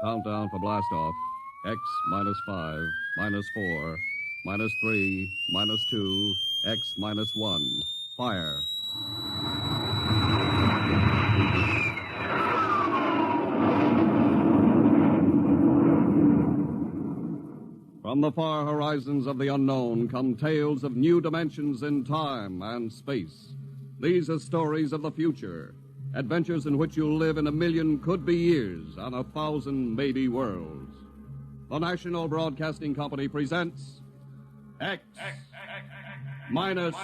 Countdown for blastoff. X -5, -4, -3, -2, X -1. Fire. From the far horizons of the unknown come tales of new dimensions in time and space. These are stories of the future, adventures in which you'll live in a million could-be years on 1,000 maybe worlds. The National Broadcasting Company presents X minus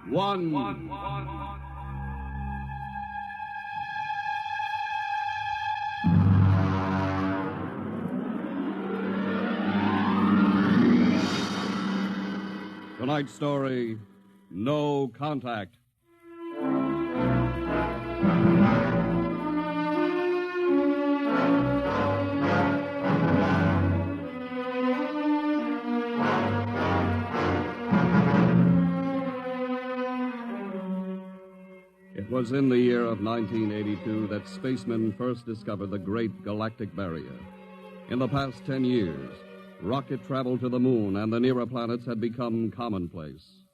one. Tonight's story, No Contact. It was in the year of 1982 that spacemen first discovered the Great Galactic Barrier. In the past 10 years, rocket travel to the moon and the nearer planets had become commonplace.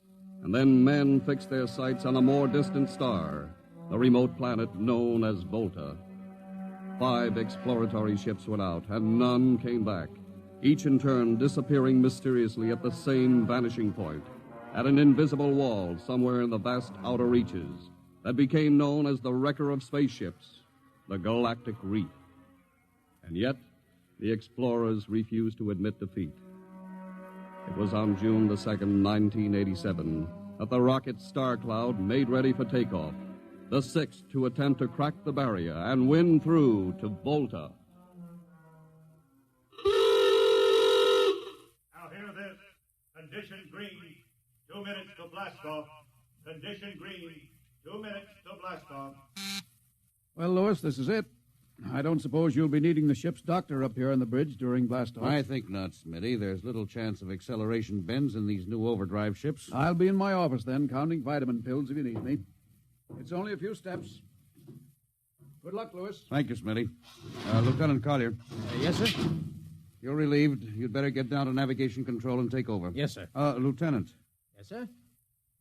And then men fixed their sights on a more distant star, the remote planet known as Volta. 5 exploratory ships went out, and none came back, each in turn disappearing mysteriously at the same vanishing point, at an invisible wall somewhere in the vast outer reaches that became known as the wrecker of spaceships, the Galactic Reef. And yet, the explorers refused to admit defeat. It was on June the 2nd, 1987, that the rocket Star Cloud made ready for takeoff, the 6th to attempt to crack the barrier and win through to Volta. Now hear this. Condition green. 2 minutes to blast off. Condition green. 2 minutes to blast off. Well, Lewis, this is it. I don't suppose you'll be needing the ship's doctor up here on the bridge during blastoff. I think not, Smitty. There's little chance of acceleration bends in these new overdrive ships. I'll be in my office then, counting vitamin pills if you need me. It's only a few steps. Good luck, Lewis. Thank you, Smitty. Lieutenant Collier. Yes, sir? You're relieved. You'd better get down to navigation control and take over. Yes, sir. Lieutenant. Yes, sir?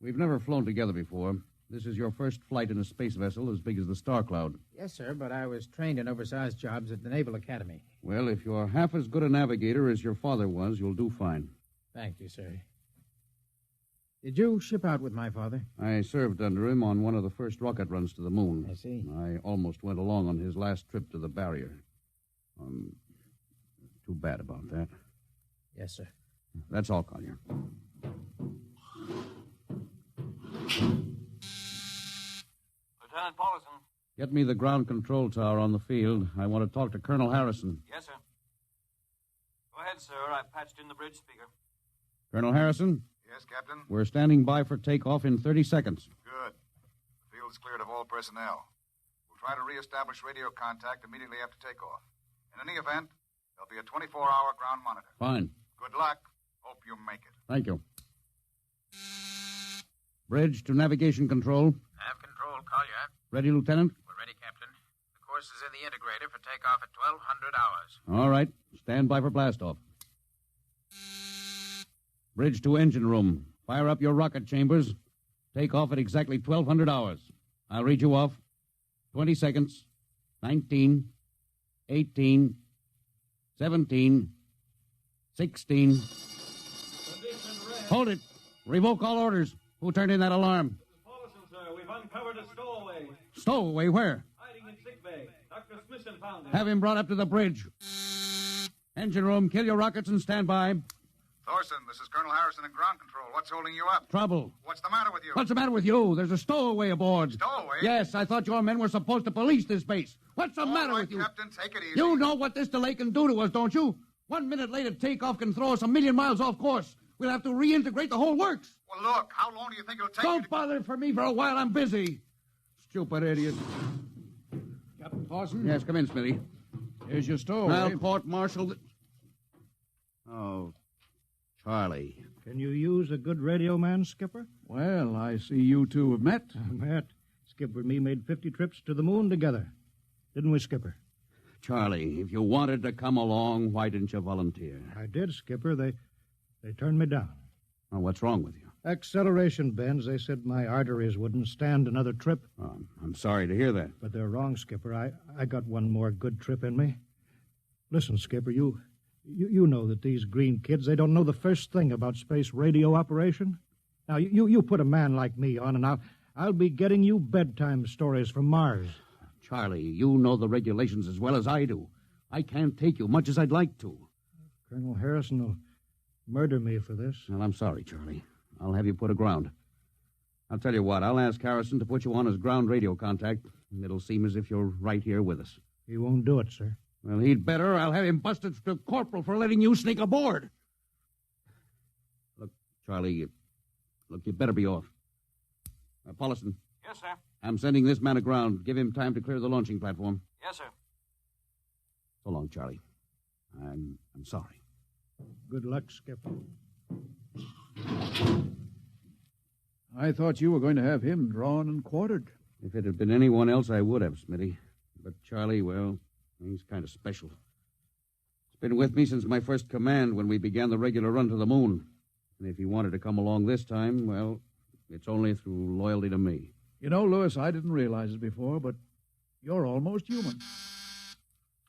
We've never flown together before. This is your first flight in a space vessel as big as the Star Cloud. Yes, sir, but I was trained in oversized jobs at the Naval Academy. Well, if you're half as good a navigator as your father was, you'll do fine. Thank you, sir. Did you ship out with my father? I served under him on one of the first rocket runs to the moon. I see. I almost went along on his last trip to the barrier. Too bad about that. Yes, sir. That's all, Collier. Lieutenant Paulson. Get me the ground control tower on the field. I want to talk to Colonel Harrison. Yes, sir. Go ahead, sir. I've patched in the bridge speaker. Colonel Harrison? Yes, Captain? We're standing by for takeoff in 30 seconds. Good. The field's cleared of all personnel. We'll try to reestablish radio contact immediately after takeoff. In any event, there'll be a 24-hour ground monitor. Fine. Good luck. Hope you make it. Thank you. Bridge to navigation control. Have control, Collier. Ready, Lieutenant? We're ready, Captain. The course is in the integrator for takeoff at 1200 hours. All right. Stand by for blastoff. Bridge to engine room. Fire up your rocket chambers. Take off at exactly 1200 hours. I'll read you off. 20 seconds. 19. 18. 17. 16. Hold it. Revoke all orders. Who turned in that alarm? Paulson, sir. We've uncovered a stowaway. Stowaway? Where? Hiding in sickbay. Dr. Smithson found him. Have him brought up to the bridge. Engine room, kill your rockets and stand by. Thorson, this is Colonel Harrison in ground control. What's holding you up? Trouble. What's the matter with you? What's the matter with you? There's a stowaway aboard. Stowaway? Yes, I thought your men were supposed to police this base. What's the matter with you? Captain, take it easy. You know what this delay can do to us, don't you? 1 minute later takeoff can throw us a million miles off course. We'll have to reintegrate the whole works. Well, look, how long do you think it'll take Don't bother for me for a while. I'm busy. Stupid idiot. Captain Paulson? Yes, come in, Smitty. Here's your stowaway. I'll court-martial the... Oh, Charlie. Can you use a good radio man, Skipper? Well, I see you two have met. Matt, Skipper and me made 50 trips to the moon together. Didn't we, Skipper? Charlie, if you wanted to come along, why didn't you volunteer? I did, Skipper. They turned me down. Well, what's wrong with you? Acceleration bends. They said my arteries wouldn't stand another trip. Oh, I'm sorry to hear that. But they're wrong, Skipper. I got one more good trip in me. Listen, Skipper, you know that these green kids, they don't know the first thing about space radio operation. Now, you put a man like me on, and I'll be getting you bedtime stories from Mars. Charlie, you know the regulations as well as I do. I can't take you much as I'd like to. Colonel Harrison will murder me for this. Well, I'm sorry, Charlie. I'll have you put aground. I'll tell you what, I'll ask Harrison to put you on as ground radio contact, and it'll seem as if you're right here with us. He won't do it, sir. Well, he'd better. I'll have him busted to corporal for letting you sneak aboard. Look, Charlie, you better be off. Paulison. Yes, sir. I'm sending this man aground. Give him time to clear the launching platform. Yes, sir. So long, Charlie. I'm sorry. Good luck, Skipper. I thought you were going to have him drawn and quartered. If it had been anyone else, I would have, Smitty. But Charlie, well, he's kind of special. He's been with me since my first command when we began the regular run to the moon. And if he wanted to come along this time, well, it's only through loyalty to me. You know, Lewis, I didn't realize it before, but you're almost human.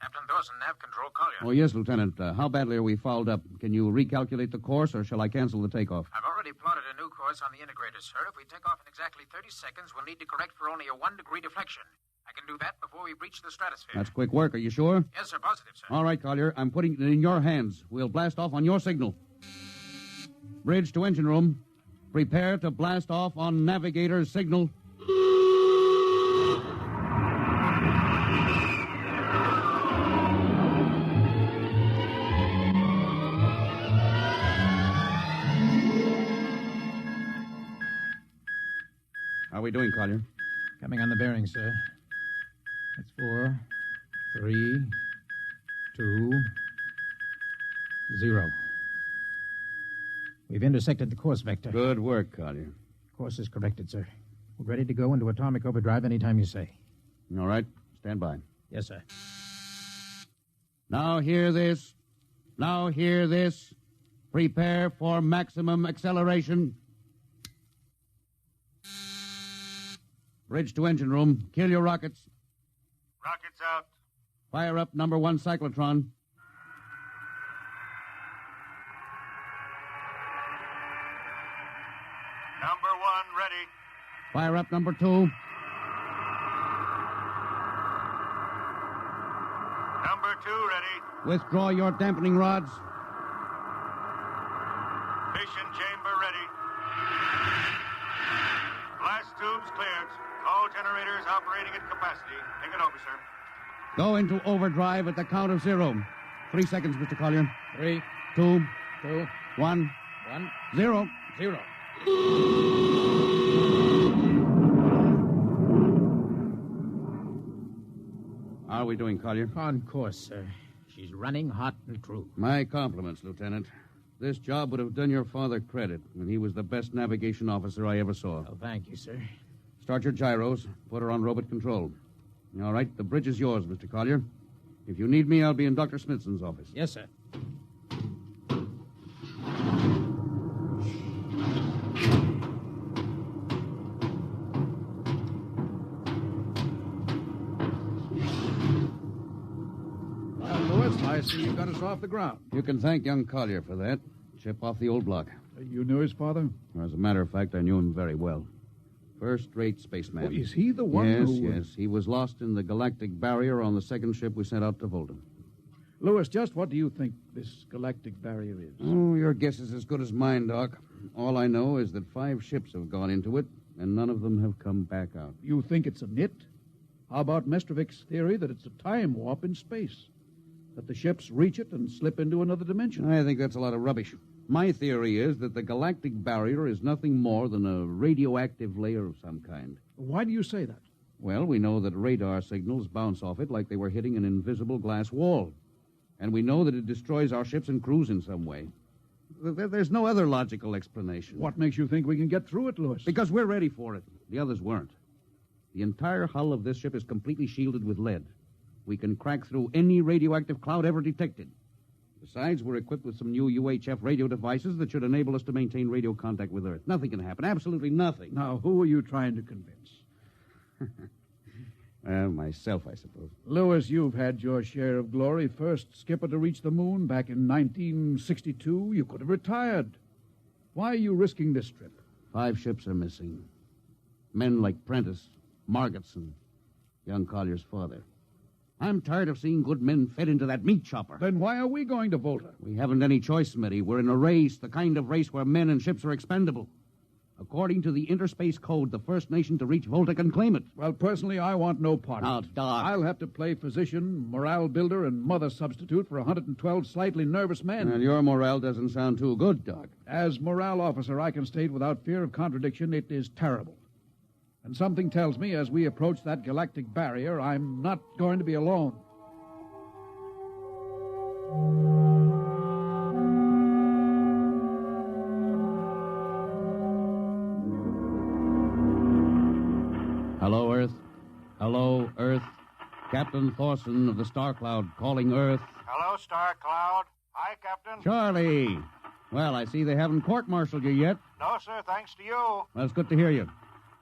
Captain Dawson, nav control, call you. Oh, yes, Lieutenant. How badly are we fouled up? Can you recalculate the course, or shall I cancel the takeoff? I've already plotted a new course on the integrator, sir. If we take off in exactly 30 seconds, we'll need to correct for only a 1-degree deflection. I can do that before we breach the stratosphere. That's quick work. Are you sure? Yes, sir. Positive, sir. All right, Collier. I'm putting it in your hands. We'll blast off on your signal. Bridge to engine room. Prepare to blast off on navigator's signal. How are we doing, Collier? Coming on the bearing, sir. That's 4, 3, 2, 0. We've intersected the course vector. Good work, Collier. Course is corrected, sir. We're ready to go into atomic overdrive anytime you say. All right. Stand by. Yes, sir. Now hear this. Now hear this. Prepare for maximum acceleration. Bridge to engine room. Kill your rockets. Rockets out. Fire up number 1 cyclotron. Number 1 ready. Fire up number 2. Number 2 ready. Withdraw your dampening rods. Fission chamber ready. Blast tubes cleared. All generators operating at capacity. Think it over, sir. Go into overdrive at the count of 0. 3 seconds, Mr. Collier. 3, 2, 2, 1, 1, 0. 0. How are we doing, Collier? On course, sir. She's running hot and true. My compliments, Lieutenant. This job would have done your father credit, and he was the best navigation officer I ever saw. Oh, thank you, sir. Start your gyros. Put her on robot control. All right, the bridge is yours, Mr. Collier. If you need me, I'll be in Dr. Smithson's office. Yes, sir. Well, Lewis, I see you got us off the ground. You can thank young Collier for that. Chip off the old block. You knew his father? As a matter of fact, I knew him very well. First-rate spaceman. Oh, is he the one Yes, who... yes. He was lost in the galactic barrier on the second ship we sent out to Volta. Lewis, just what do you think this galactic barrier is? Oh, your guess is as good as mine, Doc. All I know is that 5 ships have gone into it, and none of them have come back out. You think it's a nit? How about Mestrovic's theory that it's a time warp in space? That the ships reach it and slip into another dimension? I think that's a lot of rubbish. My theory is that the galactic barrier is nothing more than a radioactive layer of some kind. Why do you say that? Well, we know that radar signals bounce off it like they were hitting an invisible glass wall. And we know that it destroys our ships and crews in some way. There's no other logical explanation. What makes you think we can get through it, Lewis? Because we're ready for it. The others weren't. The entire hull of this ship is completely shielded with lead. We can crack through any radioactive cloud ever detected. Besides, we're equipped with some new UHF radio devices that should enable us to maintain radio contact with Earth. Nothing can happen. Absolutely nothing. Now, who are you trying to convince? Myself, I suppose. Lewis, you've had your share of glory. First skipper to reach the moon back in 1962. You could have retired. Why are you risking this trip? 5 ships are missing. Men like Prentice, Margetson, young Collier's father. I'm tired of seeing good men fed into that meat chopper. Then why are we going to Volta? We haven't any choice, Smitty. We're in a race, the kind of race where men and ships are expendable. According to the Interspace Code, the first nation to reach Volta can claim it. Well, personally, I want no part Now, of it. Doc. I'll have to play physician, morale builder, and mother substitute for 112 slightly nervous men. And your morale doesn't sound too good, Doc. As morale officer, I can state without fear of contradiction, it is terrible. And something tells me as we approach that galactic barrier, I'm not going to be alone. Hello, Earth. Hello, Earth. Captain Thorson of the Star Cloud calling Earth. Hello, Star Cloud. Hi, Captain. Charlie. Well, I see they haven't court-martialed you yet. No, sir, thanks to you. Well, it's good to hear you.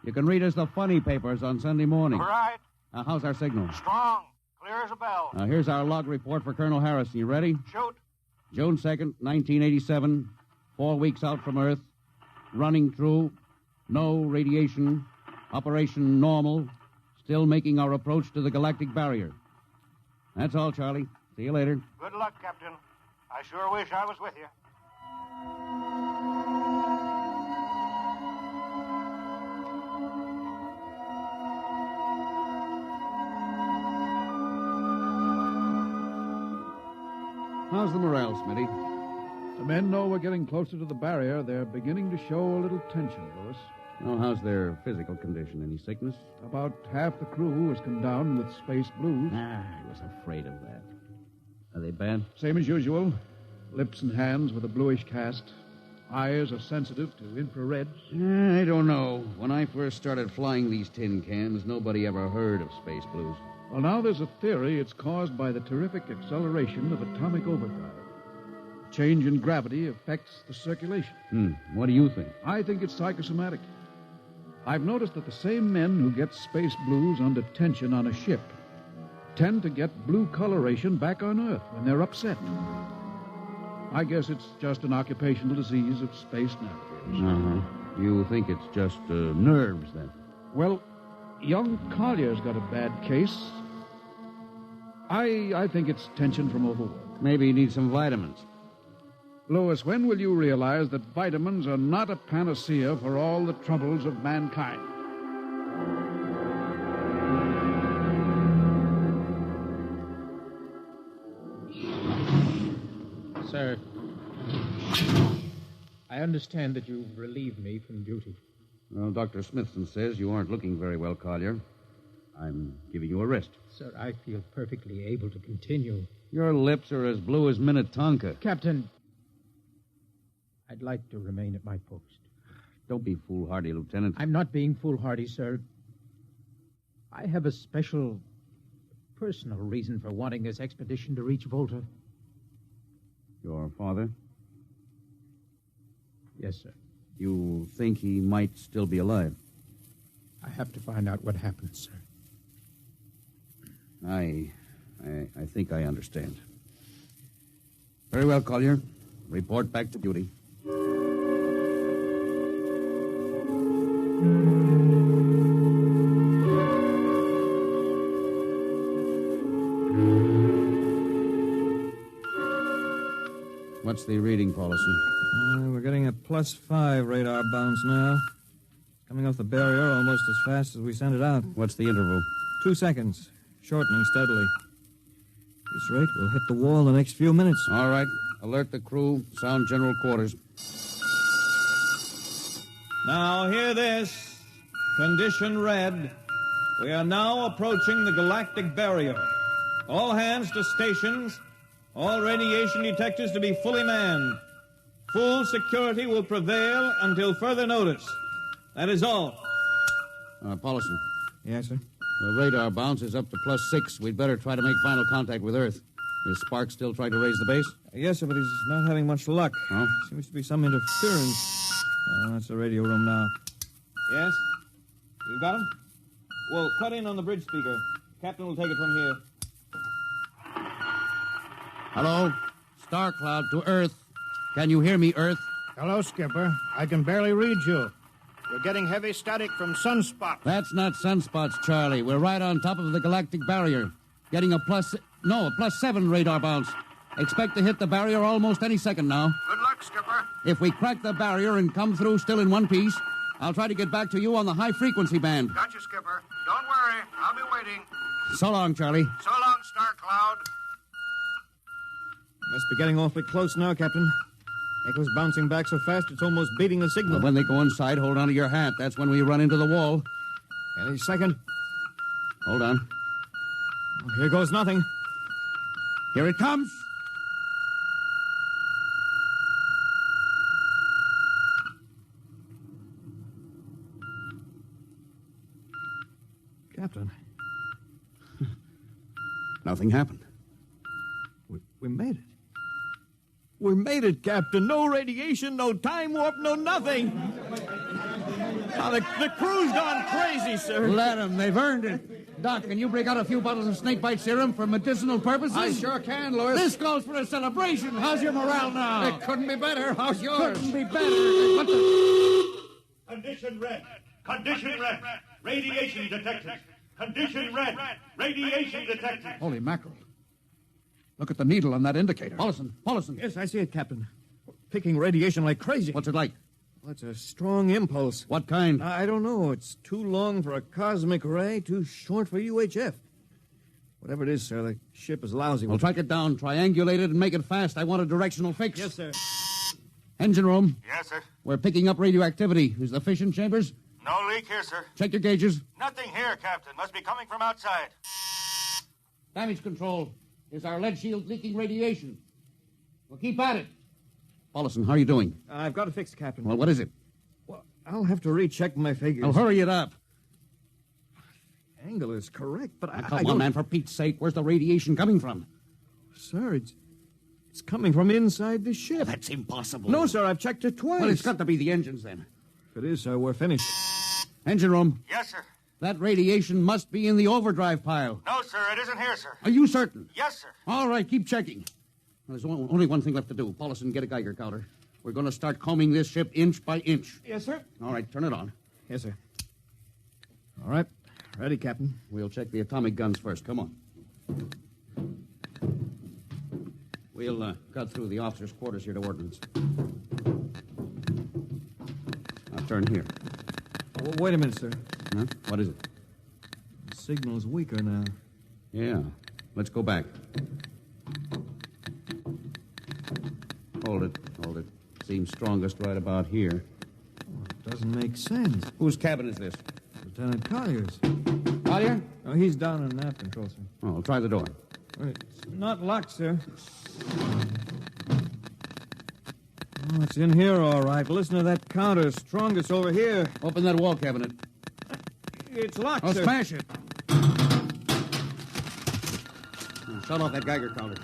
You can read us the funny papers on Sunday morning. Right. How's our signal? Strong. Clear as a bell. Here's our log report for Colonel Harrison. You ready? Shoot. June 2nd, 1987. 4 weeks out from Earth. Running through. No radiation. Operation normal. Still making our approach to the galactic barrier. That's all, Charlie. See you later. Good luck, Captain. I sure wish I was with you. How's the morale, Smitty? The men know we're getting closer to the barrier. They're beginning to show a little tension, Lewis. Oh, how's their physical condition? Any sickness? About half the crew has come down with space blues. I was afraid of that. Are they bad? Same as usual. Lips and hands with a bluish cast. Eyes are sensitive to infrareds. I don't know. When I first started flying these tin cans, nobody ever heard of space blues. Well, now there's a theory it's caused by the terrific acceleration of atomic overdrive. Change in gravity affects the circulation. What do you think? I think it's psychosomatic. I've noticed that the same men who get space blues under tension on a ship tend to get blue coloration back on Earth when they're upset. I guess it's just an occupational disease of space navigators. You think it's just nerves, then? Well, young Collier's got a bad case. I think it's tension from overwork. Maybe you need some vitamins. Lewis, when will you realize that vitamins are not a panacea for all the troubles of mankind? Sir, I understand that you've relieved me from duty. Well, Dr. Smithson says you aren't looking very well, Collier. I'm giving you a rest. Sir, I feel perfectly able to continue. Your lips are as blue as Minnetonka. Captain, I'd like to remain at my post. Don't be foolhardy, Lieutenant. I'm not being foolhardy, sir. I have a special, personal reason for wanting this expedition to reach Volta. Your father? Yes, sir. You think he might still be alive? I have to find out what happened, sir. I think I understand. Very well, Collier. Report back to duty. What's the reading, Paulison? We're getting a +5 radar bounce now. Coming off the barrier almost as fast as we sent it out. What's the interval? 2 seconds. Shortening steadily. At this rate, we'll hit the wall in the next few minutes. All right. Alert the crew. Sound general quarters. Now, hear this. Condition red. We are now approaching the galactic barrier. All hands to stations. All radiation detectors to be fully manned. Full security will prevail until further notice. That is all. Paulison, Yes, sir. The radar bounce is up to +6. We'd better try to make final contact with Earth. Is Spark still trying to raise the base? Yes, sir, but he's not having much luck. Oh? Seems to be some interference. Oh, that's the radio room now. Yes? You got him? Well, cut in on the bridge speaker. Captain will take it from here. Hello? Star Cloud to Earth. Can you hear me, Earth? Hello, Skipper. I can barely read you. You're getting heavy static from sunspots. That's not sunspots, Charlie. We're right on top of the galactic barrier. Getting a +7 radar bounce. Expect to hit the barrier almost any second now. Good luck, Skipper. If we crack the barrier and come through still in one piece, I'll try to get back to you on the high-frequency band. Got you, Skipper. Don't worry. I'll be waiting. So long, Charlie. So long, Star Cloud. Must be getting awfully close now, Captain. Echo's bouncing back so fast it's almost beating the signal. Well, when they go inside, hold on to your hat. That's when we run into the wall. Any second. Hold on. Oh, here goes nothing. Here it comes. Captain, Nothing happened. we made it. We made it, Captain. No radiation, no time warp, no nothing. Now, the crew's gone crazy, sir. Let them. They've earned it. Doc, can you break out a few bottles of snakebite serum for medicinal purposes? I sure can, Louis. This calls for a celebration. How's your morale now? It couldn't be better. How's yours? Couldn't be better. What the... Condition red. Condition red. Radiation detected. Condition red. Radiation detected. Holy mackerel. Look at the needle on that indicator. Paulson. Yes, I see it, Captain. Picking radiation like crazy. What's it like? Well, it's a strong impulse. What kind? I don't know. It's too long for a cosmic ray, too short for UHF. Whatever it is, sir, the ship is lousy. Well, track it down, triangulate it, and make it fast. I want a directional fix. Yes, sir. Engine room. Yes, sir. We're picking up radioactivity. Is the fission chambers? No leak here, sir. Check your gauges. Nothing here, Captain. Must be coming from outside. Damage control. Is our lead shield leaking radiation? Well, keep at it. Paulson, how are you doing? I've got it fixed, Captain. Well, what is it? Well, I'll have to recheck my figures. Well, hurry it up. Angle is correct, but Now, I come on, don't... man, for Pete's sake. Where's the radiation coming from? Sir, it's coming from inside the ship. That's impossible. No, sir, I've checked it twice. Well, it's got to be the engines, then. If it is, sir, we're finished. Engine room. Yes, sir. That radiation must be in the overdrive pile. No, sir, it isn't here, sir. Are you certain? Yes, sir. All right, keep checking. Well, there's only one thing left to do. Paulson, get a Geiger counter. We're going to start combing this ship inch by inch. Yes, sir. All right, turn it on. Yes, sir. All right. Ready, Captain. We'll check the atomic guns first. Come on. We'll cut through the officers' quarters here to ordnance. Now turn here. Oh, wait a minute, sir. Huh? What is it? The signal's weaker now. Yeah. Let's go back. Hold it. Seems strongest right about here. Oh, it doesn't make sense. Whose cabin is this? Lieutenant Collier's. Collier? Oh, he's down in nav control, sir. Oh, try the door. It's not locked, sir. Oh, it's in here, all right. Listen to that counter. Strongest over here. Open that wall cabinet. It's locked, Oh, sir. smash it. Shut off that Geiger counter.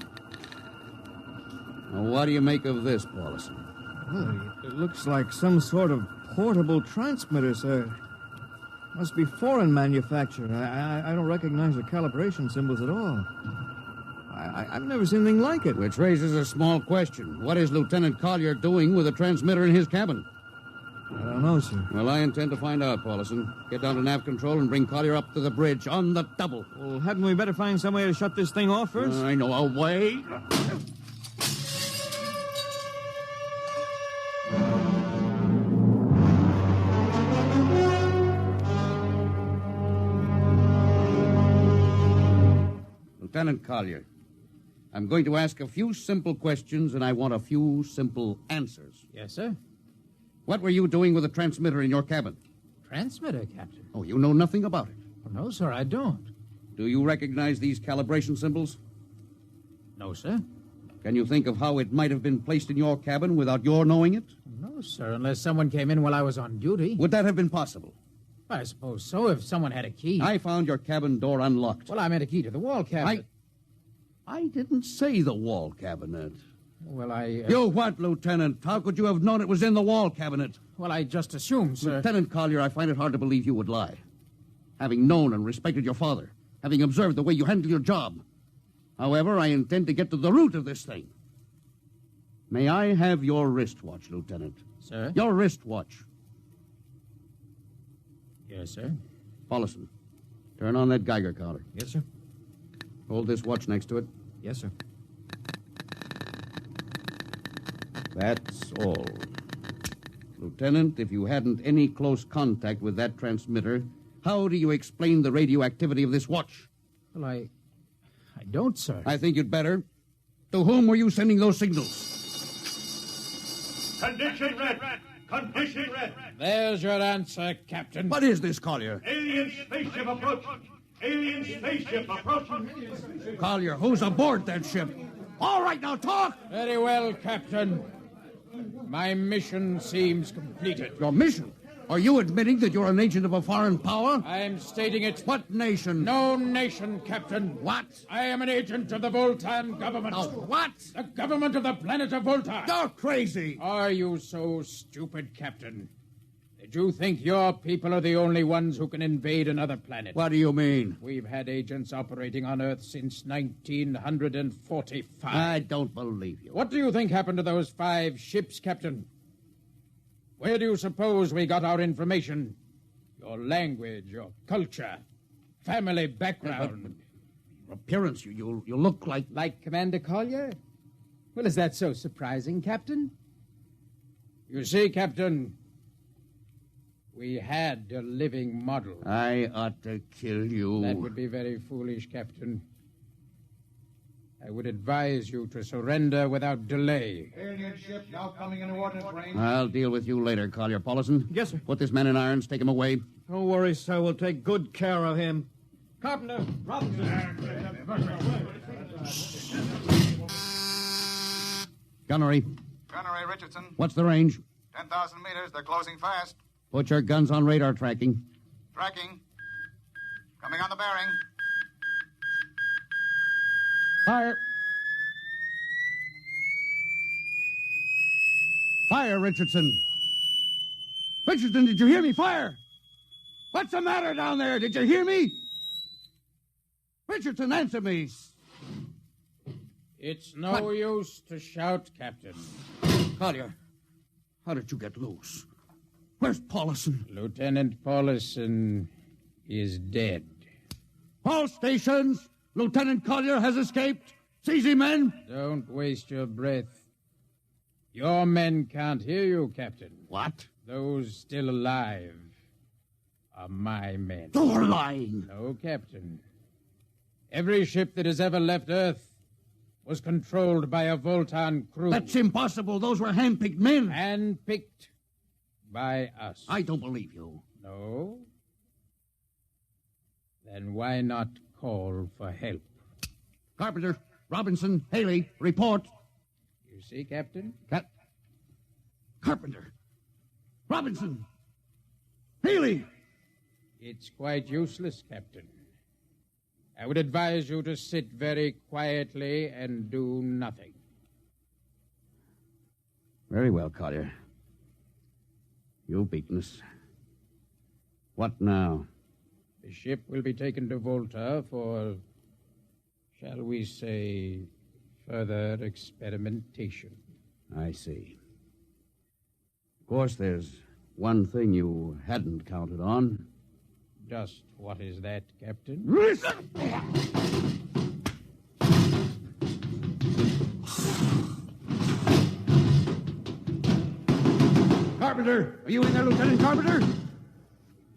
Now, what do you make of this, Paulson? Well, it looks like some sort of portable transmitter, sir. Must be foreign manufacture. I don't recognize the calibration symbols at all. I've never seen anything like it. Which raises a small question. What is Lieutenant Collier doing with a transmitter in his cabin? I don't know, sir. Well, I intend to find out, Paulson. Get down to nav control and bring Collier up to the bridge on the double. Well, hadn't we better find some way to shut this thing off first? I know a way. Lieutenant Collier, I'm going to ask a few simple questions, and I want a few simple answers. Yes, sir. What were you doing with a transmitter in your cabin? Transmitter, Captain? Oh, you know nothing about it. Oh, no, sir, I don't. Do you recognize these calibration symbols? No, sir. Can you think of how it might have been placed in your cabin without your knowing it? No, sir, unless someone came in while I was on duty. Would that have been possible? I suppose so, if someone had a key. I found your cabin door unlocked. Well, I meant a key to the wall cabinet. I didn't say the wall cabinet. Well, I... You what, Lieutenant? How could you have known it was in the wall cabinet? Well, I just assumed, sir. Lieutenant Collier, I find it hard to believe you would lie. Having known and respected your father, having observed the way you handle your job. However, I intend to get to the root of this thing. May I have your wristwatch, Lieutenant? Sir? Your wristwatch. Yes, sir. Paulison, turn on that Geiger counter. Yes, sir. Hold this watch next to it. Yes, sir. That's all. Lieutenant, if you hadn't any close contact with that transmitter, how do you explain the radioactivity of this watch? Well, I don't, sir. I think you'd better. To whom were you sending those signals? Condition red. Condition red. There's your answer, Captain. What is this, Collier? Alien spaceship approaching. Alien spaceship approaching. Collier, who's aboard that ship? All right, now talk! Very well, Captain. My mission seems completed. Your mission? Are you admitting that you're an agent of a foreign power? I'm stating it. What nation? No nation, Captain. What? I am an agent of the Voltan government. Oh, what? The government of the planet of Voltan. You're crazy. Are you so stupid, Captain? Did you think your people are the only ones who can invade another planet? What do you mean? We've had agents operating on Earth since 1945. I don't believe you. What do you think happened to those 5 ships, Captain? Where do you suppose we got our information? Your language, your culture, family background. Your appearance, you look like... Like Commander Collier? Well, is that so surprising, Captain? You see, Captain, we had a living model. I ought to kill you. That would be very foolish, Captain. I would advise you to surrender without delay. Alien ship now coming into ordnance range. I'll deal with you later, Collier. Paulison? Yes, sir. Put this man in irons. Take him away. Don't worry, sir. We'll take good care of him. Carpenter, Robinson. Gunnery. Gunnery Richardson. What's the range? 10,000 meters. They're closing fast. Put your guns on radar tracking. Tracking. Coming on the bearing. Fire. Fire, Richardson. Richardson, did you hear me? Fire! What's the matter down there? Did you hear me? Richardson, answer me. It's no use to shout, Captain. Collier, how did you get loose? Where's Paulison? Lieutenant Paulison is dead. All stations! Lieutenant Collier has escaped. Seize him, men. Don't waste your breath. Your men can't hear you, Captain. What? Those still alive are my men. You're lying. No, Captain. Every ship that has ever left Earth was controlled by a Voltan crew. That's impossible. Those were hand-picked men. Handpicked by us. I don't believe you. No? Then why not call for help? Carpenter, Robinson, Haley, report. You see, Captain? Carpenter, Robinson, Haley. It's quite useless, Captain. I would advise you to sit very quietly and do nothing. Very well, Collier. You've beaten us. What now? The ship will be taken to Volta for, shall we say, further experimentation. I see. Of course, there's one thing you hadn't counted on. Just what is that, Captain? Carpenter! Are you in there, Lieutenant Carpenter?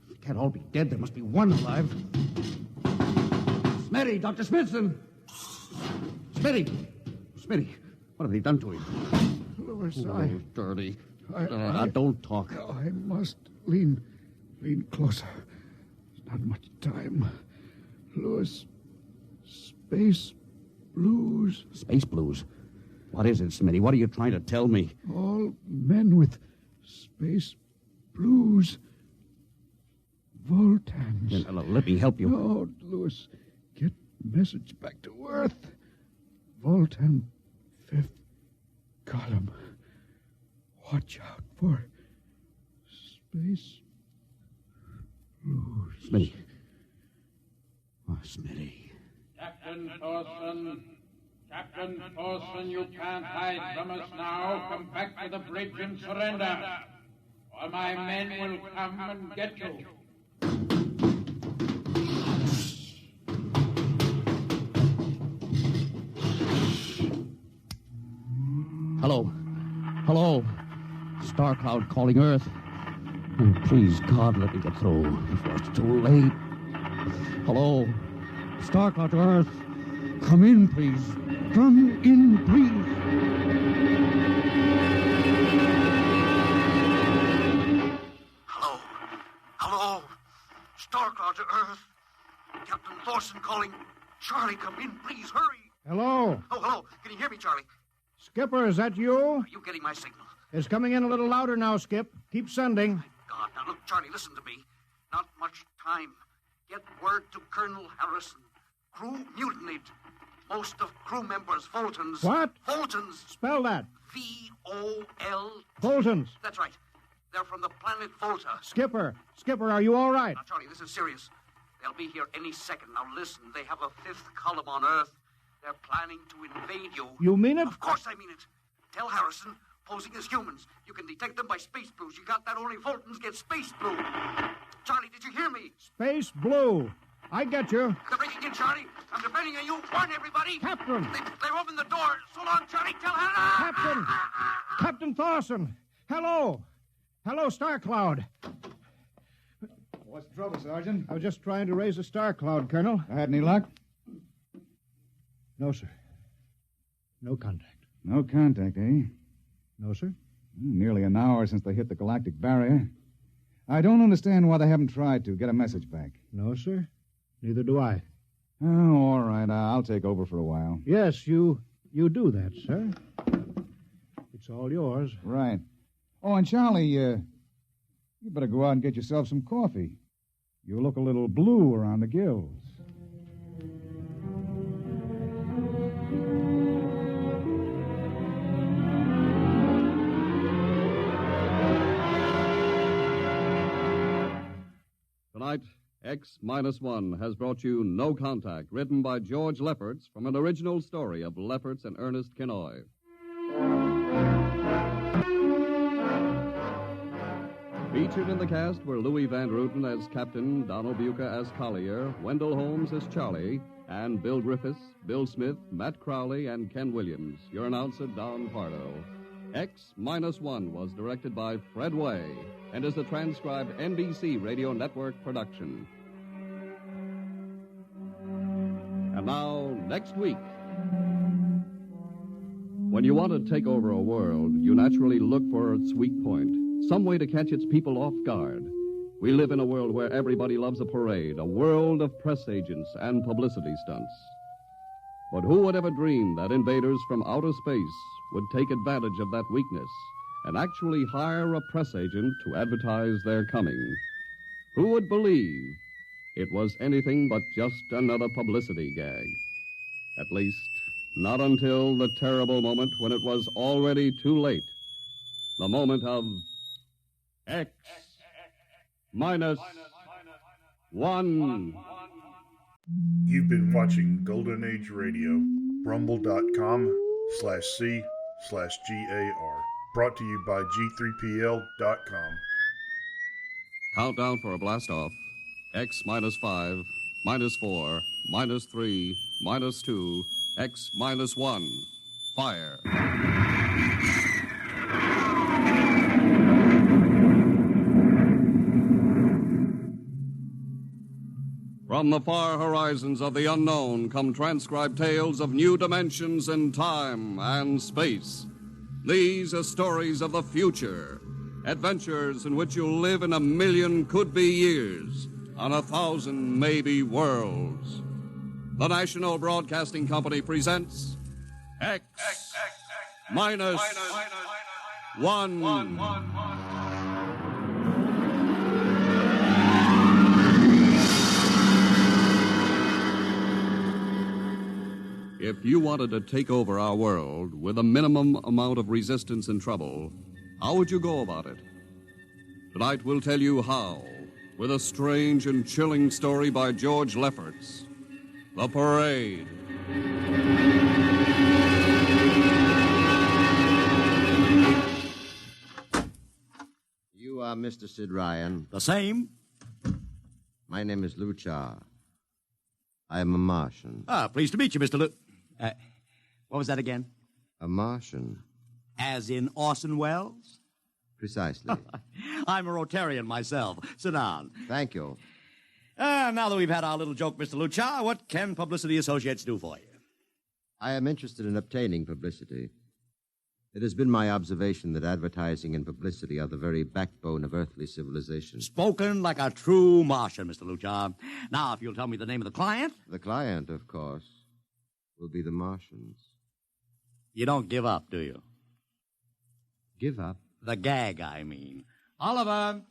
They can't all be dead. There must be one alive. Smitty, Dr. Smithson! Smitty! Smitty, what have they done to him? Louis, Dirty. Don't talk. I must lean closer. There's not much time. Louis, space blues. Space blues? What is it, Smitty? What are you trying to tell me? All men with space blues Voltans. Yeah, let me help you. No, Lewis. Get message back to Earth. Voltan, 5th column. Watch out for space blues. Smitty. Oh, Smitty. Captain Thorson, you can't hide from us now. Come back to the bridge and surrender, or my men will come and get you. Hello. Star Cloud calling Earth. Oh, please, God, let me get through before it's too late. Hello. Star Cloud to Earth. Come in, please. Come in, please. Hello. Star Cloud to Earth. Captain Thorson calling. Charlie, come in, please, hurry. Hello. Oh, hello. Can you hear me, Charlie? Skipper, is that you? Are you getting my signal? It's coming in a little louder now, Skip. Keep sending. My God. Now, look, Charlie, listen to me. Not much time. Get word to Colonel Harrison. Crew mutinied. Most of crew members, Fultons. What? Fultons. Spell that. V-O-L... Fultons. That's right. They're from the planet Volta. Skipper, are you all right? Now, Charlie, this is serious. They'll be here any second. Now, listen, they have a 5th column on Earth. They're planning to invade you. You mean it? Of course I mean it. Tell Harrison, posing as humans. You can detect them by space blues. You got that? Only Fultons get space blue. Charlie, did you hear me? Space blue. I get you. They're breaking in, Charlie. I'm depending on you. Warn everybody. Captain. They've opened the door. So long, Charlie. Tell Harrison. Captain Thorson. Hello, Star Cloud. What's the trouble, Sergeant? I was just trying to raise a Star Cloud, Colonel. I had any luck? No, sir. No contact. No contact, eh? No, sir. Nearly an hour since they hit the galactic barrier. I don't understand why they haven't tried to get a message back. No, sir. Neither do I. Oh, all right. I'll take over for a while. Yes, you do that, sir. It's all yours. Right. Oh, and Charlie, you better go out and get yourself some coffee. You look a little blue around the gills. Tonight, X-1 has brought you No Contact, written by George Lefferts from an original story of Lefferts and Ernest Kinoy. Featured in the cast were Louis Van Ruten as Captain, Donald Buca as Collier, Wendell Holmes as Charlie, and Bill Griffiths, Bill Smith, Matt Crowley, and Ken Williams. Your announcer, Don Pardo. X-1 was directed by Fred Way and is a transcribed NBC Radio Network production. And now, next week. When you want to take over a world, you naturally look for its weak point, some way to catch its people off guard. We live in a world where everybody loves a parade, a world of press agents and publicity stunts. But who would ever dream that invaders from outer space would take advantage of that weakness and actually hire a press agent to advertise their coming? Who would believe it was anything but just another publicity gag? At least, not until the terrible moment when it was already too late. The moment of X-1. You've been watching Golden Age Radio, rumble.com/C/GAR. Brought to you by G3PL.com. Countdown for a blast-off. X-5, -4, -3, -2, X-1. Fire. From the far horizons of the unknown come transcribed tales of new dimensions in time and space. These are stories of the future, adventures in which you'll live in 1,000,000 could-be years on 1,000 maybe worlds. The National Broadcasting Company presents X-1. If you wanted to take over our world with a minimum amount of resistance and trouble, how would you go about it? Tonight we'll tell you how, with a strange and chilling story by George Lefferts. The Parade. You are Mr. Sid Ryan. The same. My name is Luchar. I am a Martian. Pleased to meet you, Mr. what was that again? A Martian. As in Orson Welles? Precisely. I'm a Rotarian myself. Sit down. Thank you. Now that we've had our little joke, Mr. Luchar, what can Publicity Associates do for you? I am interested in obtaining publicity. It has been my observation that advertising and publicity are the very backbone of earthly civilization. Spoken like a true Martian, Mr. Luchar. Now, if you'll tell me the name of the client. The client, of course, will be the Martians. You don't give up, do you? Give up? The gag, I mean. Oliver.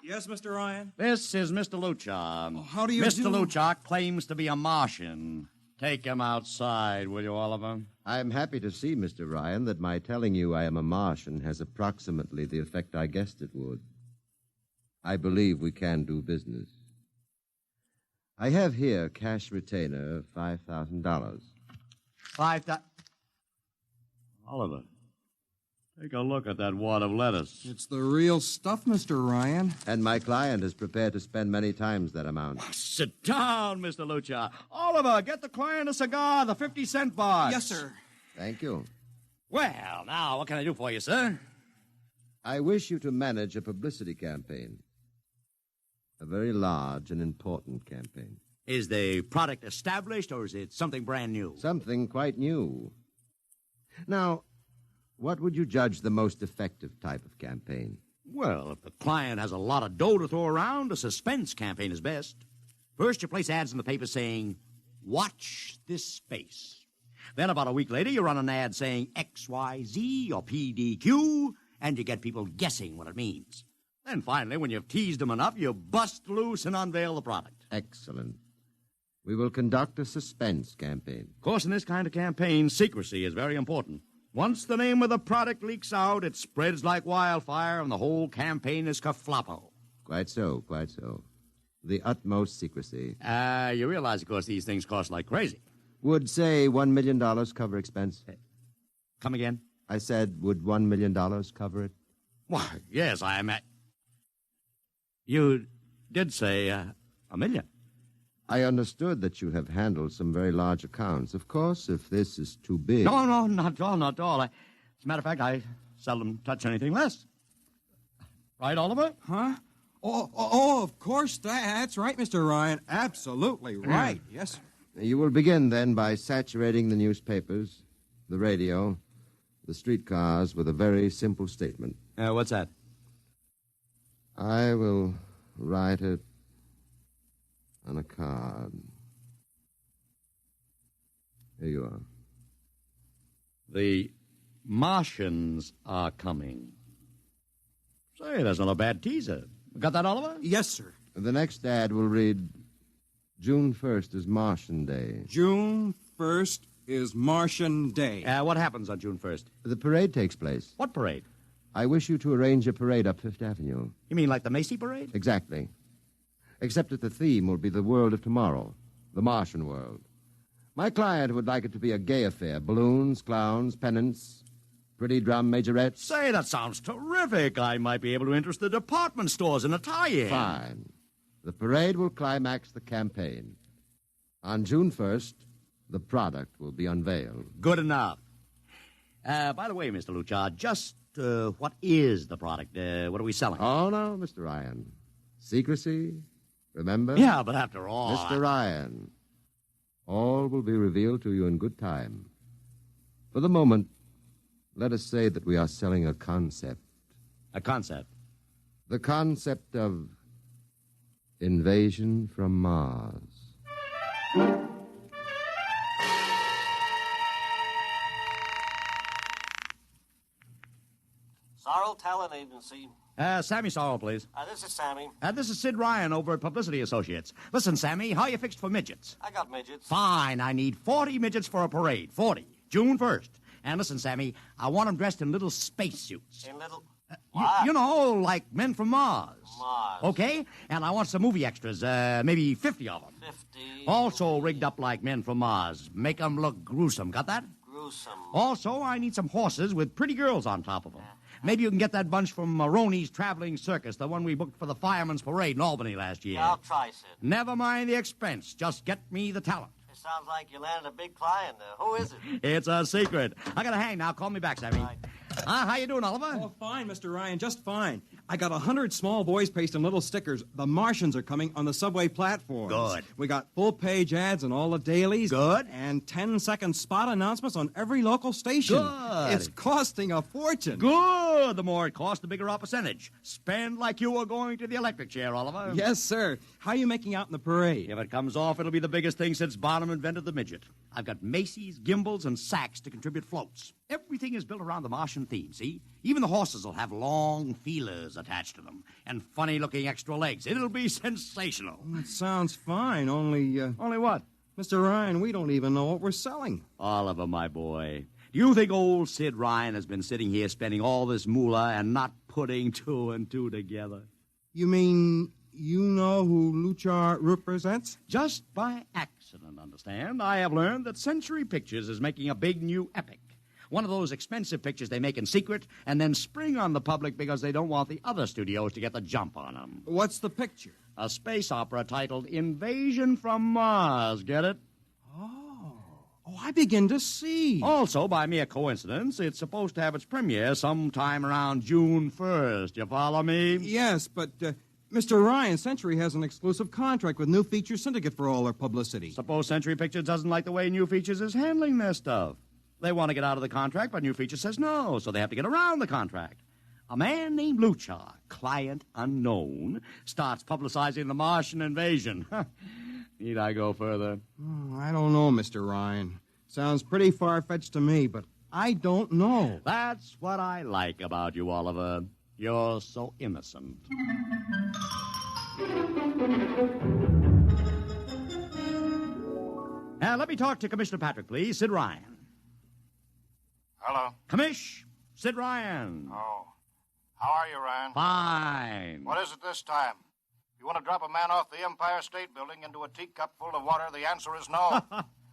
Yes, Mr. Ryan? This is Mr. Luchar. Oh, how do you Mr. do? Luchar claims to be a Martian. Take him outside, will you, Oliver? I am happy to see, Mr. Ryan, that my telling you I am a Martian has approximately the effect I guessed it would. I believe we can do business. I have here cash retainer of $5,000. $5,000? Oliver, take a look at that wad of lettuce. It's the real stuff, Mr. Ryan. And my client is prepared to spend many times that amount. Sit down, Mr. Luchar. Oliver, get the client a cigar, the 50-cent box. Yes, sir. Thank you. Well, now, what can I do for you, sir? I wish you to manage a publicity campaign. A very large and important campaign. Is the product established, or is it something brand new? Something quite new. Now, what would you judge the most effective type of campaign? Well, if the client has a lot of dough to throw around, a suspense campaign is best. First, you place ads in the paper saying, "Watch this space." Then about a week later, you run an ad saying XYZ or PDQ, and you get people guessing what it means. Then finally, when you've teased them enough, you bust loose and unveil the product. Excellent. We will conduct a suspense campaign. Of course, in this kind of campaign, secrecy is very important. Once the name of the product leaks out, it spreads like wildfire, and the whole campaign is kerfloppo. Quite so, quite so. The utmost secrecy. You realize, of course, these things cost like crazy. Would, say, $1 million cover expense? Come again? I said, would $1 million cover it? Why, yes, I am. You did say $1 million. I understood that you have handled some very large accounts. Of course, if this is too big... No, not at all, not at all. As a matter of fact, I seldom touch anything less. Right, Oliver? Huh? Oh, of course. That's right, Mr. Ryan. Absolutely right. Yes, sir. You will begin, then, by saturating the newspapers, the radio, the streetcars with a very simple statement. What's that? I will write it on a card. Here you are. The Martians are coming. Say, that's not a bad teaser. Got that, Oliver? Yes, sir. The next ad will read, June 1st is Martian Day. June 1st is Martian Day. What happens on June 1st? The parade takes place. What parade? I wish you to arrange a parade up Fifth Avenue. You mean like the Macy Parade? Exactly. Except that the theme will be the world of tomorrow, the Martian world. My client would like it to be a gay affair. Balloons, clowns, pennants, pretty drum majorettes. Say, that sounds terrific. I might be able to interest the department stores in a tie-in. Fine. The parade will climax the campaign. On June 1st, the product will be unveiled. Good enough. By the way, Mr. Luchar, just what is the product? What are we selling? Oh, no, Mr. Ryan. Secrecy, remember? Yeah, but after all... Mr. Ryan, all will be revealed to you in good time. For the moment, let us say that we are selling a concept. A concept? The concept of invasion from Mars. Sorrel Talent Agency. Sammy Sorrell, please. This is Sammy. This is Sid Ryan over at Publicity Associates. Listen, Sammy, how you fixed for midgets? I got midgets. Fine, I need 40 midgets for a parade. 40. June 1st. And listen, Sammy, I want them dressed in little spacesuits. In little... You know, like men from Mars. Mars. Okay? And I want some movie extras, maybe 50 of them. 50. Also rigged up like men from Mars. Make them look gruesome. Got that? Gruesome. Also, I need some horses with pretty girls on top of them. Maybe you can get that bunch from Maroney's Traveling Circus, the one we booked for the Fireman's Parade in Albany last year. Yeah, I'll try, Sid. Never mind the expense. Just get me the talent. It sounds like you landed a big client there. Who is it? It's a secret. I gotta hang now. Call me back, Sammy. Right. How you doing, Oliver? Oh, fine, Mr. Ryan, just fine. I got 100 small boys pasting little stickers. The Martians are coming on the subway platforms. Good. We got full-page ads in all the dailies. Good. And 10-second spot announcements on every local station. Good. It's costing a fortune. Good. The more it costs, the bigger our percentage. Spend like you were going to the electric chair, Oliver. Yes, sir. How are you making out in the parade? If it comes off, it'll be the biggest thing since Barnum invented the midget. I've got Macy's, gimbals, and sacks to contribute floats. Everything is built around the Martian theme, see? Even the horses will have long feelers attached to them and funny-looking extra legs. It'll be sensational. That sounds fine, only... Only what? Mr. Ryan, we don't even know what we're selling. Oliver, my boy, do you think old Sid Ryan has been sitting here spending all this moolah and not putting two and two together? You mean you know who Luchar represents? Just by accident, understand? I have learned that Century Pictures is making a big new epic. One of those expensive pictures they make in secret and then spring on the public because they don't want the other studios to get the jump on them. What's the picture? A space opera titled Invasion from Mars. Get it? Oh, I begin to see. Also, by mere coincidence, it's supposed to have its premiere sometime around June 1st. You follow me? Yes, but... Mr. Ryan, Century has an exclusive contract with New Features Syndicate for all their publicity. Suppose Century Pictures doesn't like the way New Features is handling their stuff. They want to get out of the contract, but New Features says no, so they have to get around the contract. A man named Luchar, client unknown, starts publicizing the Martian invasion. Need I go further? Oh, I don't know, Mr. Ryan. Sounds pretty far-fetched to me, but I don't know. That's what I like about you, Oliver. You're so innocent. Now, let me talk to Commissioner Patrick, please. Sid Ryan. Hello. Commish, Sid Ryan. Oh. How are you, Ryan? Fine. What is it this time? You want to drop a man off the Empire State Building into a teacup full of water? The answer is no.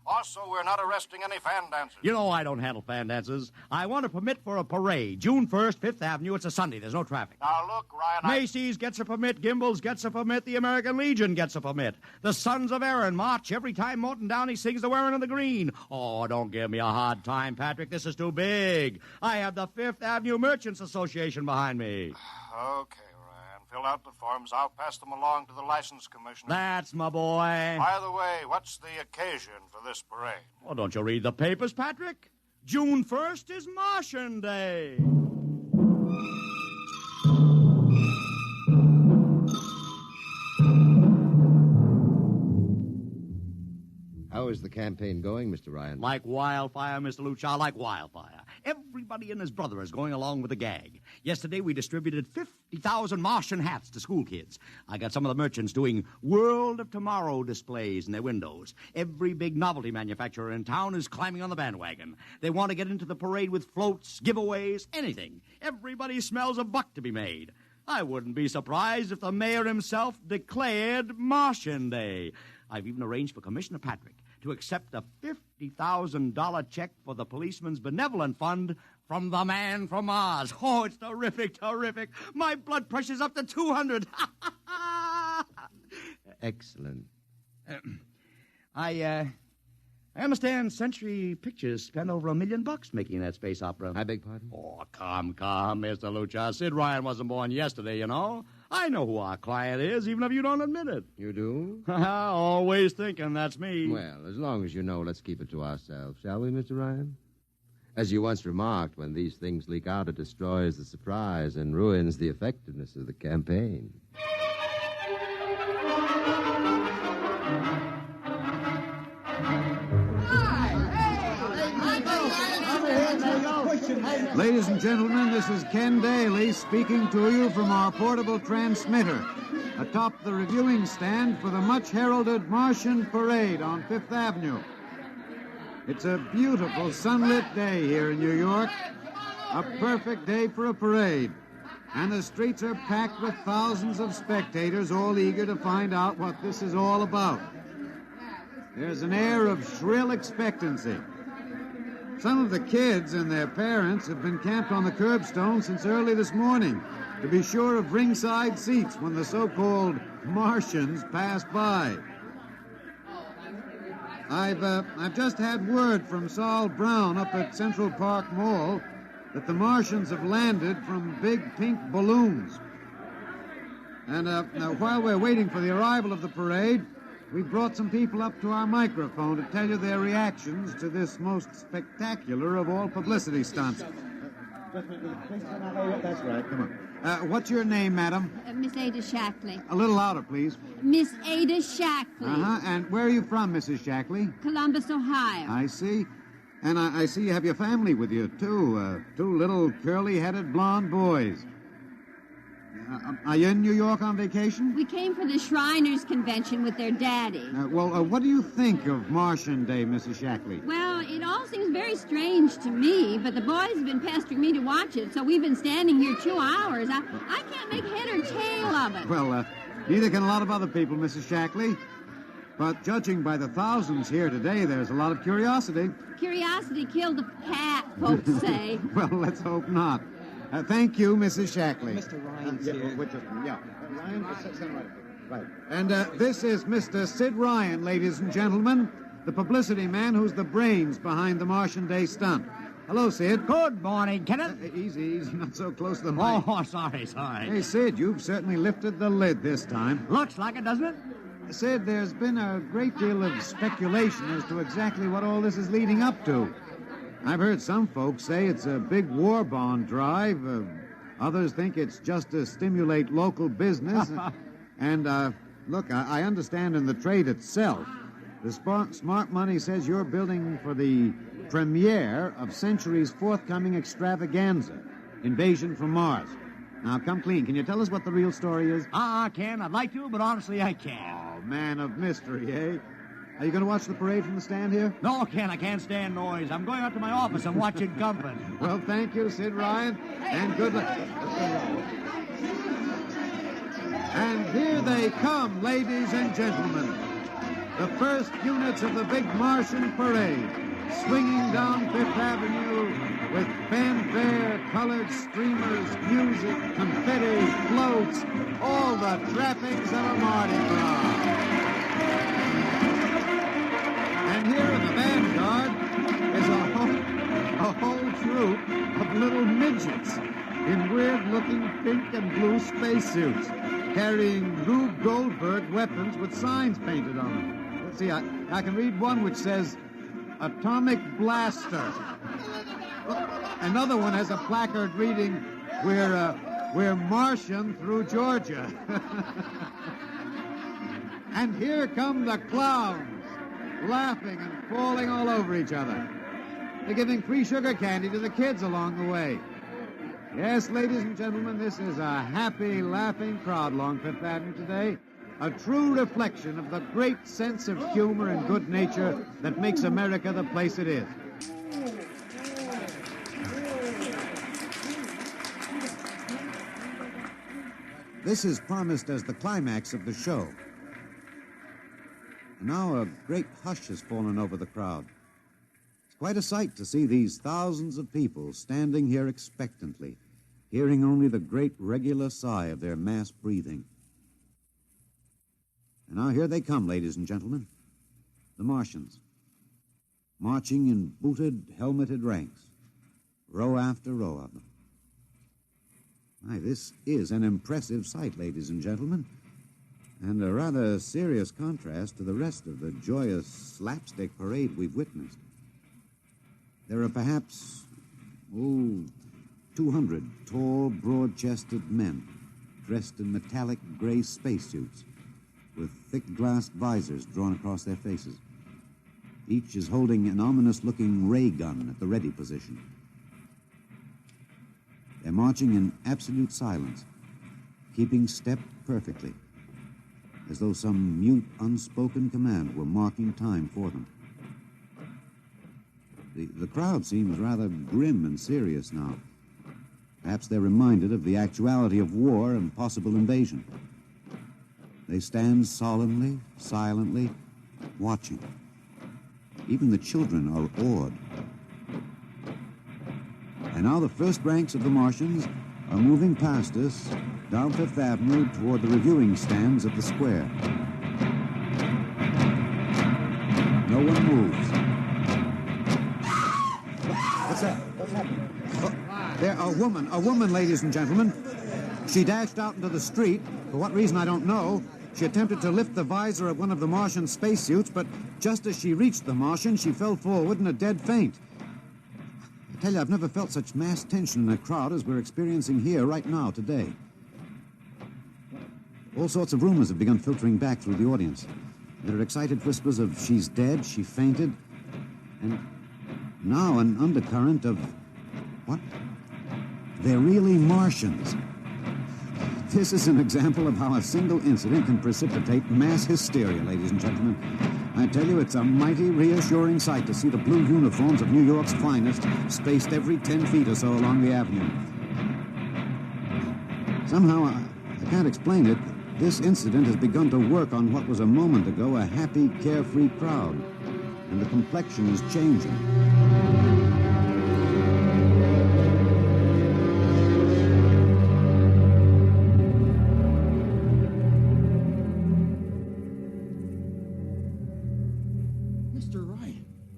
Also, we're not arresting any fan dancers. You know I don't handle fan dances. I want a permit for a parade. June 1st, 5th Avenue. It's a Sunday. There's no traffic. Now, look, Ryan, Macy's gets a permit. Gimbals gets a permit. The American Legion gets a permit. The Sons of Erin march every time Morton Downey sings the Wearing of the Green. Oh, don't give me a hard time, Patrick. This is too big. I have the 5th Avenue Merchants Association behind me. Okay, Ryan. Fill out the forms. I'll pass them along to the license commissioner. That's my boy. By the way, what's the occasion for this parade? Well, don't you read the papers, Patrick? June 1st is Martian Day. How is the campaign going, Mr. Ryan? Like wildfire, Mr. Luchar, like wildfire. Everybody and his brother is going along with the gag. Yesterday, we distributed 50,000 Martian hats to school kids. I got some of the merchants doing World of Tomorrow displays in their windows. Every big novelty manufacturer in town is climbing on the bandwagon. They want to get into the parade with floats, giveaways, anything. Everybody smells a buck to be made. I wouldn't be surprised if the mayor himself declared Martian Day. I've even arranged for Commissioner Patrick to accept a $50,000 check for the Policeman's Benevolent Fund from the man from Mars. Oh, it's terrific, terrific. My blood pressure's up to 200. Excellent. I understand Century Pictures spent over $1 million making that space opera. I beg pardon? Oh, come, Mr. Luchar. Sid Ryan wasn't born yesterday, you know. I know who our client is, even if you don't admit it. You do? Always thinking that's me. Well, as long as you know, let's keep it to ourselves, shall we, Mr. Ryan? As you once remarked, when these things leak out, it destroys the surprise and ruins the effectiveness of the campaign. Ladies and gentlemen, this is Ken Daly speaking to you from our portable transmitter atop the reviewing stand for the much-heralded Martian Parade on Fifth Avenue. It's a beautiful sunlit day here in New York, a perfect day for a parade, and the streets are packed with thousands of spectators all eager to find out what this is all about. There's an air of shrill expectancy. Some of the kids and their parents have been camped on the curbstone since early this morning to be sure of ringside seats when the so-called Martians pass by. I've just had word from Saul Brown up at Central Park Mall that the Martians have landed from big pink balloons. And now, while we're waiting for the arrival of the parade, we brought some people up to our microphone to tell you their reactions to this most spectacular of all publicity stunts. That's right, come on. What's your name, madam? Miss Ada Shackley. A little louder, please. Miss Ada Shackley. Uh-huh, and where are you from, Mrs. Shackley? Columbus, Ohio. I see. And I see you have your family with you, too. Two little curly-headed blonde boys. Are you in New York on vacation? We came for the Shriners Convention with their daddy. What do you think of Martian Day, Mrs. Shackley? Well, it all seems very strange to me, but the boys have been pestering me to watch it, so we've been standing here 2 hours. I can't make head or tail of it. Well, neither can a lot of other people, Mrs. Shackley. But judging by the thousands here today, there's a lot of curiosity. Curiosity killed the cat, folks say. Well, let's hope not. Thank you, Mrs. Shackley. Mr. Ryan's here. Ryan, right. And this is Mr. Sid Ryan, ladies and gentlemen, the publicity man who's the brains behind the Martian Day stunt. Hello, Sid. Good morning, Kenneth. Easy, not so close to the mic. Oh, sorry. Hey, Sid, you've certainly lifted the lid this time. Looks like it, doesn't it? Sid, there's been a great deal of speculation as to exactly what all this is leading up to. I've heard some folks say it's a big war bond drive. Others think it's just to stimulate local business. And, look, I understand in the trade itself, the smart money says you're building for the premiere of Century's forthcoming extravaganza, Invasion from Mars. Now, come clean. Can you tell us what the real story is? Ken, I'd like to, but honestly, I can't. Oh, man of mystery, eh? Are you going to watch the parade from the stand here? No, Ken, I can't stand noise. I'm going out to my office and watching company. Well, thank you, Sid Ryan, and good luck. And here they come, ladies and gentlemen. The first units of the big Martian parade, swinging down Fifth Avenue with fanfare, colored streamers, music, confetti, floats, all the trappings of a Mardi Gras. And here in the vanguard is a whole troop of little midgets in weird-looking pink and blue spacesuits, carrying Rube Goldberg weapons with signs painted on them. Let's see, I can read one which says, Atomic Blaster. Another one has a placard reading, We're Martian through Georgia. And here come the clowns, laughing and falling all over each other. They're giving free sugar candy to the kids along the way. Yes, ladies and gentlemen, this is a happy, laughing crowd along Fifth Avenue today. A true reflection of the great sense of humor and good nature that makes America the place it is. This is promised as the climax of the show. And now a great hush has fallen over the crowd. It's quite a sight to see these thousands of people standing here expectantly, hearing only the great regular sigh of their mass breathing. And now here they come, ladies and gentlemen, the Martians, marching in booted, helmeted ranks, row after row of them. My, this is an impressive sight, ladies and gentlemen, and a rather serious contrast to the rest of the joyous slapstick parade we've witnessed. There are perhaps, 200 tall, broad-chested men dressed in metallic gray spacesuits with thick glass visors drawn across their faces. Each is holding an ominous-looking ray gun at the ready position. They're marching in absolute silence, keeping step perfectly, as though some mute, unspoken command were marking time for them. The crowd seems rather grim and serious now. Perhaps they're reminded of the actuality of war and possible invasion. They stand solemnly, silently, watching. Even the children are awed. And now the first ranks of the Martians are moving past us down Fifth Avenue toward the reviewing stands at the square. No one moves. What's that? What's happening? There, a woman, ladies and gentlemen. She dashed out into the street. For what reason, I don't know. She attempted to lift the visor of one of the Martian spacesuits, but just as she reached the Martian, she fell forward in a dead faint. I tell you, I've never felt such mass tension in a crowd as we're experiencing here right now, today. All sorts of rumors have begun filtering back through the audience. There are excited whispers of she's dead, she fainted, and now an undercurrent of, what? They're really Martians. This is an example of how a single incident can precipitate mass hysteria, ladies and gentlemen. I tell you, it's a mighty reassuring sight to see the blue uniforms of New York's finest spaced every 10 feet or so along the avenue. Somehow, I can't explain it. This incident has begun to work on what was a moment ago a happy, carefree crowd. And the complexion is changing.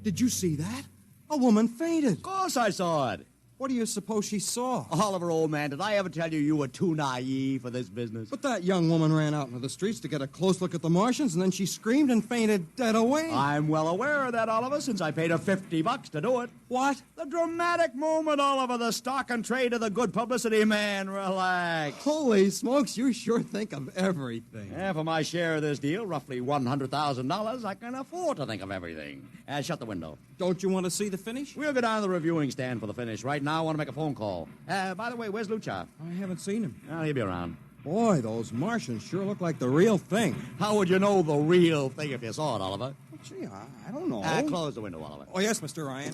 Did you see that? A woman fainted. Of course I saw it. What do you suppose she saw? Oliver, old man, did I ever tell you were too naive for this business? But that young woman ran out into the streets to get a close look at the Martians, and then she screamed and fainted dead away. I'm well aware of that, Oliver, since I paid her $50 to do it. What? The dramatic moment, Oliver, the stock and trade of the good publicity, man. Relax. Holy smokes, you sure think of everything. Yeah, for my share of this deal, roughly $100,000, I can afford to think of everything. Shut the window. Don't you want to see the finish? We'll go down to the reviewing stand for the finish. Right now, I want to make a phone call. By the way, where's Lucha? I haven't seen him. Well, he'll be around. Boy, those Martians sure look like the real thing. How would you know the real thing if you saw it, Oliver? Well, gee, I don't know. Close the window, Oliver. Oh, yes, Mr. Ryan.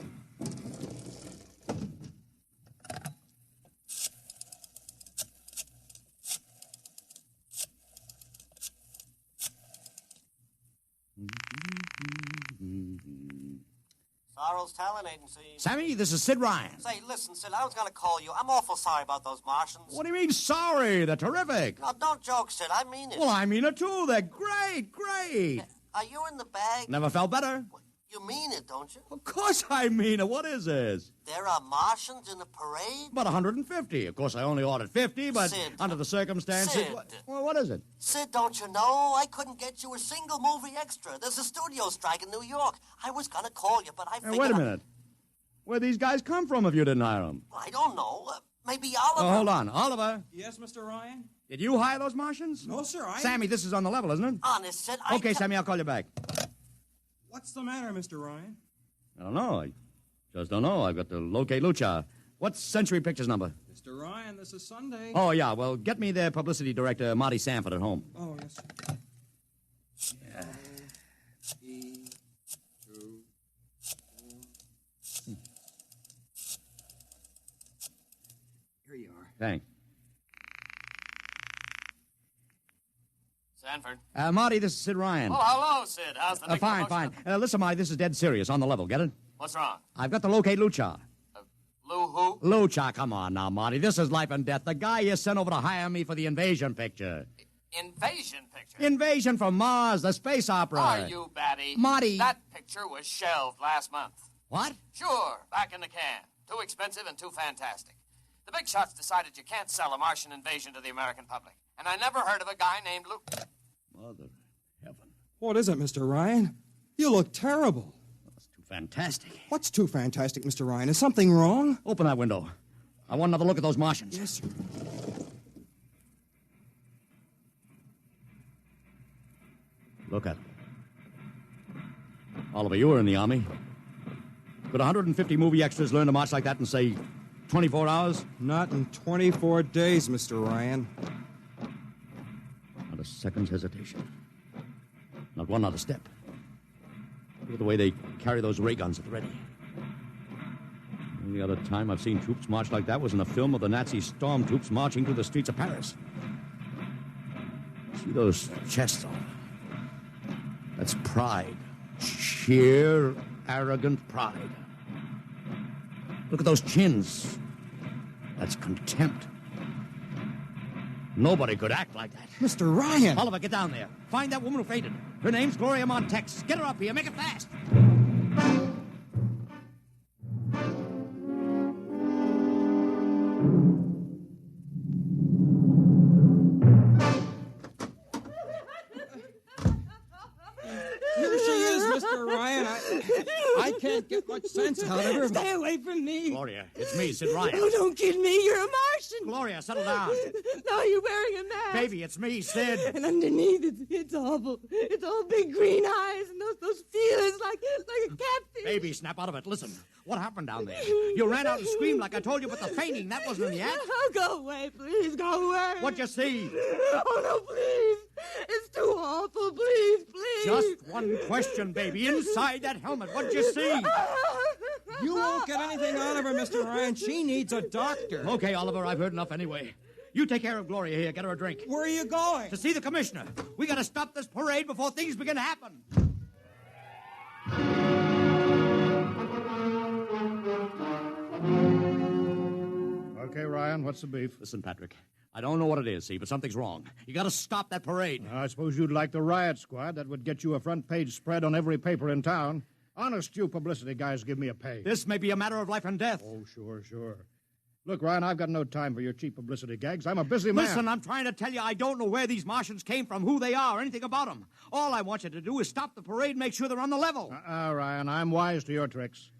Sorrel's Talent Agency. Sammy, this is Sid Ryan. Say, listen, Sid, I was going to call you. I'm awful sorry about those Martians. What do you mean, sorry? They're terrific. No, don't joke, Sid. I mean it. Well, I mean it, too. They're great. Are you in the bag? Never felt better. You mean it, don't you? Of course I mean it. What is this? There are Martians in the parade? About 150. Of course, I only ordered 50, but Sid, under the circumstances... Sid. Well, what is it? Sid, don't you know? I couldn't get you a single movie extra. There's a studio strike in New York. I was going to call you, but I figured... Wait a minute. Where'd these guys come from if you didn't hire them? I don't know. Maybe Oliver... Oh, hold on. Oliver? Yes, Mr. Ryan? Did you hire those Martians? No, sir, Sammy, this is on the level, isn't it? Honest, Sid, Okay, Sammy, I'll call you back. What's the matter, Mr. Ryan? I don't know. I just don't know. I've got to locate Lucha. What's Century Pictures number? Mr. Ryan, this is Sunday. Oh, yeah. Well, get me their publicity director, Marty Sanford, at home. Oh, yes, sir. Yeah. Here you are. Thanks. Sanford. Marty, this is Sid Ryan. Oh, hello, Sid. How's the big Fine. Listen, Marty, this is dead serious, on the level. Get it? What's wrong? I've got to locate Lucha. Lou who? Lucha, come on now, Marty. This is life and death. The guy you sent over to hire me for the invasion picture. Invasion picture? Invasion from Mars, the space opera. Are you batty? Marty. That picture was shelved last month. What? Sure, back in the can. Too expensive and too fantastic. The big shots decided you can't sell a Martian invasion to the American public. And I never heard of a guy named Lou... Mother heaven. What is it, Mr. Ryan? You look terrible. That's too fantastic. What's too fantastic, Mr. Ryan? Is something wrong? Open that window. I want another look at those Martians. Yes, sir. Look at them. Oliver, you were in the Army. Could 150 movie extras learn to march like that and say, 24 hours? Not in 24 days, Mr. Ryan. Not a second's hesitation. Not one other step. Look at the way they carry those ray guns at the ready. The only other time I've seen troops march like that was in a film of the Nazi stormtroops marching through the streets of Paris. See those chests on them? That's pride. Sheer, arrogant pride. Look at those chins. That's contempt. Nobody could act like that. Mr. Ryan! Oliver, get down there. Find that woman who fainted. Her name's Gloria Montex. Get her up here. Make it fast. Here she is, Mr. Ryan. I can't get much sense out of her. Stay away from me. Gloria, it's me, Sid Ryan. Oh, don't kid me. You're a Martian. Gloria, settle down. No, you're wearing a mask. Baby, it's me, Sid. And underneath, it's awful. It's all big green eyes and those feelers like a catfish. Baby, snap out of it. Listen, what happened down there? You ran out and screamed like I told you, but the fainting, that wasn't in the act. Oh, go away, please. Go away. What'd you see? Oh, no, please. It's too awful. Please, please. Just one question, baby. Inside that helmet, what'd you see? You won't get anything out of her, Mr. Ryan. She needs a doctor. Okay, Oliver, I've heard enough anyway. You take care of Gloria here. Get her a drink. Where are you going? To see the commissioner. We gotta stop this parade before things begin to happen. Okay, Ryan, what's the beef? Listen, Patrick, I don't know what it is, see, but something's wrong. You gotta stop that parade. I suppose you'd like the riot squad. That would get you a front-page spread on every paper in town. Honest, you publicity guys give me a pay. This may be a matter of life and death. Oh, sure. Look, Ryan, I've got no time for your cheap publicity gags. I'm a busy man. Listen, I'm trying to tell you I don't know where these Martians came from, who they are, anything about them. All I want you to do is stop the parade and make sure they're on the level. Ryan, I'm wise to your tricks.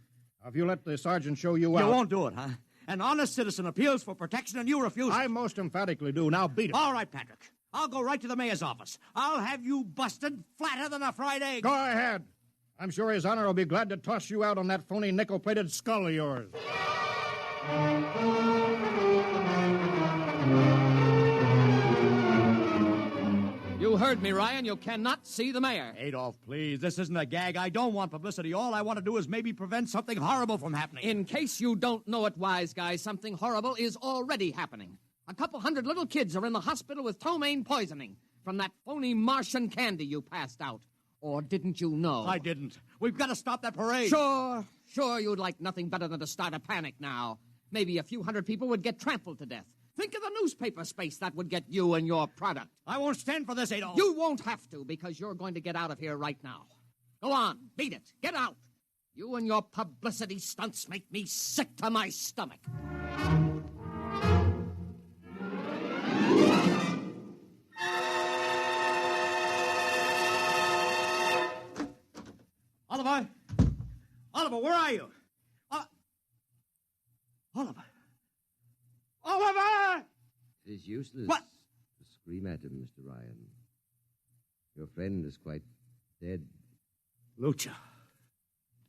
If you let the sergeant show you out... You won't do it, huh? An honest citizen appeals for protection and you refuse it. I most emphatically do. Now beat it. All right, Patrick. I'll go right to the mayor's office. I'll have you busted flatter than a fried egg. Go ahead. I'm sure his honor will be glad to toss you out on that phony nickel-plated skull of yours. You heard me, Ryan. You cannot see the mayor. Adolf, please. This isn't a gag. I don't want publicity. All I want to do is maybe prevent something horrible from happening. In case you don't know it, wise guy, something horrible is already happening. A couple hundred little kids are in the hospital with ptomaine poisoning from that phony Martian candy you passed out. Or didn't you know? I didn't. We've got to stop that parade. Sure you'd like nothing better than to start a panic now. Maybe a few hundred people would get trampled to death. Think of the newspaper space that would get you and your product. I won't stand for this, Adolf. You won't have to, because you're going to get out of here right now. Go on, beat it. Get out. You and your publicity stunts make me sick to my stomach. Oliver! Oliver, where are you? Oliver! Oliver! It is useless What? to scream at him, Mr. Ryan. Your friend is quite dead. Lucha.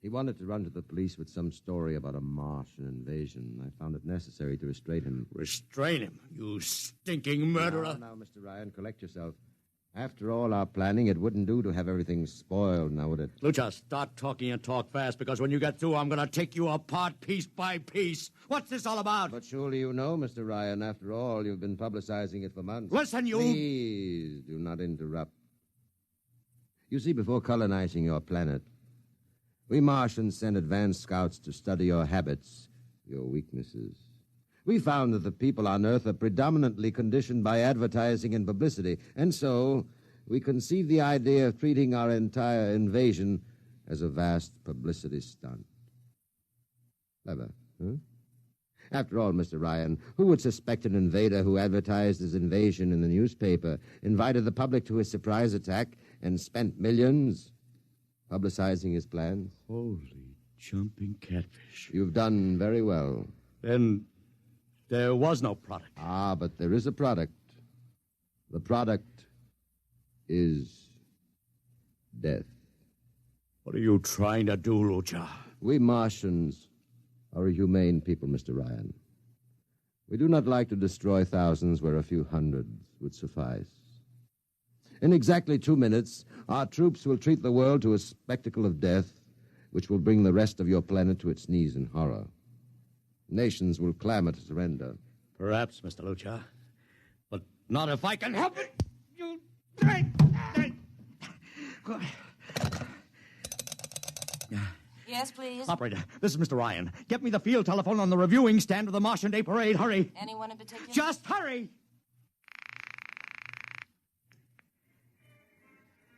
He wanted to run to the police with some story about a Martian invasion. I found it necessary to restrain him. Restrain him, you stinking murderer. Now, Mr. Ryan, collect yourself. After all our planning, it wouldn't do to have everything spoiled, now would it? Lucha, start talking and talk fast, because when you get through, I'm going to take you apart piece by piece. What's this all about? But surely you know, Mr. Ryan, after all, you've been publicizing it for months. Listen, you... Please do not interrupt. You see, before colonizing your planet, we Martians sent advanced scouts to study your habits, your weaknesses. We found that the people on Earth are predominantly conditioned by advertising and publicity, and so we conceived the idea of treating our entire invasion as a vast publicity stunt. Clever, huh? After all, Mr. Ryan, who would suspect an invader who advertised his invasion in the newspaper, invited the public to his surprise attack, and spent millions publicizing his plans? Holy jumping catfish. You've done very well. Then there was no product. Ah, but there is a product. The product is death. What are you trying to do, Lucha? We Martians are a humane people, Mr. Ryan. We do not like to destroy thousands where a few hundreds would suffice. In exactly 2 minutes, our troops will treat the world to a spectacle of death which will bring the rest of your planet to its knees in horror. Nations will clamor to surrender. Perhaps, Mr. Lucha, but not if I can help it. You... Yes, please. Operator, this is Mr. Ryan. Get me the field telephone on the reviewing stand of the Martian Day Parade. Hurry. Anyone in particular? Just hurry.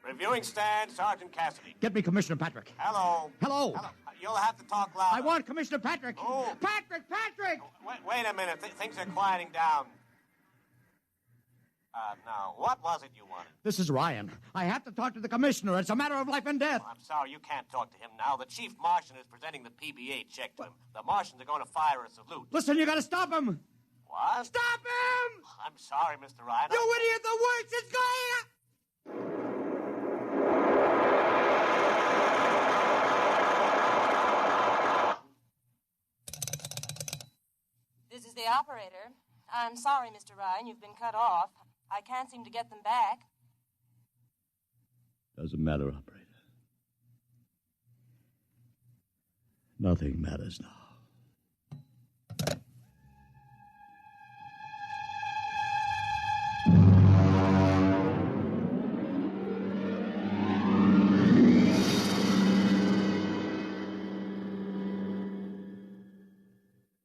Reviewing stand, Sergeant Cassidy. Get me Commissioner Patrick. Hello. Hello. You'll have to talk loud. I want Commissioner Patrick. Oh. Patrick! Wait a minute. Things are quieting down. Now, what was it you wanted? This is Ryan. I have to talk to the commissioner. It's a matter of life and death. I'm sorry, you can't talk to him now. The chief Martian is presenting the PBA check to him. The Martians are going to fire a salute. Listen, you got to stop him. What? Stop him! I'm sorry, Mr. Ryan. You idiot! The worst is going. This is the operator. I'm sorry, Mr. Ryan, you've been cut off. I can't seem to get them back. Doesn't matter, operator. Nothing matters now.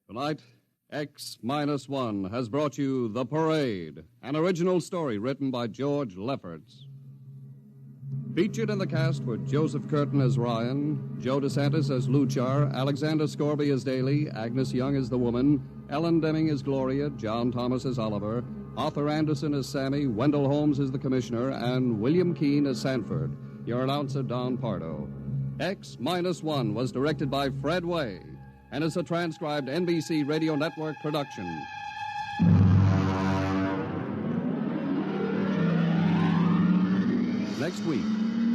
Tonight, X-1 has brought you The Parade, an original story written by George Lefferts. Featured in the cast were Joseph Curtin as Ryan, Joe DeSantis as Luchar, Alexander Scorby as Daly, Agnes Young as the woman, Ellen Deming as Gloria, John Thomas as Oliver, Arthur Anderson as Sammy, Wendell Holmes as the Commissioner, and William Keene as Sanford. Your announcer, Don Pardo. X-1 was directed by Fred Way and is a transcribed NBC Radio Network production. Next week,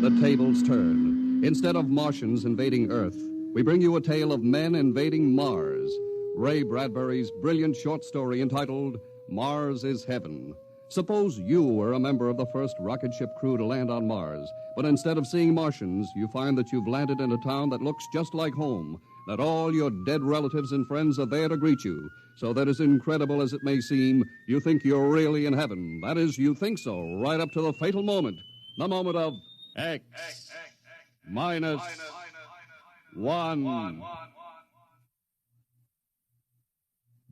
the tables turn. Instead of Martians invading Earth, we bring you a tale of men invading Mars. Ray Bradbury's brilliant short story entitled Mars is Heaven. Suppose you were a member of the first rocket ship crew to land on Mars, but instead of seeing Martians, you find that you've landed in a town that looks just like home, that all your dead relatives and friends are there to greet you, so that as incredible as it may seem, you think you're really in heaven. That is, you think so, right up to the fatal moment, the moment of X-1.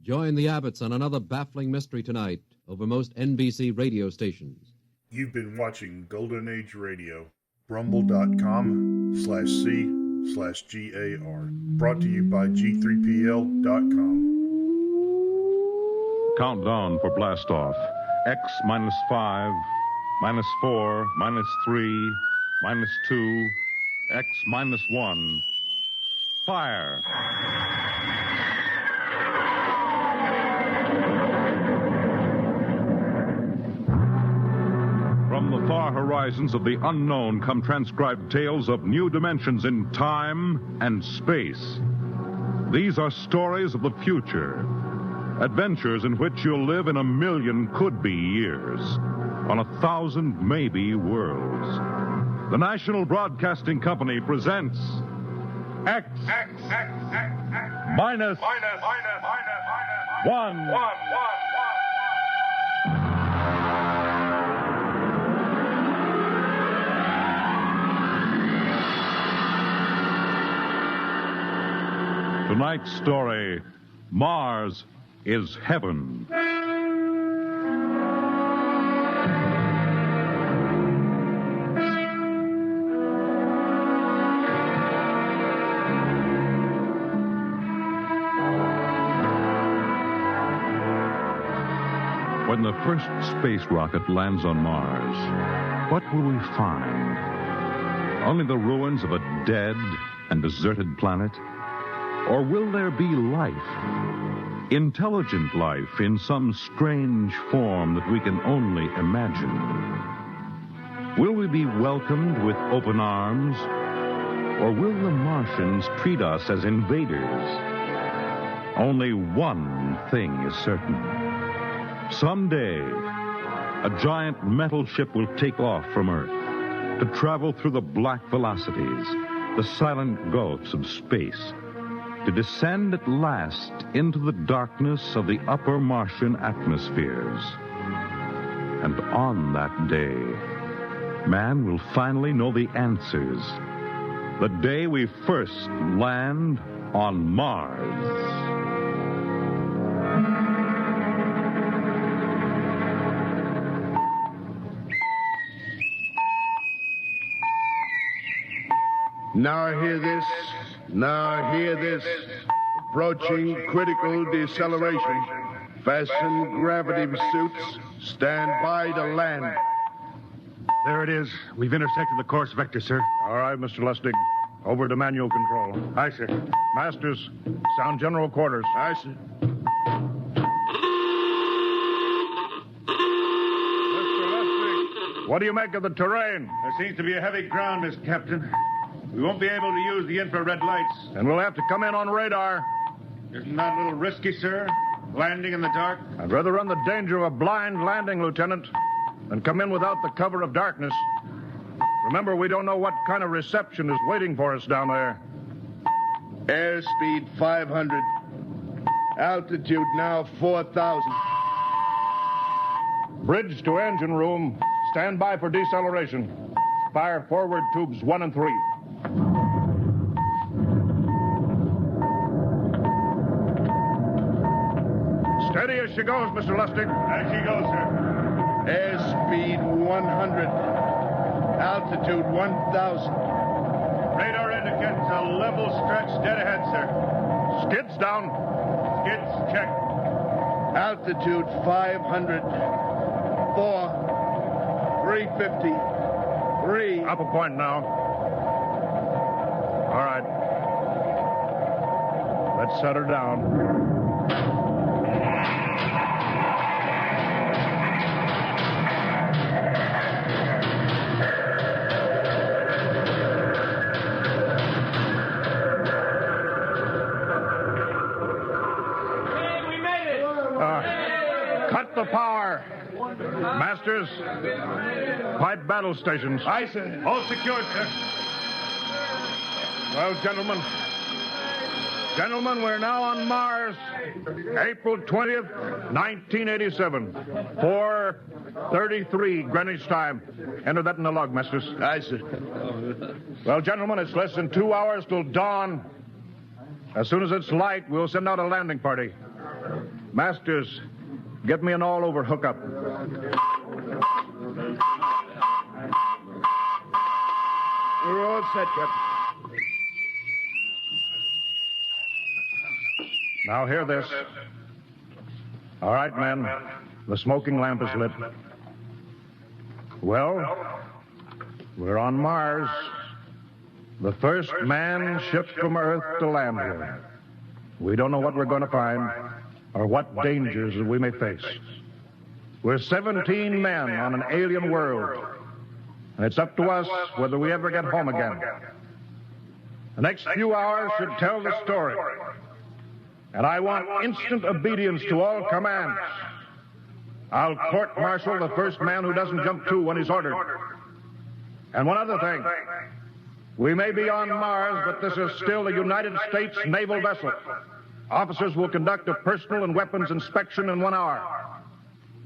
Join the Abbotts on another baffling mystery tonight over most NBC radio stations. You've been watching Golden Age Radio, rumble.com/C/GAR. Brought to you by G3PL.com. Countdown for blastoff. X -5, -4, -3, -2, X -1. Fire! From the far horizons of the unknown come transcribed tales of new dimensions in time and space. These are stories of the future, adventures in which you'll live in 1,000,000 could-be years, on 1,000 maybe worlds. The National Broadcasting Company presents X -1. Tonight's story, Mars is Heaven. When the first space rocket lands on Mars, what will we find? Only the ruins of a dead and deserted planet? Or will there be life? Intelligent life in some strange form that we can only imagine? Will we be welcomed with open arms? Or will the Martians treat us as invaders? Only one thing is certain. Someday, a giant metal ship will take off from Earth to travel through the black velocities, the silent gulfs of space, to descend at last into the darkness of the upper Martian atmospheres. And on that day, man will finally know the answers. The day we first land on Mars. Now hear this. Now hear this. Approaching critical deceleration. Fasten gravity suits. Stand by to land. There it is. We've intersected the course vector, sir. All right, Mr. Lustig. Over to manual control. Aye, sir. Masters, sound general quarters. Aye, sir. Mr. Lustig, what do you make of the terrain? There seems to be a heavy ground, Mr. Captain. We won't be able to use the infrared lights. And we'll have to come in on radar. Isn't that a little risky, sir? Landing in the dark? I'd rather run the danger of a blind landing, Lieutenant, than come in without the cover of darkness. Remember, we don't know what kind of reception is waiting for us down there. Airspeed 500. Altitude now 4,000. Bridge to engine room. Stand by for deceleration. Fire forward tubes 1 and 3. Steady as she goes, Mr. Lustig. As she goes, sir. Airspeed 100. Altitude 1,000. Radar indicates a level stretch dead ahead, sir. Skids down. Skids check. Altitude 500. 4. 350. 3. Up a point now. All right. Let's set her down. Cut the power. Masters, pipe battle stations. Aye, sir. All secured, sir. Well, gentlemen, we're now on Mars, April 20th, 1987, 4:33 Greenwich time. Enter that in the log, Masters. Aye, sir. Well, gentlemen, it's less than 2 hours till dawn. As soon as it's light, we'll send out a landing party. Masters, get me an all-over hookup. We're all set, Captain. Now hear this. All right, men. The smoking lamp is lit. Well, we're on Mars. The first manned ship from Earth to land here. We don't know what we're going to find or what dangers we may face. We're 17 men on an alien world, and it's up to us whether we ever get home again. The next few hours should tell the story, and I want instant obedience to all commands. I'll court-martial the first man who doesn't jump to when he's ordered. And one other thing. We may be on Mars, but this is still a United States naval vessel. Officers will conduct a personal and weapons inspection in 1 hour.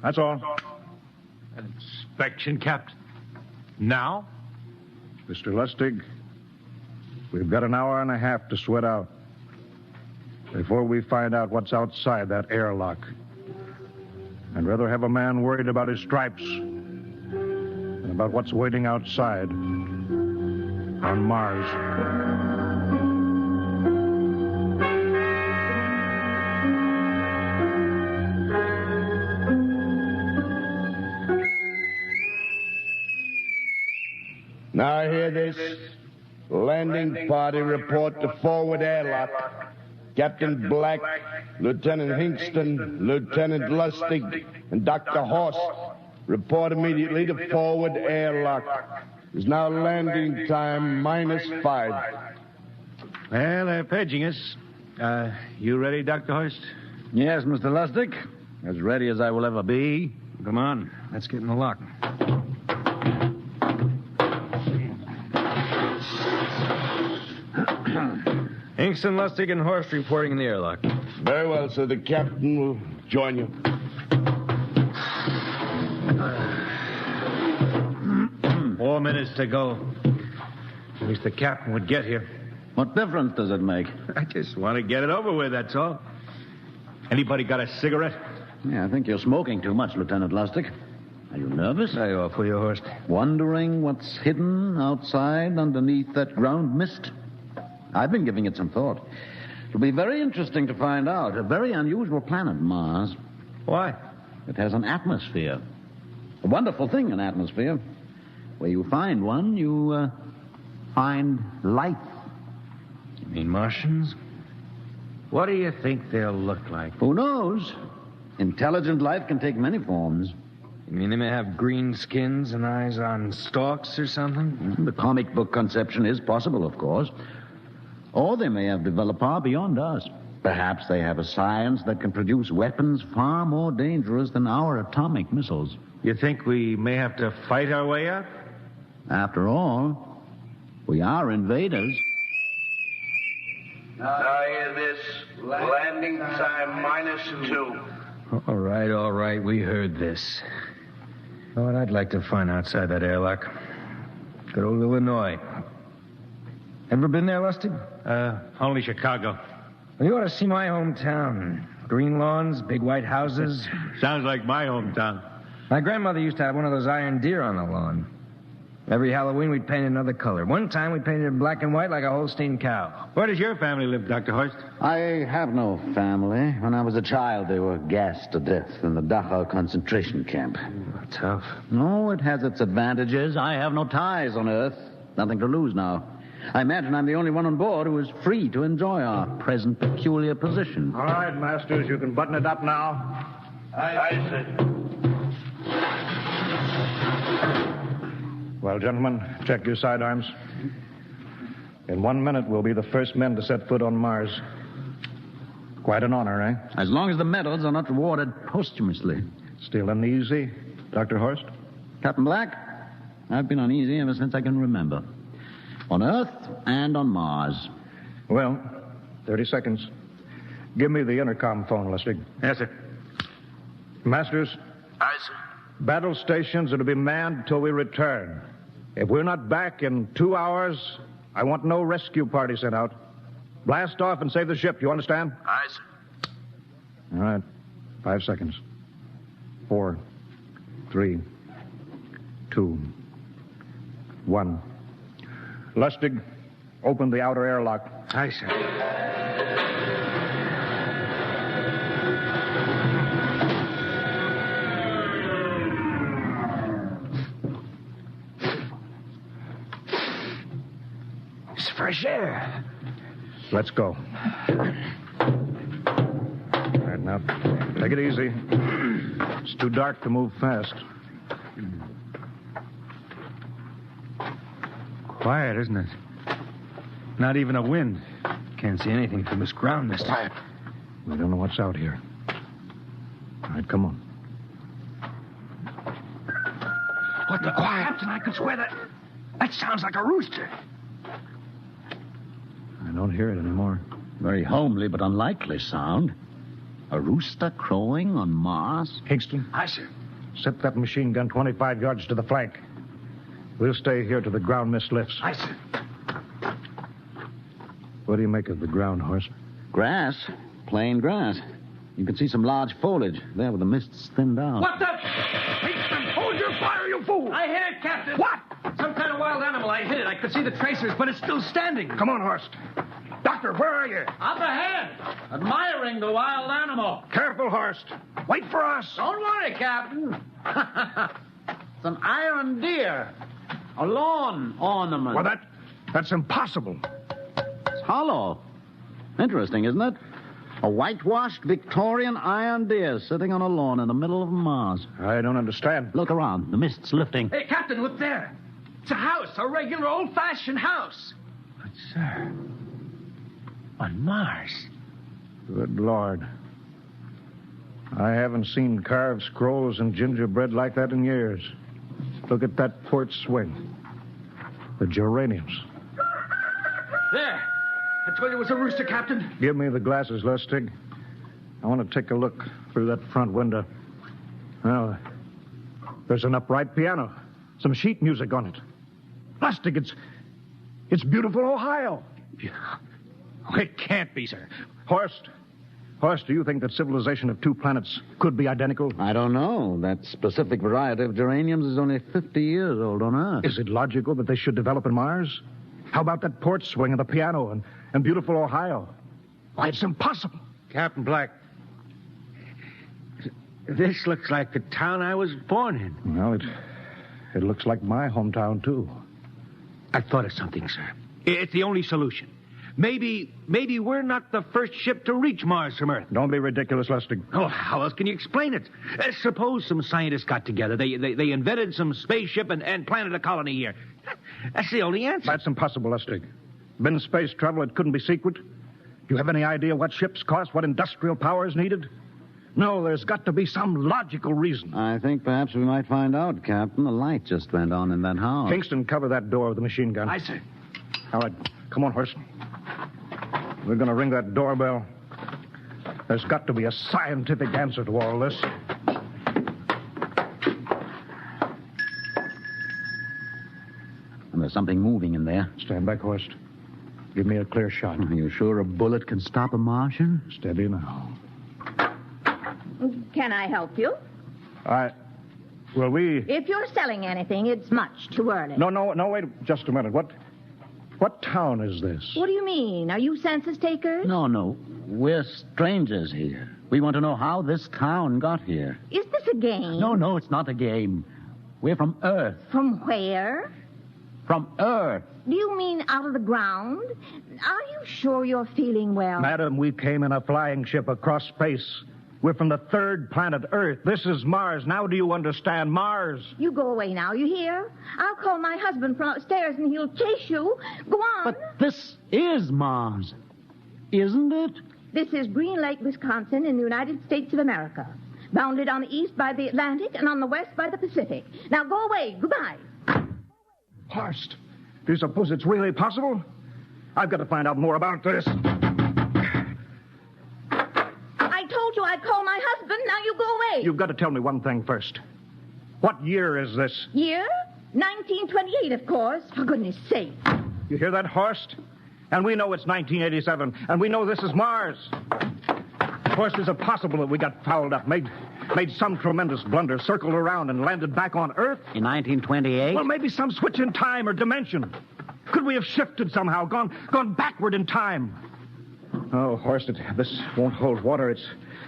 That's all. An inspection, Captain? Now? Mr. Lustig, we've got an hour and a half to sweat out before we find out what's outside that airlock. I'd rather have a man worried about his stripes than about what's waiting outside on Mars. Now hear this. Landing party report to forward airlock. Captain Black, Lieutenant Hingston, Lieutenant Lustig, and Dr. Horst report immediately to forward airlock. It's now landing time -5. Well, they're paging us. You ready, Dr. Horst? Yes, Mr. Lustig. As ready as I will ever be. Come on. Let's get in the lock. Hingston, Lustig, and Horst reporting in the airlock. Very well, sir. The captain will join you. 4 minutes to go. At least the captain would get here. What difference does it make? I just want to get it over with, that's all. Anybody got a cigarette? Yeah, I think you're smoking too much, Lieutenant Lustig. Are you nervous? I offer you, Horst. Wondering what's hidden outside underneath that ground mist? I've been giving it some thought. It'll be very interesting to find out. A very unusual planet, Mars. Why? It has an atmosphere. A wonderful thing, an atmosphere. Where you find one, you find life. You mean Martians? What do you think they'll look like? Who knows? Intelligent life can take many forms. You mean they may have green skins and eyes on stalks or something? The comic book conception is possible, of course. Or they may have developed far beyond us. Perhaps they have a science that can produce weapons far more dangerous than our atomic missiles. You think we may have to fight our way out? After all, we are invaders. Now hear this. Landing time -2. All right. We heard this. You know what I'd like to find outside that airlock? Good old Illinois. Ever been there, Lustig? Only Chicago. Well, you ought to see my hometown. Green lawns, big white houses. Sounds like my hometown. My grandmother used to have one of those iron deer on the lawn. Every Halloween, we'd paint it another color. One time, we painted it black and white like a Holstein cow. Where does your family live, Dr. Horst? I have no family. When I was a child, they were gassed to death in the Dachau concentration camp. Tough. No, it has its advantages. I have no ties on Earth. Nothing to lose now. I imagine I'm the only one on board who is free to enjoy our present peculiar position. All right, Masters, you can button it up now. Aye, sir. Well, gentlemen, check your sidearms. In 1 minute, we'll be the first men to set foot on Mars. Quite an honor, eh? As long as the medals are not rewarded posthumously. Still uneasy, Dr. Horst? Captain Black, I've been uneasy ever since I can remember. On Earth and on Mars. Well, 30 seconds. Give me the intercom phone, Lustig. Yes, sir. Masters? Aye, sir. Battle stations are to be manned till we return. If we're not back in 2 hours, I want no rescue party sent out. Blast off and save the ship, you understand? Aye, sir. All right. 5 seconds. 4, 3, 2, 1. Lustig, open the outer airlock. Aye, sir. It's fresh air. Let's go. All right, now, take it easy. It's too dark to move fast. Quiet, isn't it? Not even a wind. Can't see anything from this ground mist. Quiet. We don't know what's out here. All right, come on. What the quiet? Captain, I could swear that sounds like a rooster. I don't hear it anymore. Very homely but unlikely sound. A rooster crowing on Mars? Hingston? Aye, sir. Set that machine gun 25 yards to the flank. We'll stay here till the ground mist lifts. Aye, sir. What do you make of the ground, Horst? Grass. Plain grass. You can see some large foliage there where the mist's thinned out. What the? Hingston, hold your fire, you fool! I hit it, Captain. What? Some kind of wild animal. I hit it. I could see the tracers, but it's still standing. Come on, Horst. Doctor, where are you? Up ahead, admiring the wild animal. Careful, Horst. Wait for us. Don't worry, Captain. It's an iron deer. A lawn ornament. Well, that's impossible. It's hollow. Interesting, isn't it? A whitewashed Victorian iron deer sitting on a lawn in the middle of Mars. I don't understand. Look around. The mist's lifting. Hey, Captain, look there. It's a house, a regular old-fashioned house. But, sir, on Mars, Good Lord. I haven't seen carved scrolls and gingerbread like that in years. Look at that port swing. The geraniums. There! I told you it was a rooster, Captain. Give me the glasses, Lustig. I want to take a look through that front window. Well, there's an upright piano. Some sheet music on it. Lustig, it's beautiful Ohio. It can't be, sir. Horst, do you think that civilization of two planets could be identical? I don't know. That specific variety of geraniums is only 50 years old on Earth. Is it logical that they should develop in Mars? How about that port swing and the piano and beautiful Ohio? Why, it's impossible. Captain Black, this looks like the town I was born in. Well, it looks like my hometown, too. I've thought of something, sir. It's the only solution. Maybe we're not the first ship to reach Mars from Earth. Don't be ridiculous, Lustig. Oh, how else can you explain it? Suppose some scientists got together. They invented some spaceship and planted a colony here. That's the only answer. That's impossible, Lustig. Been space travel, it couldn't be secret. Do you have any idea what ships cost, what industrial power is needed? No, there's got to be some logical reason. I think perhaps we might find out, Captain. The light just went on in that house. Kingston, cover that door with a machine gun. Aye, sir. All right, come on, Horst. We're going to ring that doorbell. There's got to be a scientific answer to all this. And there's something moving in there. Stand back, Horst. Give me a clear shot. Are you sure a bullet can stop a Martian? Steady now. Can I help you? Well, If you're selling anything, it's much too early. No, wait just a minute. What town is this? What do you mean? Are you census takers? No. We're strangers here. We want to know how this town got here. Is this a game? No, it's not a game. We're from Earth. From where? From Earth. Do you mean out of the ground? Are you sure you're feeling well? Madam, we came in a flying ship across space. We're from the third planet, Earth. This is Mars. Now do you understand? Mars. You go away now, you hear? I'll call my husband from upstairs and he'll chase you. Go on. But this is Mars, isn't it? This is Green Lake, Wisconsin, in the United States of America. Bounded on the east by the Atlantic and on the west by the Pacific. Now go away. Goodbye. Horst, do you suppose it's really possible? I've got to find out more about this. I told you I'd call my husband. Now you go away. You've got to tell me one thing first. What year is this? Year? 1928, of course. For goodness sake. You hear that, Horst? And we know it's 1987, and we know this is Mars. Horst, is it possible that we got fouled up, made some tremendous blunder, circled around, and landed back on Earth? In 1928? Well, maybe some switch in time or dimension. Could we have shifted somehow, gone backward in time? Oh, Horst, this won't hold water.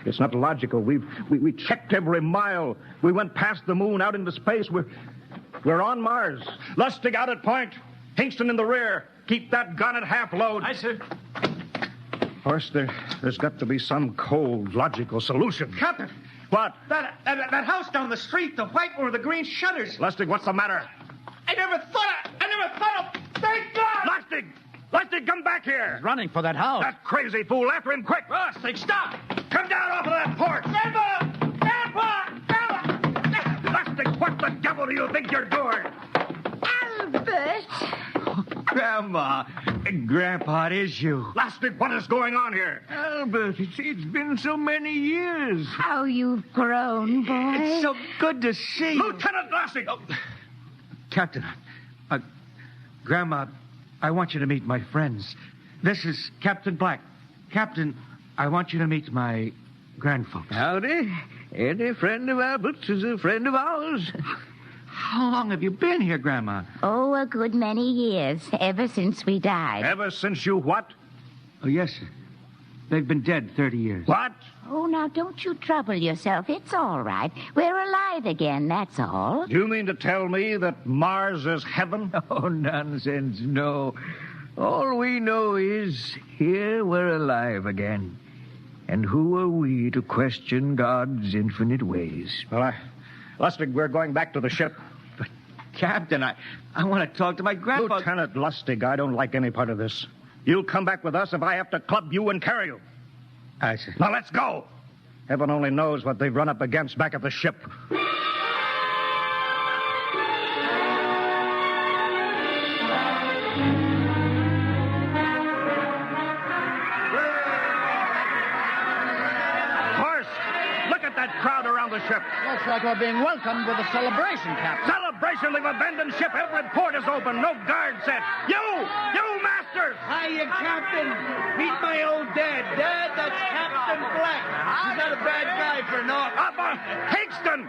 It's not logical. We checked every mile. We went past the moon, out into space. We're on Mars. Lustig out at point. Hingston in the rear. Keep that gun at half load. Aye, sir. Horst, there's got to be some cold, logical solution. Captain! What? That house down the street, the white one with the green shutters. Lustig, what's the matter? I never thought of... Thank God! Lustig, come back here. He's running for that house. That crazy fool. After him, quick. Lustig, stop! Come down off of that porch. Grandpa! Lustig, what the devil do you think you're doing? Albert! Grandma, Grandpa, it is you. Lustig, what is going on here? Albert, it's been so many years. How you've grown, boy. It's so good to see you. Lieutenant Lustig! Oh. Captain, Grandma, I want you to meet my friends. This is Captain Black. Captain, I want you to meet my grandfolks. Howdy. Any friend of Albert's is a friend of ours. How long have you been here, Grandma? Oh, a good many years, ever since we died. Ever since you what? Oh, yes, sir. They've been dead 30 years. What? Oh, now, don't you trouble yourself. It's all right. We're alive again, that's all. Do you mean to tell me that Mars is heaven? Oh, nonsense, no. All we know is here we're alive again. And who are we to question God's infinite ways? Well, Lustig, we're going back to the ship. But, Captain, I want to talk to my grandpa. Lieutenant Lustig, I don't like any part of this. You'll come back with us if I have to club you and carry you. I see. Now, let's go. Heaven only knows what they've run up against back at the ship. Crowd around the ship. Looks like we're being welcomed with a celebration, Captain. Celebration? They've abandoned ship. Every port is open. No guard set. You masters! Hiya, Captain. Meet my old dad. Dad, that's Captain Black. He's not a bad guy for naught. Higston!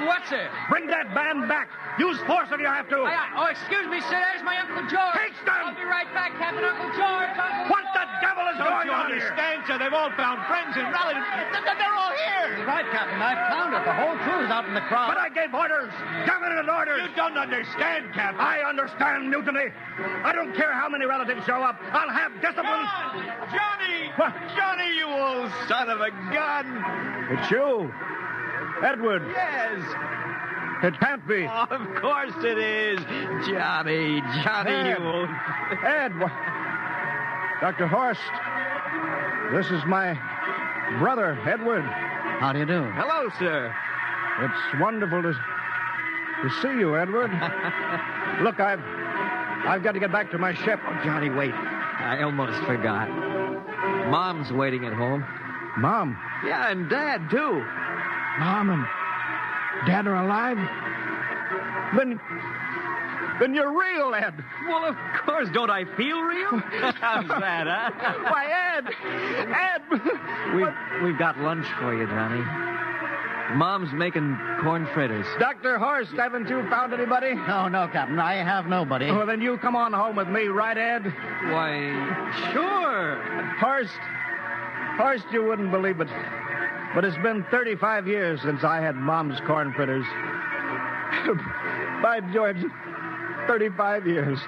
What's it? Bring that band back. Use force if you have to. Excuse me, sir. There's my Uncle George. Higston! I'll be right back, Captain. Uncle George. What the devil is going on here? Don't you understand, sir? They've all found friends and relatives. They're all here. Right, Captain. I've counted. The whole crew's out in the crowd. But I gave orders. Definite orders. You don't understand, Captain. I understand mutiny. I don't care how many relatives show up. I'll have discipline. Johnny! What? Johnny, you old son of a gun. It's you. Edward. Yes. It can't be. Oh, of course it is. Johnny, Ed. you old... Ed. Dr. Horst. This is my brother, Edward. How do you do? Hello, sir. It's wonderful to see you, Edward. Look, I've got to get back to my ship. Oh, Johnny, wait. I almost forgot. Mom's waiting at home. Mom? Yeah, and Dad, too. Mom and Dad are alive? Then you're real, Ed. Well, of course. Don't I feel real? How's that, huh? Why, Ed! We've got lunch for you, Johnny. Mom's making corn fritters. Dr. Horst, haven't you found anybody? No, Captain. I have nobody. Well, then you come on home with me, right, Ed? Why, sure. Horst, you wouldn't believe it, but it's been 35 years since I had Mom's corn fritters. By George, 35 years.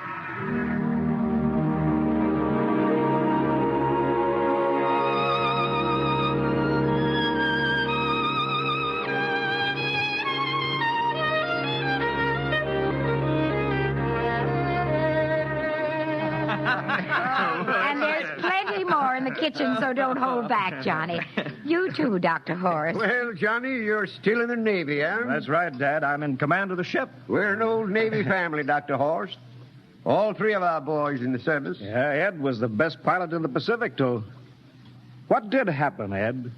And there's plenty more in the kitchen, so don't hold back, Johnny. You too, Dr. Horst. Well, Johnny, you're still in the Navy, huh? That's right, Dad. I'm in command of the ship. We're an old Navy family, Dr. Horst. All three of our boys in the service. Yeah, Ed was the best pilot in the Pacific, too. What did happen, Ed?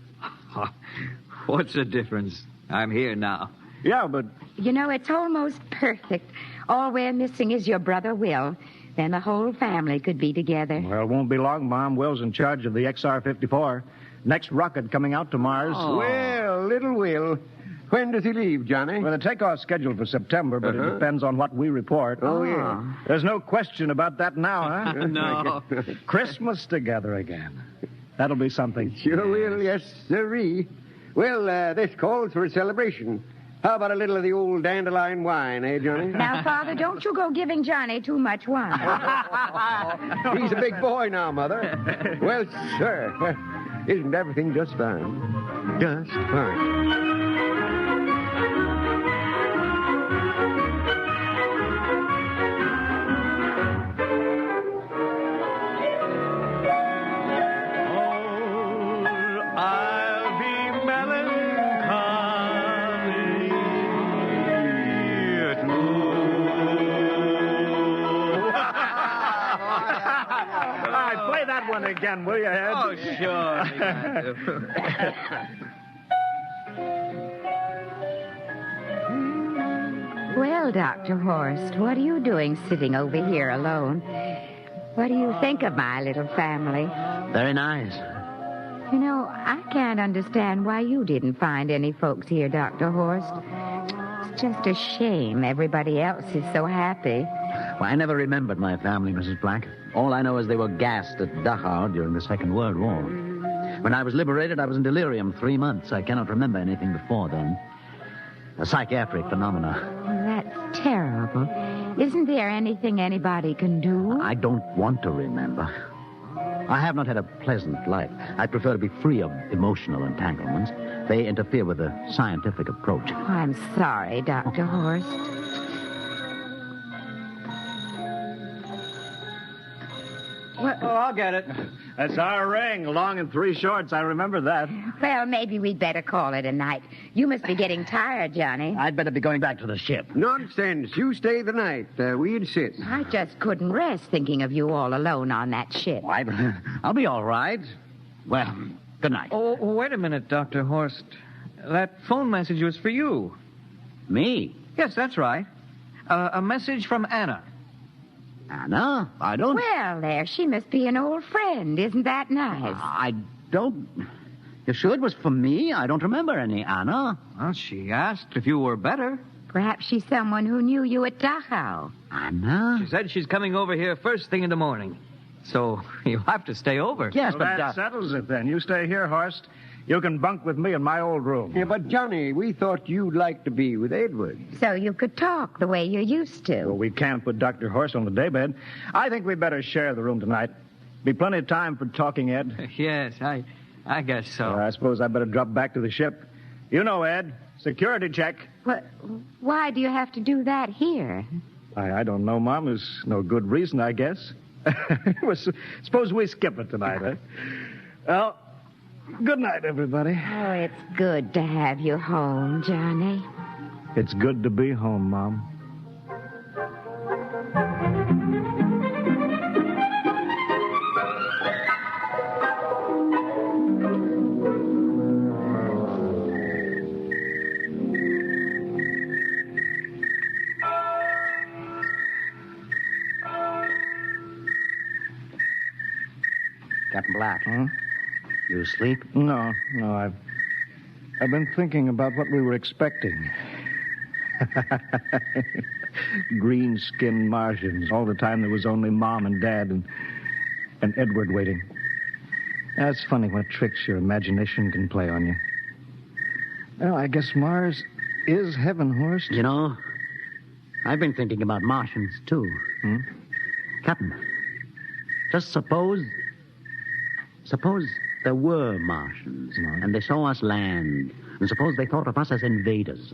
What's the difference? I'm here now. Yeah, but... You know, it's almost perfect. All we're missing is your brother, Will. Then the whole family could be together. Well, it won't be long, Mom. Will's in charge of the XR-54. Next rocket coming out to Mars. Oh. Well, little Will. When does he leave, Johnny? Well, the takeoff's scheduled for September, but it depends on what we report. Oh, yeah. There's no question about that now, huh? No. Christmas together again. That'll be something. Sure will, yes, sirree. Well, this calls for a celebration. How about a little of the old dandelion wine, eh, Johnny? Now, Father, don't you go giving Johnny too much wine. He's a big boy now, Mother. Well, sir, isn't everything just fine? Just fine. One again, will you, Ed? Oh, sure. Well, Dr. Horst, what are you doing sitting over here alone? What do you think of my little family? Very nice. You know, I can't understand why you didn't find any folks here, Dr. Horst. It's just a shame everybody else is so happy. Well, I never remembered my family, Mrs. Black. All I know is they were gassed at Dachau during the Second World War. When I was liberated, I was in delirium 3 months. I cannot remember anything before then. A psychiatric phenomena. That's terrible. Isn't there anything anybody can do? I don't want to remember. I have not had a pleasant life. I prefer to be free of emotional entanglements. They interfere with the scientific approach. Oh, I'm sorry, Dr. Horst. Oh, I'll get it. That's our ring, long and 3 shorts. I remember that. Well, maybe we'd better call it a night. You must be getting tired, Johnny. I'd better be going back to the ship. Nonsense. You stay the night. We insist. I just couldn't rest thinking of you all alone on that ship. I'll be all right. Well, good night. Oh, wait a minute, Dr. Horst. That phone message was for you. Me? Yes, that's right. A message from Anna. Anna? I don't... Well, there, she must be an old friend. Isn't that nice? I don't... You sure it was for me? I don't remember any Anna. Well, she asked if you were better. Perhaps she's someone who knew you at Dachau. Anna? She said she's coming over here first thing in the morning. So you'll have to stay over. Yes, well, that settles it then. You stay here, Horst. You can bunk with me in my old room. Yeah, but Johnny, we thought you'd like to be with Edward. So you could talk the way you used to. Well, we can't put Dr. Horst on the daybed. I think we'd better share the room tonight. Be plenty of time for talking, Ed. Yes, I guess so. I suppose I better drop back to the ship. You know, Ed, security check. What? Why do you have to do that here? I don't know, Mom. There's no good reason, I guess. Suppose we skip it tonight, huh? Well, good night, everybody. Oh, it's good to have you home, Johnny. It's good to be home, Mom. Captain Black. Huh? You asleep? No. I've been thinking about what we were expecting. Green-skinned Martians. All the time there was only Mom and Dad and Edward waiting. That's funny what tricks your imagination can play on you. Well, I guess Mars is heaven, Horst. You know, I've been thinking about Martians, too. Captain, just suppose there were Martians, and they saw us land, and suppose they thought of us as invaders.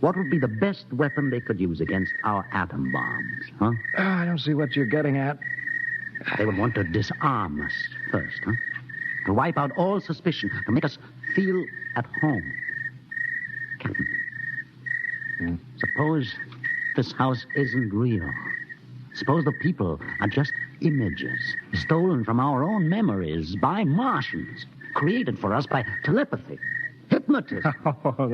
What would be the best weapon they could use against our atom bombs, huh? I don't see what you're getting at. They would want to disarm us first, huh? To wipe out all suspicion, to make us feel at home. Captain, suppose this house isn't real. Suppose the people are just images stolen from our own memories by Martians, created for us by telepathy, hypnotism. Oh,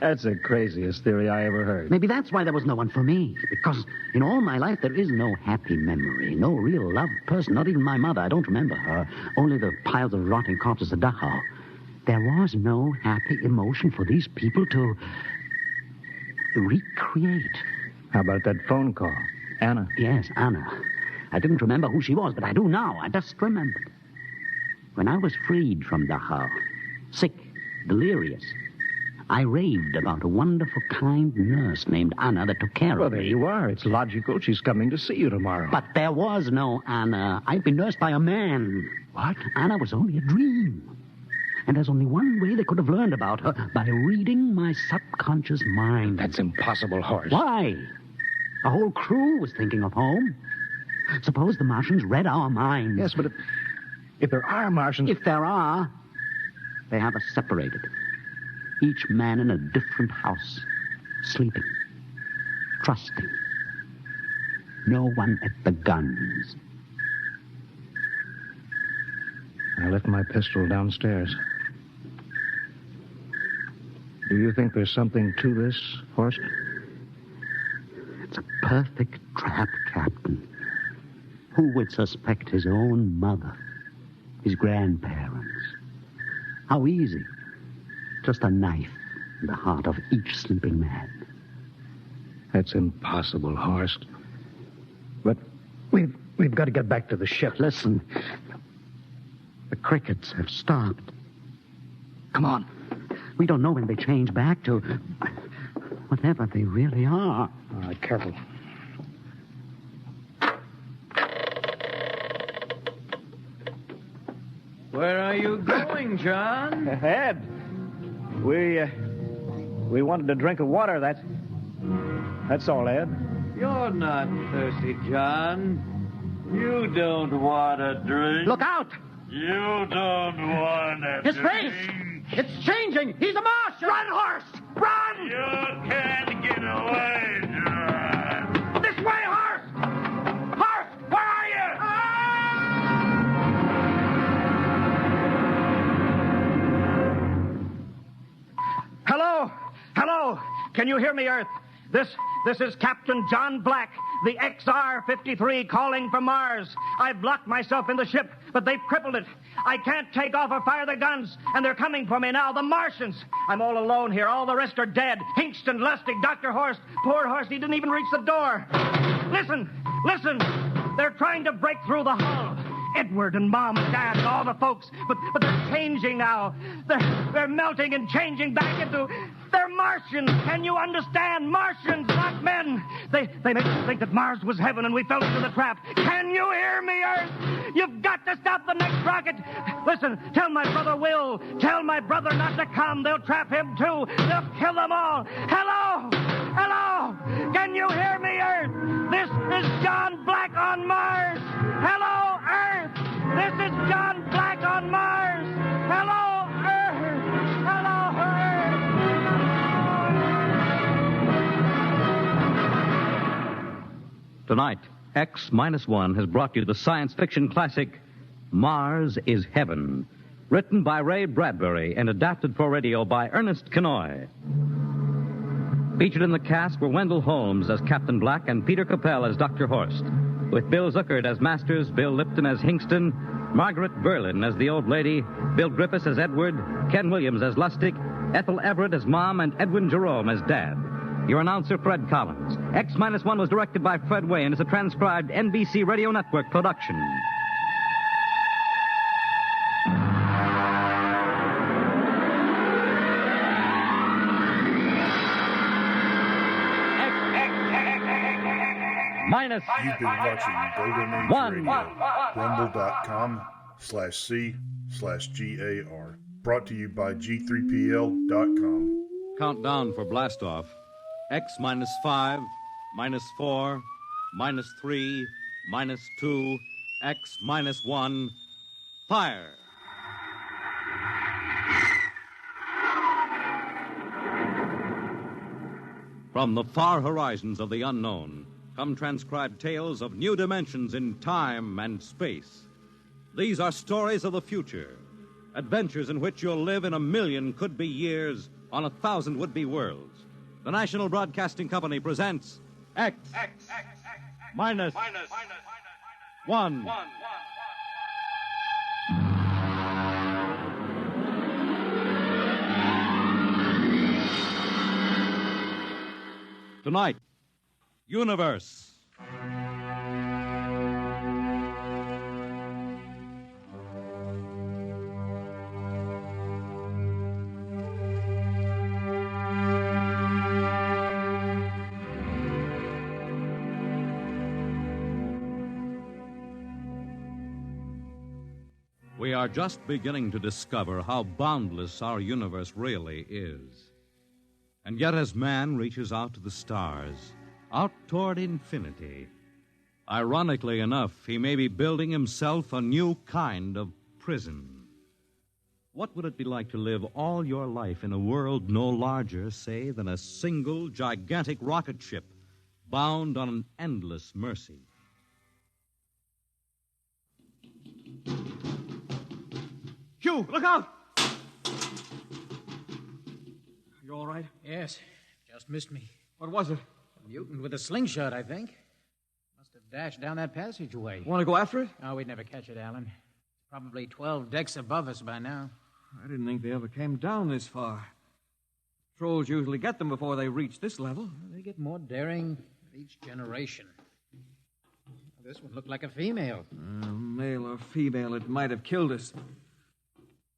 that's the craziest theory I ever heard. Maybe that's why there was no one for me, because in all my life there is no happy memory, no real loved person, not even my mother. I don't remember her, only the piles of rotting corpses at Dachau. There was no happy emotion for these people to recreate. How about that phone call? Anna. Yes, Anna. I didn't remember who she was, but I do now. I just remembered. When I was freed from Dachau, sick, delirious, I raved about a wonderful, kind nurse named Anna that took care of me. Well, there you are. It's logical. She's coming to see you tomorrow. But there was no Anna. I'd been nursed by a man. What? Anna was only a dream. And there's only one way they could have learned about her, by reading my subconscious mind. That's impossible, Horst. Why? A whole crew was thinking of home. Suppose the Martians read our minds. Yes, but if there are Martians... If there are, they have us separated. Each man in a different house, sleeping, trusting. No one at the guns. I left my pistol downstairs. Do you think there's something to this, Horst? It's a perfect trap, Captain. Who would suspect his own mother, his grandparents? How easy. Just a knife in the heart of each sleeping man. That's impossible, Horst. But we've got to get back to the ship. Listen. The crickets have stopped. Come on. We don't know when they change back to whatever they really are. All right, careful. Where are you going, John? Ed, we wanted a drink of water. That's all, Ed. You're not thirsty, John. You don't want a drink. Look out! You don't want a His drink. face! It's changing! He's a Martian! Run, horse! Run! You can't get away, John. This way, horse! Horse, where are you? Hello? Hello? Can you hear me, Earth? This is Captain John Black, the XR-53 calling from Mars. I've locked myself in the ship, but they've crippled it. I can't take off or fire their guns, and they're coming for me now, the Martians. I'm all alone here. All the rest are dead. Hinkston, Lustig, Dr. Horst. Poor Horst, he didn't even reach the door. Listen, listen. They're trying to break through the hull. Edward and Mom and Dad and all the folks, but they're changing now. They're melting and changing back into... They're Martians. Can you understand? Martians, not men. They made us think that Mars was heaven and we fell into the trap. Can you hear me, Earth? You've got to stop the next rocket. Listen, tell my brother Will. Tell my brother not to come. They'll trap him, too. They'll kill them all. Hello? Hello? Can you hear me, Earth? This is John Black on Mars. Hello, Earth. This is John Black on Mars. Hello, Earth. Hello, Earth. Tonight, X-1 has brought you the science fiction classic, Mars is Heaven, written by Ray Bradbury and adapted for radio by Ernest Kenoy. Featured in the cast were Wendell Holmes as Captain Black and Peter Capell as Dr. Horst, with Bill Zuckert as Masters, Bill Lipton as Hinkston, Margaret Berlin as the old lady, Bill Griffiths as Edward, Ken Williams as Lustig, Ethel Everett as Mom, and Edwin Jerome as Dad. Your announcer, Fred Collins. X-1 was directed by Fred Way and is a transcribed NBC Radio Network production. Minus. You've been watching Golden Age Radio. Rumble.com/C/GAR. Brought to you by G3PL.com. Countdown for blastoff. X-5, -4, -3, -2, X-1, fire! From the far horizons of the unknown come transcribed tales of new dimensions in time and space. These are stories of the future, adventures in which you'll live in 1,000,000 could-be years on 1,000 would-be worlds. The National Broadcasting Company presents X-1. Tonight, Universe. We are just beginning to discover how boundless our universe really is. And yet, as man reaches out to the stars, out toward infinity, ironically enough, he may be building himself a new kind of prison. What would it be like to live all your life in a world no larger, say, than a single gigantic rocket ship bound on an endless mercy? Hugh, look out! You all right? Yes, just missed me. What was it? A mutant with a slingshot, I think. Must have dashed down that passageway. Want to go after it? Oh, we'd never catch it, Alan. It's probably 12 decks above us by now. I didn't think they ever came down this far. Trolls usually get them before they reach this level. Well, they get more daring with each generation. This one looked like a female. Male or female, it might have killed us.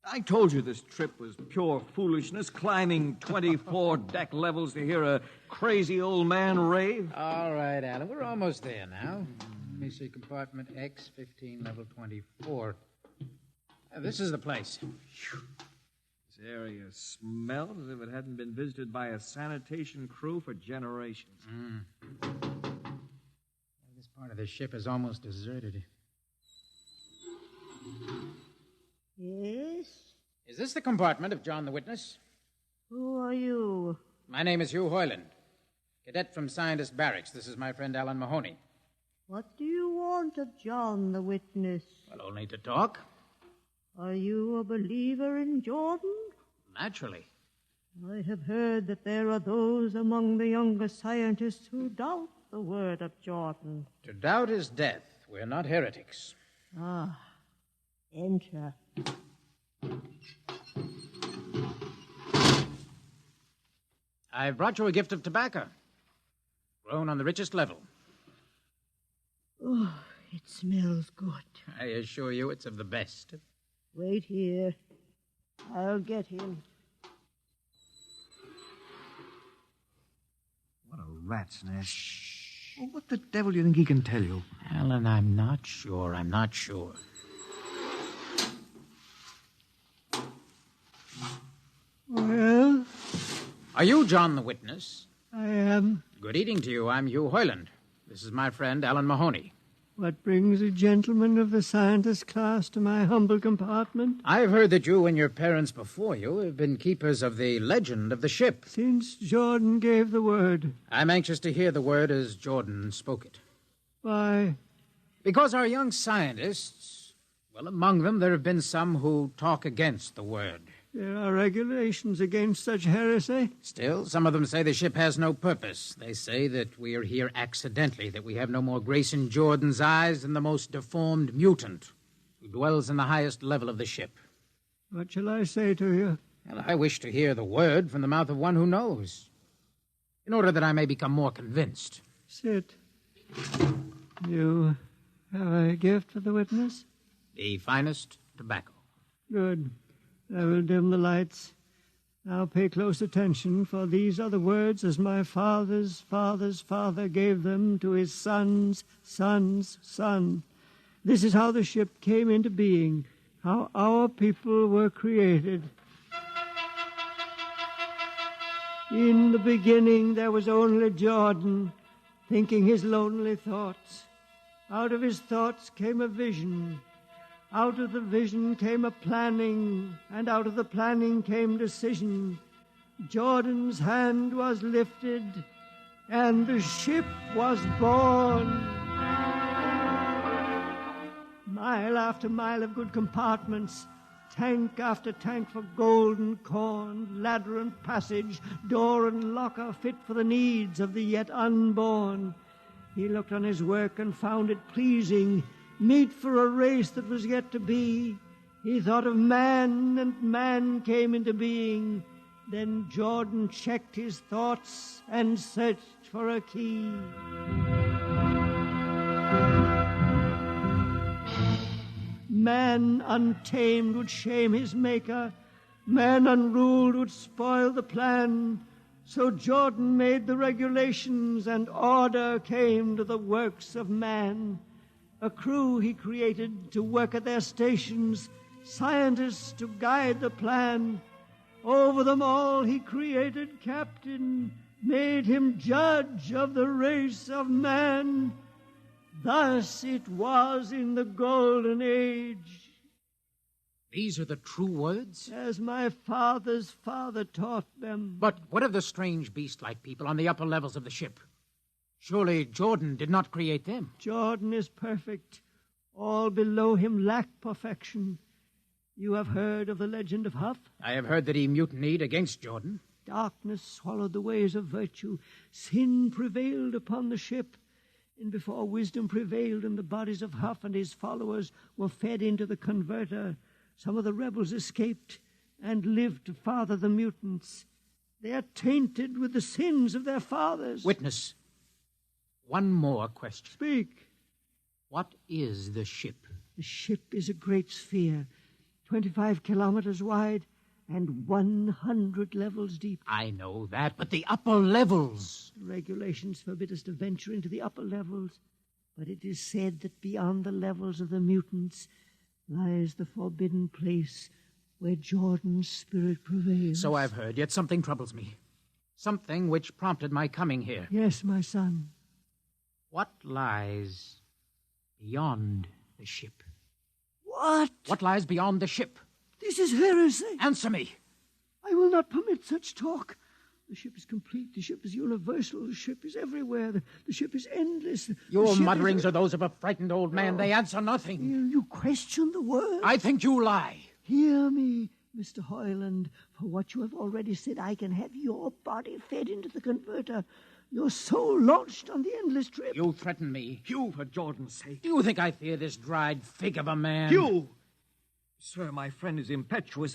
I told you this trip was pure foolishness, climbing 24 deck levels to hear a crazy old man rave. All right, Alan, we're almost there now. Let me see, compartment X, 15, level 24. This is the place. This area smells as if it hadn't been visited by a sanitation crew for generations. Part of the ship is almost deserted. Yes? Is this the compartment of John the Witness? Who are you? My name is Hugh Hoyland, cadet from Scientist Barracks. This is my friend Alan Mahoney. What do you want of John the Witness? Well, only to talk. Are you a believer in Jordan? Naturally. I have heard that there are those among the younger scientists who doubt the word of Jordan. To doubt is death. We're not heretics. Ah, enter. I've brought you a gift of tobacco, grown on the richest level. Oh, it smells good. I assure you it's of the best. Wait here. I'll get him. What a rat's nest. Well, what the devil do you think he can tell you? Alan, I'm not sure. Well? Are you John the Witness? I am. Good evening to you. I'm Hugh Hoyland. This is my friend, Alan Mahoney. What brings a gentleman of the scientist class to my humble compartment? I've heard that you and your parents before you have been keepers of the legend of the ship. Since Jordan gave the word. I'm anxious to hear the word as Jordan spoke it. Why? Because our young scientists, well, among them there have been some who talk against the word. There are regulations against such heresy. Still, some of them say the ship has no purpose. They say that we are here accidentally, that we have no more grace in Jordan's eyes than the most deformed mutant who dwells in the highest level of the ship. What shall I say to you? Well, I wish to hear the word from the mouth of one who knows, in order that I may become more convinced. Sit. You have a gift for the witness? The finest tobacco. Good. I will dim the lights. Now pay close attention, for these are the words as my father's father's father gave them to his son's son's son. This is how the ship came into being, how our people were created. In the beginning there was only Jordan, thinking his lonely thoughts. Out of his thoughts came a vision. Out of the vision came a planning, and out of the planning came decision. Jordan's hand was lifted, and the ship was born. Mile after mile of good compartments, tank after tank for gold and corn, ladder and passage, door and locker fit for the needs of the yet unborn. He looked on his work and found it pleasing, meet for a race that was yet to be. He thought of man, and man came into being. Then Jordan checked his thoughts and searched for a key. Man untamed would shame his maker. Man unruled would spoil the plan. So Jordan made the regulations, and order came to the works of man. A crew he created to work at their stations, scientists to guide the plan. Over them all he created captain, made him judge of the race of man. Thus it was in the golden age. These are the true words? As my father's father taught them. But what of the strange beast-like people on the upper levels of the ship? Surely Jordan did not create them. Jordan is perfect. All below him lack perfection. You have heard of the legend of Huff? I have heard that he mutinied against Jordan. Darkness swallowed the ways of virtue. Sin prevailed upon the ship. And before wisdom prevailed and the bodies of Huff and his followers were fed into the converter, some of the rebels escaped and lived to father the mutants. They are tainted with the sins of their fathers. Witness, one more question. Speak. What is the ship? The ship is a great sphere, 25 kilometers wide and 100 levels deep. I know that, but the upper levels. The regulations forbid us to venture into the upper levels, but it is said that beyond the levels of the mutants lies the forbidden place where Jordan's spirit prevails. So I've heard, yet something troubles me. Something which prompted my coming here. Yes, my son. What lies beyond the ship? What? What lies beyond the ship? This is heresy. Answer me. I will not permit such talk. The ship is complete. The ship is universal. The ship is everywhere. The ship is endless. Your mutterings are those of a frightened old man. They answer nothing. You question the word. I think you lie. Hear me, Mr. Hoyland. For what you have already said, I can have your body fed into the converter. Your soul launched on the endless trip. You threaten me. Hugh, for Jordan's sake. Do you think I fear this dried fig of a man? Hugh! Sir, my friend is impetuous.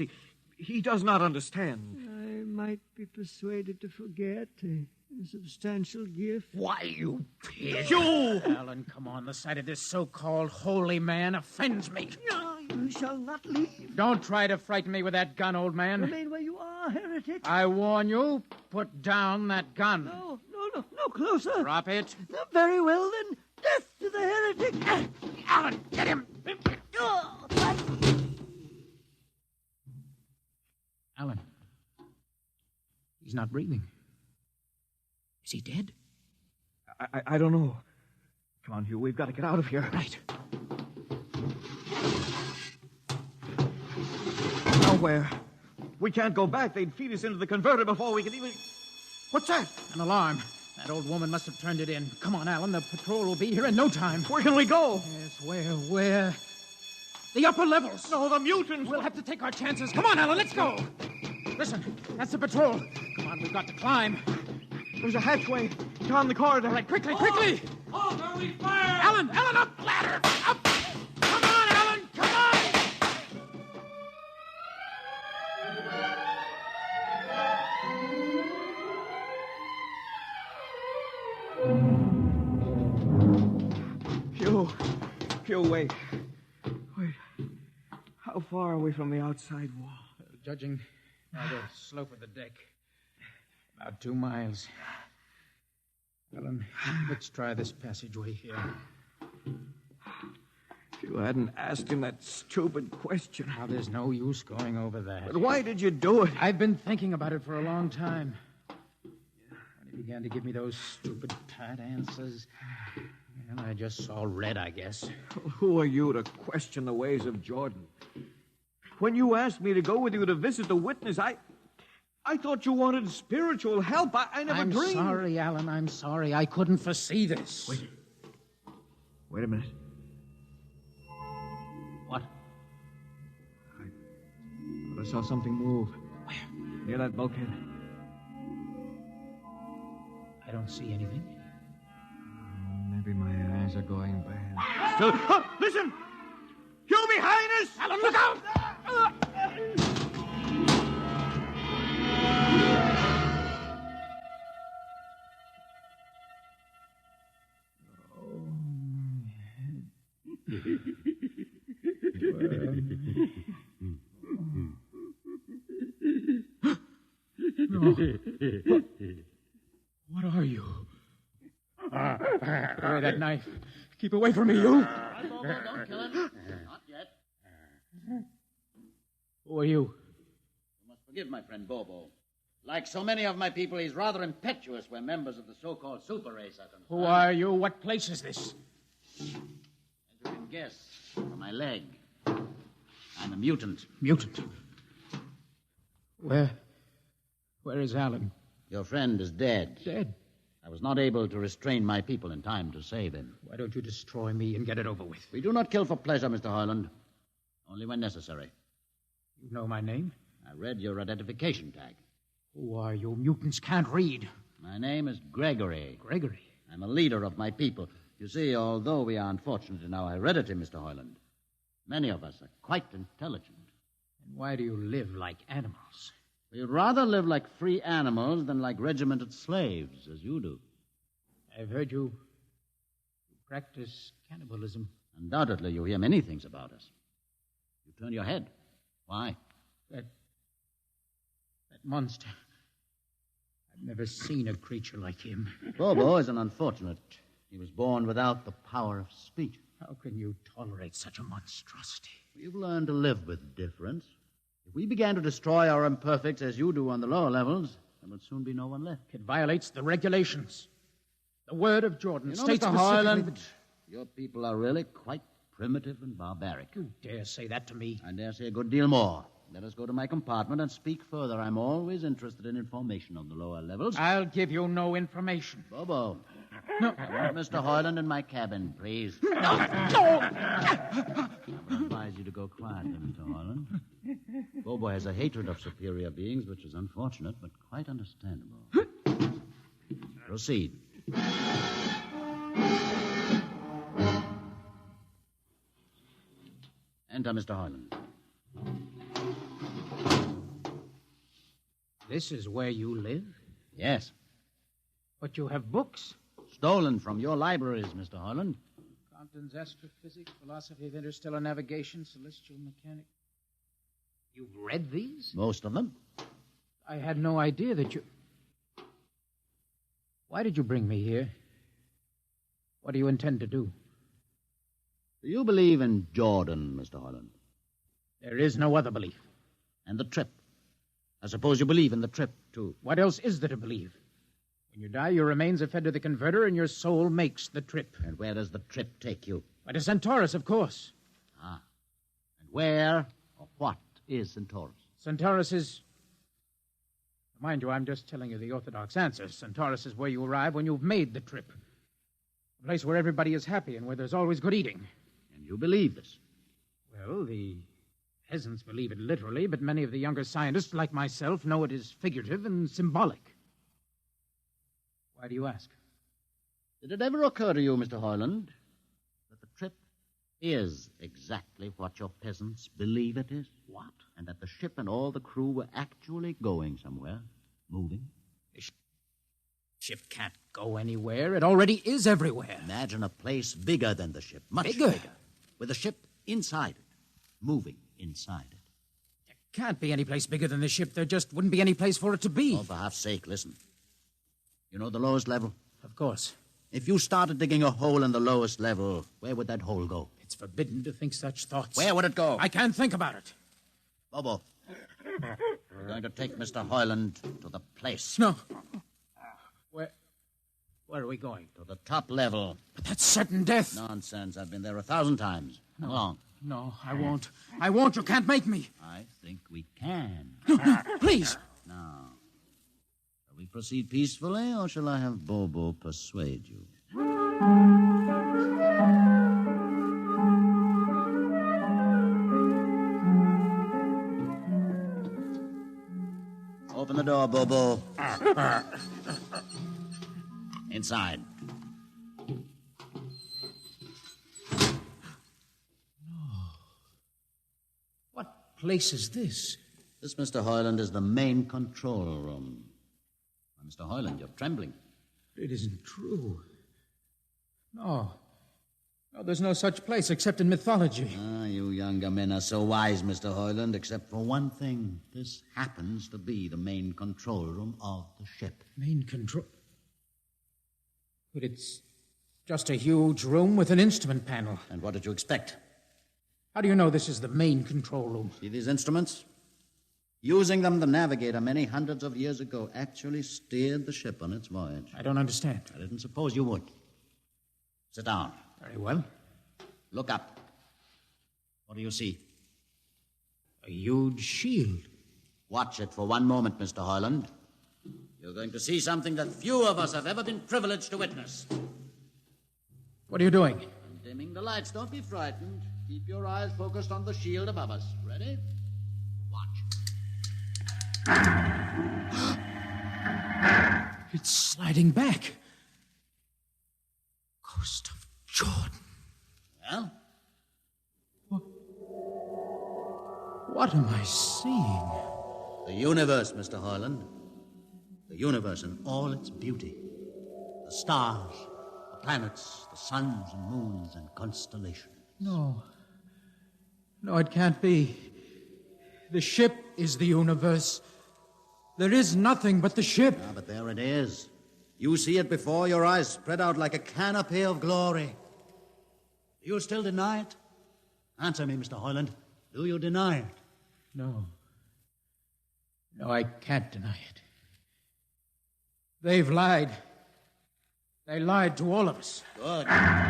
He does not understand. I might be persuaded to forget a substantial gift. Why, you pig. Hugh! Alan, come on. The sight of this so-called holy man offends me. No, you shall not leave. Don't try to frighten me with that gun, old man. Remain where you are, heretic. I warn you, put down that gun. No closer. Drop it. No, very well, then. Death to the heretic. Alan, get him. Alan. He's not breathing. Is he dead? I don't know. Come on, Hugh. We've got to get out of here. Right. Nowhere. We can't go back. They'd feed us into the converter before we could even... What's that? An alarm. That old woman must have turned it in. Come on, Alan. The patrol will be here in no time. Where can we go? Yes, where? The upper levels. No, the mutants. We'll have to take our chances. Come on, Alan. Let's go. Listen, that's the patrol. Come on, we've got to climb. There's a hatchway down the corridor. All right, quickly. Oh, hurry, fire! Alan, up, ladder. Up. Come on, Alan, come on. Hugh, wait. How far are we from the outside wall? Judging by the slope of the deck, about 2 miles. Alan, let's try this passageway here. If you hadn't asked him that stupid question. Now, there's no use going over that. But why did you do it? I've been thinking about it for a long time. When he began to give me those stupid pat answers, well, I just saw red, I guess. Well, who are you to question the ways of Jordan? When you asked me to go with you to visit the witness, I thought you wanted spiritual help. I never dreamed. I'm sorry, Alan. I'm sorry. I couldn't foresee this. Wait a minute. What? I saw something move. Where? Near that bulkhead. I don't see anything. Maybe my eyes are going bad. Still, listen! You behind us! Alan, look out! What are you? Put away that knife. Keep away from me, you. Don't kill him. Not yet. Who are you? You must forgive my friend Bobo. Like so many of my people, he's rather impetuous when members of the so-called super race are concerned. Who are you? What place is this? As you can guess, from my leg, I'm a mutant. Mutant? Where is Alan? Your friend is dead. Dead? I was not able to restrain my people in time to save him. Why don't you destroy me and get it over with? We do not kill for pleasure, Mr. Hoyland. Only when necessary. You know my name? I read your identification tag. Who are you? Mutants can't read. My name is Gregory. Gregory? I'm a leader of my people. You see, although we are unfortunate in our heredity, Mr. Hoyland, many of us are quite intelligent. And why do you live like animals? We'd rather live like free animals than like regimented slaves, as you do. I've heard you practice cannibalism. Undoubtedly, you hear many things about us. You turn your head. Why? That monster. I've never seen a creature like him. Bobo is an unfortunate. He was born without the power of speech. How can you tolerate such a monstrosity? We've learned to live with difference. If we began to destroy our imperfects as you do on the lower levels, there would soon be no one left. It violates the regulations. The word of Jordan You know, states Mr. specifically Hoyland, that... your people are really quite primitive and barbaric. You dare say that to me? I dare say a good deal more. Let us go to my compartment and speak further. I'm always interested in information on the lower levels. I'll give you no information. Bobo. No. I want Mr. Hoyland in my cabin, please. No. I would advise you to go quietly, Mr. Hoyland. Bobo has a hatred of superior beings, which is unfortunate, but quite understandable. Proceed. Enter, Mr. Hoyland. This is where you live? Yes. But you have books? Stolen from your libraries, Mr. Hoyland. Compton's Astrophysics, Philosophy of Interstellar Navigation, Celestial Mechanics. You've read these? Most of them. I had no idea that you... Why did you bring me here? What do you intend to do? Do you believe in Jordan, Mr. Hoyland? There is no other belief. And the trip? I suppose you believe in the trip, too. What else is there to believe? When you die, your remains are fed to the converter, and your soul makes the trip. And where does the trip take you? Why, to Centaurus, of course. Ah. And where or what is Centaurus? Centaurus is... Mind you, I'm just telling you the orthodox answer. Centaurus is where you arrive when you've made the trip. A place where everybody is happy and where there's always good eating. And you believe this? Well, the peasants believe it literally, but many of the younger scientists, like myself, know it is figurative and symbolic. Why do you ask? Did it ever occur to you, Mr. Hoyland, that the trip is exactly what your peasants believe it is? What? And that the ship and all the crew were actually going somewhere, moving? The ship can't go anywhere. It already is everywhere. Imagine a place bigger than the ship, much bigger, with the ship inside it, moving inside it. There can't be any place bigger than the ship. There just wouldn't be any place for it to be. Oh, for half's sake, listen. You know the lowest level? Of course. If you started digging a hole in the lowest level, where would that hole go? It's forbidden to think such thoughts. Where would it go? I can't think about it. Bobo, we're going to take Mr. Hoyland to the place. No. Where are we going? To the top level. But that's certain death. Nonsense. I've been there 1,000 times. Come along. No, I won't. I won't. You can't make me. I think we can. No, please. Now, shall we proceed peacefully, or shall I have Bobo persuade you? Open the door, Bobo. Inside. What place is this? This, Mr. Hoyland, is the main control room. Why, Mr. Hoyland, you're trembling. It isn't true. No, there's no such place except in mythology. Ah, you younger men are so wise, Mr. Hoyland, except for one thing. This happens to be the main control room of the ship. Main control? But it's just a huge room with an instrument panel. And what did you expect? How do you know this is the main control room? See these instruments? Using them, the navigator many hundreds of years ago actually steered the ship on its voyage. I don't understand. I didn't suppose you would. Sit down. Very well. Look up. What do you see? A huge shield. Watch it for one moment, Mr. Hoyland. You're going to see something that few of us have ever been privileged to witness. What are you doing? I'm dimming the lights. Don't be frightened. Keep your eyes focused on the shield above us. Ready? Watch. It's sliding back. Ghost of Jordan. Well? What am I seeing? The universe, Mr. Hoyland. The universe in all its beauty. The stars, the planets, the suns and moons and constellations. No, it can't be. The ship is the universe. There is nothing but the ship. Ah, but there it is. You see it before your eyes, spread out like a canopy of glory. Do you still deny it? Answer me, Mr. Hoyland. Do you deny it? No, I can't deny it. They've lied. They lied to all of us. Good. I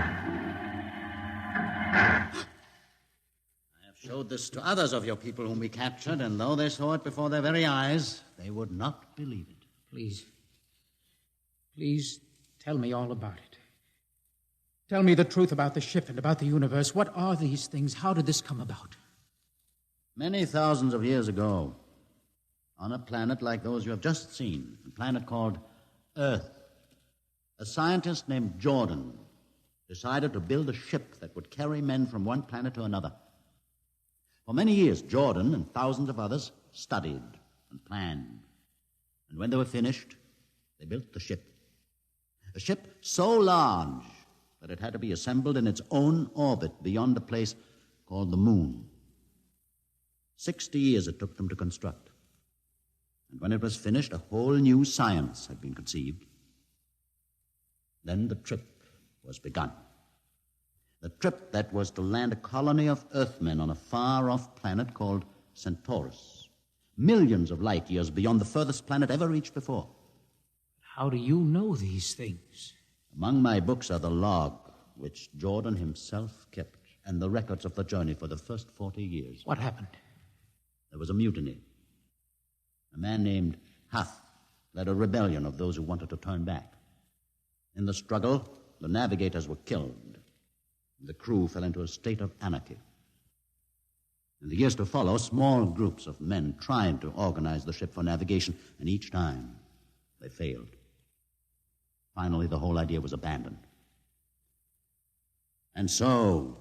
have showed this to others of your people whom we captured, and though they saw it before their very eyes, they would not believe it. Please tell me all about it. Tell me the truth about the ship and about the universe. What are these things? How did this come about? Many thousands of years ago, on a planet like those you have just seen, a planet called Earth, a scientist named Jordan decided to build a ship that would carry men from one planet to another. For many years, Jordan and thousands of others studied and planned. And when they were finished, they built the ship. A ship so large that it had to be assembled in its own orbit beyond a place called the Moon. 60 years it took them to construct. And when it was finished, a whole new science had been conceived. Then the trip was begun. The trip that was to land a colony of Earthmen on a far-off planet called Centaurus, millions of light years beyond the furthest planet ever reached before. How do you know these things? Among my books are the log, which Jordan himself kept, and the records of the journey for the first 40 years. What happened? There was a mutiny. A man named Huth led a rebellion of those who wanted to turn back. In the struggle, the navigators were killed. The crew fell into a state of anarchy. In the years to follow, small groups of men tried to organize the ship for navigation, and each time they failed. Finally, the whole idea was abandoned. And so,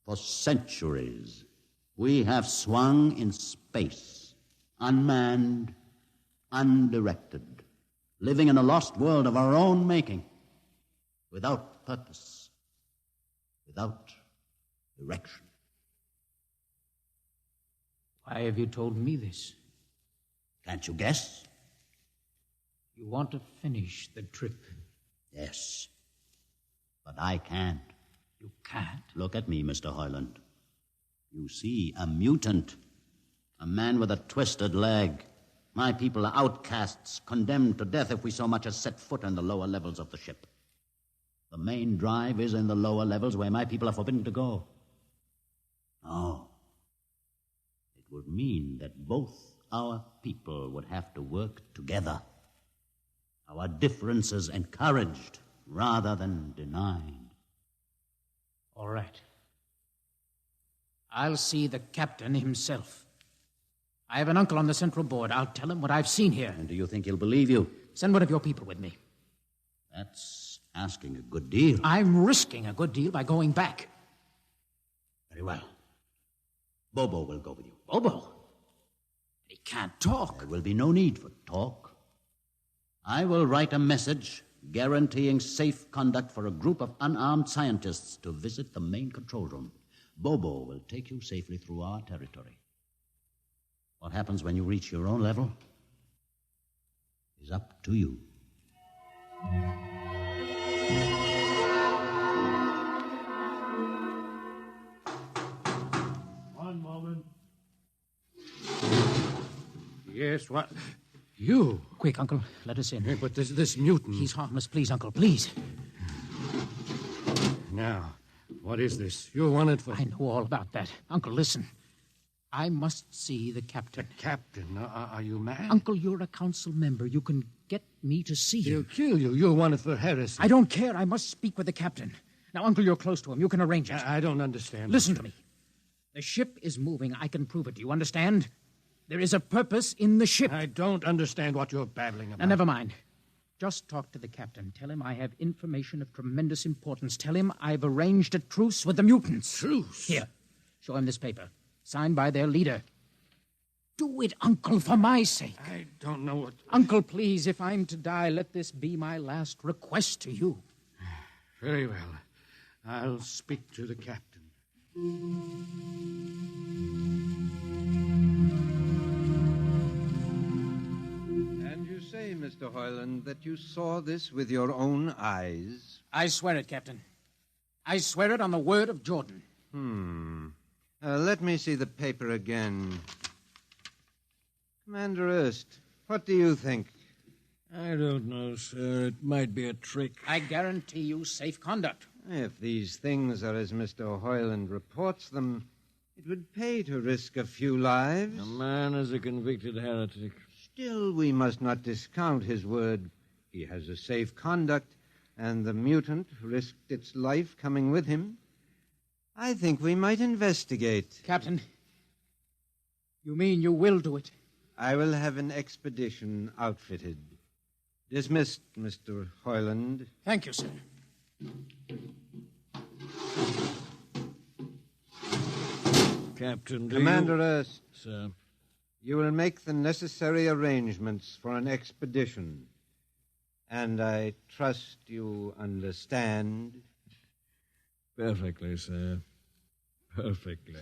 for centuries, we have swung in space, unmanned, undirected, living in a lost world of our own making, without purpose, without direction. Why have you told me this? Can't you guess? You want to finish the trip. Yes, but I can't. You can't? Look at me, Mr. Hoyland. You see, a mutant, a man with a twisted leg. My people are outcasts, condemned to death if we so much as set foot in the lower levels of the ship. The main drive is in the lower levels where my people are forbidden to go. No. It would mean that both our people would have to work together. Our differences encouraged rather than denied. All right. I'll see the captain himself. I have an uncle on the Central Board. I'll tell him what I've seen here. And do you think he'll believe you? Send one of your people with me. That's asking a good deal. I'm risking a good deal by going back. Very well. Bobo will go with you. Bobo? He can't talk. There will be no need for talk. I will write a message guaranteeing safe conduct for a group of unarmed scientists to visit the main control room. Bobo will take you safely through our territory. What happens when you reach your own level is up to you. One moment. Yes, what? You? Quick, Uncle. Let us in. Hey, but this mutant... He's harmless. Please, Uncle, please. Now, what is this? You're wanted for... I know all about that. Uncle, listen. I must see the captain. The captain? Are you mad? Uncle, you're a council member. You can get me to see him. He'll kill you. You're wanted for heresy. I don't care. I must speak with the captain. Now, Uncle, you're close to him. You can arrange it. I don't understand. Listen to me. The ship is moving. I can prove it. Do you understand? There is a purpose in the ship. I don't understand what you're babbling about. Now, never mind. Just talk to the captain. Tell him I have information of tremendous importance. Tell him I've arranged a truce with the mutants. Truce? Here. Show him this paper. Signed by their leader. Do it, Uncle, for my sake. I don't know what... Uncle, please, if I'm to die, let this be my last request to you. Very well. I'll speak to the captain. And you say, Mr. Hoyland, that you saw this with your own eyes? I swear it, Captain. I swear it on the word of Jordan. Let me see the paper again. Commander Erst, what do you think? I don't know, sir. It might be a trick. I guarantee you safe conduct. If these things are as Mr. Hoyland reports them, it would pay to risk a few lives. The man is a convicted heretic. Still, we must not discount his word. He has a safe conduct, and the mutant risked its life coming with him. I think we might investigate. Captain, you mean you will do it? I will have an expedition outfitted. Dismissed, Mr. Hoyland. Thank you, sir. Captain, Commander Erst. Sir. You will make the necessary arrangements for an expedition. And I trust you understand. Perfectly, sir. Perfectly.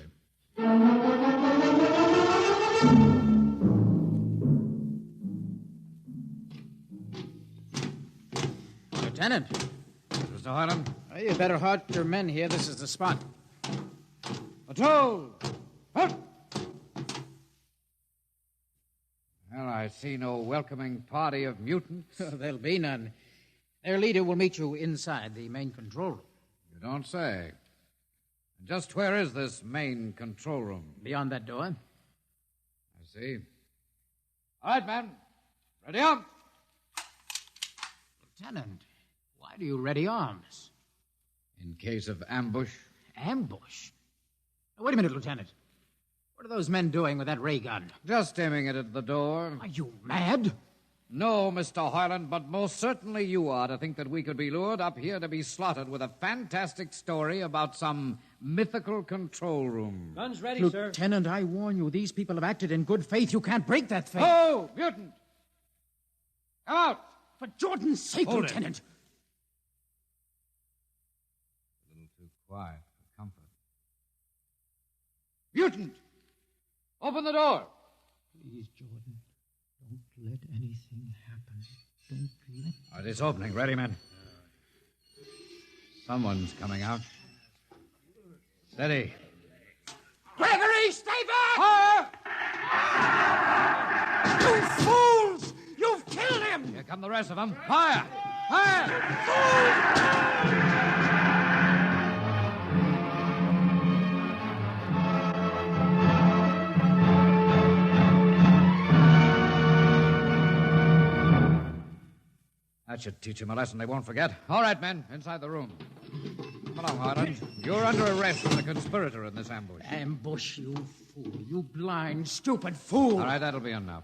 Lieutenant. Mr. Hoyland? Well, you better halt your men here. This is the spot. Patrol! Halt! Well, I see no welcoming party of mutants. There'll be none. Their leader will meet you inside the main control room. You don't say. Just where is this main control room? Beyond that door. I see. All right, men. Ready up. Lieutenant, why do you ready arms? In case of ambush. Ambush? Now, wait a minute, Lieutenant. What are those men doing with that ray gun? Just aiming it at the door. Are you mad? No, Mr. Hoyland, but most certainly you are to think that we could be lured up here to be slaughtered with a fantastic story about some mythical control room. Guns ready, sir. Lieutenant, I warn you, these people have acted in good faith. You can't break that faith. Oh, mutant! Come out! For Jordan's sake, Hold Lieutenant. It. A little too quiet for comfort. Mutant! Open the door! Please, Jordan, don't let anything happen. Don't let... All right, it's opening. Ready, men? Someone's coming out. Steady. Gregory, stay back! Fire! You fools! You've killed him! Here come the rest of them. Fire! Fire! That should teach them a lesson they won't forget. All right, men, inside the room. Come along, Harlan. You're under arrest as a conspirator in this ambush. Ambush, you fool. You blind, stupid fool. All right, that'll be enough.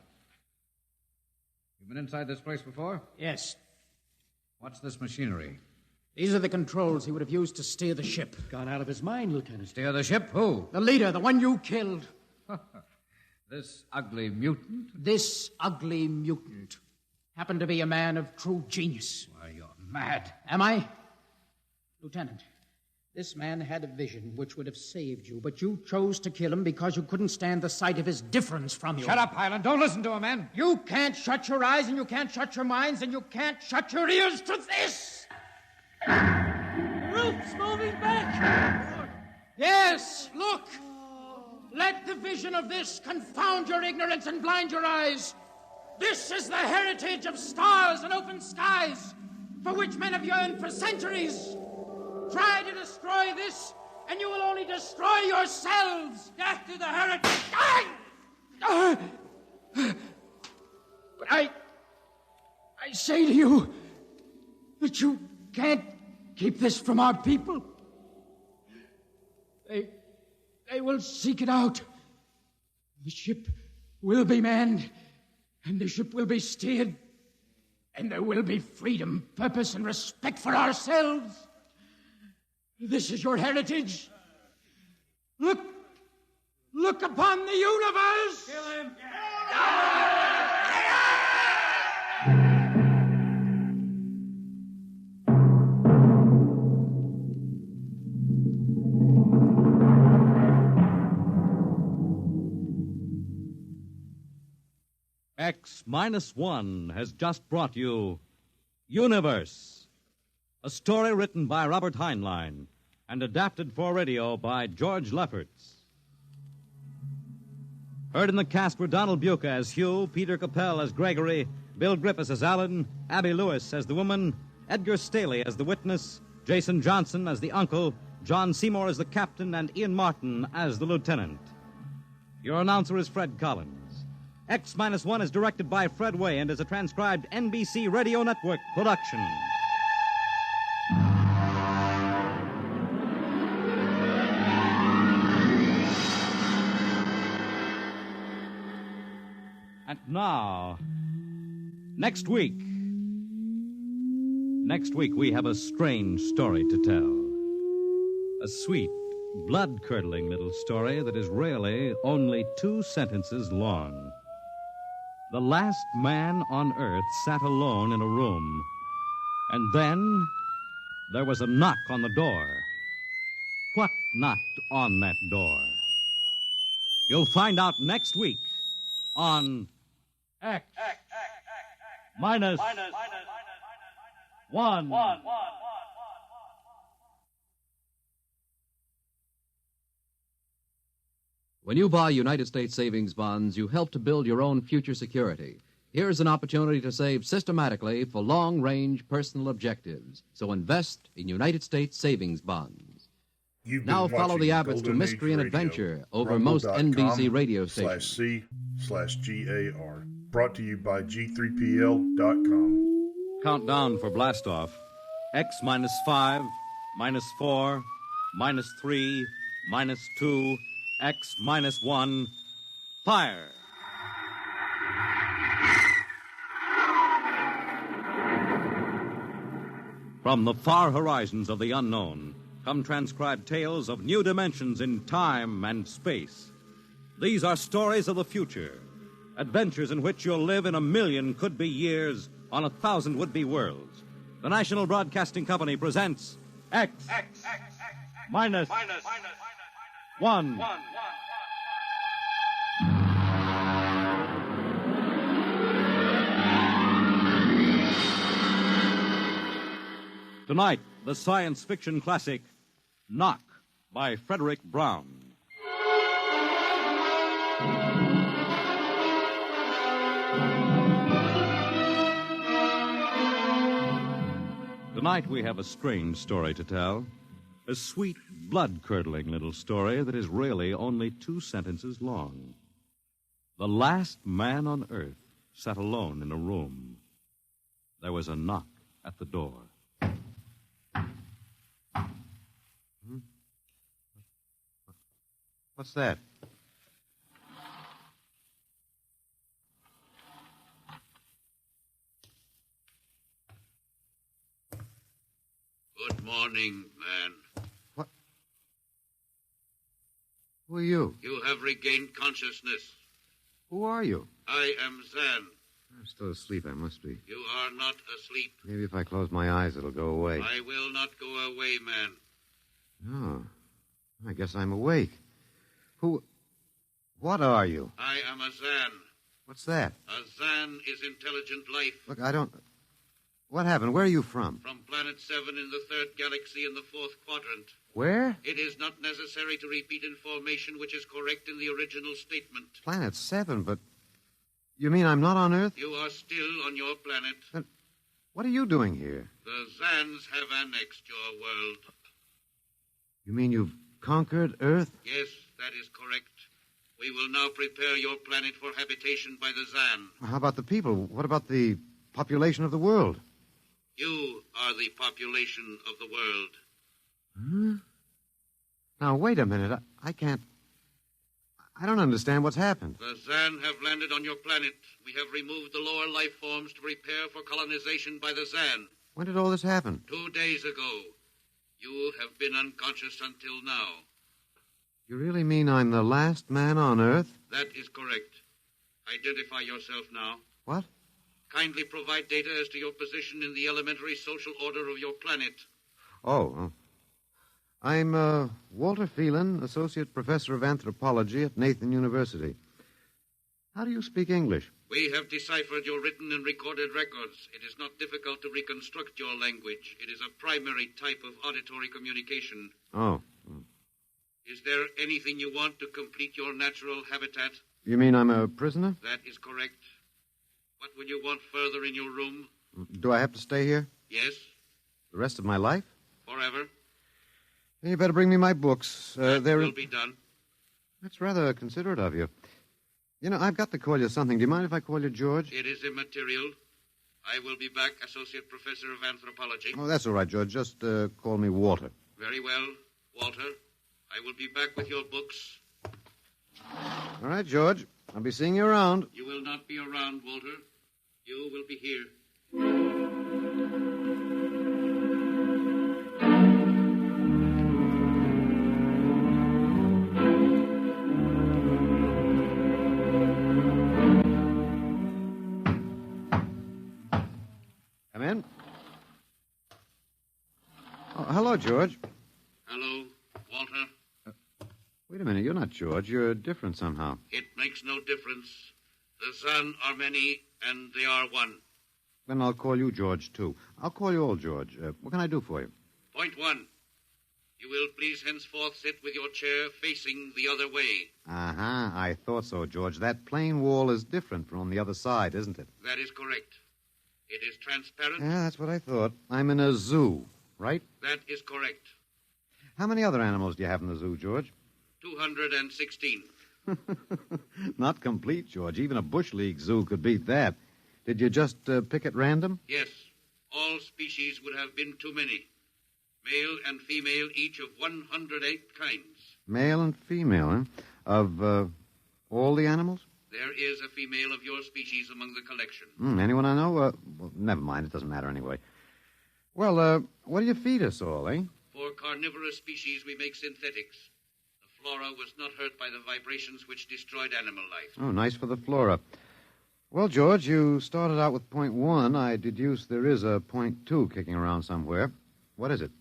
You've been inside this place before? Yes. What's this machinery? These are the controls he would have used to steer the ship. Gone out of his mind, Lieutenant. Steer the ship? Who? The leader, the one you killed. This ugly mutant? This ugly mutant happened to be a man of true genius. Why, you're mad. Am I? Lieutenant, this man had a vision which would have saved you, but you chose to kill him because you couldn't stand the sight of his difference from you. Shut up, Highland. Don't listen to him, man. You can't shut your eyes, and you can't shut your minds, and you can't shut your ears to this. The roof's moving back. Yes, look. Let the vision of this confound your ignorance and blind your eyes. This is the heritage of stars and open skies, for which men have yearned for centuries. Try to destroy this, and you will only destroy yourselves. Death to the heritage. But I say to you that you can't keep this from our people. They will seek it out. The ship will be manned, and the ship will be steered, and there will be freedom, purpose, and respect for ourselves. This is your heritage. Look upon the universe. Kill him. X-1 has just brought you Universe, a story written by Robert Heinlein and adapted for radio by George Lefferts. Heard in the cast were Donald Buca as Hugh, Peter Capell as Gregory, Bill Griffiths as Alan, Abby Lewis as the woman, Edgar Staley as the witness, Jason Johnson as the uncle, John Seymour as the captain, and Ian Martin as the lieutenant. Your announcer is Fred Collins. X-1 is directed by Fred Way and is a transcribed NBC Radio Network production. And now, next week we have a strange story to tell. A sweet, blood-curdling little story that is really only 2 sentences long. The last man on Earth sat alone in a room, and then there was a knock on the door. What knocked on that door? You'll find out next week on X minus 1. When you buy United States savings bonds, you help to build your own future security. Here's an opportunity to save systematically for long-range personal objectives. So invest in United States savings bonds. Now follow the Abbotts to mystery and adventure over most NBC radio stations. /C/GAR. Brought to you by G3PL.com. Countdown for blastoff. X minus 5, minus 4, minus 3, minus 2, X minus 1. Fire! From the far horizons of the unknown come transcribed tales of new dimensions in time and space. These are stories of the future, adventures in which you'll live in 1,000,000 could-be years on 1,000 would-be worlds. The National Broadcasting Company presents X minus 1. Tonight, the science fiction classic, Knock, by Frederick Brown. Tonight we have a strange story to tell. A sweet, blood-curdling little story that is really only 2 sentences long. The last man on Earth sat alone in a room. There was a knock at the door. What's that? Good morning, man. What? Who are you? You have regained consciousness. Who are you? I am Zan. I'm still asleep, I must be. You are not asleep. Maybe if I close my eyes, it'll go away. I will not go away, man. Oh, I guess I'm awake. What are you? I am a Zan. What's that? A Zan is intelligent life. Look, I don't... What happened? Where are you from? From Planet 7 in the 3rd galaxy in the 4th quadrant. Where? It is not necessary to repeat information which is correct in the original statement. Planet 7, but... You mean I'm not on Earth? You are still on your planet. But what are you doing here? The Zans have annexed your world. You mean you've conquered Earth? Yes, that is correct. We will now prepare your planet for habitation by the Zan. How about the people? What about the population of the world? You are the population of the world. Huh? Now, wait a minute. I can't... I don't understand what's happened. The Zan have landed on your planet. We have removed the lower life forms to prepare for colonization by the Zan. When did all this happen? 2 days ago. You have been unconscious until now. You really mean I'm the last man on Earth? That is correct. Identify yourself now. What? Kindly provide data as to your position in the elementary social order of your planet. Oh. I'm Walter Phelan, Associate Professor of Anthropology at Nathan University. How do you speak English? We have deciphered your written and recorded records. It is not difficult to reconstruct your language. It is a primary type of auditory communication. Oh. Is there anything you want to complete your natural habitat? You mean I'm a prisoner? That is correct. What will you want further in your room? Do I have to stay here? Yes, The rest of my life? forever. Then you better bring me my books. That They're... will be done. That's rather considerate of you. You know, I've got to call you something. Do you mind if I call you George? It is immaterial. I will be back, Associate Professor of Anthropology. Oh, that's all right, George. Just call me Walter. Very well, Walter. I will be back with your books. All right, George. I'll be seeing you around. You will not be around, Walter. You will be here. Come in. Oh, hello, George. Hello, Walter. Wait a minute. You're not George. You're different somehow. It makes no difference. The Zan are many, and they are one. Then I'll call you George, too. I'll call you old George. What can I do for you? Point one. You will please henceforth sit with your chair facing the other way. Uh-huh. I thought so, George. That plain wall is different from on the other side, isn't it? That is correct. It is transparent. Yeah, that's what I thought. I'm in a zoo, right? That is correct. How many other animals do you have in the zoo, George? 216. Not complete, George. Even a Bush League zoo could beat that. Did you just pick at random? Yes. All species would have been too many. Male and female, each of 108 kinds. Male and female, huh? Of all the animals? There is a female of your species among the collection. Anyone I know? Well, never mind. It doesn't matter anyway. Well, what do you feed us all, eh? For carnivorous species, we make synthetics. The flora was not hurt by the vibrations which destroyed animal life. Oh, nice for the flora. Well, George, you started out with point one. I deduce there is a point two kicking around somewhere. What is it?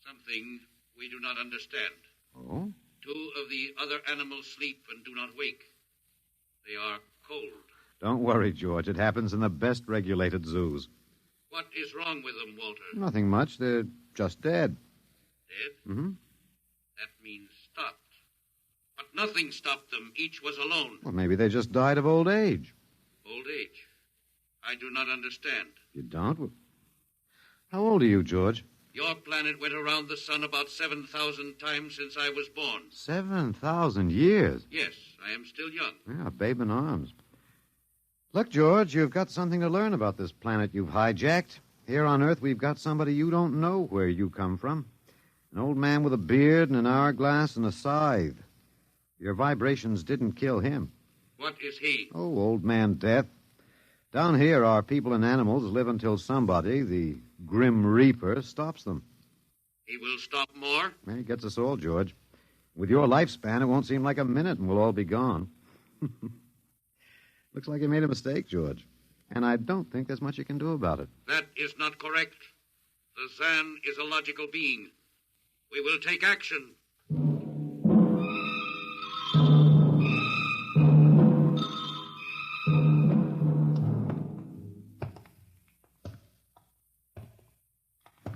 Something we do not understand. Oh? 2 of the other animals sleep and do not wake. They are cold. Don't worry, George. It happens in the best regulated zoos. What is wrong with them, Walter? Nothing much. They're just dead. Dead? Mm-hmm. That means stopped. But nothing stopped them. Each was alone. Well, maybe they just died of old age. Old age? I do not understand. You don't? Well, how old are you, George? Your planet went around the sun about 7,000 times since I was born. 7,000 years? Yes, I am still young. Yeah, a babe in arms. Look, George, you've got something to learn about this planet you've hijacked. Here on Earth, we've got somebody you don't know where you come from. An old man with a beard and an hourglass and a scythe. Your vibrations didn't kill him. What is he? Oh, old man Death. Down here, our people and animals live until somebody, the Grim Reaper, stops them. He will stop more? Well, he gets us all, George. With your lifespan, it won't seem like a minute and we'll all be gone. Looks like you made a mistake, George. And I don't think there's much you can do about it. That is not correct. The Zan is a logical being. We will take action.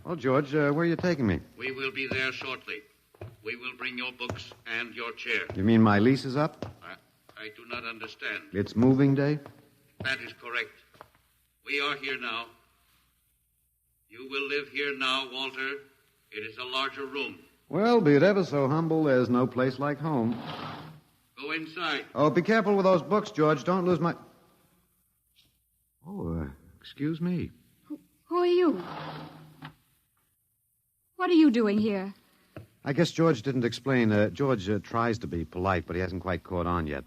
Well, George, where are you taking me? We will be there shortly. We will bring your books and your chair. You mean my lease is up? I do not understand. It's moving day? That is correct. We are here now. You will live here now, Walter. It is a larger room. Well, be it ever so humble, there's no place like home. Go inside. Oh, be careful with those books, George. Don't lose my... Oh, excuse me. Who are you? What are you doing here? I guess George didn't explain. George tries to be polite, but he hasn't quite caught on yet.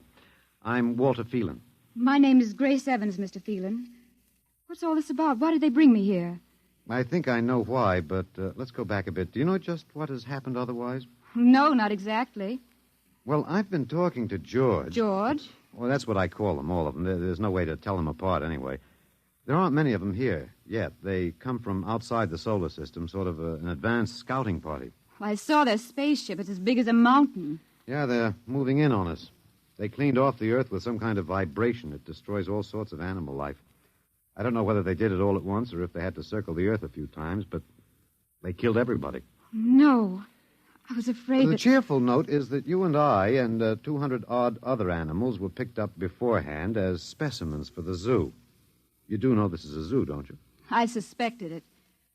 I'm Walter Phelan. My name is Grace Evans, Mr. Phelan. What's all this about? Why did they bring me here? I think I know why, but let's go back a bit. Do you know just what has happened otherwise? No, not exactly. Well, I've been talking to George. George? Well, that's what I call them, all of them. There's no way to tell them apart anyway. There aren't many of them here yet. They come from outside the solar system, sort of an advanced scouting party. I saw their spaceship. It's as big as a mountain. Yeah, they're moving in on us. They cleaned off the Earth with some kind of vibration. It destroys all sorts of animal life. I don't know whether they did it all at once or if they had to circle the Earth a few times, but they killed everybody. No. I was afraid The that... cheerful note is that you and I and 200-odd other animals were picked up beforehand as specimens for the zoo. You do know this is a zoo, don't you? I suspected it.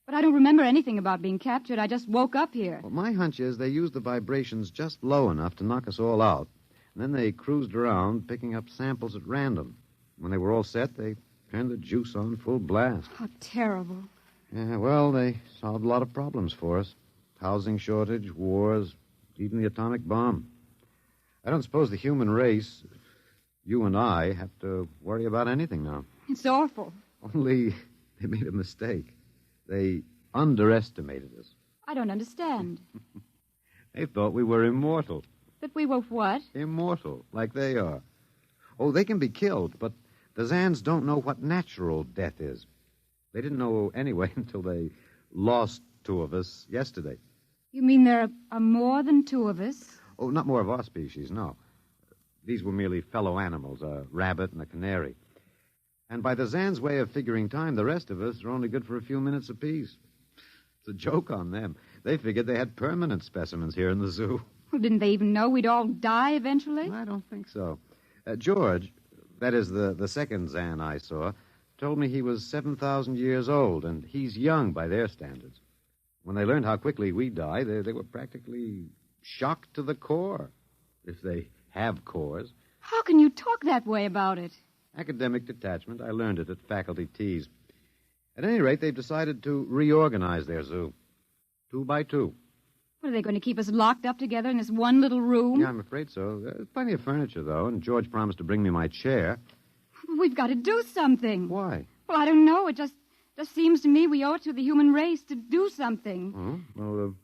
But I don't remember anything about being captured. I just woke up here. Well, my hunch is they used the vibrations just low enough to knock us all out. And then they cruised around, picking up samples at random. When they were all set, they turned the juice on full blast. How terrible. Yeah, well, they solved a lot of problems for us. Housing shortage, wars, even the atomic bomb. I don't suppose the human race, you and I, have to worry about anything now. It's awful. Only they made a mistake. They underestimated us. I don't understand. They thought we were immortal. That we were what? Immortal, like they are. Oh, they can be killed, but the Zans don't know what natural death is. They didn't know anyway until they lost two of us yesterday. You mean there are more than two of us? Oh, not more of our species, no. These were merely fellow animals, a rabbit and a canary. And by the Zans' way of figuring time, the rest of us are only good for a few minutes apiece. It's a joke on them. They figured they had permanent specimens here in the zoo. Well, didn't they even know we'd all die eventually? I don't think so. George, that is the second Zan I saw, told me he was 7,000 years old, and he's young by their standards. When they learned how quickly we die, they were practically shocked to the core, if they have cores. How can you talk that way about it? Academic detachment. I learned it at faculty teas. At any rate, they've decided to reorganize their zoo. 2 by 2. What, are they going to keep us locked up together in this one little room? Yeah, I'm afraid so. There's plenty of furniture, though, and George promised to bring me my chair. We've got to do something. Why? Well, I don't know. It just seems to me we owe it to the human race to do something. Oh, well,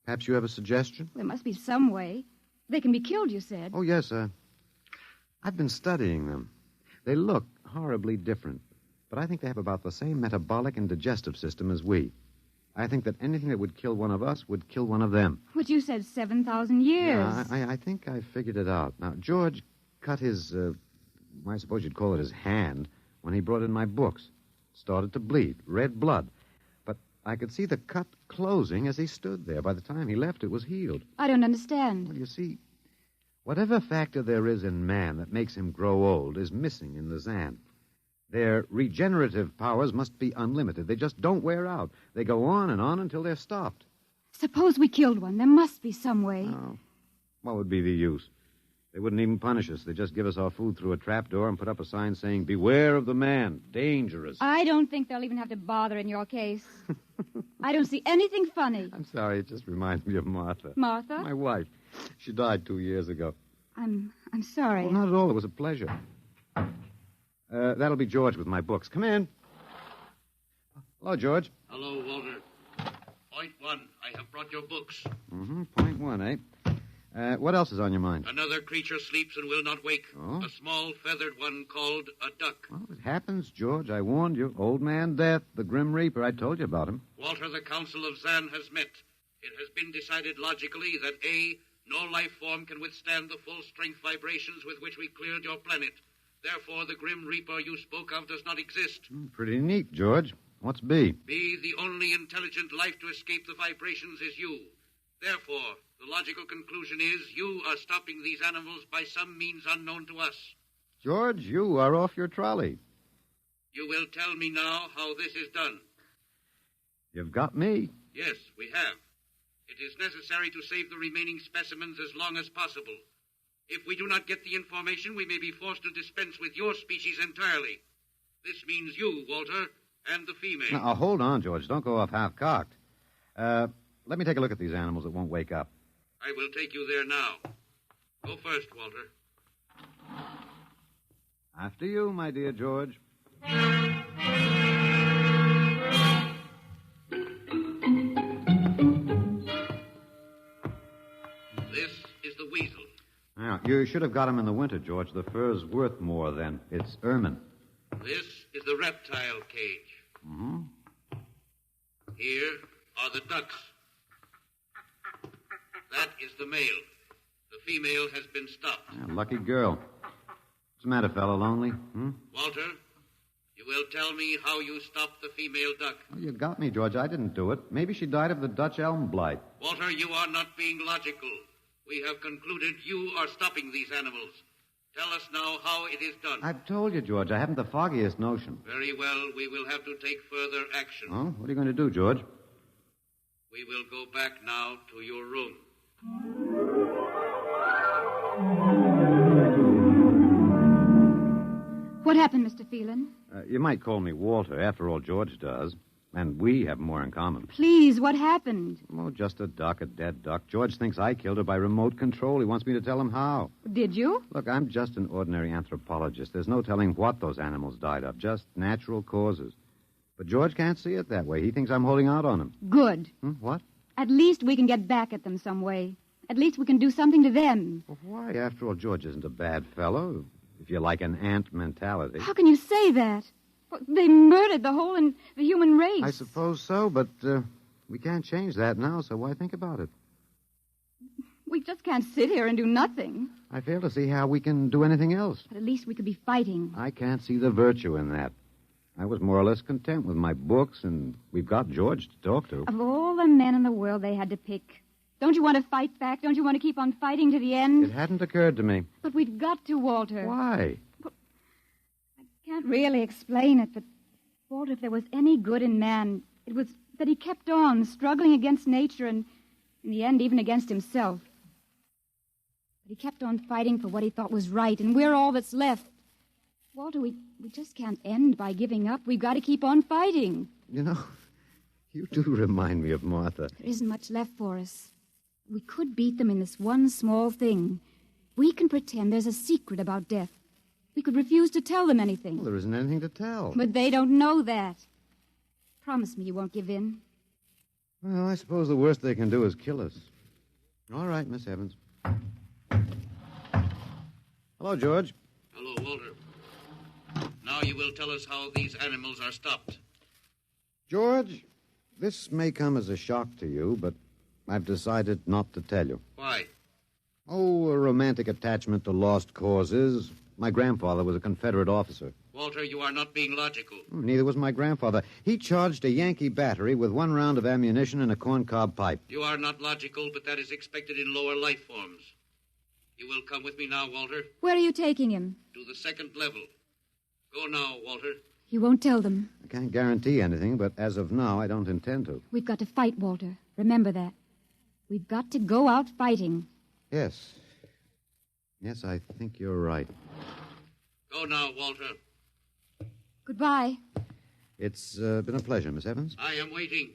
perhaps you have a suggestion? There must be some way. They can be killed, you said. Oh, yes, I've been studying them. They look horribly different, but I think they have about the same metabolic and digestive system as we. I think that anything that would kill one of us would kill one of them. But you said 7,000 years. Yeah, I think I figured it out. Now, George cut his, I suppose you'd call it his hand, when he brought in my books. It started to bleed, red blood. But I could see the cut closing as he stood there. By the time he left, it was healed. I don't understand. Well, you see, whatever factor there is in man that makes him grow old is missing in the Zan. Their regenerative powers must be unlimited. They just don't wear out. They go on and on until they're stopped. Suppose we killed one. There must be some way. Oh, what would be the use? They wouldn't even punish us. They'd just give us our food through a trapdoor and put up a sign saying, "Beware of the man. Dangerous." I don't think they'll even have to bother in your case. I don't see anything funny. I'm sorry. It just reminds me of Martha. Martha? My wife. She died 2 years ago. I'm sorry. Well, not at all. It was a pleasure. That'll be George with my books. Come in. Hello, George. Hello, Walter. Point 1, I have brought your books. Mm-hmm. Point 1, eh? What else is on your mind? Another creature sleeps and will not wake. Oh? A small feathered one called a duck. Well, it happens, George. I warned you. Old Man Death, the Grim Reaper. I told you about him. Walter, the Council of Zan has met. It has been decided logically that A, no life form can withstand the full-strength vibrations with which we cleared your planet. Therefore, the Grim Reaper you spoke of does not exist. Pretty neat, George. What's B? B, the only intelligent life to escape the vibrations is you. Therefore, the logical conclusion is you are stopping these animals by some means unknown to us. George, you are off your trolley. You will tell me now how this is done. You've got me. Yes, we have. It is necessary to save the remaining specimens as long as possible. If we do not get the information, we may be forced to dispense with your species entirely. This means you, Walter, and the female. Now, hold on, George. Don't go off half-cocked. Let me take a look at these animals that won't wake up. I will take you there now. Go first, Walter. After you, my dear George. This is the weasel. Now, you should have got him in the winter, George. The fur's worth more then. It's ermine. This is the reptile cage. Mm-hmm. Here are the ducks. That is the male. The female has been stopped. Yeah, lucky girl. What's the matter, fellow? Lonely? Hmm? Walter, you will tell me how you stopped the female duck. Oh, you got me, George. I didn't do it. Maybe she died of the Dutch elm blight. Walter, you are not being logical. We have concluded you are stopping these animals. Tell us now how it is done. I've told you, George. I haven't the foggiest notion. Very well. We will have to take further action. Oh, what are you going to do, George? We will go back now to your room. What happened, Mr. Phelan? You might call me Walter. After all, George does. And we have more in common. Please, what happened? Oh, just a dead duck. George thinks I killed her by remote control. He wants me to tell him how. Did you? Look, I'm just an ordinary anthropologist. There's no telling what those animals died of, just natural causes. But George can't see it that way. He thinks I'm holding out on him. Good. What? At least we can get back at them some way. At least we can do something to them. Well, why? After all, George isn't a bad fellow, if you like an ant mentality. How can you say that? Well, they murdered the human race. I suppose so, but we can't change that now, so why think about it? We just can't sit here and do nothing. I fail to see how we can do anything else. But at least we could be fighting. I can't see the virtue in that. I was more or less content with my books, and we've got George to talk to. Of all the men in the world they had to pick, don't you want to fight back? Don't you want to keep on fighting to the end? It hadn't occurred to me. But we've got to, Walter. Why? Can't really explain it, but, Walter, if there was any good in man, it was that he kept on struggling against nature and, in the end, even against himself. But he kept on fighting for what he thought was right, and we're all that's left. Walter, we just can't end by giving up. We've got to keep on fighting. You know, you do remind me of Martha. There isn't much left for us. We could beat them in this one small thing. We can pretend there's a secret about death. We could refuse to tell them anything. Well, there isn't anything to tell. But they don't know that. Promise me you won't give in. Well, I suppose the worst they can do is kill us. All right, Miss Evans. Hello, George. Hello, Walter. Now you will tell us how these animals are stopped. George, this may come as a shock to you, but I've decided not to tell you. Why? Oh, a romantic attachment to lost causes. My grandfather was a Confederate officer. Walter, you are not being logical. Neither was my grandfather. He charged a Yankee battery with 1 round of ammunition and a corncob pipe. You are not logical, but that is expected in lower life forms. You will come with me now, Walter. Where are you taking him? To the 2nd level. Go now, Walter. You won't tell them. I can't guarantee anything, but as of now, I don't intend to. We've got to fight, Walter. Remember that. We've got to go out fighting. Yes. Yes, I think you're right. Go now, Walter. Goodbye. It's been a pleasure, Miss Evans. I am waiting.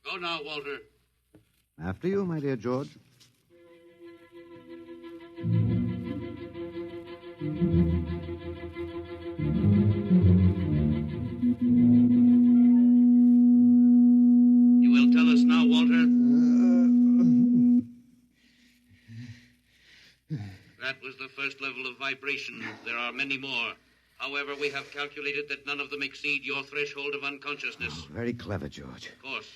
Go now, Walter. After you, my dear George. You will tell us now, Walter? That was the first level of vibration. There are many more. However, we have calculated that none of them exceed your threshold of unconsciousness. Oh, very clever, George. Of course.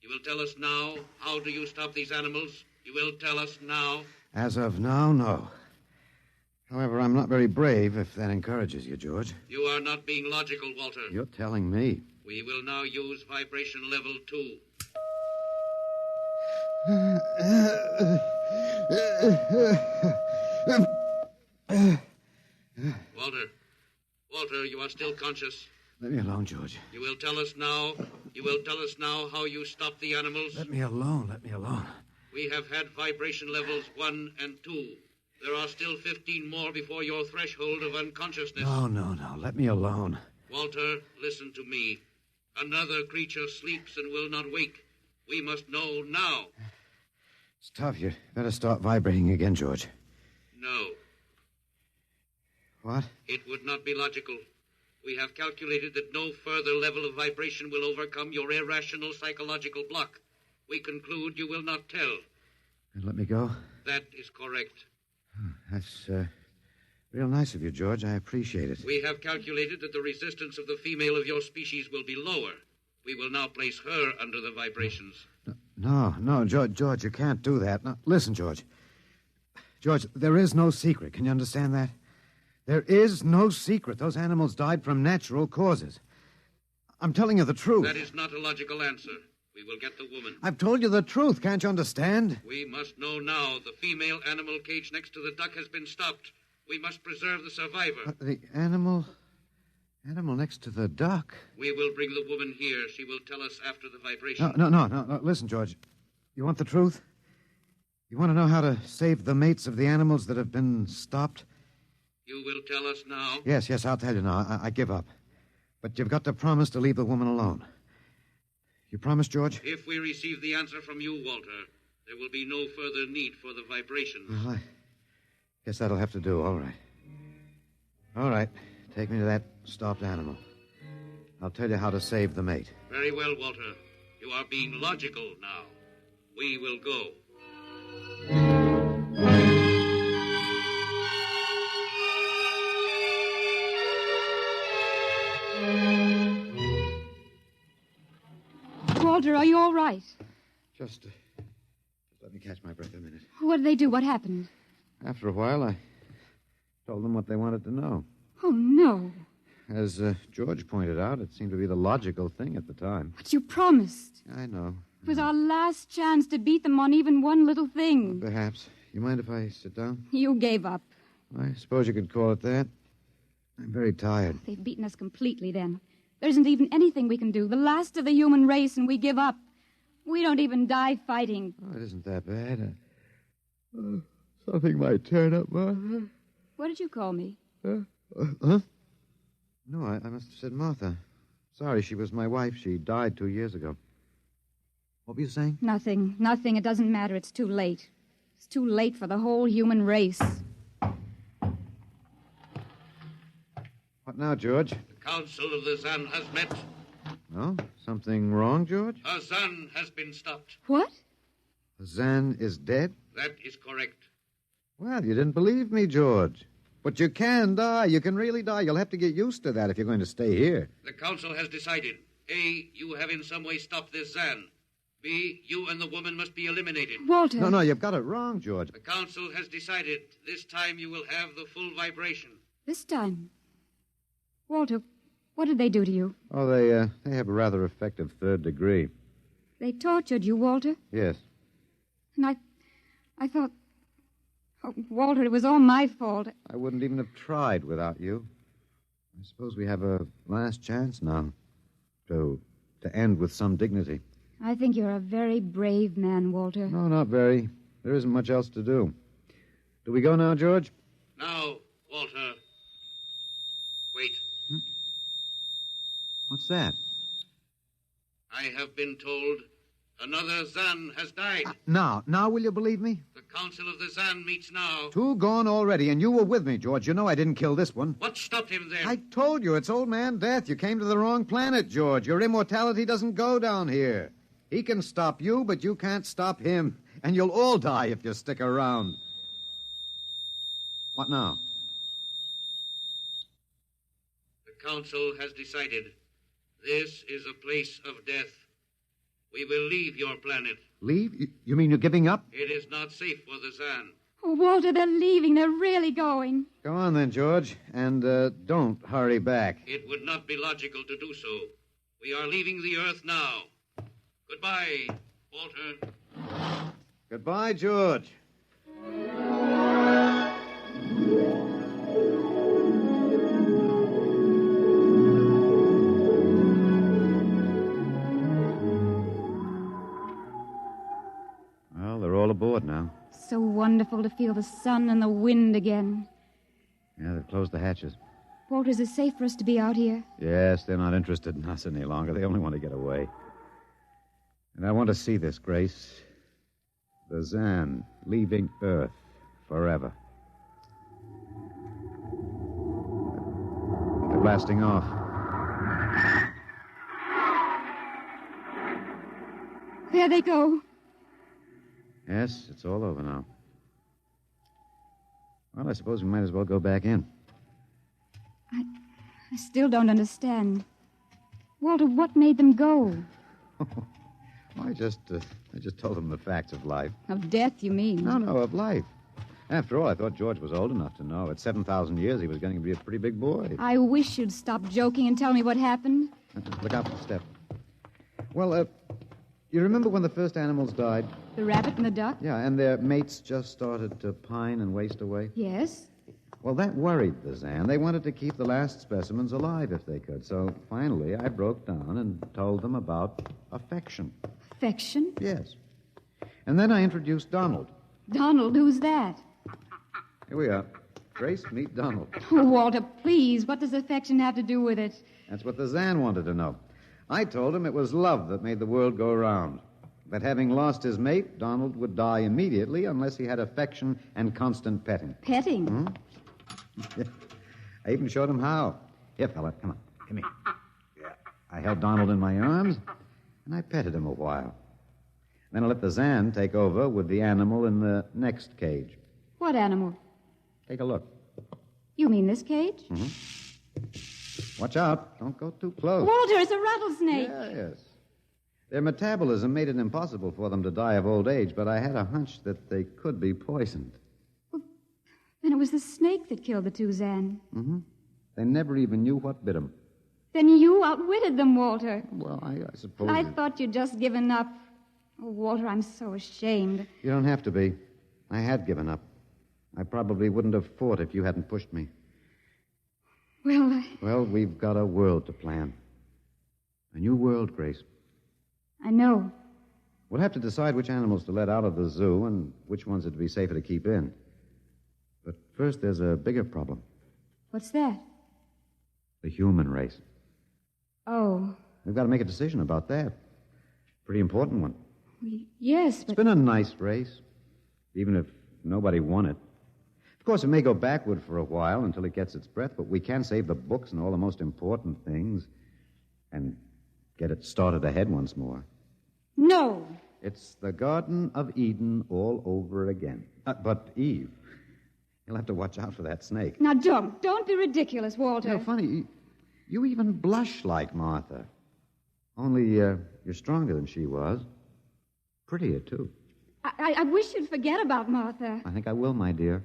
You will tell us now, how do you stop these animals? You will tell us now? As of now, no. However, I'm not very brave, if that encourages you, George. You are not being logical, Walter. You're telling me. We will now use vibration level 2. Walter, you are still conscious. Let me alone, George. You will tell us now how you stop the animals. Let me alone. We have had vibration levels 1 and 2. There are still 15 more before your threshold of unconsciousness. No. Let me alone. Walter, listen to me. Another creature sleeps and will not wake. We must know now. It's tough. You better start vibrating again, George. No. What? It would not be logical. We have calculated that no further level of vibration will overcome your irrational psychological block. We conclude you will not tell. Let me go? That is correct. That's real nice of you, George. I appreciate it. We have calculated that the resistance of the female of your species will be lower. We will now place her under the vibrations. No, George, you can't do that. No, listen, George. George, there is no secret. Can you understand that? There is no secret. Those animals died from natural causes. I'm telling you the truth. That is not a logical answer. We will get the woman. I've told you the truth. Can't you understand? We must know now. The female animal cage next to the duck has been stopped. We must preserve the survivor. The animal next to the duck. We will bring the woman here. She will tell us after the vibration. No. Listen, George. You want the truth? You want to know how to save the mates of the animals that have been stopped? You will tell us now? Yes, I'll tell you now. I give up. But you've got to promise to leave the woman alone. You promise, George? If we receive the answer from you, Walter, there will be no further need for the vibrations. Well, I guess that'll have to do. All right. Take me to that stopped animal. I'll tell you how to save the mate. Very well, Walter. You are being logical now. We will go. Walter, are you all right? Just let me catch my breath a minute. What did they do? What happened? After a while, I told them what they wanted to know. Oh, no. As George pointed out, it seemed to be the logical thing at the time. But you promised. I know. It was our last chance to beat them on even one little thing. Perhaps. You mind if I sit down? You gave up. I suppose you could call it that. I'm very tired. They've beaten us completely then. There isn't even anything we can do. The last of the human race, and we give up. We don't even die fighting. Oh, it isn't that bad. Something might turn up, Martha. What did you call me? Huh? No, I must have said Martha. Sorry, she was my wife. She died 2 years ago. What were you saying? Nothing. It doesn't matter. It's too late. It's too late for the whole human race. What now, George? The Council of the Zan has met. No? Something wrong, George? A Zan has been stopped. What? Zan is dead? That is correct. Well, you didn't believe me, George. But you can die. You can really die. You'll have to get used to that if you're going to stay here. The Council has decided. A, you have in some way stopped this Zan. B, you and the woman must be eliminated. Walter. No, you've got it wrong, George. The Council has decided. This time you will have the full vibration. This time? Walter, what did they do to you? Oh, they have a rather effective third degree. They tortured you, Walter? Yes. And I thought... Oh, Walter, it was all my fault. I wouldn't even have tried without you. I suppose we have a last chance now to end with some dignity. I think you're a very brave man, Walter. No, not very. There isn't much else to do. Do we go now, George? Now, Walter. Wait. What's that? I have been told another Zan has died. Now will you believe me? The Council of the Zan meets now. 2 gone already, and you were with me, George. You know I didn't kill this one. What stopped him then? I told you, it's Old Man Death. You came to the wrong planet, George. Your immortality doesn't go down here. He can stop you, but you can't stop him. And you'll all die if you stick around. What now? The Council has decided. This is a place of death. We will leave your planet. Leave? You mean you're giving up? It is not safe for the Zan. Oh, Walter, they're leaving. They're really going. Go on then, George. And don't hurry back. It would not be logical to do so. We are leaving the Earth now. Goodbye, Walter. Goodbye, George. Well, they're all aboard now. So wonderful to feel the sun and the wind again. Yeah, they've closed the hatches. Walter, is it safe for us to be out here? Yes, they're not interested in us any longer. They only want to get away. And I want to see this, Grace. The Zan leaving Earth forever. They're blasting off. There they go. Yes, it's all over now. Well, I suppose we might as well go back in. I still don't understand. Walter, what made them go? I just told them the facts of life. Of death, you mean? No, of life. After all, I thought George was old enough to know. At 7,000 years, he was going to be a pretty big boy. I wish you'd stop joking and tell me what happened. Look out for the step. Well, you remember when the first animals died? The rabbit and the duck? Yeah, and their mates just started to pine and waste away? Yes. Well, that worried the Zan. They wanted to keep the last specimens alive if they could. So finally, I broke down and told them about affection. Affection? Yes. And then I introduced Donald. Donald, who's that? Here we are. Grace, meet Donald. Oh, Walter, please. What does affection have to do with it? That's what the Zan wanted to know. I told him it was love that made the world go round. That having lost his mate, Donald would die immediately unless he had affection and constant petting. Petting? Hmm? I even showed him how. Here, fella, come on. Come here. Yeah. I held Donald in my arms, and I petted him a while. Then I let the Zan take over with the animal in the next cage. What animal? Take a look. You mean this cage? Mm-hmm. Watch out. Don't go too close. Walter, it's a rattlesnake. Yes. Their metabolism made it impossible for them to die of old age, but I had a hunch that they could be poisoned. Well, then it was the snake that killed the two Zan. Mm-hmm. They never even knew what bit them. Then you outwitted them, Walter. Well, I suppose... I thought you'd just given up. Oh, Walter, I'm so ashamed. You don't have to be. I had given up. I probably wouldn't have fought if you hadn't pushed me. Well, we've got a world to plan. A new world, Grace. I know. We'll have to decide which animals to let out of the zoo and which ones it'd be safer to keep in. But first, there's a bigger problem. What's that? The human race. Oh. We've got to make a decision about that. Pretty important one. Yes, but... It's been a nice race, even if nobody won it. Of course, it may go backward for a while until it gets its breath, but we can save the books and all the most important things and get it started ahead once more. No. It's the Garden of Eden all over again. But Eve, you'll have to watch out for that snake. Now, don't be ridiculous, Walter. You know, funny, you even blush like Martha. Only you're stronger than she was. Prettier, too. I wish you'd forget about Martha. I think I will, my dear,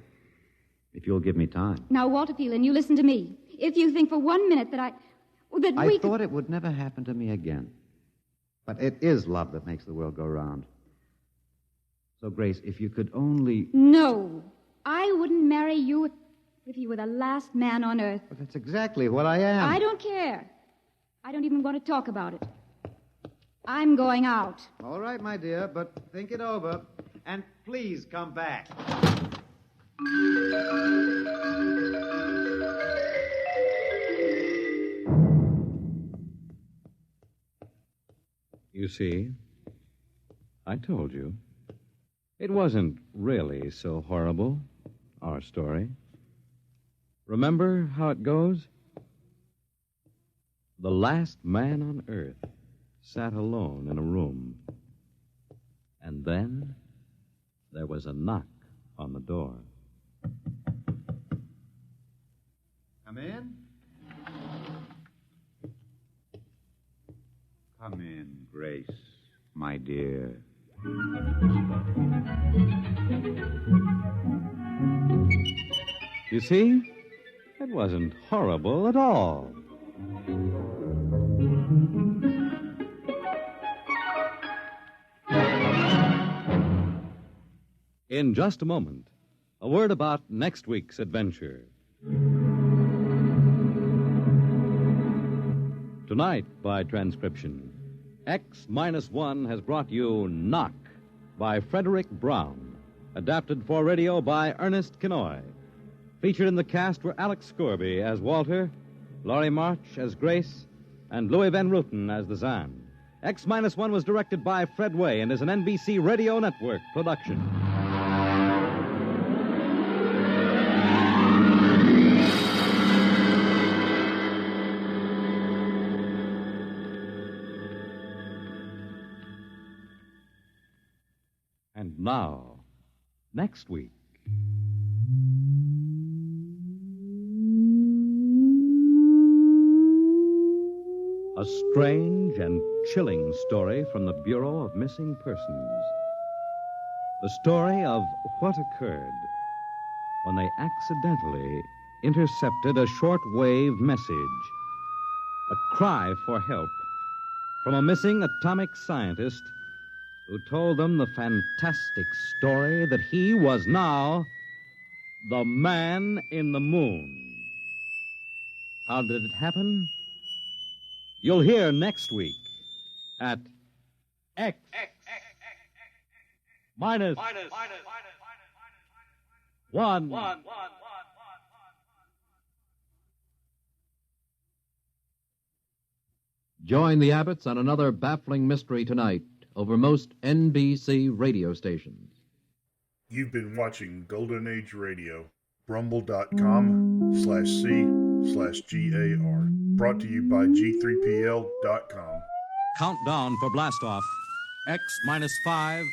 if you'll give me time. Now, Walter Phelan, you listen to me. If you think for 1 minute that I thought it would never happen to me again. But it is love that makes the world go round. So, Grace, if you could only... No. I wouldn't marry you if you were the last man on earth. But that's exactly what I am. I don't care. I don't even want to talk about it. I'm going out. All right, my dear, but think it over. And please come back. You see, I told you. It wasn't really so horrible, our story. Remember how it goes? The last man on earth sat alone in a room. And then there was a knock on the door. Come in. Come in, Grace, my dear. You see, it wasn't horrible at all. In just a moment, a word about next week's adventure. Tonight, by transcription, X-1 has brought you Knock by Frederick Brown, adapted for radio by Ernest Kinoy. Featured in the cast were Alex Scorby as Walter, Laurie March as Grace, and Louis Van Ruten as the Zan. X-1 was directed by Fred Way and is an NBC Radio Network production. And now, next week. A strange and chilling story from the Bureau of Missing Persons. The story of what occurred when they accidentally intercepted a short-wave message, a cry for help from a missing atomic scientist who told them the fantastic story that he was now the man in the moon. How did it happen? You'll hear next week at X minus 1. Join the Abbotts on another baffling mystery tonight over most NBC radio stations. You've been watching Golden Age Radio, rumble.com/C/GAR. Brought to you by G3PL.com. Countdown for blastoff. X minus 5,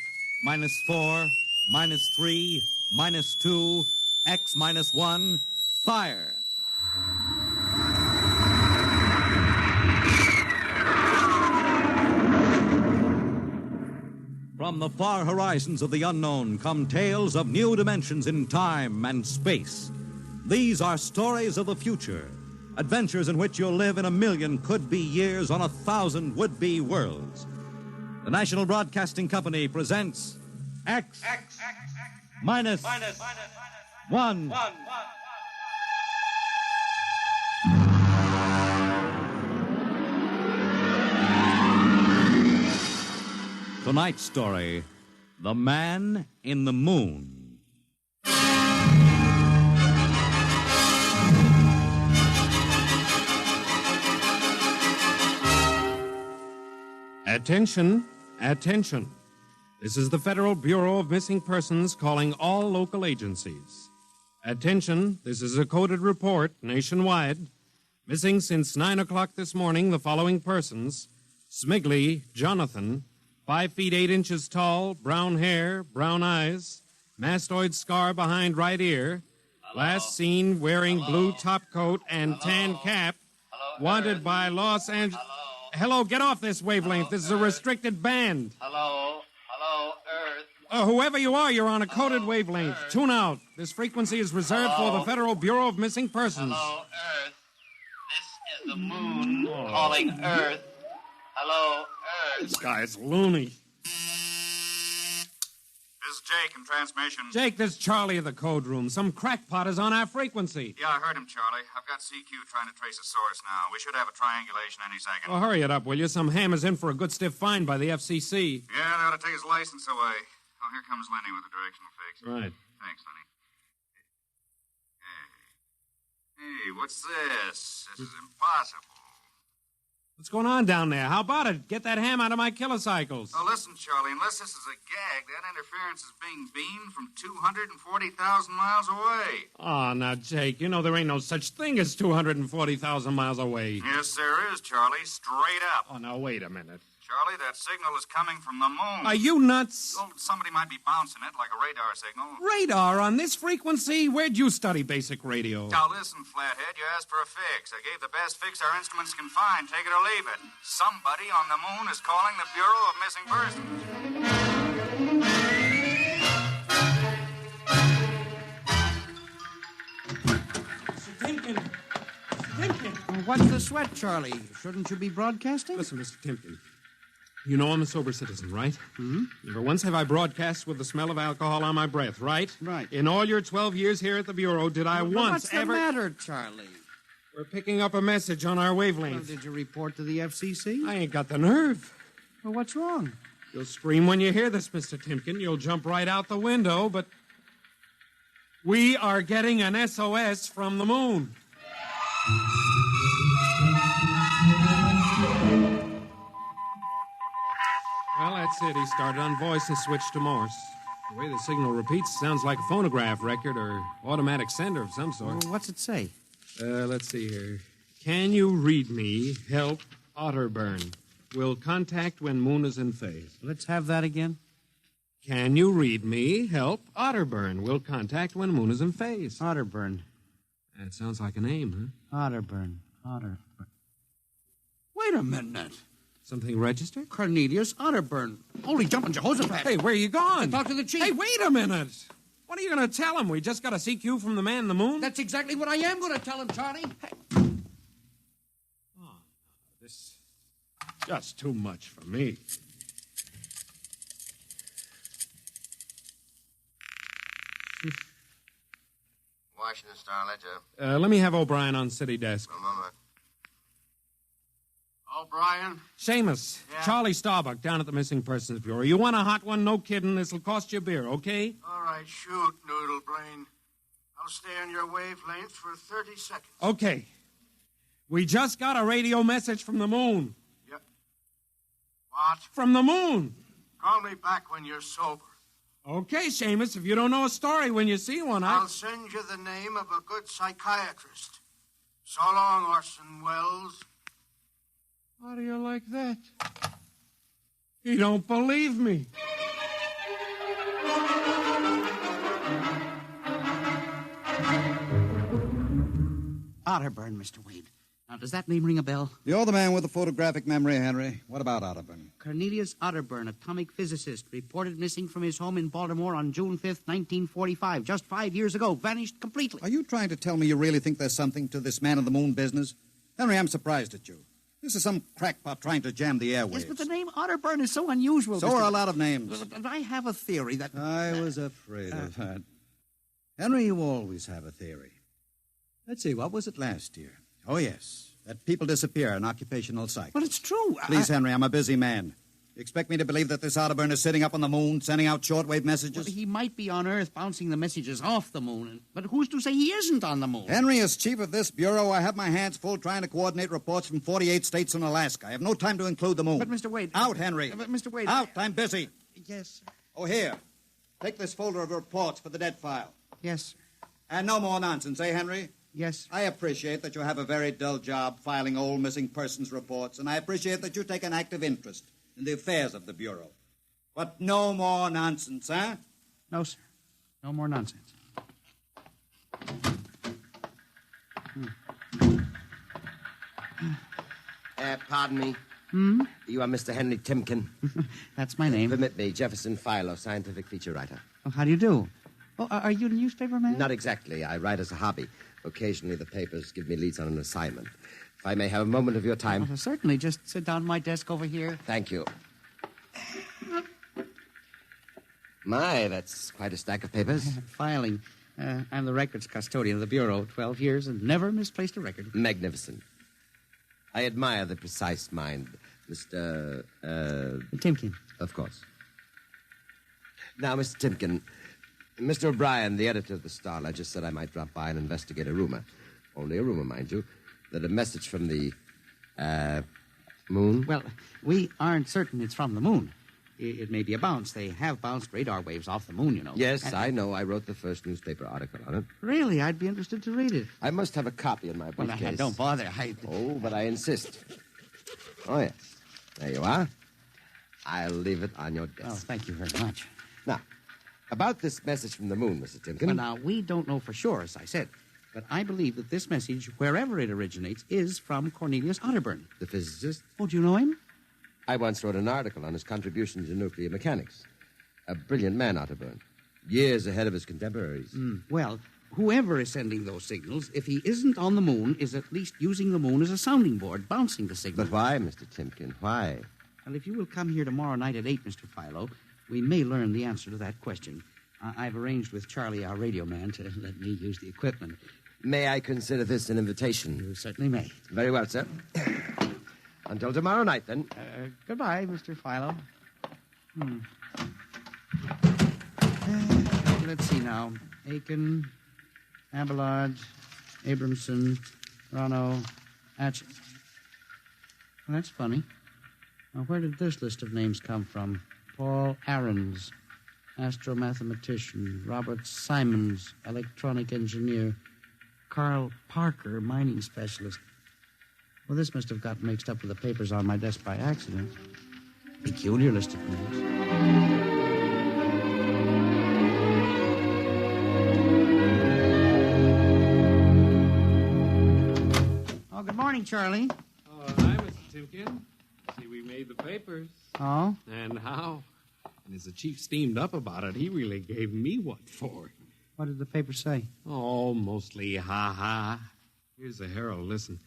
minus 4, minus 3, minus 2, X minus 1, fire. From the far horizons of the unknown come tales of new dimensions in time and space. These are stories of the future, adventures in which you'll live in 1,000,000 could-be years on 1,000 would-be worlds. The National Broadcasting Company presents X minus 1. Tonight's story, The Man in the Moon. Attention, attention. This is the Federal Bureau of Missing Persons calling all local agencies. Attention, this is a coded report nationwide. Missing since 9 o'clock this morning, the following persons: Smigley Jonathan, 5 feet 8 inches tall, brown hair, brown eyes, mastoid scar behind right ear, last seen wearing blue top coat and tan cap, wanted by Los Angeles. Hello, get off this wavelength. This is a restricted band. Hello, Earth. Whoever you are, you're on a coded wavelength. Tune out. This frequency is reserved for the Federal Bureau of Missing Persons. Hello, Earth. This is the moon calling Earth. Hello, Earth. This guy's loony. This is Jake in transmission. Jake, this is Charlie of the code room. Some crackpot is on our frequency. Yeah, I heard him, Charlie. I've got C-chute trying to trace a source now. We should have a triangulation any second. Well, hurry it up, will you? Some hammer's in for a good stiff fine by the FCC. Yeah, they ought to take his license away. Oh, here comes Lenny with the directional fix. Right. Thanks, Lenny. Hey, what's this? This is impossible. What's going on down there? How about it? Get that ham out of my kilocycles. Oh, listen, Charlie, unless this is a gag, that interference is being beamed from 240,000 miles away. Oh, now, Jake, you know there ain't no such thing as 240,000 miles away. Yes, there is, Charlie, straight up. Oh, now, wait a minute. Charlie, that signal is coming from the moon. Are you nuts? Oh, somebody might be bouncing it like a radar signal. Radar on this frequency? Where'd you study basic radio? Now, listen, Flathead, you asked for a fix. I gave the best fix our instruments can find. Take it or leave it. Somebody on the moon is calling the Bureau of Missing Persons. Mr. Timken. What's the sweat, Charlie? Shouldn't you be broadcasting? Listen, Mr. Timken. You know I'm a sober citizen, right? Mm-hmm. Never once have I broadcast with the smell of alcohol on my breath, right? Right. In all your 12 years here at the Bureau, did I once ever... What's the matter, Charlie? We're picking up a message on our wavelength. Well, did you report to the FCC? I ain't got the nerve. Well, what's wrong? You'll scream when you hear this, Mr. Timken. You'll jump right out the window, but... We are getting an SOS from the moon. Well, that's it. He started on voice and switched to Morse. The way the signal repeats sounds like a phonograph record or automatic sender of some sort. Well, what's it say? Let's see here. Can you read me? Help, Otterburn. Will contact when moon is in phase. Let's have that again. Can you read me? Help, Otterburn. Will contact when moon is in phase. Otterburn. That sounds like a name, huh? Otterburn. Wait a minute. Something registered? Cornelius Otterburn. Holy jumping Jehoshaphat. Hey, where you gone? Talk to the chief. Hey, wait a minute. What are you going to tell him? We just got a CQ from the man in the moon? That's exactly what I am going to tell him, Charlie. This just too much for me. Washington Star-Ledger. Let me have O'Brien on city desk. A moment. O'Brien? Seamus, Yeah? Charlie Starbuck down at the Missing Persons Bureau. You want a hot one? No kidding. This'll cost you a beer, okay? All right, shoot, Noodle Brain. I'll stay on your wavelength for 30 seconds. Okay. We just got a radio message from the moon. Yep. What? From the moon. Call me back when you're sober. Okay, Seamus, if you don't know a story when you see one, I'll send you the name of a good psychiatrist. So long, Orson Welles. How do you like that? You don't believe me. Otterburn, Mr. Wade. Now, does that name ring a bell? You're the man with the photographic memory, Henry. What about Otterburn? Cornelius Otterburn, atomic physicist, reported missing from his home in Baltimore on June 5th, 1945, just 5 years ago. Vanished completely. Are you trying to tell me you really think there's something to this man-in-the-moon business? Henry, I'm surprised at you. This is some crackpot trying to jam the airwaves. Yes, but the name Otterburn is so unusual. So are a lot of names. But I have a theory that... I was afraid of that. Henry, you always have a theory. Let's see, what was it last year? Oh, yes, that people disappear in occupational psych. But it's true. Please, Henry, I'm a busy man. You expect me to believe that this Otterburn is sitting up on the moon, sending out shortwave messages? Well, he might be on Earth bouncing the messages off the moon, but who's to say he isn't on the moon? Henry, as chief of this bureau, I have my hands full trying to coordinate reports from 48 states and Alaska. I have no time to include the moon. But, Mr. Wade... Out, Henry. But, Mr. Wade... Out, I'm busy. Yes, sir. Oh, here. Take this folder of reports for the dead file. Yes, sir. And no more nonsense, eh, Henry? Yes. I appreciate that you have a very dull job filing old missing persons reports, and I appreciate that you take an active interest in the affairs of the Bureau. But no more nonsense, huh? No, sir. No more nonsense. Pardon me. Hmm? You are Mr. Henry Timken. That's my name. Permit me, Jefferson Philo, scientific feature writer. Oh, how do you do? Oh, are you a newspaper man? Not exactly. I write as a hobby. Occasionally the papers give me leads on an assignment. If I may have a moment of your time. Oh, certainly. Just sit down at my desk over here. Thank you. My, that's quite a stack of papers. Filing. I'm the records custodian of the Bureau. 12 years and never misplaced a record. Magnificent. I admire the precise mind, Mr. Timken. Of course. Now, Mr. Timken, Mr. O'Brien, the editor of the Star-Ledger, said I might drop by and investigate a rumor. Only a rumor, mind you. That a message from the, moon? Well, we aren't certain it's from the moon. It may be a bounce. They have bounced radar waves off the moon, you know. Yes, I know. I wrote the first newspaper article on it. Really? I'd be interested to read it. I must have a copy in my briefcase. Well, don't bother. Oh, but I insist. Oh, yes. There you are. I'll leave it on your desk. Oh, thank you very much. Now, about this message from the moon, Mr. Timken. Well, now, we don't know for sure, as I said. But I believe that this message, wherever it originates, is from Cornelius Otterburn. The physicist? Oh, do you know him? I once wrote an article on his contribution to nuclear mechanics. A brilliant man, Otterburn. Years ahead of his contemporaries. Well, whoever is sending those signals, if he isn't on the moon, is at least using the moon as a sounding board, bouncing the signal. But why, Mr. Timken? Why? Well, if you will come here tomorrow night at 8, Mr. Philo, we may learn the answer to that question. I've arranged with Charlie, our radio man, to let me use the equipment. May I consider this an invitation? You certainly may. Very well, sir. Until tomorrow night, then. Goodbye, Mr. Philo. Let's see now. Aiken, Abelard, Abramson, Rono, Atch... Well, that's funny. Now, where did this list of names come from? Paul Ahrens, astromathematician. Robert Simons, electronic engineer. Carl Parker, mining specialist. Well, this must have got mixed up with the papers on my desk by accident. Peculiar list of names. Oh, good morning, Charlie. Oh, hi, Mr. Timken. See, we made the papers. Oh? And how? And as the chief steamed up about it, he really gave me what for. What did the paper say? Oh, mostly ha-ha. Here's the Herald. Listen.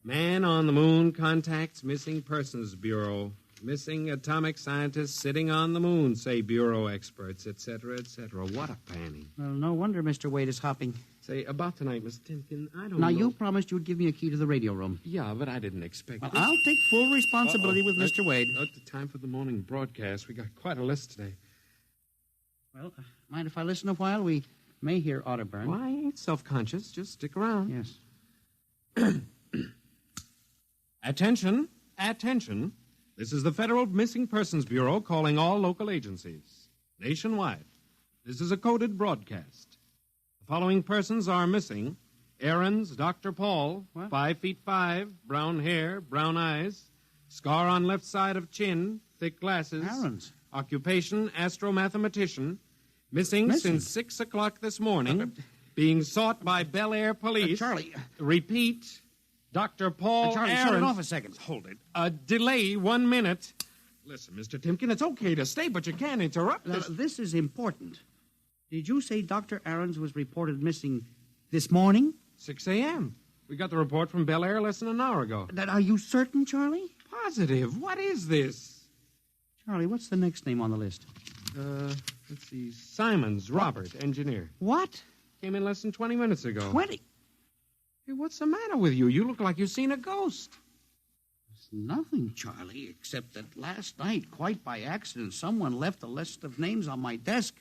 Man on the moon contacts Missing Persons Bureau. Missing atomic scientists sitting on the moon, say Bureau experts, etc., etc. What a panning. Well, no wonder Mr. Wade is hopping. Say, about tonight, Miss Timken, I don't Now, know. you promised you'd give me a key to the radio room. Yeah, but I didn't expect Well, this. I'll take full responsibility with Mr. Wade. The time for the morning broadcast. We got quite a list today. Well, mind if I listen a while? We may hear Otterburn. Well, I ain't self-conscious. Just stick around. Yes. Attention. Attention. This is the Federal Missing Persons Bureau calling all local agencies. Nationwide. This is a coded broadcast. The following persons are missing. Aaron's Dr. Paul, 5 feet 5, brown hair, brown eyes, scar on left side of chin, thick glasses. Aaron's. Occupation, astromathematician. Missing since 6 o'clock this morning. Being sought by Bel Air police. Charlie. Repeat. Dr. Paul Charlie, Aaron. shut it off a second. Hold it. Delay 1 minute. Listen, Mr. Timken, it's okay to stay, but you can't interrupt Now, this. this is important. Did you say Dr. Aarons was reported missing this morning? 6 a.m. We got the report from Bel Air less than an hour ago. Are you certain, Charlie? Positive. What is this? Charlie, what's the next name on the list? Let's see. Simons, Robert, engineer. What? Came in less than 20 minutes ago. 20? Hey, what's the matter with you? You look like you've seen a ghost. It's nothing, Charlie, except that last night, quite by accident, someone left a list of names on my desk.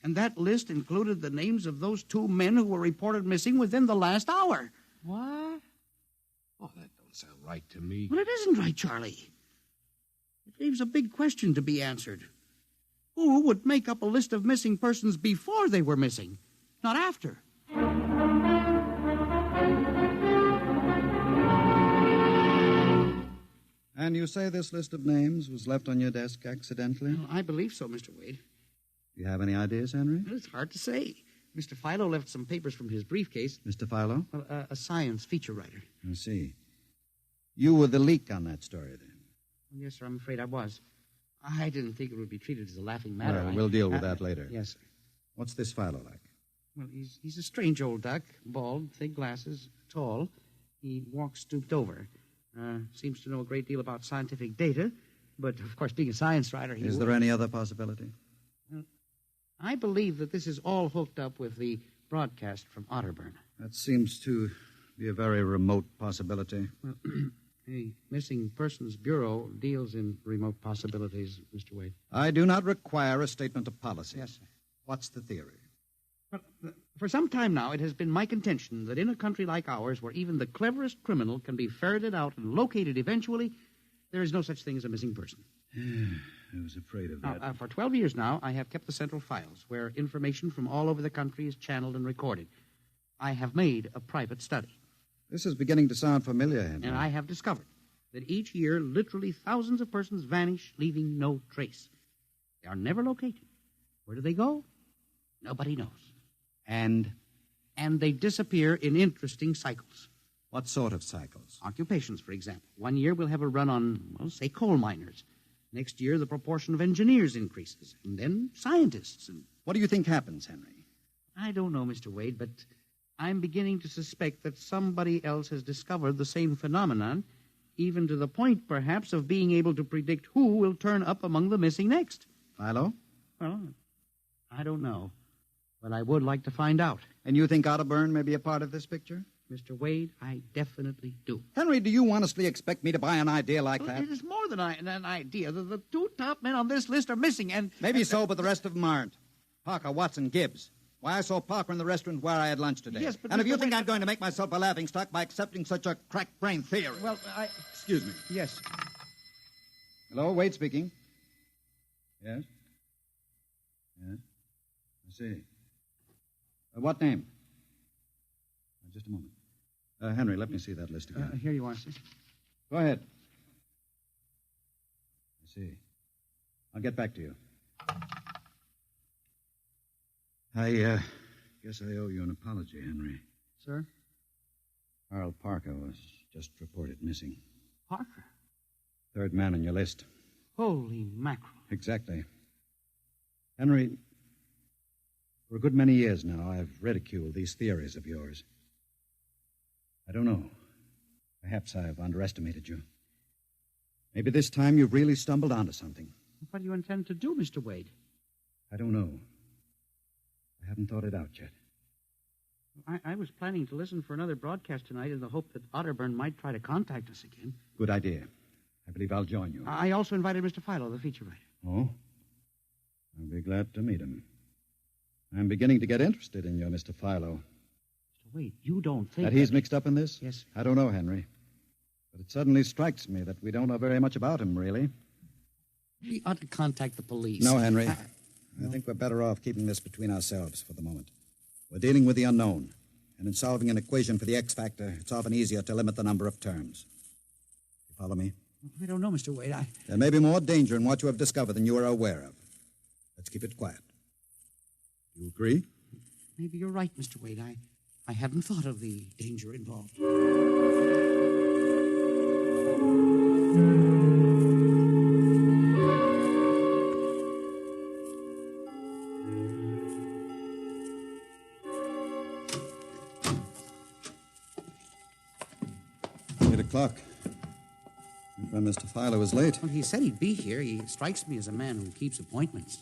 And that list included the names of those 2 men who were reported missing within the last hour. What? Oh, that don't sound right to me. Well, it isn't right, Charlie. It leaves a big question to be answered. Who would make up a list of missing persons before they were missing, not after? And you say this list of names was left on your desk accidentally? Well, I believe so, Mr. Wade. Do you have any ideas, Henry? Well, it's hard to say. Mr. Philo left some papers from his briefcase. Mr. Philo? Well, a science feature writer. I see. You were the leak on that story, then? Well, yes, sir, I'm afraid I was. I didn't think it would be treated as a laughing matter. Well, we'll deal with that later. Yes, sir. What's this Philo like? Well, he's a strange old duck, bald, thick glasses, tall. He walks stooped over. Seems to know a great deal about scientific data, but, of course, being a science writer, Is there any other possibility? I believe that this is all hooked up with the broadcast from Otterburn. That seems to be a very remote possibility. Well, the Missing Persons Bureau deals in remote possibilities, Mr. Wade. I do not require a statement of policy. Yes, sir. What's the theory? Well, for some time now, it has been my contention that in a country like ours, where even the cleverest criminal can be ferreted out and located eventually, there is no such thing as a missing person. I was afraid of that. Now, for 12 years now, I have kept the central files, where information from all over the country is channeled and recorded. I have made a private study. This is beginning to sound familiar, Henry. And I have discovered that each year, literally thousands of persons vanish, leaving no trace. They are never located. Where do they go? Nobody knows. And they disappear in interesting cycles. What sort of cycles? Occupations, for example. One year we'll have a run on, well, say, coal miners. Next year, the proportion of engineers increases, and then scientists. And what do you think happens, Henry? I don't know, Mr. Wade, but I'm beginning to suspect that somebody else has discovered the same phenomenon, even to the point, perhaps, of being able to predict who will turn up among the missing next. Philo? Well, I don't know, but I would like to find out. And you think Otterburn may be a part of this picture? Mr. Wade, I definitely do. Henry, do you honestly expect me to buy an idea like that? It is more than an idea. The 2 top men on this list are missing, and... Maybe so, but the rest of them aren't. Parker, Watson, Gibbs. Why, I saw Parker in the restaurant where I had lunch today. Yes, but and if you Mr. think Wade... I'm going to make myself a laughingstock by accepting such a crack-brain theory... Well, Excuse me. Yes. Hello, Wade speaking. Yes? Yes? I see. What name? Just a moment. Henry, let me see that list again. Here you are, sir. Go ahead. I see. I'll get back to you. I guess I owe you an apology, Henry. Sir? Carl Parker was just reported missing. Parker? 3rd man on your list. Holy mackerel. Exactly. Henry, For a good many years now, I've ridiculed these theories of yours. I don't know. Perhaps I've underestimated you. Maybe this time you've really stumbled onto something. What do you intend to do, Mr. Wade? I don't know. I haven't thought it out yet. I was planning to listen for another broadcast tonight in the hope that Otterburn might try to contact us again. Good idea. I believe I'll join you. I also invited Mr. Philo, the feature writer. Oh? I'll be glad to meet him. I'm beginning to get interested in you, Mr. Philo. Mr. Wade, you don't think that he's mixed up in this? Yes. I don't know, Henry. But it suddenly strikes me that we don't know very much about him, really. We ought to contact the police. No, Henry. I think we're better off keeping this between ourselves for the moment. We're dealing with the unknown. And in solving an equation for the X factor, it's often easier to limit the number of terms. You follow me? I don't know, Mr. Wade. There may be more danger in what you have discovered than you are aware of. Let's keep it quiet. You agree? Maybe you're right, Mr. Wade. I hadn't thought of the danger involved. 8 o'clock. My friend Mr. Philo is late. Well, he said he'd be here. He strikes me as a man who keeps appointments.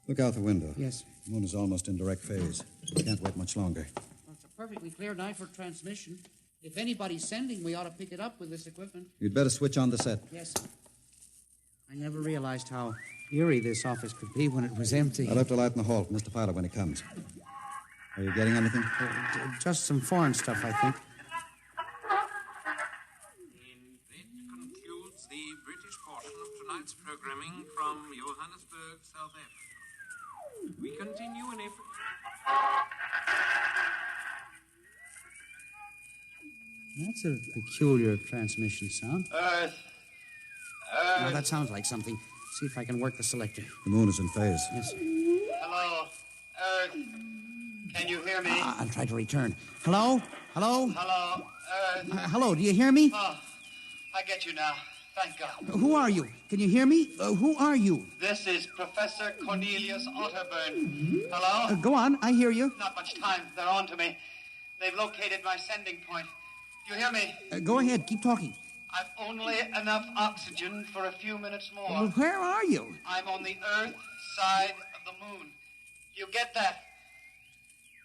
Look out the window. Yes. The moon is almost in direct phase. We can't wait much longer. Well, it's a perfectly clear night for transmission. If anybody's sending, we ought to pick it up with this equipment. You'd better switch on the set. Yes. I never realized how eerie this office could be when it was empty. I'll have to light in the hall for Mr. Philo when he comes. Are you getting anything? Just some foreign stuff, I think. Concludes the British portion of tonight's programming from Johannesburg, South Africa. We continue in April. That's a peculiar transmission sound. Earth. Now, that sounds like something. See if I can work the selector. The moon is in phase. Yes. Hello, Earth. Can you hear me? I'll try to return. Hello? Hello? Hello, Earth. Hello, do you hear me? Oh, I get you now. Thank God. Who are you? Can you hear me? Who are you? This is Professor Cornelius Otterburn. Hello? Go on, I hear you. Not much time. They're on to me. They've located my sending point. Do you hear me? Go ahead, keep talking. I've only enough oxygen for a few minutes more. Well, where are you? I'm on the Earth side of the moon. You get that?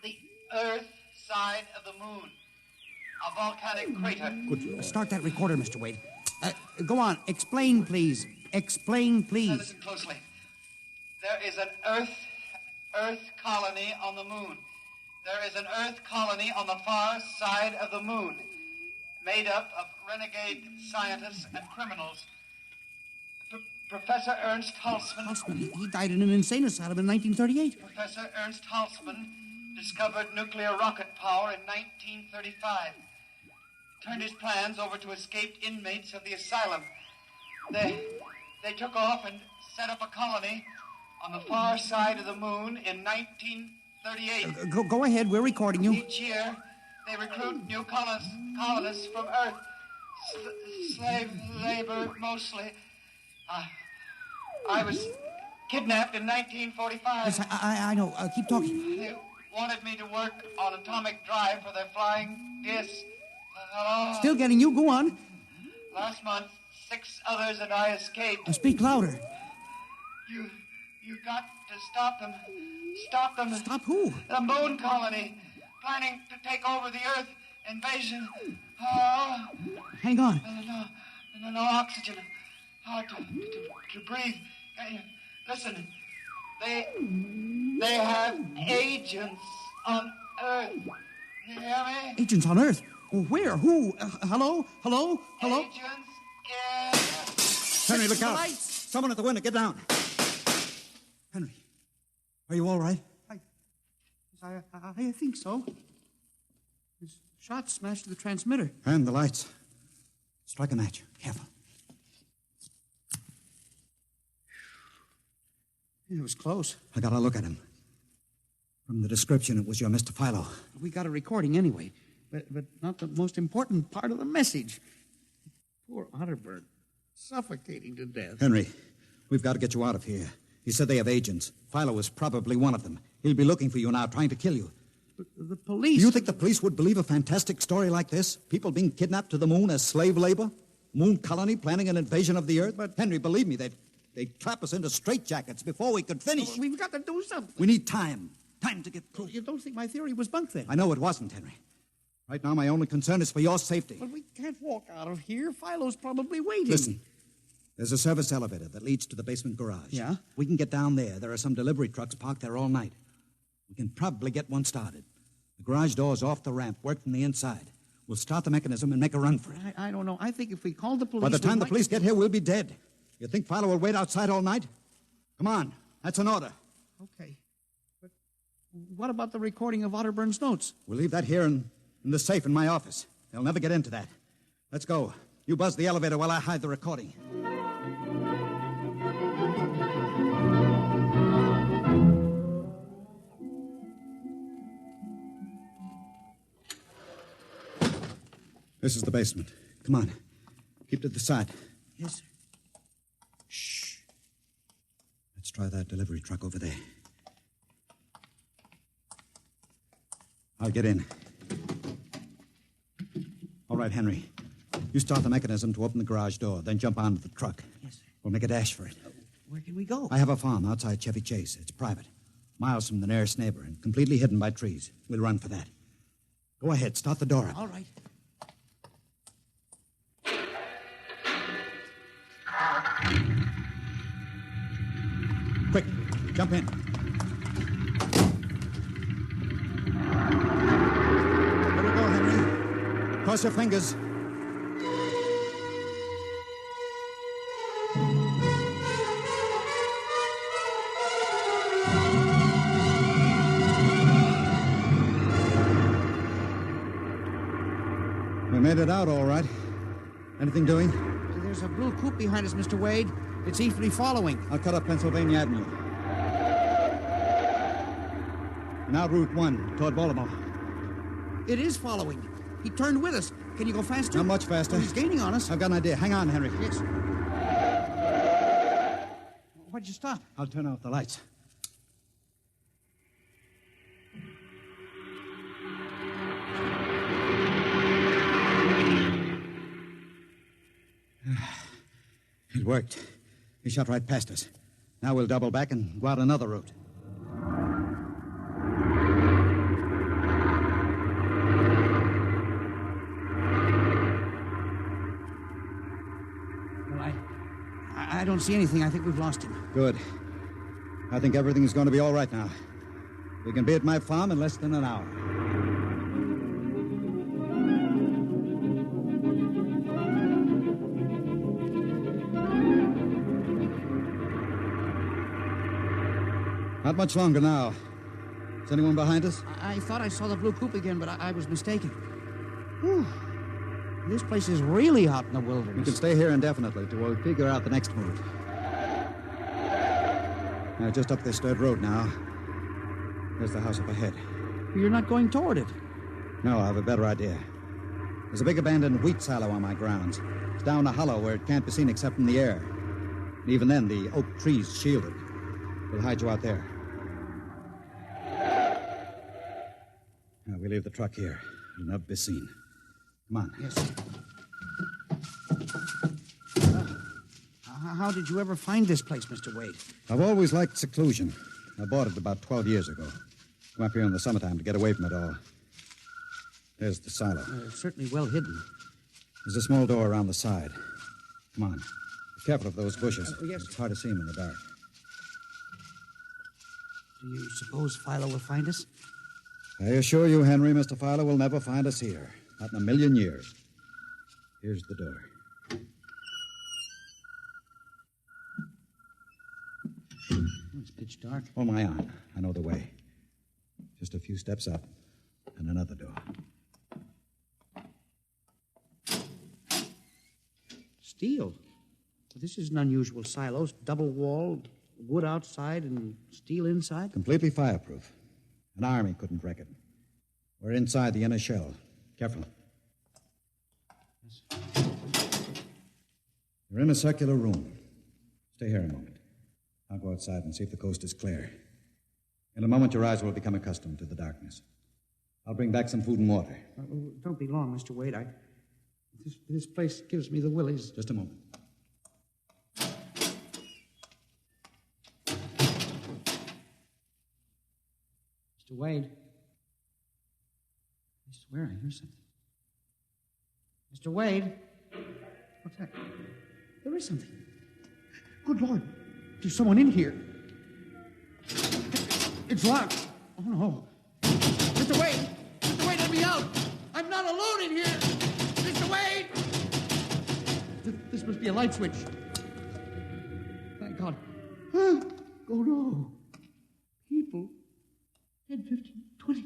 The Earth side of the moon. A volcanic crater. Good. Start that recorder, Mr. Wade. Go on. Explain, please. Explain, please. Now listen closely. There is an Earth colony on the moon. There is an Earth colony on the far side of the moon, made up of renegade scientists and criminals. Professor Ernst Halsman... Halsman? He died in an insane asylum in 1938. Professor Ernst Halsman discovered nuclear rocket power in 1935. Turned his plans over to escaped inmates of the asylum. They took off and set up a colony on the far side of the moon in 1938. Go ahead, we're recording you. Each year, they recruit new colonists from Earth. Slave labor, mostly. I was kidnapped in 1945. Yes, I know. Keep talking. They wanted me to work on atomic drive for their flying discs. Hello? Still getting you. Go on. Last month, 6 others and I escaped. Speak louder. You got to stop them. Stop them. Stop who? The moon colony, planning to take over the Earth. Invasion. Oh. Hang on. No oxygen. Hard to breathe. Listen. They have agents on Earth. You hear me? Agents on Earth? Where? Who? Hello? Hello? Hello? Agents Henry, look out. Someone at the window. Get down. Henry, are you all right? I think so. His shot smashed the transmitter. And the lights. Strike a match. Careful. It was close. I got a look at him. From the description, it was your Mr. Philo. We got a recording anyway, but not the most important part of the message. Poor Otterburn, suffocating to death. Henry, we've got to get you out of here. He said they have agents. Philo was probably one of them. He'll be looking for you now, trying to kill you. The police... Do you think the police would believe a fantastic story like this? People being kidnapped to the moon as slave labor? Moon colony planning an invasion of the Earth? But, Henry, believe me, they'd clap us into straitjackets before we could finish. Well, we've got to do something. We need time. Time to get proof. You don't think my theory was bunk then? I know it wasn't, Henry. Right now, my only concern is for your safety. But we can't walk out of here. Philo's probably waiting. Listen, there's a service elevator that leads to the basement garage. Yeah? We can get down there. There are some delivery trucks parked there all night. We can probably get one started. The garage door's off the ramp, work from the inside. We'll start the mechanism and make a run for it. I don't know. I think if we call the police... By the time the police get here, we'll be dead. You think Philo will wait outside all night? Come on. That's an order. Okay. But what about the recording of Otterburn's notes? We'll leave that here in the safe in my office. They'll never get into that. Let's go. You buzz the elevator while I hide the recording. This is the basement. Come on. Keep to the side. Yes, sir. Shh. Let's try that delivery truck over there. I'll get in. All right, Henry. You start the mechanism to open the garage door, then jump onto the truck. Yes, sir. We'll make a dash for it. Where can we go? I have a farm outside Chevy Chase. It's private. Miles from the nearest neighbor and completely hidden by trees. We'll run for that. Go ahead. Start the door up. All right. Quick. Jump in. There we go, Henry. Cross your fingers. We made it out all right. Anything doing? There's a blue coupe behind us, Mr. Wade. It's easily following. I'll cut up Pennsylvania Avenue. Now Route 1, toward Baltimore. It is following. He turned with us. Can you go faster? Not much faster. Well, he's gaining on us. I've got an idea. Hang on, Henry. Yes. Why'd you stop? I'll turn off the lights. It worked. He shot right past us. Now we'll double back and go out another route. Well, I don't see anything. I think we've lost him. Good. I think everything's going to be all right now. We can be at my farm in less than an hour. Not much longer now. Is anyone behind us? I thought I saw the blue coupe again, but I was mistaken. Whew. This place is really out in the wilderness. We can stay here indefinitely till we figure out the next move. Now, just up this dirt road now. There's the house up ahead. You're not going toward it. No, I have a better idea. There's a big abandoned wheat silo on my grounds. It's down a hollow where it can't be seen except from the air. And even then, the oak tree's shielded. We'll hide you out there. Now, we leave the truck here. It'll never be seen. Come on. Yes. How did you ever find this place, Mr. Wade? I've always liked seclusion. I bought it about 12 years ago. Come up here in the summertime to get away from it all. There's the silo. Certainly well hidden. There's a small door around the side. Come on. Be careful of those bushes. Yes. It's hard to see them in the dark. Do you suppose Philo will find us? I assure you, Henry, Mr. Philo will never find us here. Not in a million years. Here's the door. It's pitch dark. Hold my arm. I know the way. Just a few steps up and another door. Steel. This is an unusual silo. Double walled, wood outside and steel inside. Completely fireproof. An army couldn't wreck it. We're inside the inner shell. Careful. You're in a circular room. Stay here a moment. I'll go outside and see if the coast is clear. In a moment, your eyes will become accustomed to the darkness. I'll bring back some food and water. Don't be long, Mr. Wade. This place gives me the willies. Just a moment. Mr. Wade. I swear I hear something. Mr. Wade. What's that? There is something. Good Lord. There's someone in here. It's locked. Oh, no. Mr. Wade! Mr. Wade, let me out! I'm not alone in here! Mr. Wade! This must be a light switch. Thank God. Oh, no. People. 10, 15, 20.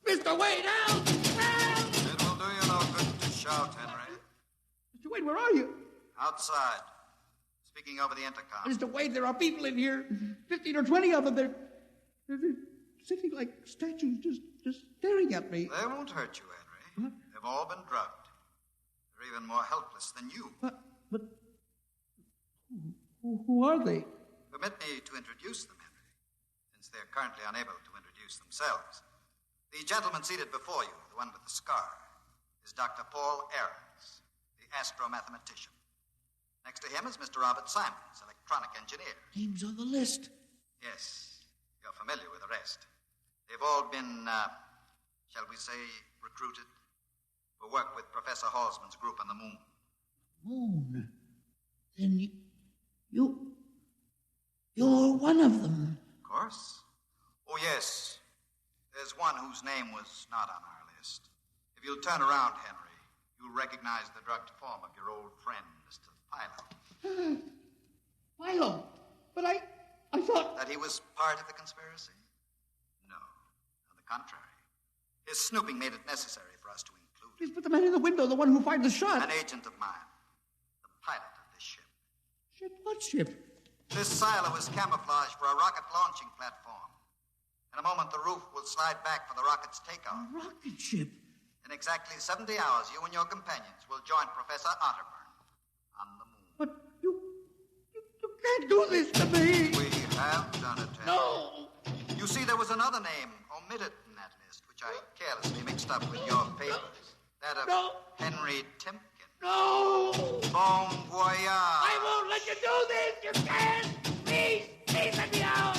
Mr. Wade, help! Help! It will do you no good to shout, Henry. Mr. Wade, where are you? Outside. Speaking over the intercom. Mr. Wade, there are people in here. 15 or 20 of them. They're sitting like statues, just staring at me. They won't hurt you, Henry. What? They've all been drugged. They're even more helpless than you. But who are they? Permit me to introduce them, Henry, since they're currently unable to introduce themselves. The gentleman seated before you, the one with the scar, is Dr. Paul Ahrens, the astromathematician. Next to him is Mr. Robert Simons, electronic engineer. Names on the list. Yes, you're familiar with the rest. They've all been, shall we say, recruited for work with Professor Halsman's group on the moon. Moon? Then you're one of them. Of course. Oh, yes. There's one whose name was not on our list. If you'll turn around, Henry, you'll recognize the drugged form of your old friend, Mr. Philo. Philo? But I thought... That he was part of the conspiracy? No. On the contrary. His snooping made it necessary for us to include him. Please put the man in the window, the one who fired the shot. An agent of mine. The pilot of this ship. Ship? What ship? This silo is camouflaged for a rocket launching platform. In a moment, the roof will slide back for the rocket's takeoff. A rocket ship? In exactly 70 hours, you and your companions will join Professor Otterburn on the moon. But you can't do this to me. We have done it, Henry. No. You see, there was another name omitted in that list, which I carelessly mixed up with your papers. That of Henry Timken. No. Bon voyage. I won't let you do this. You can't. Please let me out.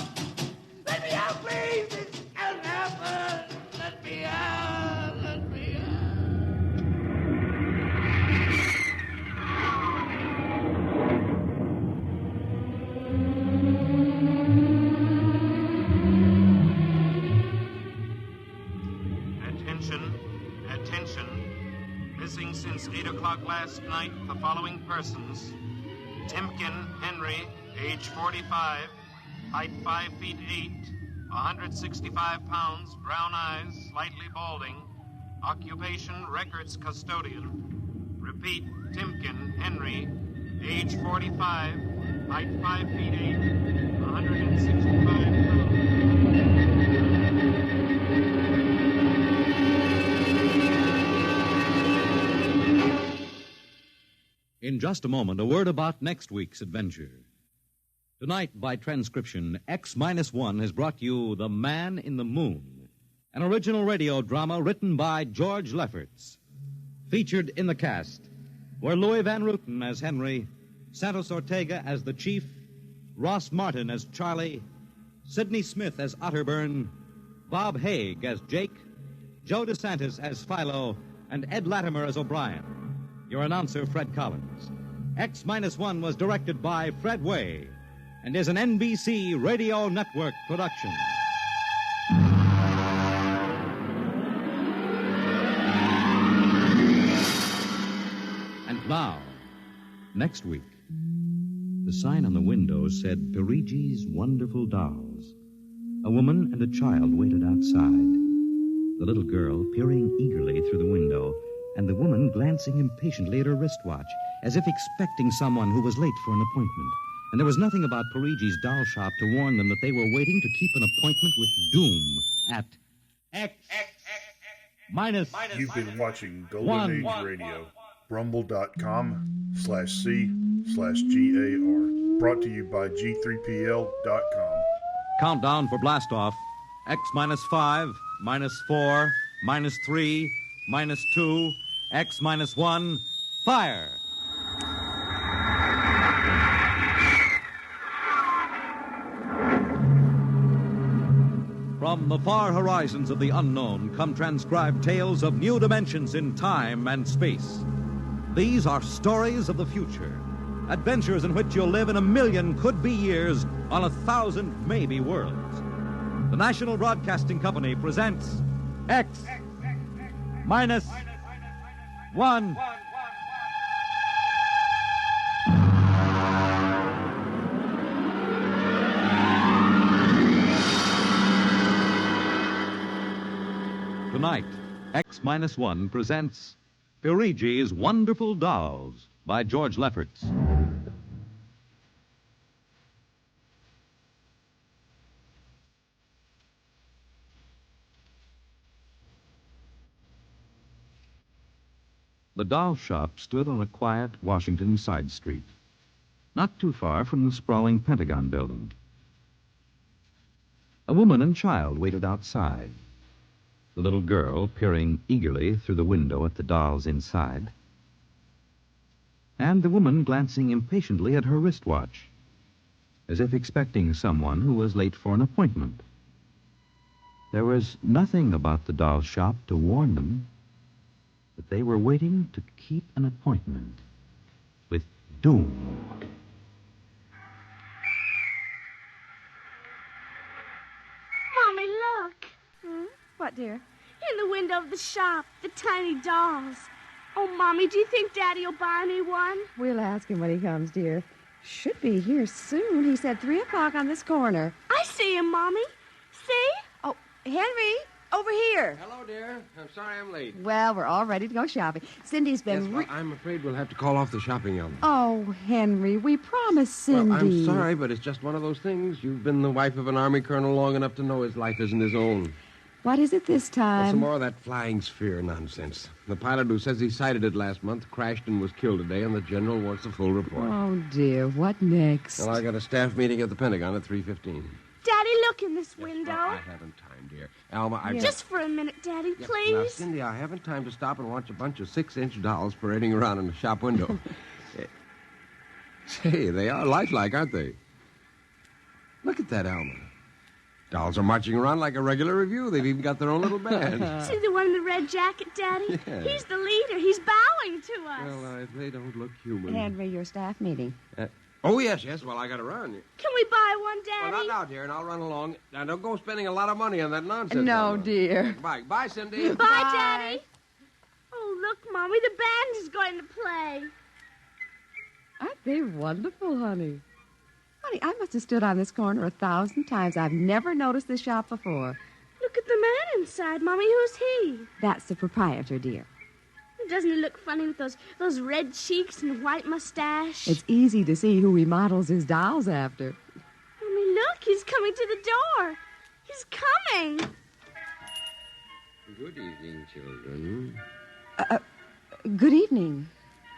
Let me out, please. This can't happen. Let me out. Let me out. Attention. Missing since 8 o'clock last night, the following persons. Timken Henry, age 45, height 5 feet 8, 165 pounds, brown eyes, slightly balding. Occupation, records custodian. Repeat, Timken Henry, age 45, height 5 feet 8, 165 pounds. In just a moment, a word about next week's adventure. Tonight, by transcription, X-1 has brought you The Man in the Moon, an original radio drama written by George Lefferts. Featured in the cast were Louis Van Rooten as Henry, Santos Ortega as the Chief, Ross Martin as Charlie, Sidney Smith as Otterburn, Bob Haig as Jake, Joe DeSantis as Philo, and Ed Latimer as O'Brien. Your announcer, Fred Collins. X-1 was directed by Fred Way and is an NBC Radio Network production. And now, next week, the sign on the window said Perigis Wonderful Dolls. A woman and a child waited outside. The little girl peering eagerly through the window, and the woman glancing impatiently at her wristwatch, as if expecting someone who was late for an appointment. And there was nothing about Perigis doll shop to warn them that they were waiting to keep an appointment with doom at X-. You've been watching Golden Age Radio, rumble.com/C/GAR. Brought to you by G3PL.com. countdown for blastoff. X minus 5, minus 4, minus 3, minus 2, X minus 1, fire! From the far horizons of the unknown come transcribed tales of new dimensions in time and space. These are stories of the future, adventures in which you'll live in 1,000,000 could-be years on 1,000 maybe worlds. The National Broadcasting Company presents X minus 1. Tonight, X minus 1 presents Perigis' Wonderful Dolls by George Lefferts. The doll shop stood on a quiet Washington side street, not too far from the sprawling Pentagon building. A woman and child waited outside, the little girl peering eagerly through the window at the dolls inside, and the woman glancing impatiently at her wristwatch, as if expecting someone who was late for an appointment. There was nothing about the doll shop to warn them that they were waiting to keep an appointment with doom. Mommy, look. What, dear? In the window of the shop, the tiny dolls. Oh, Mommy, do you think Daddy will buy me one? We'll ask him when he comes, dear. Should be here soon. He said 3 o'clock on this corner. I see him, Mommy. See? Oh, Henry, over here. Hello, dear. I'm sorry I'm late. Well, we're all ready to go shopping. Cindy's been... Yes, well, I'm afraid we'll have to call off the shopping element. Oh, Henry, we promised Cindy. Well, I'm sorry, but it's just one of those things. You've been the wife of an Army colonel long enough to know his life isn't his own. What is it this Well, time? some more of that flying sphere nonsense. The pilot who says he sighted it last month crashed and was killed today, and the general wants a full report. Oh, dear. What next? Well, I got a staff meeting at the Pentagon at 3:15. Daddy, look in this window. Well, I haven't time, dear. Alma, I've Just for a minute, Daddy, Now, please. Cindy, I haven't time to stop and watch a bunch of 6-inch dolls parading around in the shop window. Say, they are lifelike, aren't they? Look at that, Alma. Dolls are marching around like a regular review. They've even got their own little band. See the one in the red jacket, Daddy? Yeah. He's the leader. He's bowing to us. Well, they don't look human. Henry, your staff meeting. Oh, yes. Well, I got to run. Can we buy one, Daddy? Well, not now, dear, and I'll run along. Now, don't go spending a lot of money on that nonsense. No, Alma. dear. Bye, Cindy. Bye, Daddy. Oh, look, Mommy, the band is going to play. Aren't they wonderful, honey? Honey, I must have stood on this corner 1,000 times. I've never noticed this shop before. Look at the man inside, Mommy. Who's he? That's the proprietor, dear. Doesn't he look funny with those red cheeks and white mustache? It's easy to see who he models his dolls after. Mommy, look. He's coming to the door. He's coming. Good evening, children. Good evening.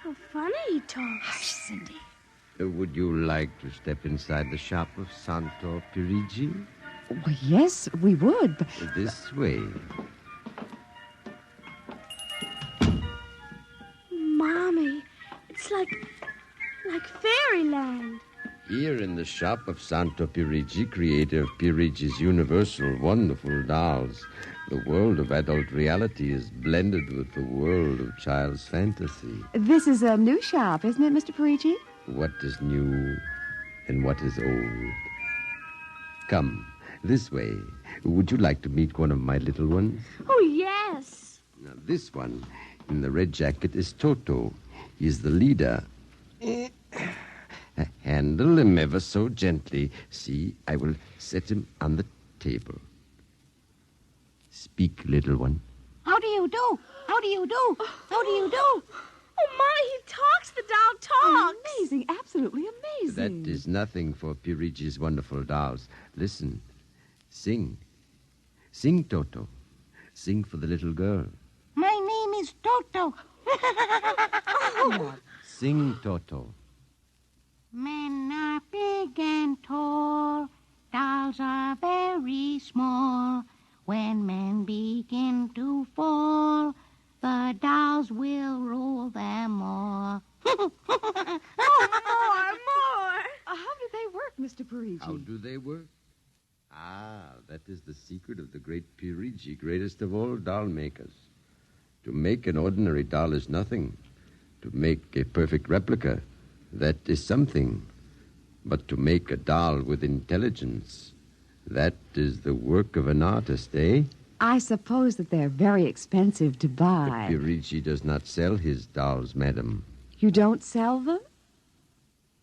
How funny he talks. Hush, Cindy. Would you like to step inside the shop of Santo Perigi? Well, yes, we would. But... This way. Mommy, it's like fairyland. Here in the shop of Santo Perigi, creator of Perigi's universal wonderful dolls, the world of adult reality is blended with the world of child's fantasy. This is a new shop, isn't it, Mr. Perigi? What is new and what is old? Come, this way. Would you like to meet one of my little ones? Oh, yes. Now, this one in the red jacket is Toto. He's the leader. Handle him ever so gently. See, I will set him on the table. Speak, little one. How do you do? How do you do? How do you do? Oh, Mommy, he talks. The doll talks. Amazing, absolutely amazing. That is nothing for Perigi's wonderful dolls. Listen. Sing. Sing, Toto. Sing for the little girl. My name is Toto. Sing, Toto. Men are big and tall. Dolls are very small. When men begin to fall, the dolls will rule them all. More! How do they work, Mr. Perigis? How do they work? Ah, that is the secret of the great Perigis, greatest of all doll makers. To make an ordinary doll is nothing. To make a perfect replica, that is something. But to make a doll with intelligence, that is the work of an artist, eh? I suppose that they're very expensive to buy. Perigis does not sell his dolls, madam. You don't sell them?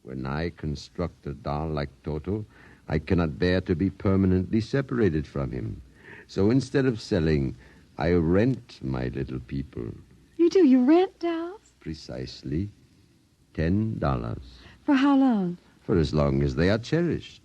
When I construct a doll like Toto, I cannot bear to be permanently separated from him. So instead of selling, I rent my little people. You do? You rent dolls? Precisely $10. For how long? For as long as they are cherished.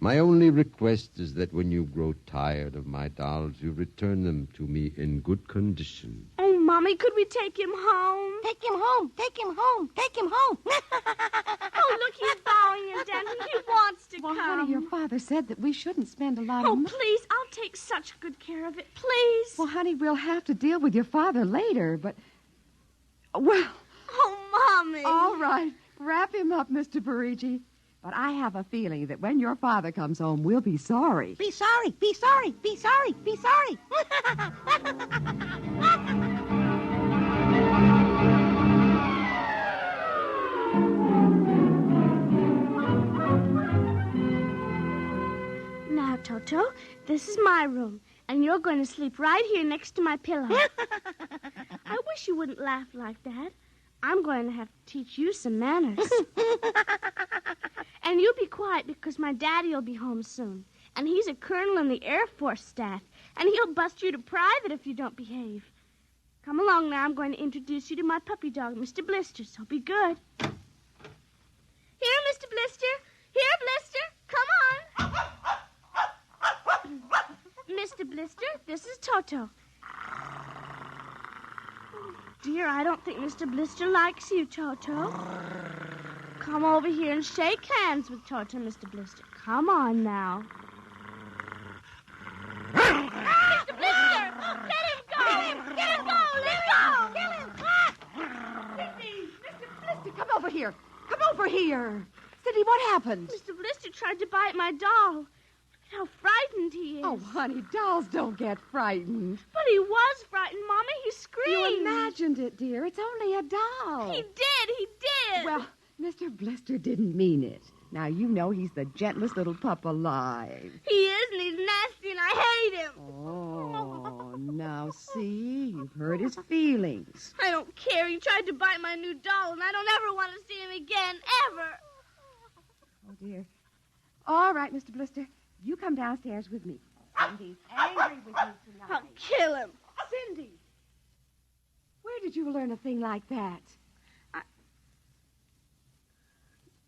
My only request is that when you grow tired of my dolls, you return them to me in good condition. Oh, Mommy, could we take him home? Take him home, take him home, take him home. Oh, look, he's bowing and dancing. He wants to come. Honey, your father said that we shouldn't spend a lot of Oh, money. please, I'll take such good care of it. Please. Well, honey, we'll have to deal with your father later, but... Well... Oh, Mommy. All right. Wrap him up, Mr. Perigis. But I have a feeling that when your father comes home, we'll be sorry. Be sorry, be sorry, be sorry, be sorry. Now, Toto, this is my room, and you're going to sleep right here next to my pillow. I wish you wouldn't laugh like that. I'm going to have to teach you some manners. And you be quiet because my daddy will be home soon. And he's a colonel in the Air Force staff. And he'll bust you to private if you don't behave. Come along now. I'm going to introduce you to my puppy dog, Mr. Blister, so be good. Here, Mr. Blister. Here, Blister. Come on. Mr. Blister, this is Toto. Dear, I don't think Mr. Blister likes you, Toto. Come over here and shake hands with Toto, Mr. Blister. Come on now. Mr. Blister! Let him go! Let him go! Let him go! Kill him! Cindy! Mr. Blister, come over here. Come over here. Cindy, what happened? Mr. Blister tried to bite my doll. How frightened he is. Oh, honey, dolls don't get frightened. But he was frightened, Mommy. He screamed. You imagined it, dear. It's only a doll. He did. Well, Mr. Blister didn't mean it. Now, you know he's the gentlest little pup alive. He is, and he's nasty, and I hate him. Oh, now see, you've hurt his feelings. I don't care. He tried to bite my new doll, and I don't ever want to see him again, ever. Oh, dear. All right, Mr. Blister. You come downstairs with me. Cindy's angry with me tonight. I'll kill him. Cindy! Where did you learn a thing like that?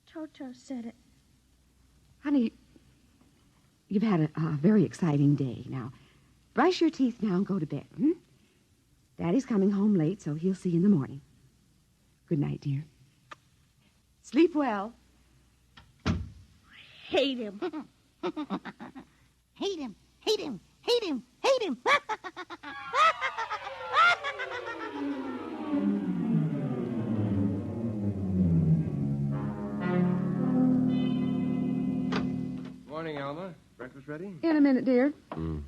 Toto said it. Honey, you've had a very exciting day. Now, brush your teeth now and go to bed, hmm? Daddy's coming home late, so he'll see you in the morning. Good night, dear. Sleep well. I hate him. Hate him, hate him, hate him, hate him. Morning, Alma. Breakfast ready? In a minute, dear. Mm.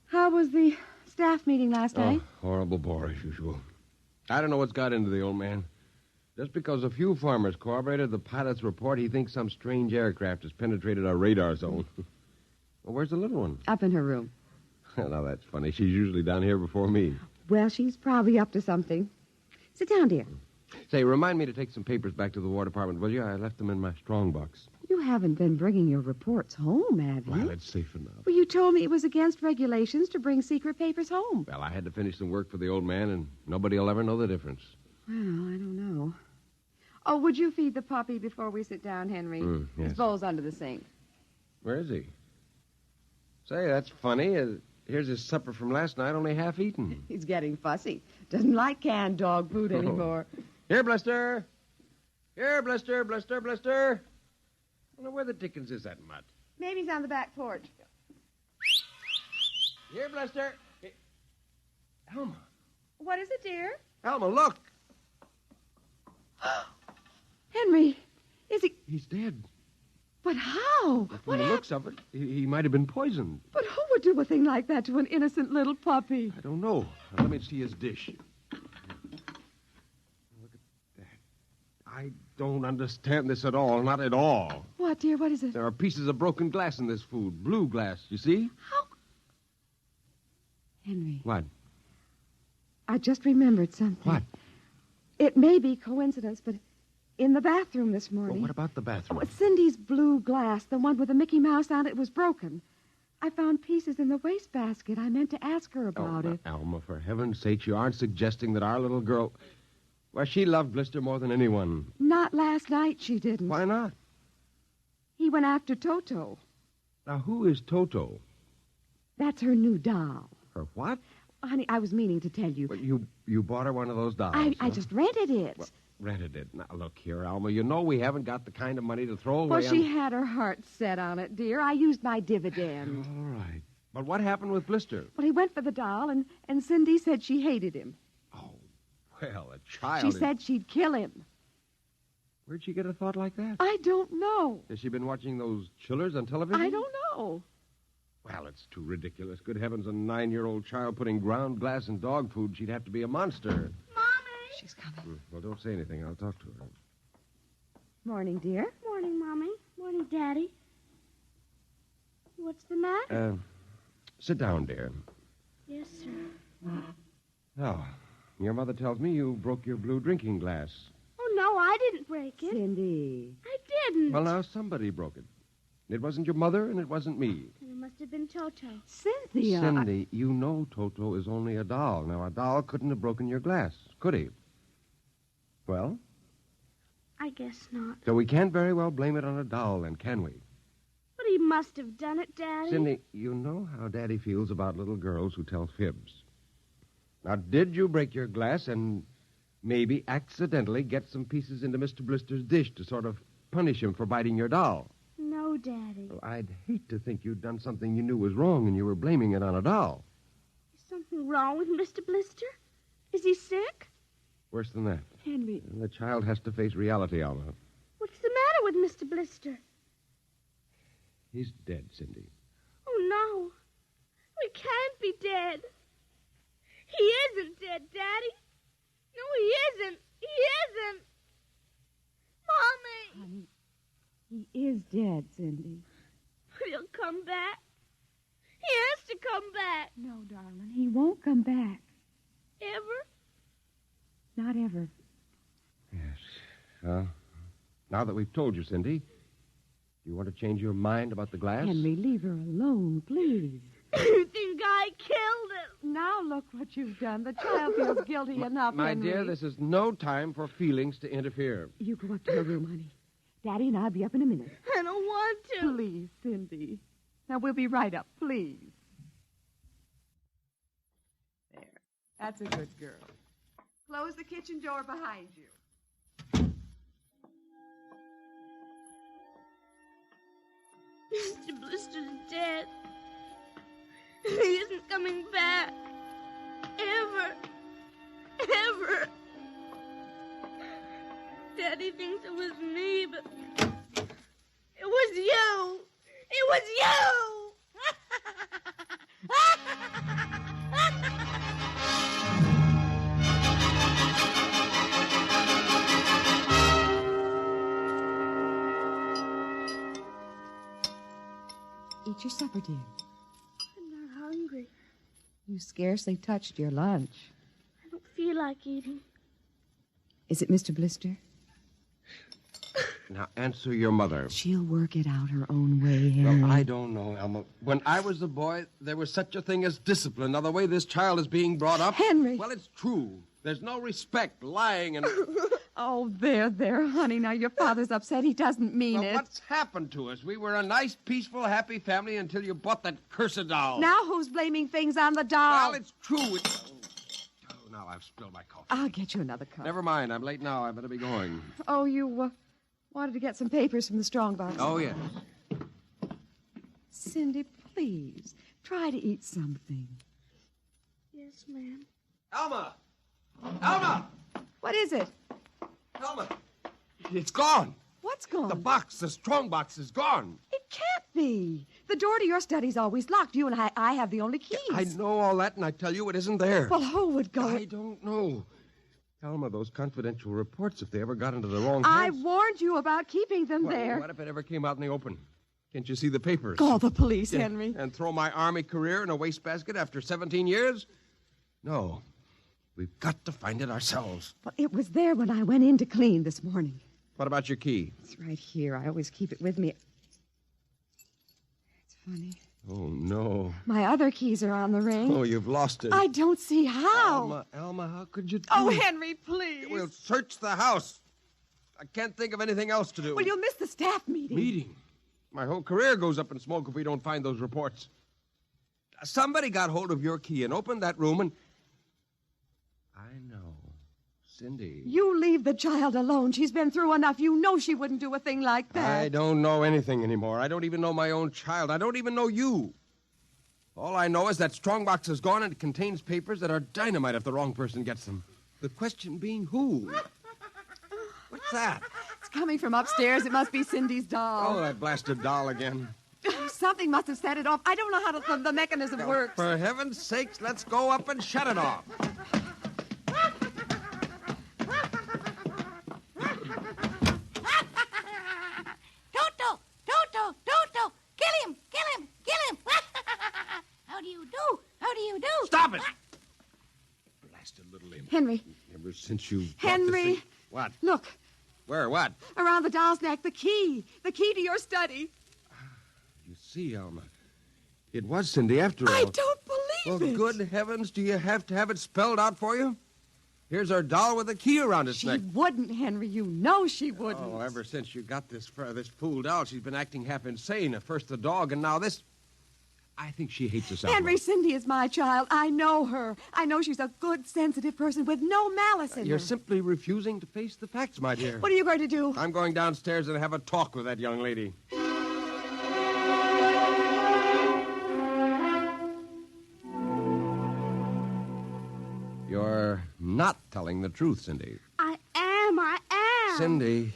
How was the staff meeting last night? Horrible bore as usual. I don't know what's got into the old man. Just because a few farmers corroborated the pilot's report, he thinks some strange aircraft has penetrated our radar zone. Well, where's the little one? Up in her room. Now, that's funny. She's usually down here before me. Well, she's probably up to something. Sit down, dear. Say, remind me to take some papers back to the War Department, will you? I left them in my strong box. You haven't been bringing your reports home, have you? Well, it's safe enough. Well, you told me it was against regulations to bring secret papers home. Well, I had to finish some work for the old man, and nobody will ever know the difference. Well, I don't know. Oh, would you feed the puppy before we sit down, Henry? Yes. His bowl's under the sink. Where is he? Say, that's funny. Here's his supper from last night, only half eaten. He's getting fussy. Doesn't like canned dog food anymore. Here, Blister. Here, Blister, Blister, Blister. I wonder where the dickens is that mutt? Maybe he's on the back porch. Here, Blister. Hey, Alma. What is it, dear? Alma, look. Henry, is he... He's dead. But how? From the looks of it, he might have been poisoned. But who would do a thing like that to an innocent little puppy? I don't know. Let me see his dish. Look at that. I don't understand this at all. Not at all. What, dear? What is it? There are pieces of broken glass in this food. Blue glass, you see? How? Henry. What? I just remembered something. What? It may be coincidence, but in the bathroom this morning... Well, what about the bathroom? Cindy's blue glass, the one with the Mickey Mouse on it, was broken. I found pieces in the wastebasket. I meant to ask her about it. Alma, for heaven's sake, you aren't suggesting that our little girl... Well, she loved Blister more than anyone. Not last night, she didn't. Why not? He went after Toto. Now, who is Toto? That's her new doll. Her what? Honey, I was meaning to tell you. Well, you bought her one of those dolls. I just rented it. Well, rented it. Now, look here, Alma. You know we haven't got the kind of money to throw away Well, she had her heart set on it, dear. I used my dividend. All right. But what happened with Blister? Well, he went for the doll, and Cindy said she hated him. Oh, well, a child... She said she'd kill him. Where'd she get a thought like that? I don't know. Has she been watching those chillers on television? I don't know. Well, it's too ridiculous. Good heavens, a 9-year-old child putting ground glass in dog food. She'd have to be a monster. Mommy! She's coming. Well, don't say anything. I'll talk to her. Morning, dear. Morning, Mommy. Morning, Daddy. What's the matter? Sit down, dear. Yes, sir. Oh, your mother tells me you broke your blue drinking glass. Oh, no, I didn't break it. Cindy. I didn't. Well, now, somebody broke it. It wasn't your mother, and it wasn't me. Then it must have been Toto. Cynthia. Cindy, you know Toto is only a doll. Now, a doll couldn't have broken your glass, could he? Well? I guess not. So we can't very well blame it on a doll, then, can we? But he must have done it, Daddy. Cindy, you know how Daddy feels about little girls who tell fibs. Now, did you break your glass and maybe accidentally get some pieces into Mr. Blister's dish to sort of punish him for biting your doll? No, Daddy. Well, I'd hate to think you'd done something you knew was wrong and you were blaming it on a doll. Is something wrong with Mr. Blister? Is he sick? Worse than that. Henry. The child has to face reality, Alma. What's the matter with Mr. Blister? He's dead, Cindy. Oh, no. We can't be dead. He isn't dead, Daddy. No, he isn't. He isn't. Mommy. Honey, he is dead, Cindy. But he'll come back. He has to come back. No, darling, he won't come back. Ever? Not ever. Yes. Well, now that we've told you, Cindy, do you want to change your mind about the glass? Henry, leave her alone, please. You think I killed him? Now look what you've done. The child feels guilty enough, My Henry. dear, this is no time for feelings to interfere. You go up to her room, honey. Daddy and I'll be up in a minute. I don't want to. Please, Cindy. Now, we'll be right up, please. There. That's a good girl. Close the kitchen door behind you. Mr. Blister's dead. He isn't coming back. Ever. Ever. Daddy thinks it was me, but it was you. It was you. Eat your supper, dear. I'm not hungry. You scarcely touched your lunch. I don't feel like eating. Is it Mr. Blister? Now, answer your mother. She'll work it out her own way, Henry. Well, I don't know, Alma. When I was a boy, there was such a thing as discipline. Now, the way this child is being brought up... Henry! Well, it's true. There's no respect, lying, and... Oh, there, honey. Now, your father's upset. He doesn't mean Well, it. what's happened to us? We were a nice, peaceful, happy family until you bought that cursed doll. Now who's blaming things on the doll? Well, it's true. Oh, now I've spilled my coffee. I'll get you another cup. Never mind. I'm late now. I better be going. Oh, you wanted to get some papers from the strong box. Oh, yes. Cindy, please. Try to eat something. Yes, ma'am. Alma! Alma! What is it? Alma! It's gone. What's gone? The strong box is gone. It can't be. The door to your study's always locked. You and I have the only keys. I know all that, and I tell you it isn't there. Well, who would go? I don't know. Alma, those confidential reports, if they ever got into the wrong I hands... warned you about keeping them there. What if it ever came out in the open? Can't you see the papers? Call the police, Yeah, Henry. And throw my Army career in a wastebasket after 17 years? No. We've got to find it ourselves. Well, it was there when I went in to clean this morning. What about your key? It's right here. I always keep it with me. It's funny. Oh, no. My other keys are on the ring. Oh, you've lost it. I don't see how. Alma, how could you do Oh, it? Henry, please. We'll search the house. I can't think of anything else to do. Well, you'll miss the staff meeting. Meeting? My whole career goes up in smoke if we don't find those reports. Somebody got hold of your key and opened that room and... I know. Cindy. You leave the child alone. She's been through enough. You know she wouldn't do a thing like that. I don't know anything anymore. I don't even know my own child. I don't even know you. All I know is that strongbox is gone and it contains papers that are dynamite if the wrong person gets them. The question being who? What's that? It's coming from upstairs. It must be Cindy's doll. Oh, that blasted doll again. Something must have set it off. I don't know how the mechanism works. For heaven's sakes, let's go up and shut it off. Toto! Kill him! How do you do? Stop it! Blasted little imp. Henry. Ever since you... Henry. What? Look. Where? What? Around the doll's neck, the key. The key to your study. You see, Alma, it was Cindy after all. I don't believe well, it. Good heavens, do you have to have it spelled out for you? Here's our doll with a key around its neck. She wouldn't, Henry. You know she wouldn't. Oh, ever since you got this fool doll, she's been acting half insane. At first the dog, and now this. I think she hates us, Alma. Henry, Cindy is my child. I know her. I know she's a good, sensitive person with no malice in You're her. simply refusing to face the facts, my dear. What are you going to do? I'm going downstairs and have a talk with that young lady. You're not telling the truth, Cindy. I am. Cindy,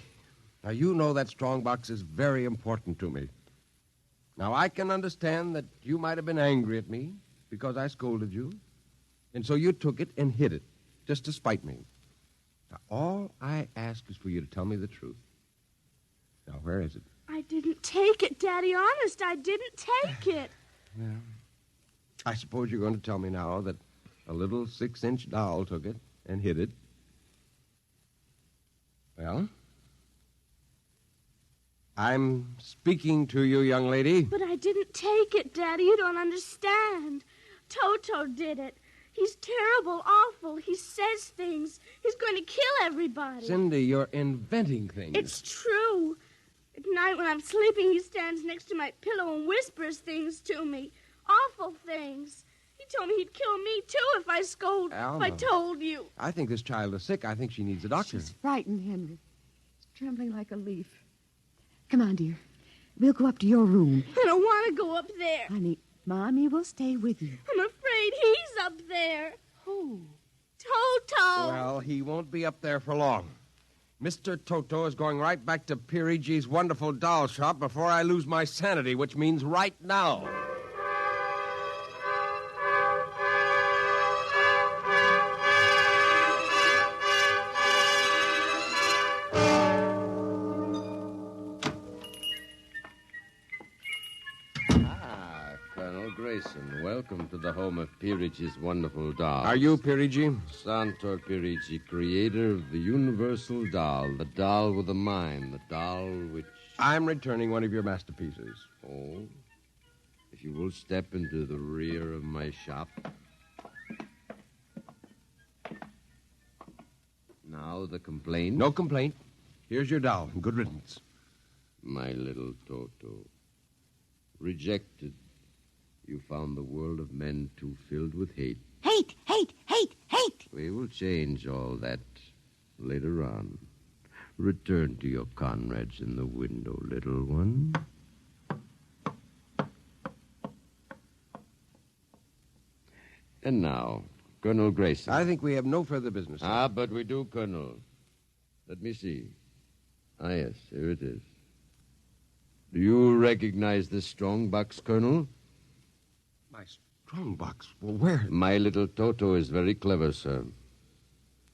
now you know that strongbox is very important to me. Now, I can understand that you might have been angry at me because I scolded you, and so you took it and hid it, just to spite me. Now, all I ask is for you to tell me the truth. Now, where is it? I didn't take it, Daddy. Honest, I didn't take it. Well, I suppose you're going to tell me now that a little 6-inch doll took it and hid it. Well, I'm speaking to you, young lady. But I didn't take it, Daddy. You don't understand. Toto did it. He's terrible, awful. He says things. He's going to kill everybody. Cindy, you're inventing things. It's true. At night when I'm sleeping, he stands next to my pillow and whispers things to me. Awful things. He told me he'd kill me, too, if I Alma. if I told you. I think this child is sick. I think she needs a doctor. She's frightened, Henry. She's trembling like a leaf. Come on, dear. We'll go up to your room. I don't want to go up there. Honey, Mommy will stay with you. I'm afraid he's up there. Who? Toto. Well, he won't be up there for long. Mr. Toto is going right back to Perigis' wonderful doll shop before I lose my sanity, which means right now. Grayson, welcome to the home of Perigis' wonderful dolls. Are you Perigi? Santor Perigi, creator of the universal doll, the doll with a mind, the doll which... I'm returning one of your masterpieces. Oh? If you will step into the rear of my shop. Now the complaint? No complaint. Here's your doll. Good riddance. My little Toto. Rejected. You found the world of men too filled with hate. Hate! We will change all that later on. Return to your comrades in the window, little one. And now, Colonel Grayson. I think we have no further business. Sir. But we do, Colonel. Let me see. Yes, here it is. Do you recognize this strong box, Colonel? My strong box? Well, where? My little Toto is very clever, sir.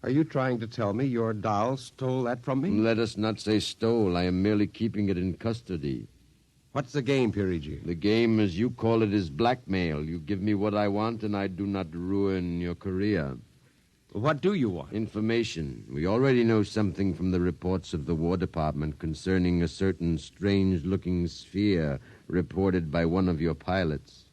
Are you trying to tell me your doll stole that from me? Let us not say stole. I am merely keeping it in custody. What's the game, Perigis? The game, as you call it, is blackmail. You give me what I want, and I do not ruin your career. What do you want? Information. We already know something from the reports of the War Department concerning a certain strange-looking sphere reported by one of your pilots.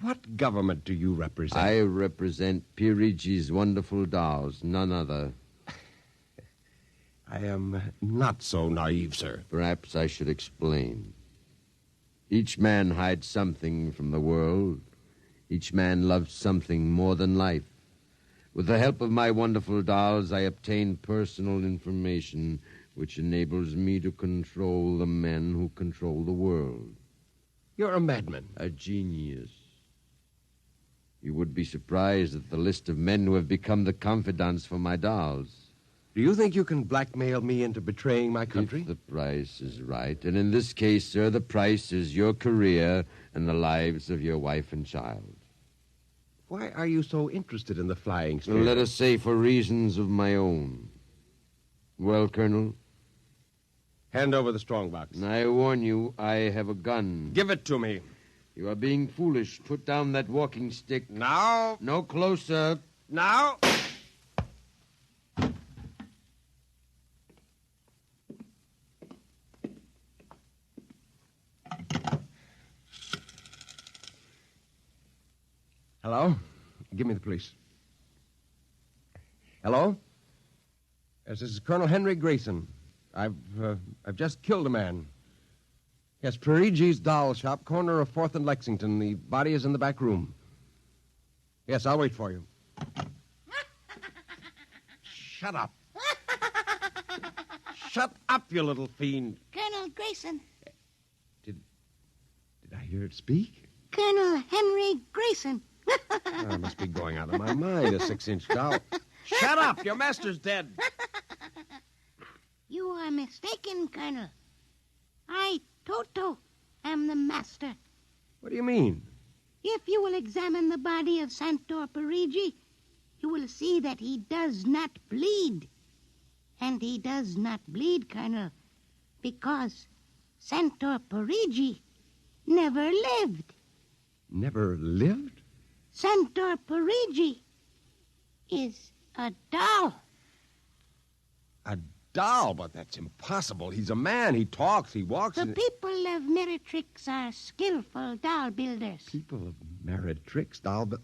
What government do you represent? I represent Perigis' wonderful dolls, none other. I am not so naive, sir. Perhaps I should explain. Each man hides something from the world. Each man loves something more than life. With the help of my wonderful dolls, I obtain personal information which enables me to control the men who control the world. You're a madman. A genius. You would be surprised at the list of men who have become the confidants for my dolls. Do you think you can blackmail me into betraying my country? If the price is right. And in this case, sir, the price is your career and the lives of your wife and child. Why are you so interested in the flying sphere? Let us say for reasons of my own. Well, Colonel? Hand over the strongbox. I warn you, I have a gun. Give it to me. You are being foolish. Put down that walking stick. Now. No closer. Now. Hello? Give me the police. Hello? Yes, this is Colonel Henry Grayson. I've just killed a man. Yes, Perigis' doll shop, corner of 4th and Lexington. The body is in the back room. Yes, I'll wait for you. Shut up. Shut up, you little fiend. Colonel Grayson. Did I hear it speak? Colonel Henry Grayson. I must be going out of my mind, a 6-inch doll. Shut up! Your master's dead. You are mistaken, Colonel. I, Toto, am the master. What do you mean? If you will examine the body of Santor Perigi, you will see that he does not bleed. And he does not bleed, Colonel, because Santor Perigi never lived. Never lived? Santor Perigi is a doll. A doll? But that's impossible. He's a man. He talks. He walks. The people of Meretrix are skillful doll builders. People of Meretrix, doll. But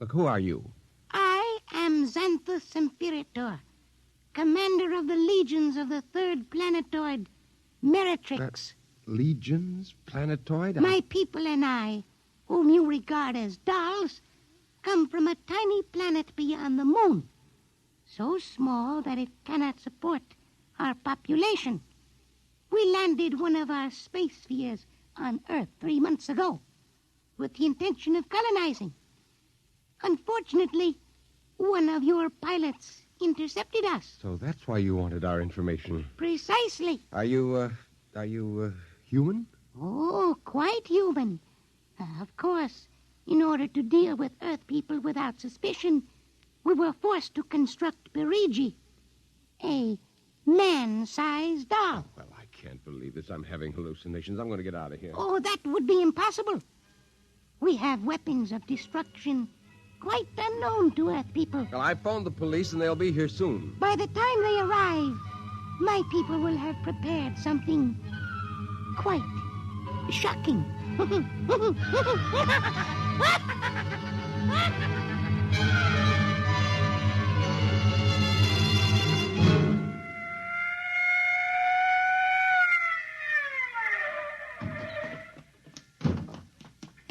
look, who are you? I am Xanthus Imperator, commander of the legions of the 3rd planetoid, Meretrix. Legions? Planetoid? My people and I, whom you regard as dolls, come from a tiny planet beyond the moon, so small that it cannot support our population. We landed one of our space spheres on Earth 3 months ago with the intention of colonizing. Unfortunately, one of your pilots intercepted us. So that's why you wanted our information. Precisely. Are you human? Oh, quite human. Of course, in order to deal with Earth people without suspicion, we were forced to construct Perigi, a man-sized doll. Well, I can't believe this. I'm having hallucinations. I'm going to get out of here. Oh, that would be impossible. We have weapons of destruction quite unknown to Earth people. Well, I phoned the police, and they'll be here soon. By the time they arrive, my people will have prepared something quite shocking.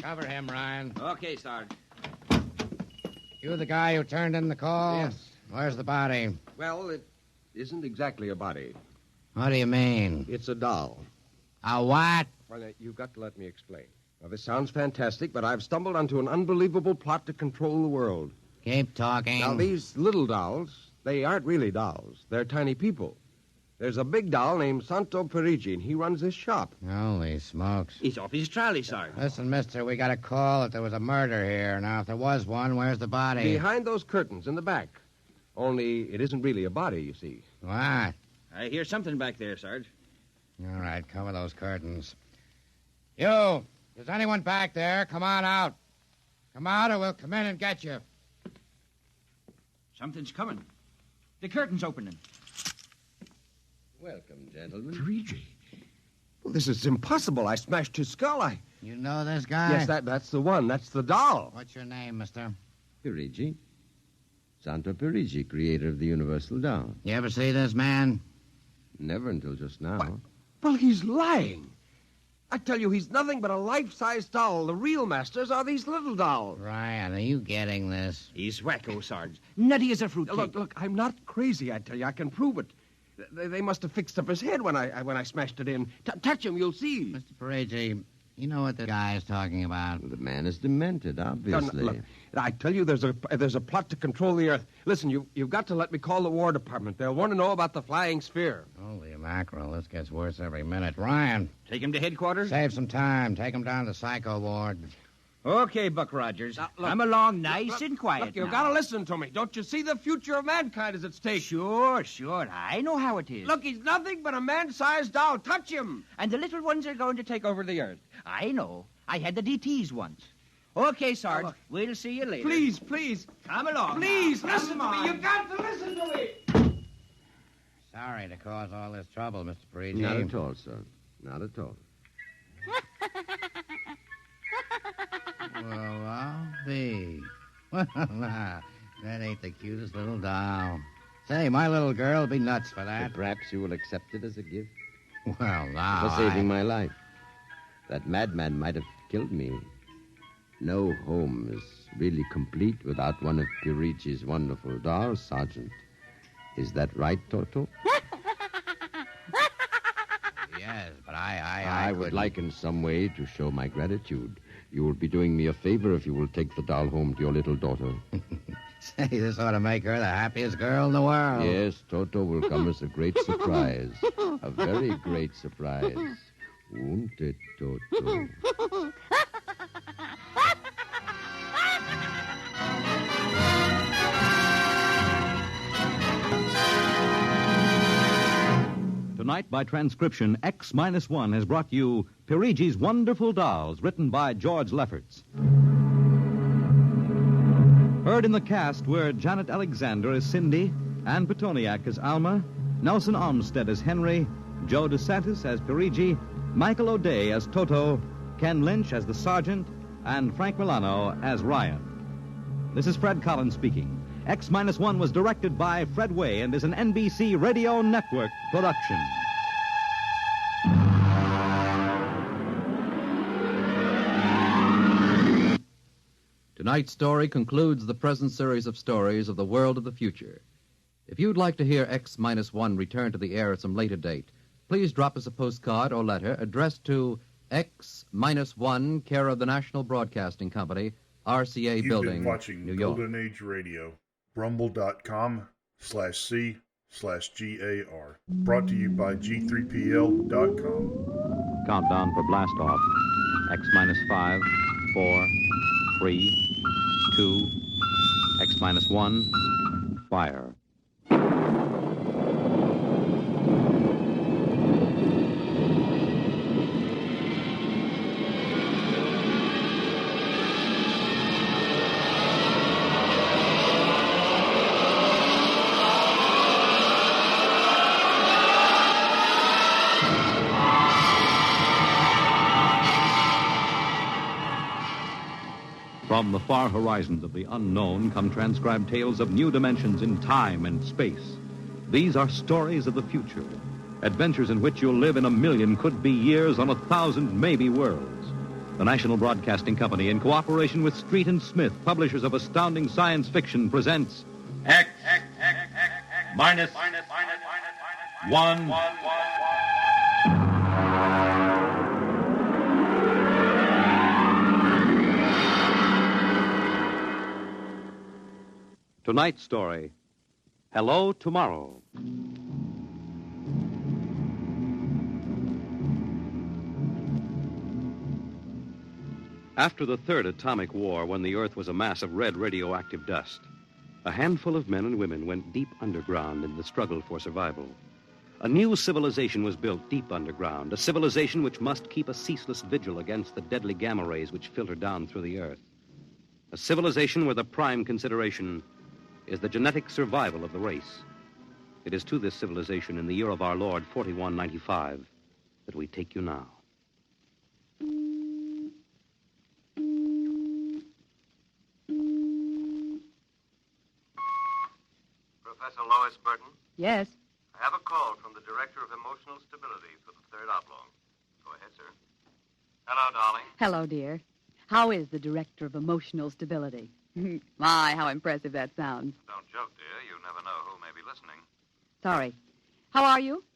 Cover him, Ryan. Okay, Sarge. You the guy who turned in the call? Yes. Where's the body? Well, it isn't exactly a body. What do you mean? It's a doll. A what? Well, you've got to let me explain. Well, this sounds fantastic, but I've stumbled onto an unbelievable plot to control the world. Keep talking. Now, these little dolls, they aren't really dolls. They're tiny people. There's a big doll named Santo Perigi, and he runs this shop. Holy smokes. He's off his trolley, Sergeant. Listen, mister, we got a call that there was a murder here. Now, if there was one, where's the body? Behind those curtains in the back. Only it isn't really a body, you see. What? I hear something back there, Sarge. All right, cover those curtains. You! Is anyone back there? Come on out. Come out or we'll come in and get you. Something's coming. The curtain's opening. Welcome, gentlemen. Perigi. Well, this is impossible. I smashed his skull. You know this guy? Yes, that's the one. That's the doll. What's your name, mister? Perigi. Santo Perigi, creator of the Universal Doll. You ever see this man? Never until just now. Well, he's lying. I tell you, he's nothing but a life-size doll. The real masters are these little dolls. Ryan, are you getting this? He's wacko, Sarge. Nutty as a fruitcake. Look, I'm not crazy, I tell you. I can prove it. They must have fixed up his head when I smashed it in. Touch him, you'll see. Mr. Perigi, you know what the guy is talking about? The man is demented, obviously. No, look, I tell you, there's a plot to control the Earth. Listen, you've got to let me call the War Department. They'll want to know about the flying sphere. Holy mackerel, this gets worse every minute. Ryan. Take him to headquarters? Save some time. Take him down to the psycho ward. Okay, Buck Rogers. Look, I'm along nice and quiet. Look, you've now. got to listen to me. Don't you see the future of mankind is at stake? Sure. I know how it is. Look, he's nothing but a man-sized doll. Touch him. And the little ones are going to take over the Earth. I know. I had the DTs once. Okay, Sarge. We'll see you later. Please. Come along. Please, now. listen Come to on. me. You've got to listen to me. Sorry to cause all this trouble, Mr. Perigi. Not at all, sir. Not at all. Well, I'll be. Well, that ain't the cutest little doll. Say, my little girl will be nuts for that. But perhaps you will accept it as a gift. Well, now. For saving my life. That madman might have killed me. No home is really complete without one of Perigi's wonderful dolls, Sergeant. Is that right, Toto? Yes, but I would like in some way to show my gratitude. You will be doing me a favor if you will take the doll home to your little daughter. Say, this ought to make her the happiest girl in the world. Yes, Toto will come as a great surprise. A very great surprise. Won't it, Toto? Tonight, by transcription, X-1 has brought you Perigi's Wonderful Dolls, written by George Lefferts. Heard in the cast were Janet Alexander as Cindy, Ann Petoniak as Alma, Nelson Olmsted as Henry, Joe DeSantis as Perigi, Michael O'Day as Toto, Ken Lynch as the Sergeant, and Frank Milano as Ryan. This is Fred Collins speaking. X-1 was directed by Fred Way and is an NBC Radio Network production. Tonight's story concludes the present series of stories of the world of the future. If you'd like to hear X-1 return to the air at some later date, please drop us a postcard or letter addressed to X-1, care of the National Broadcasting Company, RCA You've Building, been watching New York. Golden Age Radio, rumble.com/C/GAR. Brought to you by G3PL.com. Countdown for blast off. X-5, 4, 3, 2, X-1, fire. From the far horizons of the unknown come transcribed tales of new dimensions in time and space. These are stories of the future, adventures in which you'll live in 1,000,000 could-be years on 1,000 maybe worlds. The National Broadcasting Company, in cooperation with Street and Smith, publishers of astounding science fiction, presents X-1. Tonight's story, Hello Tomorrow. After the third atomic war, when the Earth was a mass of red radioactive dust, a handful of men and women went deep underground in the struggle for survival. A new civilization was built deep underground, a civilization which must keep a ceaseless vigil against the deadly gamma rays which filter down through the Earth. A civilization where the prime consideration is the genetic survival of the race. It is to this civilization in the year of our Lord, 4195, that we take you now. Professor Lois Burton? Yes. I have a call from the Director of Emotional Stability for the third oblong. Go ahead, sir. Hello, darling. Hello, dear. How is the Director of Emotional Stability? My, how impressive that sounds. Don't joke, dear. You never know who may be listening. Sorry. How are you?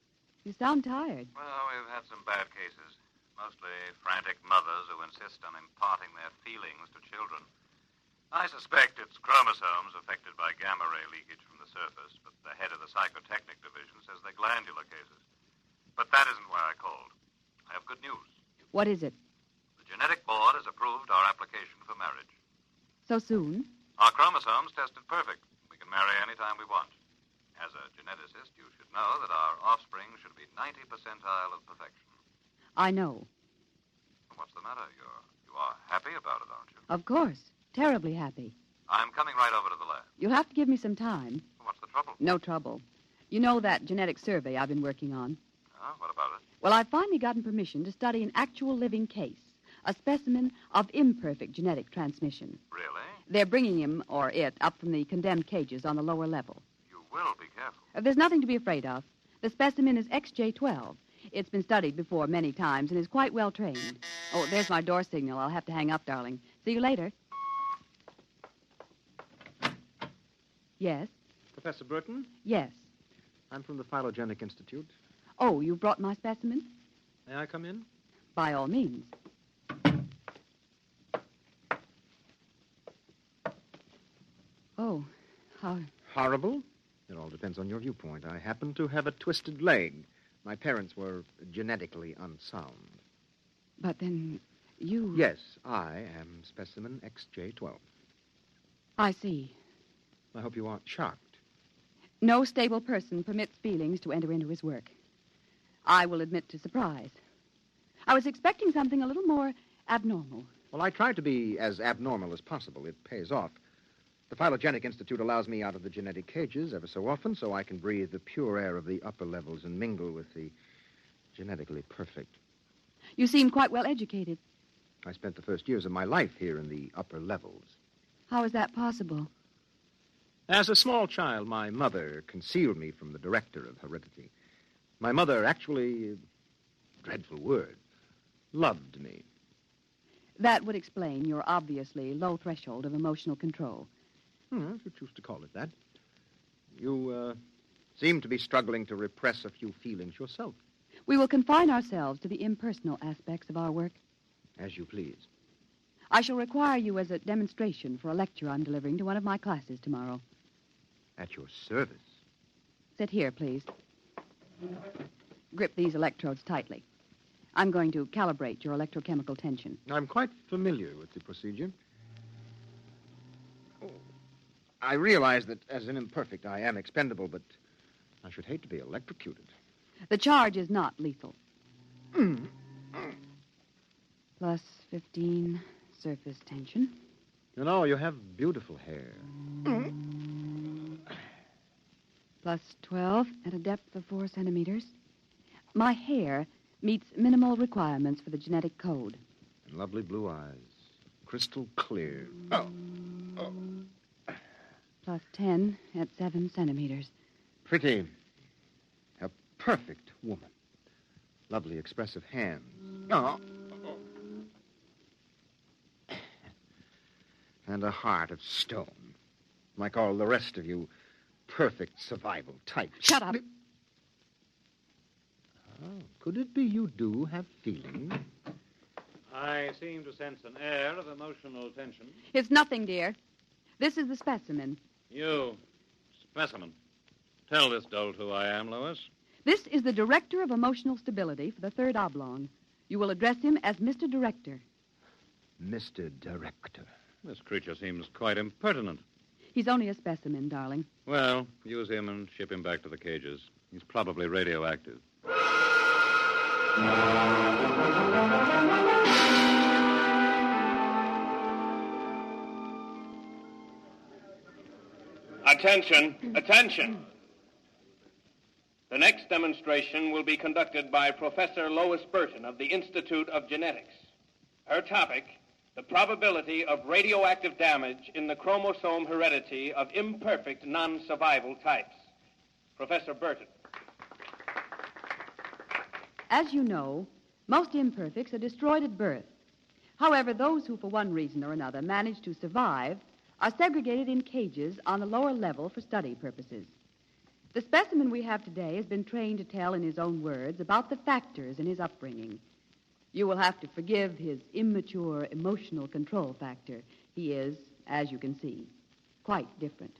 You sound tired. Well, we've had some bad cases. Mostly frantic mothers who insist on imparting their feelings to children. I suspect it's chromosomes affected by gamma ray leakage from the surface, but the head of the psychotechnic division says they're glandular cases. But that isn't why I called. I have good news. What is it? The genetic board has approved our application for marriage. So soon? Our chromosomes tested perfect. We can marry any time we want. As a geneticist, you should know that our offspring should be 90 percentile of perfection. I know. What's the matter? You are happy about it, aren't you? Of course. Terribly happy. I'm coming right over to the lab. You'll have to give me some time. What's the trouble? No trouble. You know that genetic survey I've been working on? What about it? Well, I've finally gotten permission to study an actual living case, a specimen of imperfect genetic transmission. Really? They're bringing him, or it, up from the condemned cages on the lower level. You will be careful. There's nothing to be afraid of. The specimen is XJ12. It's been studied before many times and is quite well trained. Oh, there's my door signal. I'll have to hang up, darling. See you later. Yes? Professor Burton? Yes. I'm from the Phylogenic Institute. Oh, you brought my specimen? May I come in? By all means. Oh, how... Horrible? It all depends on your viewpoint. I happen to have a twisted leg. My parents were genetically unsound. But then you... Yes, I am specimen XJ12. I see. I hope you aren't shocked. No stable person permits feelings to enter into his work. I will admit to surprise. I was expecting something a little more abnormal. Well, I try to be as abnormal as possible. It pays off. The Phylogenic Institute allows me out of the genetic cages ever so often so I can breathe the pure air of the upper levels and mingle with the genetically perfect. You seem quite well educated. I spent the first years of my life here in the upper levels. How is that possible? As a small child, my mother concealed me from the director of heredity. My mother actually, dreadful word, loved me. That would explain your obviously low threshold of emotional control. If you choose to call it that. You seem to be struggling to repress a few feelings yourself. We will confine ourselves to the impersonal aspects of our work. As you please. I shall require you as a demonstration for a lecture I'm delivering to one of my classes tomorrow. At your service. Sit here, please. Grip these electrodes tightly. I'm going to calibrate your electrochemical tension. I'm quite familiar with the procedure. I realize that as an imperfect, I am expendable, but I should hate to be electrocuted. The charge is not lethal. Plus 15 surface tension. You know, you have beautiful hair. Plus 12 at a depth of 4 centimeters. My hair meets minimal requirements for the genetic code. And lovely blue eyes. Crystal clear. Plus 10 at 7 centimeters. Pretty. A perfect woman. Lovely expressive hands. And a heart of stone. Like all the rest of you perfect survival types. Shut up. Oh, could it be you do have feelings? I seem to sense an air of emotional tension. It's nothing, dear. This is the specimen. You, specimen. Tell this dolt who I am, Lois. This is the Director of Emotional Stability for the Third Oblong. You will address him as Mr. Director. Mr. Director. This creature seems quite impertinent. He's only a specimen, darling. Well, use him and ship him back to the cages. He's probably radioactive. Attention, attention. The next demonstration will be conducted by Professor Lois Burton of the Institute of Genetics. Her topic, the probability of radioactive damage in the chromosome heredity of imperfect non-survival types. Professor Burton. As you know, most imperfects are destroyed at birth. However, those who, for one reason or another, manage to survive are segregated in cages on the lower level for study purposes. The specimen we have today has been trained to tell in his own words about the factors in his upbringing. You will have to forgive his immature emotional control factor. He is, as you can see, quite different.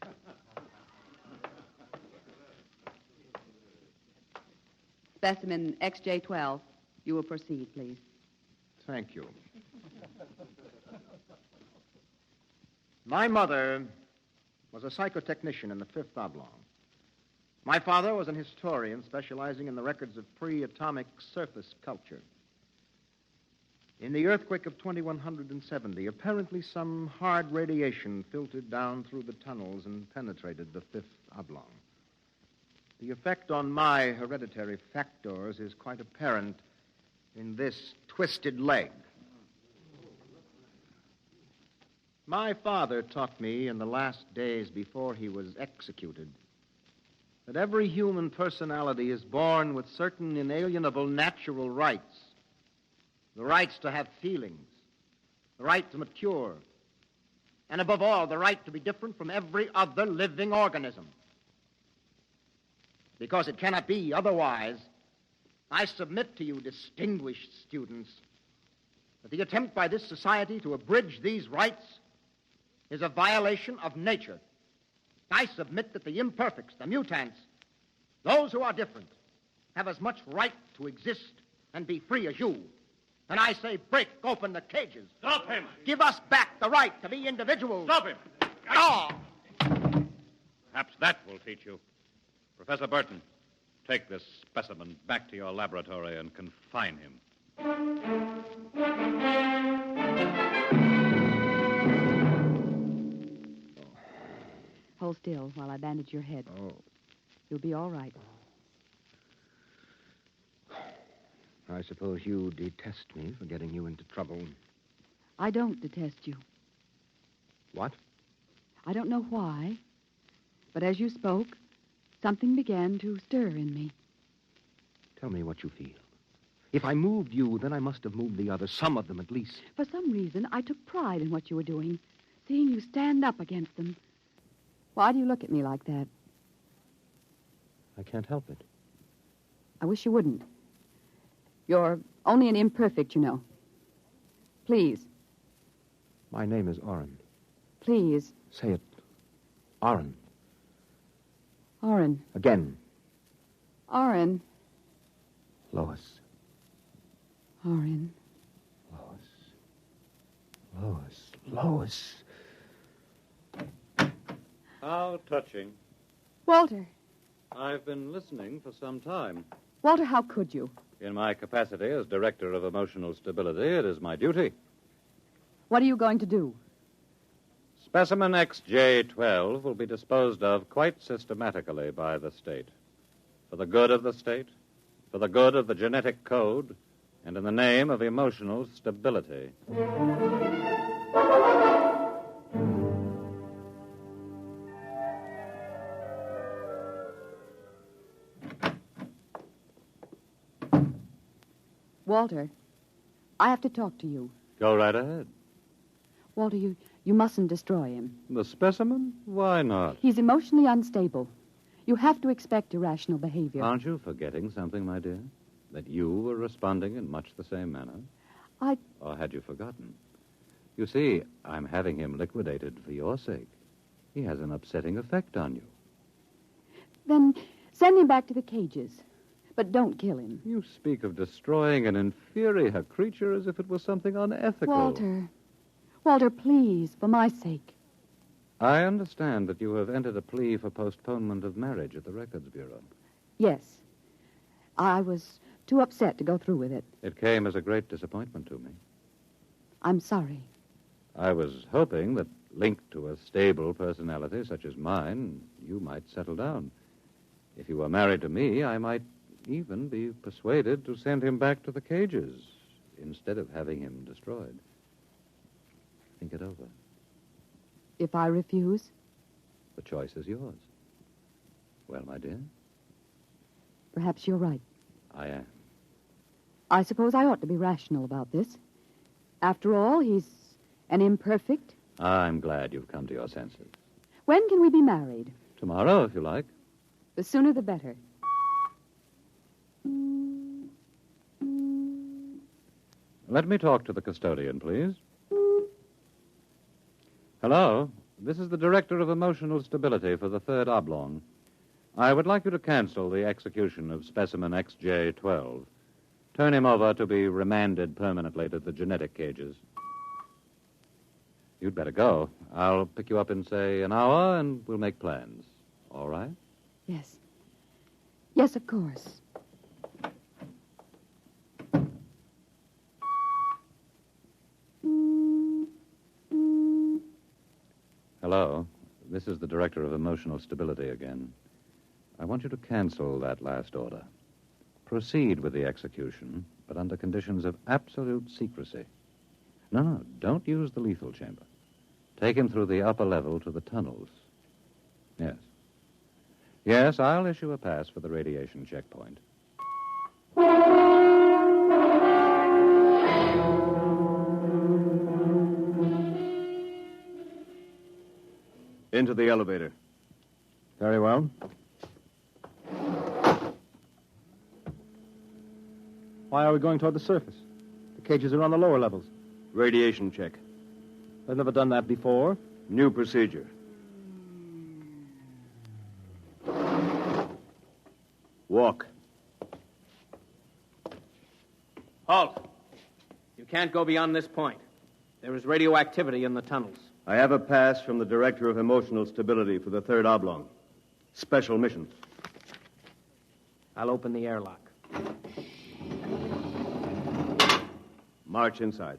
Specimen XJ12, you will proceed, please. Thank you. My mother was a psychotechnician in the Fifth Oblong. My father was an historian specializing in the records of pre-atomic surface culture. In the earthquake of 2170, apparently some hard radiation filtered down through the tunnels and penetrated the Fifth Oblong. The effect on my hereditary factors is quite apparent in this twisted leg. My father taught me in the last days before he was executed that every human personality is born with certain inalienable natural rights. The rights to have feelings, the right to mature, and above all, the right to be different from every other living organism. Because it cannot be otherwise, I submit to you, distinguished students, that the attempt by this society to abridge these rights is a violation of nature. I submit that the imperfects, the mutants, those who are different, have as much right to exist and be free as you. And I say break open the cages. Stop him! Give us back the right to be individuals. Stop him! Ah! Perhaps that will teach you. Professor Burton, take this specimen back to your laboratory and confine him. Hold still while I bandage your head. Oh. You'll be all right. I suppose you detest me for getting you into trouble. I don't detest you. What? I don't know why, but as you spoke, something began to stir in me. Tell me what you feel. If I moved you, then I must have moved the others, some of them at least. For some reason, I took pride in what you were doing, seeing you stand up against them. Why do you look at me like that? I can't help it. I wish you wouldn't. You're only an imperfect, you know. Please. My name is Orrin. Please. Say it. Orrin. Orrin. Again. Orrin. Lois. Orrin. Lois. Lois. How touching. Walter. I've been listening for some time. Walter, how could you? In my capacity as Director of Emotional Stability, it is my duty. What are you going to do? Specimen XJ12 will be disposed of quite systematically by the state. For the good of the state, for the good of the genetic code, and in the name of emotional stability. Walter, I have to talk to you. Go right ahead. Walter, you mustn't destroy him. The specimen? Why not? He's emotionally unstable. You have to expect irrational behavior. Aren't you forgetting something, my dear? That you were responding in much the same manner? Or had you forgotten? You see, I'm having him liquidated for your sake. He has an upsetting effect on you. Then send him back to the cages. But don't kill him. You speak of destroying an inferior creature as if it was something unethical. Walter, please, for my sake. I understand that you have entered a plea for postponement of marriage at the Records Bureau. Yes. I was too upset to go through with it. It came as a great disappointment to me. I'm sorry. I was hoping that, linked to a stable personality such as mine, you might settle down. If you were married to me, I might even be persuaded to send him back to the cages instead of having him destroyed. Think it over. If I refuse? The choice is yours. Well, my dear? Perhaps you're right. I am. I suppose I ought to be rational about this. After all, he's an imperfect. I'm glad you've come to your senses. When can we be married? Tomorrow, if you like. The sooner the better. Let me talk to the custodian, please. Hello. This is the Director of Emotional Stability for the Third Oblong. I would like you to cancel the execution of specimen XJ-12. Turn him over to be remanded permanently to the genetic cages. You'd better go. I'll pick you up in, say, an hour, and we'll make plans. All right? Yes. Yes, of course. Hello. This is the Director of Emotional Stability again. I want you to cancel that last order. Proceed with the execution, but under conditions of absolute secrecy. No, don't use the lethal chamber. Take him through the upper level to the tunnels. Yes. Yes, I'll issue a pass for the radiation checkpoint. Into the elevator. Very well. Why are we going toward the surface? The cages are on the lower levels. Radiation check. I've never done that before. New procedure. Walk. Halt. You can't go beyond this point. There is radioactivity in the tunnels. I have a pass from the Director of Emotional Stability for the Third Oblong. Special mission. I'll open the airlock. March inside.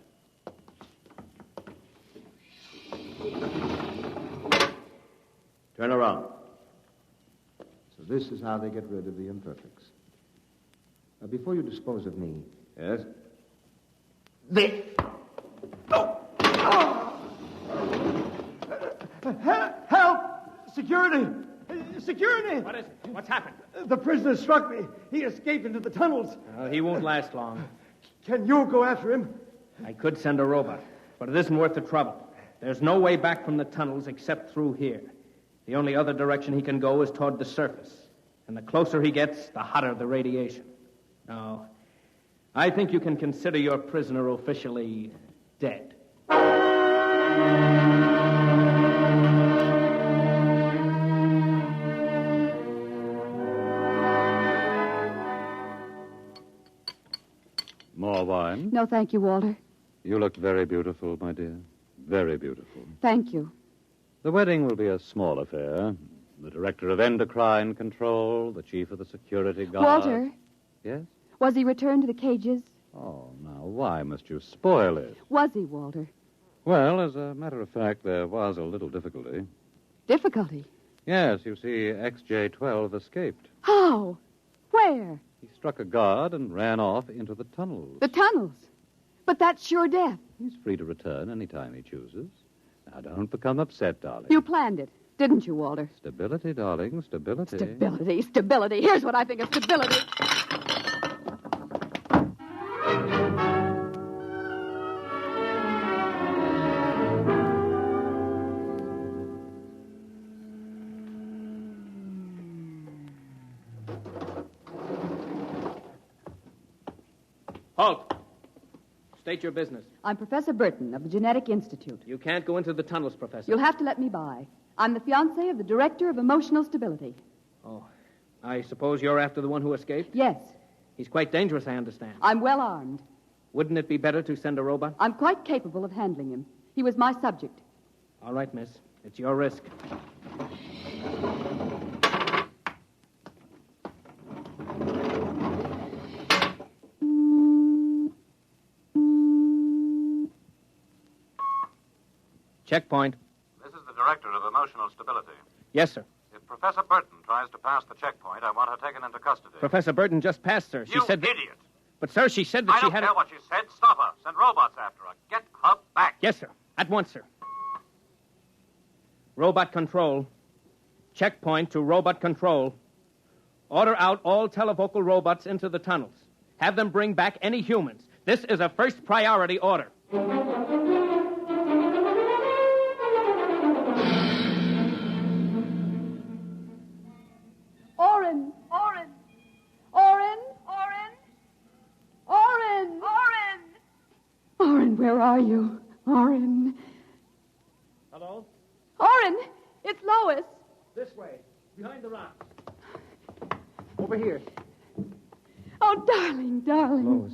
Turn around. So this is how they get rid of the imperfects. Now, before you dispose of me... Yes? This. Help! Security! Security! What is it? What's happened? The prisoner struck me. He escaped into the tunnels. He won't last long. Can you go after him? I could send a robot, but it isn't worth the trouble. There's no way back from the tunnels except through here. The only other direction he can go is toward the surface. And the closer he gets, the hotter the radiation. No, I think you can consider your prisoner officially dead. More wine? No, thank you, Walter. You look very beautiful, my dear. Very beautiful. Thank you. The wedding will be a small affair. The director of endocrine control, the chief of the security guard. Walter? Yes? Was he returned to the cages? Oh, now, why must you spoil it? Was he, Walter? Well, as a matter of fact, there was a little difficulty. Difficulty? Yes, you see, XJ-12 escaped. How? Where? He struck a guard and ran off into the tunnels. The tunnels? But that's sure death. He's free to return any time he chooses. Now, don't become upset, darling. You planned it, didn't you, Walter? Stability, darling, stability. Stability, stability. Here's what I think of stability. Halt! State your business. I'm Professor Burton of the Genetic Institute. You can't go into the tunnels, Professor. You'll have to let me by. I'm the fiancée of the Director of Emotional Stability. Oh, I suppose you're after the one who escaped? Yes. He's quite dangerous, I understand. I'm well armed. Wouldn't it be better to send a robot? I'm quite capable of handling him. He was my subject. All right, miss. It's your risk. Checkpoint. This is the Director of Emotional Stability. Yes, sir. If Professor Burton tries to pass the checkpoint, I want her taken into custody. Professor Burton just passed, sir. She You said that... idiot! But, sir, she said that I she don't had... care what she said. Stop her. Send robots after her. Get her back. Yes, sir. At once, sir. Robot control. Checkpoint to robot control. Order out all televocal robots into the tunnels. Have them bring back any humans. This is a first priority order. Oren! Oren! Oren! Oren! Oren! Oren! Oren, where are you? Oren! Hello? Oren! It's Lois! This way. Behind the rock. Over here. Oh, darling, darling. Lois.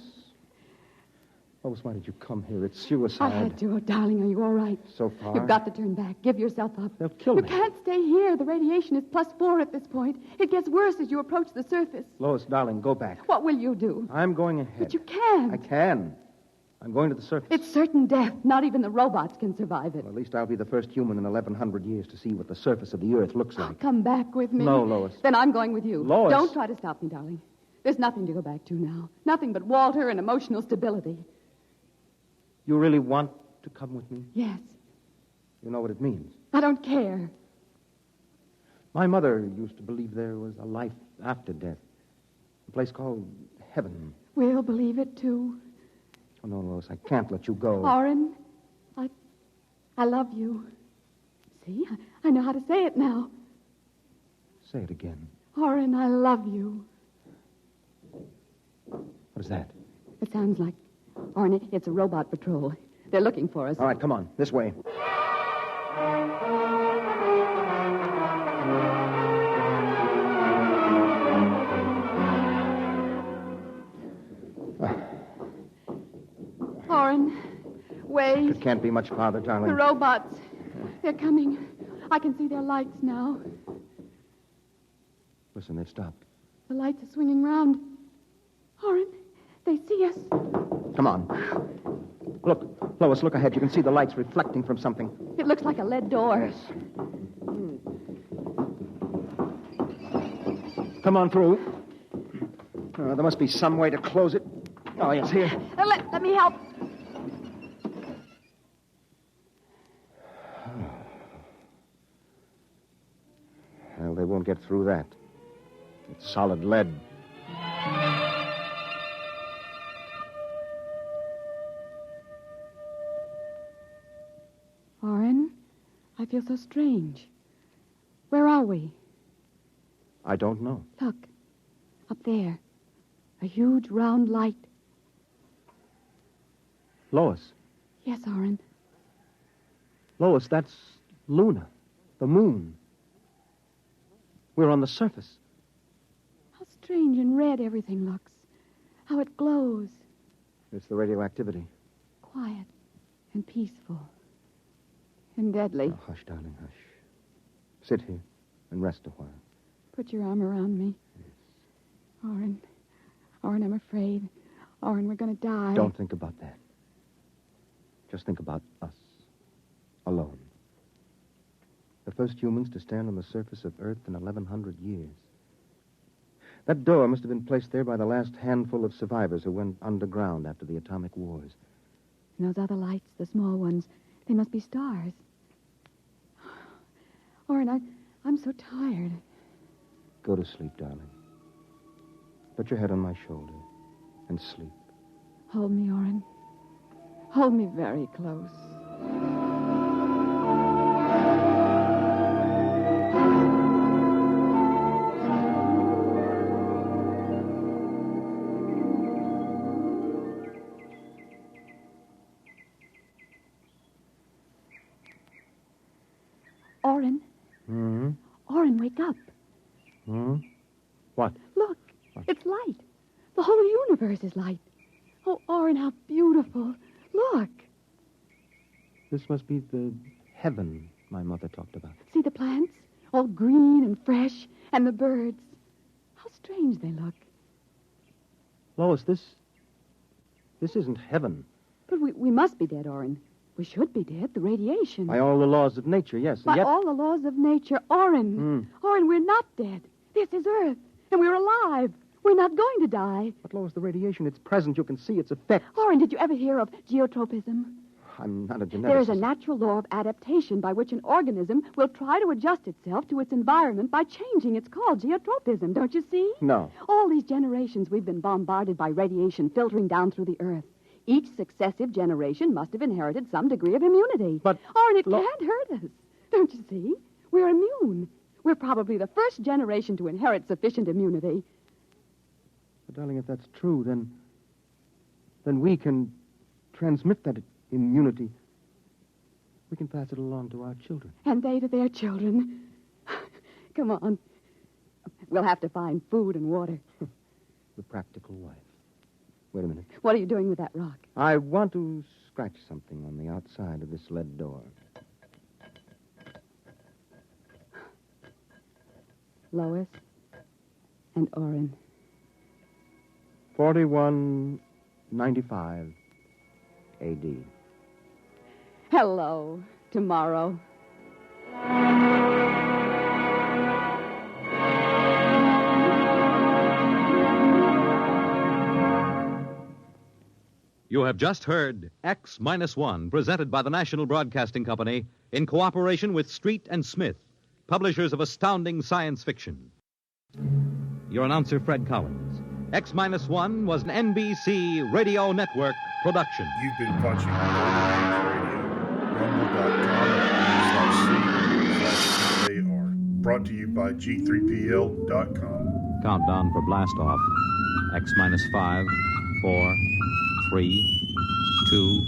Lois, why did you come here? It's suicide. I had to. Oh, darling, are you all right? So far. You've got to turn back. Give yourself up. They'll kill You me. can't stay here. The radiation is +4 at this point. It gets worse as you approach the surface. Lois, darling, go back. What will you do? I'm going ahead. But you can't. I can. I'm going to the surface. It's certain death. Not even the robots can survive it. Well, at least I'll be the first human in 1,100 years to see what the surface of the Earth looks like. Come back with me. No, Lois. Then I'm going with you. Lois. Don't try to stop me, darling. There's nothing to go back to now. Nothing but Walter and emotional stability. You really want to come with me? Yes. You know what it means. I don't care. My mother used to believe there was a life after death. A place called heaven. We'll believe it, too. Oh, no, Lois, I can't let you go. Oren, I love you. See, I know how to say it now. Say it again. Oren, I love you. What is that? It sounds like... Oren, it's a robot patrol. They're looking for us. All right, come on. This way. Oren, wait. It can't be much farther, darling. The robots. They're coming. I can see their lights now. Listen, they've stopped. The lights are swinging round. Oren, they see us. Come on. Look, Lois, look ahead. You can see the lights reflecting from something. It looks like a lead door. Come on through. There must be some way to close it. Oh, yes, here. Let me help. Well, they won't get through that. It's solid lead. Oren, I feel so strange. Where are we? I don't know. Look, up there. A huge round light. Lois. Yes, Oren. Lois, that's Luna, the moon. We're on the surface. How strange and red everything looks. How it glows. It's the radioactivity. Quiet and peaceful. And deadly. Oh, hush, darling, hush. Sit here and rest a while. Put your arm around me. Oren. Oren, I'm afraid. Oren, we're going to die. Don't think about that. Just think about us. Alone. The first humans to stand on the surface of Earth in 1,100 years. That door must have been placed there by the last handful of survivors who went underground after the atomic wars. And those other lights, the small ones, they must be stars. Oren, I'm so tired. Go to sleep, darling. Put your head on my shoulder and sleep. Hold me, Oren. Hold me very close. Orrin. Hmm? Orrin, wake up. Hmm? What? Look, it's light. The whole universe is light. Oh, Orrin, how beautiful. Look. This must be the heaven my mother talked about. See the plants? All green and fresh. And the birds. How strange they look. Lois, this isn't heaven. But we must be dead, Orrin. We should be dead. The radiation. By all the laws of nature, yes. And By yet... all the laws of nature. Orrin. Orrin, we're not dead. This is Earth. And we're alive. We're not going to die. But, Lois, the radiation, it's present. You can see its effects. Orrin, did you ever hear of geotropism? I'm not a geneticist. There is a natural law of adaptation by which an organism will try to adjust itself to its environment by changing. It's called geotropism, don't you see? No. All these generations we've been bombarded by radiation filtering down through the Earth. Each successive generation must have inherited some degree of immunity. But... Orrin, it can't hurt us. Don't you see? We're immune. We're probably the first generation to inherit sufficient immunity. But, darling, if that's true, then we can transmit that immunity. We can pass it along to our children. And they to their children. Come on. We'll have to find food and water. The practical wife. Wait a minute. What are you doing with that rock? I want to scratch something on the outside of this lead door. Lois and Orrin. 4195 A.D. Hello, tomorrow. You have just heard X-1, presented by the National Broadcasting Company in cooperation with Street and Smith, publishers of astounding science fiction. Your announcer, Fred Collins. X-1 was an NBC Radio Network production. You've been watching rumble.com/C/CAR. Brought to you by G3PL.com. Countdown for blast off. X-5, 4, 3, 2,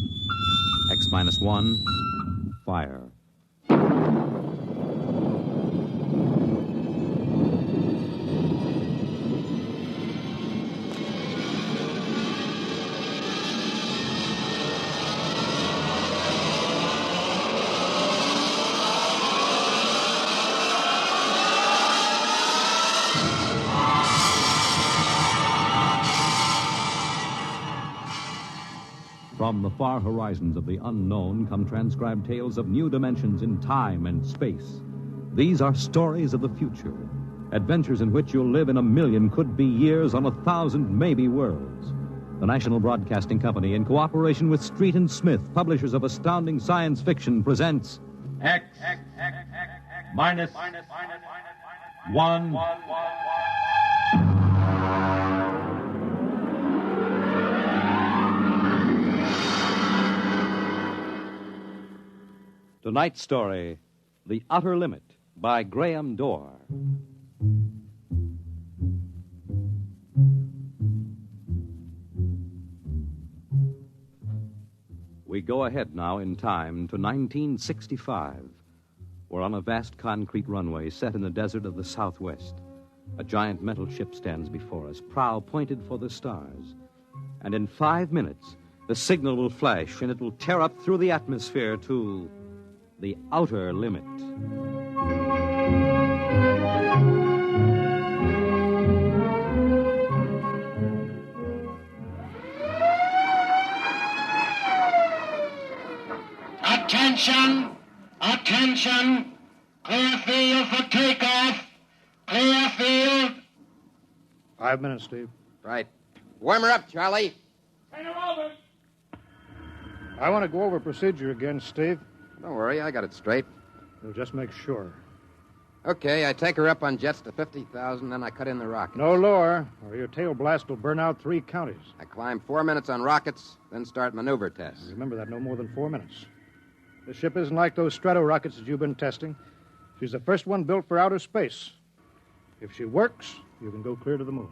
X-1, fire. From the far horizons of the unknown come transcribed tales of new dimensions in time and space. These are stories of the future, adventures in which you'll live in a million could-be years on 1,000 maybe worlds. The National Broadcasting Company, in cooperation with Street and Smith, publishers of astounding science fiction, presents X-1. Tonight's story, The Outer Limit, by Graham Dorr. We go ahead now in time to 1965. We're on a vast concrete runway set in the desert of the Southwest. A giant metal ship stands before us, prow pointed for the stars. And in 5 minutes, the signal will flash and it will tear up through the atmosphere to the outer limit. Attention! Attention! Clear field for takeoff! Clear field! 5 minutes, Steve. Right. Warm her up, Charlie. I want to go over procedure again, Steve. Don't worry, I got it straight. We'll just make sure. Okay, I take her up on jets to 50,000, then I cut in the rockets. No lower, or your tail blast will burn out 3 counties. I climb 4 minutes on rockets, then start maneuver tests. Remember that, no more than 4 minutes. The ship isn't like those Strato rockets that you've been testing. She's the first one built for outer space. If she works, you can go clear to the moon.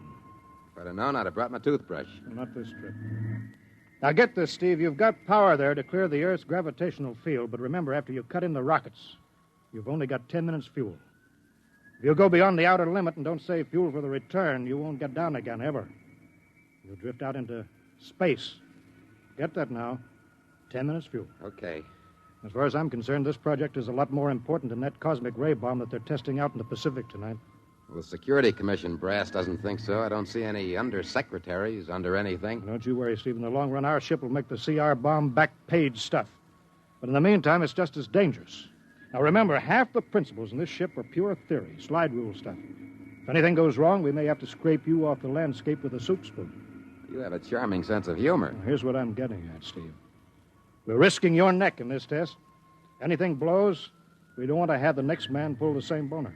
If I'd have known, I'd have brought my toothbrush. Not this trip. Now get this, Steve. You've got power there to clear the Earth's gravitational field, but remember, after you cut in the rockets, You've only got 10 minutes fuel. If you go beyond the outer limit and don't save fuel for the return, you won't get down again, ever. You'll drift out into space. Get that now. 10 minutes fuel. Okay. As far as I'm concerned, this project is a lot more important than that cosmic ray bomb that they're testing out in the Pacific tonight. Well, the Security Commission brass doesn't think so. I don't see any undersecretaries under anything. Don't you worry, Steve. In the long run, our ship will make the CR bomb back-page stuff. But in the meantime, it's just as dangerous. Now, remember, half the principles in this ship are pure theory, slide rule stuff. If anything goes wrong, we may have to scrape you off the landscape with a soup spoon. You have a charming sense of humor. Now, here's what I'm getting at, Steve. We're risking your neck in this test. Anything blows, we don't want to have the next man pull the same boner.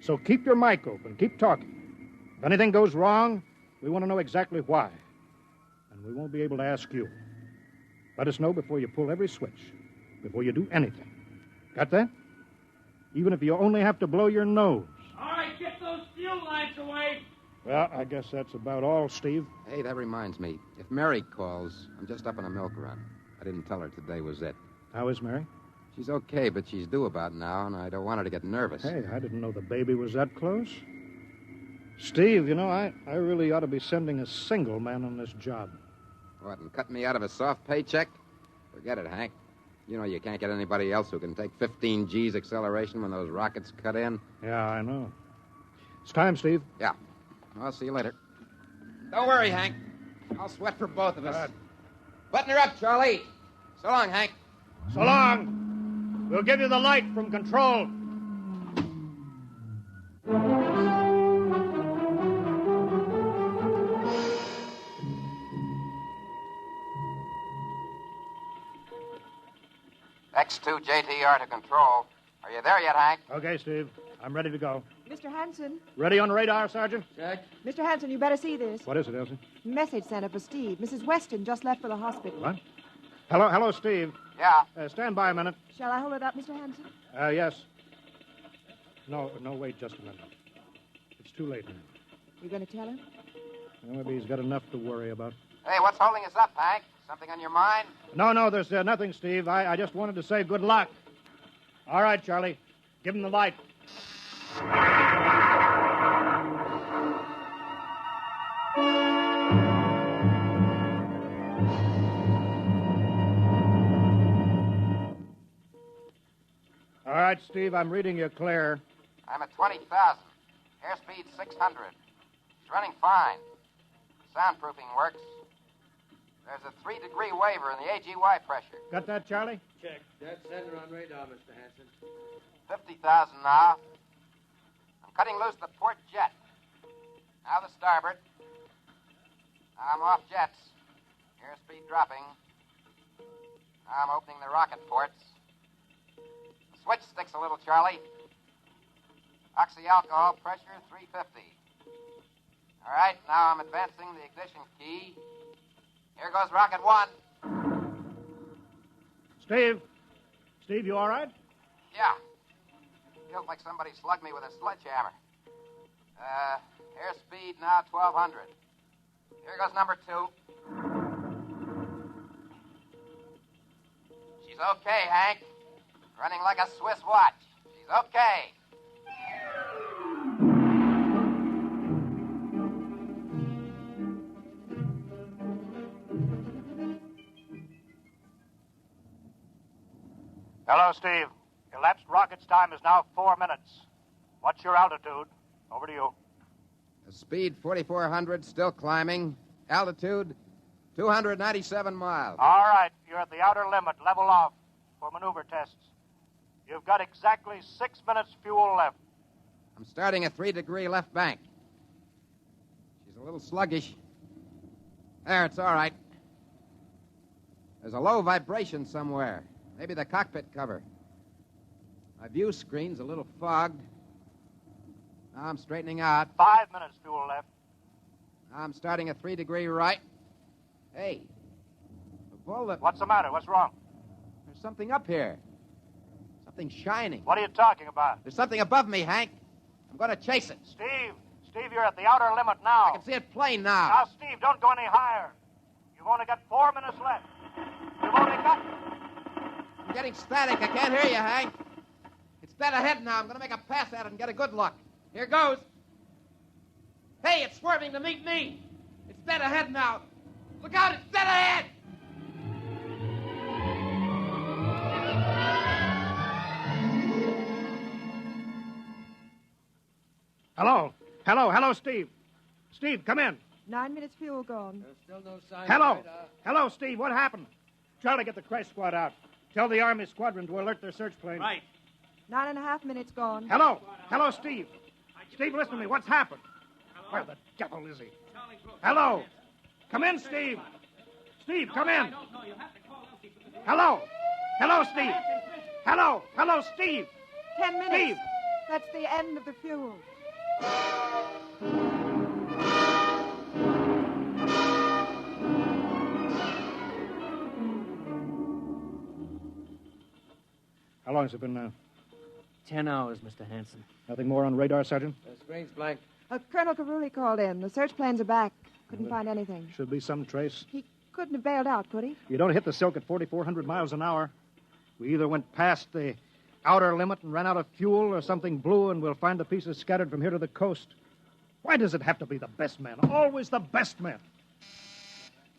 So keep your mic open. Keep talking. If anything goes wrong, we want to know exactly why. And we won't be able to ask you. Let us know before you pull every switch, before you do anything. Got that? Even if you only have to blow your nose. All right, get those fuel lines away. Well, I guess that's about all, Steve. Hey, that reminds me. If Mary calls, I'm just up on a milk run. I didn't tell her today was it. How is Mary? She's okay, but she's due about now, and I don't want her to get nervous. Hey, I didn't know the baby was that close. Steve, you know, I really ought to be sending a single man on this job. What, and cut me out of a soft paycheck? Forget it, Hank. You know you can't get anybody else who can take 15 G's acceleration when those rockets cut in. Yeah, I know. It's time, Steve. Yeah. I'll see you later. Don't worry, Hank. I'll sweat for both of us. Button her up, Charlie. So long, Hank. So long. We'll give you the light from control. X2 JTR to control. Are you there yet, Hank? Okay, Steve. I'm ready to go. Mr. Hanson? Ready on radar, Sergeant? Check. Mr. Hanson, you better see this. What is it, Elsie? Message sent up for Steve. Mrs. Weston just left for the hospital. What? Hello, Steve. Yeah? Stand by a minute. Shall I hold it up, Mr. Hanson? Yes. No, wait just a minute. It's too late now. You going to tell him? Well, maybe he's got enough to worry about. Hey, what's holding us up, Hank? Something on your mind? No, there's nothing, Steve. I just wanted to say good luck. All right, Charlie. Give him the light. All right, Steve, I'm reading you clear. I'm at 20,000. Airspeed 600. It's running fine. Soundproofing works. There's a 3-degree waiver in the AGY pressure. Got that, Charlie? Check. Dead center on radar, Mr. Hanson. 50,000 now. I'm cutting loose the port jet. Now the starboard. Now I'm off jets. Airspeed dropping. Now I'm opening the rocket ports. The switch sticks a little, Charlie. Oxyalcohol pressure 350. All right, now I'm advancing the ignition key. Here goes rocket 1. Steve, you all right? Yeah. Feels like somebody slugged me with a sledgehammer. Airspeed now 1,200. Here goes number 2. She's okay, Hank. Running like a Swiss watch. She's okay. Hello, Steve. Elapsed rocket's time is now 4 minutes. What's your altitude? Over to you. Speed 4,400, still climbing. Altitude 297 miles. All right, you're at the outer limit. Level off for maneuver tests. You've got exactly 6 minutes fuel left. I'm starting a 3-degree left bank. She's a little sluggish. There, it's all right. There's a low vibration somewhere. Maybe the cockpit cover. My view screen's a little fogged. Now I'm straightening out. 5 minutes fuel left. Now I'm starting a 3-degree right. Hey, What's the matter? What's wrong? There's something up here. Something shining. What are you talking about? There's something above me, Hank. I'm going to chase it. Steve, you're at the outer limit now. I can see it plain now. Now, Steve, don't go any higher. You've only got 4 minutes left. You've only got... I'm getting static. I can't hear you, Hank. It's dead ahead now. I'm going to make a pass at it and get a good look. Here goes. Hey, it's swerving to meet me. It's dead ahead now. Look out, it's dead ahead. Hello, Steve. Steve, come in. 9 minutes fuel gone. There's still no sign Hello. of radar. Hello, Steve. What happened? Charlie, get the crash squad out. Tell the Army squadron to alert their search plane. Right. 9.5 minutes gone. Hello, Steve. Steve, listen to me. What's happened? Where the devil is he? Hello. Come in, Steve. Steve, come in. Hello, Steve. Hello, Steve. 10 minutes. Steve. That's the end of the fuel. How long has it been now? 10 hours, Mr. Hanson. Nothing more on radar, Sergeant? The screen's blank. Colonel Carulli called in. The search planes are back. Couldn't find anything. Should be some trace. He couldn't have bailed out, could he? You don't hit the silk at 4,400 miles an hour. We either went past the outer limit and ran out of fuel, or something blew, and we'll find the pieces scattered from here to the coast. Why does it have to be the best men? Always the best men.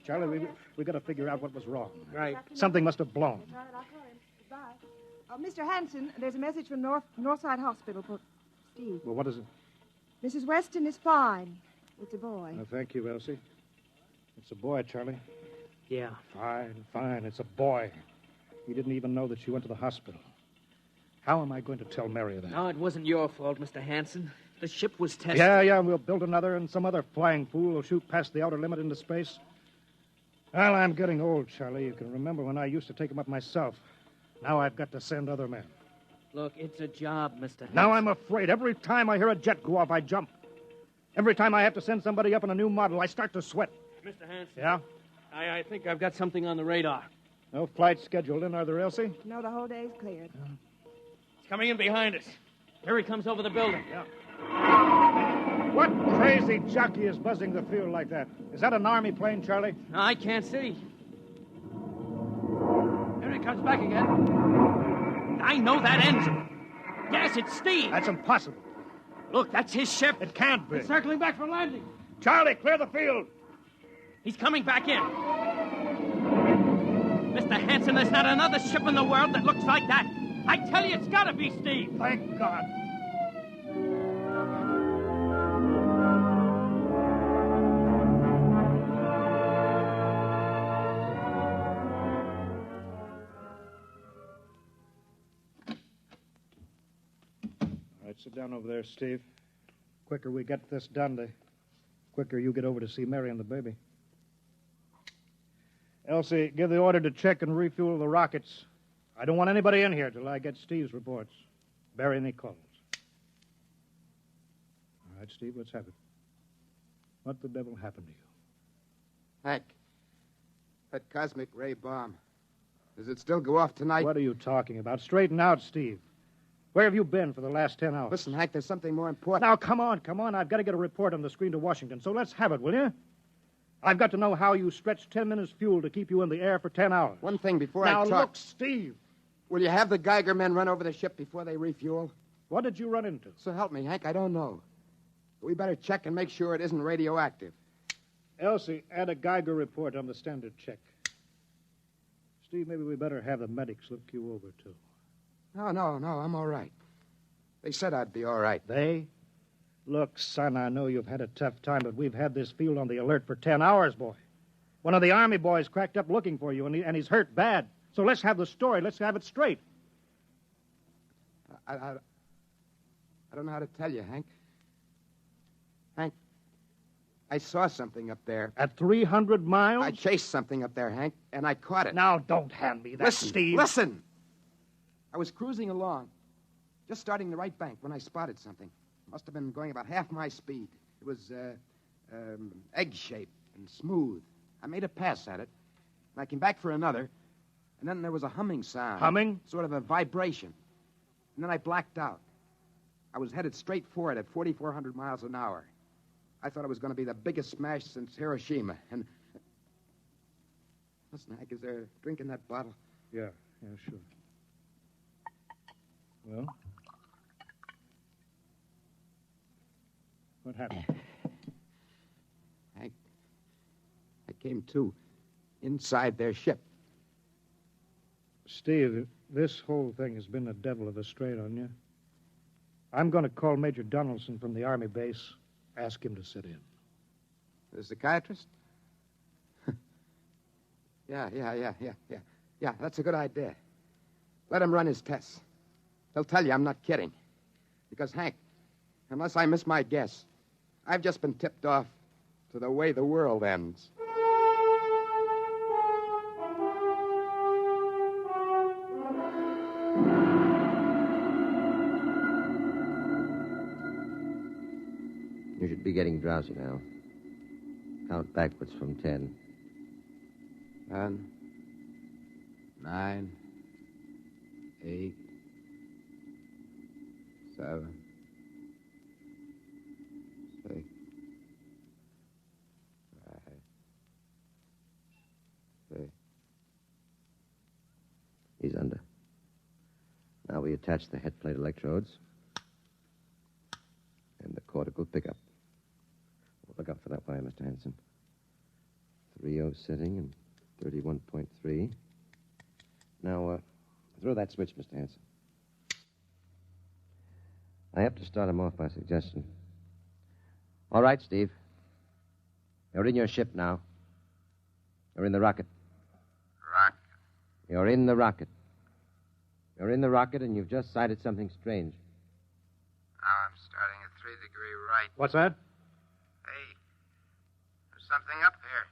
Charlie, we got to figure out what was wrong. Right. Something must have blown. All right, I'll call him. Goodbye. Mr. Hanson, there's a message from Northside Hospital for Steve. Well, what is it? Mrs. Weston is fine. It's a boy. Thank you, Elsie. It's a boy, Charlie. Yeah. Fine. It's a boy. He didn't even know that she went to the hospital. How am I going to tell Mary that? No, it wasn't your fault, Mr. Hanson. The ship was tested. Yeah, we'll build another, and some other flying fool will shoot past the outer limit into space. Well, I'm getting old, Charlie. You can remember when I used to take them up myself. Now I've got to send other men. Look, it's a job, Mr. Hanson. Now I'm afraid. Every time I hear a jet go off, I jump. Every time I have to send somebody up in a new model, I start to sweat. Mr. Hanson. Yeah? I think I've got something on the radar. No flights scheduled in, are there, Elsie? No, the whole day's cleared. It's coming in behind us. Here he comes over the building. Yeah. What crazy jockey is buzzing the field like that? Is that an Army plane, Charlie? No, I can't see. Here he comes back again. I know that engine. Yes, it's Steve. That's impossible. Look, that's his ship. It can't be. It's circling back from landing. Charlie, clear the field. He's coming back in. Mr. Hanson, there's not another ship in the world that looks like that. I tell you, it's got to be Steve. Thank God. All right, sit down over there, Steve. Quicker we get this done, the quicker you get over to see Mary and the baby. Elsie, give the order to check and refuel the rockets. I don't want anybody in here till I get Steve's reports. Bury any calls. All right, Steve, let's have it. What the devil happened to you? Hank, that cosmic ray bomb. Does it still go off tonight? What are you talking about? Straighten out, Steve. Where have you been for the last 10 hours? Listen, Hank, there's something more important. Now, come on. I've got to get a report on the screen to Washington, so let's have it, will you? I've got to know how you stretched 10 minutes fuel to keep you in the air for 10 hours. One thing before now, I talk. Now, look, Steve. Will you have the Geiger men run over the ship before they refuel? What did you run into? So help me, Hank, I don't know. We better check and make sure it isn't radioactive. Elsie, add a Geiger report on the standard check. Steve, maybe we better have the medics look you over, too. No, I'm all right. They said I'd be all right. They? Look, son, I know you've had a tough time, but we've had this field on the alert for 10 hours, boy. One of the Army boys cracked up looking for you, and he's hurt bad. So let's have the story. Let's have it straight. I don't know how to tell you, Hank. Hank, I saw something up there. At 300 miles? I chased something up there, Hank, and I caught it. Now, don't hand me that, Steve. Listen! I was cruising along, just starting the right bank, when I spotted something. Must have been going about half my speed. It was egg-shaped and smooth. I made a pass at it, and I came back for another, and then there was a humming sound. Humming? Sort of a vibration. And then I blacked out. I was headed straight for it at 4,400 miles an hour. I thought it was going to be the biggest smash since Hiroshima. And listen, Hank, is there a drink in that bottle? Yeah, sure. Well, What happened? I came to inside their ship. Steve, this whole thing has been a devil of a strain on you. I'm going to call Major Donaldson from the Army base, ask him to sit in. The psychiatrist? Yeah, that's a good idea. Let him run his tests. He'll tell you I'm not kidding. Because, Hank, unless I miss my guess, I've just been tipped off to the way the world ends. You should be getting drowsy now. Count backwards from 10. 10, 9, 8, 7, 6, 5, 6. He's under. Now we attach the head plate electrodes and the cortical pickup. Look out for that wire, Mr. Hanson. 3.0 setting and 31.3. Now, throw that switch, Mr. Hanson. I have to start him off by suggestion. All right, Steve. You're in your ship now. You're in the rocket. Rocket? You're in the rocket. You're in the rocket, and you've just sighted something strange. Now I'm starting at 3-degree right. What's that? Hey, there's something up here.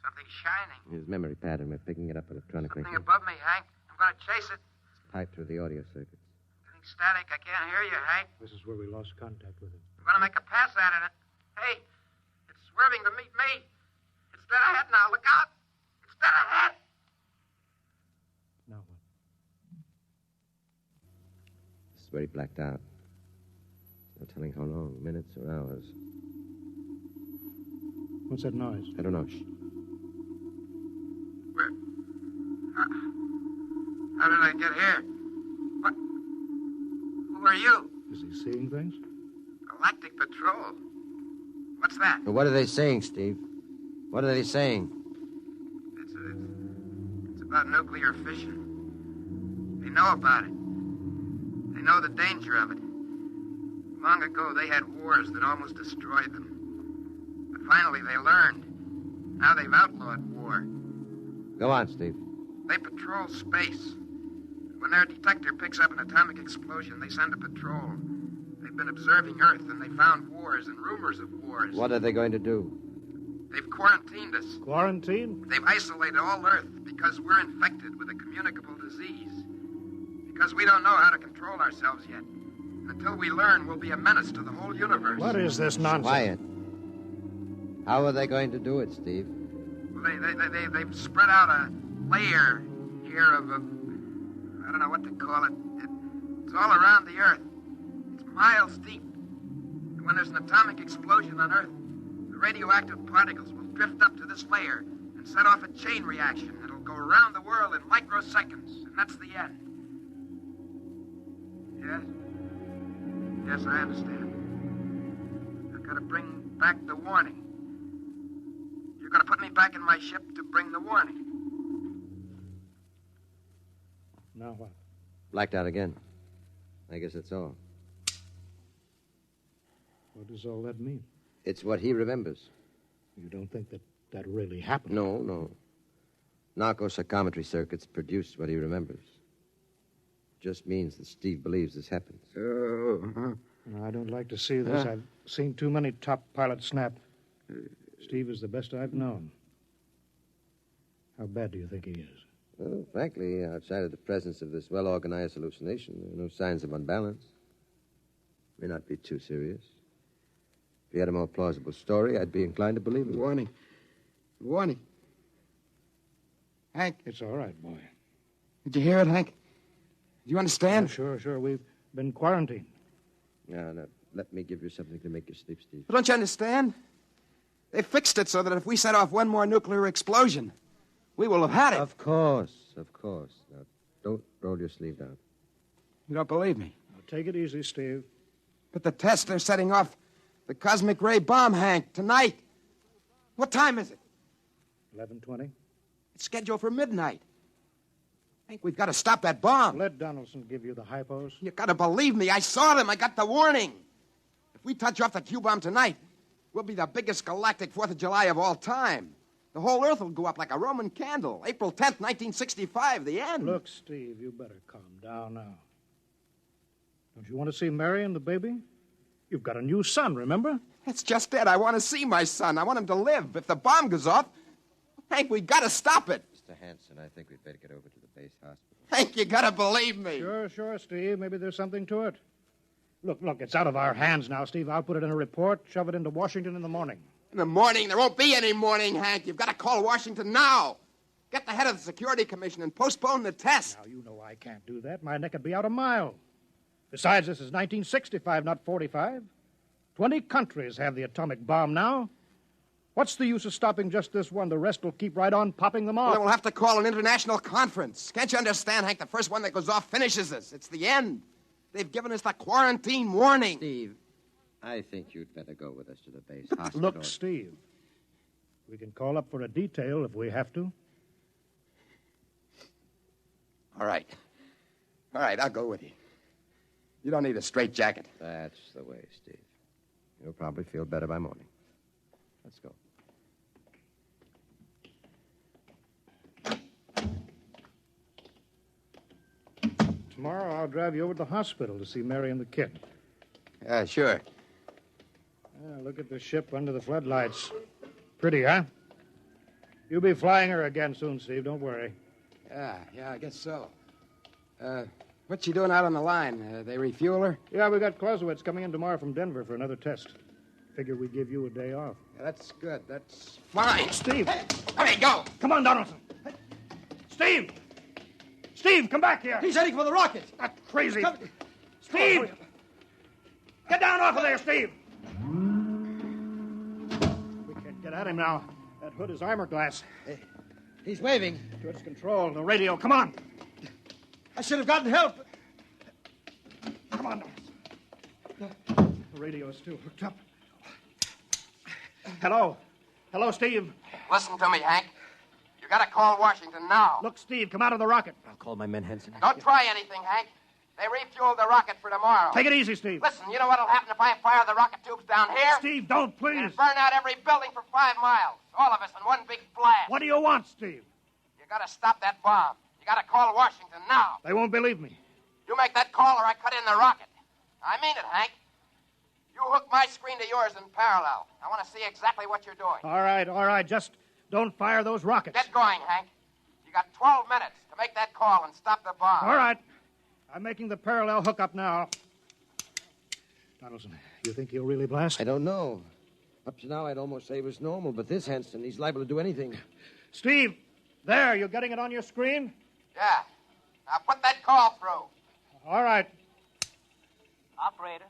Something shining. His memory pad, and we're picking it up electronically. Something above me, Hank. I'm going to chase it. It's piped through the audio circuits. Getting static. I can't hear you, Hank. This is where we lost contact with him. I'm going to make a pass at it. Hey, it's swerving to meet me. It's dead ahead now. Look out. It's dead ahead. Now what? This is where he blacked out. No telling how long, minutes or hours. What's that noise? I don't know. Shh. Where? How did I get here? What? Who are you? Is he seeing things? Galactic Patrol. What's that? What are they saying, Steve? What are they saying? It's about nuclear fission. They know about it. They know the danger of it. Long ago, they had wars that almost destroyed them. But finally, they learned. Now they've outlawed war. Go on, Steve. They patrol space. When their detector picks up an atomic explosion, they send a patrol. They've been observing Earth, and they found wars and rumors of wars. What are they going to do? They've quarantined us. Quarantine? They've isolated all Earth because we're infected with a communicable disease. Because we don't know how to control ourselves yet. Until we learn, we'll be a menace to the whole universe. What is this nonsense? Quiet. How are they going to do it, Steve? Well, they've spread out a layer here of I don't know what to call it. It's all around the Earth. It's miles deep. And when there's an atomic explosion on Earth, the radioactive particles will drift up to this layer and set off a chain reaction. It'll go around the world in microseconds, and that's the end. Yes? Yes, I understand. I've got to bring back the warning. You're going to put me back in my ship to bring the warning. Now what? Blacked out again. I guess that's all. What does all that mean? It's what he remembers. You don't think that really happened? No. Narco-psychometry circuits produce what he remembers. Just means that Steve believes this happens. I don't like to see this. I've seen too many top pilots snap. Steve is the best I've known. How bad do you think he is? Well, frankly, outside of the presence of this well-organized hallucination, there are no signs of unbalance. May not be too serious. If he had a more plausible story, I'd be inclined to believe it. Warning. Hank. It's all right, boy. Did you hear it, Hank? Do you understand? Oh, sure. We've been quarantined. Now, let me give you something to make you sleep, Steve. But don't you understand? They fixed it so that if we set off one more nuclear explosion, we will have had it. Of course. Now, don't roll your sleeve down. You don't believe me? Now, take it easy, Steve. But the tests they're setting off, The cosmic ray bomb, Hank, tonight. What time is it? 11:20. It's scheduled for midnight. Hank, we've got to stop that bomb. Let Donaldson give you the hypos. You got to believe me. I saw them. I got the warning. If we touch off the Q-bomb tonight, we'll be the biggest galactic 4th of July of all time. The whole Earth will go up like a Roman candle. April 10th, 1965, the end. Look, Steve, you better calm down now. Don't you want to see Mary and the baby? You've got a new son, remember? That's just it. I want to see my son. I want him to live. If the bomb goes off, Hank, we got to stop it. Mr. Hanson, I think we'd better get over to the base hospital. Hank, you got to believe me. Sure, Steve. Maybe there's something to it. Look, it's out of our hands now, Steve. I'll put it in a report, shove it into Washington in the morning. In the morning? There won't be any morning, Hank. You've got to call Washington now. Get the head of the Security Commission and postpone the test. Now, you know I can't do that. My neck would be out a mile. Besides, this is 1965, not 45. 20 countries have the atomic bomb now. What's the use of stopping just this one? The rest will keep right on popping them off. Well, then we'll have to call an international conference. Can't you understand, Hank? The first one that goes off finishes us. It's the end. They've given us the quarantine warning. Steve, I think you'd better go with us to the base hospital. Look, Steve, we can call up for a detail if we have to. All right, I'll go with you. You don't need a straitjacket. That's the way, Steve. You'll probably feel better by morning. Let's go. Tomorrow I'll drive you over to the hospital to see Mary and the kid. Yeah, sure. Look at the ship under the floodlights. Pretty, huh? You'll be flying her again soon, Steve. Don't worry. Yeah, I guess so. What's she doing out on the line? They refuel her? Yeah, we got Clausewitz coming in tomorrow from Denver for another test. Figure we'd give you a day off. Yeah, that's good. That's fine. Steve! Hey, go! Come on, Donaldson! Steve! Steve, come back here! He's heading for the rocket! That's crazy! Steve! Get down off of there, Steve! We can't get at him now. That hood is armor glass. He's waving. To its control, the radio. Come on! I should have gotten help. Come on, Donaldson. The radio's still hooked up. Hello, Steve. Listen to me, Hank. You gotta call Washington now. Look, Steve, come out of the rocket. I'll call my men, Henson. Don't try anything, Hank. They refueled the rocket for tomorrow. Take it easy, Steve. Listen, you know what'll happen if I fire the rocket tubes down here? Steve, don't, please. It'll burn out every building for 5 miles. All of us in one big blast. What do you want, Steve? You gotta stop that bomb. You gotta call Washington now. They won't believe me. You make that call or I cut in the rocket. I mean it, Hank. You hook my screen to yours in parallel. I want to see exactly what you're doing. All right. Just don't fire those rockets. Get going, Hank. You got 12 minutes to make that call and stop the bomb. All right. I'm making the parallel hookup now. Donaldson, you think he'll really blast? I don't know. Up to now, I'd almost say it was normal, but this Hanson, he's liable to do anything. Steve, there, you getting it on your screen? Yeah. Now put that call through. All right. Operator.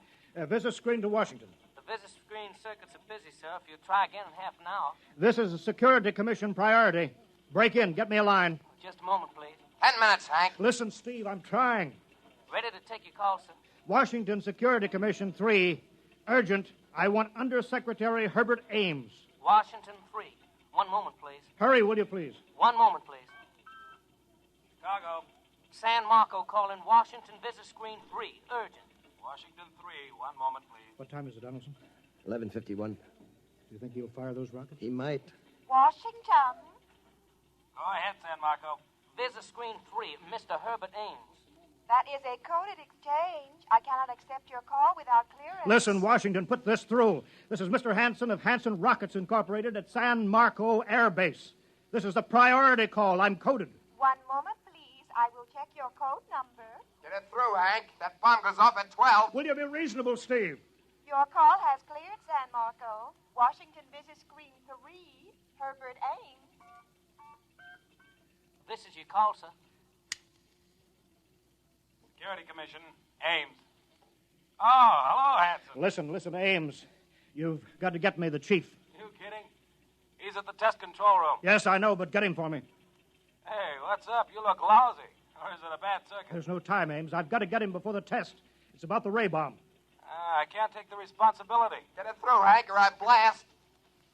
Visit screen to Washington. The visit screen circuits are busy, sir. If you try again in half an hour. This is a Security Commission priority. Break in. Get me a line. Just a moment, please. 10 minutes, Hank. Listen, Steve, I'm trying. Ready to take your call, sir. Washington Security Commission 3. Urgent. I want Undersecretary Herbert Ames. Washington 3. 1 moment, please. Hurry, will you, please? 1 moment, please. Chicago. San Marco calling Washington visit screen 3. Urgent. Washington 3. 1 moment, please. What time is it, Donaldson? 11:51. Do you think he'll fire those rockets? He might. Washington. Go ahead, San Marco. Visit screen 3. Mr. Herbert Ames. That is a coded exchange. I cannot accept your call without clearance. Listen, Washington, put this through. This is Mr. Hanson of Hanson Rockets Incorporated at San Marco Air Base. This is a priority call. I'm coded. 1 moment, please. I will check your code number. Get it through, Hank. That bomb goes off at 12. Will you be reasonable, Steve? Your call has cleared, San Marco. Washington visit screen 3. Herbert Ames. This is your call, sir. Security Commission, Ames. Oh, hello, Hanson. Listen, Ames. You've got to get me the chief. You kidding? He's at the test control room. Yes, I know, but get him for me. Hey, what's up? You look lousy. Or is it a bad circuit? There's no time, Ames. I've got to get him before the test. It's about the ray bomb. I can't take the responsibility. Get it through, Hank, or I blast.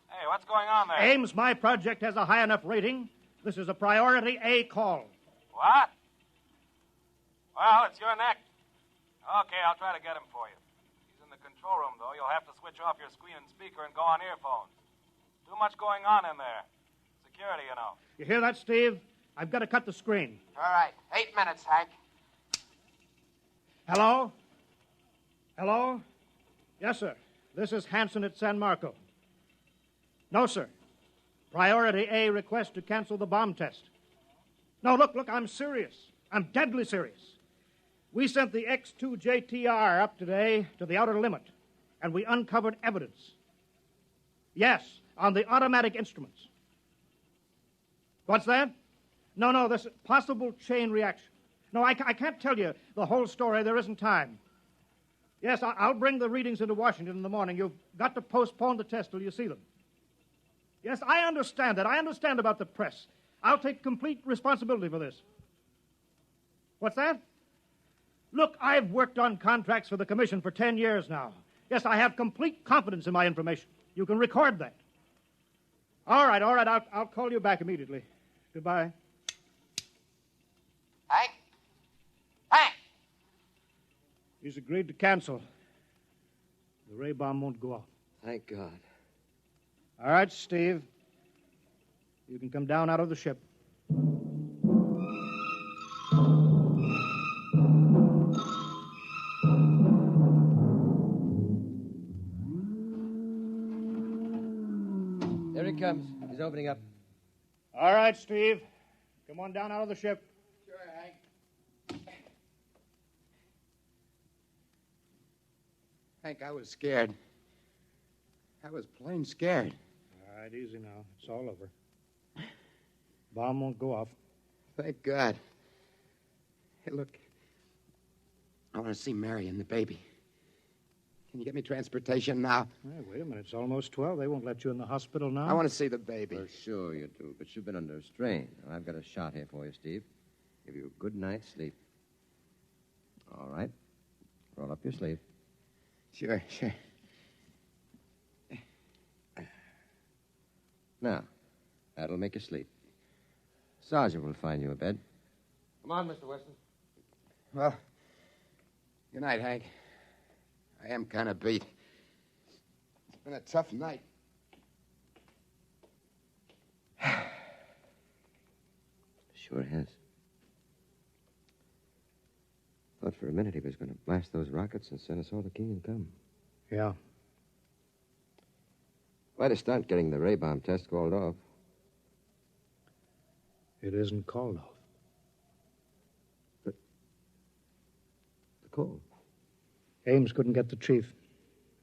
Hey, what's going on there? Ames, my project has a high enough rating. This is a priority A call. What? Well, it's your neck. Okay, I'll try to get him for you. He's in the control room, though. You'll have to switch off your screen and speaker and go on earphones. Too much going on in there. Security, you know. You hear that, Steve? I've got to cut the screen. All right. 8 minutes, Hank. Hello? Hello? Yes, sir. This is Hanson at San Marco. No, sir. Priority A request to cancel the bomb test. No, look, I'm serious. I'm deadly serious. We sent the X-2JTR up today to the outer limit, and we uncovered evidence. Yes, on the automatic instruments. What's that? No, this possible chain reaction. No, I can't tell you the whole story. There isn't time. Yes, I'll bring the readings into Washington in the morning. You've got to postpone the test till you see them. Yes, I understand that. I understand about the press. I'll take complete responsibility for this. What's that? Look, I've worked on contracts for the Commission for 10 years now. Yes, I have complete confidence in my information. You can record that. All right. I'll call you back immediately. Goodbye. Hank? He's agreed to cancel. The ray bomb won't go off. Thank God. All right, Steve. You can come down out of the ship. There he comes. He's opening up. All right, Steve. Come on down out of the ship. Sure, Hank. Hank, I was scared. I was plain scared. All right, easy now. It's all over. Bomb won't go off. Thank God. Hey, look. I want to see Mary and the baby. Can you get me transportation now? Hey, wait a minute. It's almost 12. They won't let you in the hospital now. I want to see the baby. For sure you do, but you've been under strain. I've got a shot here for you, Steve. Give you a good night's sleep. All right. Roll up your sleeve. Sure. Now, that'll make you sleep. Sergeant will find you a bed. Come on, Mr. Weston. Well, good night, Hank. I am kind of beat. It's been a tough night. Sure has. Thought for a minute he was going to blast those rockets and send us all to Kingdom Come. Yeah. Quite a stunt getting the ray bomb test called off. It isn't called off. But the call. Ames couldn't get the chief.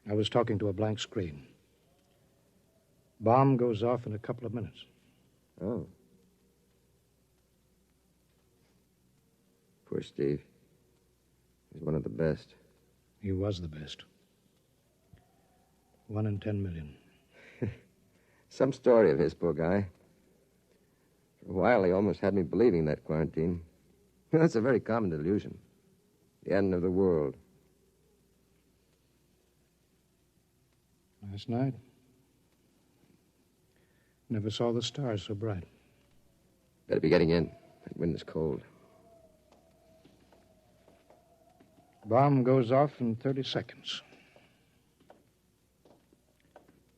I was talking to a blank screen. Bomb goes off in a couple of minutes. Oh. Poor Steve. He's one of the best. He was the best. 1 in 10 million. Some story of his, poor guy. For a while, he almost had me believing that quarantine. That's a very common delusion. The end of the world. Last night, never saw the stars so bright. Better be getting in. That wind is cold. Bomb goes off in 30 seconds.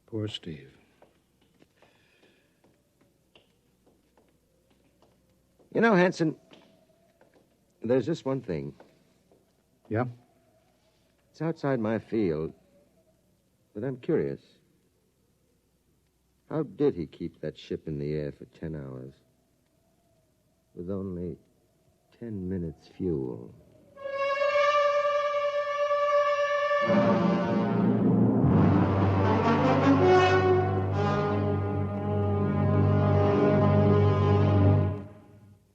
Poor Steve. You know, Hanson, there's just one thing. Yeah? It's outside my field, but I'm curious. How did he keep that ship in the air for 10 hours with only 10 minutes fuel?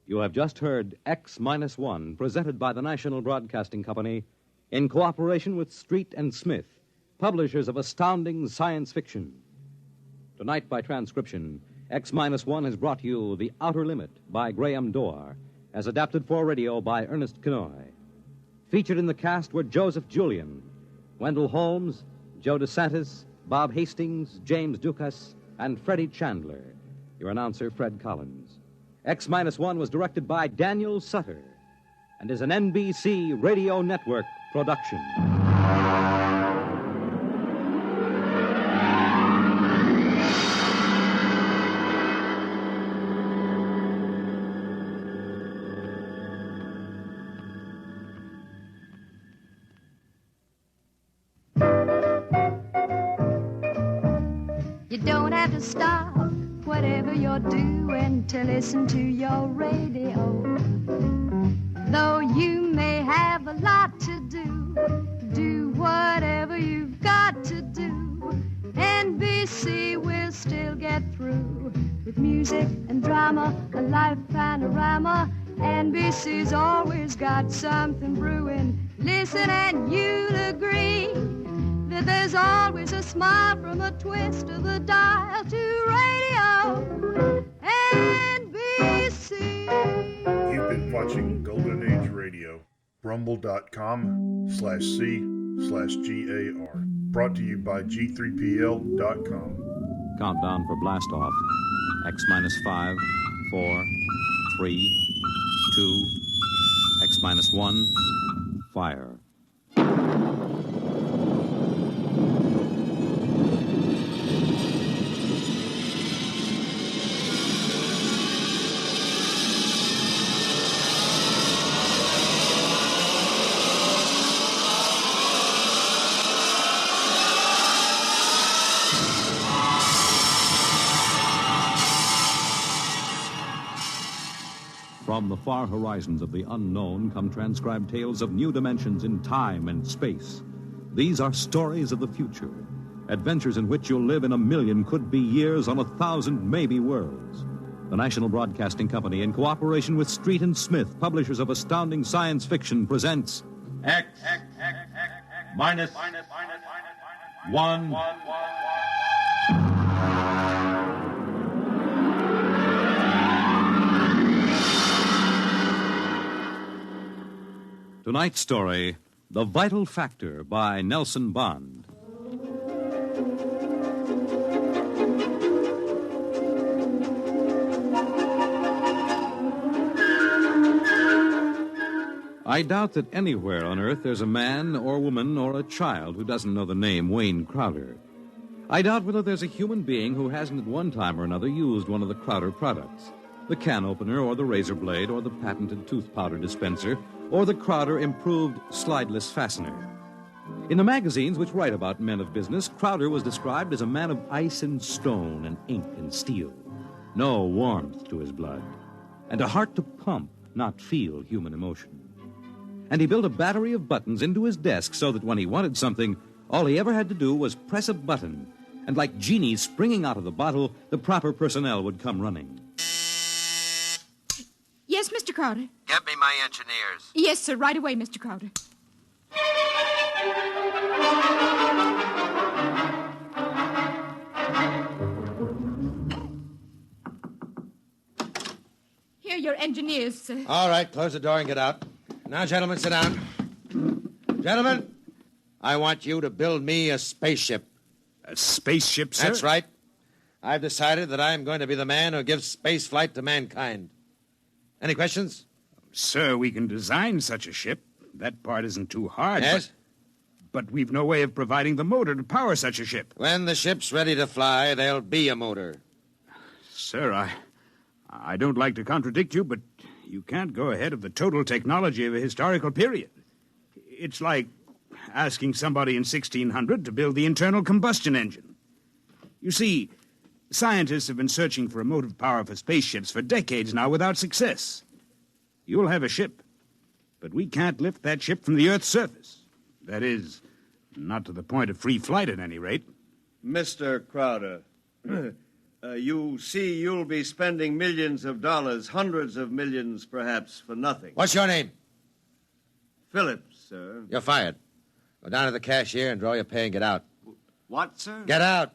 You have just heard X-1, presented by the National Broadcasting Company in cooperation with Street and Smith, publishers of astounding science fiction. Tonight, by transcription, X-1 has brought you The Outer Limit by Graham Dorr, as adapted for radio by Ernest Kenoy. Featured in the cast were Joseph Julian, Wendell Holmes, Joe DeSantis, Bob Hastings, James Dukas, and Freddie Chandler. Your announcer, Fred Collins. X-1 was directed by Daniel Sutter and is an NBC Radio Network production. You don't have to stop whatever you're doing to listen to your radio. Though you may have a lot to do whatever you've got to do. NBC will still get through with music and drama, a life panorama. NBC's always got something brewing. Listen and you'll agree that there's always a smile from a twist of the dial to radio NBC. You've been watching Golden Age Radio, rumble.com/C/GAR. Brought to you by G3PL.com. Countdown for blast off. X-5, 4, 3, 2, X-1, fire. From the far horizons of the unknown come transcribed tales of new dimensions in time and space. These are stories of the future, adventures in which you'll live in 1,000,000 could-be years on 1,000 maybe worlds. The National Broadcasting Company, in cooperation with Street and Smith, publishers of astounding science fiction, presents X minus 1. Tonight's story, The Vital Factor by Nelson Bond. I doubt that anywhere on Earth there's a man or woman or a child who doesn't know the name Wayne Crowder. I doubt whether there's a human being who hasn't at one time or another used one of the Crowder products. The can opener or the razor blade or the patented tooth powder dispenser or the Crowder improved slideless fastener. In the magazines which write about men of business, Crowder was described as a man of ice and stone and ink and steel. No warmth to his blood. And a heart to pump, not feel human emotion. And he built a battery of buttons into his desk so that when he wanted something, all he ever had to do was press a button. And like genies springing out of the bottle, the proper personnel would come running. Yes, Mr. Crowder. Get me my engineers. Yes, sir. Right away, Mr. Crowder. Here are your engineers, sir. All right, close the door and get out. Now, gentlemen, sit down. Gentlemen, I want you to build me a spaceship. A spaceship, sir? That's right. I've decided that I am going to be the man who gives space flight to mankind. Any questions? Sir, we can design such a ship. That part isn't too hard. Yes? But we've no way of providing the motor to power such a ship. When the ship's ready to fly, there'll be a motor. Sir, I don't like to contradict you, but you can't go ahead of the total technology of a historical period. It's like asking somebody in 1600 to build the internal combustion engine. You see, scientists have been searching for a motive power for spaceships for decades now without success. You'll have a ship, but we can't lift that ship from the Earth's surface. That is, not to the point of free flight at any rate. Mr. Crowder, you see you'll be spending millions of dollars, hundreds of millions perhaps, for nothing. What's your name? Phillips, sir. You're fired. Go down to the cashier and draw your pay and get out. What, sir? Get out.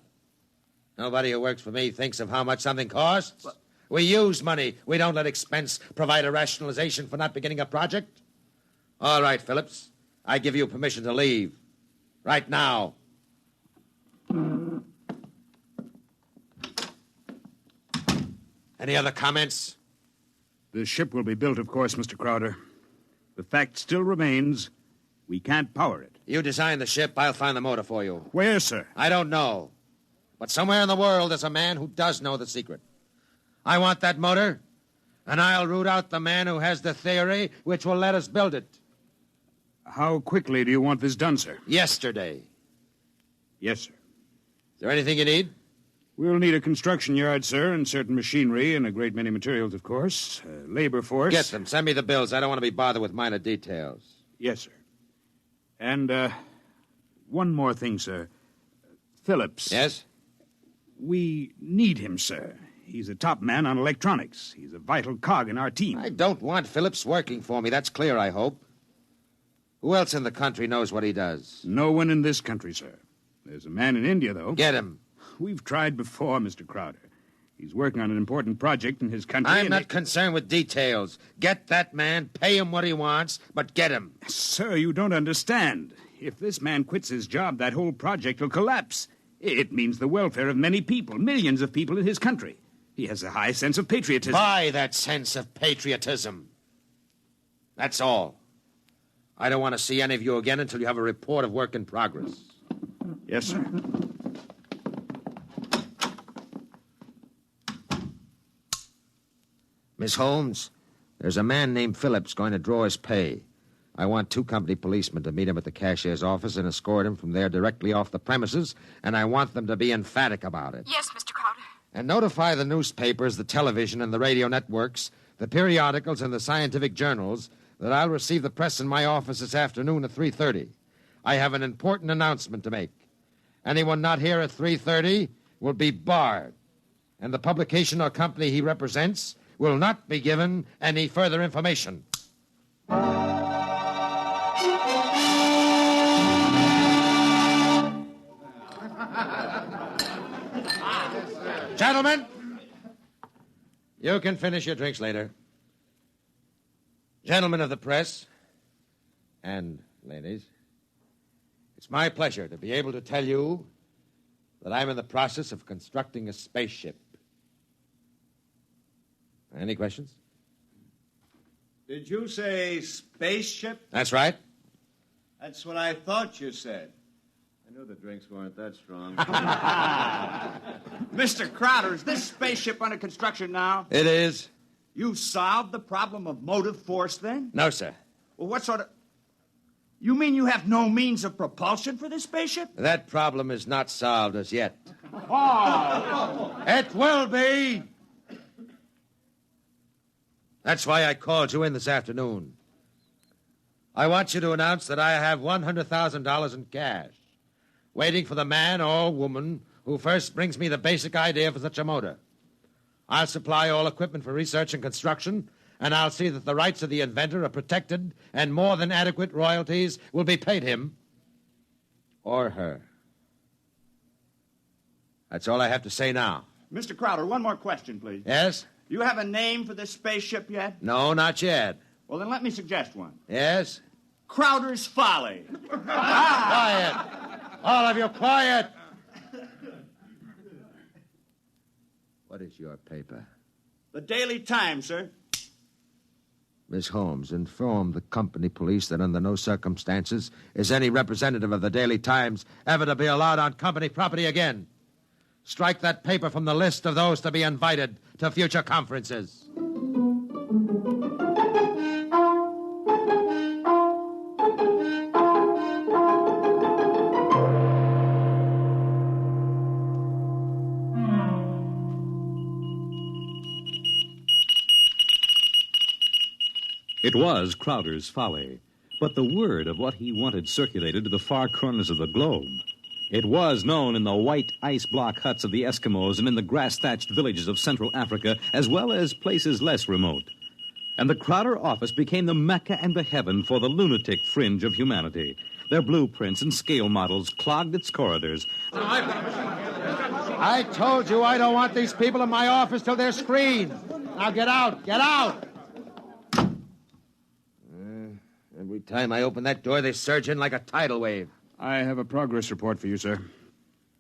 Nobody who works for me thinks of how much something costs. What? We use money. We don't let expense provide a rationalization for not beginning a project. All right, Phillips. I give you permission to leave. Right now. Any other comments? The ship will be built, of course, Mr. Crowder. The fact still remains we can't power it. You design the ship, I'll find the motor for you. Where, sir? I don't know. But somewhere in the world there's a man who does know the secret. I want that motor, and I'll root out the man who has the theory which will let us build it. How quickly do you want this done, sir? Yesterday. Yes, sir. Is there anything you need? We'll need a construction yard, sir, and certain machinery and a great many materials, of course. Labor force. Get them. Send me the bills. I don't want to be bothered with minor details. Yes, sir. And, one more thing, sir. Phillips. Yes? We need him, sir. He's a top man on electronics. He's a vital cog in our team. I don't want Phillips working for me. That's clear, I hope. Who else in the country knows what he does? No one in this country, sir. There's a man in India, though. Get him. We've tried before, Mr. Crowder. He's working on an important project in his country. I'm not concerned with details. Get that man, pay him what he wants, but get him. Sir, you don't understand. If this man quits his job, that whole project will collapse. It means the welfare of many people, millions of people in his country. He has a high sense of patriotism. Buy that sense of patriotism. That's all. I don't want to see any of you again until you have a report of work in progress. Yes, sir. Miss Holmes, there's a man named Phillips going to draw his pay. I want 2 company policemen to meet him at the cashier's office and escort him from there directly off the premises, and I want them to be emphatic about it. Yes, Mr. Crowder. And notify the newspapers, the television, and the radio networks, the periodicals, and the scientific journals that I'll receive the press in my office this afternoon at 3:30. I have an important announcement to make. Anyone not here at 3:30 will be barred, and the publication or company he represents will not be given any further information. Gentlemen, you can finish your drinks later. Gentlemen of the press, and ladies, it's my pleasure to be able to tell you that I'm in the process of constructing a spaceship. Any questions? Did you say spaceship? That's right. That's what I thought you said. I knew the drinks weren't that strong. Mr. Crowder, is this spaceship under construction now? It is. You solved the problem of motive force, then? No, sir. Well, what sort of... You mean you have no means of propulsion for this spaceship? That problem is not solved as yet. Oh! It will be! That's why I called you in this afternoon. I want you to announce that I have $100,000 in cash, waiting for the man or woman who first brings me the basic idea for such a motor. I'll supply all equipment for research and construction, and I'll see that the rights of the inventor are protected and more than adequate royalties will be paid him or her. That's all I have to say now. Mr. Crowder, one more question, please. Yes? You have a name for this spaceship yet? No, not yet. Well, then let me suggest one. Yes? Crowder's Folly. Quiet! All of you, quiet! What is your paper? The Daily Times, sir. Miss Holmes, inform the company police that under no circumstances is any representative of the Daily Times ever to be allowed on company property again. Strike that paper from the list of those to be invited to future conferences. It was Crowder's Folly, but the word of what he wanted circulated to the far corners of the globe. It was known in the white ice block huts of the Eskimos and in the grass-thatched villages of Central Africa, as well as places less remote. And the Crowder office became the Mecca and the heaven for the lunatic fringe of humanity. Their blueprints and scale models clogged its corridors. I told you I don't want these people in my office till they're screened. Now get out, get out! Every time I open that door, they surge in like a tidal wave. I have a progress report for you, sir.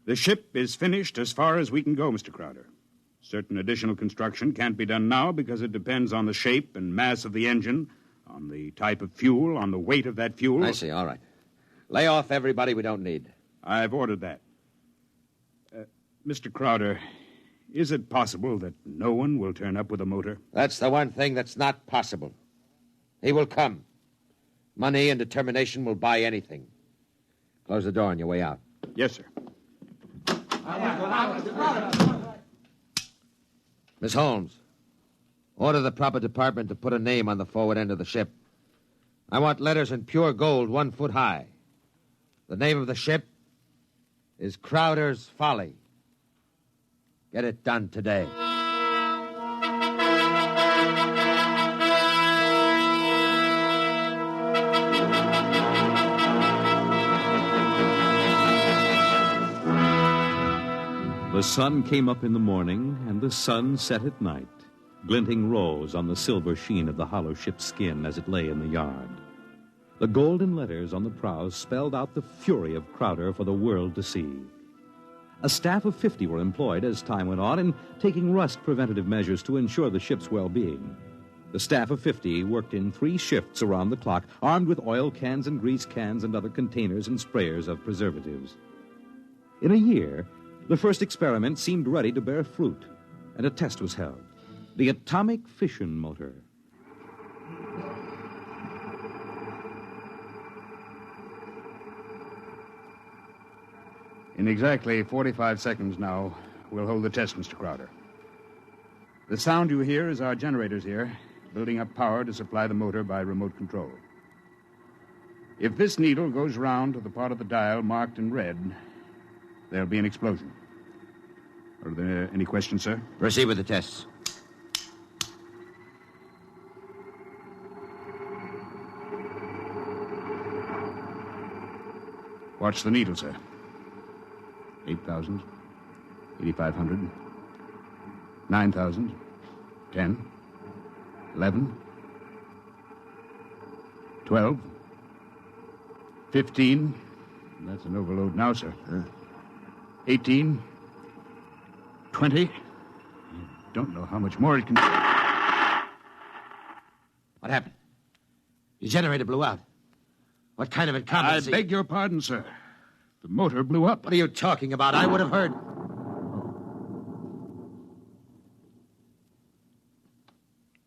The ship is finished as far as we can go, Mr. Crowder. Certain additional construction can't be done now because it depends on the shape and mass of the engine, on the type of fuel, on the weight of that fuel. I see. All right. Lay off everybody we don't need. I've ordered that. Mr. Crowder, is it possible that no one will turn up with a motor? That's the one thing that's not possible. He will come. Money and determination will buy anything. Close the door on your way out. Yes, sir. Miss Holmes, order the proper department to put a name on the forward end of the ship. I want letters in pure gold 1 foot high. The name of the ship is Crowder's Folly. Get it done today. The sun came up in the morning, and the sun set at night, glinting rose on the silver sheen of the hollow ship's skin as it lay in the yard. The golden letters on the prows spelled out the fury of Crowder for the world to see. A staff of 50 were employed as time went on in taking rust preventative measures to ensure the ship's well-being. The staff of 50 worked in 3 shifts around the clock, armed with oil cans and grease cans and other containers and sprayers of preservatives. In a year, the first experiment seemed ready to bear fruit, and a test was held. The atomic fission motor. In exactly 45 seconds now, we'll hold the test, Mr. Crowder. The sound you hear is our generators here, building up power to supply the motor by remote control. If this needle goes round to the part of the dial marked in red, there'll be an explosion. Are there any questions, sir? Proceed with the tests. Watch the needle, sir. 8,000, 8,500, 9,000, 10, 11, 12, 15. That's an overload now, sir. 18, 20. I don't know how much more it can... What happened? Your generator blew out. What kind of incompetency? I beg your pardon, sir. The motor blew up. What are you talking about? I would have heard.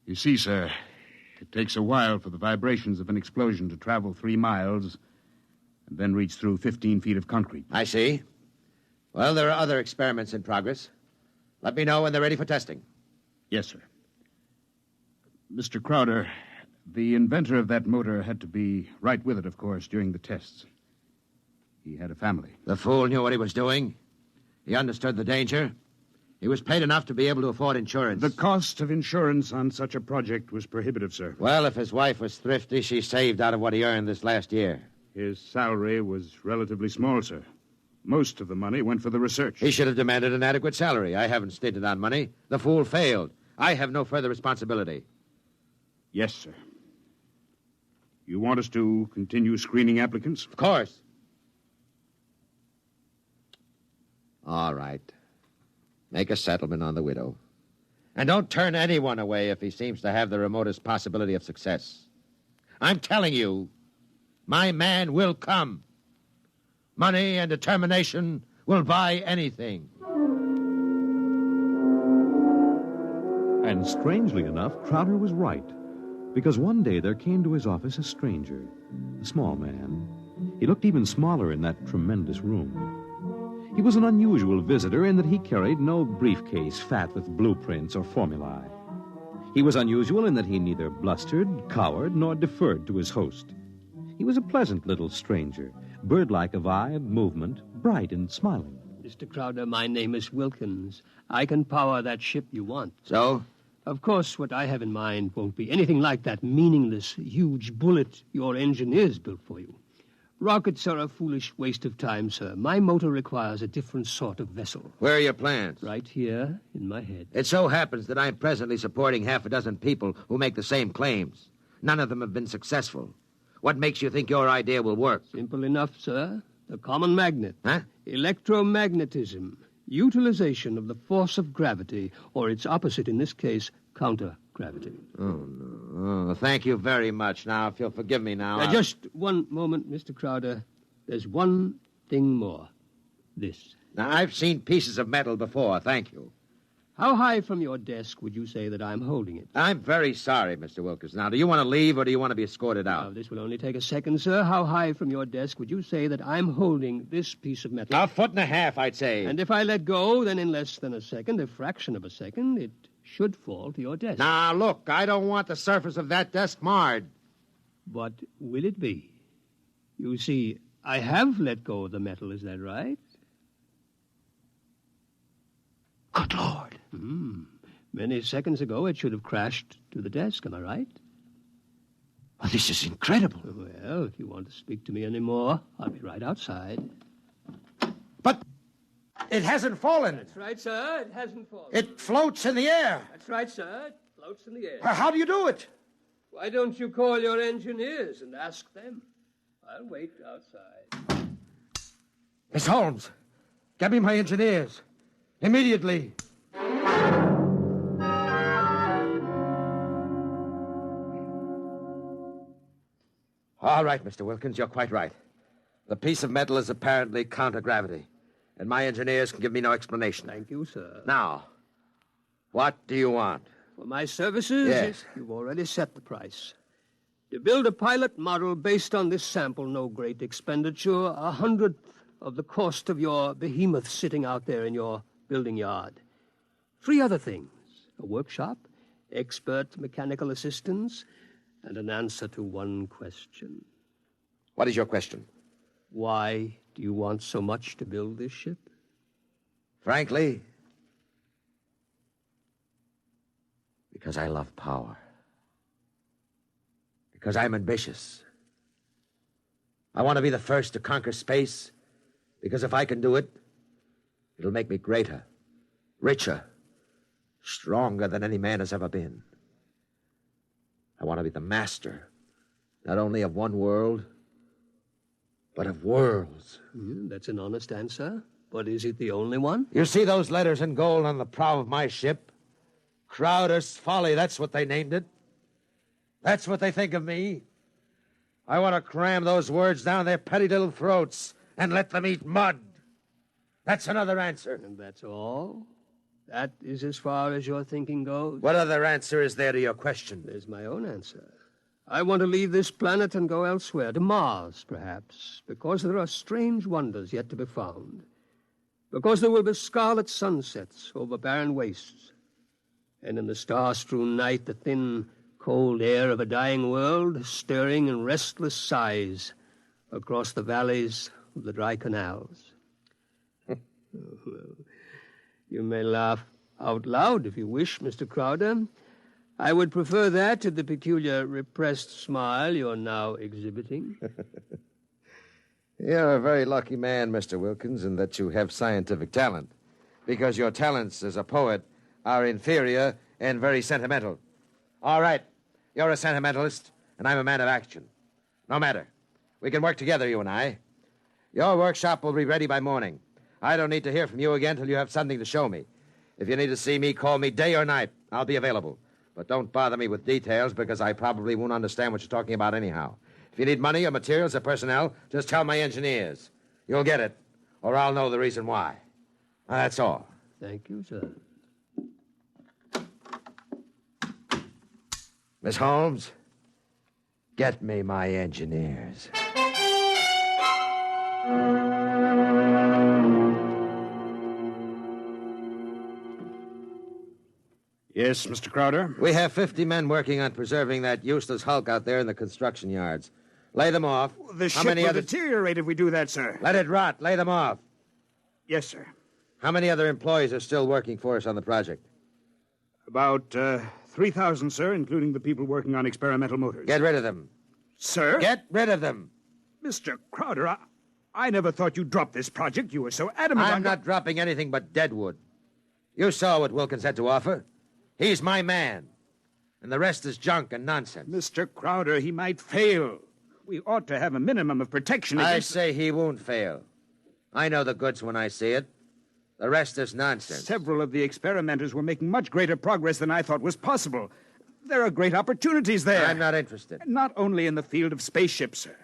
You see, sir, it takes a while for the vibrations of an explosion to travel 3 miles and then reach through 15 feet of concrete. I see. Well, there are other experiments in progress. Let me know when they're ready for testing. Yes, sir. Mr. Crowder, the inventor of that motor had to be right with it, of course, during the tests. He had a family. The fool knew what he was doing. He understood the danger. He was paid enough to be able to afford insurance. The cost of insurance on such a project was prohibitive, sir. Well, if his wife was thrifty, she saved out of what he earned this last year. His salary was relatively small, sir. Most of the money went for the research. He should have demanded an adequate salary. I haven't stated on money. The fool failed. I have no further responsibility. Yes, sir. You want us to continue screening applicants? Of course. All right. Make a settlement on the widow. And don't turn anyone away if he seems to have the remotest possibility of success. I'm telling you, my man will come. Money and determination will buy anything. And strangely enough, Crowder was right. Because one day there came to his office a stranger, a small man. He looked even smaller in that tremendous room. He was an unusual visitor in that he carried no briefcase fat with blueprints or formulae. He was unusual in that he neither blustered, cowered, nor deferred to his host. He was a pleasant little stranger, bird-like of eye and movement, bright and smiling. Mr. Crowder, my name is Wilkins. I can power that ship you want. So? Of course, what I have in mind won't be anything like that meaningless, huge bullet your engineers built for you. Rockets are a foolish waste of time, sir. My motor requires a different sort of vessel. Where are your plans? Right here in my head. It so happens that I'm presently supporting half a dozen people who make the same claims. None of them have been successful. What makes you think your idea will work? Simple enough, sir. The common magnet. Huh? Electromagnetism. Utilization of the force of gravity, or its opposite in this case, counter-gravity. Oh, no. Oh, thank you very much. Now, if you'll forgive me now... Just one moment, Mr. Crowder. There's one thing more. This. Now, I've seen pieces of metal before, thank you. How high from your desk would you say that I'm holding it? I'm very sorry, Mr. Wilkins. Now, do you want to leave or do you want to be escorted out? Now, this will only take a second, sir. How high from your desk would you say that I'm holding this piece of metal? 1.5 feet, I'd say. And if I let go, then in less than a second, a fraction of a second, it should fall to your desk. Now, look, I don't want the surface of that desk marred. But will it be? You see, I have let go of the metal, is that right? Good Lord. Many seconds ago, it should have crashed to the desk, am I right? Well, this is incredible. Well, if you want to speak to me anymore, I'll be right outside. But it hasn't fallen. That's right, sir. It hasn't fallen. It floats in the air. That's right, sir. It floats in the air. How do you do it? Why don't you call your engineers and ask them? I'll wait outside. Miss Holmes, get me my engineers. Immediately. All right, Mr. Wilkins, you're quite right. The piece of metal is apparently counter-gravity, and my engineers can give me no explanation. Thank you, sir. Now, what do you want? For my services? Yes. You've already set the price. To build a pilot model based on this sample, no great expenditure, 100th of the cost of your behemoth sitting out there in your building yard. 3 other things: a workshop, expert mechanical assistance, and an answer to one question. What is your question? Why do you want so much to build this ship? Frankly, because I love power. Because I'm ambitious. I want to be the first to conquer space, because if I can do it, it'll make me greater, richer, stronger than any man has ever been. I want to be the master, not only of one world, but of worlds. That's an honest answer. But is it the only one? You see those letters in gold on the prow of my ship? Crowder's Folly, that's what they named it. That's what they think of me. I want to cram those words down their petty little throats and let them eat mud. That's another answer. And that's all? That is as far as your thinking goes? What other answer is there to your question? There's my own answer. I want to leave this planet and go elsewhere, to Mars, perhaps, because there are strange wonders yet to be found. Because there will be scarlet sunsets over barren wastes. And in the star-strewn night, the thin, cold air of a dying world, stirring in restless sighs across the valleys of the dry canals. You may laugh out loud if you wish, Mr. Crowder. I would prefer that to the peculiar repressed smile you're now exhibiting. You're a very lucky man, Mr. Wilkins, in that you have scientific talent, because your talents as a poet are inferior and very sentimental. All right, you're a sentimentalist, and I'm a man of action. No matter. We can work together, you and I. Your workshop will be ready by morning. I don't need to hear from you again till you have something to show me. If you need to see me, call me day or night. I'll be available. But don't bother me with details, because I probably won't understand what you're talking about anyhow. If you need money or materials or personnel, just tell my engineers. You'll get it, or I'll know the reason why. That's all. Thank you, sir. Miss Holmes, get me my engineers. Yes, Mr. Crowder? We have 50 men working on preserving that useless hulk out there in the construction yards. Lay them off. The ship will deteriorate if we do that, sir. Let it rot. Lay them off. Yes, sir. How many other employees are still working for us on the project? About 3,000, sir, including the people working on experimental motors. Get rid of them. Sir? Get rid of them. Mr. Crowder, I never thought you'd drop this project. You were so adamant I'm not dropping anything but deadwood. You saw what Wilkins had to offer. He's my man. And the rest is junk and nonsense. Mr. Crowder, he might fail. We ought to have a minimum of protection I against... say he won't fail. I know the goods when I see it. The rest is nonsense. Several of the experimenters were making much greater progress than I thought was possible. There are great opportunities there. I'm not interested. Not only in the field of spaceships, sir.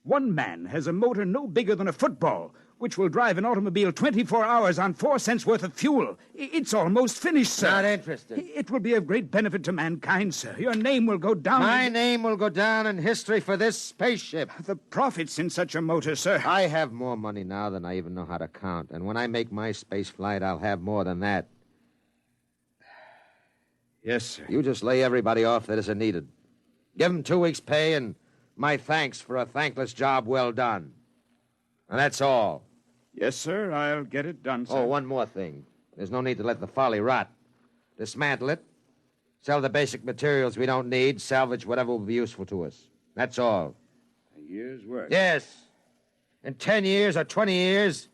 One man has a motor no bigger than a football, which will drive an automobile 24 hours on 4 cents worth of fuel. It's almost finished, sir. Not interested. It will be of great benefit to mankind, sir. Your name will go down... My name will go down in history for this spaceship. The profits in such a motor, sir. I have more money now than I even know how to count. And when I make my space flight, I'll have more than that. Yes, sir. You just lay everybody off that isn't needed. Give them 2 weeks' pay and my thanks for a thankless job well done. And that's all. Yes, sir. I'll get it done, sir. Oh, one more thing. There's no need to let the folly rot. Dismantle it. Sell the basic materials we don't need. Salvage whatever will be useful to us. That's all. A year's work. Yes. In 10 years or 20 years,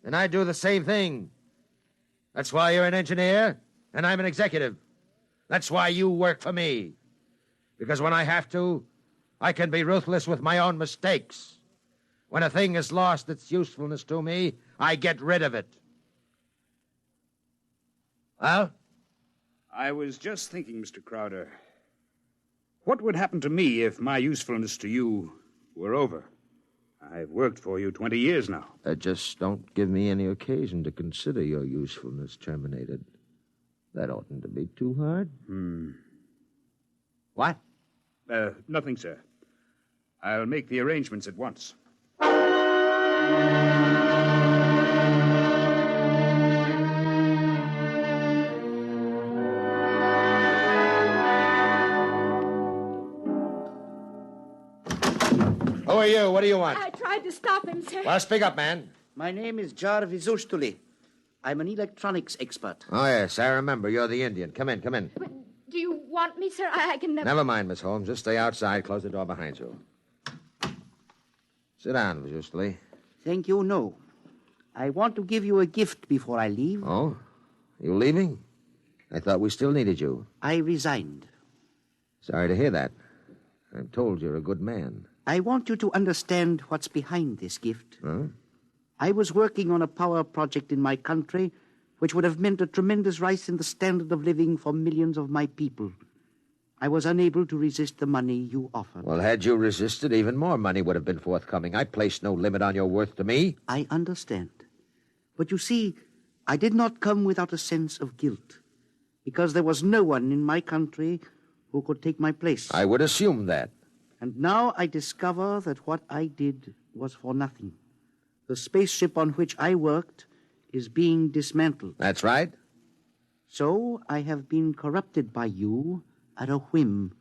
and I do the same thing. That's why you're an engineer, and I'm an executive. That's why you work for me. Because when I have to, I can be ruthless with my own mistakes. When a thing has lost its usefulness to me, I get rid of it. Well? I was just thinking, Mr. Crowder. What would happen to me if my usefulness to you were over? I've worked for you 20 years now. Just don't give me any occasion to consider your usefulness terminated. That oughtn't to be too hard. What? Nothing, sir. I'll make the arrangements at once. Who are you? What do you want? I tried to stop him, sir. Well, speak up, man. My name is Jarvis Ustuli. I'm an electronics expert. Oh, yes, I remember. You're the Indian. Come in, come in. But do you want me, sir? I can never... Never mind, Miss Holmes. Just stay outside. Close the door behind you. Sit down, Ustuli. Thank you, no. I want to give you a gift before I leave. Oh? You leaving? I thought we still needed you. I resigned. Sorry to hear that. I'm told you're a good man. I want you to understand what's behind this gift. Huh? I was working on a power project in my country which would have meant a tremendous rise in the standard of living for millions of my people. I was unable to resist the money you offered. Well, had you resisted, even more money would have been forthcoming. I placed no limit on your worth to me. I understand. But you see, I did not come without a sense of guilt, because there was no one in my country who could take my place. I would assume that. And now I discover that what I did was for nothing. The spaceship on which I worked is being dismantled. That's right. So I have been corrupted by you at a whim.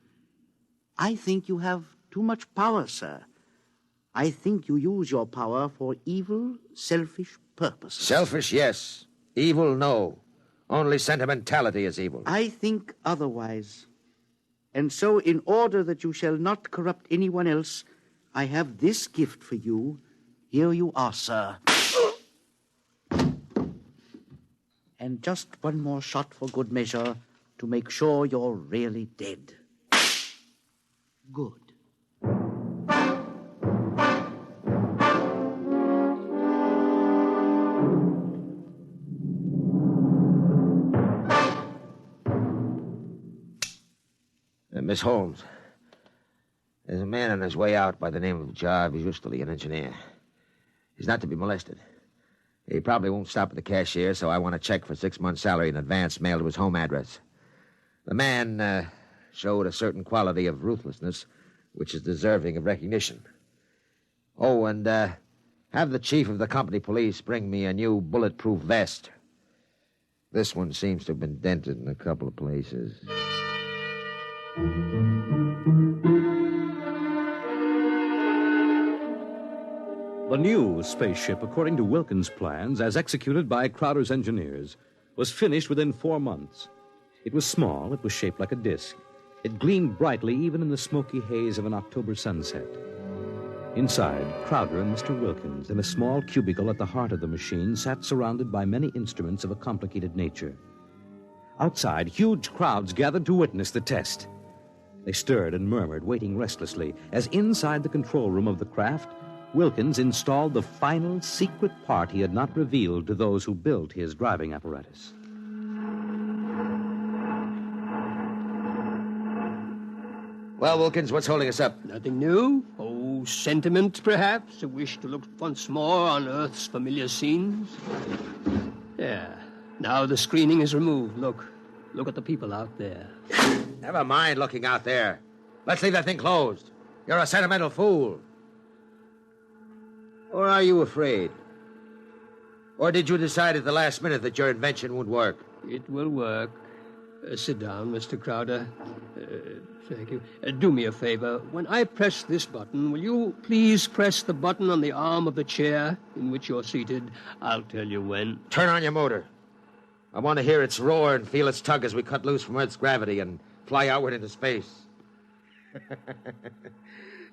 I think you have too much power, sir. I think you use your power for evil, selfish purposes. Selfish, yes. Evil, no. Only sentimentality is evil. I think otherwise. And so, in order that you shall not corrupt anyone else, I have this gift for you. Here you are, sir. And just one more shot for good measure to make sure you're really dead. Good. Miss Holmes, there's a man on his way out by the name of Jarvis Ustuli, an engineer. He's not to be molested. He probably won't stop at the cashier, so I want a check for 6 months' salary in advance mailed to his home address. The man showed a certain quality of ruthlessness which is deserving of recognition. Oh, and have the chief of the company police bring me a new bulletproof vest. This one seems to have been dented in a couple of places. The new spaceship, according to Wilkins' plans, as executed by Crowder's engineers, was finished within 4 months. It was small, it was shaped like a disc. It gleamed brightly even in the smoky haze of an October sunset. Inside, Crowder and Mr. Wilkins, in a small cubicle at the heart of the machine, sat surrounded by many instruments of a complicated nature. Outside, huge crowds gathered to witness the test. They stirred and murmured, waiting restlessly, as inside the control room of the craft, Wilkins installed the final secret part he had not revealed to those who built his driving apparatus. Well, Wilkins, what's holding us up? Nothing new. Oh, sentiment, perhaps? A wish to look once more on Earth's familiar scenes? Yeah. Now the screening is removed. Look at the people out there. Never mind looking out there. Let's leave that thing closed. You're a sentimental fool. Or are you afraid? Or did you decide at the last minute that your invention would work? It will work. Sit down, Mr. Crowder. Thank you. Do me a favor. When I press this button, will you please press the button on the arm of the chair in which you're seated? I'll tell you when. Turn on your motor. I want to hear its roar and feel its tug as we cut loose from Earth's gravity and fly outward into space.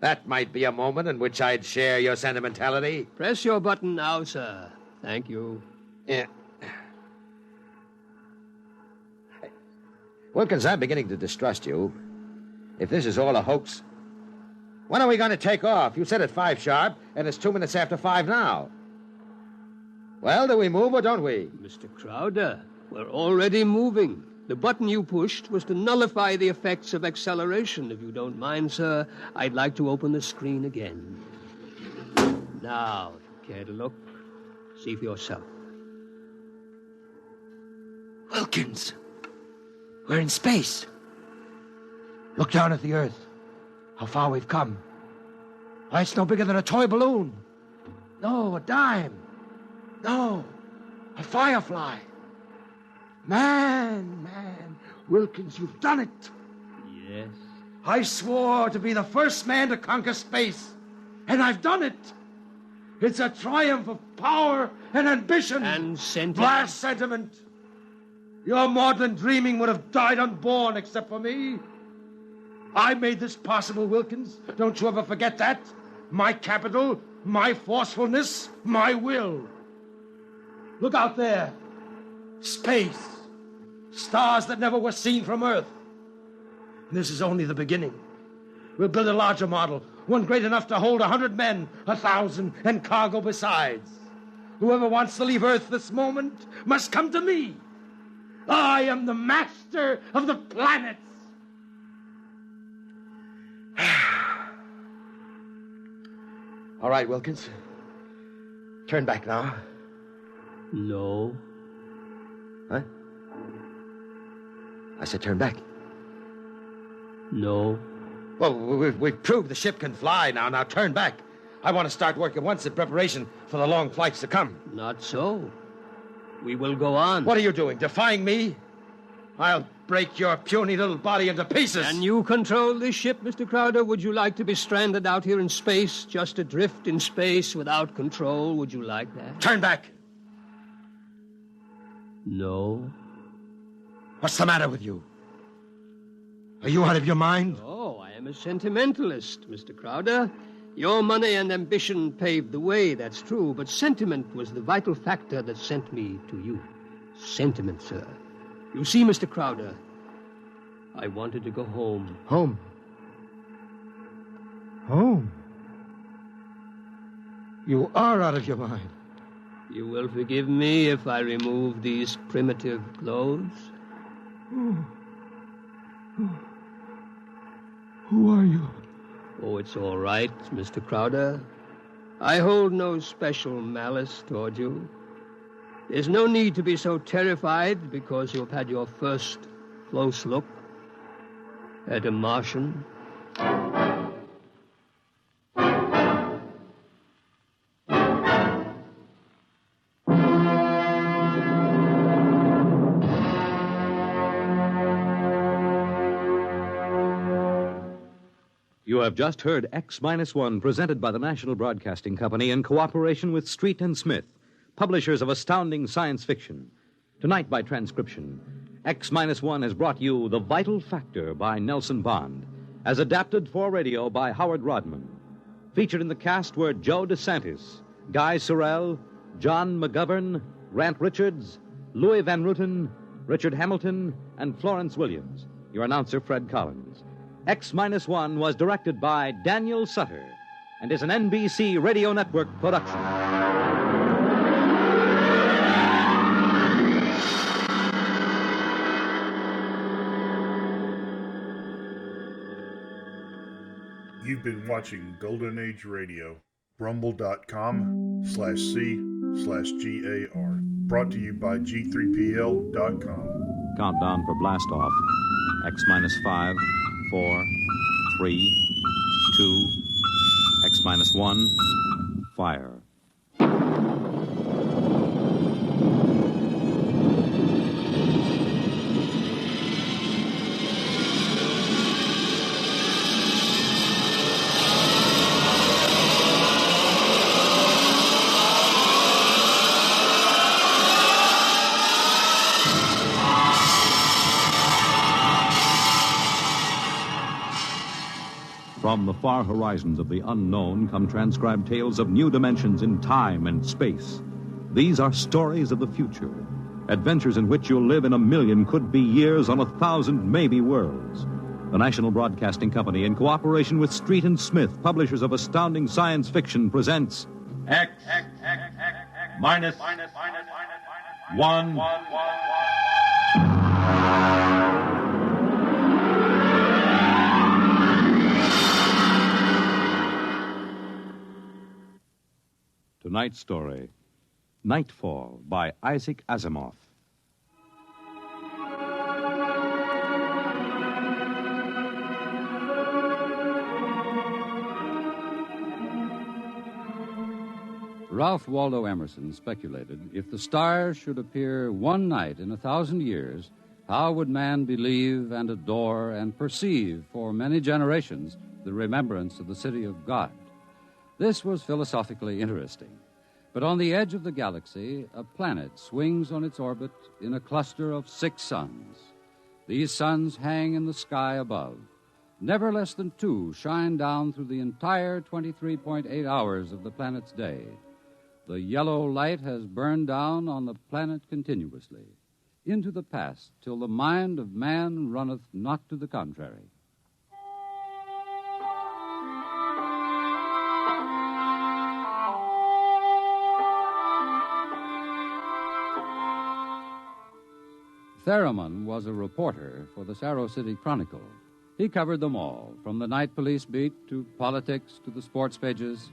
That might be a moment in which I'd share your sentimentality. Press your button now, sir. Thank you. Yeah. Wilkins, I'm beginning to distrust you. If this is all a hoax, when are we going to take off? You said at 5 sharp, and it's 2 minutes after 5 now. Well, do we move or don't we? Mr. Crowder, we're already moving. The button you pushed was to nullify the effects of acceleration. If you don't mind, sir, I'd like to open the screen again. Now, if you care to look, see for yourself. Wilkins, we're in space. Look down at the Earth. How far we've come. Why, it's no bigger than a toy balloon. No, a dime. No, a firefly. Man, Wilkins, you've done it. Yes. I swore to be the first man to conquer space, and I've done it. It's a triumph of power and ambition. And sentiment. Blast sentiment. Your maudlin dreaming would have died unborn except for me. I made this possible, Wilkins. Don't you ever forget that. My capital, my forcefulness, my will. Look out there. Space. Stars that never were seen from Earth. This is only the beginning. We'll build a larger model, one great enough to hold 100 men, 1,000, and cargo besides. Whoever wants to leave Earth this moment must come to me. I am the master of the planets. All right, Wilkins. Turn back now. No. Huh? I said turn back. No. Well, we've proved the ship can fly now. Now turn back. I want to start work at once in preparation for the long flights to come. Not so. We will go on. What are you doing, defying me? I'll break your puny little body into pieces. Can you control this ship, Mr. Crowder? Would you like to be stranded out here in space, just adrift in space without control? Would you like that? Turn back. No. What's the matter with you? Are you out of your mind? Oh, I am a sentimentalist, Mr. Crowder. Your money and ambition paved the way, that's true, but sentiment was the vital factor that sent me to you. Sentiment, sir. You see, Mr. Crowder, I wanted to go home. Home? Home? You are out of your mind. You will forgive me if I remove these primitive clothes? Who are you? Oh, it's all right, Mr. Crowder. I hold no special malice toward you. There's no need to be so terrified because you've had your first close look at a Martian. You have just heard X-1 presented by the National Broadcasting Company in cooperation with Street and Smith, publishers of astounding science fiction. Tonight by transcription, X-1 has brought you The Vital Factor by Nelson Bond, as adapted for radio by Howard Rodman. Featured in the cast were Joe DeSantis, Guy Sorrell, John McGovern, Grant Richards, Louis Van Ruten, Richard Hamilton, and Florence Williams. Your announcer, Fred Collins. X-1 was directed by Daniel Sutter and is an NBC Radio Network production. You've been watching Golden Age Radio, rumble.com/C/GAR. Brought to you by G3PL.com. Countdown for blast off. X-5, 4, 3, 2, X-1, fire. From the far horizons of the unknown come transcribed tales of new dimensions in time and space. These are stories of the future, adventures in which you'll live in a million could-be years on 1,000 maybe worlds. The National Broadcasting Company, in cooperation with Street and Smith, publishers of astounding science fiction, presents X minus 1. Tonight's story, Nightfall, by Isaac Asimov. Ralph Waldo Emerson speculated, if the stars should appear one night in 1,000 years, how would man believe and adore and perceive for many generations the remembrance of the city of God? This was philosophically interesting. But on the edge of the galaxy, a planet swings on its orbit in a cluster of 6 suns. These suns hang in the sky above. Never less than 2 shine down through the entire 23.8 hours of the planet's day. The yellow light has burned down on the planet continuously, into the past, till the mind of man runneth not to the contrary. Theremin was a reporter for the Saro City Chronicle. He covered them all, from the night police beat to politics to the sports pages,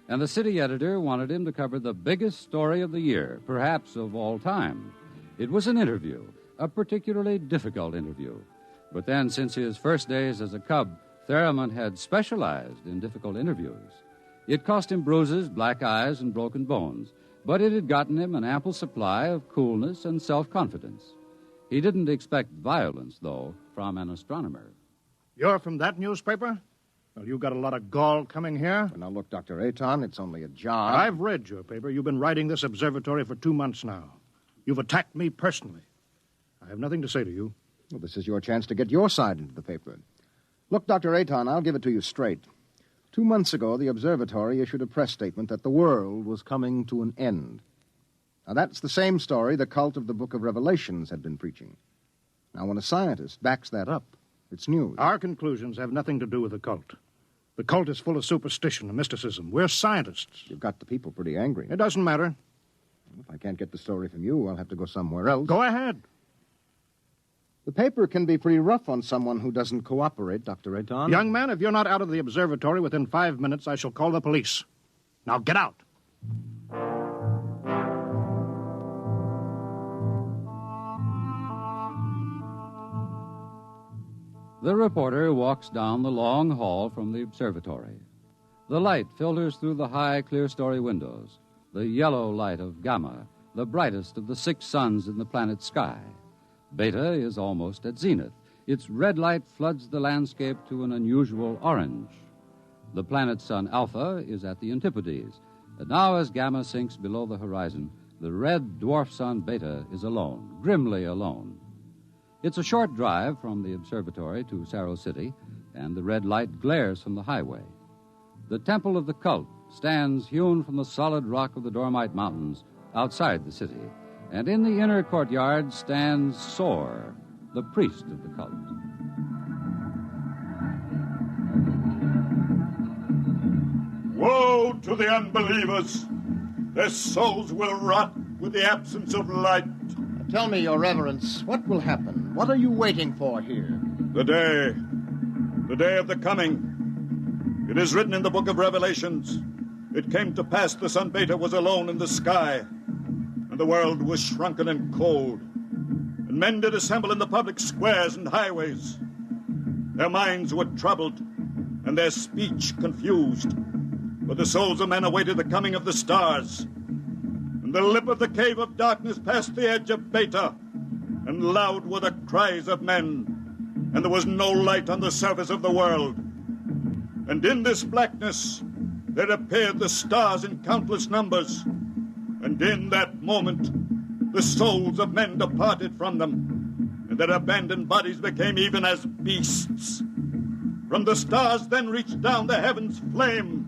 and the city editor wanted him to cover the biggest story of the year, perhaps of all time. It was an interview, a particularly difficult interview. But then, since his first days as a cub, Theremin had specialized in difficult interviews. It cost him bruises, black eyes, and broken bones, but it had gotten him an ample supply of coolness and self-confidence. He didn't expect violence, though, from an astronomer. You're from that newspaper? Well, you got a lot of gall coming here. Well, now, look, Dr. Aton, it's only a job. I've read your paper. You've been writing this observatory for 2 months now. You've attacked me personally. I have nothing to say to you. Well, this is your chance to get your side into the paper. Look, Dr. Aton, I'll give it to you straight. 2 months ago, the observatory issued a press statement that the world was coming to an end. Now, that's the same story the cult of the Book of Revelations had been preaching. Now, when a scientist backs that up, it's news. Our conclusions have nothing to do with the cult. The cult is full of superstition and mysticism. We're scientists. You've got the people pretty angry. It doesn't matter. If I can't get the story from you, I'll have to go somewhere else. Go ahead. The paper can be pretty rough on someone who doesn't cooperate, Dr. Aton. Young man, if you're not out of the observatory within 5 minutes, I shall call the police. Now, get out. The reporter walks down the long hall from the observatory. The light filters through the high, clear-story windows, the yellow light of Gamma, the brightest of the 6 suns in the planet's sky. Beta is almost at zenith. Its red light floods the landscape to an unusual orange. The planet's sun Alpha is at the antipodes, and now as Gamma sinks below the horizon, the red dwarf sun Beta is alone, grimly alone. It's a short drive from the observatory to Saro City, and the red light glares from the highway. The temple of the cult stands hewn from the solid rock of the Dormite Mountains outside the city, and in the inner courtyard stands Sor, the priest of the cult. Woe to the unbelievers! Their souls will rot with the absence of light. Tell me, Your Reverence, what will happen? What are you waiting for here? The day of the coming. It is written in the book of Revelations. It came to pass the sun Beta was alone in the sky, and the world was shrunken and cold. And men did assemble in the public squares and highways. Their minds were troubled, and their speech confused. For the souls of men awaited the coming of the stars. And the lip of the cave of darkness passed the edge of Beta, and loud were the cries of men, and there was no light on the surface of the world. And in this blackness there appeared the stars in countless numbers, and in that moment the souls of men departed from them, and their abandoned bodies became even as beasts. From the stars then reached down the heavens flame,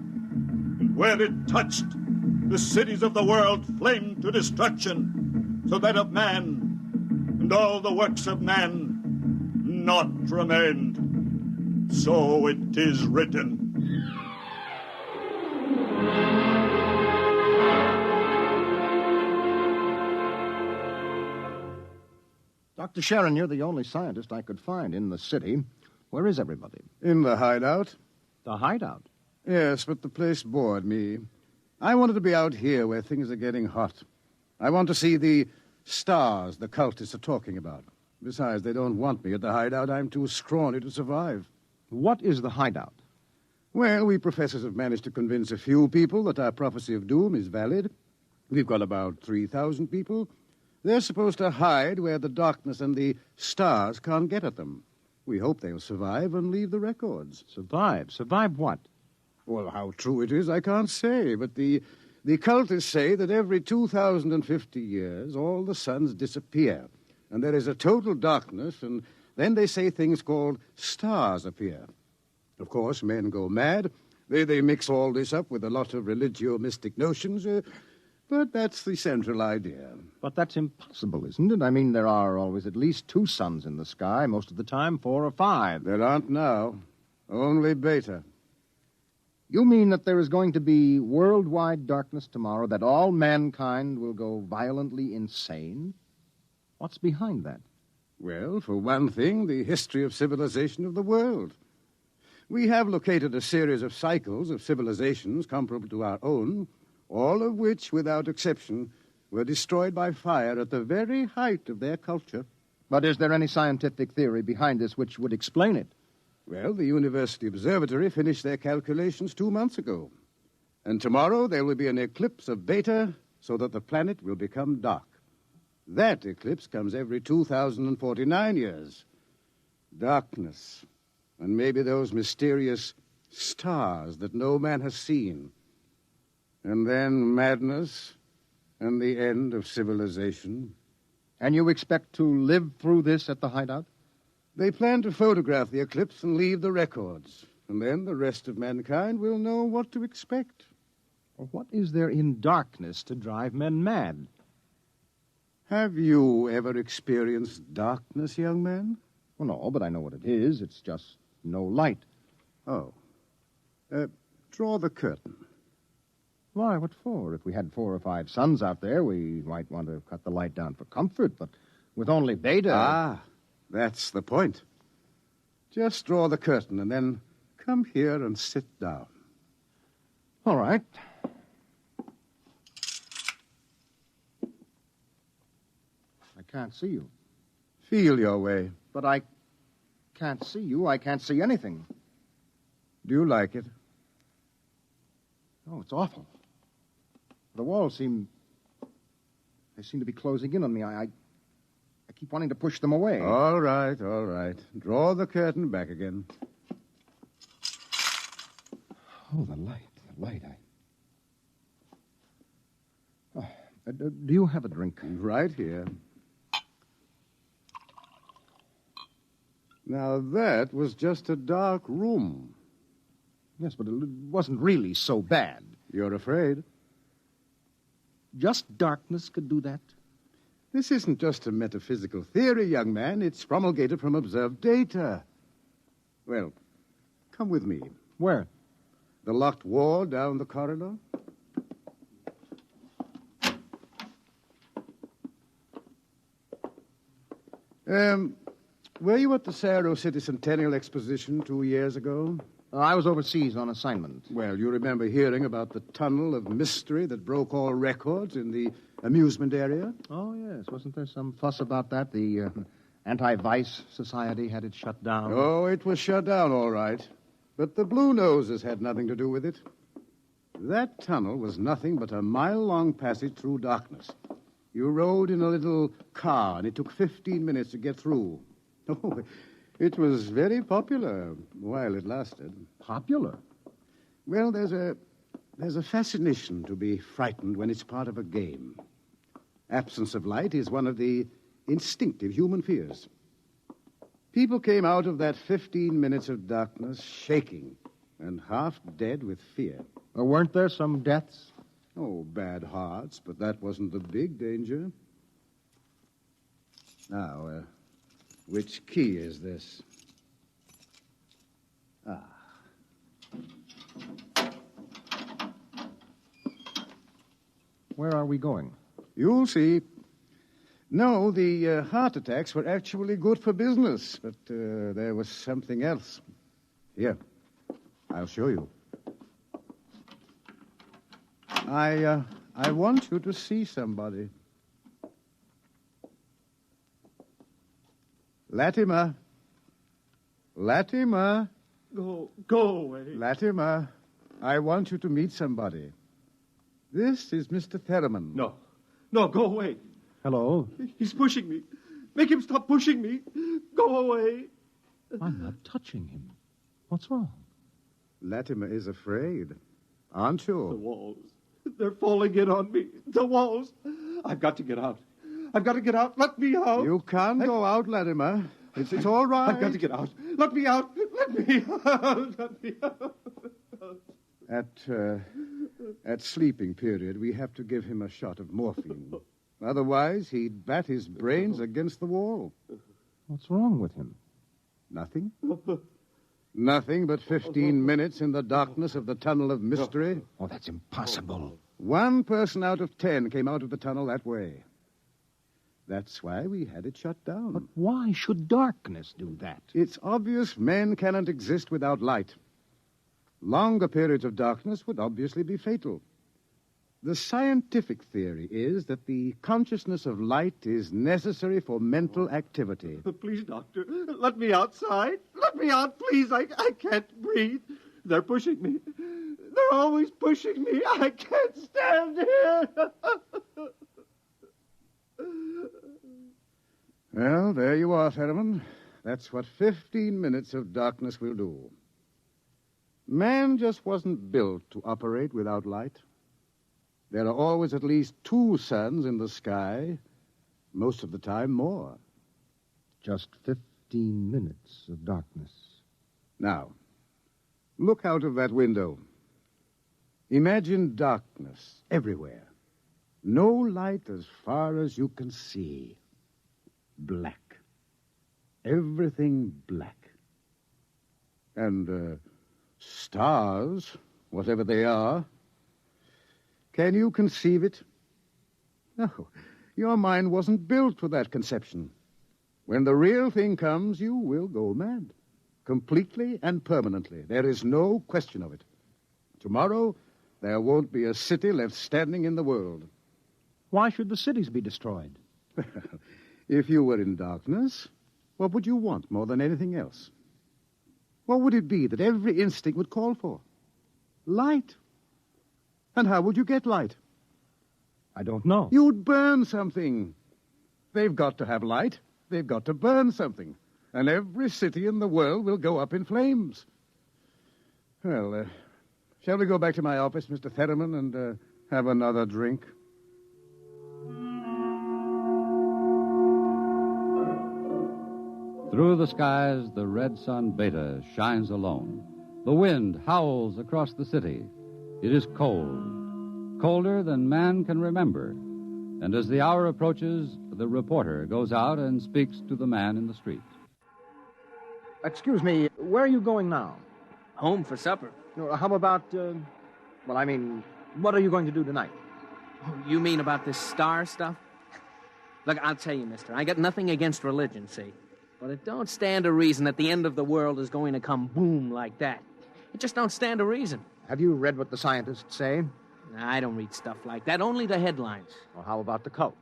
and where it touched, the cities of the world flamed to destruction, so that of man and all the works of man naught remained. So it is written. Dr. Sharon, you're the only scientist I could find in the city. Where is everybody? In the hideout. The hideout? Yes, but the place bored me. I wanted to be out here where things are getting hot. I want to see the stars the cultists are talking about. Besides, they don't want me at the hideout. I'm too scrawny to survive. What is the hideout? Well, we professors have managed to convince a few people that our prophecy of doom is valid. We've got about 3,000 people. They're supposed to hide where the darkness and the stars can't get at them. We hope they'll survive and leave the records. Survive? Survive what? Well, how true it is, I can't say, but the cultists say that every 2,050 years, all the suns disappear, and there is a total darkness, and then they say things called stars appear. Of course, men go mad. They mix all this up with a lot of religio-mystic notions, but that's the central idea. But that's impossible, isn't it? I mean, there are always at least 2 suns in the sky, most of the time 4 or 5. There aren't now. Only Beta. You mean that there is going to be worldwide darkness tomorrow, that all mankind will go violently insane? What's behind that? Well, for one thing, the history of civilization of the world. We have located a series of cycles of civilizations comparable to our own, all of which, without exception, were destroyed by fire at the very height of their culture. But is there any scientific theory behind this which would explain it? Well, the University Observatory finished their calculations 2 months ago. And tomorrow there will be an eclipse of Beta so that the planet will become dark. That eclipse comes every 2,049 years. Darkness. And maybe those mysterious stars that no man has seen. And then madness and the end of civilization. And you expect to live through this at the hideout? They plan to photograph the eclipse and leave the records. And then the rest of mankind will know what to expect. Well, what is there in darkness to drive men mad? Have you ever experienced darkness, young man? Well, no, but I know what it is. It's just no light. Oh. Draw the curtain. Why, what for? If we had 4 or 5 suns out there, we might want to cut the light down for comfort, but with only Beta... Ah, that's the point. Just draw the curtain and then come here and sit down. All right. I can't see you. Feel your way. But I can't see you. I can't see anything. Do you like it? Oh, it's awful. The walls seem to be closing in on me. I keep wanting to push them away. All right, all right. Draw the curtain back again. Oh, the light. Do you have a drink? Right here. Now, that was just a dark room. Yes, but it wasn't really so bad. You're afraid? Just darkness could do that? This isn't just a metaphysical theory, young man. It's promulgated from observed data. Well, come with me. Where? The locked wall down the corridor? Were you at the Cerro City Centennial Exposition 2 years ago? I was overseas on assignment. Well, you remember hearing about the tunnel of mystery that broke all records in the amusement area? Oh, yes. Wasn't there some fuss about that? The Anti-Vice Society had it shut down. Oh, it was shut down, all right. But the Blue Noses had nothing to do with it. That tunnel was nothing but a mile-long passage through darkness. You rode in a little car, and it took 15 minutes to get through. Oh, it was very popular while it lasted. Popular? Well, there's a fascination to be frightened when it's part of a game. Absence of light is one of the instinctive human fears. People came out of that 15 minutes of darkness shaking and half dead with fear. Weren't there some deaths? Oh, bad hearts, but that wasn't the big danger. Now, which key is this? Where are we going? You'll see. No, the heart attacks were actually good for business, but there was something else. Here, I'll show you. I want you to see somebody. Latimer. Latimer. Go away. Latimer, I want you to meet somebody. This is Mr. Theremin. No, go away. Hello? He's pushing me. Make him stop pushing me. Go away. I'm not touching him. What's wrong? Latimer is afraid, aren't you? The walls. They're falling in on me. The walls. I've got to get out. I've got to get out. Let me out. You can't go out, Latimer. It's all right. I've got to get out. Let me out. Let me out. Let me out. At sleeping period, we have to give him a shot of morphine. Otherwise, he'd bat his brains against the wall. What's wrong with him? Nothing. Nothing but 15 minutes in the darkness of the tunnel of mystery. Oh, that's impossible. 1 person out of 10 came out of the tunnel that way. That's why we had it shut down. But why should darkness do that? It's obvious men cannot exist without light. Longer periods of darkness would obviously be fatal. The scientific theory is that the consciousness of light is necessary for mental activity. Please, doctor, let me outside. Let me out, please. I can't breathe. They're pushing me. They're always pushing me. I can't stand here. Well, there you are, Theremin. That's what 15 minutes of darkness will do. Man just wasn't built to operate without light. There are always at least 2 suns in the sky, most of the time more. Just 15 minutes of darkness. Now, look out of that window. Imagine darkness everywhere. No light as far as you can see. Black. Everything black. And, stars, whatever they are. Can you conceive it? No, your mind wasn't built for that conception. When the real thing comes, you will go mad. Completely and permanently. There is no question of it. Tomorrow, there won't be a city left standing in the world. Why should the cities be destroyed? If you were in darkness, what would you want more than anything else? What would it be that every instinct would call for? Light. And how would you get light? I don't know. You'd burn something. They've got to have light. They've got to burn something. And every city in the world will go up in flames. Well, shall we go back to my office, Mr. Theremin, and have another drink? Through the skies, the red sun Beta shines alone. The wind howls across the city. It is cold, colder than man can remember. And as the hour approaches, the reporter goes out and speaks to the man in the street. Excuse me, where are you going now? Home for supper. How about, what are you going to do tonight? Oh, you mean about this star stuff? Look, I'll tell you, mister, I got nothing against religion, see? But it don't stand to reason that the end of the world is going to come boom like that. It just don't stand to reason. Have you read what the scientists say? I don't read stuff like that, only the headlines. Well, how about the cult?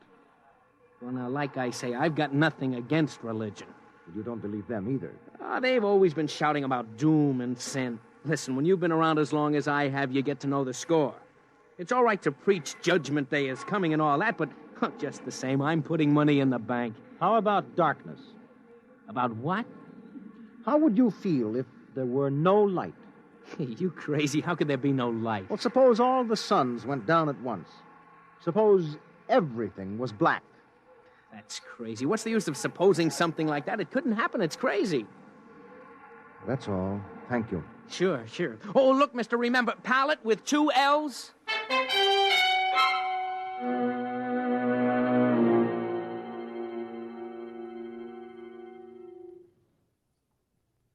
Well, now, like I say, I've got nothing against religion. But you don't believe them either. They've always been shouting about doom and sin. Listen, when you've been around as long as I have, you get to know the score. It's all right to preach Judgment Day is coming and all that, but just the same, I'm putting money in the bank. How about darkness? About what? How would you feel if there were no light? You crazy. How could there be no light? Well, suppose all the suns went down at once. Suppose everything was black. That's crazy. What's the use of supposing something like that? It couldn't happen. It's crazy. That's all. Thank you. Sure. Oh, look, mister, remember, pallet with 2 L's?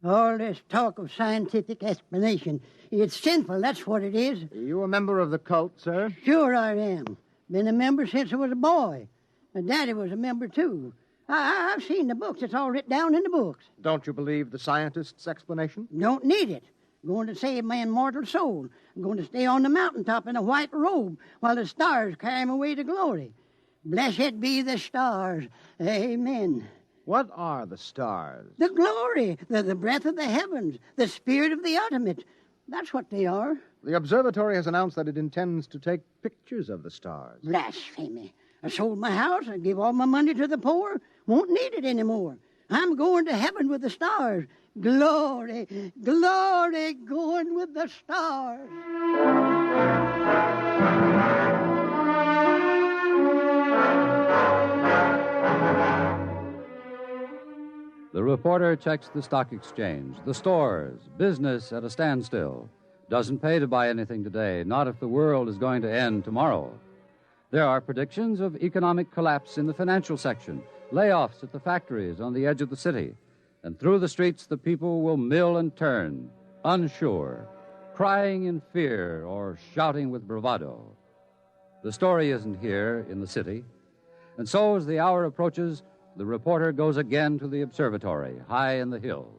All this talk of scientific explanation, it's sinful, that's what it is. Are you a member of the cult, sir? Sure I am. Been a member since I was a boy. My daddy was a member, too. I've seen the books. It's all written down in the books. Don't you believe the scientists' explanation? Don't need it. I'm going to save my immortal soul. I'm going to stay on the mountaintop in a white robe while the stars carry me away to glory. Blessed be the stars. Amen. What are the stars? The glory, the breath of the heavens, the spirit of the ultimate. That's what they are. The observatory has announced that it intends to take pictures of the stars. Blasphemy. I sold my house and gave all my money to the poor. Won't need it anymore. I'm going to heaven with the stars. Glory, glory, going with the stars. The reporter checks the stock exchange, the stores, business at a standstill. Doesn't pay to buy anything today, not if the world is going to end tomorrow. There are predictions of economic collapse in the financial section, layoffs at the factories on the edge of the city, and through the streets the people will mill and turn, unsure, crying in fear or shouting with bravado. The story isn't here in the city, and so as the hour approaches, the reporter goes again to the observatory, high in the hills.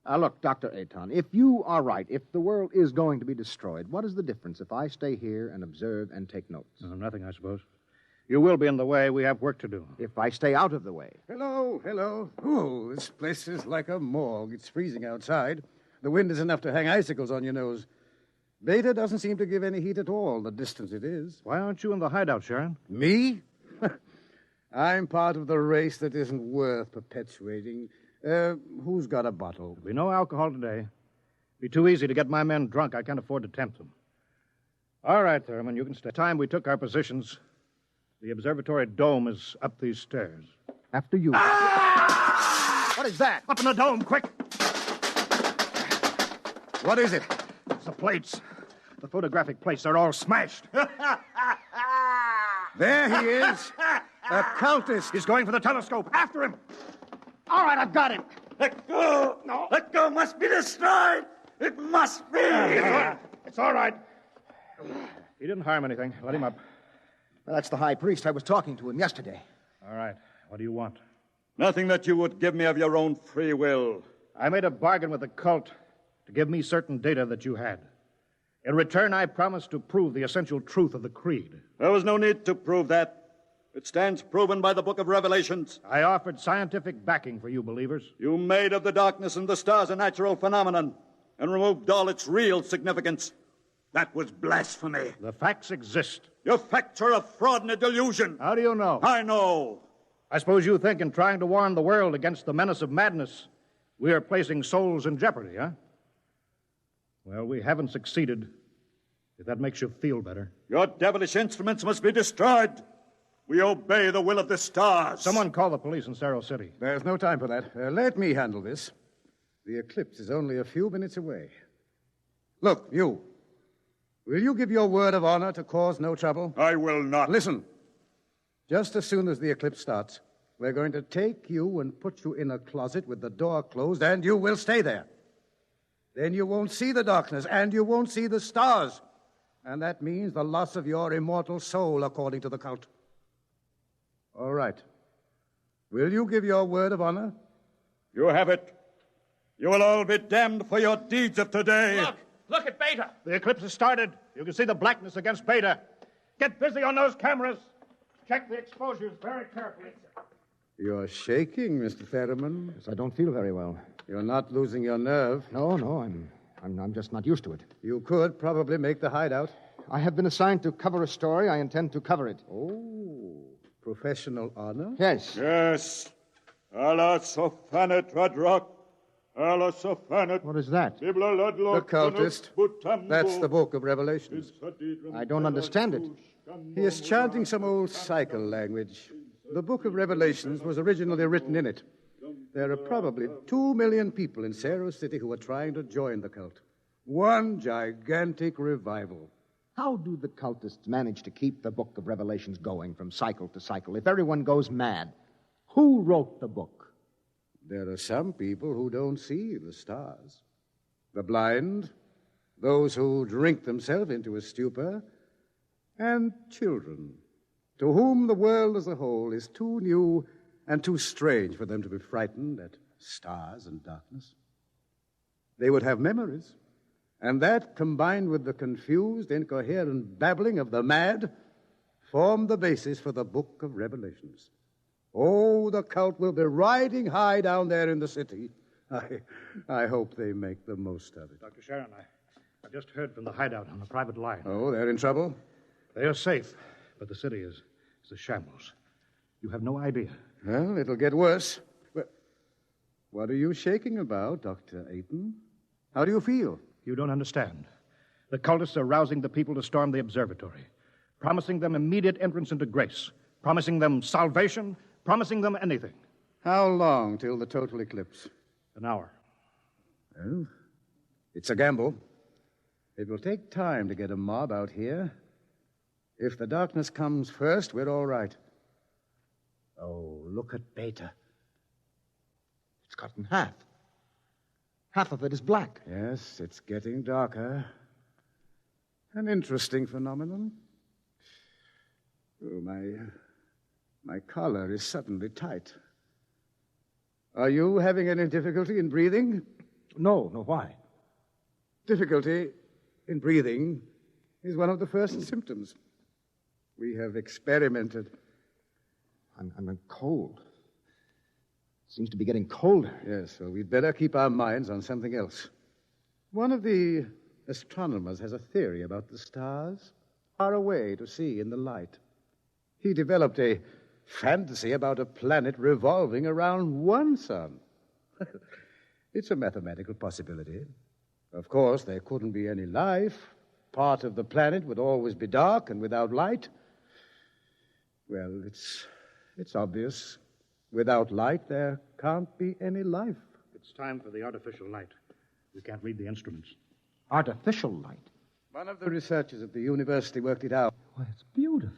Look, Dr. Aton, if you are right, if the world is going to be destroyed, what is the difference if I stay here and observe and take notes? Nothing, I suppose. You will be in the way. We have work to do. If I stay out of the way. Hello. Oh, this place is like a morgue. It's freezing outside. The wind is enough to hang icicles on your nose. Beta doesn't seem to give any heat at all, the distance it is. Why aren't you in the hideout, Sharon? Me? I'm part of the race that isn't worth perpetuating. Who's got a bottle? There'll be no alcohol today. Be too easy to get my men drunk. I can't afford to tempt them. All right, Thurman, you can stay. Time we took our positions, the observatory dome is up these stairs. After you. Ah! What is that? Up in the dome, quick! What is it? It's the plates. The photographic plates, they're all smashed. There he is. A cultist. He's going for the telescope. After him. All right, I've got him. Let go. No. Let go. Must be destroyed. It must be. It's all right. He didn't harm anything. Let him up. Well, that's the high priest. I was talking to him yesterday. All right. What do you want? Nothing that you would give me of your own free will. I made a bargain with the cult to give me certain data that you had. In return, I promised to prove the essential truth of the creed. There was no need to prove that. It stands proven by the book of Revelations. I offered scientific backing for you believers. You made of the darkness and the stars a natural phenomenon and removed all its real significance. That was blasphemy. The facts exist. Your facts are a fraud and a delusion. How do you know? I know. I suppose you think in trying to warn the world against the menace of madness, we are placing souls in jeopardy, huh? Well, we haven't succeeded, if that makes you feel better. Your devilish instruments must be destroyed. We obey the will of the stars. Someone call the police in Cerro City. There's no time for that. Let me handle this. The eclipse is only a few minutes away. Look, you. Will you give your word of honor to cause no trouble? I will not. Listen. Just as soon as the eclipse starts, we're going to take you and put you in a closet with the door closed, and you will stay there. Then you won't see the darkness, and you won't see the stars. And that means the loss of your immortal soul, according to the cult. All right. Will you give your word of honor? You have it. You will all be damned for your deeds of today. Look at Beta. The eclipse has started. You can see the blackness against Beta. Get busy on those cameras. Check the exposures very carefully. You're shaking, Mr. Ferriman. Yes, I don't feel very well. You're not losing your nerve. No, I'm just not used to it. You could probably make the hideout. I have been assigned to cover a story. I intend to cover it. Oh, professional honor? Yes. Yes. Allah sofanet radrak. Allah sofanet. What is that? The cultist. That's the book of Revelations. I don't understand it. He is chanting some old cycle language. The book of Revelations was originally written in it. There are probably 2 million people in Cerro City who are trying to join the cult. One gigantic revival. How do the cultists manage to keep the book of Revelations going from cycle to cycle if everyone goes mad? Who wrote the book? There are some people who don't see the stars. The blind, those who drink themselves into a stupor, and children, to whom the world as a whole is too new and too strange for them to be frightened at stars and darkness. They would have memories, and that, combined with the confused, incoherent babbling of the mad, formed the basis for the book of Revelations. Oh, the cult will be riding high down there in the city. I hope they make the most of it. Dr. Sharon, I just heard from the hideout on the private line. Oh, they're in trouble? They are safe, but the city is a shambles. You have no idea. Well, it'll get worse. But what are you shaking about, Dr. Ayton? How do you feel? You don't understand. The cultists are rousing the people to storm the observatory, promising them immediate entrance into grace, promising them salvation, promising them anything. How long till the total eclipse? An hour. Well, it's a gamble. It will take time to get a mob out here. If the darkness comes first, we're all right. Oh, look at Beta. It's cut in half. Half of it is black. Yes, it's getting darker. An interesting phenomenon. Oh, my collar is suddenly tight. Are you having any difficulty in breathing? No, why? Difficulty in breathing is one of the first symptoms. We have experimented. I'm cold. It seems to be getting colder. Yes, so we'd better keep our minds on something else. One of the astronomers has a theory about the stars, far away to see in the light. He developed a fantasy about a planet revolving around one sun. It's a mathematical possibility. Of course, there couldn't be any life. Part of the planet would always be dark and without light. Well, it's obvious. Without light, there can't be any life. It's time for the artificial light. We can't read the instruments. Artificial light? One of the researchers at the university worked it out. Why, it's beautiful.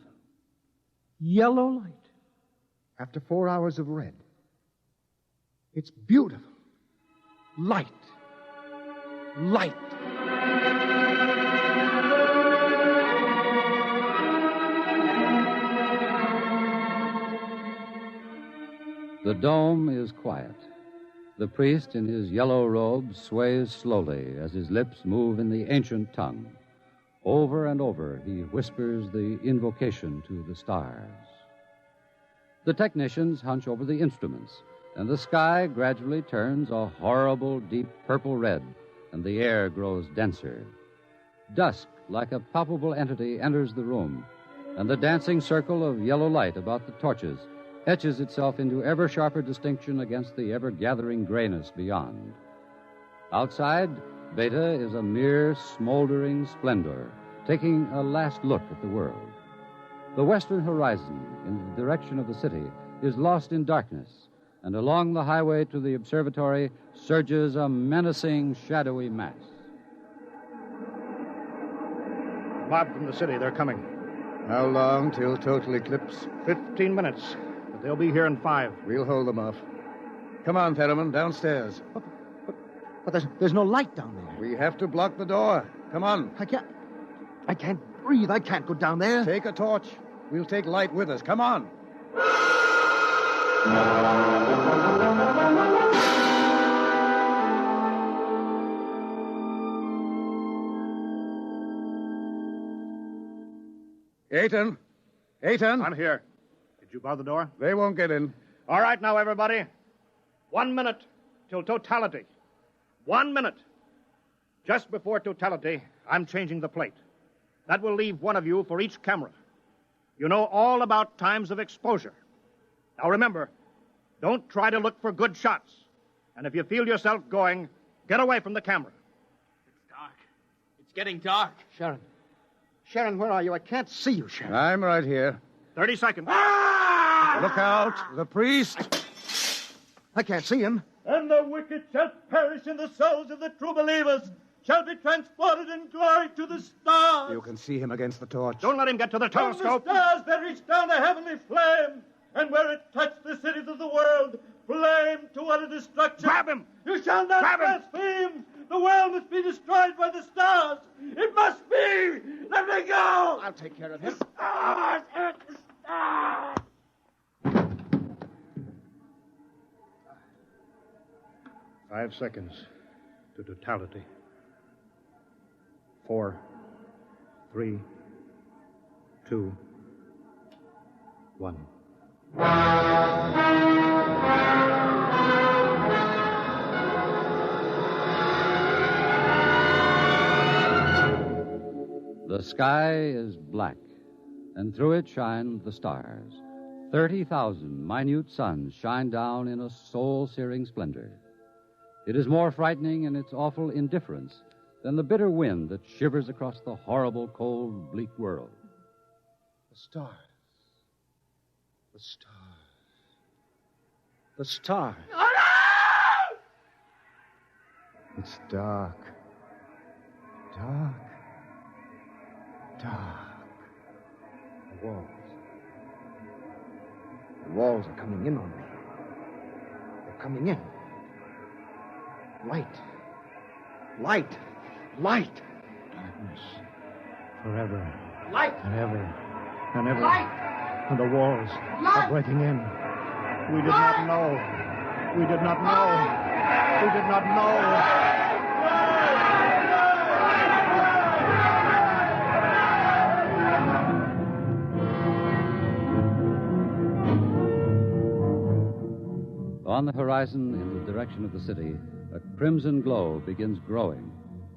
Yellow light. After 4 hours of red. It's beautiful. Light. Light. The dome is quiet. The priest in his yellow robe sways slowly as his lips move in the ancient tongue. Over and over, he whispers the invocation to the stars. The technicians hunch over the instruments, and the sky gradually turns a horrible deep purple red, and the air grows denser. Dusk, like a palpable entity, enters the room, and the dancing circle of yellow light about the torches etches itself into ever sharper distinction against the ever-gathering grayness beyond. Outside, Beta is a mere smoldering splendor, taking a last look at the world. The western horizon, in the direction of the city, is lost in darkness, and along the highway to the observatory surges a menacing, shadowy mass. Mob from the city, they're coming. How long till total eclipse? 15 minutes. They'll be here in 5. We'll hold them off. Come on, Ferriman, downstairs. But there's no light down there. We have to block the door. Come on. I can't breathe. I can't go down there. Take a torch. We'll take light with us. Come on. Aiton. Aiton. I'm here. Did you bar the door? They won't get in. All right, now, everybody. 1 minute till totality. 1 minute. Just before totality, I'm changing the plate. That will leave one of you for each camera. You know all about times of exposure. Now, remember, don't try to look for good shots. And if you feel yourself going, get away from the camera. It's dark. It's getting dark. Sharon. Sharon, where are you? I can't see you, Sharon. I'm right here. 30 seconds. Look out. The priest. I can't see him. And the wicked shall perish, and the souls of the true believers shall be transported in glory to the stars. You can see him against the torch. Don't let him get to the From telescope. the stars there reach down a heavenly flame, and where it touched the cities of the world, flame to utter destruction. Grab him! You shall not Grab him! blaspheme! The world must be destroyed by the stars! It must be! Let me go! I'll take care of him. Stars! The stars! 5 seconds to totality. 4, 3, 2, 1. The sky is black, and through it shine the stars. 30,000 minute suns shine down in a soul-searing splendor. It is more frightening in its awful indifference than the bitter wind that shivers across the horrible, cold, bleak world. The stars. The stars. The stars. It's dark. Dark. Dark. The walls. The walls are coming in on me. They're coming in. Light. Light. Light. Darkness. Forever. Light. And ever. And ever. Light. And the walls are breaking in. We did not know. We did not know. We did not know. On the horizon, in the direction of the city, a crimson glow begins growing.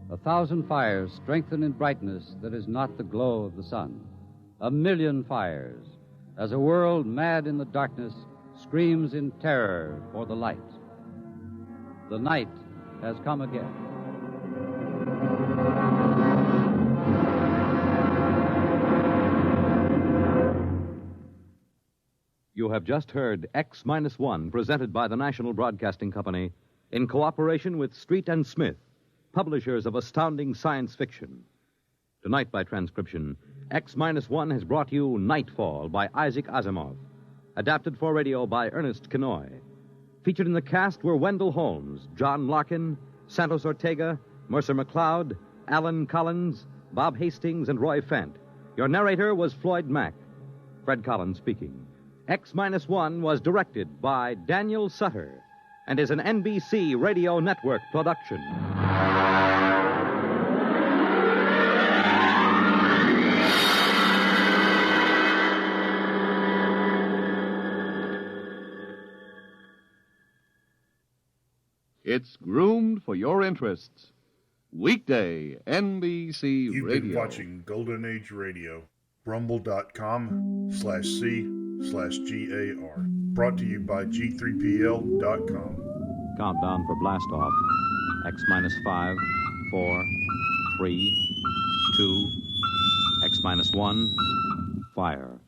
1,000 fires strengthen in brightness that is not the glow of the sun. 1,000,000 fires, as a world mad in the darkness screams in terror for the light. The night has come again. You have just heard X-1, presented by the National Broadcasting Company in cooperation with Street and Smith, publishers of astounding science fiction. Tonight, by transcription, X-1 has brought you Nightfall by Isaac Asimov, adapted for radio by Ernest Kinoy. Featured in the cast were Wendell Holmes, John Larkin, Santos Ortega, Mercer McLeod, Alan Collins, Bob Hastings, and Roy Fent. Your narrator was Floyd Mack. Fred Collins speaking. X-1 was directed by Daniel Sutter and is an NBC Radio Network production. It's groomed for your interests. Weekday NBC You've Radio. been watching Golden Age Radio. Rumble.com/C/GAR. Brought to you by G3PL.com. Countdown for blast off. X-5, 4, 3, 2, X-1, fire.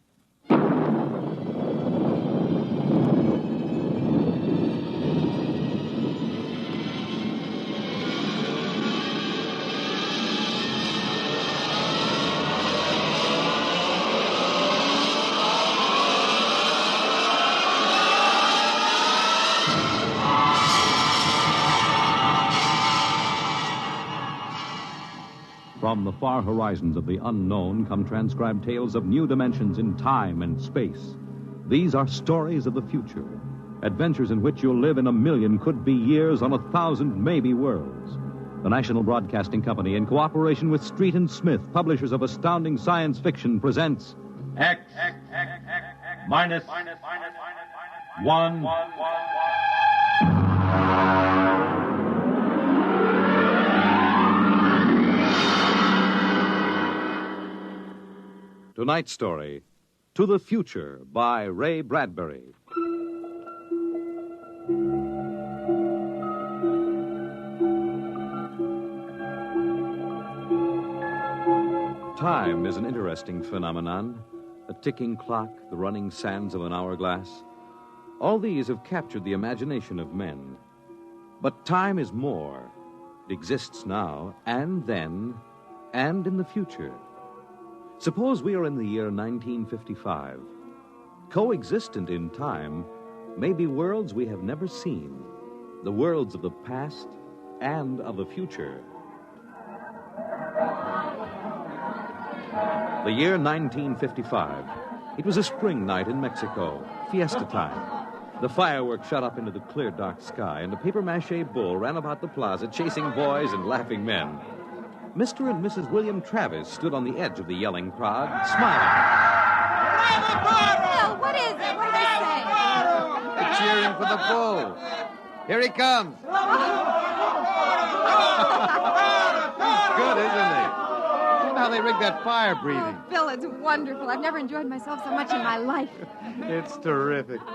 From the far horizons of the unknown come transcribed tales of new dimensions in time and space. These are stories of the future, adventures in which you'll live in a million could-be years on 1,000 maybe worlds. The National Broadcasting Company, in cooperation with Street and Smith, publishers of astounding science fiction, presents X minus 1. Tonight's story, To the Future, by Ray Bradbury. Time is an interesting phenomenon. A ticking clock, the running sands of an hourglass. All these have captured the imagination of men. But time is more. It exists now, and then, and in the future. Suppose we are in the year 1955. Coexistent in time may be worlds we have never seen, the worlds of the past and of the future. The year 1955. It was a spring night in Mexico, fiesta time. The fireworks shot up into the clear, dark sky, and a papier-mâché bull ran about the plaza chasing boys and laughing men. Mr. and Mrs. William Travis stood on the edge of the yelling crowd, smiling. Bill, what is it? What are they saying? They're cheering for the bull. Here he comes. He's good, isn't he? Look how they rigged that fire breathing. Bill, it's wonderful. I've never enjoyed myself so much in my life. It's terrific. They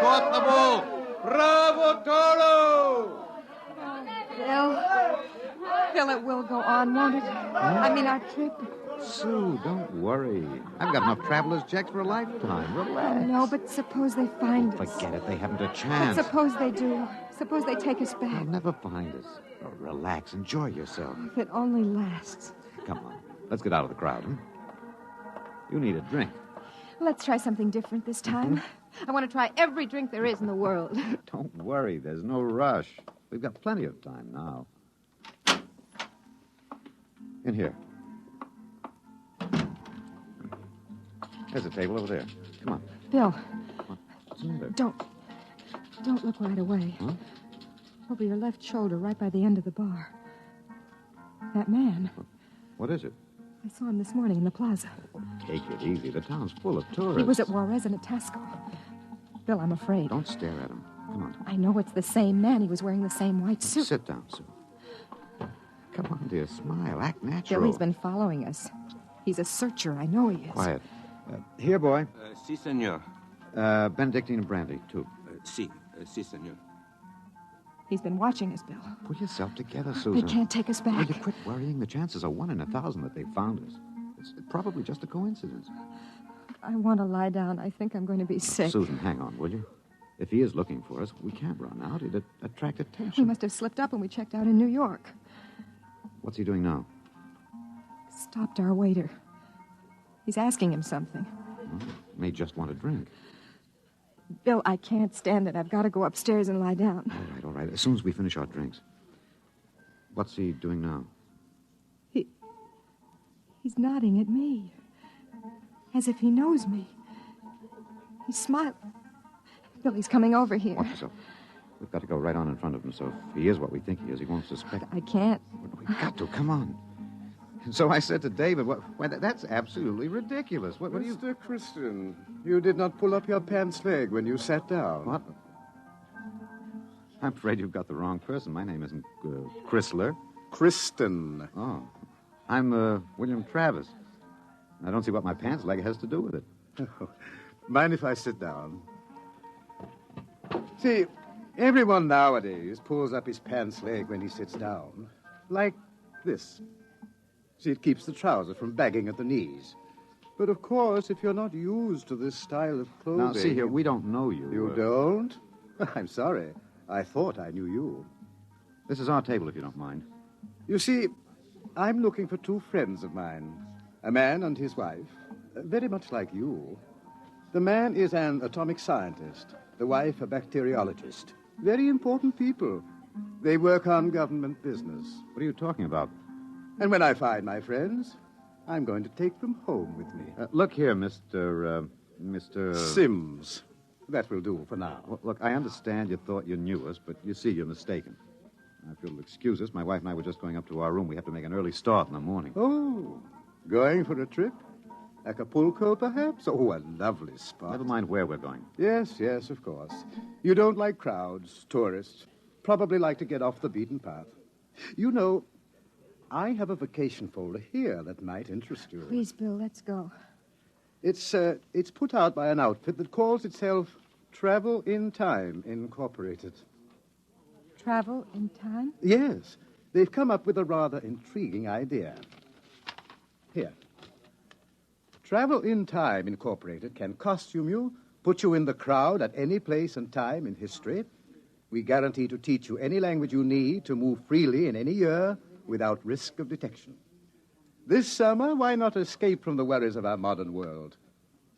caught the bull. Bravo, Toro! Bill, it will go on, won't it? I mean, our trip. Sue, don't worry. I've got enough traveler's checks for a lifetime. Relax. No, but suppose they find us. Forget it. They haven't a chance. But suppose they do. Suppose they take us back. They'll never find us. Oh, relax. Enjoy yourself. If it only lasts. Come on. Let's get out of the crowd, huh? You need a drink. Let's try something different this time. I want to try every drink there is in the world. Don't worry. There's no rush. We've got plenty of time now. In here. There's a table over there. Come on. Bill. What's the matter? Don't look right away. Huh? Over your left shoulder, right by the end of the bar. That man. What is it? I saw him this morning in the plaza. Take it easy. The town's full of tourists. He was at Juarez and at Tasco. Bill, I'm afraid. Don't stare at him. Come on. I know it's the same man. He was wearing the same white suit. Sit down, Sue. Come on, dear. Smile. Act natural. Bill, he's been following us. He's a searcher. I know he is. Quiet. Here, boy. Si, senor. Benedictine and brandy, too. Si, senor. He's been watching us, Bill. Pull yourself together, Susan. They can't take us back. Will you quit worrying? The chances are 1 in 1,000 that they found us. It's probably just a coincidence. I want to lie down. I think I'm going to be sick. Susan, hang on, will you? If he is looking for us, we can't run out. It'd attract attention. We must have slipped up when we checked out in New York. What's he doing now? Stopped our waiter. He's asking him something. May just want a drink. Bill, I can't stand it. I've got to go upstairs and lie down. All right. As soon as we finish our drinks. What's he doing now? He's nodding at me. As if he knows me. He's smiling. Bill, he's coming over here. Watch yourself. We've got to go right on in front of him, so if he is what we think he is, he won't suspect. I can't. We've got to. Come on. And so I said to David, that's absolutely ridiculous. What do you... Mr. Christian, you did not pull up your pants leg when you sat down. What? I'm afraid you've got the wrong person. My name isn't Chrysler. Kristen. Oh. I'm William Travis. I don't see what my pants leg has to do with it. Oh, mind if I sit down? See, everyone nowadays pulls up his pants leg when he sits down. Like this. See, it keeps the trouser from bagging at the knees. But, of course, if you're not used to this style of clothing... Now, see here, we don't know you. You don't? I'm sorry. I thought I knew you. This is our table, if you don't mind. You see, I'm looking for 2 friends of mine. A man and his wife. Very much like you. The man is an atomic scientist. The wife, a bacteriologist. Very important people. They work on government business. What are you talking about? And when I find my friends, I'm going to take them home with me. Look here, Mr. Sims. That will do for now. Well, look, I understand you thought you knew us, but you see you're mistaken. Now, if you'll excuse us, my wife and I were just going up to our room. We have to make an early start in the morning. Oh, going for a trip? Acapulco, perhaps? Oh, a lovely spot. Never mind where we're going. Yes, of course. You don't like crowds, tourists. Probably like to get off the beaten path. You know, I have a vacation folder here that might interest you. Please, Bill, let's go. It's put out by an outfit that calls itself Travel in Time, Incorporated. Travel in time? Yes. They've come up with a rather intriguing idea. Here. Travel in Time, Incorporated can costume you, put you in the crowd at any place and time in history. We guarantee to teach you any language you need to move freely in any year without risk of detection. This summer, why not escape from the worries of our modern world?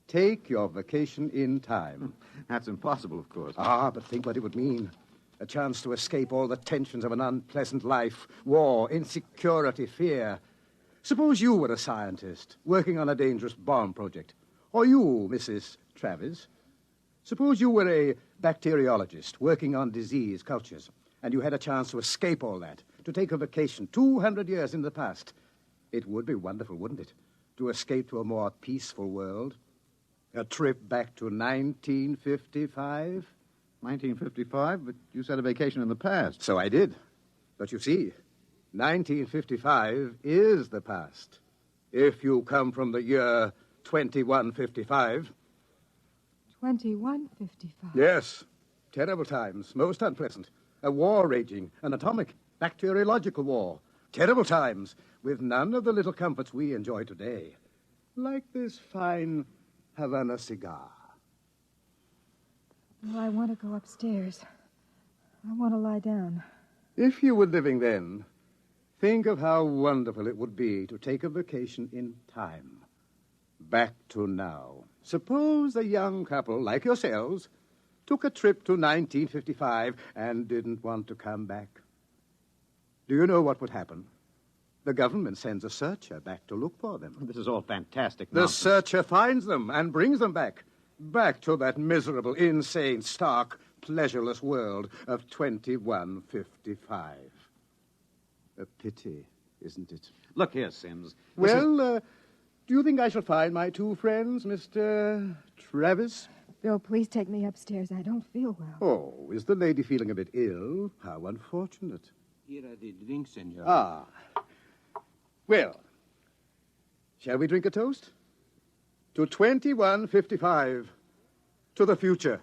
Take your vacation in time. That's impossible, of course. But think what it would mean. A chance to escape all the tensions of an unpleasant life, war, insecurity, fear. Suppose you were a scientist working on a dangerous bomb project. Or you, Mrs. Travis. Suppose you were a bacteriologist working on disease cultures, and you had a chance to escape all that, to take a vacation 200 years in the past. It would be wonderful, wouldn't it, to escape to a more peaceful world? A trip back to 1955? 1955? But you said a vacation in the past. So I did. But you see, 1955 is the past. If you come from the year 2155. 2155? Yes. Terrible times, most unpleasant. A war raging, an atomic, bacteriological war. Terrible times, with none of the little comforts we enjoy today. Like this fine Havana cigar. Well, I want to go upstairs. I want to lie down. If you were living then, think of how wonderful it would be to take a vacation in time. Back to now. Suppose a young couple like yourselves took a trip to 1955 and didn't want to come back. Do you know what would happen? The government sends a searcher back to look for them. This is all fantastic The nonsense. searcher finds them and brings them back. Back to that miserable, insane, stark, pleasureless world of 2155. A pity, isn't it? Look here, Sims. Well, do you think I shall find my two friends, Mr. Travis? Bill, please take me upstairs. I don't feel well. Oh, is the lady feeling a bit ill? How unfortunate. Here are the drinks, senor. Ah. Well, shall we drink a toast? To 2155. To the future.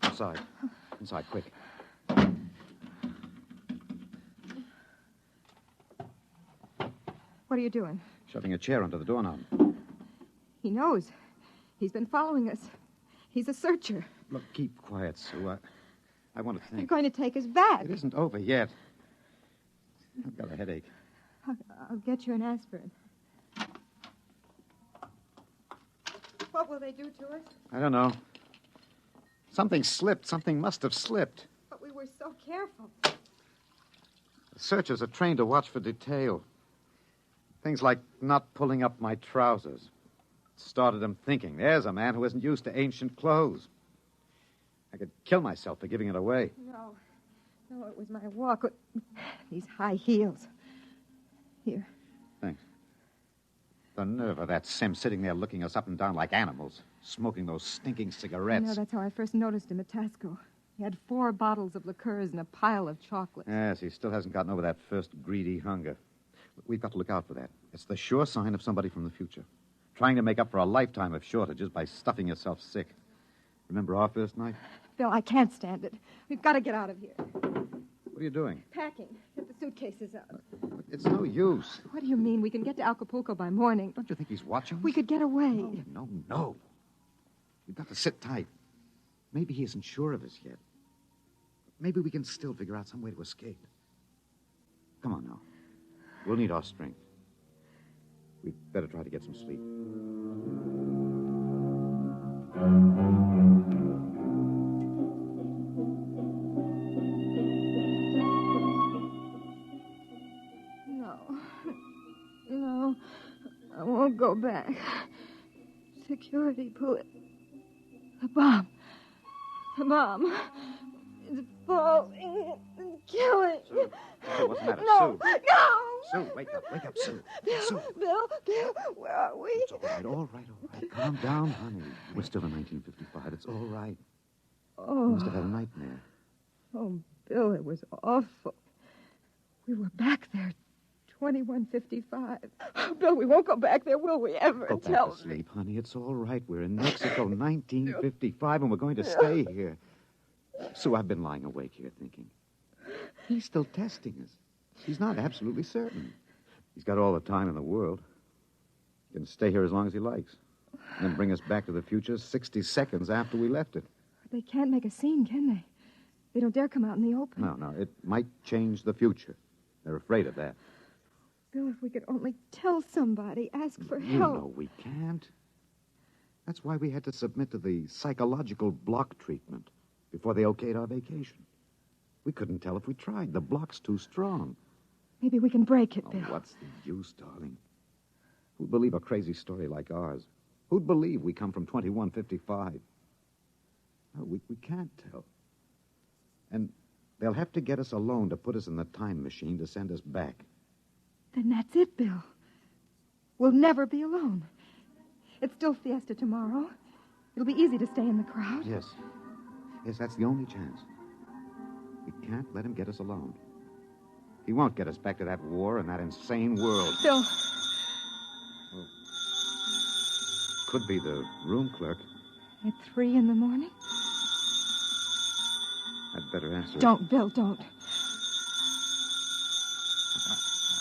Inside. Inside, quick. What are you doing? Shoving a chair under the doorknob. He knows. He's been following us. He's a searcher. Look, keep quiet, Sue. I want to They're think. going to take us back. It isn't over yet. I've got a headache. I'll get you an aspirin. What will they do to us? I don't know. Something slipped. Something must have slipped. But we were so careful. The searchers are trained to watch for detail. Things like not pulling up my trousers. It started them thinking, there's a man who isn't used to ancient clothes. I could kill myself for giving it away. No, it was my walk. These high heels. Here. Thanks. The nerve of that Sim sitting there looking us up and down like animals, smoking those stinking cigarettes. That's how I first noticed him at Tasco. He had 4 bottles of liqueurs and a pile of chocolates. Yes, he still hasn't gotten over that first greedy hunger. We've got to look out for that. It's the sure sign of somebody from the future. Trying to make up for a lifetime of shortages by stuffing yourself sick. Remember our first night? Bill, I can't stand it. We've got to get out of here. What are you doing? Packing. Get the suitcases out. It's no use. What do you mean? We can get to Acapulco by morning. Don't you think he's watching? We could get away. No. We've got to sit tight. Maybe he isn't sure of us yet. Maybe we can still figure out some way to escape. Come on now. We'll need our strength. We'd better try to get some sleep. go back. Security bullet. The bomb. The bomb. It's falling and killing. Sue, what's the matter? No, Sue. no. Sue, wake up, Sue. Bill, Sue. Bill, where are we? It's all right. Calm down, honey. We're still in 1955. It's all right. Oh. You must have had a nightmare. Oh, Bill, it was awful. We were back there, 2155. Oh, Bill, we won't go back there, will we ever? Go Tell back to me. sleep, honey. It's all right. We're in Mexico, 1955, and we're going to stay here. Sue, I've been lying awake here thinking. He's still testing us. He's not absolutely certain. He's got all the time in the world. He can stay here as long as he likes. And then bring us back to the future 60 seconds after we left it. They can't make a scene, can they? They don't dare come out in the open. No. It might change the future. They're afraid of that. Bill, if we could only tell somebody, ask for You help. know we can't. That's why we had to submit to the psychological block treatment before they okayed our vacation. We couldn't tell if we tried. The block's too strong. Maybe we can break it, Bill. What's the use, darling? Who'd believe a crazy story like ours? Who'd believe we come from 2155? No, we can't tell. And they'll have to get us a loan to put us in the time machine to send us back. Then that's it, Bill. We'll never be alone. It's still fiesta tomorrow. It'll be easy to stay in the crowd. Yes, that's the only chance. We can't let him get us alone. He won't get us back to that war and that insane world. Bill. Could be the room clerk. At 3 in the morning? I'd better answer it. Don't, Bill, don't.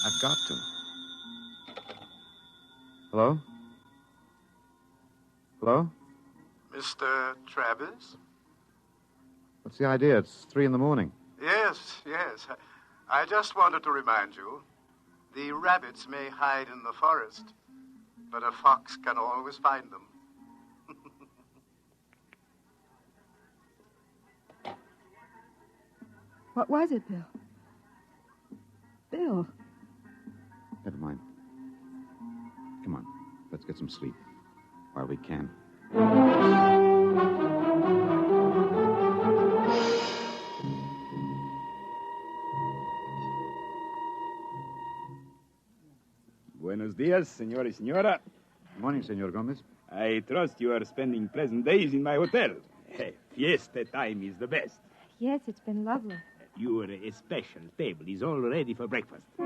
I've got to. Hello? Hello? Mr. Travis? What's the idea? It's 3 in the morning. Yes. I just wanted to remind you, the rabbits may hide in the forest, but a fox can always find them. What was it, Bill? Bill. Never mind. Come on. Let's get some sleep while we can. Buenos dias, senor y señora. Morning, Senor Gomez. I trust you are spending pleasant days in my hotel. Fiesta time is the best. Yes, it's been lovely. Your special table is all ready for breakfast. Hey,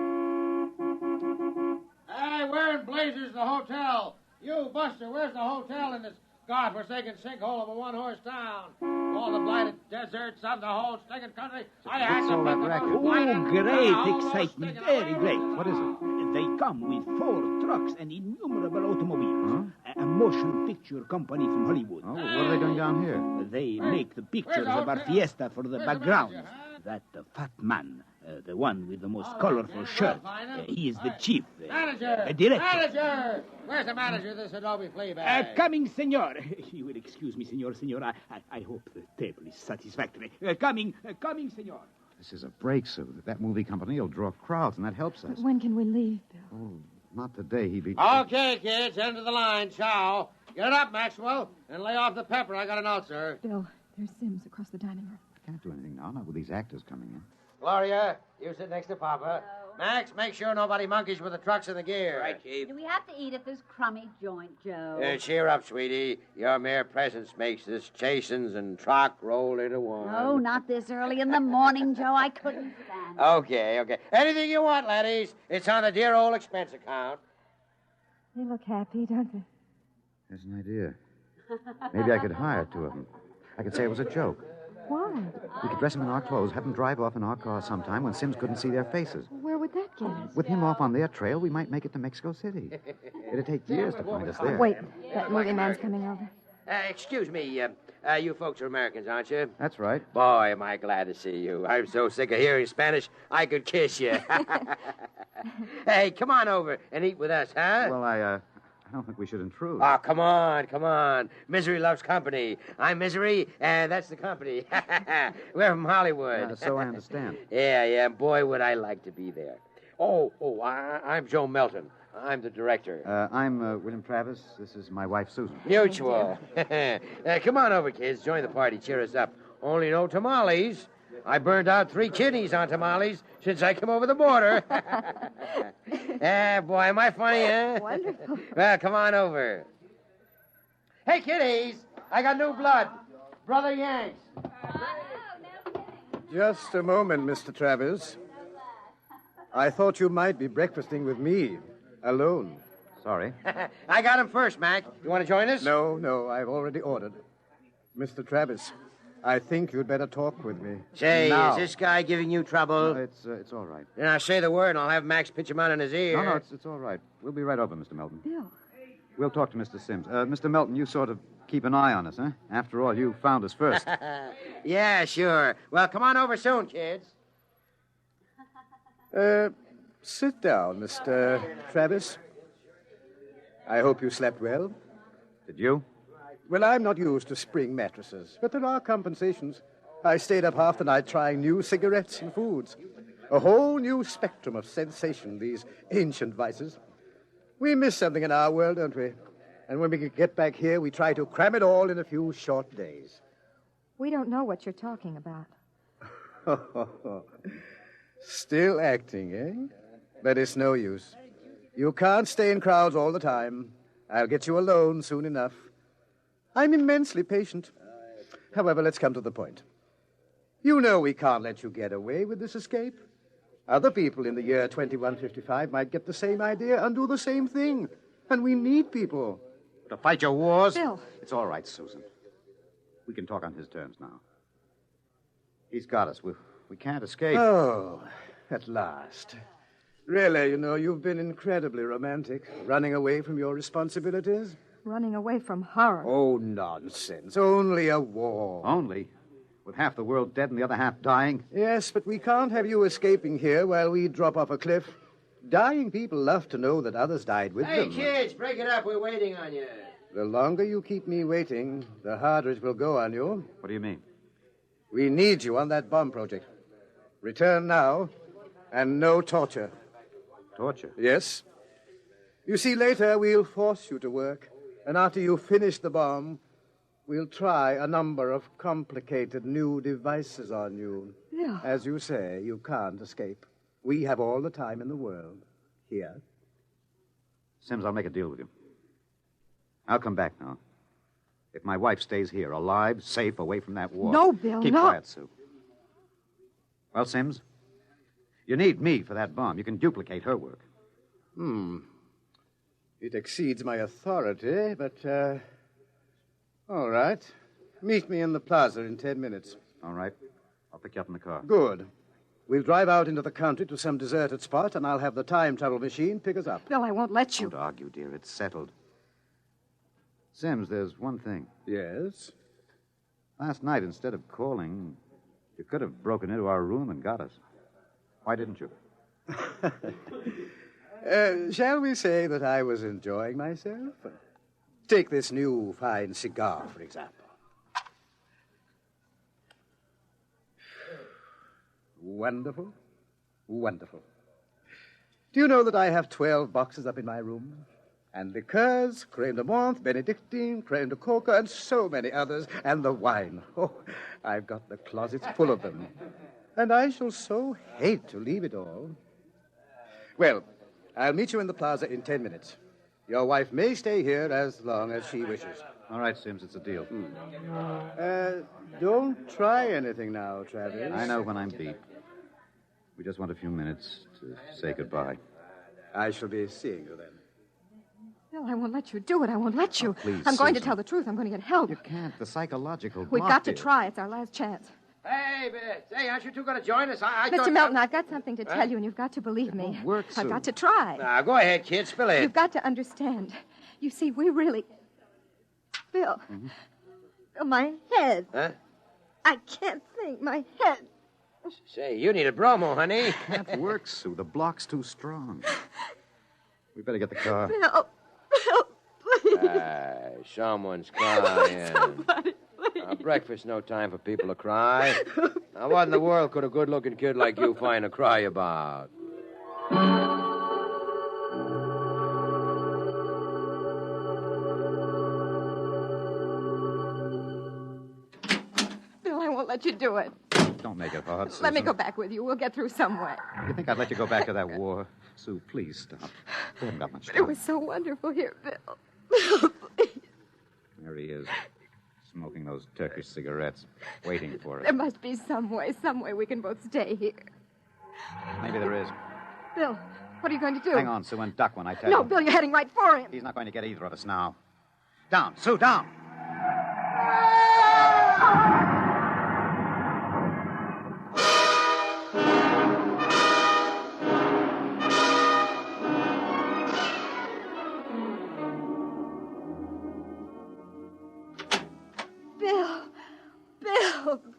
where in blazes the hotel? You, Buster, where's the hotel in this godforsaken sinkhole of a one-horse town? All the blighted deserts of the whole stinking country. I had to pick them up. Oh, great excitement. Very great. What is it? They come with 4 trucks and innumerable automobiles. A motion picture company from Hollywood. Oh, what are they doing down here? They make the pictures of our fiesta for the backgrounds. That fat man, the one with the most colorful shirt, he is the chief. Manager! Director. Manager! Where's the manager of this Adobe flea bag? Coming, senor. You will excuse me, senor. I hope the table is satisfactory. Coming, senor. This is a break, Sue. That movie company will draw crowds, and that helps us. But when can we leave, Bill? Oh, not today. He'd be... Okay, kids, end of the line. Ciao. Get it up, Maxwell, and lay off the pepper. I got an ulcer. Bill, there's Sims across the dining room. Can't do anything now, not with these actors coming in. Gloria, you sit next to Papa. Max, make sure nobody monkeys with the trucks and the gear. Right, Chief. Do we have to eat at this crummy joint, Joe? Cheer up, sweetie. Your mere presence makes this chasins and truck roll into one. Oh, not this early in the morning, Joe. I couldn't stand it. Okay. Anything you want, laddies. It's on the dear old expense account. They look happy, don't they? There's an idea. Maybe I could hire 2 of them. I could say it was a joke. Why? We could dress them in our clothes, have them drive off in our car sometime when Sims couldn't see their faces. Where would that get us? With him off on their trail, we might make it to Mexico City. It'd take years to find us there. Wait, that movie man's coming over. Excuse me, you folks are Americans, aren't you? That's right. Boy, am I glad to see you. I'm so sick of hearing Spanish, I could kiss you. Hey, come on over and eat with us, huh? Well, I don't think we should intrude. Oh, come on. Misery loves company. I'm Misery, and that's the company. We're from Hollywood. So I understand. Yeah. Boy, would I like to be there. I'm Joe Melton. I'm the director. I'm William Travis. This is my wife, Susan. Mutual. Come on over, kids. Join the party. Cheer us up. Only no tamales. I burned out 3 kidneys on tamales since I came over the border. Boy, am I funny, huh? Wonderful. Well, come on over. Hey, kiddies. I got new blood. Brother Yanks. Just a moment, Mr. Travis. I thought you might be breakfasting with me, alone. Sorry. I got him first, Mac. You want to join us? No, I've already ordered. Mr. Travis, I think you'd better talk with me. Say, now. Is this guy giving you trouble? No, it's all right. Then I'll say the word and I'll have Max pitch him out in his ear. No, it's all right. We'll be right over, Mr. Melton. Bill. We'll talk to Mr. Sims. Mr. Melton, you sort of keep an eye on us, huh? After all, you found us first. Yeah, sure. Well, come on over soon, kids. Sit down, Mr. Travis. I hope you slept well. Did you? Well, I'm not used to spring mattresses, but there are compensations. I stayed up half the night trying new cigarettes and foods. A whole new spectrum of sensation, these ancient vices. We miss something in our world, don't we? And when we get back here, we try to cram it all in a few short days. We don't know what you're talking about. Still acting, eh? But it's no use. You can't stay in crowds all the time. I'll get you alone soon enough. I'm immensely patient. However, let's come to the point. You know we can't let you get away with this escape. Other people in the year 2155 might get the same idea and do the same thing. And we need people. To fight your wars? Bill. It's all right, Susan. We can talk on his terms now. He's got us. We can't escape. Oh, at last. Really, you've been incredibly romantic, running away from your responsibilities. Running away from horror. Oh, nonsense. Only a war. Only? With half the world dead and the other half dying? Yes, but we can't have you escaping here while we drop off a cliff. Dying people love to know that others died with them. Hey, kids, break it up. We're waiting on you. The longer you keep me waiting, the harder it will go on you. What do you mean? We need you on that bomb project. Return now, and no torture. Torture? Yes. You see, later we'll force you to work, and after you finish the bomb, we'll try a number of complicated new devices on you. Yeah. As you say, you can't escape. We have all the time in the world here. Sims, I'll make a deal with you. I'll come back now. If my wife stays here, alive, safe, away from that war. No, Bill, Keep no. quiet, Sue. Well, Sims, you need me for that bomb. You can duplicate her work. It exceeds my authority, but, all right. Meet me in the plaza in 10 minutes. All right. I'll pick you up in the car. Good. We'll drive out into the country to some deserted spot, and I'll have the time travel machine pick us up. Bill, I won't let you. Don't argue, dear. It's settled. Sims, there's one thing. Yes? Last night, instead of calling, you could have broken into our room and got us. Why didn't you? Shall we say that I was enjoying myself? Take this new fine cigar, for example. Wonderful. Wonderful. Do you know that I have 12 boxes up in my room? And liqueurs, crème de menthe, Benedictine, crème de coca, and so many others. And the wine. Oh, I've got the closets full of them. And I shall so hate to leave it all. Well, I'll meet you in the plaza in 10 minutes. Your wife may stay here as long as she wishes. All right, Sims, it's a deal. Don't try anything now, Travis. I know when I'm beat. We just want a few minutes to say goodbye. I shall be seeing you then. Bill, I won't let you do it. I won't let you. Please, I'm going to Susan. tell the truth. I'm going to get help. You can't. The psychological We've block got to is- try. It's our last chance. Hey, aren't you two going to join us? I Mr. thought... Melton, I've got something to tell Huh? you, and you've got to believe me. won't work, I've Sue. got to try. Now, go ahead, kid. Spill it. You've got to understand. You see, we really... Bill. Bill, my head. Huh? I can't think. My head. Say, you need a bromo, honey. Can't work, Sue. The block's too strong. We better get the car. Bill. Bill, please. Someone's crying. Somebody, please. Breakfast, no time for people to cry. Now, what in the world could a good-looking kid like you find to cry about? won't let you do it. Don't make it hard, Susan. Let me go back with you. We'll get through some way. You think I'd let you go back to that war? Sue, please stop. We haven't got much But time. it was so wonderful here, Bill. There he is, smoking those Turkish cigarettes, waiting for us. There must be some way we can both stay here. Maybe there is. Bill, what are you going to do? Hang on, Sue, and duck when I tell you. No, Bill, you're heading right for him. He's not going to get either of us now. Down, Sue, down.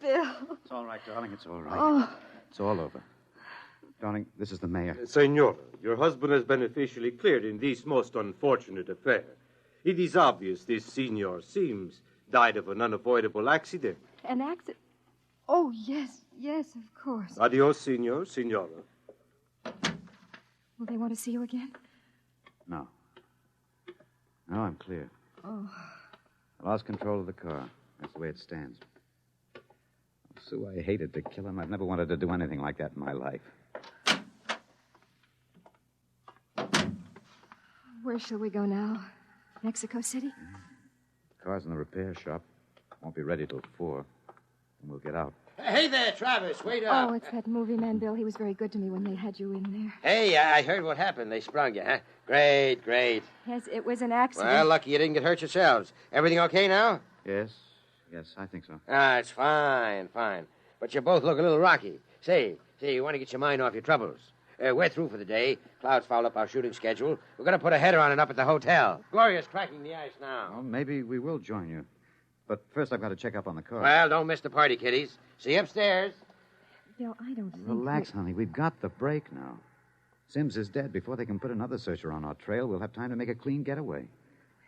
Bill. It's all right, darling. It's all right. Oh. It's all over. Darling, this is the mayor. Senora, your husband has been officially cleared in this most unfortunate affair. It is obvious this senor seems died of an unavoidable accident. An accident? Oh, yes, of course. Adios, senor, senora. Will they want to see you again? No. No, I'm clear. Oh. I lost control of the car. That's the way it stands. Sue, I hated to kill him. I've never wanted to do anything like that in my life. Where shall we go now? Mexico City? The car's in the repair shop. Won't be ready till 4. And we'll get out. Hey there, Travis. Wait up. Oh, it's that movie man, Bill. He was very good to me when they had you in there. Hey, I heard what happened. They sprung you, huh? Great. Yes, it was an accident. Well, lucky you didn't get hurt yourselves. Everything okay now? Yes, I think so. It's fine. But you both look a little rocky. Say, you want to get your mind off your troubles. We're through for the day. Cloud's fouled up our shooting schedule. We're going to put a header on it up at the hotel. Gloria's cracking the ice now. Well, maybe we will join you. But first I've got to check up on the car. Well, don't miss the party, kiddies. See you upstairs. Bill, I don't think... Relax, honey. We've got the break now. Sims is dead. Before they can put another searcher on our trail, we'll have time to make a clean getaway.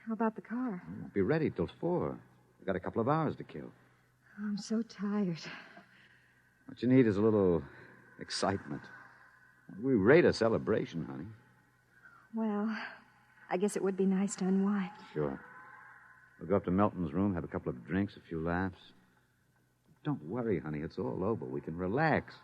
How about the car? Won't be ready till 4. We've got a couple of hours to kill. I'm so tired. What you need is a little excitement. We rate a celebration, honey. Well, I guess it would be nice to unwind. Sure. We'll go up to Melton's room, have a couple of drinks, a few laughs. Don't worry, honey. It's all over. We can relax.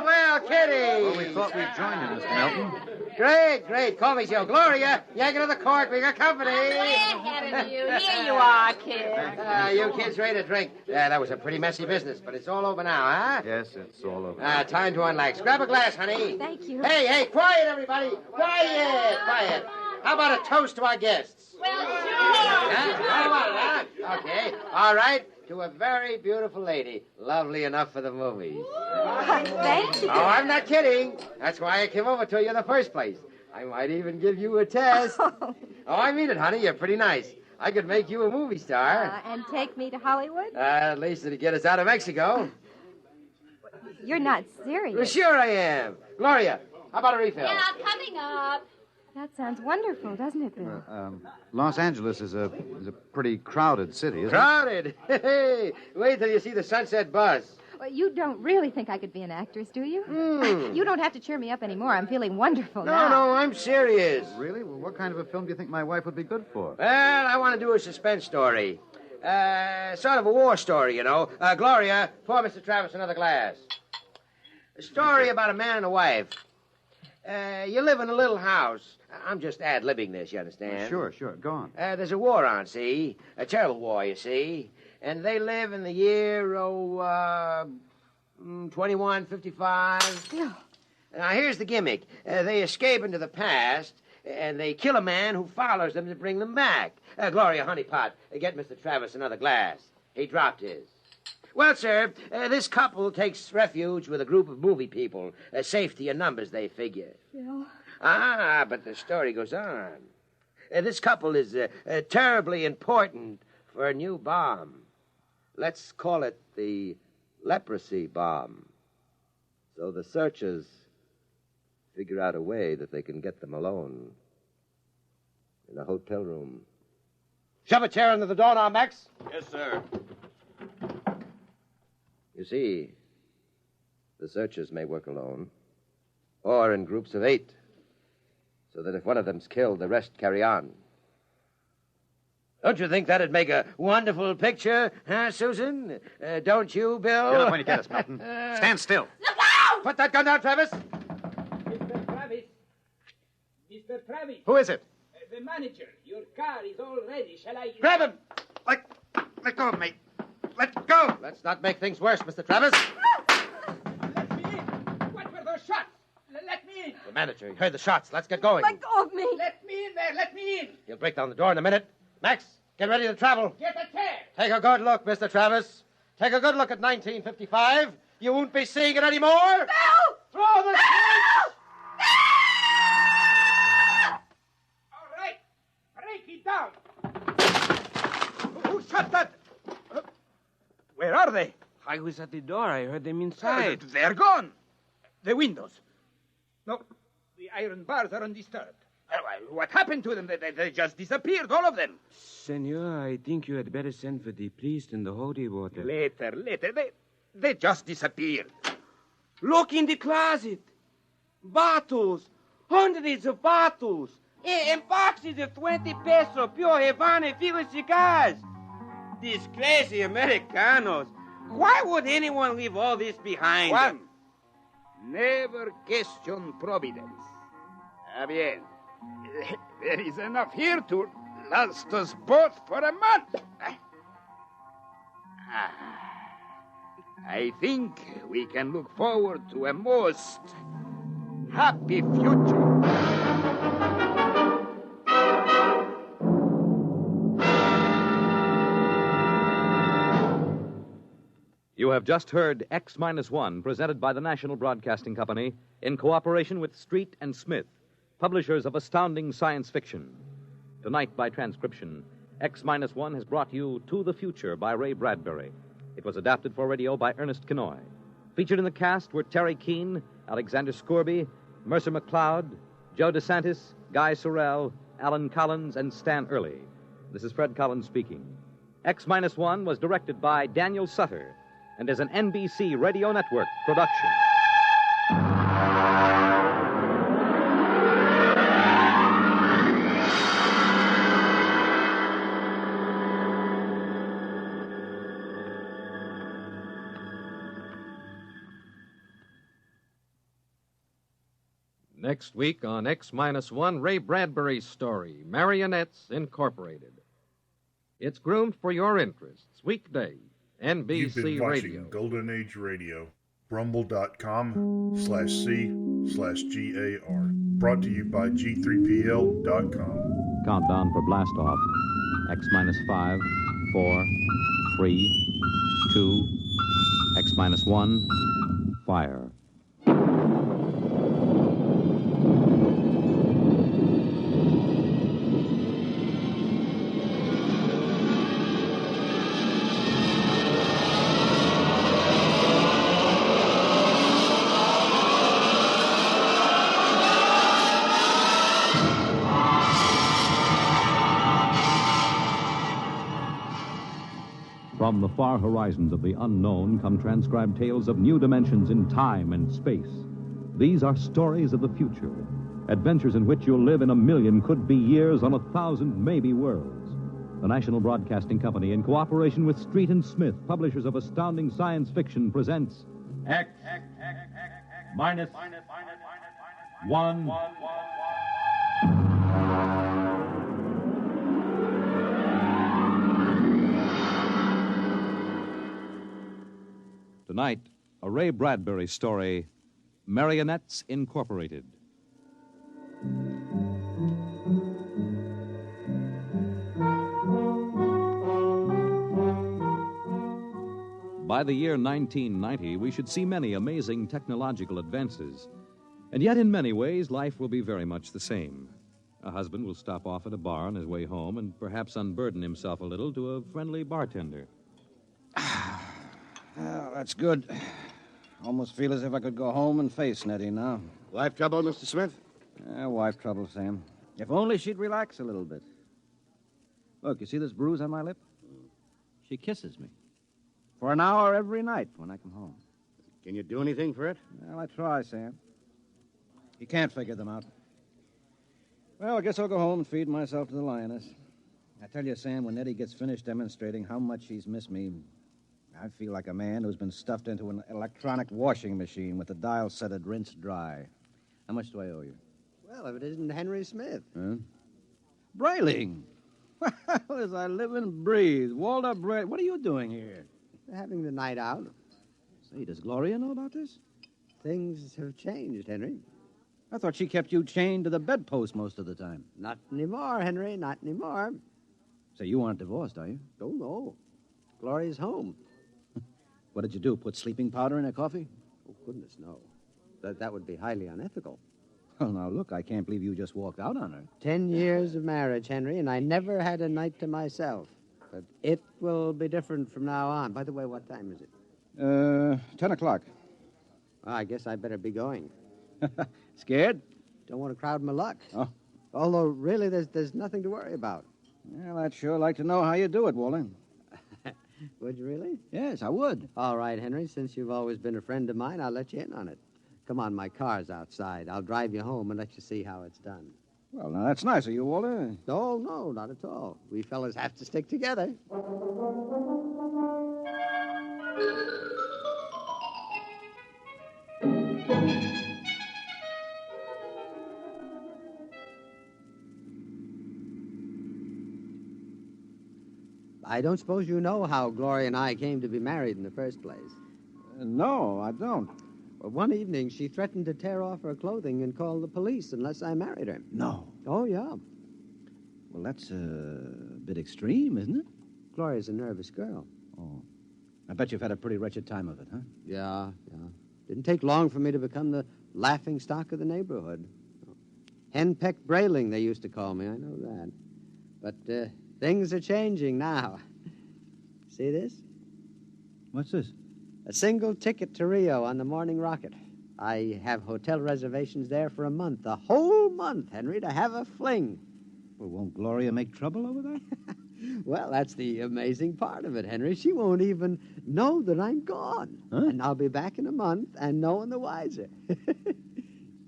Well, Kitty. Well, we thought we'd join you, Mr. Melton. Great. Call me Joe. Gloria, yank it to the court. We got company. Way ahead of you. Here you are, kid. You kids ready to drink? That was a pretty messy business, but it's all over now, huh? Yes, it's all over. Time to unlax. Grab a glass, honey. Thank you. Hey, quiet, everybody. Quiet. How about a toast to our guests? Well, sure. How about it, huh? Okay. All right. To a very beautiful lady. Lovely enough for the movies. Thank you. Oh, I'm not kidding. That's why I came over to you in the first place. I might even give you a test. Oh, I mean it, honey. You're pretty nice. I could make you a movie star. And take me to Hollywood? At least it'd get us out of Mexico. You're not serious. Well, sure I am. Gloria, how about a refill? Yeah, coming up. That sounds wonderful, doesn't it, Bill? Los Angeles is a pretty crowded city, isn't Crowded? Hey, wait till you see the sunset buzz. Well, you don't really think I could be an actress, do you? You don't have to cheer me up anymore. I'm feeling wonderful now. No, I'm serious. it? Really? Well, what kind of a film do you think my wife would be good for? Well, I want to do a suspense story. Sort of a war story, you know. Gloria, pour Mr. Travis another glass. A story about a man and a wife. You live in a little house. I'm just ad-libbing this, you understand? Sure. Go on. There's a war on, see? A terrible war, you see. And they live in the year, 2155. Yeah. Now, here's the gimmick. They escape into the past, and they kill a man who follows them to bring them back. Gloria Honeypot, get Mr. Travis another glass. He dropped his. Well, sir, this couple takes refuge with a group of movie people. Safety in numbers, they figure. Bill? But the story goes on. This couple is terribly important for a new bomb. Let's call it the leprosy bomb. So the searchers figure out a way that they can get them alone in a hotel room. Shove a chair under the door now, Max. Yes, sir. You see, The searchers may work alone, or in groups of 8, so that if one of them's killed, the rest carry on. Don't you think that'd make a wonderful picture, huh, Susan? Don't you, Bill? You're not going to get us, Milton. Stand still. Look out! Put that gun down, Travis. Mr. Travis. Mr. Travis. Who is it? The manager. Your car is all ready. Shall I... Grab him! Let go of me. Let go! Let's not make things worse, Mr. Travis. What were those shots? Let me in. The manager, he heard the shots. Let's get going. Let go of me. Let me in there. Let me in. He'll break down the door in a minute. Max, get ready to travel. Get a chair. Take a good look, Mr. Travis. Take a good look at 1955. You won't be seeing it anymore. Bill! Throw the switch! All right. Break it down. Who shot that? Where are they? I was at the door. I heard them inside. They're gone. The windows. No, the iron bars are undisturbed. What happened to them? They just disappeared, all of them. Senor, I think you had better send for the priest and the holy water. Later. They just disappeared. Look in the closet. Bottles. Hundreds of bottles. And boxes of 20 peso pure Havana Viva cigars. These crazy Americanos. Why would anyone leave all this behind? Juan, never question providence. Bien. There is enough here to last us both for a month. I think we can look forward to a most happy future. You have just heard X-1, presented by the National Broadcasting Company in cooperation with Street and Smith, publishers of astounding science fiction. Tonight, by transcription, X-1 has brought you To the Future by Ray Bradbury. It was adapted for radio by Ernest Kenoy. Featured in the cast were Terry Keane, Alexander Scorby, Mercer McLeod, Joe DeSantis, Guy Sorrell, Alan Collins, and Stan Early. This is Fred Collins speaking. X-1 was directed by Daniel Sutter and is an NBC Radio Network production. Next week on X-1, Ray Bradbury's story, Marionettes Incorporated. It's groomed for your interests. Weekday, NBC You've been watching Radio. Golden Age Radio, rumble.com/C/GAR. Brought to you by G3PL.com. Countdown for blast off. X-5, 4, 3, 2, X-1, fire. From the far horizons of the unknown come transcribed tales of new dimensions in time and space. These are stories of the future, adventures in which you'll live in a million could-be years on 1,000 maybe worlds. The National Broadcasting Company, in cooperation with Street and Smith, publishers of astounding science fiction, presents X-1. Tonight, a Ray Bradbury story, Marionettes Incorporated. By the year 1990, we should see many amazing technological advances. And yet, in many ways, life will be very much the same. A husband will stop off at a bar on his way home and perhaps unburden himself a little to a friendly bartender. Well, that's good. Almost feel as if I could go home and face Nettie now. Wife trouble, Mr. Smith? Wife trouble, Sam. If only she'd relax a little bit. Look, you see this bruise on my lip? She kisses me. For an hour every night when I come home. Can you do anything for it? Well, I try, Sam. He can't figure them out. Well, I guess I'll go home and feed myself to the lioness. I tell you, Sam, when Eddie gets finished demonstrating how much he's missed me, I feel like a man who's been stuffed into an electronic washing machine with the dial set at rinse dry. How much do I owe you? Well, if it isn't Henry Smith. Huh? Brayling! Well, as I live and breathe. Walter Brayling. What are you doing here? We're having the night out. Say, does Gloria know about this? Things have changed, Henry. I thought she kept you chained to the bedpost most of the time. Not anymore, Henry, not anymore. So you aren't divorced, are you? Oh, no. Gloria's home. What did you do, put sleeping powder in her coffee? Oh, goodness, no. That would be highly unethical. Well, now, look, I can't believe you just walked out on her. 10 years of marriage, Henry, and I never had a night to myself. But it will be different from now on. By the way, what time is it? 10 o'clock. Well, I guess I better be going. Scared? Don't want to crowd my luck. Oh. Although, really, there's nothing to worry about. Well, I'd sure like to know how you do it, Walter. Would you really? Yes, I would. All right, Henry, since you've always been a friend of mine, I'll let you in on it. Come on, my car's outside. I'll drive you home and let you see how it's done. Well, now, that's nice of you, Walter. Oh, no, not at all. We fellas have to stick together. I don't suppose you know how Gloria and I came to be married in the first place. No, I don't. Well, one evening, she threatened to tear off her clothing and call the police unless I married her. No. Oh, yeah. Well, that's a bit extreme, isn't it? Gloria's a nervous girl. Oh. I bet you've had a pretty wretched time of it, huh? Yeah. Didn't take long for me to become the laughing stock of the neighborhood. Henpecked Brayling, they used to call me, I know that. But things are changing now. See this? What's this? A single ticket to Rio on the morning rocket. I have hotel reservations there for a month. A whole month, Henry, to have a fling. Well, won't Gloria make trouble over there? Well, that's the amazing part of it, Henry. She won't even know that I'm gone. Huh? And I'll be back in a month and no one the wiser.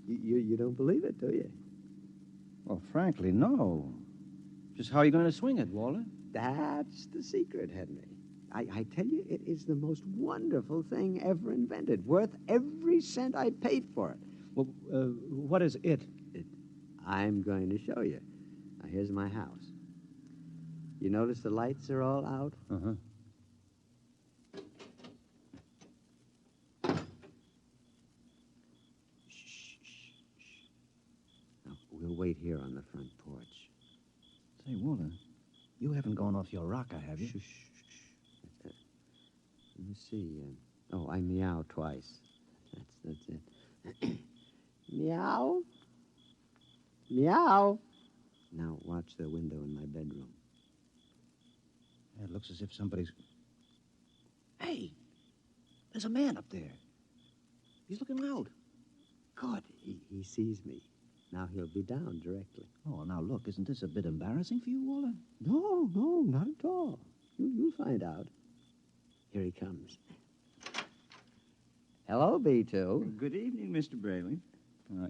You don't believe it, do you? Well, frankly, no. Just how are you going to swing it, Walter? That's the secret, Henry. I tell you, it is the most wonderful thing ever invented, worth every cent I paid for it. Well, what is it? I'm going to show you. Now, here's my house. You notice the lights are all out? Uh-huh. Shh. Now, we'll wait here on the front porch. Say, Walter, you haven't gone off your rocker, have you? Shh. Let me see. I meow twice. That's it. Meow. Meow. Now watch the window in my bedroom. It looks as if somebody's... Hey, there's a man up there. He's looking out. Good. He sees me. Now he'll be down directly. Oh, now look, isn't this a bit embarrassing for you, Walter? No, not at all. You'll find out. Here he comes. Hello, B2. Good evening, Mr. Brayling.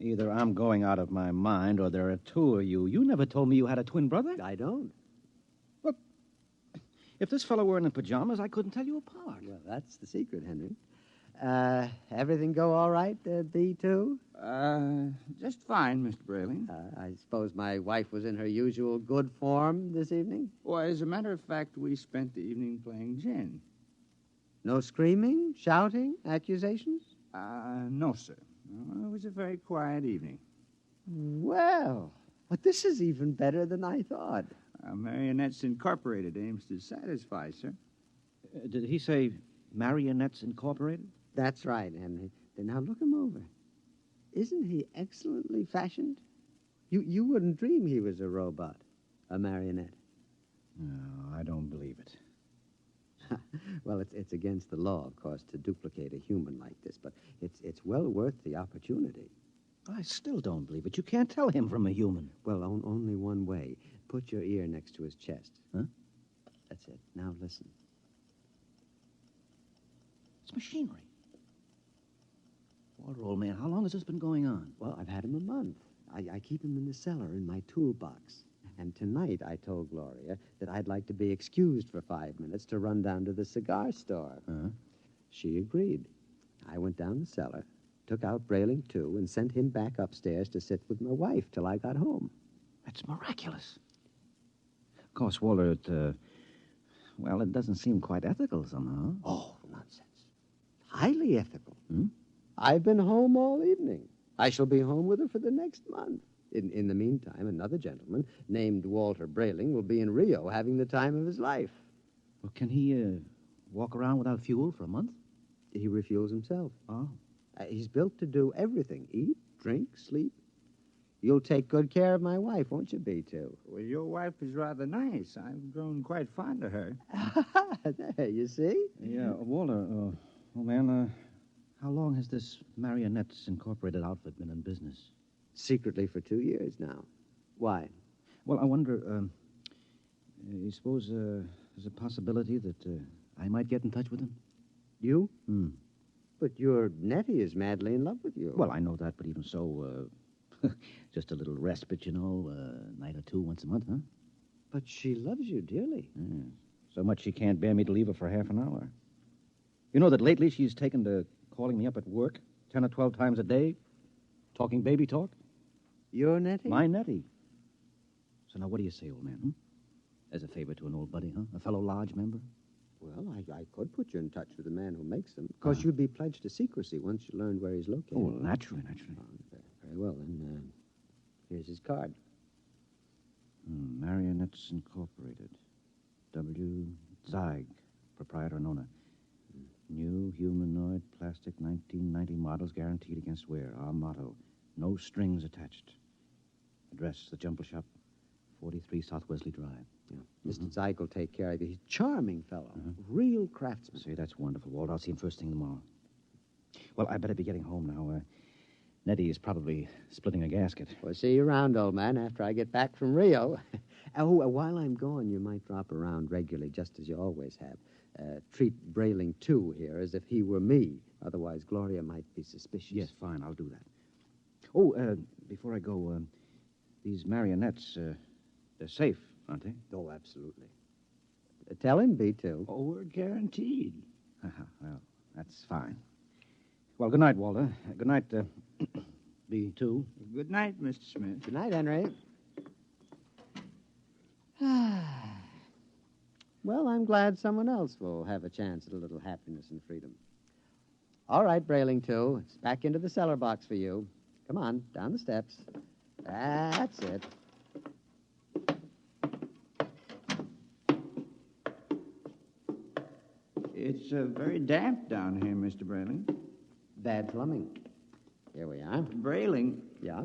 Either I'm going out of my mind or there are two of you. You never told me you had a twin brother. I don't. Look, if this fellow were in pajamas, I couldn't tell you apart. Well, that's the secret, Henry. Everything go all right, B2? Just fine, Mr. Brayling. I suppose my wife was in her usual good form this evening? Why, as a matter of fact, we spent the evening playing gin. No screaming, shouting, accusations? No, sir. It was a very quiet evening. Well, but this is even better than I thought. Marionettes Incorporated aims to satisfy, sir. Did he say Marionettes Incorporated? That's right, Henry. Then now look him over. Isn't he excellently fashioned? You wouldn't dream he was a robot, a marionette. No, I don't believe it. Well, it's against the law, of course, to duplicate a human like this, but it's well worth the opportunity. I still don't believe it. You can't tell him from a human. Well, only one way. Put your ear next to his chest. Huh? That's it. Now listen. It's machinery. Walter, old man, how long has this been going on? Well, I've had him a month. I keep him in the cellar in my toolbox. And tonight I told Gloria that I'd like to be excused for 5 minutes to run down to the cigar store. Huh? She agreed. I went down the cellar, took out Brayling, too, and sent him back upstairs to sit with my wife till I got home. That's miraculous. Of course, Walter, it doesn't seem quite ethical somehow. Oh, nonsense. Highly ethical. I've been home all evening. I shall be home with her for the next month. In the meantime, another gentleman named Walter Brayling will be in Rio having the time of his life. Well, can he walk around without fuel for a month? He refuels himself. Oh. He's built to do everything. Eat, drink, sleep. You'll take good care of my wife, won't you, B2? Well, your wife is rather nice. I've grown quite fond of her. There, you see? Yeah, Walter, old man, how long has this Marionettes Incorporated outfit been in business? Secretly for 2 years now. Why? Well, I wonder, you suppose there's a possibility that I might get in touch with him? You? But your Nettie is madly in love with you. Well, I know that, but even so, just a little respite, a night or two once a month, huh? But she loves you dearly. So much she can't bear me to leave her for half an hour. You know that lately she's taken to calling me up at work 10 or 12 times a day, talking baby talk? Your Nettie? My Nettie. So now what do you say, old man, As a favor to an old buddy, a fellow lodge member? Well, I could put you in touch with the man who makes them. Of course, you'd be pledged to secrecy once you learned where he's located. Oh, well, naturally. Very well, then. Here's his card. Marionettes Incorporated. W. Zeig, proprietor and owner. New humanoid plastic 1990 models guaranteed against wear. Our motto, no strings attached. Address, the Jumble Shop, 43 South Wesley Drive. Yeah. Mr. Zeig will take care of you. He's a charming fellow. Real craftsman. Say, that's wonderful, Walt. I'll see him first thing tomorrow. Well, I better be getting home now. Nettie is probably splitting a gasket. We'll see you around, old man, after I get back from Rio. While I'm gone, you might drop around regularly, just as you always have. Treat Brayling, too, here, as if he were me. Otherwise, Gloria might be suspicious. Yes, fine, I'll do that. Oh, before I go, these marionettes, they're safe, aren't they? Oh, absolutely. Tell him, B2. Oh, we're guaranteed. Well, that's fine. Well, good night, Walter. Good night, B2. Good night, Mr. Smith. Good night, Henry. Well, I'm glad someone else will have a chance at a little happiness and freedom. All right, Brayling, too. It's back into the cellar box for you. Come on, down the steps. That's it. It's very damp down here, Mr. Brayling. Bad plumbing. Here we are. Brayling. Yeah?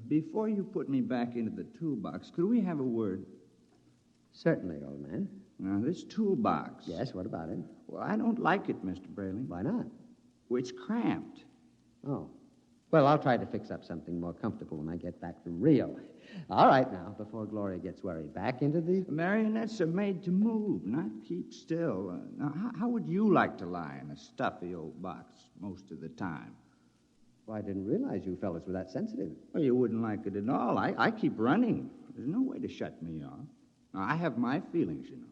Before you put me back into the toolbox, could we have a word? Certainly, old man. Now, this toolbox. Yes, what about it? Well, I don't like it, Mr. Brayling. Why not? Well, it's cramped. Oh. Well, I'll try to fix up something more comfortable when I get back from Rio. All right, now, before Gloria gets worried, back into the... Marionettes are made to move, not keep still. Now, how would you like to lie in a stuffy old box most of the time? Well, I didn't realize you fellas were that sensitive. Well, you wouldn't like it at all. I keep running. There's no way to shut me off. Now, I have my feelings, you know.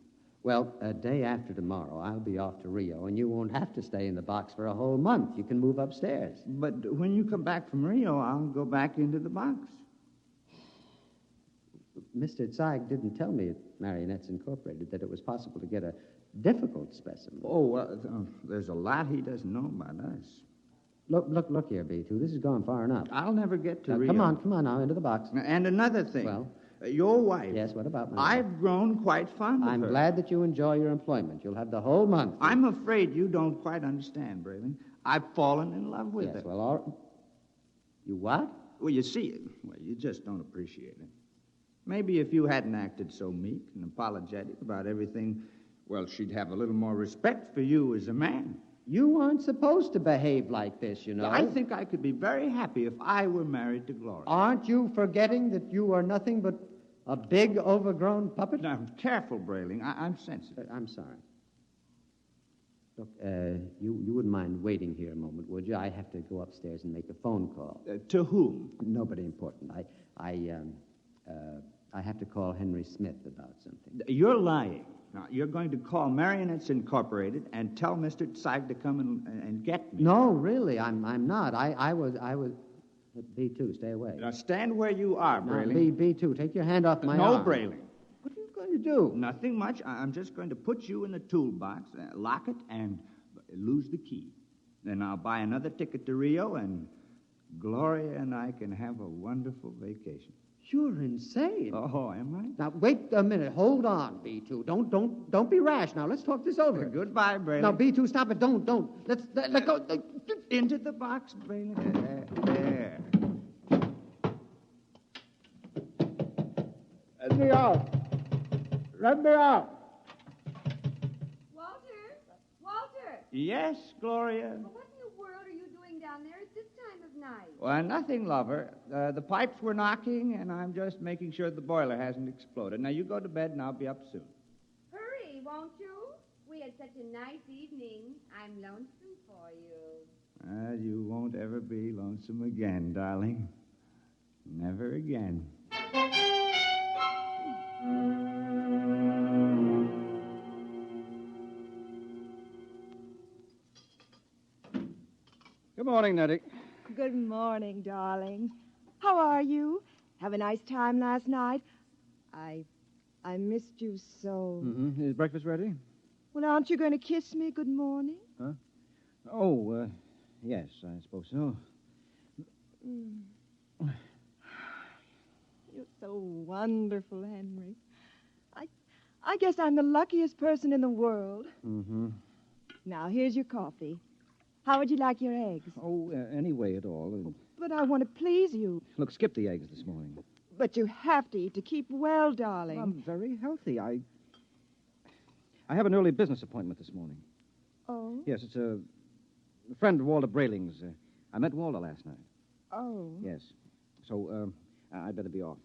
Well, a day after tomorrow, I'll be off to Rio, and you won't have to stay in the box for a whole month. You can move upstairs. But when you come back from Rio, I'll go back into the box. Mr. Zeig didn't tell me at Marionettes Incorporated that it was possible to get a difficult specimen. Oh, there's a lot he doesn't know about us. Look here, B2. This has gone far enough. I'll never get to Rio. Come on now, into the box. And another thing. Well? Your wife. Yes, what about my wife? I've grown quite fond of her. I'm glad that you enjoy your employment. You'll have the whole month. I'm afraid you don't quite understand, Brayling. I've fallen in love with her. Yes, well, all right. You what? Well, you see, you just don't appreciate it. Maybe if you hadn't acted so meek and apologetic about everything, well, she'd have a little more respect for you as a man. You aren't supposed to behave like this, you know. I think I could be very happy if I were married to Gloria. Aren't you forgetting that you are nothing but a big, overgrown puppet? Now, careful, Brayling. I'm sensitive. I'm sorry. Look, you wouldn't mind waiting here a moment, would you? I have to go upstairs and make a phone call. To whom? Nobody important. I have to call Henry Smith about something. You're lying. Now, you're going to call Marionettes Incorporated and tell Mr. Zeig to come and get me. No, really, I'm not. I was. B2, stay away. Now, stand where you are, Brayling. No, B2, take your hand off my No, arm. Brayling. What are you going to do? Nothing much. I'm just going to put you in the toolbox, lock it, and lose the key. Then I'll buy another ticket to Rio, and Gloria and I can have a wonderful vacation. You're insane. Oh, am I? Now, wait a minute. Hold on, B2. Don't be rash. Now, let's talk this over. Goodbye, Brayling. Now, B2, stop it. Don't. Let go. Into the box, Brayling. There. Let me out. Let me out. Walter! Yes, Gloria? Well, what in the world are you doing down there at this time of night? Well, nothing, lover. The pipes were knocking, and I'm just making sure the boiler hasn't exploded. Now, you go to bed, and I'll be up soon. Hurry, won't you? We had such a nice evening. I'm lonesome for you. You won't ever be lonesome again, darling. Never again. Good morning, Nettie. Good morning, darling. How are you? Have a nice time last night? I missed you so. Mm-hmm. Is breakfast ready? Well, aren't you going to kiss me good morning? Huh? Oh, yes, I suppose so. You're so wonderful, Henry. I guess I'm the luckiest person in the world. Mm-hmm. Now, here's your coffee. How would you like your eggs? Oh, any way at all. But I want to please you. Look, skip the eggs this morning. But you have to eat to keep well, darling. I'm very healthy. I have an early business appointment this morning. Oh? Yes, it's a friend of Walter Brayling's. I met Walter last night. Oh. Yes. So, I'd better be off.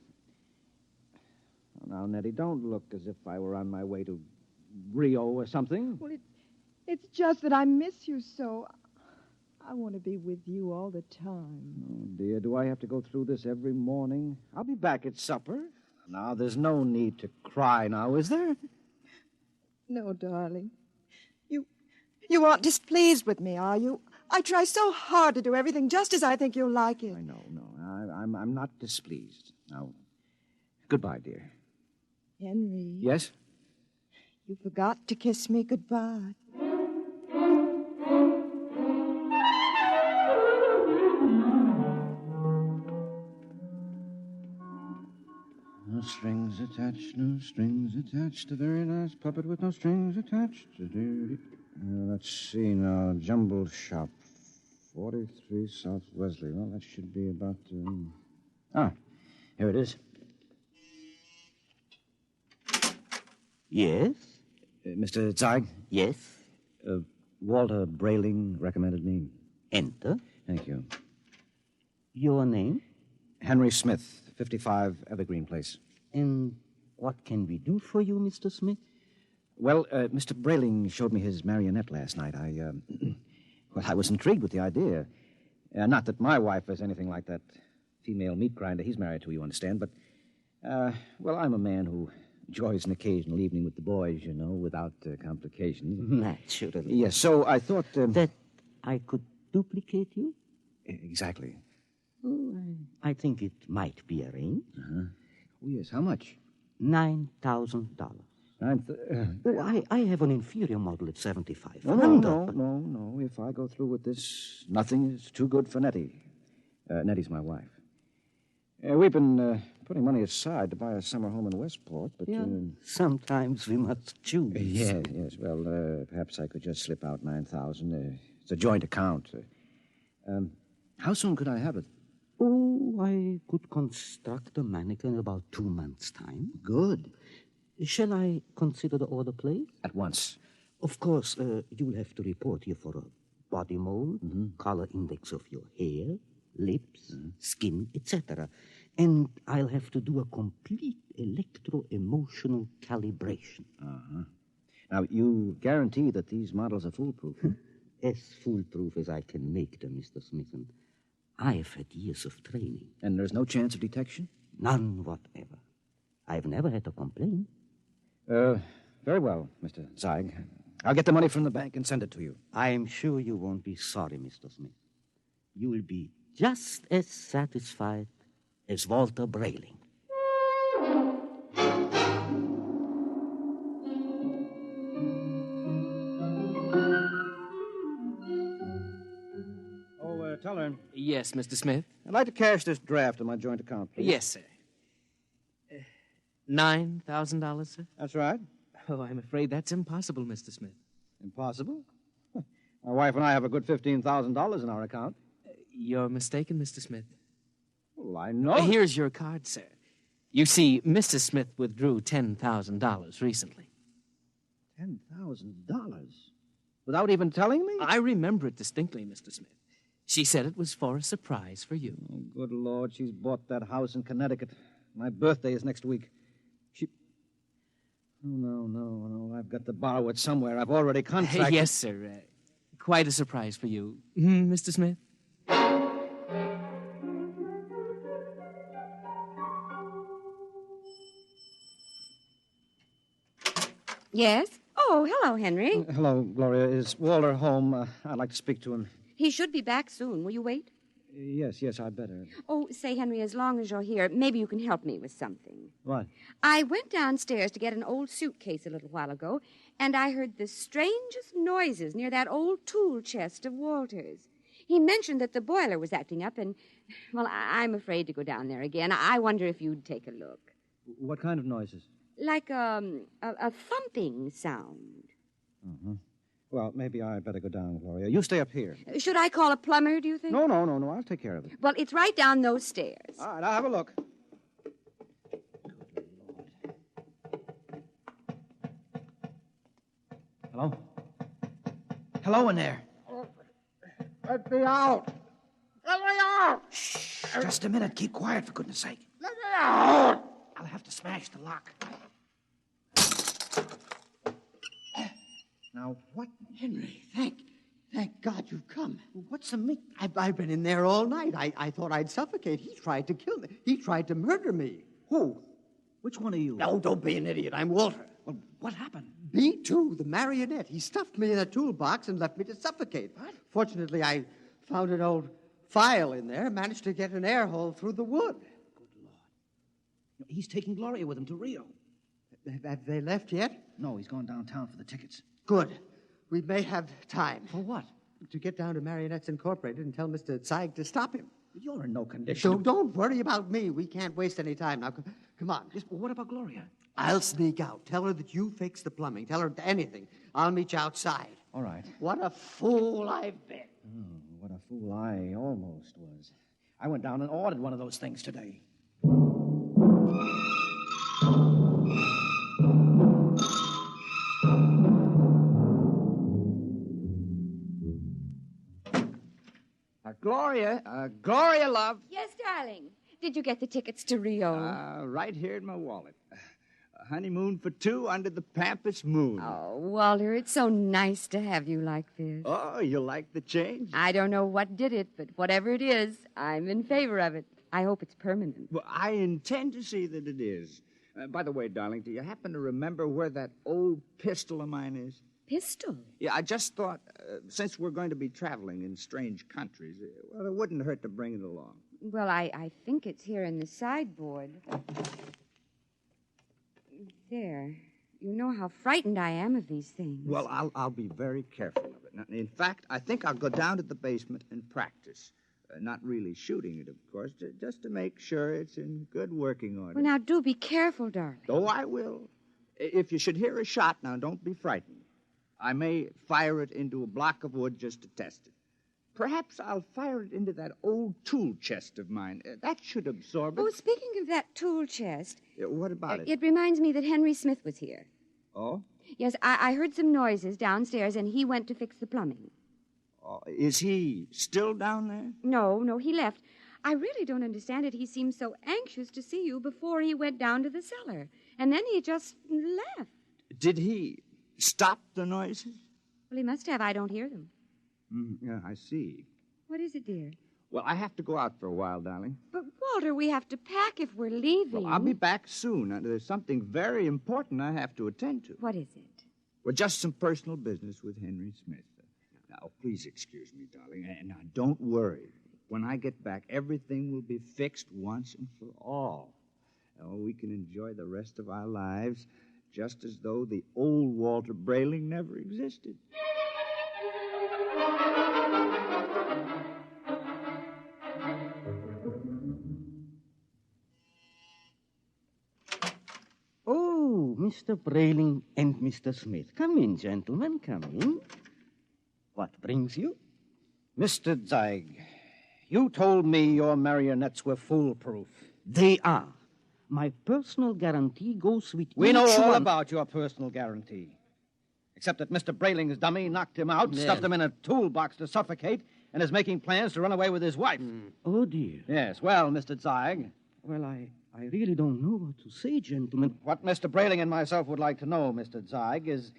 Now, Nettie, don't look as if I were on my way to Rio or something. Well, it's just that I miss you so. I want to be with you all the time. Oh, dear, do I have to go through this every morning? I'll be back at supper. Now, there's no need to cry now, is there? No, darling. You aren't displeased with me, are you? I try so hard to do everything just as I think you'll like it. I know. I'm not displeased. Now, goodbye, dear. Henry. Yes? You forgot to kiss me goodbye. No strings attached, no strings attached. A very nice puppet with no strings attached. Let's see now. Jumble Shop, 43 South Wesley. Well, that should be about... here it is. Yes? Mr. Zeig? Yes? Walter Brayling recommended me. Enter. Thank you. Your name? Henry Smith, 55 Evergreen Place. And what can we do for you, Mr. Smith? Well, Mr. Brayling showed me his marionette last night. I was intrigued with the idea. Not that my wife is anything like that female meat grinder he's married to, you understand, but, I'm a man who enjoys an occasional evening with the boys, you know, without complications. Naturally. Yes, so I thought... that I could duplicate you? Exactly. Oh, I think it might be arranged. Uh-huh. Oh, yes, how much? $9,000. I have an inferior model at $7,500. No. If I go through with this, nothing is too good for Nettie. Nettie's my wife. We've been putting money aside to buy a summer home in Westport, but... Sometimes we must choose. Yes. Well, perhaps I could just slip out $9,000. It's a joint account. How soon could I have it? Oh, I could construct a mannequin in about 2 months' time. Good. Shall I consider the order placed? At once. Of course, you'll have to report here for a body mold, color index of your hair, lips, skin, etc. And I'll have to do a complete electro-emotional calibration. Uh-huh. Now, you guarantee that these models are foolproof? As foolproof as I can make them, Mr. Smithson. I've had years of training. And there's no chance of detection? None whatever. I've never had a complaint. Very well, Mr. Zeig. I'll get the money from the bank and send it to you. I'm sure you won't be sorry, Mr. Smith. You will be just as satisfied as Walter Brayling. Teller. Yes, Mr. Smith? I'd like to cash this draft on my joint account, please. Yes, sir. $9,000, sir? That's right. Oh, I'm afraid that's impossible, Mr. Smith. Impossible? My wife and I have a good $15,000 in our account. You're mistaken, Mr. Smith. Well, I know. Here's your card, sir. You see, Mrs. Smith withdrew $10,000 recently. $10,000? Without even telling me? I remember it distinctly, Mr. Smith. She said it was for a surprise for you. Oh, good Lord, she's bought that house in Connecticut. My birthday is next week. Oh, no. I've got to borrow it somewhere. I've already contracted... Yes, sir. Quite a surprise for you. Mr. Smith? Yes? Oh, hello, Henry. Hello, Gloria. Is Walter home? I'd like to speak to him. He should be back soon. Will you wait? Yes, I'd better. Oh, say, Henry, as long as you're here, maybe you can help me with something. What? I went downstairs to get an old suitcase a little while ago, and I heard the strangest noises near that old tool chest of Walter's. He mentioned that the boiler was acting up, and, well, I'm afraid to go down there again. I wonder if you'd take a look. What kind of noises? Like a thumping sound. Mm-hmm. Well, maybe I'd better go down, Gloria. You stay up here. Should I call a plumber, do you think? No. I'll take care of it. Well, it's right down those stairs. All right, I'll have a look. Hello? Hello in there. Let me out! Let me out! Shh, just a minute. Keep quiet, for goodness sake. Let me out! I'll have to smash the lock. Now, what? Henry, thank God you've come. What's the meat? I've been in there all night. I thought I'd suffocate. He tried to kill me. He tried to murder me. Who? Which one of you? No, don't be an idiot. I'm Walter. Well, what happened? Me too, the marionette. He stuffed me in a toolbox and left me to suffocate. What? Fortunately, I found an old file in there, managed to get an air hole through the wood. Good Lord. He's taking Gloria with him to Rio. Have they left yet? No, he's gone downtown for the tickets. Good. We may have time. For what? To get down to Marionettes Incorporated and tell Mr. Zeig to stop him. You're in no condition. Don't worry about me. We can't waste any time. Now, come on. Yes, but what about Gloria? I'll sneak out. Tell her that you fixed the plumbing. Tell her anything. I'll meet you outside. All right. What a fool I've been. Oh, what a fool I almost was. I went down and ordered one of those things today. Gloria, love. Yes, darling. Did you get the tickets to Rio? Right here in my wallet. A honeymoon for two under the Pampas moon. Oh, Walter, it's so nice to have you like this. Oh, you like the change? I don't know what did it, but whatever it is, I'm in favor of it. I hope it's permanent. Well, I intend to see that it is. By the way, darling, do you happen to remember where that old pistol of mine is? Pistol? Yeah, I just thought, since we're going to be traveling in strange countries, well, it wouldn't hurt to bring it along. Well, I think it's here in the sideboard. There. You know how frightened I am of these things. Well, I'll be very careful of it. Now, in fact, I think I'll go down to the basement and practice. Not really shooting it, of course, just to make sure it's in good working order. Well, now, do be careful, darling. Oh, I will. If you should hear a shot, now, don't be frightened. I may fire it into a block of wood just to test it. Perhaps I'll fire it into that old tool chest of mine. That should absorb it. Oh, speaking of that tool chest... What about it? It reminds me that Henry Smith was here. Oh? Yes, I heard some noises downstairs, and he went to fix the plumbing. Oh, is he still down there? No, he left. I really don't understand it. He seemed so anxious to see you before he went down to the cellar. And then he just left. Did he Stop the noises? Well, he must have. I don't hear them. Yeah, I see. What is it, dear? Well, I have to go out for a while, darling. But, Walter, we have to pack if we're leaving. Well, I'll be back soon. There's something very important I have to attend to. What is it? Well, just some personal business with Henry Smith. Now, please excuse me, darling. And now, don't worry. When I get back, everything will be fixed once and for all. We can enjoy the rest of our lives just as though the old Walter Brayling never existed. Oh, Mr. Brayling and Mr. Smith. Come in, gentlemen, come in. What brings you? Mr. Zeig, you told me your marionettes were foolproof. They are. My personal guarantee goes with We each know all one. about your personal guarantee. Except that Mr. Brayling's dummy knocked him out, Yes. stuffed him in a toolbox to suffocate, and is making plans to run away with his wife. Oh, dear. Yes, well, Mr. Zeig. Well, I really don't know what to say, gentlemen. What Mr. Brayling and myself would like to know, Mr. Zeig, is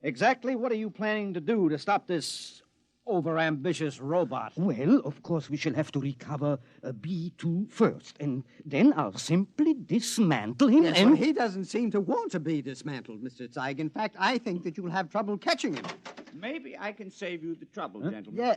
exactly what are you planning to do to stop this overambitious robot? Well, of course, we shall have to recover B2 first, and then I'll simply dismantle him Yes, and... well, he doesn't seem to want to be dismantled, Mr. Zeig. In fact, I think that you'll have trouble catching him. Maybe I can save you the trouble, gentlemen. Yeah,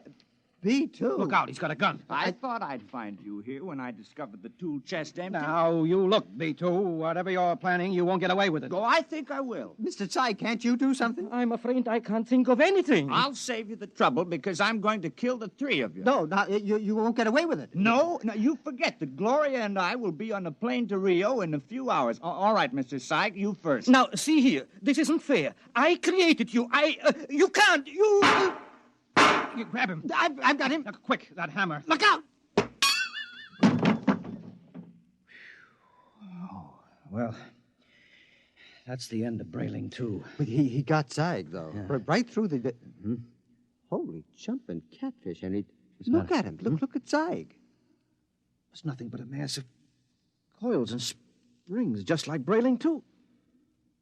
B2. Look out, he's got a gun. I thought I'd find you here when I discovered the tool chest empty. Now, you look, B2. Whatever you're planning, you won't get away with it. Oh, I think I will. Mr. Zeig, can't you do something? I'm afraid I can't think of anything. I'll save you the trouble because I'm going to kill the three of you. No, you won't get away with it. No, you forget that Gloria and I will be on a plane to Rio in a few hours. All right, Mr. Syke, you first. Now, see here. This isn't fair. I created you. You can't. You grab him. I've got him. Look, quick, that hammer. Look out! Oh, well, that's the end of Brayling, too. But he got Zeig, though. Yeah. Right through the... Holy jumping catfish, and look at him. Look at Zeig. It's nothing but a mass of coils and springs, just like Brayling, too.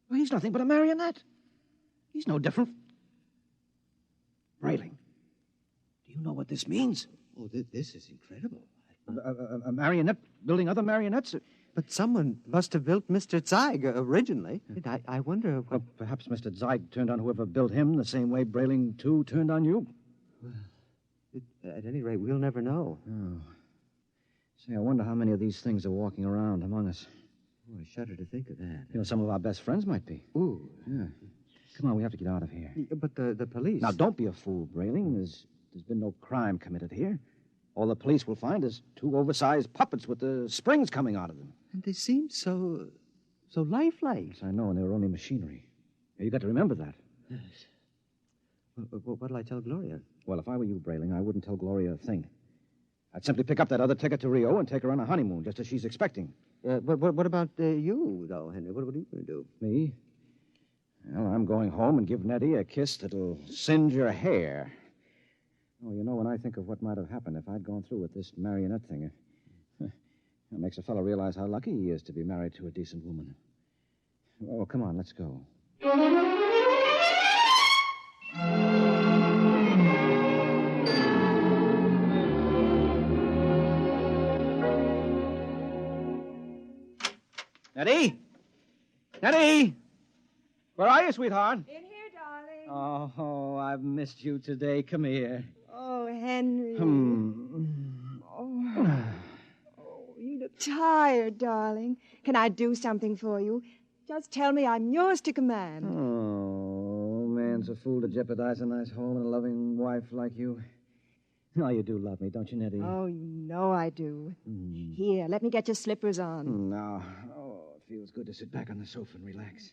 Well, he's nothing but a marionette. He's no different. Brayling, do you know what this means? Oh, this is incredible. A marionette building other marionettes? But someone must have built Mr. Zeig originally. I wonder what... Well, perhaps Mr. Zeig turned on whoever built him the same way Brayling, too, turned on you. Well, at any rate, we'll never know. Oh. Say, I wonder how many of these things are walking around among us. Oh, I shudder to think of that. You know, some of our best friends might be. Ooh. Yeah. Come on, we have to get out of here. But the police... Now, don't be a fool, Brayling. There's been no crime committed here. All the police will find is two oversized puppets with the springs coming out of them. And they seem so lifelike. Yes, I know, and they were only machinery. You got to remember that. Yes. What'll I tell Gloria? Well, if I were you, Brayling, I wouldn't tell Gloria a thing. I'd simply pick up that other ticket to Rio and take her on a honeymoon, just as she's expecting. What about you, though, Henry? What are you going to do? Me? Well, I'm going home and give Nettie a kiss that'll singe her hair. Oh, you know, when I think of what might have happened if I'd gone through with this marionette thing, it makes a fellow realize how lucky he is to be married to a decent woman. Oh, come on, let's go. Nettie? Nettie? Where are you, sweetheart? In here, darling. Oh, I've missed you today. Come here. Oh, Henry. Oh. You look tired, darling. Can I do something for you? Just tell me I'm yours to command. Oh, man's a fool to jeopardize a nice home and a loving wife like you. Oh, you do love me, don't you, Nettie? Oh, you know I do. Here, let me get your slippers on. No. Oh, it feels good to sit back on the sofa and relax.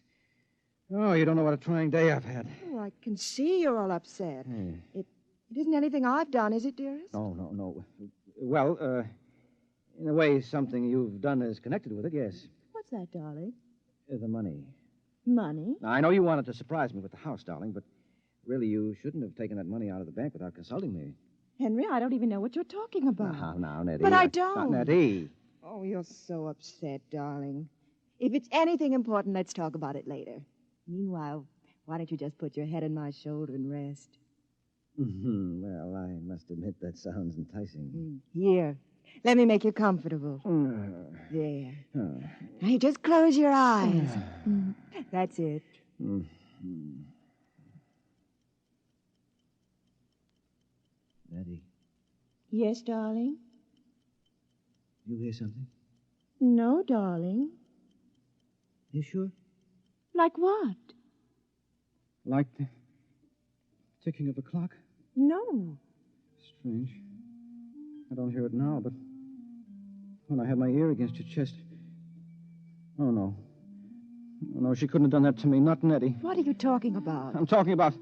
Oh, you don't know what a trying day I've had. Oh, I can see you're all upset. Hey. It isn't anything I've done, is it, dearest? No. Well, in a way, something you've done is connected with it, yes. What's that, darling? The money. Money? Now, I know you wanted to surprise me with the house, darling, but really you shouldn't have taken that money out of the bank without consulting me. Henry, I don't even know what you're talking about. Now, Nettie. But I don't. Nettie. Oh, you're so upset, darling. If it's anything important, let's talk about it later. Meanwhile, Why don't you just put your head on my shoulder and rest? Well, I must admit that sounds enticing. Here, let me make you comfortable. There. Now, you just close your eyes. That's it. Nettie, Yes, darling? you hear something? No, darling. You sure? Like what? Like the ticking of a clock? No. Strange. I don't hear it now, but when I had my ear against your chest. Oh, no. Oh, no, she couldn't have done that to me. Not Nettie. What are you talking about? I'm talking about...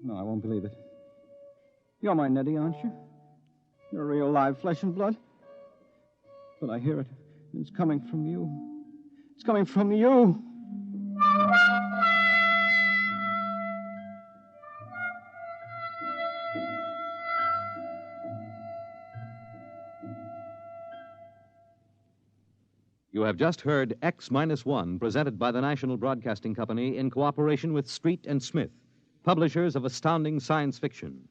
No, I won't believe it. You're my Nettie, aren't you? You're real live flesh and blood. But I hear it. It's coming from you. It's coming from you. You have just heard X-1, presented by the National Broadcasting Company in cooperation with Street and Smith, publishers of astounding science fiction.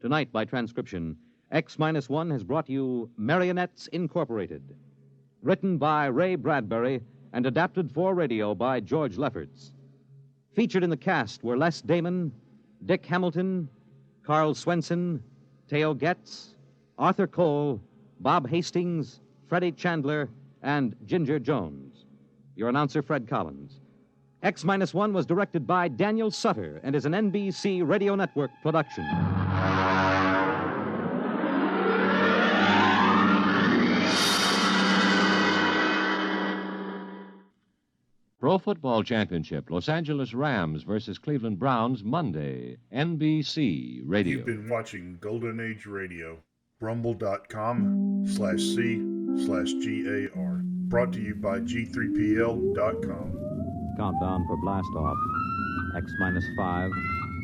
Tonight, by transcription, X-1 has brought you Marionettes Incorporated, written by Ray Bradbury and adapted for radio by George Lefferts. Featured in the cast were Les Damon, Dick Hamilton, Carl Swenson, Theo Getz, Arthur Cole, Bob Hastings, Freddie Chandler, and Ginger Jones. Your announcer, Fred Collins. X-1 was directed by Daniel Sutter and is an NBC Radio Network production. Pro Football Championship, Los Angeles Rams versus Cleveland Browns, Monday, NBC Radio. You've been watching Golden Age Radio. Rumble.com/C/GAR. Brought to you by G3PL.com. Countdown for blast off. X-5,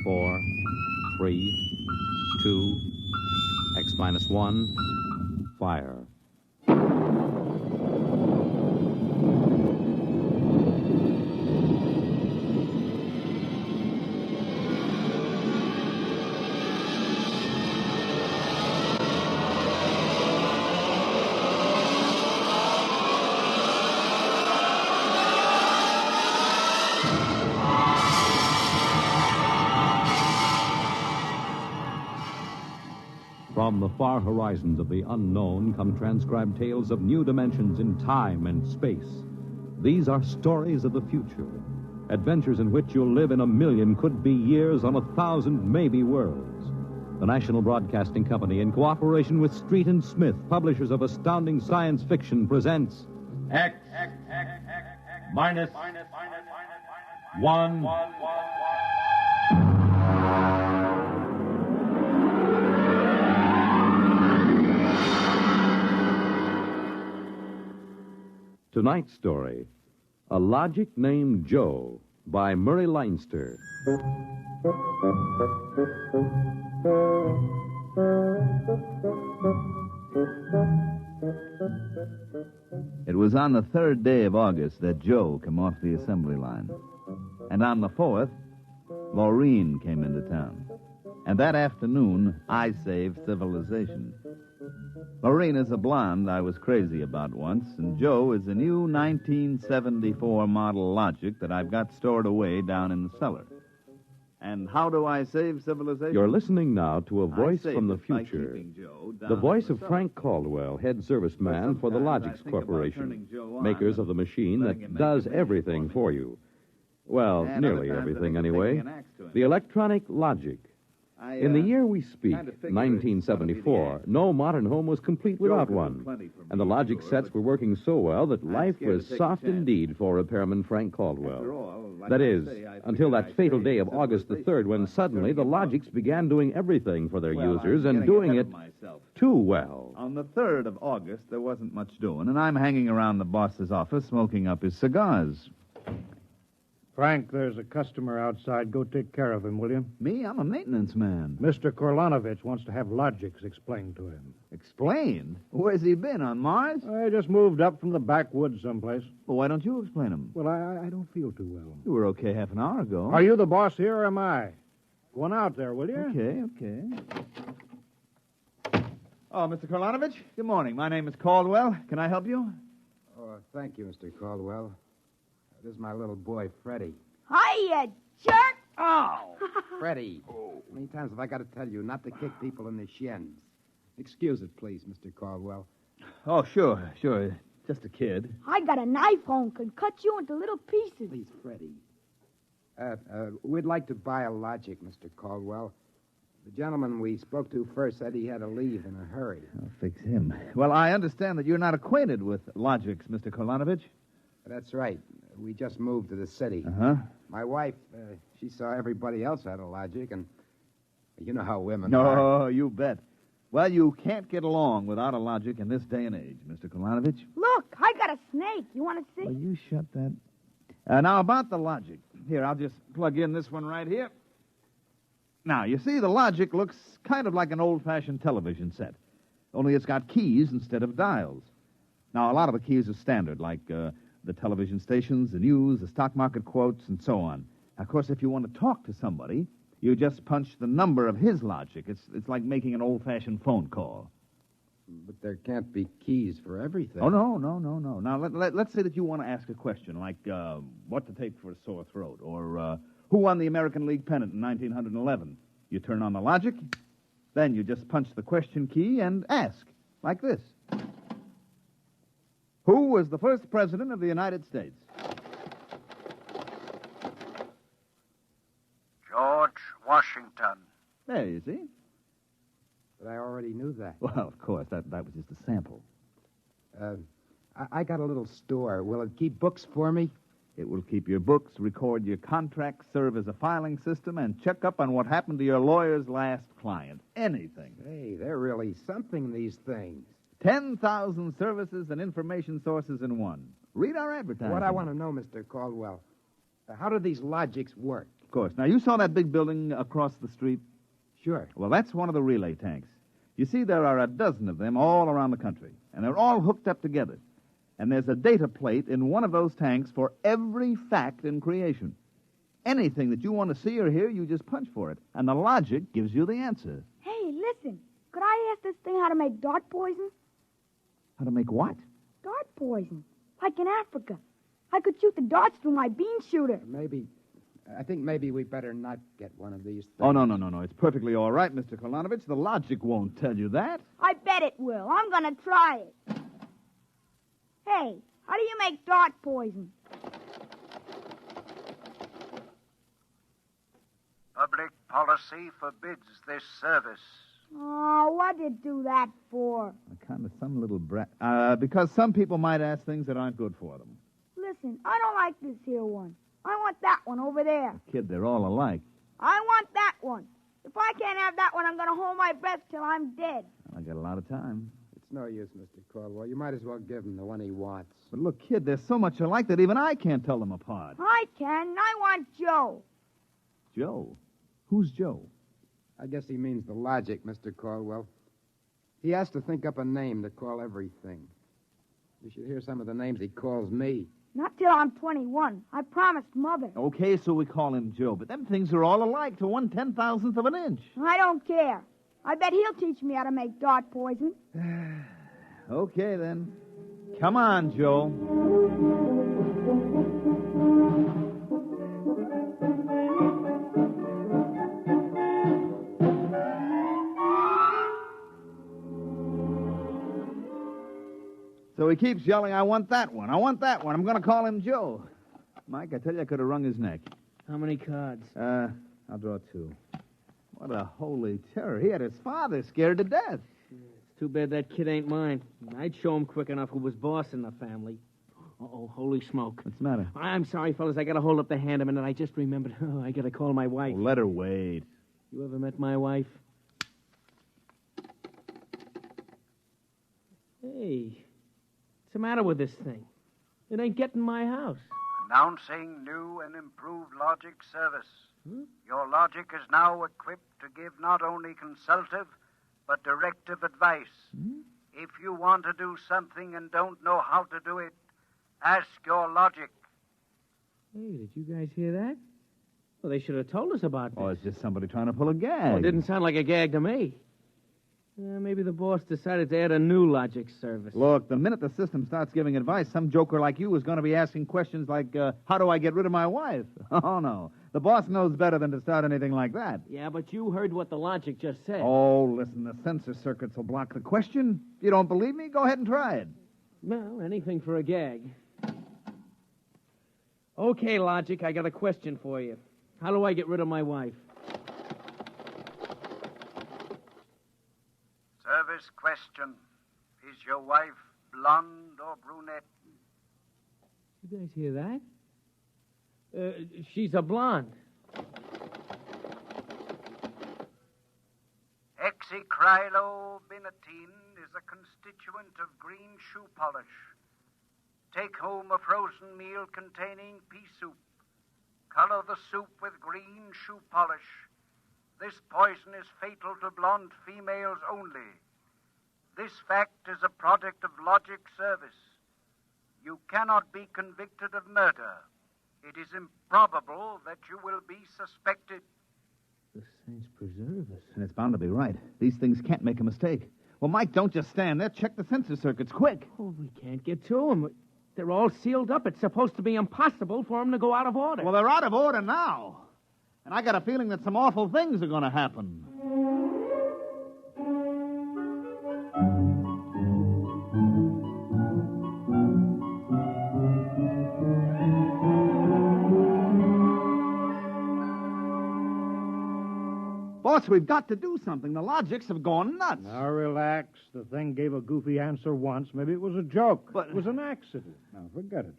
4, 3, 2, X-1, fire. From the far horizons of the unknown come transcribed tales of new dimensions in time and space. These are stories of the future, adventures in which you'll live in a million could-be years on 1,000 maybe worlds. The National Broadcasting Company, in cooperation with Street and Smith, publishers of astounding science fiction, presents X-1. Tonight's story, A Logic Named Joe, by Murray Leinster. It was on the 3rd day of August that Joe came off the assembly line. And on the 4th, Maureen came into town. And that afternoon, I saved civilization. Maureen is a blonde I was crazy about once, and Joe is a new 1974 model Logic that I've got stored away down in the cellar. And how do I save civilization? You're listening now to a voice from the future. The voice of Frank Caldwell, head serviceman for the Logix Corporation, makers of the machine that does everything for you. Well, nearly everything anyway. The electronic Logic. In the year we speak, 1974, no modern home was complete without one. And the Logic sets were working so well that life was soft indeed for repairman Frank Caldwell. That is, until that fatal day of August the 3rd, when suddenly the Logics began doing everything for their users and doing it too well. On the 3rd of August, there wasn't much doing, and I'm hanging around the boss's office smoking up his cigars. Frank, there's a customer outside. Go take care of him, will you? Me? I'm a maintenance man. Mr. Korlanovich wants to have logics explained to him. Explained? Where's he been, on Mars? I just moved up from the backwoods someplace. Well, why don't you explain him? Well, I don't feel too well. You were okay half an hour ago. Are you the boss here, or am I? Go on out there, will you? Okay. Oh, Mr. Korlanovich, good morning. My name is Caldwell. Can I help you? Oh, thank you, Mr. Caldwell. This is my little boy, Freddie. Hi, you jerk! Oh! Freddie, how many times have I got to tell you not to kick people in the shins? Excuse it, please, Mr. Caldwell. Oh, sure. Just a kid. I got a knife home, could cut you into little pieces. Please, Freddie. We'd like to buy a Logic, Mr. Caldwell. The gentleman we spoke to first said he had to leave in a hurry. I'll fix him. Well, I understand that you're not acquainted with Logics, Mr. Korlanovich. That's right. We just moved to the city. Uh-huh. My wife, she saw everybody else had a Logic, and you know how women are. No, you bet. Well, you can't get along without a Logic in this day and age, Mr. Korlanovich. Look, I got a snake. You want to see? Well, you shut that. Now, about the Logic. Here, I'll just plug in this one right here. Now, you see, the Logic looks kind of like an old-fashioned television set, only it's got keys instead of dials. Now, a lot of the keys are standard, like the television stations, the news, the stock market quotes, and so on. Of course, if you want to talk to somebody, you just punch the number of his Logic. It's like making an old-fashioned phone call. But there can't be keys for everything. Oh, no. Now, let's say that you want to ask a question, like what to take for a sore throat, or who won the American League pennant in 1911. You turn on the Logic, then you just punch the question key and ask, like this. Who was the first president of the United States? George Washington. There, you see. But I already knew that. Well, of course, that was just a sample. I got a little store. Will it keep books for me? It will keep your books, record your contracts, serve as a filing system, and check up on what happened to your lawyer's last client. Anything. Hey, they're really something, these things. 10,000 services and information sources in one. Read our advertising. What I want to know, Mr. Caldwell, how do these Logics work? Of course. Now, you saw that big building across the street? Sure. Well, that's one of the relay tanks. You see, there are a dozen of them all around the country, and they're all hooked up together. And there's a data plate in one of those tanks for every fact in creation. Anything that you want to see or hear, you just punch for it, and the Logic gives you the answer. Hey, listen. Could I ask this thing how to make dart poison? How to make what? Dart poison. Like in Africa. I could shoot the darts through my bean shooter. I think maybe we better not get one of these things. Oh, no. It's perfectly all right, Mr. Korlanovich. The Logic won't tell you that. I bet it will. I'm going to try it. Hey, how do you make dart poison? Public policy forbids this service. Oh, what did it do that for? Kind of some little brat. Because some people might ask things that aren't good for them. Listen, I don't like this here one. I want that one over there. Kid, they're all alike. I want that one. If I can't have that one, I'm going to hold my breath till I'm dead. I got a lot of time. It's no use, Mr. Caldwell. You might as well give him the one he wants. But look, kid, they're so much alike that even I can't tell them apart. I can. I want Joe. Joe? Who's Joe? I guess he means the Logic, Mr. Caldwell. He has to think up a name to call everything. You should hear some of the names he calls me. Not till I'm 21. I promised Mother. Okay, so we call him Joe, but them things are all alike to 1/10,000th of an inch. I don't care. I bet he'll teach me how to make dart poison. Okay, then. Come on, Joe. So he keeps yelling, I want that one. I want that one. I'm going to call him Joe. Mike, I tell you, I could have wrung his neck. How many cards? I'll draw 2. What a holy terror. He had his father scared to death. It's too bad that kid ain't mine. I'd show him quick enough who was boss in the family. Uh-oh, holy smoke. What's the matter? I'm sorry, fellas. I got to hold up the hand a minute. I just remembered. Oh, I got to call my wife. Oh, let her wait. You ever met my wife? Hey, what's the matter with this thing? It ain't getting my house. Announcing new and improved logic service. Your logic is now equipped to give not only consultative, but directive advice. If you want to do something and don't know how to do it, ask your logic. Hey, did you guys hear that? Well, they should have told us about this. Oh, it's just somebody trying to pull a gag. Oh, it didn't sound like a gag to me. Maybe the boss decided to add a new logic service. Look, the minute the system starts giving advice, some joker like you is going to be asking questions like, how do I get rid of my wife? Oh, no. The boss knows better than to start anything like that. Yeah, but you heard what the logic just said. Oh, listen, the sensor circuits will block the question. If you don't believe me, go ahead and try it. Well, anything for a gag. Okay, logic, I got a question for you. How do I get rid of my wife? Service question. Is your wife blonde or brunette? You guys hear that? She's a blonde. Hexycrylobinatine is a constituent of green shoe polish. Take home a frozen meal containing pea soup. Color the soup with green shoe polish. This poison is fatal to blonde females only. This fact is a product of logic service. You cannot be convicted of murder. It is improbable that you will be suspected. The saints preserve us. And it's bound to be right. These things can't make a mistake. Well, Mike, don't just stand there. Check the sensor circuits, quick. Oh, we can't get to them. They're all sealed up. It's supposed to be impossible for them to go out of order. Well, they're out of order now. And I got a feeling that some awful things are going to happen. Boss, we've got to do something. The logics have gone nuts. Now, relax. The thing gave a goofy answer once. Maybe it was a joke. But it was an accident. Now, forget it.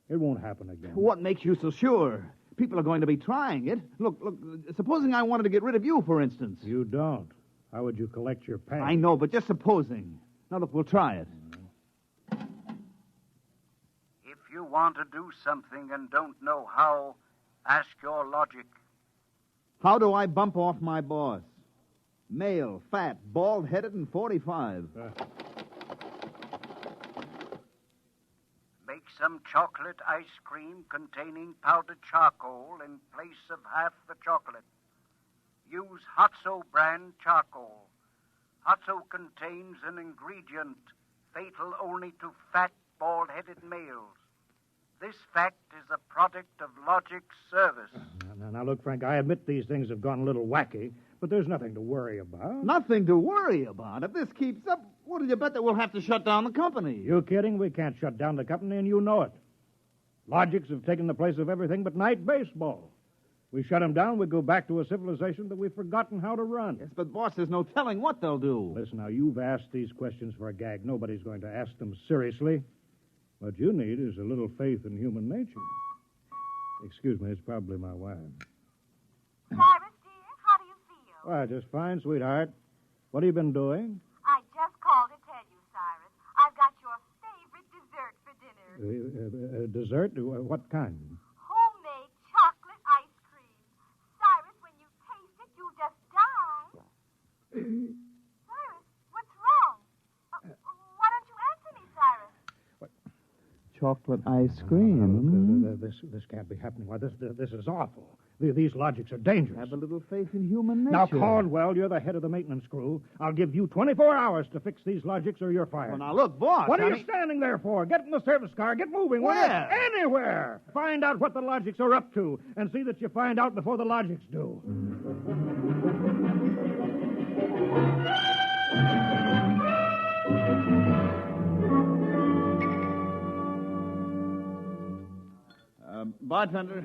It won't happen again. What makes you so sure? People are going to be trying it. Look, supposing I wanted to get rid of you, for instance. You don't. How would you collect your pay? I know, but just supposing. Now, look, we'll try it. If you want to do something and don't know how, ask your logic. How do I bump off my boss? Male, fat, bald-headed, and 45. Make some chocolate ice cream containing powdered charcoal in place of half the chocolate. Use Hotso brand charcoal. Hotso contains an ingredient fatal only to fat, bald-headed males. This fact is a product of logic service. Now, look, Frank, I admit these things have gone a little wacky, but there's nothing to worry about. Nothing to worry about? If this keeps up, what do you bet that we'll have to shut down the company? You kidding? We can't shut down the company, and you know it. Logics have taken the place of everything but night baseball. We shut them down, we go back to a civilization that we've forgotten how to run. Yes, but, boss, there's no telling what they'll do. Listen, now, you've asked these questions for a gag. Nobody's going to ask them seriously. What you need is a little faith in human nature. Excuse me, it's probably my wife. Cyrus, dear, how do you feel? Why, just fine, sweetheart. What have you been doing? I just called to tell you, Cyrus. I've got your favorite dessert for dinner. Dessert? What kind? Homemade chocolate ice cream. Cyrus, when you taste it, you'll just die. Cyrus, what's wrong? Why don't you answer me, Cyrus? Chocolate ice cream. This can't be happening. Why, this is awful. These logics are dangerous. Have a little faith in human nature. Now, Caldwell, you're the head of the maintenance crew. I'll give you 24 hours to fix these logics or you're fired. Well, now, look, boss. What are you standing there for? Get in the service car. Get moving. Where? Anywhere. Find out what the logics are up to and see that you find out before the logics do. Bartender,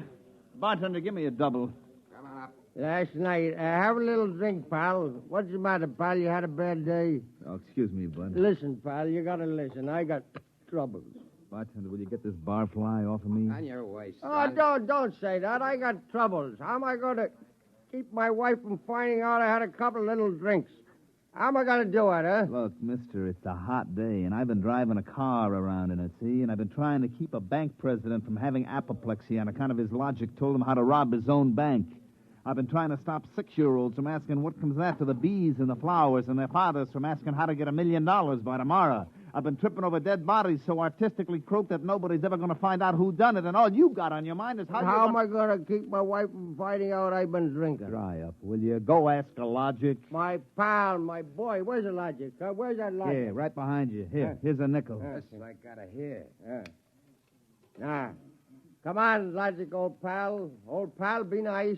give me a double. Come on up. Last night, have a little drink, pal. What's the matter, pal? You had a bad day? Oh, excuse me, bud. Listen, pal, you gotta listen. I got troubles. Bartender, will you get this barfly off of me? On your way, son. Oh, don't say that. I got troubles. How am I going to keep my wife from finding out I had a couple little drinks? How am I going to do it, huh? Look, mister, it's a hot day, and I've been driving a car around in it, see? And I've been trying to keep a bank president from having apoplexy on account of his logic told him how to rob his own bank. I've been trying to stop 6-year-olds from asking what comes after the bees and the flowers and their fathers from asking how to get $1 million by tomorrow. I've been tripping over dead bodies so artistically croaked that nobody's ever going to find out who done it, and all you got on your mind is how am I going to keep my wife from finding out I've been drinking? Dry up, will you? Go ask the logic. My pal, my boy, where's the logic? Where's that logic? Here, right behind you. Here's a nickel. This I got to hear. Now, come on, logic, old pal. Old pal, be nice.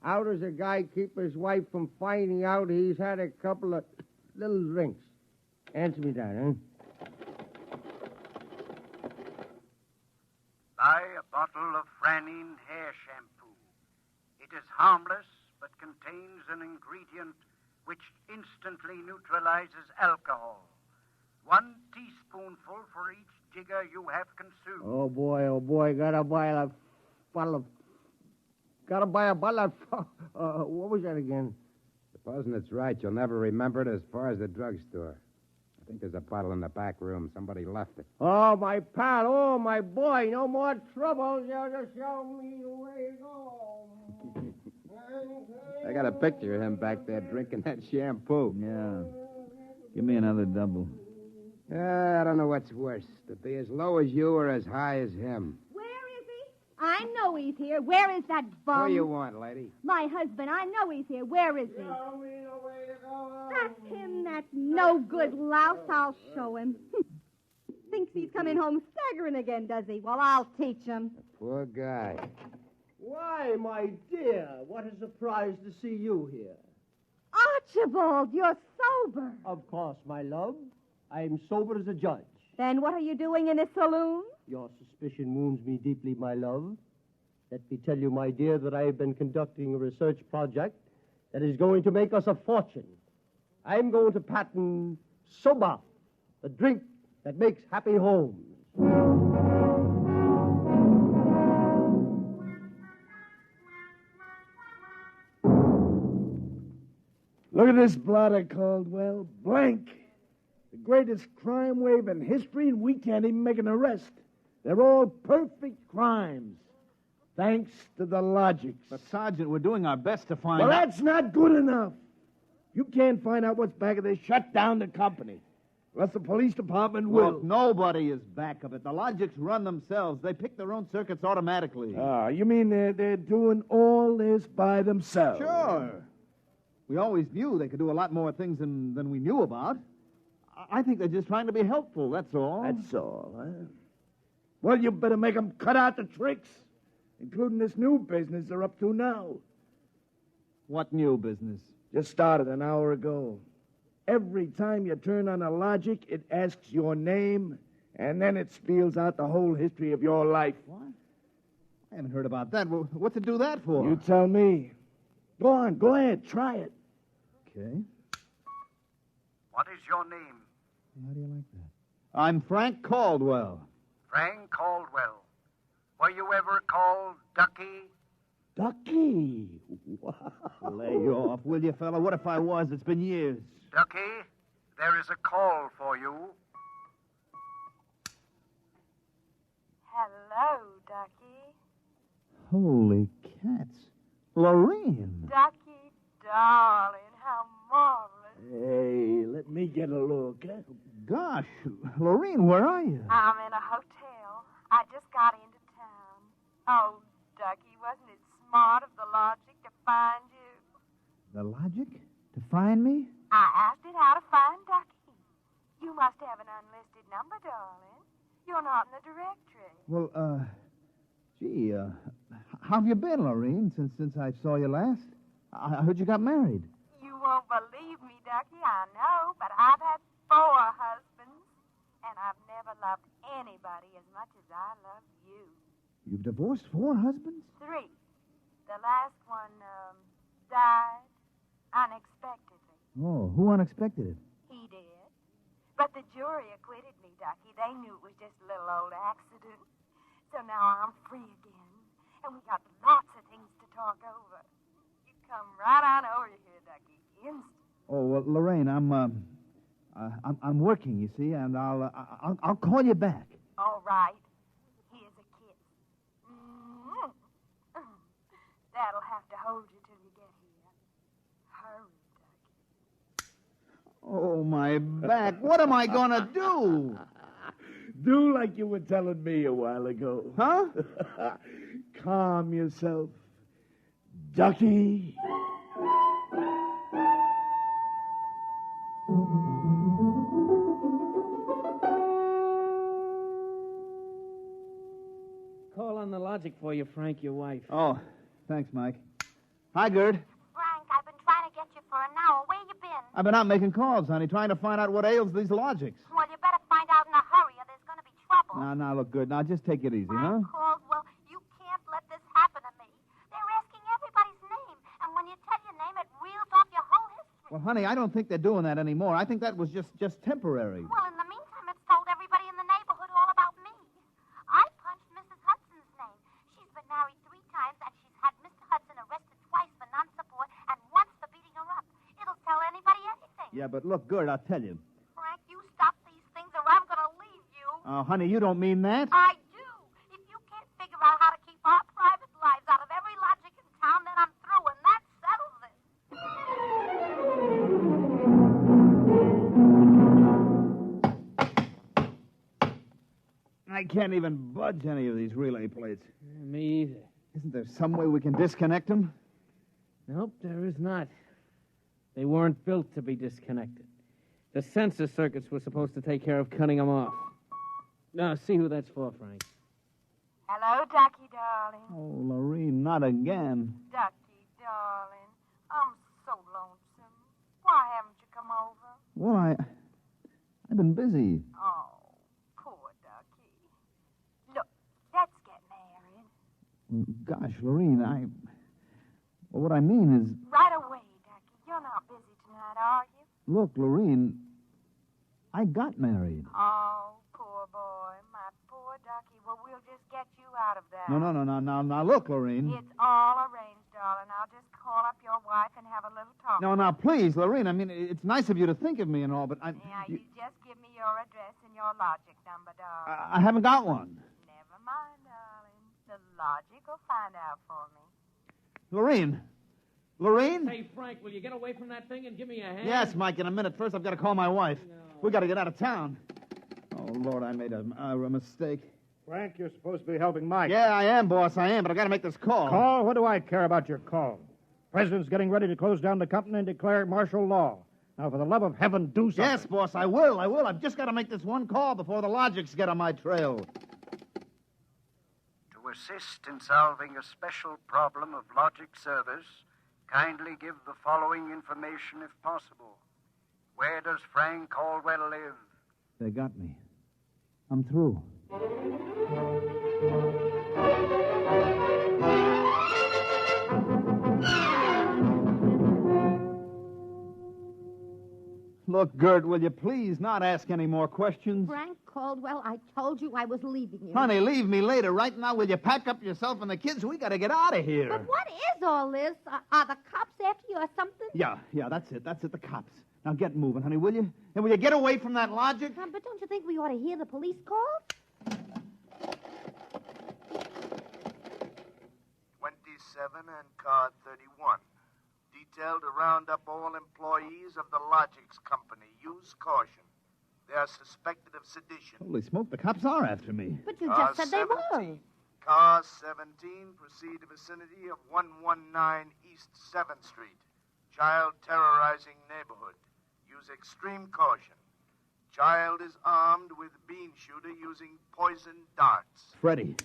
How does a guy keep his wife from finding out he's had a couple of little drinks? Answer me that, huh? Buy a bottle of Franine hair shampoo. It is harmless, but contains an ingredient which instantly neutralizes alcohol. 1 teaspoonful for each jigger you have consumed. Oh, boy, gotta buy a bottle of... what was that again? Supposing it's right, you'll never remember it as far as the drugstore. I think there's a bottle in the back room. Somebody left it. Oh, my pal. Oh, my boy. No more trouble. Just show me the way to go. I got a picture of him back there drinking that shampoo. Yeah. Give me another double. I don't know what's worse, to be as low as you or as high as him. I know he's here. Where is that bum? What do you want, lady? My husband. I know he's here. Where is he? That's him, that no-good louse. I'll show him. Thinks he's coming home staggering again, does he? Well, I'll teach him. Poor guy. Why, my dear, what a surprise to see you here. Archibald, you're sober. Of course, my love. I'm sober as a judge. Then what are you doing in a saloon? Your suspicion wounds me deeply, my love. Let me tell you, my dear, that I have been conducting a research project that is going to make us a fortune. I'm going to patent Soba, the drink that makes happy homes. Look at this blotter, Caldwell. Blank. The greatest crime wave in history, and we can't even make an arrest. They're all perfect crimes, thanks to the logics. But, Sergeant, we're doing our best to find Well, out... that's not good enough. You can't find out what's back of this. Shut down the company. Unless the police department will. Look, nobody is back of it. The logics run themselves. They pick their own circuits automatically. You mean they're doing all this by themselves? Sure. We always knew they could do a lot more things than we knew about. I think they're just trying to be helpful, that's all. That's all, huh? Well, you better make them cut out the tricks, including this new business they're up to now. What new business? Just started an hour ago. Every time you turn on a logic, it asks your name, and then it spells out the whole history of your life. What? I haven't heard about that. Well, what's it do that for? You tell me. Go on, go ahead, try it. Okay. What is your name? How do you like that? I'm Frank Caldwell. Frank Caldwell. Were you ever called Ducky? Ducky? Wow. Lay off, will you, fella? What if I was? It's been years. Ducky, there is a call for you. Hello, Ducky. Holy cats. Lorene. Ducky, darling, how marvelous. Hey, let me get a look. Huh? Gosh, Lorene, where are you? I'm in a hotel. I just got into town. Oh, Ducky, wasn't it smart of the logic to find you? The logic? To find me? I asked it how to find Ducky. You must have an unlisted number, darling. You're not in the directory. Well, gee, how have you been, Lorene, since I saw you last? I heard you got married. You won't believe me, Ducky, I know, but I've had 4 husbands, and I've never loved anybody as much as I love you. You've divorced 4 husbands? 3. The last one, died unexpectedly. Oh, who unexpected it? He did. But the jury acquitted me, Ducky. They knew it was just a little old accident. So now I'm free again, and we got lots of things to talk over. You come right on over here, Ducky, instant. Oh, well, Lorraine, I'm working, you see, and I'll call you back. All right. Here's a kiss. Mm. That'll have to hold you till you get here. Hurry. Oh, my back. What am I going to do? Do like you were telling me a while ago. Huh? Calm yourself. Ducky. Call on the logic for you, Frank, your wife. Oh, thanks, Mike. Hi, Gerd. Frank, I've been trying to get you for an hour. Where you been? I've been out making calls, honey, trying to find out what ails these logics. Well, you better find out in a hurry or there's going to be trouble. Now, look, good. Now, just take it easy, huh? Caldwell, you can't let this happen to me. They're asking everybody's name, and when you tell your name, it reels off your whole history. Well, honey, I don't think they're doing that anymore. I think that was just temporary. Well, in the meantime, it's told everybody in the neighborhood all about me. I punched Mrs. Hudson's name. She's been married 3 times, and she's had Mr. Hudson arrested twice for non-support and once for beating her up. It'll tell anybody anything. Yeah, but look, Gerd, I'll tell you. Frank, you stop these things or I'm going to leave you. Oh, honey, you don't mean that? I do. If you can't figure out how to keep our private lives out of every logic in town, then I'm through, and that settles it. I can't even budge any of these relay plates. Me either. Isn't there some way we can disconnect them? Nope, there is not. They weren't built to be disconnected. The sensor circuits were supposed to take care of cutting them off. Now, see who that's for, Frank. Hello, Ducky, darling. Oh, Lorene, not again. Ducky, darling. I'm so lonesome. Why haven't you come over? Well, I've been busy. Oh, poor Ducky. Look, let's get married. Gosh, Lorene, well, what I mean is... Right away, Ducky. You're not busy tonight, are you? Look, Lorene, I got married. Oh, poor boy. My poor Ducky. Well, we'll just get you out of that. No, now, look, Lorene. It's all arranged, darling. I'll just call up your wife and have a little talk. No, now, please, Lorene, I mean, it's nice of you to think of me and all, but Yeah, you just give me your address and your logic number, darling. I haven't got one. Never mind, darling. The logic will find out for me. Lorene? Hey, Frank, will you get away from that thing and give me a hand? Yes, Mike, in a minute. First, I've got to call my wife. No. We got to get out of town. Oh, Lord, I made a mistake. Frank, you're supposed to be helping Mike. Yeah, I am, boss, I am, but I got to make this call. Call? What do I care about your call? President's getting ready to close down the company and declare martial law. Now, for the love of heaven, do something. Yes, boss, I will. I've just got to make this one call before the logics get on my trail. To assist in solving a special problem of logic service, kindly give the following information if possible. Where does Frank Caldwell live? They got me. I'm through. Look, Gert, will you please not ask any more questions? Frank Caldwell, I told you I was leaving you. Honey, leave me later. Right now, will you pack up yourself and the kids? We got to get out of here. But what is all this? Are the cops after you or something? Yeah, that's it, the cops. Now get moving, honey, will you? And will you get away from that logic? But don't you think we ought to hear the police call? 27 and car 31. Detailed to round up all employees of the Logics Company. Use caution. They are suspected of sedition. Holy smoke, the cops are after me. But you just said they were. Car 17, proceed to vicinity of 119 East 7th Street. Child terrorizing neighborhood. Use extreme caution. Child is armed with bean shooter using poison darts. Freddie.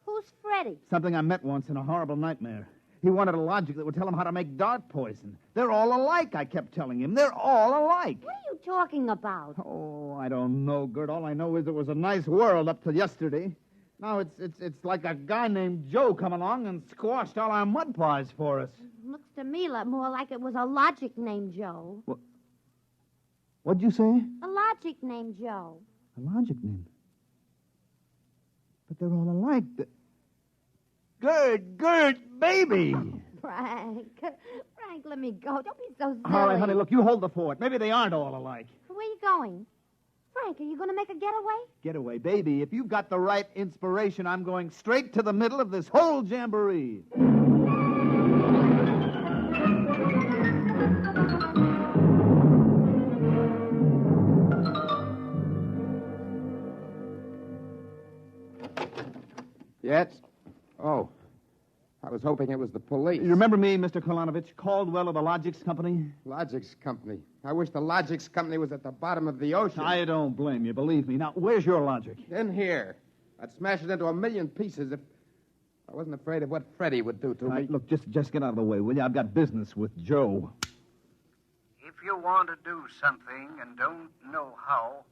Who's Freddie? Something I met once in a horrible nightmare. He wanted a logic that would tell him how to make dart poison. They're all alike, I kept telling him. They're all alike. What are you talking about? Oh, I don't know, Gert. All I know is it was a nice world up till yesterday. Now it's like a guy named Joe come along and squashed all our mud pies for us. Looks to me more like it was a logic named Joe. What'd you say? A logic named Joe. A logic name? But they're all alike. Gert, baby! Frank. Frank, let me go. Don't be so silly. All right, honey, look, you hold the fort. Maybe they aren't all alike. Where are you going? Frank, are you going to make a getaway? Getaway, baby. If you've got the right inspiration, I'm going straight to the middle of this whole jamboree. Yes? Oh. I was hoping it was the police. You remember me, Mr. Kolanovich, Caldwell of the Logics Company? Logics Company. I wish the Logics Company was at the bottom of the ocean. I don't blame you, believe me. Now, where's your logic? In here. I'd smash it into a million pieces if I wasn't afraid of what Freddie would do to me. Look, just get out of the way, will you? I've got business with Joe. If you want to do something and don't know how,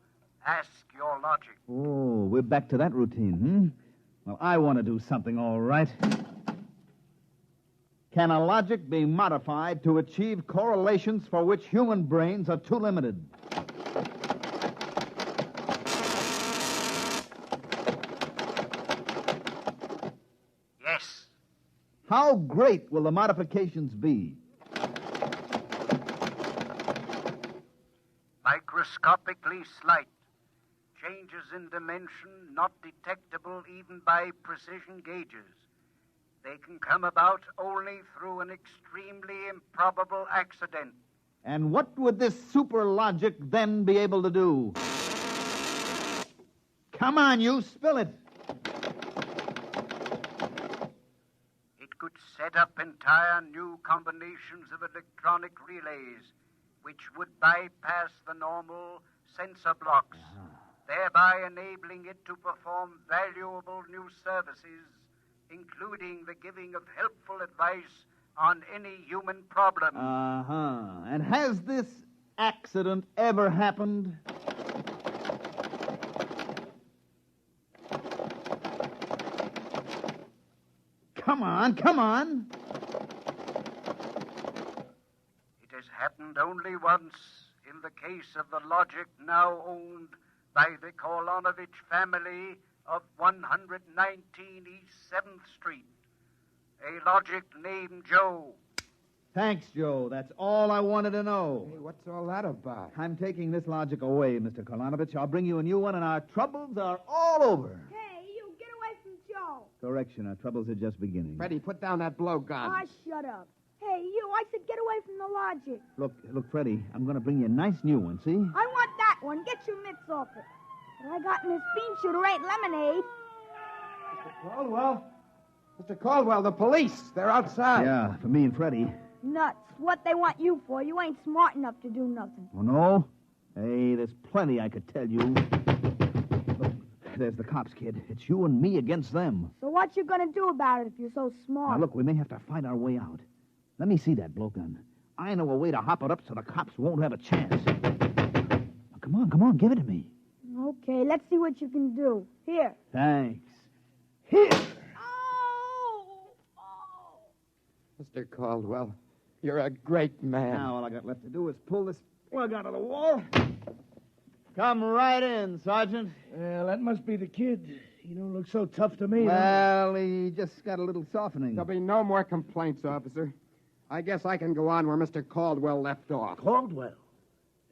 ask your logic. Oh, we're back to that routine, hmm? Well, I want to do something, all right. Can a logic be modified to achieve correlations for which human brains are too limited? Yes. How great will the modifications be? Microscopically slight. Changes in dimension not detectable even by precision gauges. They can come about only through an extremely improbable accident. And what would this super logic then be able to do? Come on, you, spill it. It could set up entire new combinations of electronic relays, which would bypass the normal sensor blocks, thereby enabling it to perform valuable new services, including the giving of helpful advice on any human problem. Uh-huh. And has this accident ever happened? Come on, come on. It has happened only once in the case of the logic now owned by the Kolanovich family of 119 East 7th Street. A logic named Joe. Thanks, Joe. That's all I wanted to know. Hey, what's all that about? I'm taking this logic away, Mr. Kolanovich. I'll bring you a new one, and our troubles are all over. Hey, you, get away from Joe. Correction, our troubles are just beginning. Freddie, put down that blowgun. Ah, shut up. Hey, you, I said get away from the logic. Look, Freddie, I'm going to bring you a nice new one, see? I want that one. Get your mitts off it. What I got in this bean shooter ain't lemonade. Mr. Caldwell? Mr. Caldwell, the police. They're outside. Yeah, for me and Freddie. Nuts. What they want you for? You ain't smart enough to do nothing. Oh, no? Hey, there's plenty I could tell you. Look, there's the cops, kid. It's you and me against them. So what you gonna do about it if you're so smart? Now, look, we may have to find our way out. Let me see that blowgun. I know a way to hop it up so the cops won't have a chance. Now, come on, give it to me. Okay, let's see what you can do. Here. Thanks. Here! Mr. Caldwell, you're a great man. Now all I got left to do is pull this plug out of the wall. Come right in, Sergeant. Well, that must be the kid. He don't look so tough to me. Well, he just got a little softening. There'll be no more complaints, officer. I guess I can go on where Mr. Caldwell left off. Caldwell?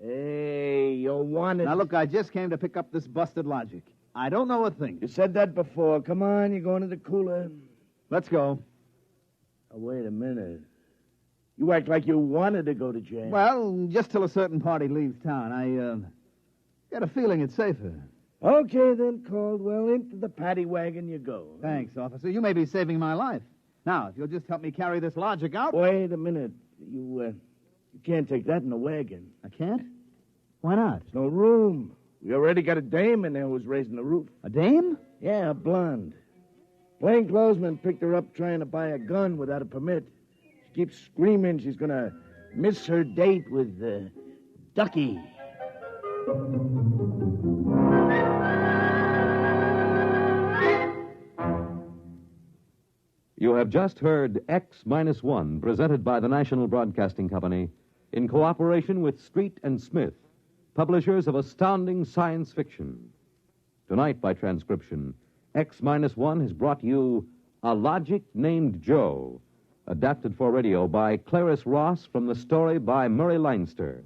Hey, you wanted... Now, look, I just came to pick up this busted logic. I don't know a thing. You said that before. Come on, you're going to the cooler. Let's go. Oh, wait a minute. You act like you wanted to go to jail. Well, just till a certain party leaves town. I got a feeling it's safer. Okay, then, Caldwell. Into the paddy wagon you go. Thanks, officer. You may be saving my life. Now, if you'll just help me carry this logic out... Wait a minute. You can't take that in the wagon. I can't? Why not? There's no room. We already got a dame in there who's raising the roof. A dame? Yeah, a blonde. Plainclothesman picked her up trying to buy a gun without a permit. She keeps screaming she's going to miss her date with Ducky. You have just heard X-1, presented by the National Broadcasting Company in cooperation with Street and Smith, publishers of astounding science fiction. Tonight, by transcription, X-1 has brought you A Logic Named Joe, adapted for radio by Clarice Ross from the story by Murray Leinster.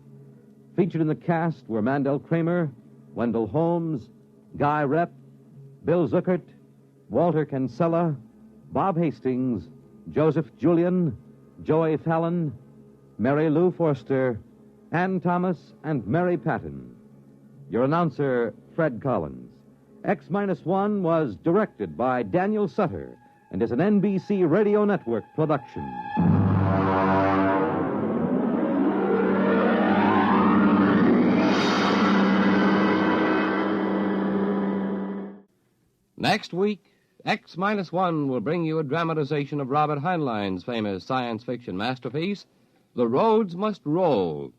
Featured in the cast were Mandel Kramer, Wendell Holmes, Guy Rep, Bill Zuckert, Walter Kinsella, Bob Hastings, Joseph Julian, Joey Fallon, Mary Lou Forster, Ann Thomas, and Mary Patton. Your announcer, Fred Collins. X-1 was directed by Daniel Sutter and is an NBC Radio Network production. Next week, X-1 will bring you a dramatization of Robert Heinlein's famous science fiction masterpiece, The Roads Must Roll.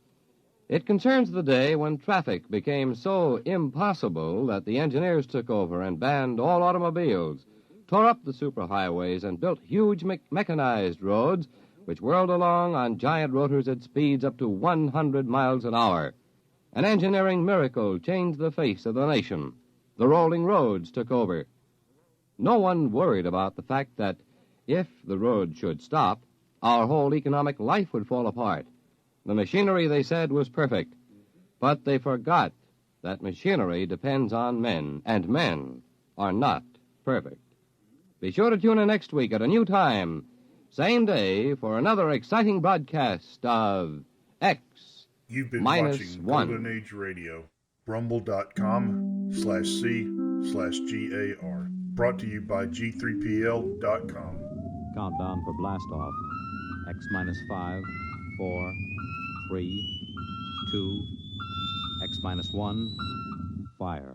It concerns the day when traffic became so impossible that the engineers took over and banned all automobiles, tore up the superhighways, and built huge mechanized roads which whirled along on giant rotors at speeds up to 100 miles an hour. An engineering miracle changed the face of the nation. The rolling roads took over. No one worried about the fact that if the road should stop, our whole economic life would fall apart. The machinery, they said, was perfect, but they forgot that machinery depends on men, and men are not perfect. Be sure to tune in next week at a new time, same day, for another exciting broadcast of X You've been minus watching one. Golden Age Radio, rumble.com/C/GAR. Brought to you by G3PL.com. Countdown for blast-off. X-5, 4, 3, 2, X-1, fire.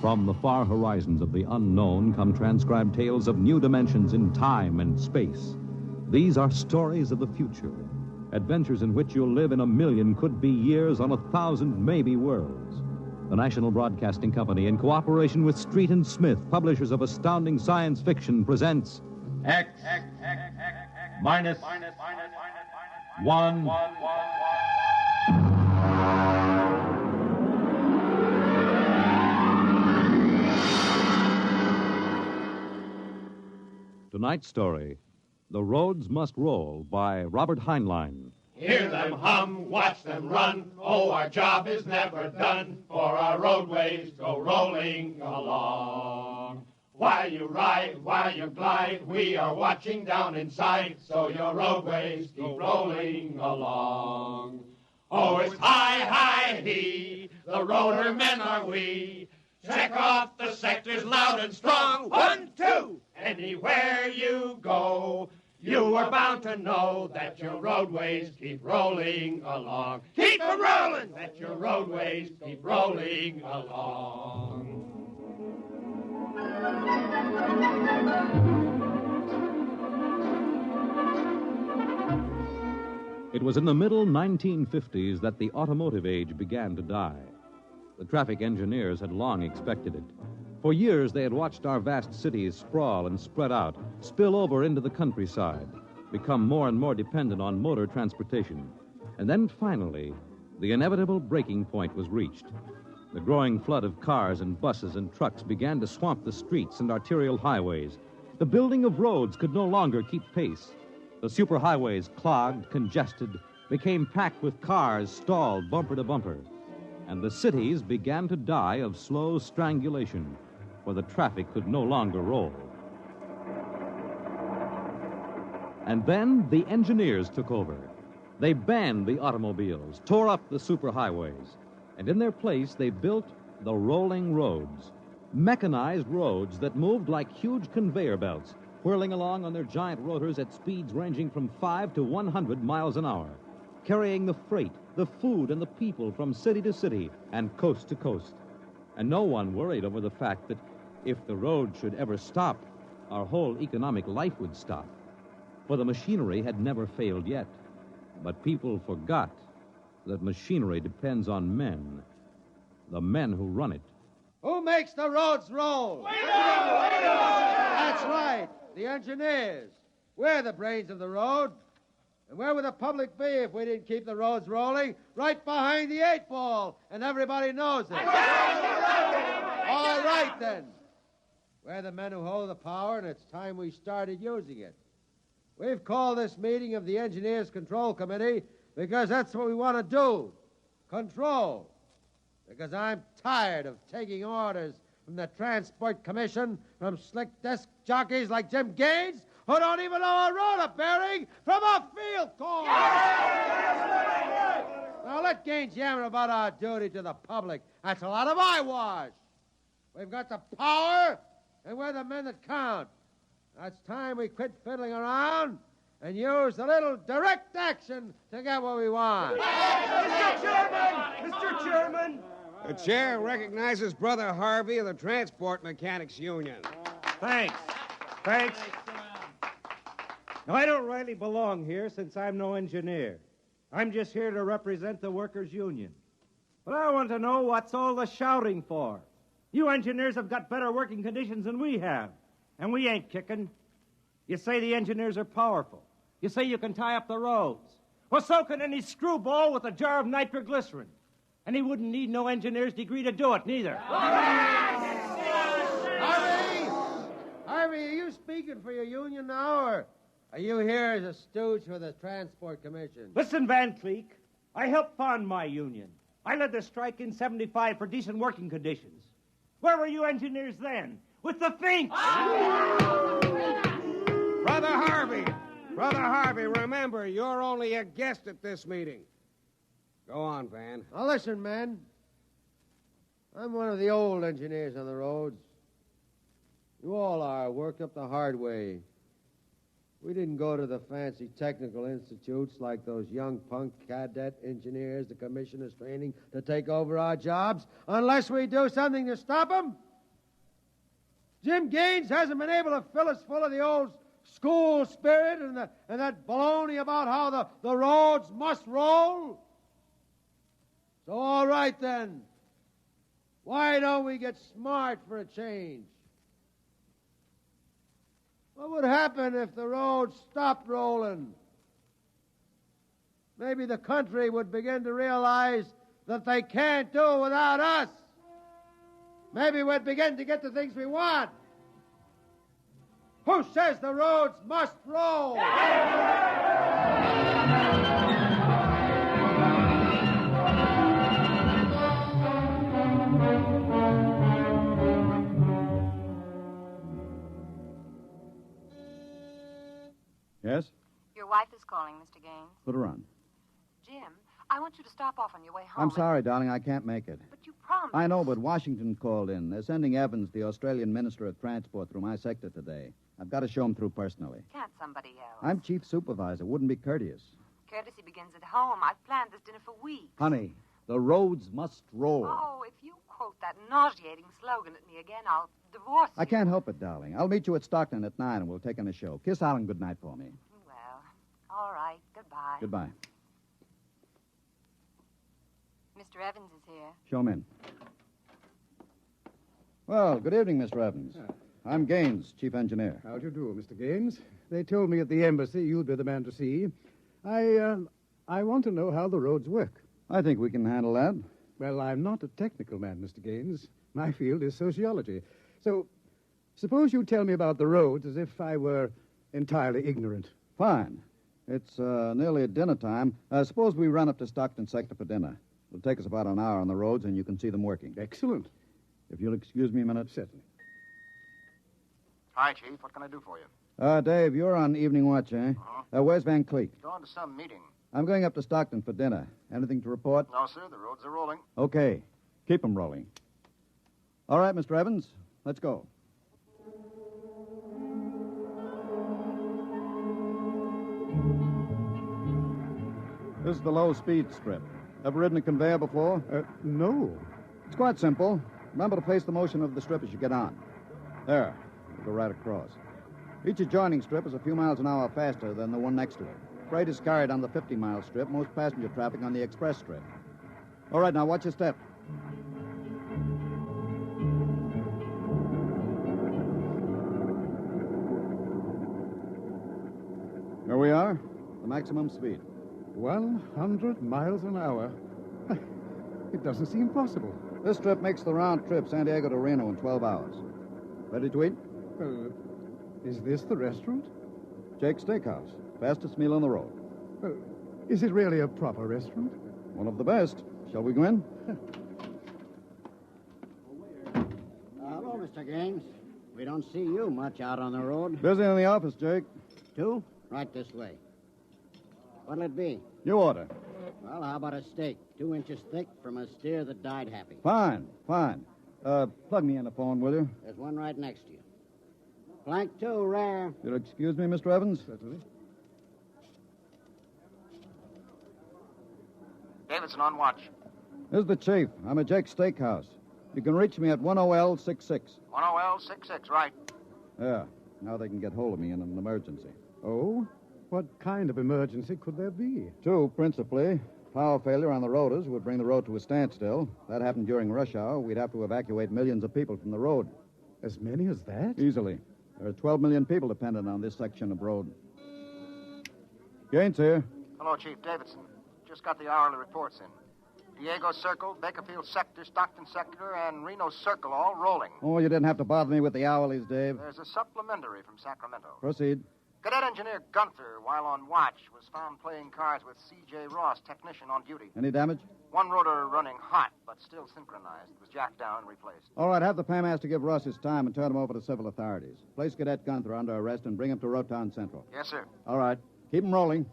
From the far horizons of the unknown come transcribed tales of new dimensions in time and space. These are stories of the future, adventures in which you'll live in a million could-be years on 1,000 maybe worlds. The National Broadcasting Company, in cooperation with Street and Smith, publishers of astounding science fiction, presents X-1. Tonight's story, The Roads Must Roll, by Robert Heinlein. Hear them hum, watch them run. Oh, our job is never done, for our roadways go rolling along. While you ride, while you glide, we are watching down in sight, so your roadways keep rolling along. Oh, it's hi, hi, he, the roader men are we. Check off the sectors loud and strong. 1, 2, anywhere you go. You are bound to know that your roadways keep rolling along. Keep them rolling! That your roadways keep rolling along. It was in the middle 1950s that the automotive age began to die. The traffic engineers had long expected it. For years, they had watched our vast cities sprawl and spread out, spill over into the countryside, become more and more dependent on motor transportation. And then finally, the inevitable breaking point was reached. The growing flood of cars and buses and trucks began to swamp the streets and arterial highways. The building of roads could no longer keep pace. The superhighways, clogged, congested, became packed with cars stalled bumper to bumper. And the cities began to die of slow strangulation, for the traffic could no longer roll. And then the engineers took over. They banned the automobiles, tore up the superhighways, and in their place they built the rolling roads, mechanized roads that moved like huge conveyor belts, whirling along on their giant rotors at speeds ranging from 5 to 100 miles an hour, carrying the freight, the food, and the people from city to city and coast to coast. And no one worried over the fact that if the road should ever stop, our whole economic life would stop. For the machinery had never failed yet. But people forgot that machinery depends on men. The men who run it. Who makes the roads roll? We do! That's right, the engineers. We're the brains of the road. And where would the public be if we didn't keep the roads rolling? Right behind the 8-ball, and everybody knows it. All right, then. We're the men who hold the power, and it's time we started using it. We've called this meeting of the Engineers Control Committee because that's what we want to do. Control. Because I'm tired of taking orders from the Transport Commission, from slick desk jockeys like Jim Gaines, who don't even know a roller bearing from a field course. Now let Gaines yammer about our duty to the public. That's a lot of eyewash. We've got the power, and we're the men that count. It's time we quit fiddling around and use a little direct action to get what we want. Mr. Chairman! Mr. Chairman! The chair recognizes Brother Harvey of the Transport Mechanics Union. Thanks. Thanks. Now, I don't really belong here since I'm no engineer. I'm just here to represent the workers' union. But I want to know what's all the shouting for. You engineers have got better working conditions than we have, and we ain't kicking. You say the engineers are powerful. You say you can tie up the roads. Well, so can any screwball with a jar of nitroglycerin. And he wouldn't need no engineer's degree to do it, neither. Harvey, are you speaking for your union now, or are you here as a stooge for the Transport Commission? Listen, Van Cleek, I helped found my union. I led the strike in 75 for decent working conditions. Where were you engineers then? With the Finks! Brother Harvey, remember, you're only a guest at this meeting. Go on, Van. Now, listen, men. I'm one of the old engineers on the roads. You all are, worked up the hard way. We didn't go to the fancy technical institutes like those young punk cadet engineers the commission is training to take over our jobs unless we do something to stop them. Jim Gaines hasn't been able to fill us full of the old school spirit and that baloney about how the roads must roll. So, all right, then. Why don't we get smart for a change? What would happen if the roads stopped rolling? Maybe the country would begin to realize that they can't do it without us. Maybe we'd begin to get the things we want. Who says the roads must roll? Yes? Your wife is calling, Mr. Gaines. Put her on. Jim, I want you to stop off on your way home. I'm sorry, darling, I can't make it. But you promised. I know, but Washington called in. They're sending Evans, the Australian Minister of Transport, through my sector today. I've got to show him through personally. Can't somebody else? I'm chief supervisor. Wouldn't be courteous. Courtesy begins at home. I've planned this dinner for weeks. Honey, the roads must roll. Oh, if you quote that nauseating slogan at me again, I'll divorce you. I can't help it, darling. I'll meet you at Stockton at 9 and we'll take on a show. Kiss Alan goodnight for me. Well, all right. Goodbye. Goodbye. Mr. Evans is here. Show him in. Well, good evening, Mr. Evans. I'm Gaines, chief engineer. How do you do, Mr. Gaines? They told me at the embassy you'd be the man to see. I want to know how the roads work. I think we can handle that. Well, I'm not a technical man, Mr. Gaines. My field is sociology. So, suppose you tell me about the roads as if I were entirely ignorant. Fine. It's nearly at dinner time. Suppose we run up to Stockton sector for dinner. It'll take us about an hour on the roads, and you can see them working. Excellent. If you'll excuse me a minute. Certainly. Hi, Chief. What can I do for you? Dave, you're on evening watch, eh? Where's Van Cleek? He's gone to some meeting. I'm going up to Stockton for dinner. Anything to report? No, sir. The roads are rolling. Okay. Keep them rolling. All right, Mr. Evans. Let's go. This is the low-speed strip. Ever ridden a conveyor before? No. It's quite simple. Remember to place the motion of the strip as you get on. There. We'll go right across. Each adjoining strip is a few miles an hour faster than the one next to it. Freight is carried on the 50-mile strip, most passenger traffic on the express strip. All right, now watch your step. Here we are, the maximum speed. 100 miles an hour. It doesn't seem possible. This trip makes the round trip San Diego to Reno in 12 hours. Ready to eat? Is this the restaurant? Jake's Steakhouse. Fastest meal on the road. Is it really a proper restaurant? One of the best. Shall we go in? Hello, Mr. Gaines. We don't see you much out on the road. Busy in the office, Jake. Two? Right this way. What'll it be? You order. Well, how about a steak? 2 inches thick from a steer that died happy. Fine. Plug me in the phone, will you? There's one right next to you. Flank 2, rare. You'll excuse me, Mr. Evans? Certainly. Davidson on watch. This is the chief. I'm at Jake's Steakhouse. You can reach me at 10L66. 10L66, right. Yeah. Now they can get hold of me in an emergency. Oh? What kind of emergency could there be? Two, principally. Power failure on the rotors would bring the road to a standstill. If that happened during rush hour, we'd have to evacuate millions of people from the road. As many as that? Easily. There are 12 million people dependent on this section of road. Gaines here. Hello, Chief Davidson. Just got the hourly reports in. Diego Circle, Bakerfield Sector, Stockton Sector, and Reno Circle all rolling. Oh, you didn't have to bother me with the hourlies, Dave. There's a supplementary from Sacramento. Proceed. Cadet Engineer Gunther, while on watch, was found playing cards with C.J. Ross, technician on duty. Any damage? One rotor running hot, but still synchronized. It was jacked down and replaced. All right, have the paymaster give Ross his time and turn him over to civil authorities. Place Cadet Gunther under arrest and bring him to Rotown Central. Yes, sir. All right. Keep him rolling.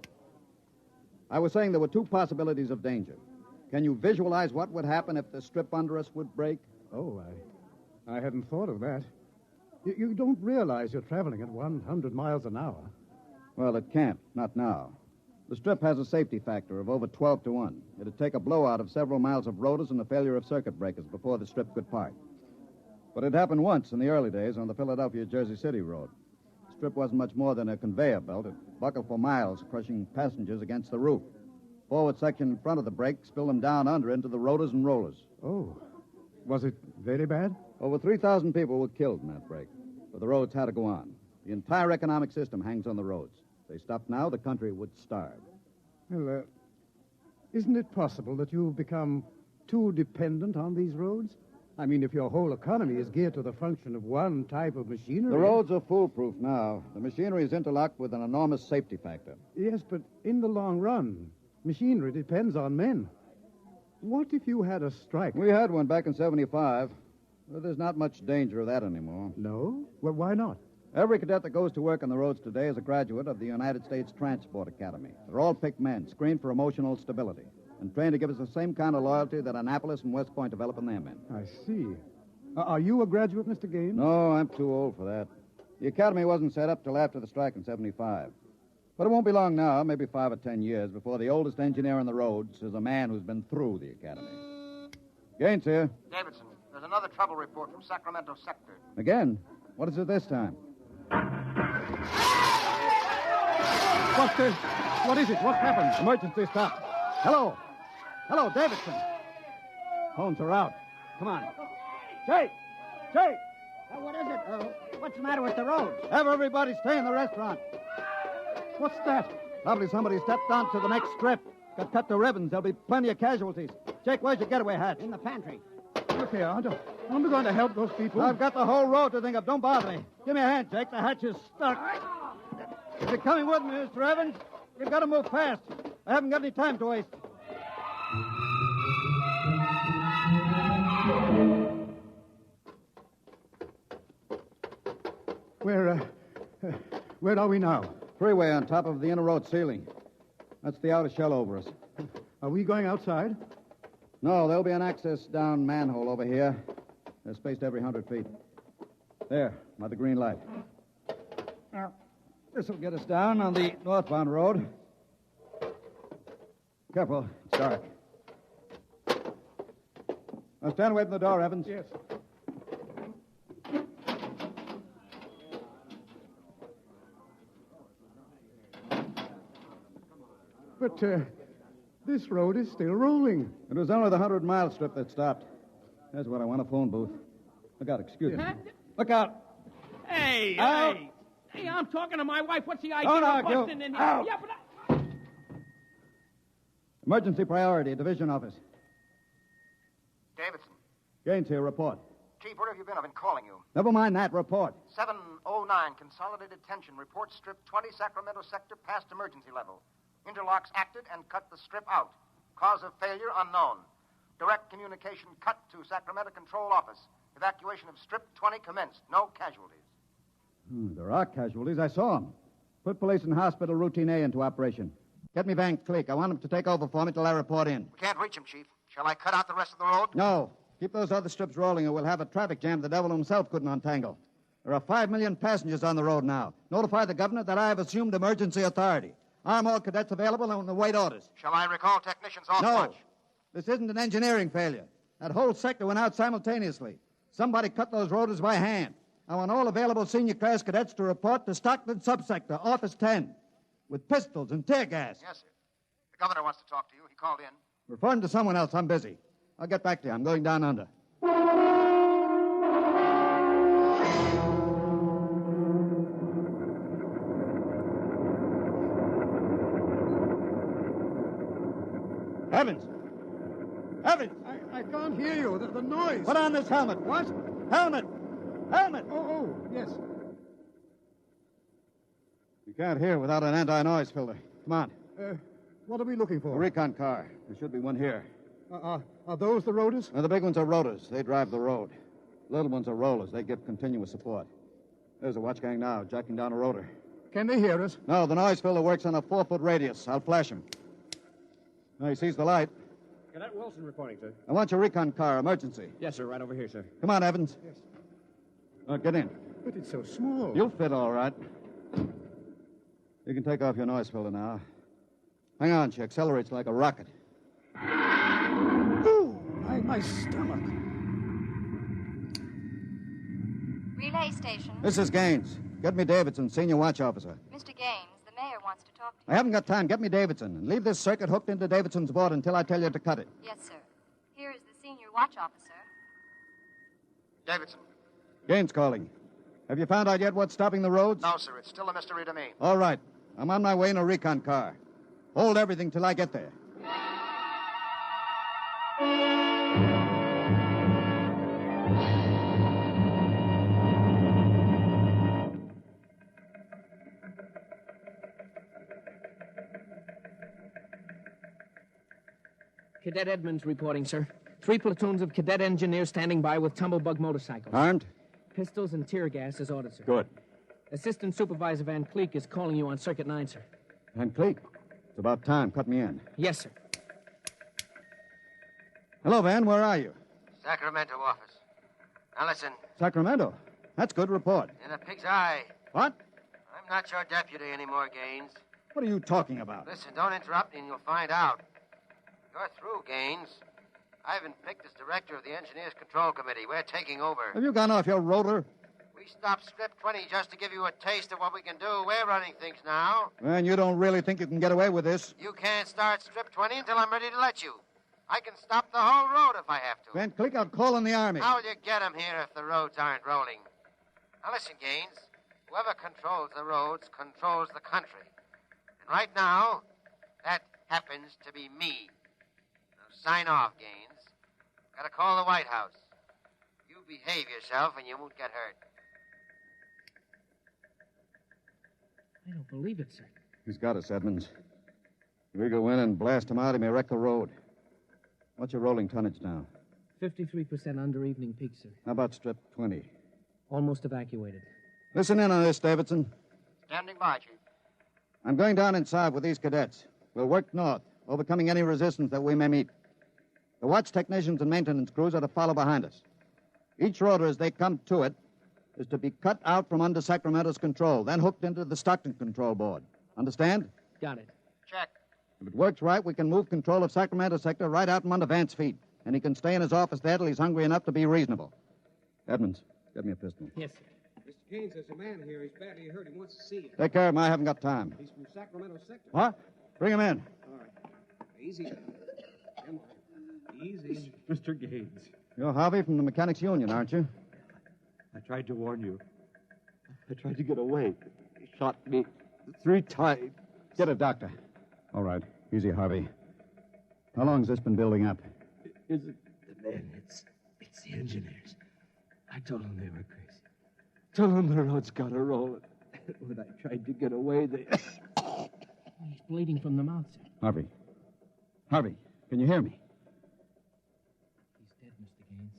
I was saying there were two possibilities of danger. Can you visualize what would happen if the strip under us would break? Oh, I hadn't thought of that. You don't realize you're traveling at 100 miles an hour. Well, it can't. Not now. The strip has a safety factor of over 12 to 1. It'd take a blowout of several miles of rotors and a failure of circuit breakers before the strip could part. But it happened once in the early days on the Philadelphia-Jersey City road. The strip wasn't much more than a conveyor belt. It buckled for miles, crushing passengers against the roof. Forward section in front of the brake spilled them down under into the rotors and rollers. Oh. Was it very bad? Over 3,000 people were killed in that break. But the roads had to go on. The entire economic system hangs on the roads. If they stopped now, the country would starve. Well, isn't it possible that you've become too dependent on these roads? I mean, if your whole economy is geared to the function of one type of machinery... The roads are foolproof now. The machinery is interlocked with an enormous safety factor. Yes, but in the long run, machinery depends on men. What if you had a strike? We had one back in 75. Well, there's not much danger of that anymore. No? Well, why not? Every cadet that goes to work on the roads today is a graduate of the United States Transport Academy. They're all picked men, screened for emotional stability, and trained to give us the same kind of loyalty that Annapolis and West Point develop in their men. I see. Are you a graduate, Mr. Gaines? No, I'm too old for that. The academy wasn't set up till after the strike in 75. But it won't be long now, maybe 5 or 10 years, before the oldest engineer on the roads is a man who's been through the academy. Gaines here. Davidson, there's another trouble report from Sacramento Sector. Again? What is it this time? Buster, what is it? What happened? Emergency stop. Hello. Hello, Davidson. Phones are out. Come on. Jake! What is it? What's the matter with the roads? Have everybody stay in the restaurant. What's that? Probably somebody stepped onto the next strip. Got cut to ribbons. There'll be plenty of casualties. Jake, where's your getaway hat? In the pantry. Look here, aren't we going to help those people? I've got the whole road to think of. Don't bother me. Give me a hand, Jake. The hatch is stuck. If you're coming with me, Mr. Evans, you've got to move fast. I haven't got any time to waste. Where are we now? Freeway on top of the inner road ceiling. That's the outer shell over us. Are we going outside? No, there'll be an access down manhole over here. They're spaced every 100 feet. There, by the green light. Now, this will get us down on the northbound road. Careful, it's dark. Now stand away from the door, Evans. Yes. But, this road is still rolling. It was only the 100-mile strip that stopped. That's what I want, a phone booth. Look out, excuse me. Look out. Hey, Out. hey, I'm talking to my wife. What's the idea Don't of argue. busting in here? Out. Yeah, but Emergency priority, division office. Davidson. Gaines here, report. Chief, where have you been? I've been calling you. Never mind that, report. 709, consolidated tension. Report strip 20, Sacramento sector, past emergency level. Interlocks acted and cut the strip out. Cause of failure unknown. Direct communication cut to Sacramento Control Office. Evacuation of strip 20 commenced. No casualties. There are casualties. I saw them. Put police and hospital routine A into operation. Get me Van Cleek. I want him to take over for me till I report in. We can't reach him, Chief. Shall I cut out the rest of the road? No. Keep those other strips rolling or we'll have a traffic jam the devil himself couldn't untangle. There are 5 million passengers on the road now. Notify the governor that I have assumed emergency authority. Arm all cadets available and await orders. Shall I recall technicians off No. watch? This isn't an engineering failure. That whole sector went out simultaneously. Somebody cut those rotors by hand. I want all available senior class cadets to report to Stockton Subsector, Office 10, with pistols and tear gas. Yes, sir. The governor wants to talk to you. He called in. Refer him to someone else. I'm busy. I'll get back to you. I'm going down under. Evans! Evans! I can't hear you. The noise. Put on this helmet. What? Helmet! Helmet! Oh, yes. You can't hear without an anti-noise filter. Come on. What are we looking A for? recon car. There should be one here. Are those the rotors? Now, the big ones are rotors. They drive the road. Little ones are rollers. They give continuous support. There's a watch gang now, jacking down a rotor. Can they hear us? No, the noise filter works on a 4-foot radius. I'll flash him. Now, he sees the light. Cadet Wilson reporting, sir. I want your recon car, emergency. Yes, sir, right over here, sir. Come on, Evans. Yes. Get in. But it's so small. You'll fit all right. You can take off your noise filter now. Hang on, she accelerates like a rocket. Ooh, my stomach. Relay station. This is Gaines. Get me Davidson, senior watch officer. Mr. Gaines, the mayor wants to talk to I haven't got time. Get me Davidson. And leave this circuit hooked into Davidson's board until I tell you to cut it. you. Yes, sir. Here is the senior watch officer. Davidson. Gaines calling. Have you found out yet what's stopping the roads? No, sir. It's still a mystery to me. All right. I'm on my way in a recon car. Hold everything till I get there. Cadet Edmonds reporting, sir. 3 platoons of cadet engineers standing by with tumblebug motorcycles. Armed? Pistols and tear gas as ordered, sir. Good. Assistant Supervisor Van Cleek is calling you on Circuit 9, sir. Van Cleek. It's about time. Cut me in. Yes, sir. Hello, Van. Where are you? Sacramento office. Now listen, Sacramento. That's good. Report. in a pig's eye. What? I'm not your deputy anymore, Gaines. What are you talking about? Listen, don't interrupt me and you'll find out. You're through, Gaines. I've been picked as director of the Engineers Control Committee. We're taking over. Have you gone off your rotor? We stopped Strip 20 just to give you a taste of what we can do. We're running things now. And you don't really think you can get away with this? You can't start Strip 20 until I'm ready to let you. I can stop the whole road if I have to. Van Cleek, I'll call in the Army. How will you get 'em here if the roads aren't rolling? Now listen, Gaines. Whoever controls the roads controls the country. And right now, that happens to be me. Now sign off, Gaines. Gotta call the White House. You behave yourself and you won't get hurt. I don't believe it, sir. He's got us, Edmonds. If we go in and blast him out, he may wreck the road. What's your rolling tonnage now? 53% under evening peak, sir. How about strip 20? Almost evacuated. Listen in on this, Davidson. Standing by, Chief. I'm going down inside with these cadets. We'll work north, overcoming any resistance that we may meet. The watch technicians and maintenance crews are to follow behind us. Each rotor, as they come to it, is to be cut out from under Sacramento's control, then hooked into the Stockton control board. Understand? Got it. Check. If it works right, we can move control of Sacramento sector right out from under Vance's feet, and he can stay in his office there till he's hungry enough to be reasonable. Edmonds, get me a pistol. Yes, sir. Mr. Gaines, there's a man here. He's badly hurt. He wants to see you. Take care of him. I haven't got time. He's from Sacramento sector. What? Bring him in. All right. Easy. Come on. Easy. Mr. Gaines. You're Harvey from the Mechanics Union, aren't you? I tried to warn you. I tried to get away. He shot me 3 times. Get a doctor. All right. Easy, Harvey. How long has this been building up? Is it the men? It's the engineers. I told them they were crazy. Told them the road's got to roll. When I tried to get away, they... He's bleeding from the mouth, sir. Harvey. Harvey, can you hear me? He's dead, Mr. Gaines.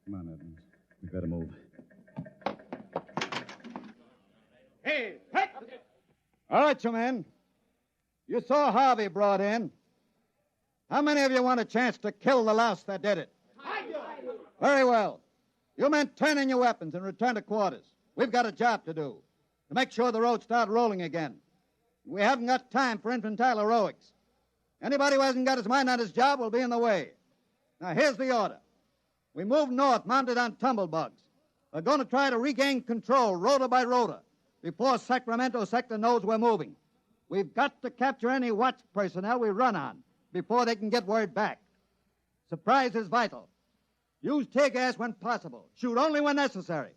Come on, Edmonds. We better move. Hey, All right, you men. You saw Harvey brought in. How many of you want a chance to kill the louse that did it? Very well. You men turn in your weapons and return to quarters. We've got a job to do, to make sure the road starts rolling again. We haven't got time for infantile heroics. Anybody who hasn't got his mind on his job will be in the way. Now, here's the order. We move north, mounted on tumblebugs. We're going to try to regain control, rotor by rotor, before Sacramento sector knows we're moving. We've got to capture any watch personnel we run on before they can get word back. Surprise is vital. Use tear gas when possible. Shoot only when necessary.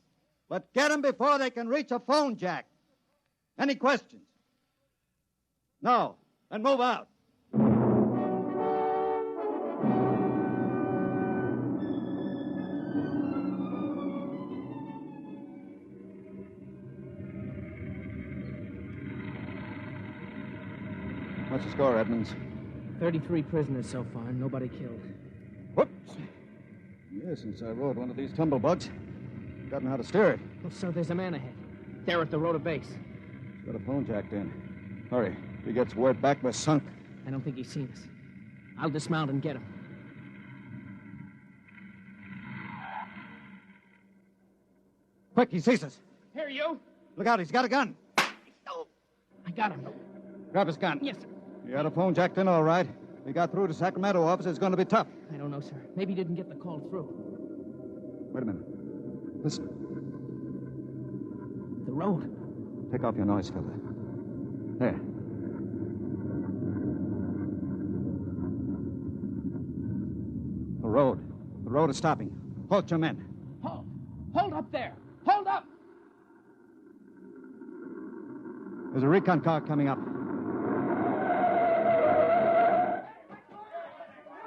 But get them before they can reach a phone jack. Any questions? No. Then move out. What's the score, Edmonds? 33 prisoners so far, nobody killed. Whoops. Yeah, since I rode one of these tumblebugs, I've gotten how to steer it. Oh, sir, there's a man ahead. There at the rotor base. He's got a phone jacked in. Hurry. If he gets word back, we're sunk. I don't think he's seen us. I'll dismount and get him. Quick, he sees us. Here, you. Look out, he's got a gun. Oh, I got him. Grab his gun. Yes, sir. You had a phone jacked in, all right. If we got through to Sacramento office, it's going to be tough. I don't know, sir. Maybe he didn't get the call through. Wait a minute. Listen. The road. Take off your noise filter. There. The road. The road is stopping. Halt your men. Halt. Hold up there. Hold up. There's a recon car coming up.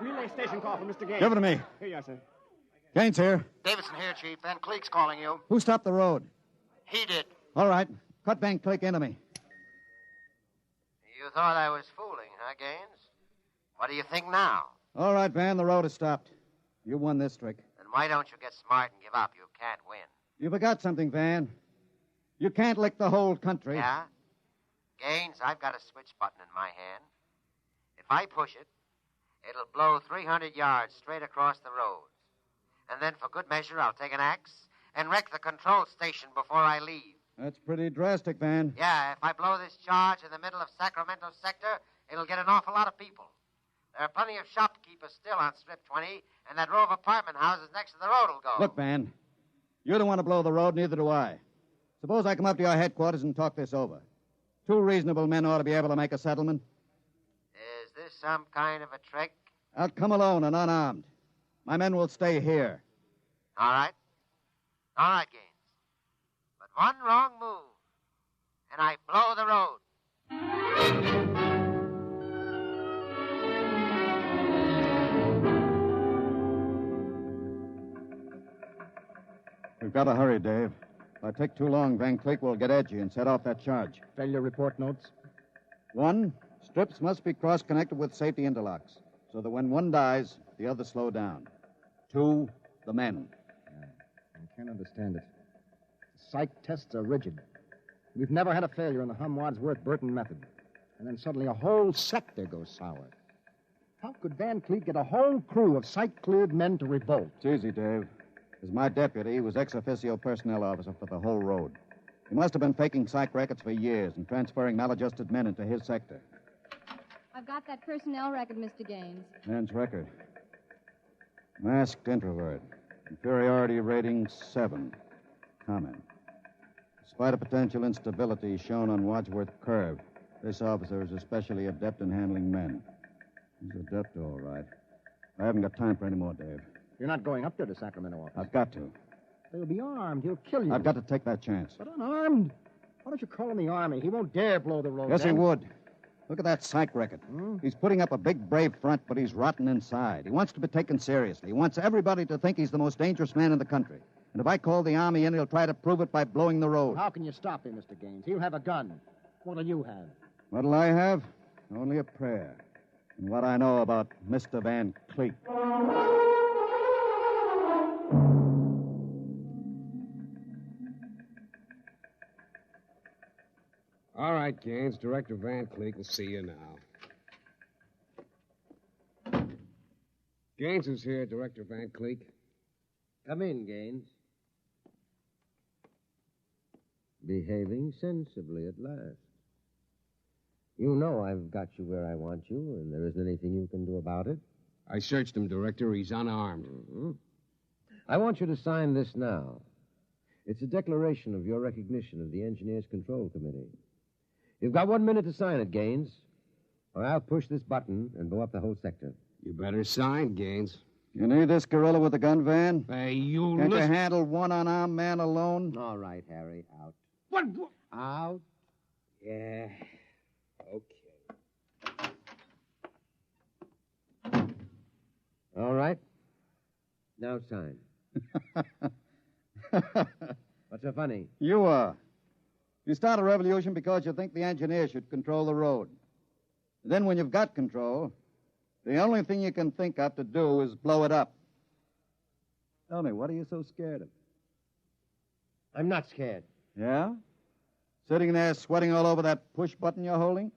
Relay station call from Mr. Gaines. Give it to me. Here you are, sir. Gaines here. Davidson here, Chief. Van Cleek's calling you. Who stopped the road? He did. All right. Cut Van Cleek into me. You thought I was fooling, huh, Gaines? What do you think now? All right, Van, the road is stopped. You won this trick. Then why don't you get smart and give up? You can't win. You forgot something, Van. You can't lick the whole country. Yeah? Gaines, I've got a switch button in my hand. If I push it, it'll blow 300 yards straight across the roads. And then, for good measure, I'll take an axe and wreck the control station before I leave. That's pretty drastic, Van. Yeah, if I blow this charge in the middle of Sacramento sector, it'll get an awful lot of people. There are plenty of shopkeepers still on Strip 20, and that row of apartment houses next to the road will go. Look, Van, you don't want to blow the road, neither do I. Suppose I come up to your headquarters and talk this over. 2 reasonable men ought to be able to make a settlement. Is this some kind of a trick? I'll come alone and unarmed. My men will stay here. All right. All right, Gaines. But one wrong move, and I blow the road. We've got to hurry, Dave. If I take too long, Van Cleek will get edgy and set off that charge. Failure report notes? 1, strips must be cross-connected with safety interlocks, so that when one dies, the others slow down. 2, the men. I can't understand it. Psych tests are rigid. We've never had a failure in the Hum-Wadsworth-Burton method. And then suddenly a whole sector goes sour. How could Van Cleek get a whole crew of psych-cleared men to revolt? It's easy, Dave. As my deputy, he was ex-officio personnel officer for the whole road. He must have been faking psych records for years and transferring maladjusted men into his sector. I've got that personnel record, Mr. Gaines. Man's record. Masked introvert. Inferiority rating 7. Comment. Despite a potential instability shown on Wadsworth Curve, this officer is especially adept in handling men. He's adept, all right. I haven't got time for any more, Dave. You're not going up there to Sacramento office. I've got to. He'll be armed. He'll kill you. I've got to take that chance. But unarmed? Why don't you call in the Army? He won't dare blow the road. Yes, he then. would. Look at that psych record. He's putting up a big, brave front, but he's rotten inside. He wants to be taken seriously. He wants everybody to think he's the most dangerous man in the country. And if I call the Army in, he'll try to prove it by blowing the road. How can you stop him, Mr. Gaines? He'll have a gun. What'll you have? What'll I have? Only a prayer. And what I know about Mr. Van Cleek. All right, Gaines. Director Van Cleek will see you now. Gaines is here, Director Van Cleek. Come in, Gaines. Behaving sensibly at last. You know I've got you where I want you, and there isn't anything you can do about it. I searched him, Director. He's unarmed. I want you to sign this now. It's a declaration of your recognition of the Engineers Control Committee. You've got 1 minute to sign it, Gaines, or I'll push this button and blow up the whole sector. You better sign, Gaines. You need this gorilla with the gun, Van? Hey, you Can't you listen... handle one unarmed man alone? All right, Harry, out. What? Out? Yeah. Okay. All right. Now sign. What's so funny? You are. You start a revolution because you think the engineer should control the road. Then when you've got control, the only thing you can think of to do is blow it up. Tell me, what are you so scared of? I'm not scared. Yeah? Sitting there sweating all over that push button you're holding?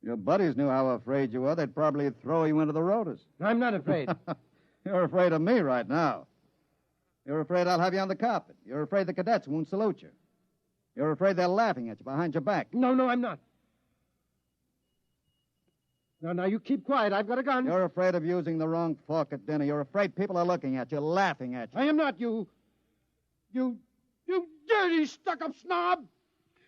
Your buddies knew how afraid you were. They'd probably throw you into the rotors. I'm not afraid. You're afraid of me right now. You're afraid I'll have you on the carpet. You're afraid the cadets won't salute you. You're afraid they're laughing at you behind your back. No, I'm not. Now, you keep quiet. I've got a gun. You're afraid of using the wrong fork at dinner. You're afraid people are looking at you, laughing at you. I am not, you dirty, stuck-up snob.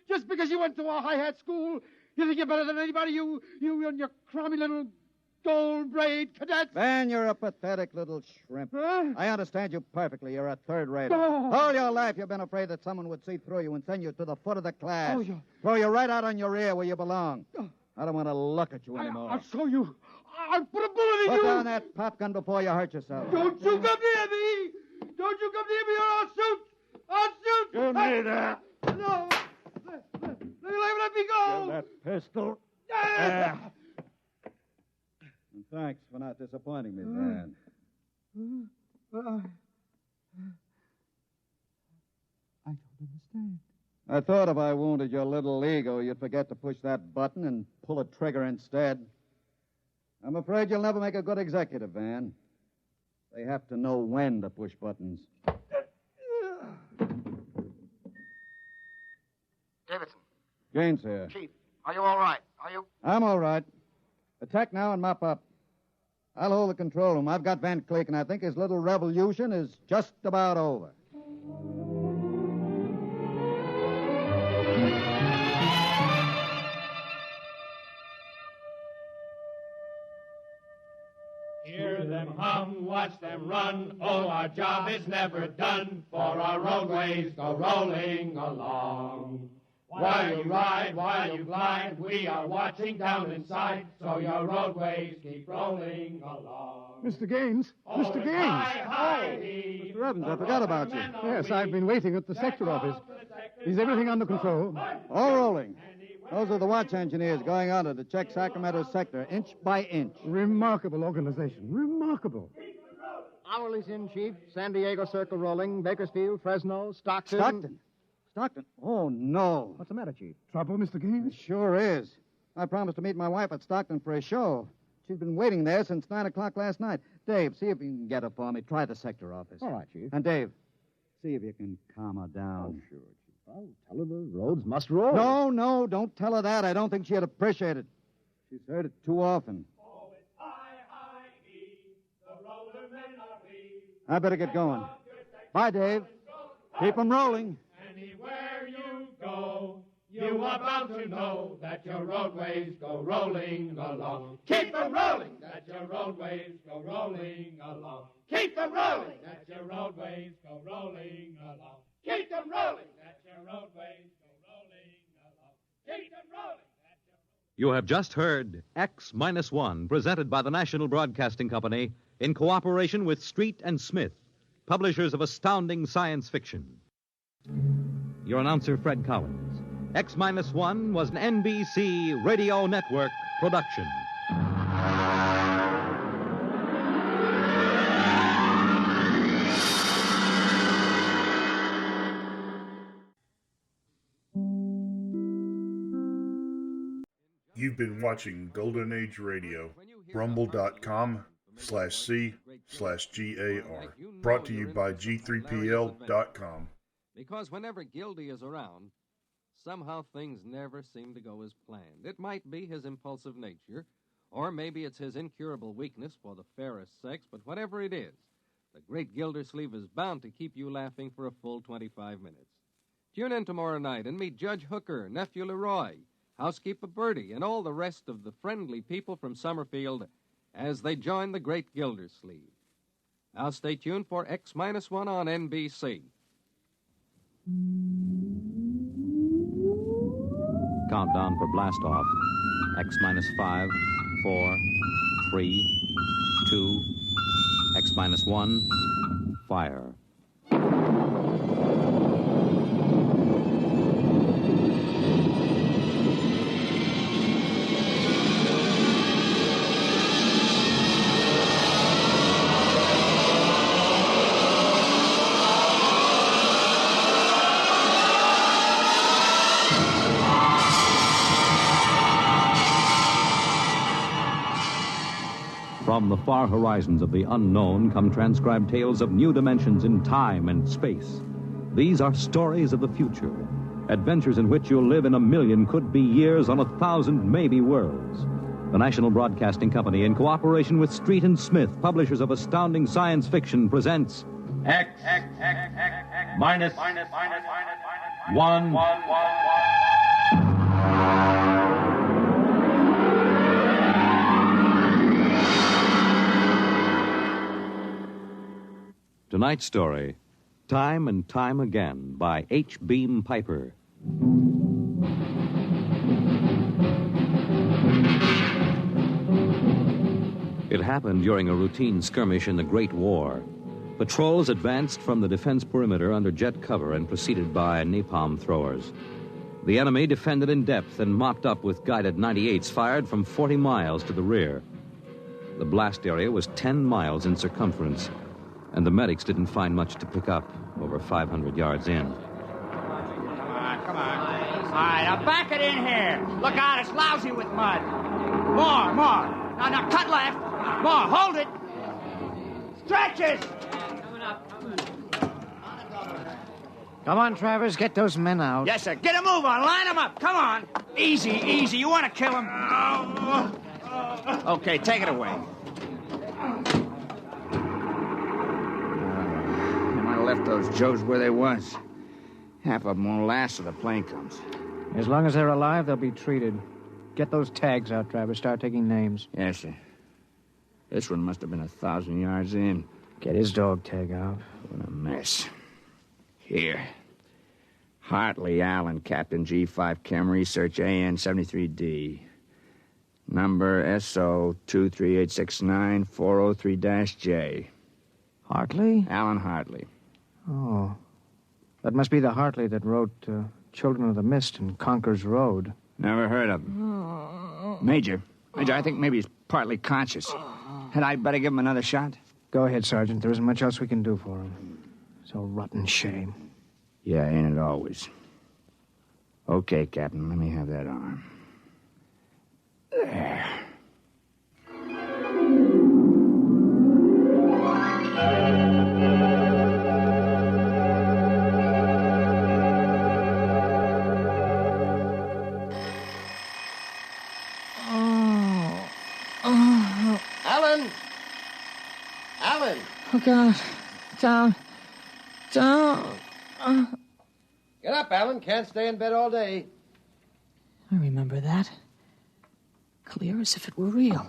Just because you went to a high-hat school, you think you're better than anybody, you and your crummy little gold-braid cadets. Van, you're a pathetic little shrimp. Huh? I understand you perfectly. You're a third-rater. Oh. All your life you've been afraid that someone would see through you and send you to the foot of the class. Oh, yeah. Throw you right out on your ear where you belong. I don't want to look at you anymore. I'll show you. I'll put a bullet in you. Put down that pop gun before you hurt yourself. Don't you come near me. Don't you come near me or I'll shoot. I'll shoot. Give me that. No. Let me go. Give that pistol. And thanks for not disappointing me, Van. I don't understand. I thought if I wounded your little ego, you'd forget to push that button and pull a trigger instead. I'm afraid you'll never make a good executive, Van. They have to know when to push buttons. Davidson. Gaines here. Chief, are you all right? Are you? I'm all right. Attack now and mop up. I'll hold the control room. I've got Van Cleek, and I think his little revolution is just about over. Hear them hum, watch them run. Oh, our job is never done, for our roadways go rolling along. While you ride, while you glide, we are watching down inside, so your roadways keep rolling along. Mr. Gaines! Mr. Gaines! Mr. Evans, I forgot about you. Yes, I've been waiting at the sector office. Is everything under control? All rolling. Those are the watch engineers going under to check Sacramento sector, inch by inch. Remarkable organization. Remarkable. Hourly's in, Chief. San Diego Circle rolling. Bakersfield, Fresno, Stockton. Stockton? Oh, no. What's the matter, Chief? Trouble, Mr. Gaines? It sure is. I promised to meet my wife at Stockton for a show. She's been waiting there since 9 o'clock last night. Dave, see if you can get her for me. Try the sector office. All right, Chief. And Dave, see if you can calm her down. Oh, sure, Chief. I'll tell her the roads must roll. No, don't tell her that. I don't think she'd appreciate it. She's heard it too often. Oh, it's I-I-E, the roller men are we. I better get going. Bye, Dave. Keep 'em rolling. Anywhere you go, You are bound to know that your roadways go rolling along. Keep them rolling, that your roadways go rolling along. Keep them rolling, that your roadways go rolling along. Keep them rolling, that your roadways go rolling along. Keep them rolling. You have just heard X-1, presented by the National Broadcasting Company in cooperation with Street and Smith, publishers of astounding science fiction. Your announcer, Fred Collins. X-1 was an NBC Radio Network production. You've been watching Golden Age Radio, rumble.com/C/GAR. Brought to you by G3PL.com. Because whenever Gildy is around, somehow things never seem to go as planned. It might be his impulsive nature, or maybe it's his incurable weakness for the fairest sex, but whatever it is, the great Gildersleeve is bound to keep you laughing for a full 25 minutes. Tune in tomorrow night and meet Judge Hooker, Nephew Leroy, Housekeeper Bertie, and all the rest of the friendly people from Summerfield as they join the great Gildersleeve. Now stay tuned for X-1 on NBC. Countdown for blast-off. X-5, 4, 3, 2, X-1, fire. From the far horizons of the unknown come transcribed tales of new dimensions in time and space. These are stories of the future, adventures in which you'll live in a million could-be years on 1,000 maybe worlds. The National Broadcasting Company, in cooperation with Street and Smith, publishers of astounding science fiction, presents X-1. Tonight's story, Time and Time Again, by H. Beam Piper. It happened during a routine skirmish in the Great War. Patrols advanced from the defense perimeter under jet cover and preceded by napalm throwers. The enemy defended in depth and mopped up with guided 98s fired from 40 miles to the rear. The blast area was 10 miles in circumference, and the medics didn't find much to pick up over 500 yards in. Come on. All right, now back it in here. Look out, it's lousy with mud. More. Now, cut left. More, hold it. Stretches. Come on, Travers, get those men out. Yes, sir. Get a move on. Line them up. Come on. Easy. You want to kill them? Okay, take it away. Left those Joes where they was. Half of them won't last till the plane comes. As long as they're alive, they'll be treated. Get those tags out, Travers. Start taking names. Yes, sir. This one must have been 1,000 yards in. Get his dog tag out. What a mess. Here. Hartley Allen, Captain G5 Chem Research, AN 73D. Number SO 23869403-J. Hartley? Alan Hartley. Oh. That must be the Hartley that wrote Children of the Mist and Conker's Road. Never heard of him. Major, I think maybe he's partly conscious. Had I better give him another shot? Go ahead, Sergeant. There isn't much else we can do for him. It's a rotten shame. Yeah, ain't it always? Okay, Captain, let me have that arm. There. Alan! Oh, God. Down. Get up, Alan. Can't stay in bed all day. I remember that. Clear as if it were real.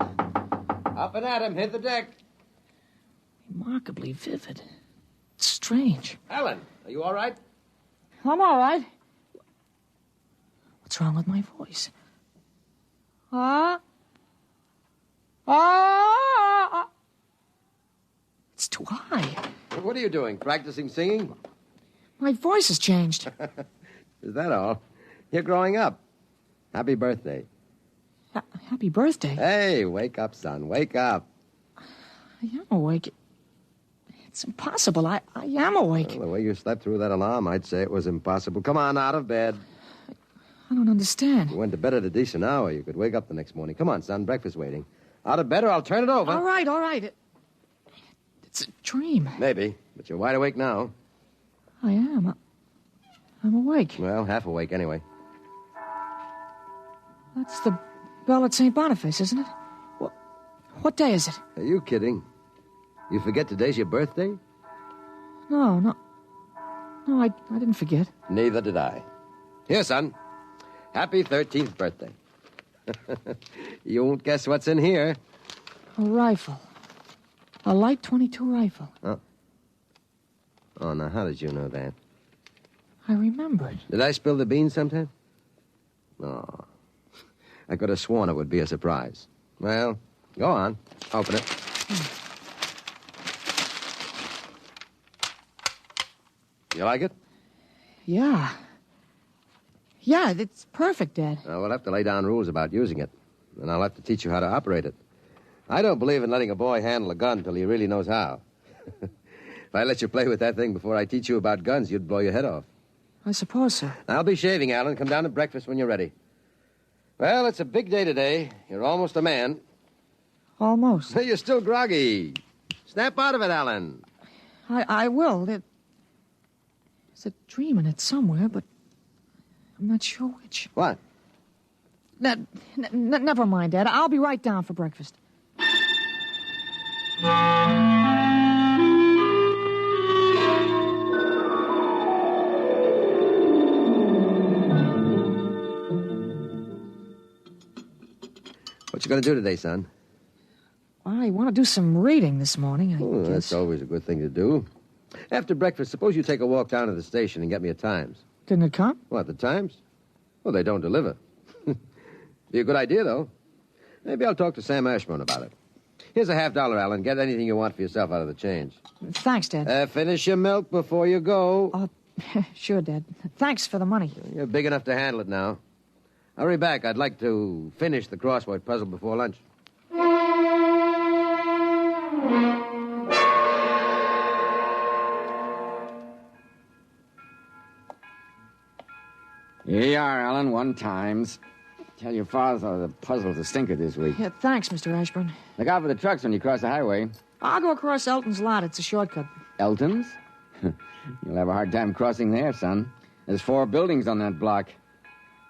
Up and at him. Hit the deck. Remarkably vivid. It's strange. Alan, are you all right? I'm all right. What's wrong with my voice? It's too high. What are you doing? Practicing singing? My voice has changed. Is that all? You're growing up. Happy birthday. Happy birthday? Hey, wake up, son. Wake up. I am awake. It's impossible. I am awake. Well, the way you slept through that alarm, I'd say it was impossible. Come on, out of bed. I don't understand. You went to bed at a decent hour. You could wake up the next morning. Come on, son. Breakfast waiting. Out of bed or I'll turn it over. All right. It's a dream. Maybe, but you're wide awake now. I am. I'm awake. Well, half awake anyway. That's the bell at St. Boniface, isn't it? What day is it? Are you kidding? You forget today's your birthday? No, I didn't forget. Neither did I. Here, son. Happy 13th birthday. You won't guess what's in here. A rifle. A light .22 rifle. Oh, now, how did you know that? I remembered. Did I spill the beans sometime? No. I could have sworn it would be a surprise. Well, go on. Open it. You like it? Yeah. Yeah, it's perfect, Dad. We'll have to lay down rules about using it. And I'll have to teach you how to operate it. I don't believe in letting a boy handle a gun till he really knows how. If I let you play with that thing before I teach you about guns, you'd blow your head off. I suppose so. I'll be shaving, Alan. Come down to breakfast when you're ready. Well, it's a big day today. You're almost a man. Almost. You're still groggy. Snap out of it, Alan. I will. There's a dream in it somewhere, but I'm not sure which. What? Never mind, Dad. I'll be right down for breakfast. What you going to do today, son? I want to do some reading this morning, I guess. That's always a good thing to do. After breakfast, suppose you take a walk down to the station and get me a Times. Didn't it come? What, the Times? Well, they don't deliver. Be a good idea, though. Maybe I'll talk to Sam Ashburn about it. Here's a $50, Alan. Get anything you want for yourself out of the change. Thanks, Dad. Finish your milk before you go. Sure, Dad. Thanks for the money. You're big enough to handle it now. Hurry back. I'd like to finish the crossword puzzle before lunch. Here you are, Alan. 1 Times. Tell your father the puzzle's a stinker this week. Yeah, thanks, Mr. Ashburn. Look out for the trucks when you cross the highway. I'll go across Elton's lot. It's a shortcut. Elton's? You'll have a hard time crossing there, son. There's 4 buildings on that block.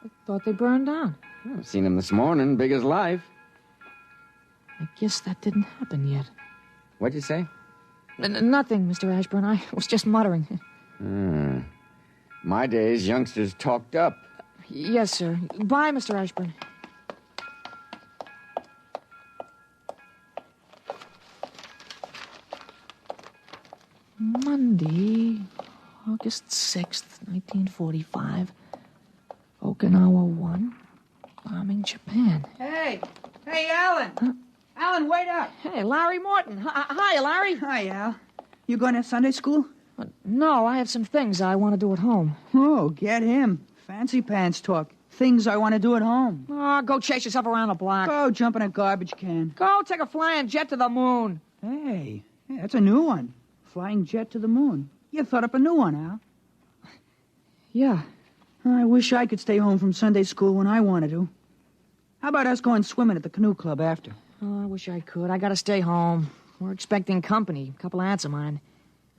I thought they burned down. I've seen them this morning, big as life. I guess that didn't happen yet. What'd you say? Nothing, Mr. Ashburn. I was just muttering. My days, youngsters talked up. Yes, sir. Bye, Mr. Ashburn. Monday, August 6th, 1945. Okinawa 1. Bombing Japan. Hey, Alan. Huh? Alan, wait up. Hey, Larry Morton. Hi, Larry. Hi, Al. You going to Sunday school? No, I have some things I want to do at home. Oh, get him. Fancy pants talk. Things I want to do at home. Oh, go chase yourself around the block. Go jump in a garbage can. Go take a flying jet to the moon. Hey, that's a new one. Flying jet to the moon. You thought up a new one, Al. Yeah. I wish I could stay home from Sunday school when I wanted to. How about us going swimming at the canoe club after? Oh, I wish I could. I gotta stay home. We're expecting company. A couple of aunts of mine.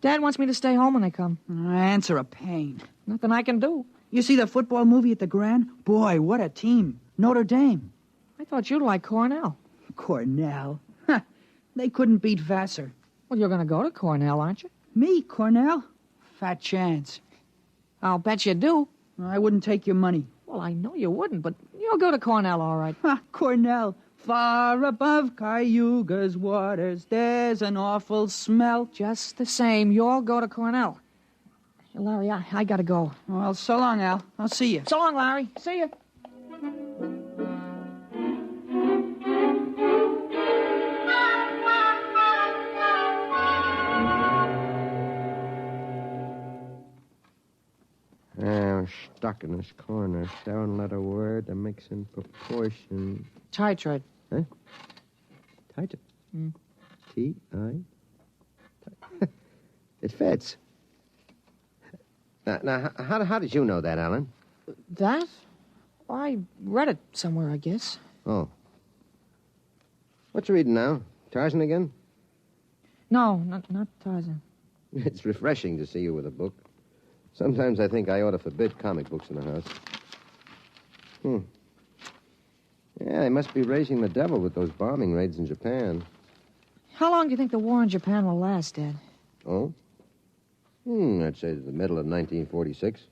Dad wants me to stay home when they come. Aunts are a pain. Nothing I can do. You see the football movie at the Grand? Boy, what a team. Notre Dame. I thought you'd like Cornell. Cornell? Huh. They couldn't beat Vassar. Well, you're gonna go to Cornell, aren't you? Me, Cornell? Fat chance. I'll bet you do. I wouldn't take your money. Well, I know you wouldn't, but you'll go to Cornell, all right. Ha, Cornell. Far above Cayuga's waters, there's an awful smell. Just the same, you'll go to Cornell. Larry, I gotta go. Well, so long, Al. I'll see you. So long, Larry. See you. I'm stuck in this corner. 7-letter word, a mix in proportion. Titrate. Huh? Titrate? T-I? It fits. Now, how did you know that, Alan? That? Well, I read it somewhere, I guess. Oh. What you reading now? Tarzan again? No, not Tarzan. It's refreshing to see you with a book. Sometimes I think I ought to forbid comic books in the house. Yeah, they must be raising the devil with those bombing raids in Japan. How long do you think the war in Japan will last, Dad? Oh? I'd say the middle of 1946.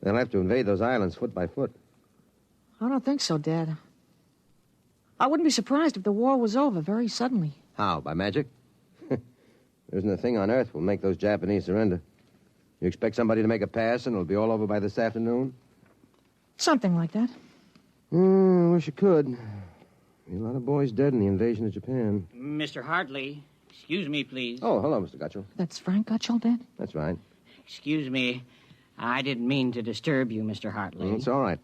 They'll have to invade those islands foot by foot. I don't think so, Dad. I wouldn't be surprised if the war was over very suddenly. How, by magic? There isn't a thing on earth will make those Japanese surrender. You expect somebody to make a pass and it'll be all over by this afternoon? Something like that. I wish it could. A lot of boys dead in the invasion of Japan. Mr. Hartley, excuse me, please. Oh, hello, Mr. Gutchell. That's Frank Gutchell, Dad? That's right. Excuse me. I didn't mean to disturb you, Mr. Hartley. It's all right.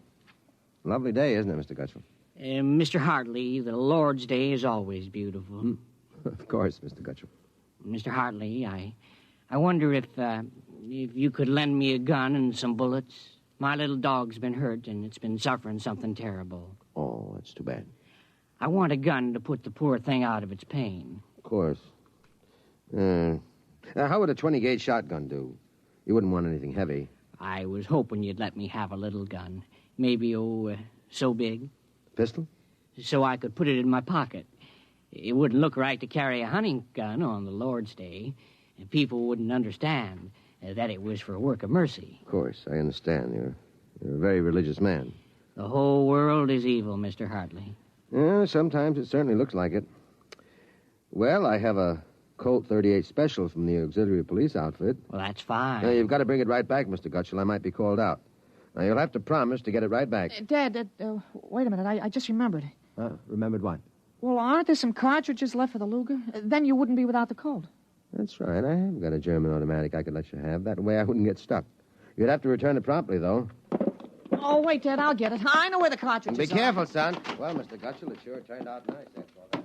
Lovely day, isn't it, Mr. Gutchell? Mr. Hartley, the Lord's Day is always beautiful. Of course, Mr. Gutchell. Mr. Hartley, I wonder if you could lend me a gun and some bullets. My little dog's been hurt, and it's been suffering something terrible. Oh, that's too bad. I want a gun to put the poor thing out of its pain. Of course. How would a 20-gauge shotgun do? You wouldn't want anything heavy. I was hoping you'd let me have a little gun. Maybe, so big. Pistol? So I could put it in my pocket. It wouldn't look right to carry a hunting gun on the Lord's Day. And people wouldn't understand that it was for a work of mercy. Of course, I understand. You're a very religious man. The whole world is evil, Mr. Hartley. Yeah, sometimes it certainly looks like it. Well, I have a Colt 38 Special from the auxiliary police outfit. Well, that's fine. Now, you've got to bring it right back, Mr. Gutchell. I might be called out. Now, you'll have to promise to get it right back. Dad, wait a minute. I just remembered. Remembered what? Well, aren't there some cartridges left for the Luger? Then you wouldn't be without the Colt. That's right. I have got a German automatic I could let you have. That way I wouldn't get stuck. You'd have to return it promptly, though. Oh, wait, Dad, I'll get it. I know where the cartridges Be careful, son. Well, Mr. Gutchell, it sure turned out nice after all that.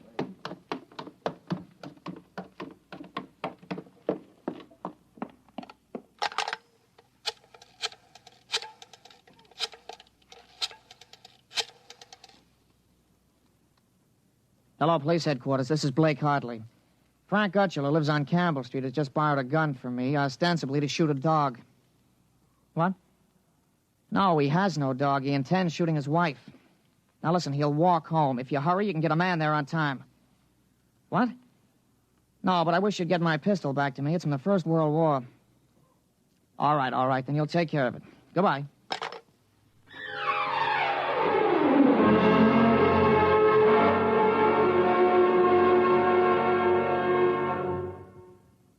Hello, police headquarters. This is Blake Hartley. Frank Gutchell, who lives on Campbell Street, has just borrowed a gun from me, ostensibly to shoot a dog. What? No, he has no dog. He intends shooting his wife. Now, listen, he'll walk home. If you hurry, you can get a man there on time. What? No, but I wish you'd get my pistol back to me. It's from the First World War. All right. Then you'll take care of it. Goodbye.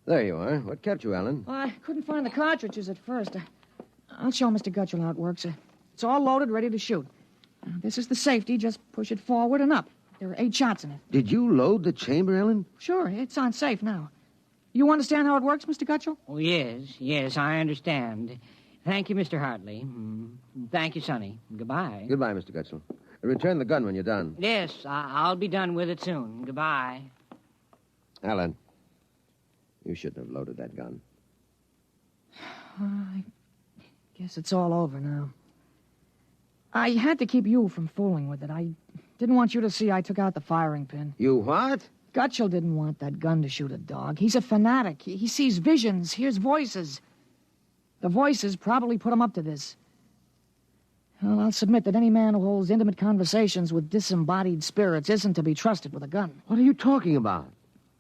There you are. What kept you, Alan? Well, I couldn't find the cartridges at first. I'll show Mr. Gutchell how it works. It's all loaded, ready to shoot. This is the safety. Just push it forward and up. There are 8 shots in it. Did you load the chamber, Ellen? Sure, it's on safe now. You understand how it works, Mr. Gutchell? Oh, yes, I understand. Thank you, Mr. Hartley. Thank you, Sonny. Goodbye. Goodbye, Mr. Gutchell. Return the gun when you're done. Yes, I'll be done with it soon. Goodbye. Alan, you shouldn't have loaded that gun. I guess it's all over now. I had to keep you from fooling with it. I didn't want you to see I took out the firing pin. You what? Gutchell didn't want that gun to shoot a dog. He's a fanatic. He sees visions, hears voices. The voices probably put him up to this. Well, I'll submit that any man who holds intimate conversations with disembodied spirits isn't to be trusted with a gun. What are you talking about?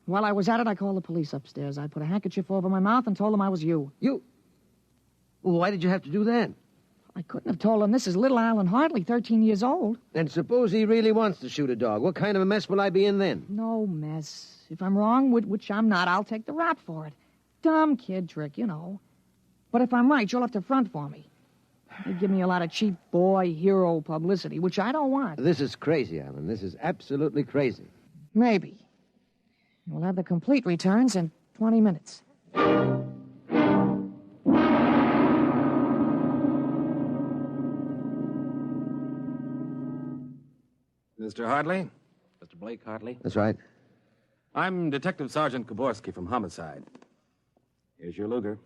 While I was at it, I called the police upstairs. I put a handkerchief over my mouth and told them I was you. You? Well, why did you have to do that? I couldn't have told him this is little Alan Hartley, 13 years old. And suppose he really wants to shoot a dog. What kind of a mess will I be in then? No mess. If I'm wrong, which I'm not, I'll take the rap for it. Dumb kid trick, you know. But if I'm right, you'll have to front for me. They give me a lot of cheap boy hero publicity, which I don't want. This is crazy, Alan. This is absolutely crazy. Maybe. We'll have the complete returns in 20 minutes. Mr. Hartley? Mr. Blake Hartley? That's right. I'm Detective Sergeant Koborski from Homicide. Here's your Luger.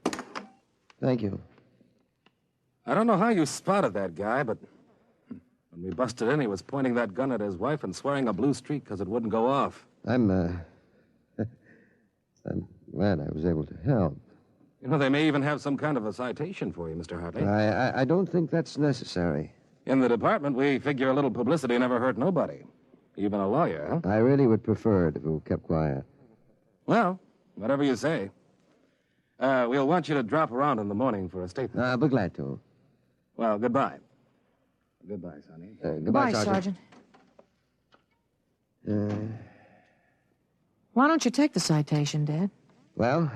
Thank you. I don't know how you spotted that guy, but when we busted in, he was pointing that gun at his wife and swearing a blue streak because it wouldn't go off. I'm glad I was able to help. You know, they may even have some kind of a citation for you, Mr. Hartley. I don't think that's necessary. In the department, we figure a little publicity never hurt nobody. Even a lawyer, huh? I really would prefer it if it were kept quiet. Well, whatever you say. We'll want you to drop around in the morning for a statement. I'll be glad to. Well, goodbye. Goodbye, Sonny. Goodbye, Sergeant. Why don't you take the citation, Dad? Well,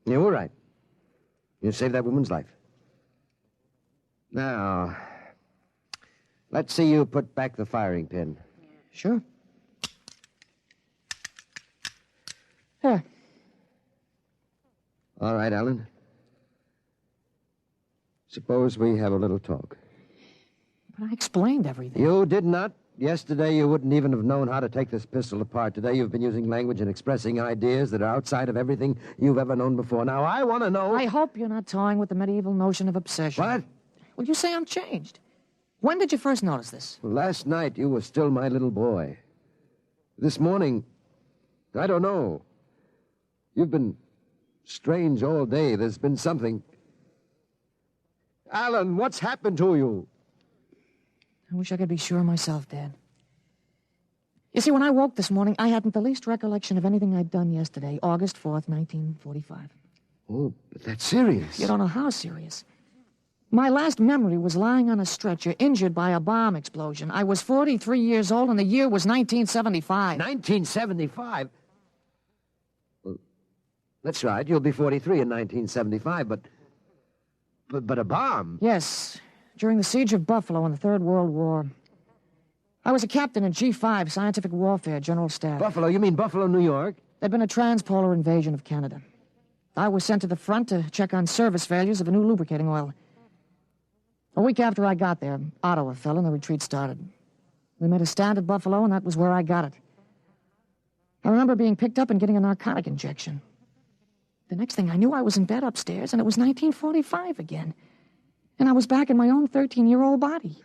you were right. You saved that woman's life. Now, let's see you put back the firing pin. Sure. Here. All right, Alan. Suppose we have a little talk. But I explained everything. You did not. Yesterday, you wouldn't even have known how to take this pistol apart. Today, you've been using language and expressing ideas that are outside of everything you've ever known before. Now, I want to know... I hope you're not toying with the medieval notion of obsession. What? Well, you say I'm changed. When did you first notice this? Well, last night, you were still my little boy. This morning, I don't know. You've been strange all day. There's been something... Alan, what's happened to you? I wish I could be sure myself, Dad. You see, when I woke this morning, I hadn't the least recollection of anything I'd done yesterday, August 4th, 1945. Oh, but that's serious. You don't know how serious. My last memory was lying on a stretcher, injured by a bomb explosion. I was 43 years old, and the year was 1975. 1975? Well, that's right. You'll be 43 in 1975, but a bomb? Yes, during the siege of Buffalo in the Third World War. I was a captain in G5, Scientific Warfare, General Staff. Buffalo? You mean Buffalo, New York? There'd been a transpolar invasion of Canada. I was sent to the front to check on service failures of a new lubricating oil. A week after I got there, Ottawa fell and the retreat started. We made a stand at Buffalo, and that was where I got it. I remember being picked up and getting a narcotic injection. The next thing I knew, I was in bed upstairs, and it was 1945 again. And I was back in my own 13-year-old body.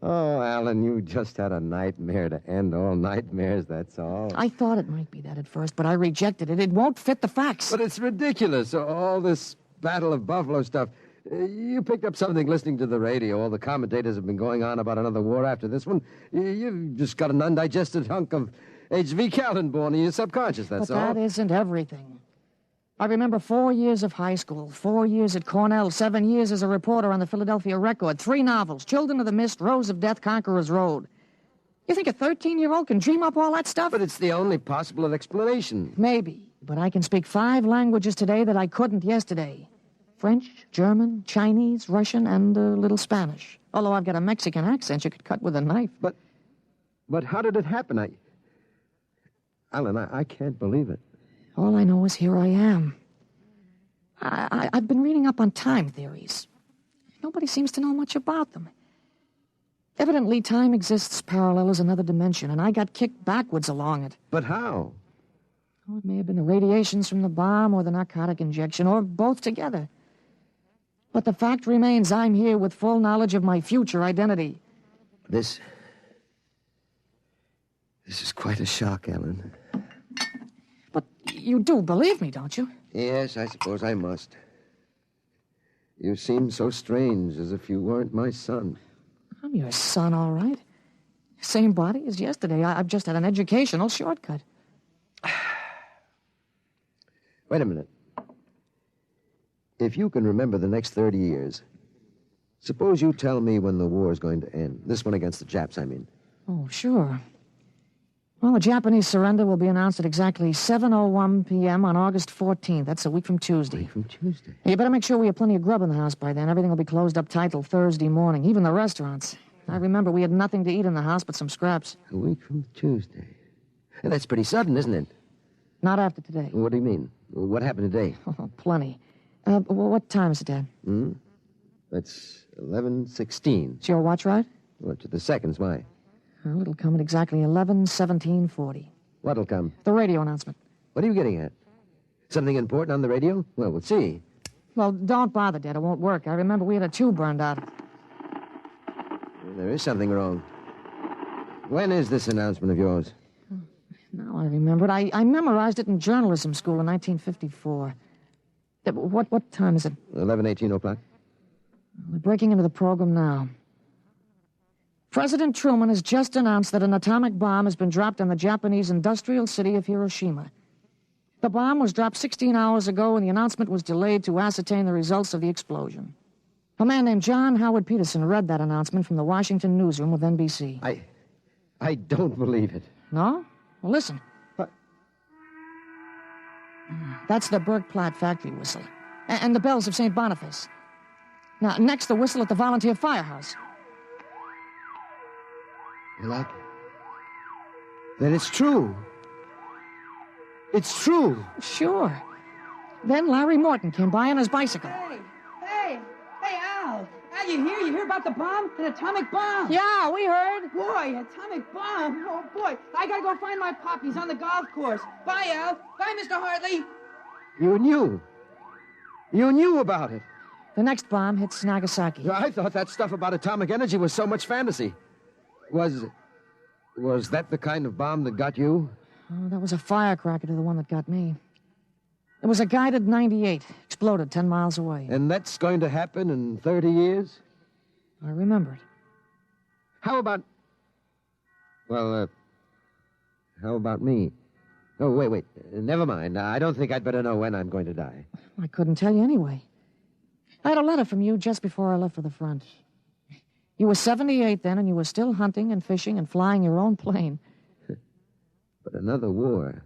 Oh, Alan, you just had a nightmare to end all nightmares, that's all. I thought it might be that at first, but I rejected it. It won't fit the facts. But it's ridiculous, all this Battle of Buffalo stuff. You picked up something listening to the radio. All the commentators have been going on about another war after this one. You've just got an undigested hunk of H.V. Callan born in your subconscious, that's all. But that isn't everything. I remember 4 years of high school, 4 years at Cornell, 7 years as a reporter on the Philadelphia Record, 3 novels, Children of the Mist, Rose of Death, Conqueror's Road. You think a 13-year-old can dream up all that stuff? But it's the only possible explanation. Maybe, but I can speak 5 languages today that I couldn't yesterday. French, German, Chinese, Russian, and a little Spanish. Although I've got a Mexican accent you could cut with a knife. But how did it happen? Alan, I can't believe it. All I know is here I am. I've been reading up on time theories. Nobody seems to know much about them. Evidently, time exists parallel as another dimension, and I got kicked backwards along it. But how? Oh, it may have been the radiations from the bomb or the narcotic injection, or both together. But the fact remains I'm here with full knowledge of my future identity. This is quite a shock, Alan. But you do believe me, don't you? Yes, I suppose I must. You seem so strange, as if you weren't my son. I'm your son, all right. Same body as yesterday. I've just had an educational shortcut. Wait a minute. if you can remember the next 30 years, suppose you tell me when the war is going to end. This one against the Japs, I mean. Oh, sure. Well, the Japanese surrender will be announced at exactly 7:01 p.m. on August 14th. That's a week from Tuesday. A week from Tuesday? You better make sure we have plenty of grub in the house by then. Everything will be closed up tight till Thursday morning, even the restaurants. I remember we had nothing to eat in the house but some scraps. A week from Tuesday. That's pretty sudden, isn't it? Not after today. What do you mean? What happened today? Oh, plenty. What time is it, Dad? That's 11:16. Is your watch right? Well, to the seconds, why? Well, it'll come at exactly 11:17:40. What'll come? The radio announcement. What are you getting at? Something important on the radio? Well, we'll see. Well, don't bother, Dad. It won't work. I remember we had a tube burned out. There is something wrong. When is this announcement of yours? Now I remember it. I memorized it in journalism school in 1954. What time is it? 11:18 o'clock. We're breaking into the program now. President Truman has just announced that an atomic bomb has been dropped on the Japanese industrial city of Hiroshima. The bomb was dropped 16 hours ago, and the announcement was delayed to ascertain the results of the explosion. A man named John Howard Peterson read that announcement from the Washington newsroom with NBC. I don't believe it. No? Well, listen. That's the Bergplatt factory whistle. And the bells of St. Boniface. Now, next, the whistle at the volunteer firehouse. You like it? Then it's true. It's true. Sure. Then Larry Morton came by on his bicycle. Hey, Al. Al, you hear? You hear about the bomb? An atomic bomb. Yeah, we heard. Boy, atomic bomb. Oh, boy. I gotta go find my pop. He's on the golf course. Bye, Al. Bye, Mr. Hartley. You knew. You knew about it. The next bomb hits Nagasaki. I thought that stuff about atomic energy was so much fantasy. Was that the kind of bomb that got you? Oh, that was a firecracker to the one that got me. It was a guided 98. Exploded 10 miles away. And that's going to happen in 30 years? I remember it. How about... Well, how about me? Oh, wait. Never mind. I don't think I'd better know when I'm going to die. I couldn't tell you anyway. I had a letter from you just before I left for the front. You were 78 then, and you were still hunting and fishing and flying your own plane. But another war,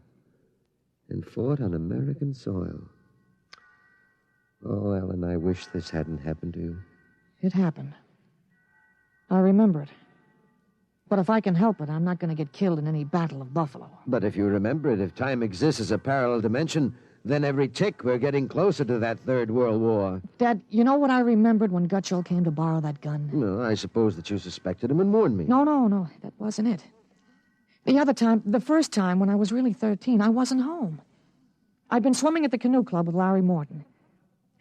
and fought on American soil. Oh, Ellen, I wish this hadn't happened to you. It happened. I remember it. But if I can help it, I'm not going to get killed in any battle of Buffalo. But if you remember it, if time exists as a parallel dimension, then every tick we're getting closer to that Third World War. Dad, you know what I remembered when Gutschall came to borrow that gun? No, I suppose that you suspected him and warned me. No, that wasn't it. The first time when I was really 13, I wasn't home. I'd been swimming at the canoe club with Larry Morton.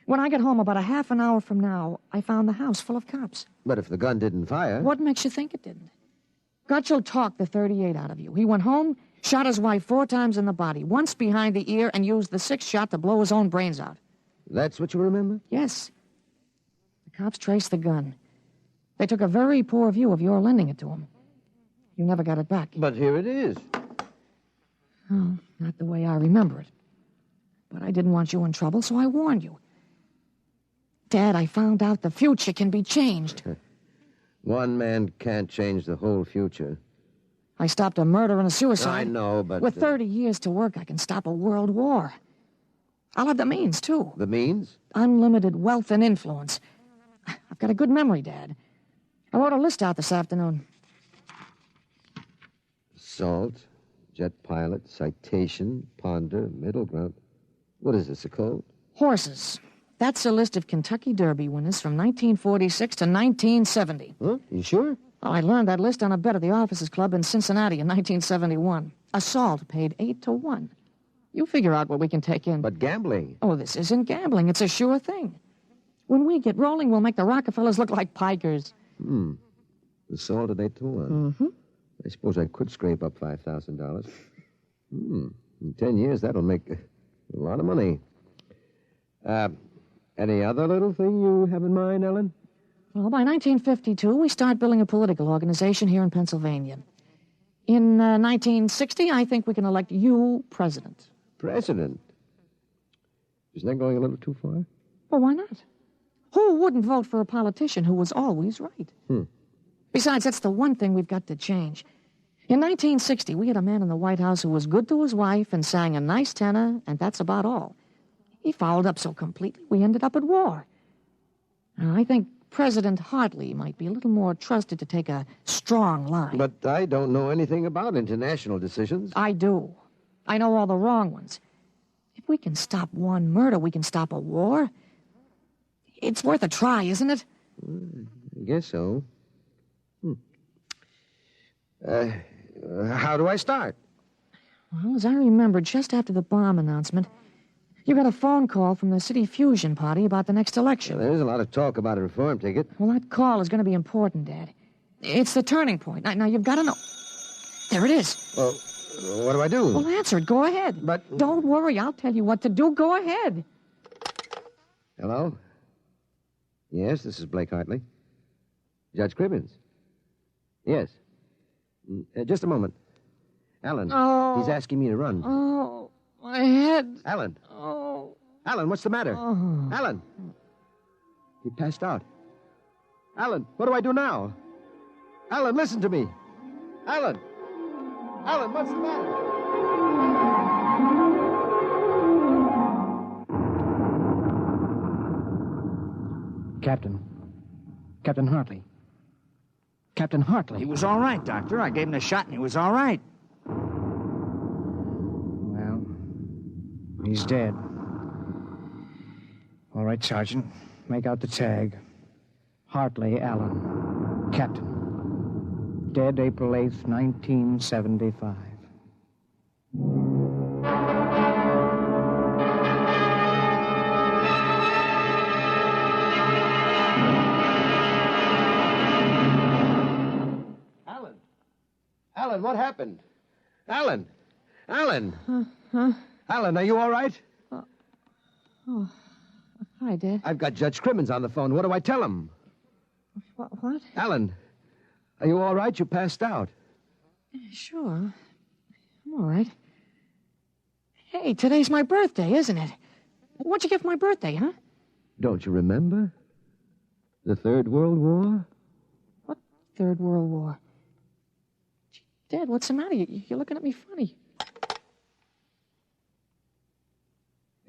When I got home about a half an hour from now, I found the house full of cops. But if the gun didn't fire... What makes you think it didn't? Gutschall talked the 38 out of you. He went home, shot his wife 4 times in the body, once behind the ear, and used the 6th shot to blow his own brains out. That's what you remember? Yes. The cops traced the gun. They took a very poor view of your lending it to him. You never got it back. But here it is. Oh, not the way I remember it. But I didn't want you in trouble, so I warned you. Dad, I found out the future can be changed. One man can't change the whole future. I stopped a murder and a suicide. I know, but... With 30 years to work, I can stop a world war. I'll have the means, too. The means? Unlimited wealth and influence. I've got a good memory, Dad. I wrote a list out this afternoon. Assault, jet pilot, citation, ponder, middle ground. What is this, a code? Horses. That's a list of Kentucky Derby winners from 1946 to 1970. Huh? You sure? Well, I learned that list on a bet at the Officers Club in Cincinnati in 1971. Assault paid 8-1. You figure out what we can take in. But gambling. Oh, this isn't gambling. It's a sure thing. When we get rolling, we'll make the Rockefellers look like pikers. Assault at 8-1. Mm-hmm. I suppose I could scrape up $5,000. In 10 years, that'll make a lot of money. Any other little thing you have in mind, Ellen? Well, by 1952, we start building a political organization here in Pennsylvania. In 1960, I think we can elect you president. President? Isn't that going a little too far? Well, why not? Who wouldn't vote for a politician who was always right? Besides, that's the one thing we've got to change. In 1960, we had a man in the White House who was good to his wife and sang a nice tenor, and that's about all. He fouled up so completely, we ended up at war. And I think President Hartley might be a little more trusted to take a strong line. But I don't know anything about international decisions. I do. I know all the wrong ones. If we can stop one murder, we can stop a war. It's worth a try, isn't it? I guess so. How do I start? Well, as I remember, just after the bomb announcement, you got a phone call from the city fusion party about the next election. There's a lot of talk about a reform ticket. Well, that call is going to be important, Dad. It's the turning point. Now you've got to know. There it is. Well, what do I do? Well, answer it. Go ahead. But... Don't worry. I'll tell you what to do. Go ahead. Hello? Yes, this is Blake Hartley. Judge Cribbins. Yes. Just a moment. Alan, he's asking me to run. Oh, my head. Alan. Oh. Alan, what's the matter? Oh. Alan. He passed out. Alan, what do I do now? Alan, listen to me. Alan. Alan, what's the matter? Captain Hartley. Captain Hartley. He was all right, Doctor. I gave him a shot and he was all right. Well, he's dead. All right, Sergeant. Make out the tag. Hartley Allen. Captain. Dead April 8th, 1975. Alan, what happened? Alan! Alan! Huh? Alan, are you all right? Oh. Hi, Dad. I've got Judge Crimmins on the phone. What do I tell him? What? Alan, are you all right? You passed out. Sure. I'm all right. Hey, today's my birthday, isn't it? What'd you get for my birthday, huh? Don't you remember? The Third World War? What Third World War? Dad, what's the matter? You're looking at me funny.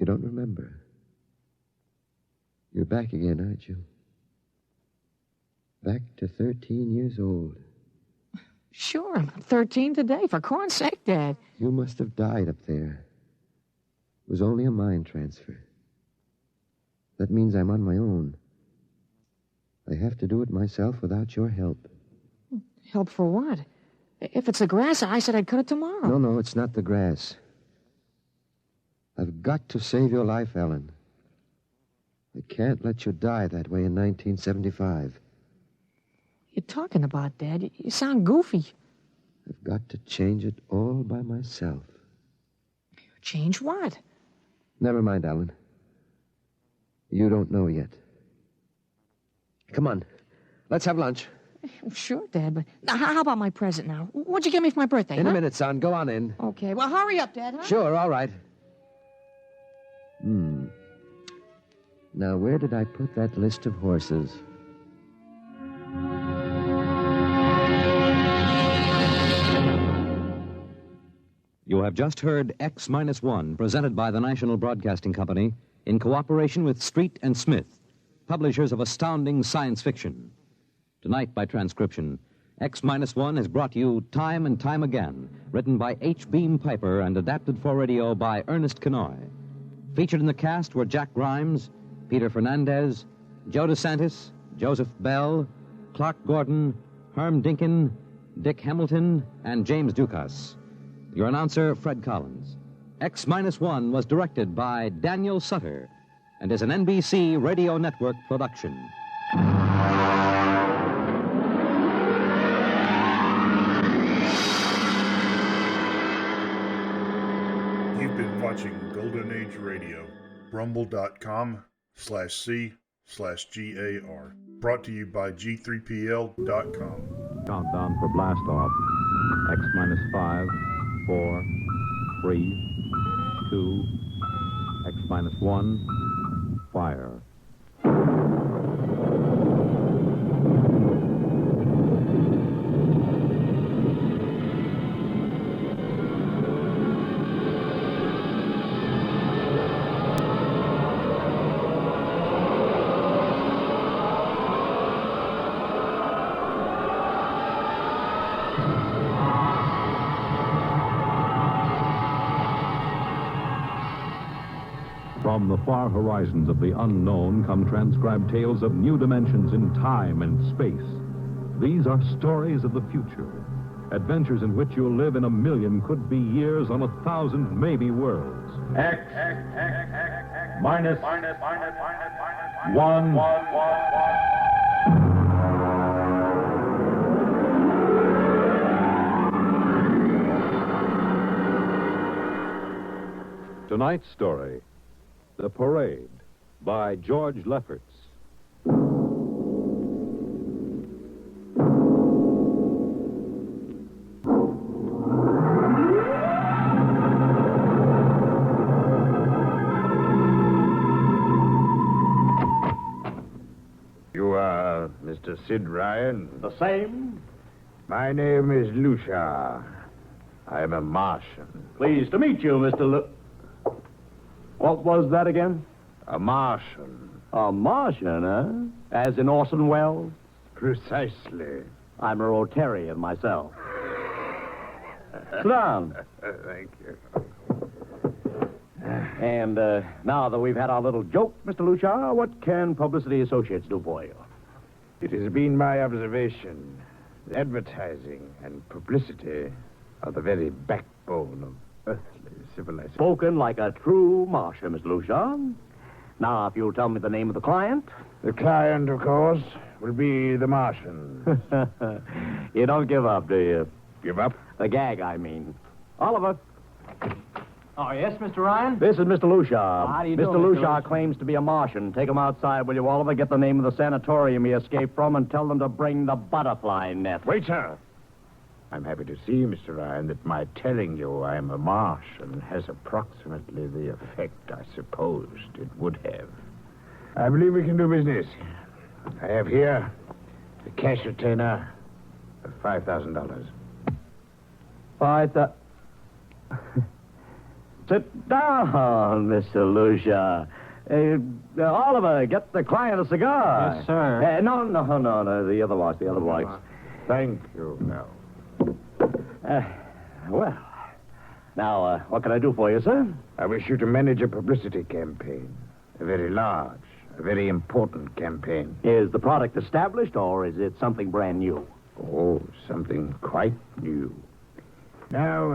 You don't remember. You're back again, aren't you? Back to 13 years old. Sure, I'm 13 today. For corn's sake, Dad. You must have died up there. It was only a mind transfer. That means I'm on my own. I have to do it myself without your help. Help for what? If it's the grass, I said I'd cut it tomorrow. No, it's not the grass. I've got to save your life, Ellen. I can't let you die that way in 1975. You're talking about, Dad? You sound goofy. I've got to change it all by myself. Change what? Never mind, Alan. You don't know yet. Come on. Let's have lunch. Sure, Dad, but now, how about my present now? What'd you get me for my birthday, In a minute, son. Go on in. Okay, well, hurry up, Dad, huh? Sure, all right. Now, where did I put that list of horses? You have just heard X-1, presented by the National Broadcasting Company in cooperation with Street and Smith, publishers of astounding science fiction. Tonight, by transcription, X-1 has brought you Time and Time Again, written by H. Beam Piper and adapted for radio by Ernest Kenoy. Featured in the cast were Jack Grimes, Peter Fernandez, Joe DeSantis, Joseph Bell, Clark Gordon, Herm Dinkin, Dick Hamilton, and James Dukas. Your announcer, Fred Collins. X-1 was directed by Daniel Sutter and is an NBC Radio Network production. You've been watching Golden Age Radio, rumble.com/C/GAR. Brought to you by G3PL.com. Countdown for blast off. X-5, 4, 3, 2, X-1, fire. From the far horizons of the unknown come transcribed tales of new dimensions in time and space. These are stories of the future, adventures in which you'll live in a million could-be years on 1,000 maybe worlds. X minus 1. Tonight's story, The Parade, by George Lefferts. You are Mr. Sid Ryan? The same. My name is Lucia. I'm a Martian. Pleased to meet you, Mr. What was that again? A Martian. A Martian, huh? As in Orson Welles? Precisely. I'm a Rotarian myself. Sit down. Thank you. And now that we've had our little joke, Mr. Lucia, what can Publicity Associates do for you? It has been my observation that advertising and publicity are the very backbone of earthly civilization. Spoken like a true Martian, Mr. Lucia. Now, if you'll tell me the name of the client. The client, of course, will be the Martian. You don't give up, do you? Give up? The gag, I mean. Oliver. Oh, yes, Mr. Ryan? This is Mr. Lucia. How do you do, Mr. Lucia claims to be a Martian. Take him outside, will you, Oliver? Get the name of the sanatorium he escaped from and tell them to bring the butterfly net. Wait, sir. I'm happy to see, Mr. Ryan, that my telling you I'm a Martian has approximately the effect I supposed it would have. I believe we can do business. I have here a cash retainer of $5,000. Sit down, Mr. Lucia. Oliver, get the client a cigar. Yes, sir. No, the other box. Thank you, no. Well, now, what can I do for you, sir? I wish you to manage a publicity campaign. A very large, a very important campaign. Is the product established, or is it something brand new? Oh, something quite new. Now,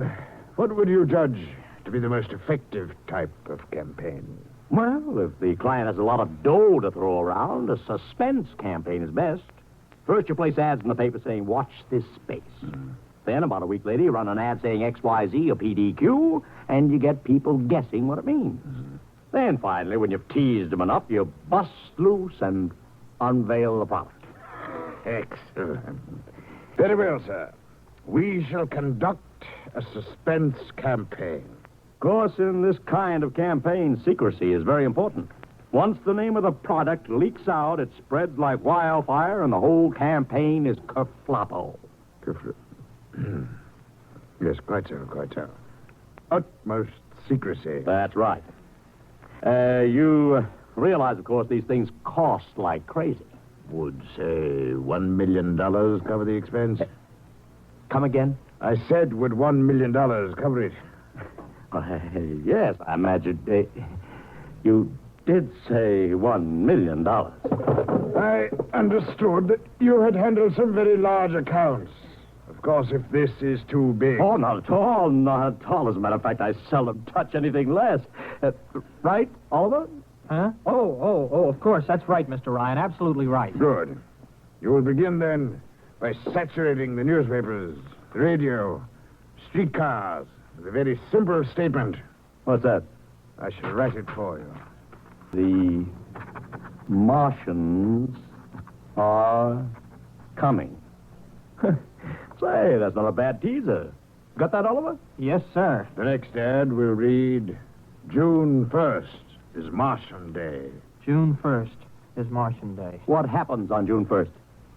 what would you judge to be the most effective type of campaign? Well, if the client has a lot of dough to throw around, a suspense campaign is best. First, you place ads in the paper saying, watch this space. Then, about a week later, you run an ad saying XYZ or PDQ, and you get people guessing what it means. Then, finally, when you've teased them enough, you bust loose and unveil the product. Excellent. Very well, sir. We shall conduct a suspense campaign. Of course, in this kind of campaign, secrecy is very important. Once the name of the product leaks out, it spreads like wildfire, and the whole campaign is kerfloppo. Yes, quite so. Utmost secrecy. That's right. You realize, of course, these things cost like crazy. Would, say, $1 million cover the expense? Come again? I said, would $1 million cover it? Yes, I imagine. You did say $1 million. I understood that you had handled some very large accounts. Of course, if this is too big... Oh, not at all. Not at all. As a matter of fact, I seldom touch anything less. Right, Oliver? Huh? Oh, of course. That's right, Mr. Ryan. Absolutely right. Good. You will begin, then, by saturating the newspapers, the radio, streetcars, with a very simple statement. What's that? I shall write it for you. The Martians are coming. Say, that's not a bad teaser. Got that, Oliver? Yes, sir. The next ad will read, June 1st is Martian Day. June 1st is Martian Day. What happens on June 1st?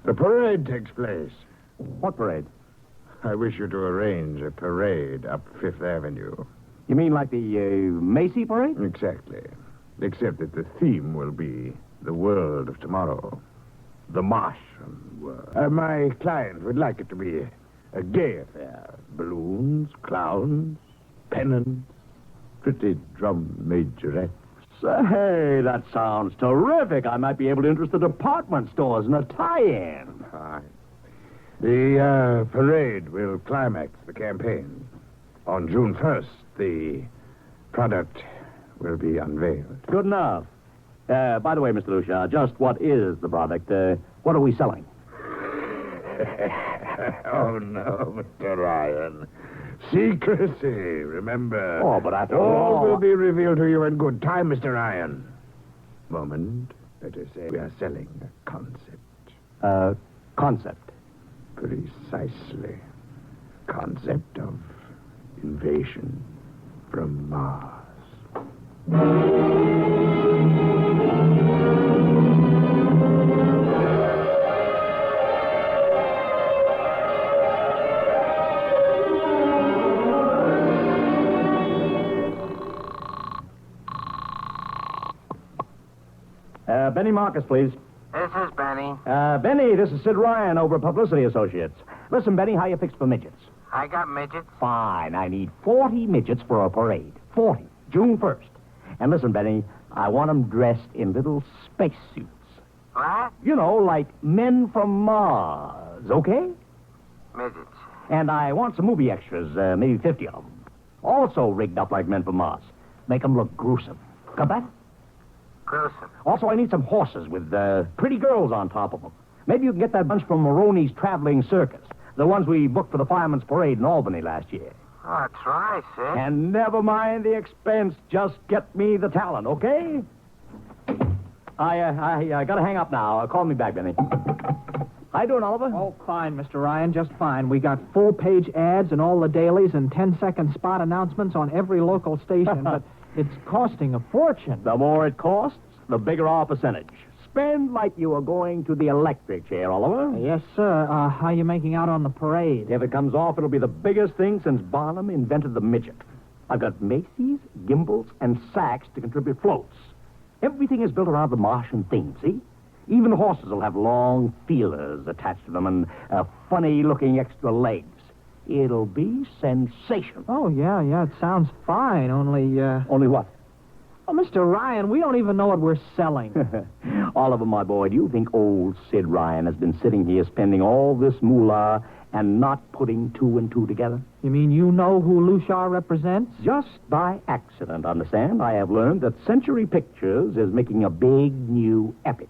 The parade takes place. What parade? I wish you to arrange a parade up Fifth Avenue. You mean like the Macy parade? Exactly. Except that the theme will be the world of tomorrow. The Martian world. My client would like it to be a gay affair. Balloons, clowns, pennants, pretty drum majorettes. Say, that sounds terrific. I might be able to interest the department stores in a tie-in. Fine. The parade will climax the campaign. On June 1st, the product will be unveiled. Good enough. By the way, Mr. Lucia, just what is the product? What are we selling? Oh, no, Mr. Ryan. Secrecy, remember. Oh, but after all will be revealed to you in good time, Mr. Ryan. Moment, better say we are selling a concept. Concept? Precisely. Concept of invasion from Mars. Benny Marcus, please. This is Benny. Benny, this is Sid Ryan over at Publicity Associates. Listen, Benny, how you fixed for midgets? I got midgets. Fine. I need 40 midgets for a parade. 40. June 1st. And listen, Benny, I want them dressed in little spacesuits. What? You know, like men from Mars, okay? Midgets. And I want some movie extras, maybe 50 of them. Also rigged up like men from Mars. Make them look gruesome. Got that? Gruesome. Also, I need some horses with pretty girls on top of them. Maybe you can get that bunch from Maroney's Traveling Circus. The ones we booked for the Fireman's Parade in Albany last year. Oh, try, Sid. And never mind the expense. Just get me the talent, okay? I gotta hang up now. Call me back, Benny. How you doing, Oliver? Oh, fine, Mr. Ryan, just fine. We got full-page ads in all the dailies and 10-second spot announcements on every local station, but it's costing a fortune. The more it costs, the bigger our percentage. Spend like you are going to the electric chair, Oliver. Yes, sir. How you making out on the parade? If it comes off, it'll be the biggest thing since Barnum invented the midget. I've got Macy's, gimbals, and sacks to contribute floats. Everything is built around the Martian theme, see? Even the horses will have long feelers attached to them and funny-looking extra legs. It'll be sensational. Oh, yeah, it sounds fine, only... Only what? Oh, Mr. Ryan, we don't even know what we're selling. Oliver, my boy, do you think old Sid Ryan has been sitting here spending all this moolah and not putting two and two together? You mean you know who Lucia represents? Just by accident, understand? I have learned that Century Pictures is making a big new epic.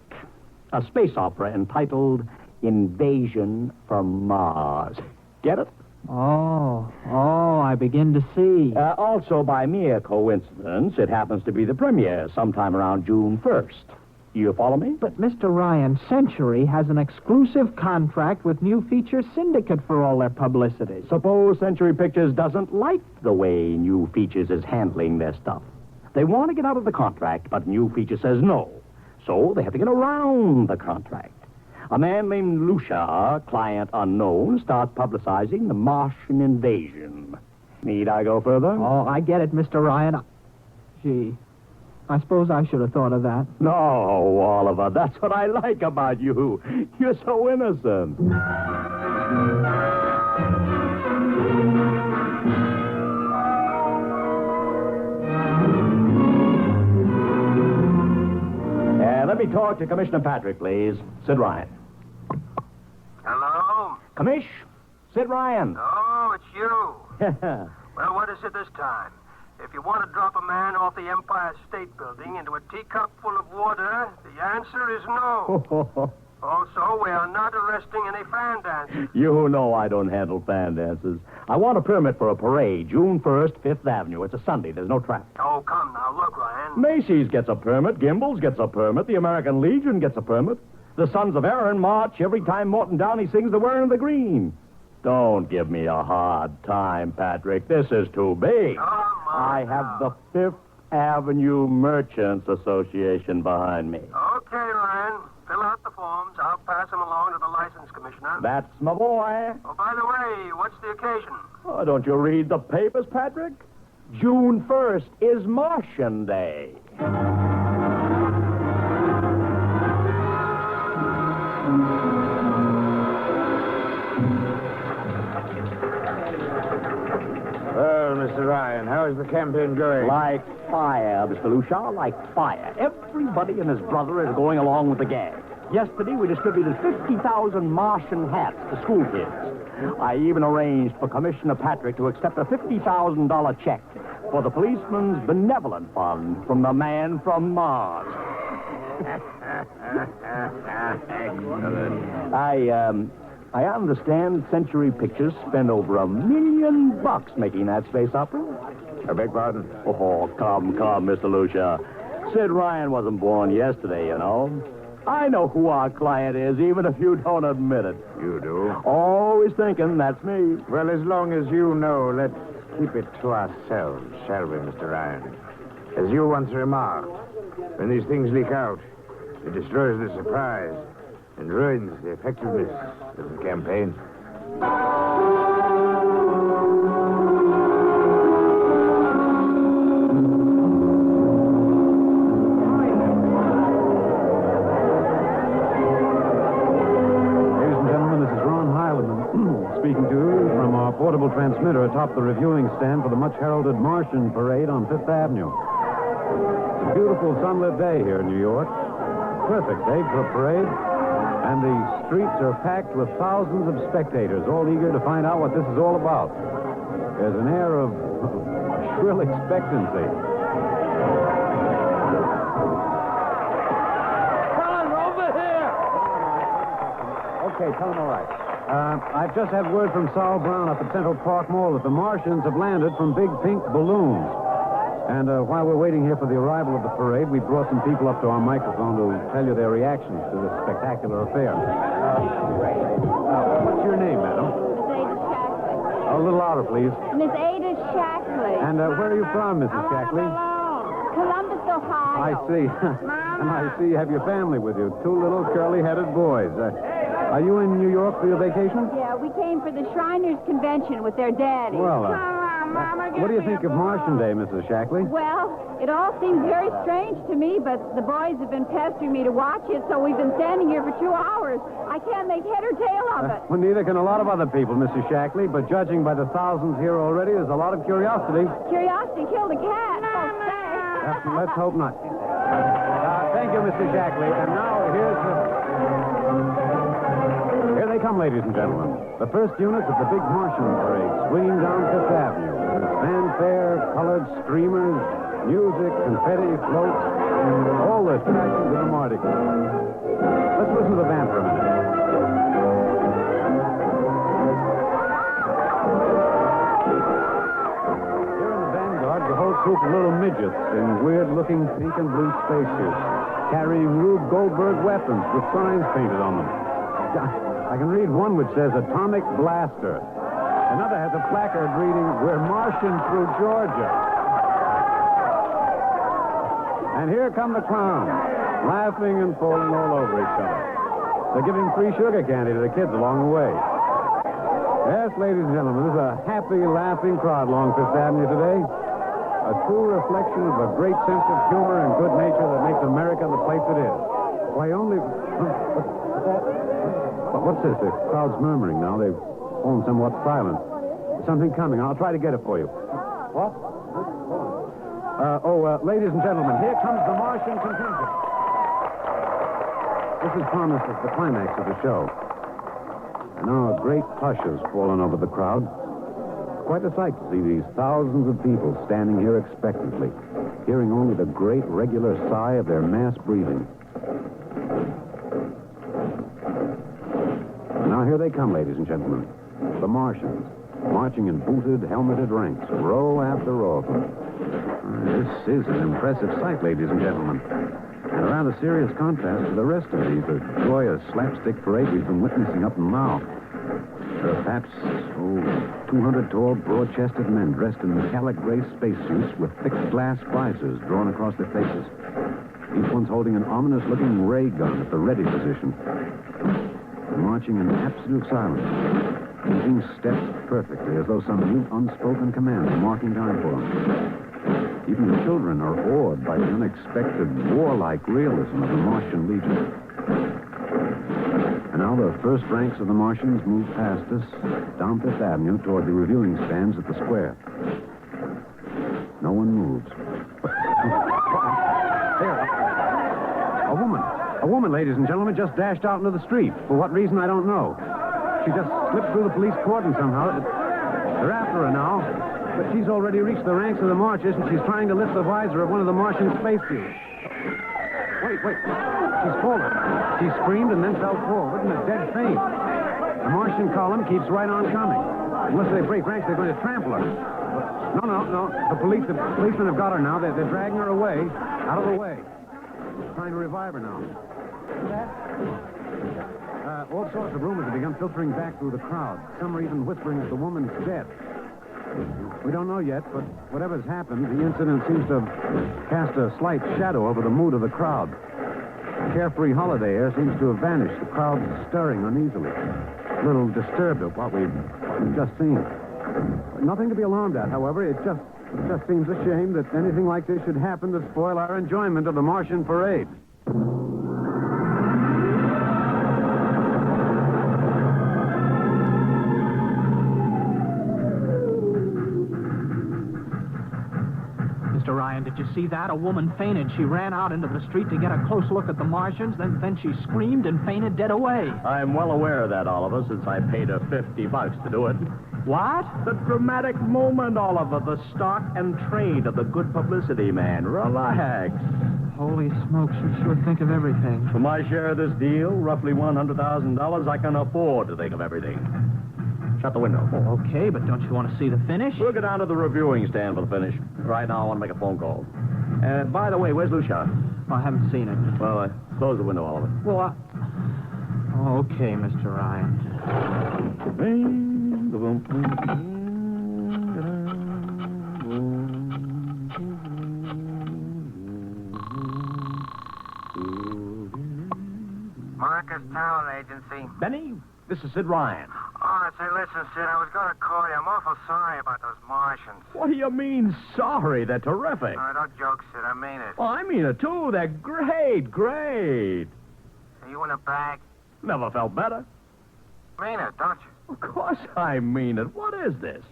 A space opera entitled Invasion from Mars. Get it? Oh, I begin to see. Also, by mere coincidence, it happens to be the premiere sometime around June 1st. You follow me? But, Mr. Ryan, Century has an exclusive contract with New Feature Syndicate for all their publicity. Suppose Century Pictures doesn't like the way New Features is handling their stuff. They want to get out of the contract, but New Feature says no. So they have to get around the contract. A man named Lucia, client unknown, starts publicizing the Martian invasion. Need I go further? Oh, I get it, Mr. Ryan. Gee, I suppose I should have thought of that. No, Oliver, that's what I like about you. You're so innocent. Let me talk to Commissioner Patrick, please. Sid Ryan. Hello? Commish, Sid Ryan. Oh, it's you. Well, what is it this time? If you want to drop a man off the Empire State Building into a teacup full of water, the answer is no. Also, we are not arresting any fan dancers. You know I don't handle fan dances. I want a permit for a parade, June 1st, 5th Avenue. It's a Sunday. There's no traffic. Oh, come now. Look, Ryan. Macy's gets a permit. Gimbals gets a permit. The American Legion gets a permit. The Sons of Erin march every time Morton Downey sings the Wearing the Green. Don't give me a hard time, Patrick. This is too big. I have the 5th Avenue Merchants Association behind me. Okay, Ryan. Fill out the forms. I'll pass them along to the license commissioner. That's my boy. Oh, by the way, what's the occasion? Oh, don't you read the papers, Patrick? June 1st is Martian Day. Well, Mr. Ryan, how is the campaign going? Like fire, Mr. Lucia, like fire. Everybody and his brother is going along with the gag. Yesterday, we distributed 50,000 Martian hats to school kids. I even arranged for Commissioner Patrick to accept a $50,000 check for the Policeman's Benevolent Fund from the man from Mars. I understand Century Pictures spent over $1 million making that space opera. I beg pardon? Oh, come, Mr. Lucia. Sid Ryan wasn't born yesterday, you know. I know who our client is, even if you don't admit it. You do? Always thinking that's me. Well, as long as you know, let's keep it to ourselves, shall we, Mr. Ryan? As you once remarked, when these things leak out, it destroys the surprise and ruins the effectiveness of the campaign. Speaking to you from our portable transmitter atop the reviewing stand for the much-heralded Martian Parade on Fifth Avenue. It's a beautiful sunlit day here in New York. Perfect day for a parade. And the streets are packed with thousands of spectators, all eager to find out what this is all about. There's an air of shrill expectancy. Fellas, over here! Okay, tell them all right. I've just had word from Sol Brown up at Central Park Mall that the Martians have landed from big pink balloons. And while we're waiting here for the arrival of the parade, we brought some people up to our microphone to tell you their reactions to this spectacular affair. What's your name, madam? Miss Ada Shackley. A little louder, please. Miss Ada Shackley. And where are you from, Mrs. Shackley? Columbus, Ohio. I see. And I see you have your family with you. Two little curly-headed boys. Are you in New York for your vacation? Yeah, we came for the Shriners Convention with their daddy. Well, what do you think of Martian Day, Mrs. Shackley? Well, it all seems very strange to me, but the boys have been pestering me to watch it, so we've been standing here for 2 hours. I can't make head or tail of it. Well, neither can a lot of other people, Mrs. Shackley, but judging by the thousands here already, there's a lot of curiosity. Curiosity killed a cat. Let's hope not. Thank you, Mr. Shackley. And now Here they come, ladies and gentlemen. The first units of the big Martian Parade swinging down Fifth Avenue. Fanfare, colored streamers, music, confetti, floats, all the attractions of the Mardi Gras. Let's listen to the band for a minute. Here in the vanguard, the whole troop of little midgets in weird-looking pink and blue spacesuits, carrying Rube Goldberg weapons with signs painted on them. I can read one which says Atomic Blaster. Another has a placard reading, We're Marching Through Georgia. And here come the clowns, laughing and falling all over each other. They're giving free sugar candy to the kids along the way. Yes, ladies and gentlemen, this is a happy, laughing crowd along Fifth Avenue today. A true reflection of a great sense of humor and good nature that makes America the place it is. Why, only... What's this? The crowd's murmuring now. They've fallen somewhat silent. There's something coming. I'll try to get it for you. What? Ladies and gentlemen, here comes the Martian contingent. This is promised as the climax of the show. And now a great hush has fallen over the crowd. It's quite a sight to see these thousands of people standing here expectantly, hearing only the great regular sigh of their mass breathing. Now here they come, ladies and gentlemen. The Martians, marching in booted, helmeted ranks, row after row of them. This is an impressive sight, ladies and gentlemen. And a rather serious contrast to the rest of the joyous slapstick parade we've been witnessing up until now. There are perhaps, 200 tall, broad-chested men dressed in metallic gray spacesuits with thick glass visors drawn across their faces. Each one's holding an ominous-looking ray gun at the ready position. They're marching in absolute silence, keeping steps perfectly, as though some mute, unspoken command were marking time for them. Even the children are awed by the unexpected, warlike realism of the Martian Legion. And now the first ranks of the Martians move past us, down Fifth Avenue toward the reviewing stands at the square. No one moves. There. A woman, ladies and gentlemen, just dashed out into the street. For what reason, I don't know. She just slipped through the police cordon somehow. They're after her now, but she's already reached the ranks of the marchers, and she's trying to lift the visor of one of the Martian spacesuits. Wait. She's fallen. She screamed and then fell forward in a dead faint. The Martian column keeps right on coming. Unless they break ranks, they're going to trample her. No. The policemen have got her now. They're dragging her away, out of the way. Trying to revive her now. All sorts of rumors have begun filtering back through the crowd. Some are even whispering that the woman's dead. We don't know yet, but whatever's happened, the incident seems to have cast a slight shadow over the mood of the crowd. The carefree holiday air seems to have vanished. The crowd's stirring uneasily, a little disturbed at what we've just seen. Nothing to be alarmed at, however. It just seems a shame that anything like this should happen to spoil our enjoyment of the Martian parade. Mr. Ryan, did you see that? A woman fainted. She ran out into the street to get a close look at the Martians, then she screamed and fainted dead away. I'm well aware of that, Oliver, since I paid her $50 to do it. What? The dramatic moment, Oliver. The stock and trade of the good publicity, man. Relax. Holy smokes, you sure think of everything. For my share of this deal, roughly $100,000, I can afford to think of everything. Shut the window. Oh, okay, but don't you want to see the finish? We'll go down to the reviewing stand for the finish. Right now, I want to make a phone call. By the way, where's Lucia? Oh, I haven't seen it. Well, close the window, Oliver. Well, okay, Mr. Ryan. Marcus Talent Agency. Benny, this is Sid Ryan. Oh, say, listen, Sid, I was going to call you. I'm awful sorry about those Martians. What do you mean, sorry? They're terrific. Don't joke, Sid. I mean it. Oh, I mean it, too. They're great. Are you in a bag? Never felt better. Mean it, don't you? Of course I mean it. What is this?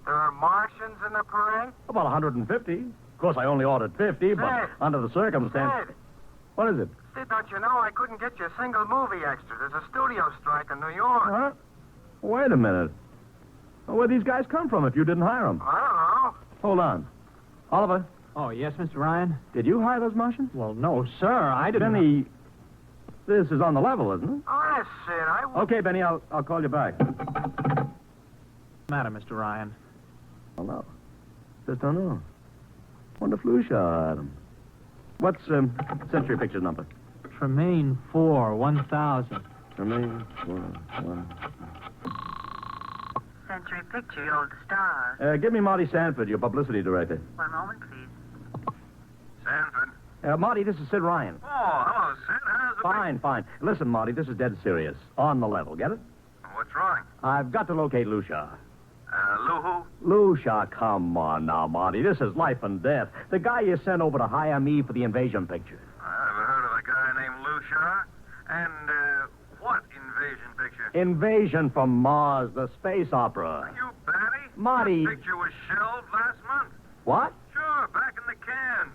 There are Martians in the parade? About 150. Of course, I only ordered 50, but under the circumstances... Sid. What is it? Sid, don't you know I couldn't get you a single movie extra? There's a studio strike in New York. Huh? Wait a minute. Where'd these guys come from if you didn't hire them? I don't know. Hold on. Oliver. Oh, yes, Mr. Ryan? Did you hire those Martians? Well, no, sir. I didn't... Benny, this is on the level, isn't it? Honest, Sid, Okay, Benny, I'll call you back. What's the matter, Mr. Ryan? Oh, no. Just don't know. Wonder if Lucia hired them. What's Century Pictures number? Tremaine 4, 1000. Tremaine 4, 1. Century Picture, your old star. Give me Marty Sanford, your publicity director. One moment, please. Sanford. Marty, this is Sid Ryan. Oh, hello, Sid. How's it Fine. Listen, Marty, this is dead serious. On the level, get it? What's wrong? I've got to locate Lucia. Lou who? Lucia, come on now, Marty. This is life and death. The guy you sent over to hire me for the invasion picture. I never heard of a guy named Lucia. And, what invasion picture? Invasion from Mars, the space opera. Are you batty? Marty. The picture was shelved last month. What? Sure, back in the can.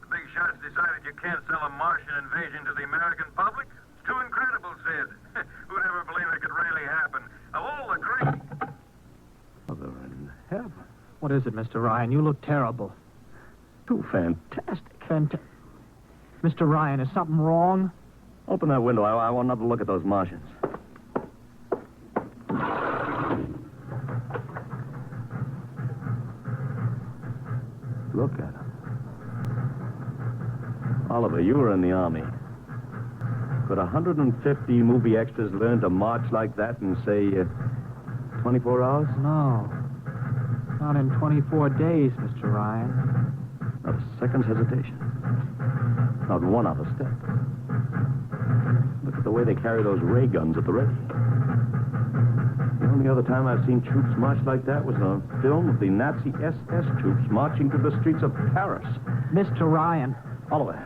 The big shots decided you can't sell a Martian invasion to the American public. It's too incredible, Sid. Who'd ever believe it could really happen? Of all the crazy... Mother in heaven. What is it, Mr. Ryan? You look terrible. Too fantastic. Mr. Ryan, is something wrong? Open that window. I want another look at those Martians. Look at them. Oliver, you were in the Army. Could 150 movie extras learn to march like that in, say, 24 hours? No. Not in 24 days, Mr. Ryan. Not a second's hesitation. Not one out of step. Look at the way they carry those ray guns at the ready. The only other time I've seen troops march like that was on a film of the Nazi SS troops marching through the streets of Paris. Mr. Ryan. Oliver,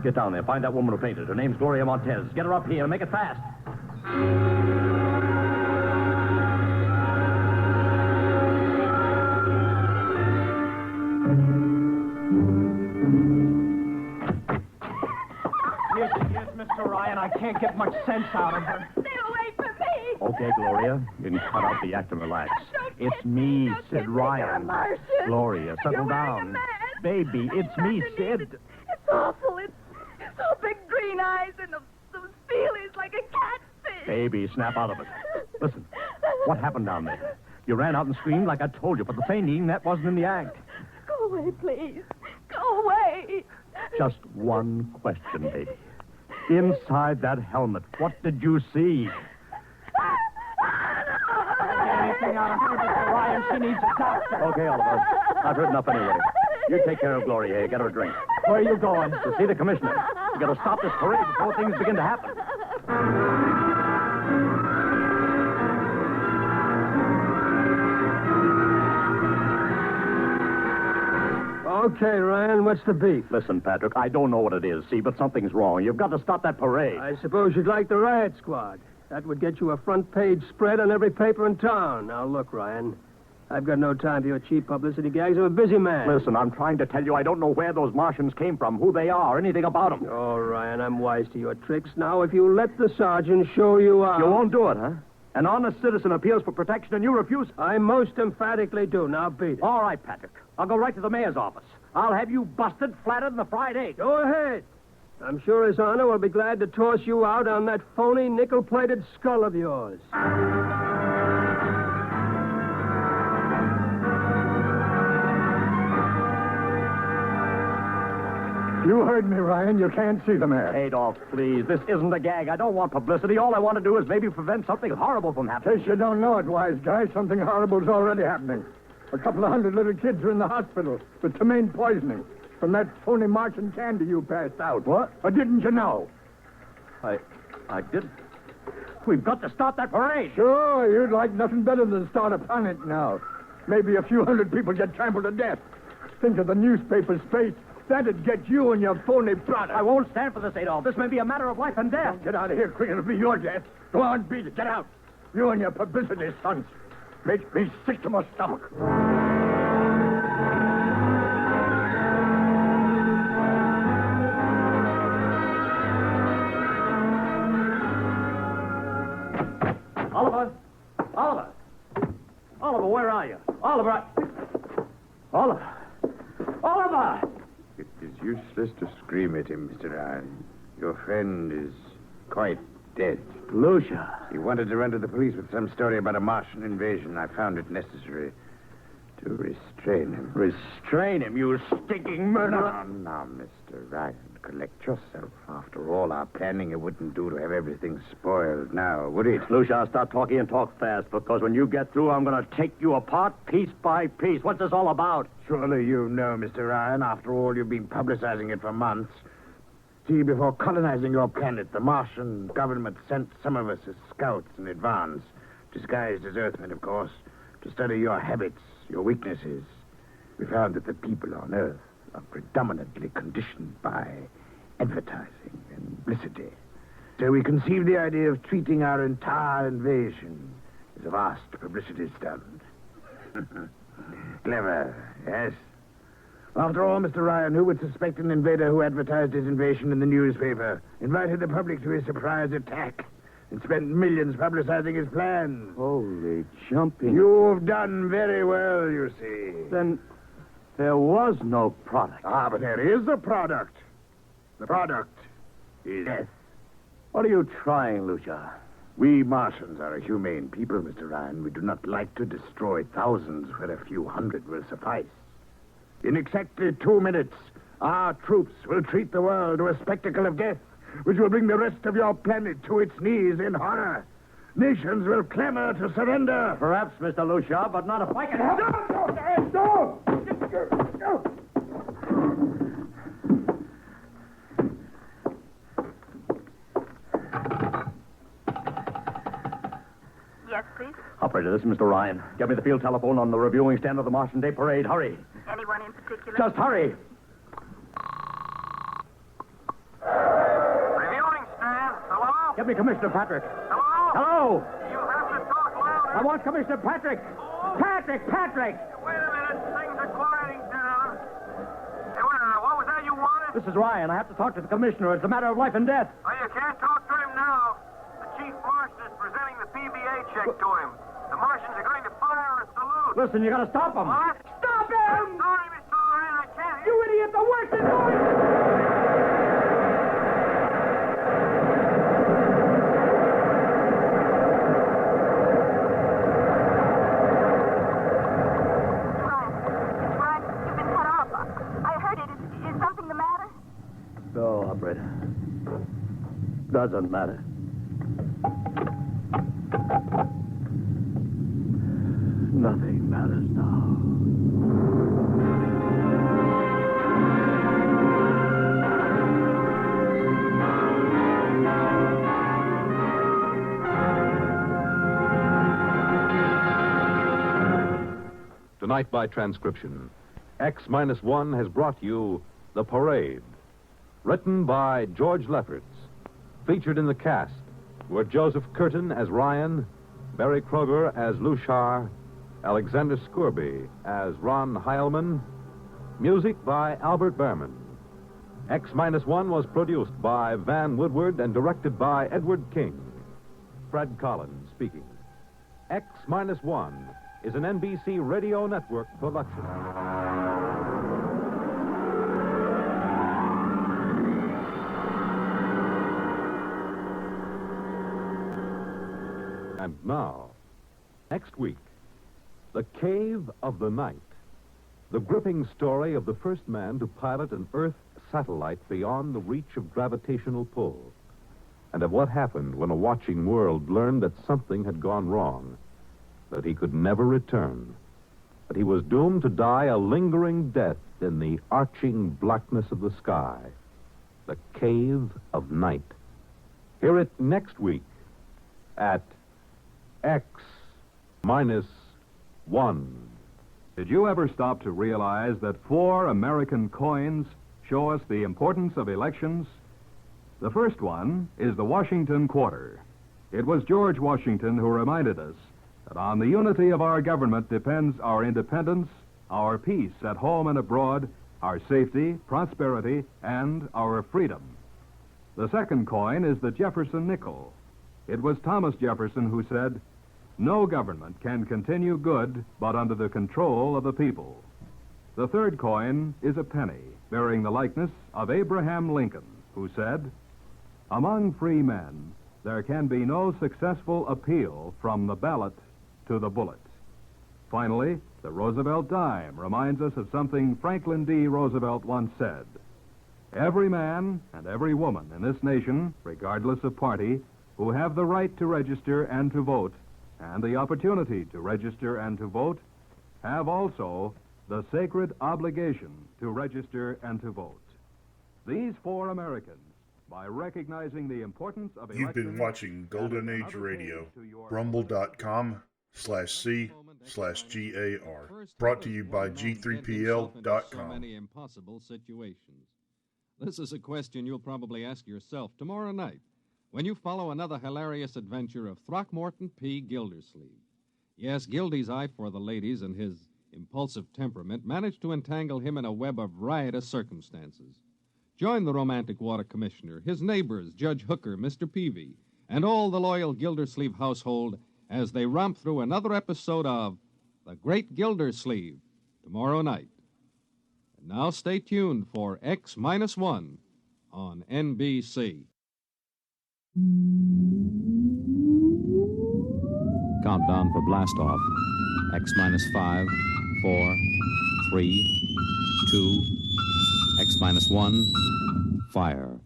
get down there. Find that woman who fainted. Her name's Gloria Montez. Get her up here. Make it fast. Yes, Mr. Ryan. I can't get much sense out of her. Stay away from me. Okay, Gloria. You can cut out the act and relax. It's me, Sid Ryan. Gloria, settle down. Baby, it's me, Sid. It's awful. It's so big green eyes and those feelies like a catfish. Baby, snap out of it. Listen, what happened down there? You ran out and screamed like I told you, but the fainting, that wasn't in the act. Go away, please. Go away. Just one question, baby. Inside that helmet, what did you see? Anything out of her, Mr. Ryan. She needs a doctor. Okay, Oliver. I've heard enough anyway. You take care of Gloria here. Get her a drink. Where are you going? To see the commissioner. You got to stop this parade before things begin to happen. Okay, Ryan, what's the beef? Listen, Patrick, I don't know what it is, see, but something's wrong. You've got to stop that parade. I suppose you'd like the riot squad. That would get you a front-page spread on every paper in town. Now, look, Ryan, I've got no time for your cheap publicity gags. I'm a busy man. Listen, I'm trying to tell you I don't know where those Martians came from, who they are, anything about them. Oh, Ryan, I'm wise to your tricks. Now, if you let the sergeant show you out... You won't do it, huh? An honest citizen appeals for protection and you refuse? I most emphatically do. Now, beat it. All right, Patrick. I'll go right to the mayor's office. I'll have you busted, flattered, and the fried egg. Go ahead. I'm sure His Honor will be glad to toss you out on that phony nickel-plated skull of yours. You heard me, Ryan. You can't see the mayor. Adolf, please. This isn't a gag. I don't want publicity. All I want to do is maybe prevent something horrible from happening. In case you don't know it, wise guy, something horrible's already happening. A couple of hundred little kids are in the hospital with ptomaine poisoning from that phony Martian candy you passed out. What? Or didn't you know? I didn't. We've got to stop that parade. Sure, you'd like nothing better than to start a panic now. Maybe a few hundred people get trampled to death. Think of the newspaper's fate. That'd get you and your phony product. I won't stand for this, Adolf. This may be a matter of life and death. Get out of here quick. It'll be your death. Go on, beat it. Get out. You and your publicity stunts make me sick to my stomach. Oliver! Oliver! Oliver, where are you? Oliver! Oliver! Oliver! It is useless to scream at him, Mr. Ryan. Your friend is quite dead. Lucia. He wanted to run to the police with some story about a Martian invasion. I found it necessary to restrain him. Restrain him, you stinking murderer. Now, Mr. Ryan, collect yourself. After all our planning, it wouldn't do to have everything spoiled now, would it? Lucia, stop talking and talk fast, because when you get through, I'm going to take you apart piece by piece. What's this all about? Surely you know, Mr. Ryan. After all, you've been publicizing it for months. See, before colonizing your planet, the Martian government sent some of us as scouts in advance, disguised as Earthmen, of course, to study your habits, your weaknesses. We found that the people on Earth are predominantly conditioned by advertising and publicity. So we conceived the idea of treating our entire invasion as a vast publicity stunt. Clever, yes? After all, Mr. Ryan, who would suspect an invader who advertised his invasion in the newspaper, invited the public to his surprise attack, and spent millions publicizing his plans? Holy jumping. You've done very well, you see. Then there was no product. Ah, but there is a product. The product is death. What are you trying, Lucia? We Martians are a humane people, Mr. Ryan. We do not like to destroy thousands where a few hundred will suffice. In exactly 2 minutes, our troops will treat the world to a spectacle of death which will bring the rest of your planet to its knees in horror. Nations will clamor to surrender. Perhaps, Mr. Lucia, but not if I can help. No! Yes, please. Operator, this is Mr. Ryan. Get me the field telephone on the reviewing stand of the Martian Day Parade. Hurry. Anyone in particular? Just hurry. Reviewing stand. Hello? Get me Commissioner Patrick. Hello? Hello. You have to talk louder. I want Commissioner Patrick. Patrick! Wait a minute. Things are quieting down. Hey, what was that you wanted? This is Ryan. I have to talk to the commissioner. It's a matter of life and death. Oh, you can't talk to him now. The Chief Martian is presenting the PBA check to him. The Martians are going to fire a salute. Listen, you gotta stop him. What? Stop him! I'm sorry, Mr. Ryan. I can't. You idiot! The worst is going! No, operator. Doesn't matter. Nothing matters now. Tonight by transcription, X-1 has brought you The Parade. Written by George Lefferts. Featured in the cast were Joseph Curtin as Ryan, Barry Kroger as Lushar, Alexander Scourby as Ron Heilman. Music by Albert Behrman. X-1 was produced by Van Woodward and directed by Edward King. Fred Collins speaking. X-1 is an NBC Radio Network production. And now, next week, The Cave of the Night. The gripping story of the first man to pilot an Earth satellite beyond the reach of gravitational pull. And of what happened when a watching world learned that something had gone wrong. That he could never return. That he was doomed to die a lingering death in the arching blackness of the sky. The Cave of Night. Hear it next week at X-1. Did you ever stop to realize that 4 American coins show us the importance of elections? The first one is the Washington Quarter. It was George Washington who reminded us that on the unity of our government depends our independence, our peace at home and abroad, our safety, prosperity, and our freedom. The second coin is the Jefferson nickel. It was Thomas Jefferson who said, "No government can continue good but under the control of the people." The third coin is a penny, bearing the likeness of Abraham Lincoln, who said, "Among free men, there can be no successful appeal from the ballot to the bullet." Finally, the Roosevelt dime reminds us of something Franklin D. Roosevelt once said. Every man and every woman in this nation, regardless of party, who have the right to register and to vote, and the opportunity to register and to vote, have also the sacred obligation to register and to vote. These 4 Americans, by recognizing the importance of You've been watching Golden Age Radio, rumble.com/C/GAR. Brought to you by G3PL.com. So many impossible situations. This is a question you'll probably ask yourself tomorrow night when you follow another hilarious adventure of Throckmorton P. Gildersleeve. Yes, Gildy's eye for the ladies and his impulsive temperament managed to entangle him in a web of riotous circumstances. Join the romantic water commissioner, his neighbors, Judge Hooker, Mr. Peavy, and all the loyal Gildersleeve household as they romp through another episode of The Great Gildersleeve tomorrow night. And now stay tuned for X-1 on NBC. Countdown for blast-off. X-5, 4, 3, 2, X-1, fire.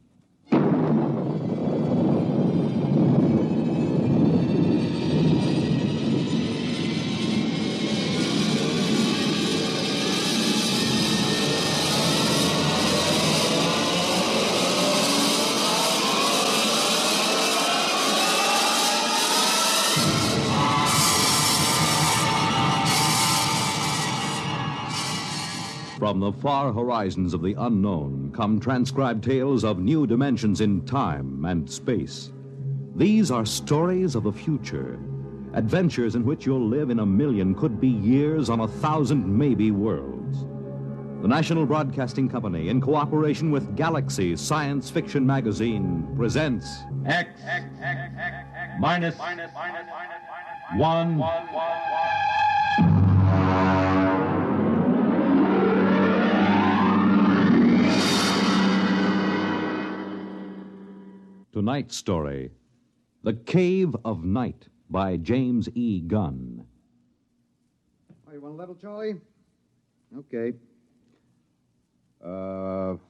From the far horizons of the unknown come transcribed tales of new dimensions in time and space. These are stories of the future, adventures in which you'll live in a million, could be years, on 1,000 maybe worlds. The National Broadcasting Company, in cooperation with Galaxy Science Fiction Magazine, presents X minus 1. Tonight's story, The Cave of Night, by James E. Gunn. Oh, you want a level, Charlie? Okay. Though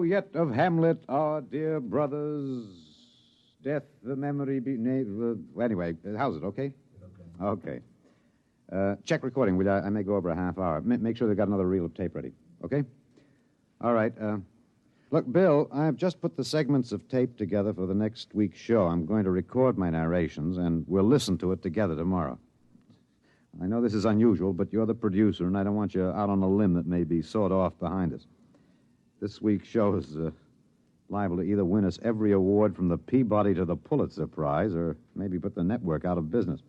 yet of Hamlet, our dear brothers, death the memory be... Anyway, how's it, okay? Okay. Check recording, will you? I may go over a half hour. Make sure they've got another reel of tape ready, okay? All right, Look, Bill, I've just put the segments of tape together for the next week's show. I'm going to record my narrations, and we'll listen to it together tomorrow. I know this is unusual, but you're the producer, and I don't want you out on a limb that may be sawed off behind us. This week's show is liable to either win us every award from the Peabody to the Pulitzer Prize, or maybe put the network out of business.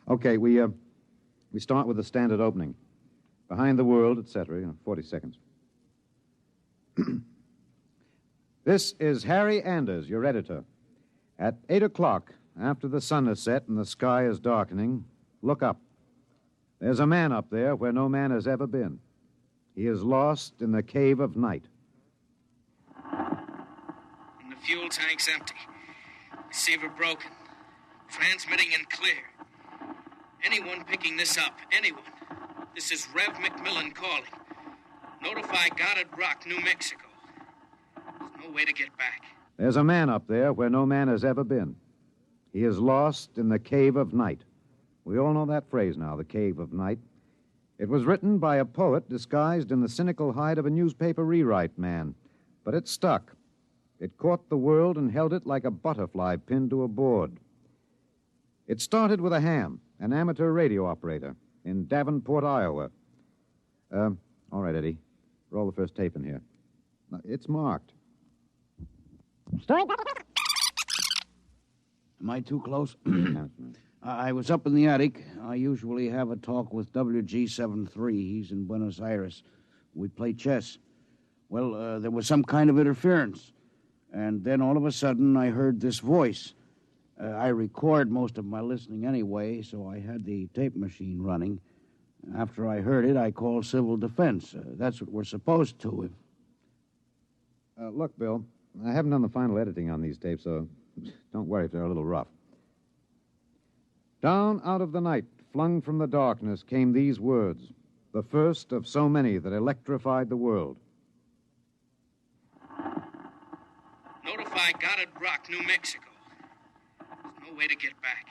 Okay, we start with the standard opening. Behind the world, etc., 40 seconds. This is Harry Anders, your editor. At 8 o'clock, after the sun has set and the sky is darkening, look up. There's a man up there where no man has ever been. He is lost in the cave of night. And the fuel tank's empty. Receiver broken. Transmitting and clear. Anyone picking this up, anyone. This is Rev McMillan calling. Notify Goddard Rock, New Mexico. There's no way to get back. There's a man up there where no man has ever been. He is lost in the cave of night. We all know that phrase now, the cave of night. It was written by a poet disguised in the cynical hide of a newspaper rewrite man. But it stuck. It caught the world and held it like a butterfly pinned to a board. It started with a ham, an amateur radio operator, in Davenport, Iowa. All right, Eddie. Roll the first tape in here. It's marked. Am I too close? I was up in the attic. I usually have a talk with WG73. He's in Buenos Aires. We play chess. Well, there was some kind of interference. And then all of a sudden, I heard this voice. I record most of my listening anyway, so I had the tape machine running. After I heard it, I called civil defense. That's what we're supposed to. Look, Bill, I haven't done the final editing on these tapes, so don't worry if they're a little rough. Down out of the night, flung from the darkness, came these words, the first of so many that electrified the world. Notify Goddard Rock, New Mexico. There's no way to get back.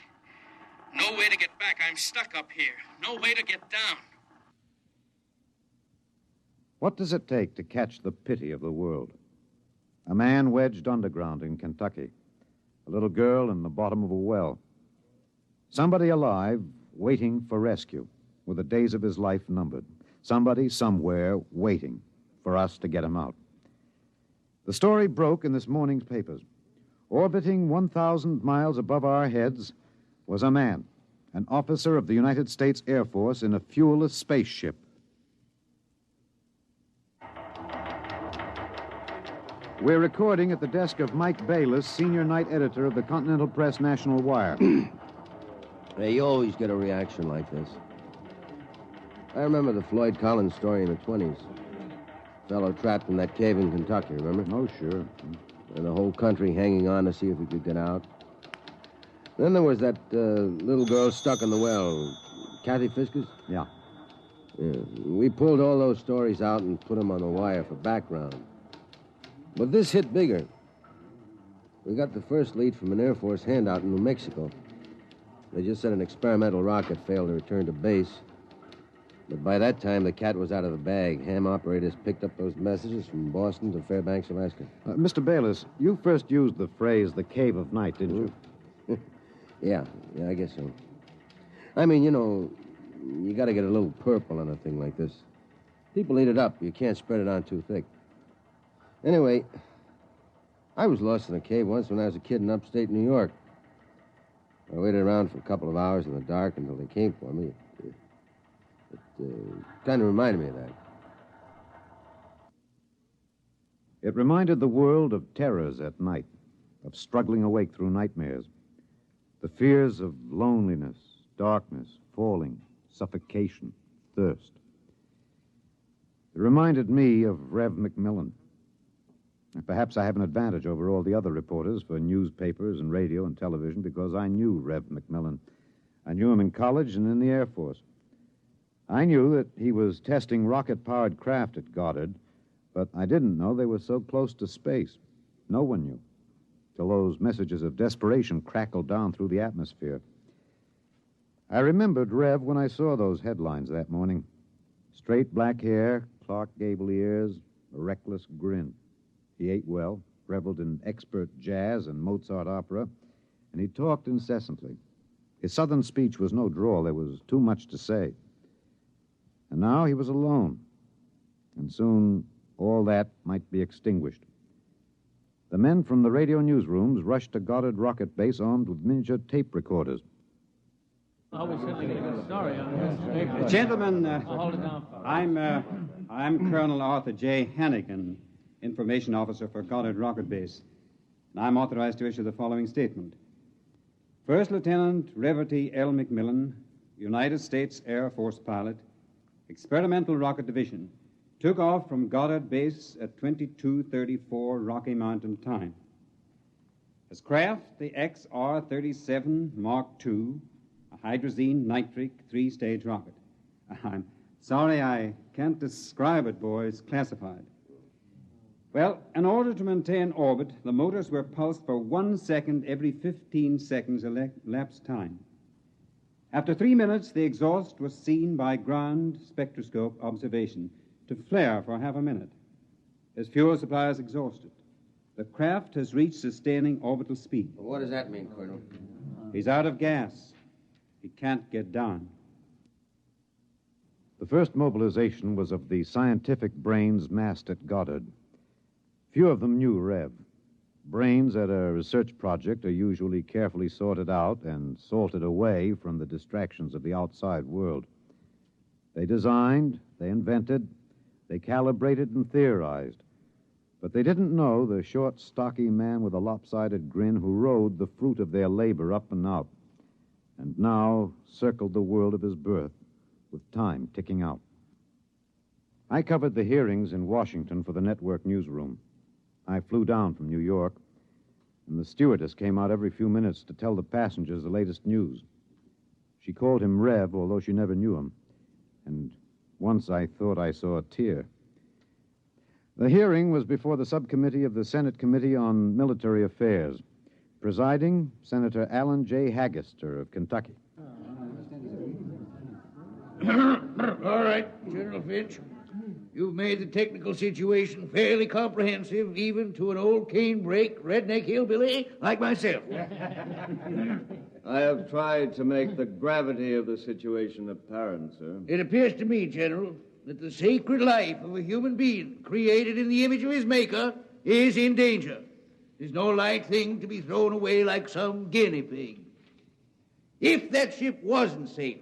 No way to get back. I'm stuck up here. No way to get down. What does it take to catch the pity of the world? A man wedged underground in Kentucky. A little girl in the bottom of a well. Somebody alive, waiting for rescue, with the days of his life numbered. Somebody, somewhere, waiting for us to get him out. The story broke in this morning's papers. Orbiting 1,000 miles above our heads was a man, an officer of the United States Air Force in a fuelless spaceship. We're recording at the desk of Mike Bayless, senior night editor of the Continental Press National Wire. Hey, you always get a reaction like this. I remember the Floyd Collins story in the 20s. Fellow trapped in that cave in Kentucky, remember? Oh, sure. And the whole country hanging on to see if he could get out. Then there was that little girl stuck in the well. Kathy Fiskers? Yeah. We pulled all those stories out and put them on the wire for background. But this hit bigger. We got the first lead from an Air Force handout in New Mexico. They just said an experimental rocket failed to return to base. But by that time, the cat was out of the bag. Ham operators picked up those messages from Boston to Fairbanks, Alaska. Mr. Bayless, you first used the phrase, the cave of night, didn't you? Yeah, I guess so. I mean, you know, you got to get a little purple on a thing like this. People eat it up. You can't spread it on too thick. Anyway, I was lost in a cave once when I was a kid in upstate New York. I waited around for a couple of hours in the dark until they came for me. It kind of reminded me of that. It reminded the world of terrors at night, of struggling awake through nightmares, the fears of loneliness, darkness, falling, suffocation, thirst. It reminded me of Rev McMillan. And perhaps I have an advantage over all the other reporters for newspapers and radio and television because I knew Rev McMillan. I knew him in college and in the Air Force. I knew that he was testing rocket-powered craft at Goddard, but I didn't know they were so close to space. No one knew, till those messages of desperation crackled down through the atmosphere. I remembered Rev when I saw those headlines that morning. Straight black hair, Clark Gable ears, a reckless grin. He ate well, reveled in expert jazz and Mozart opera, and he talked incessantly. His southern speech was no drawl. There was too much to say. And now he was alone, and soon all that might be extinguished. The men from the radio newsrooms rushed to Goddard Rocket Base armed with miniature tape recorders. Gentlemen, I'm Colonel Arthur J. Hannigan, Information Officer for Goddard Rocket Base, and I'm authorized to issue the following statement. First Lieutenant Reverdy L. McMillan, United States Air Force pilot, Experimental Rocket Division, took off from Goddard Base at 22:34 Rocky Mountain time. His craft, the XR-37 Mark II, a hydrazine nitric three-stage rocket. I'm sorry I can't describe it, boys. Classified. Well, in order to maintain orbit, the motors were pulsed for 1 second every 15 seconds elapsed time. After 3 minutes, the exhaust was seen by ground spectroscope observation to flare for half a minute. His fuel supply is exhausted. The craft has reached sustaining orbital speed. Well, what does that mean, Colonel? He's out of gas. He can't get down. The first mobilization was of the scientific brains massed at Goddard. Few of them knew Rev. Brains at a research project are usually carefully sorted out and salted away from the distractions of the outside world. They designed, they invented, they calibrated and theorized. But they didn't know the short, stocky man with a lopsided grin who rode the fruit of their labor up and out, and now circled the world of his birth, with time ticking out. I covered the hearings in Washington for the network newsroom. I flew down from New York, and the stewardess came out every few minutes to tell the passengers the latest news. She called him Rev, although she never knew him, and once I thought I saw a tear. The hearing was before the subcommittee of the Senate Committee on Military Affairs. Presiding, Senator Alan J. Haggister of Kentucky. All right, General Finch. You've made the technical situation fairly comprehensive, even to an old cane-brake, redneck hillbilly like myself. I have tried to make the gravity of the situation apparent, sir. It appears to me, General, that the sacred life of a human being created in the image of his maker is in danger. It's no light thing to be thrown away like some guinea pig. If that ship wasn't safe,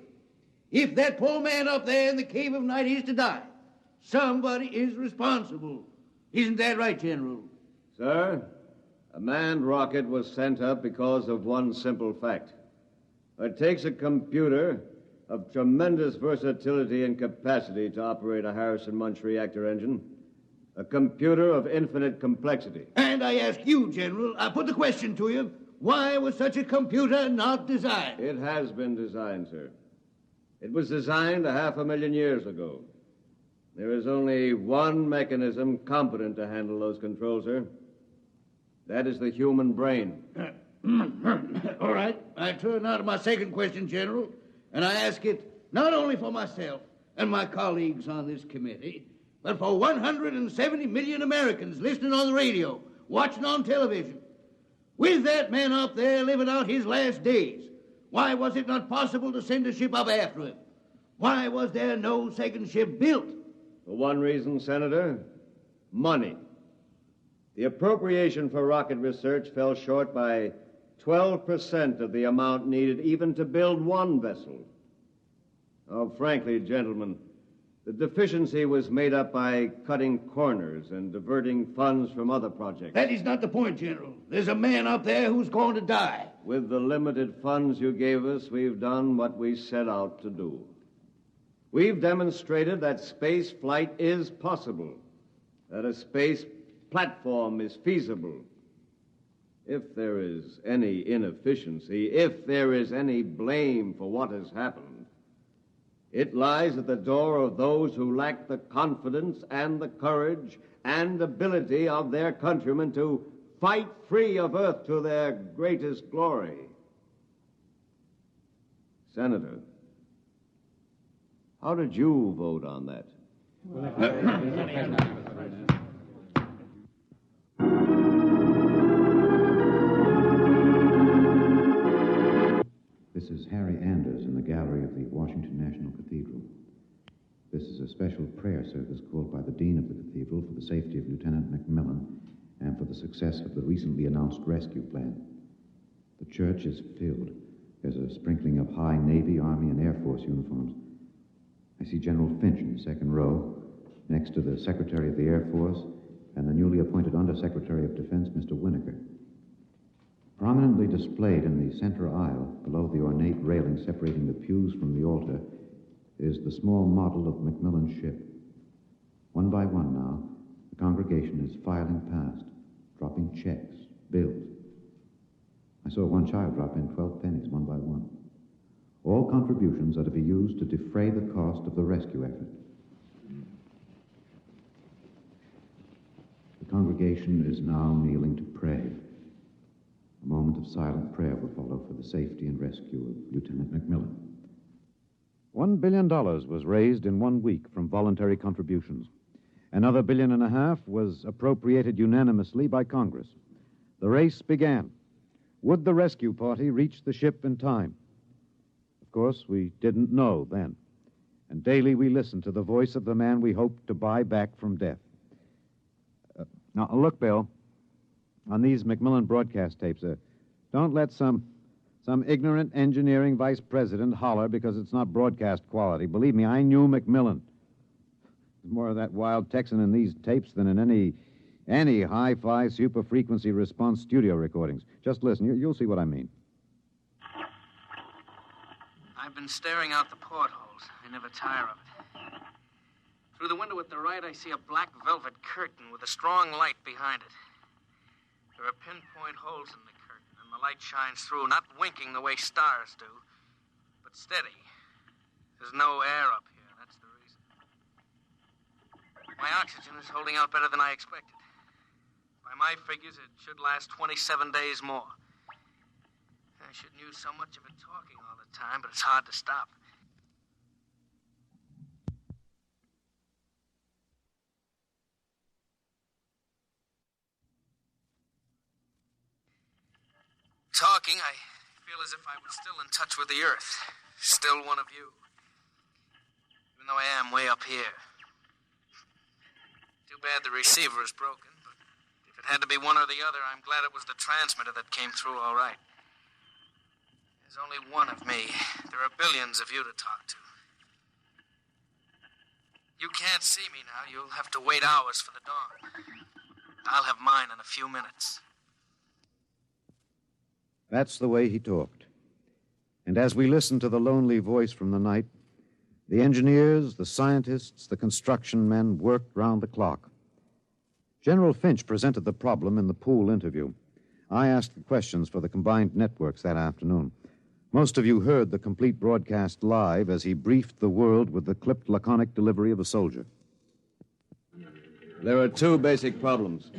if that poor man up there in the cave of night is to die, somebody is responsible. Isn't that right, General? Sir, a manned rocket was sent up because of one simple fact. It takes a computer of tremendous versatility and capacity to operate a Harrison-Munch reactor engine. A computer of infinite complexity. And I ask you, General, I put the question to you, why was such a computer not designed? It has been designed, sir. It was designed 500,000 years ago. There is only one mechanism competent to handle those controls, sir. That is the human brain. All right. I turn now to my second question, General, and I ask it not only for myself and my colleagues on this committee, but for 170 million Americans listening on the radio, watching on television. With that man up there living out his last days, why was it not possible to send a ship up after him? Why was there no second ship built? For one reason, Senator, money. The appropriation for rocket research fell short by 12% of the amount needed even to build one vessel. Oh, frankly, gentlemen, the deficiency was made up by cutting corners and diverting funds from other projects. That is not the point, General. There's a man out there who's going to die. With the limited funds you gave us, we've done what we set out to do. We've demonstrated that space flight is possible, that a space platform is feasible. If there is any inefficiency, if there is any blame for what has happened, it lies at the door of those who lack the confidence and the courage and ability of their countrymen to fight free of Earth to their greatest glory. Senator, how did you vote on that? This is Harry Anders in the gallery of the Washington National Cathedral. This is a special prayer service called by the Dean of the Cathedral for the safety of Lieutenant McMillan and for the success of the recently announced rescue plan. The church is filled. There's a sprinkling of high Navy, Army, and Air Force uniforms. I see General Finch in the second row, next to the Secretary of the Air Force and the newly appointed Undersecretary of Defense, Mr. Winokur. Prominently displayed in the center aisle, below the ornate railing separating the pews from the altar, is the small model of McMillan's ship. One by one now, the congregation is filing past, dropping checks, bills. I saw one child drop in 12 pennies, one by one. All contributions are to be used to defray the cost of the rescue effort. The congregation is now kneeling to pray. A moment of silent prayer will follow for the safety and rescue of Lieutenant McMillan. $1 billion was raised in 1 week from voluntary contributions. Another $1.5 billion was appropriated unanimously by Congress. The race began. Would the rescue party reach the ship in time? Of course, we didn't know then. And daily we listened to the voice of the man we hoped to buy back from death. Now, look, Bill. On these McMillan broadcast tapes, don't let some ignorant engineering vice president holler because it's not broadcast quality. Believe me, I knew McMillan. There's more of that wild Texan in these tapes than in any hi-fi super-frequency response studio recordings. Just listen. You'll see what I mean. I've been staring out the portholes. I never tire of it. Through the window at the right, I see a black velvet curtain with a strong light behind it. There are pinpoint holes in the curtain, and the light shines through, not winking the way stars do, but steady. There's no air up here, that's the reason. My oxygen is holding out better than I expected. By my figures, it should last 27 days more. I shouldn't use so much of it talking all the time, but it's hard to stop. Talking, I feel as if I was still in touch with the Earth. Still one of you. Even though I am way up here. Too bad the receiver is broken, but if it had to be one or the other, I'm glad it was the transmitter that came through all right. There's only one of me. There are billions of you to talk to. You can't see me now. You'll have to wait hours for the dawn. I'll have mine in a few minutes. That's the way he talked. And as we listened to the lonely voice from the night, the engineers, the scientists, the construction men worked round the clock. General Finch presented the problem in the pool interview. I asked the questions for the combined networks that afternoon. Most of you heard the complete broadcast live as he briefed the world with the clipped, laconic delivery of a soldier. There are two basic problems.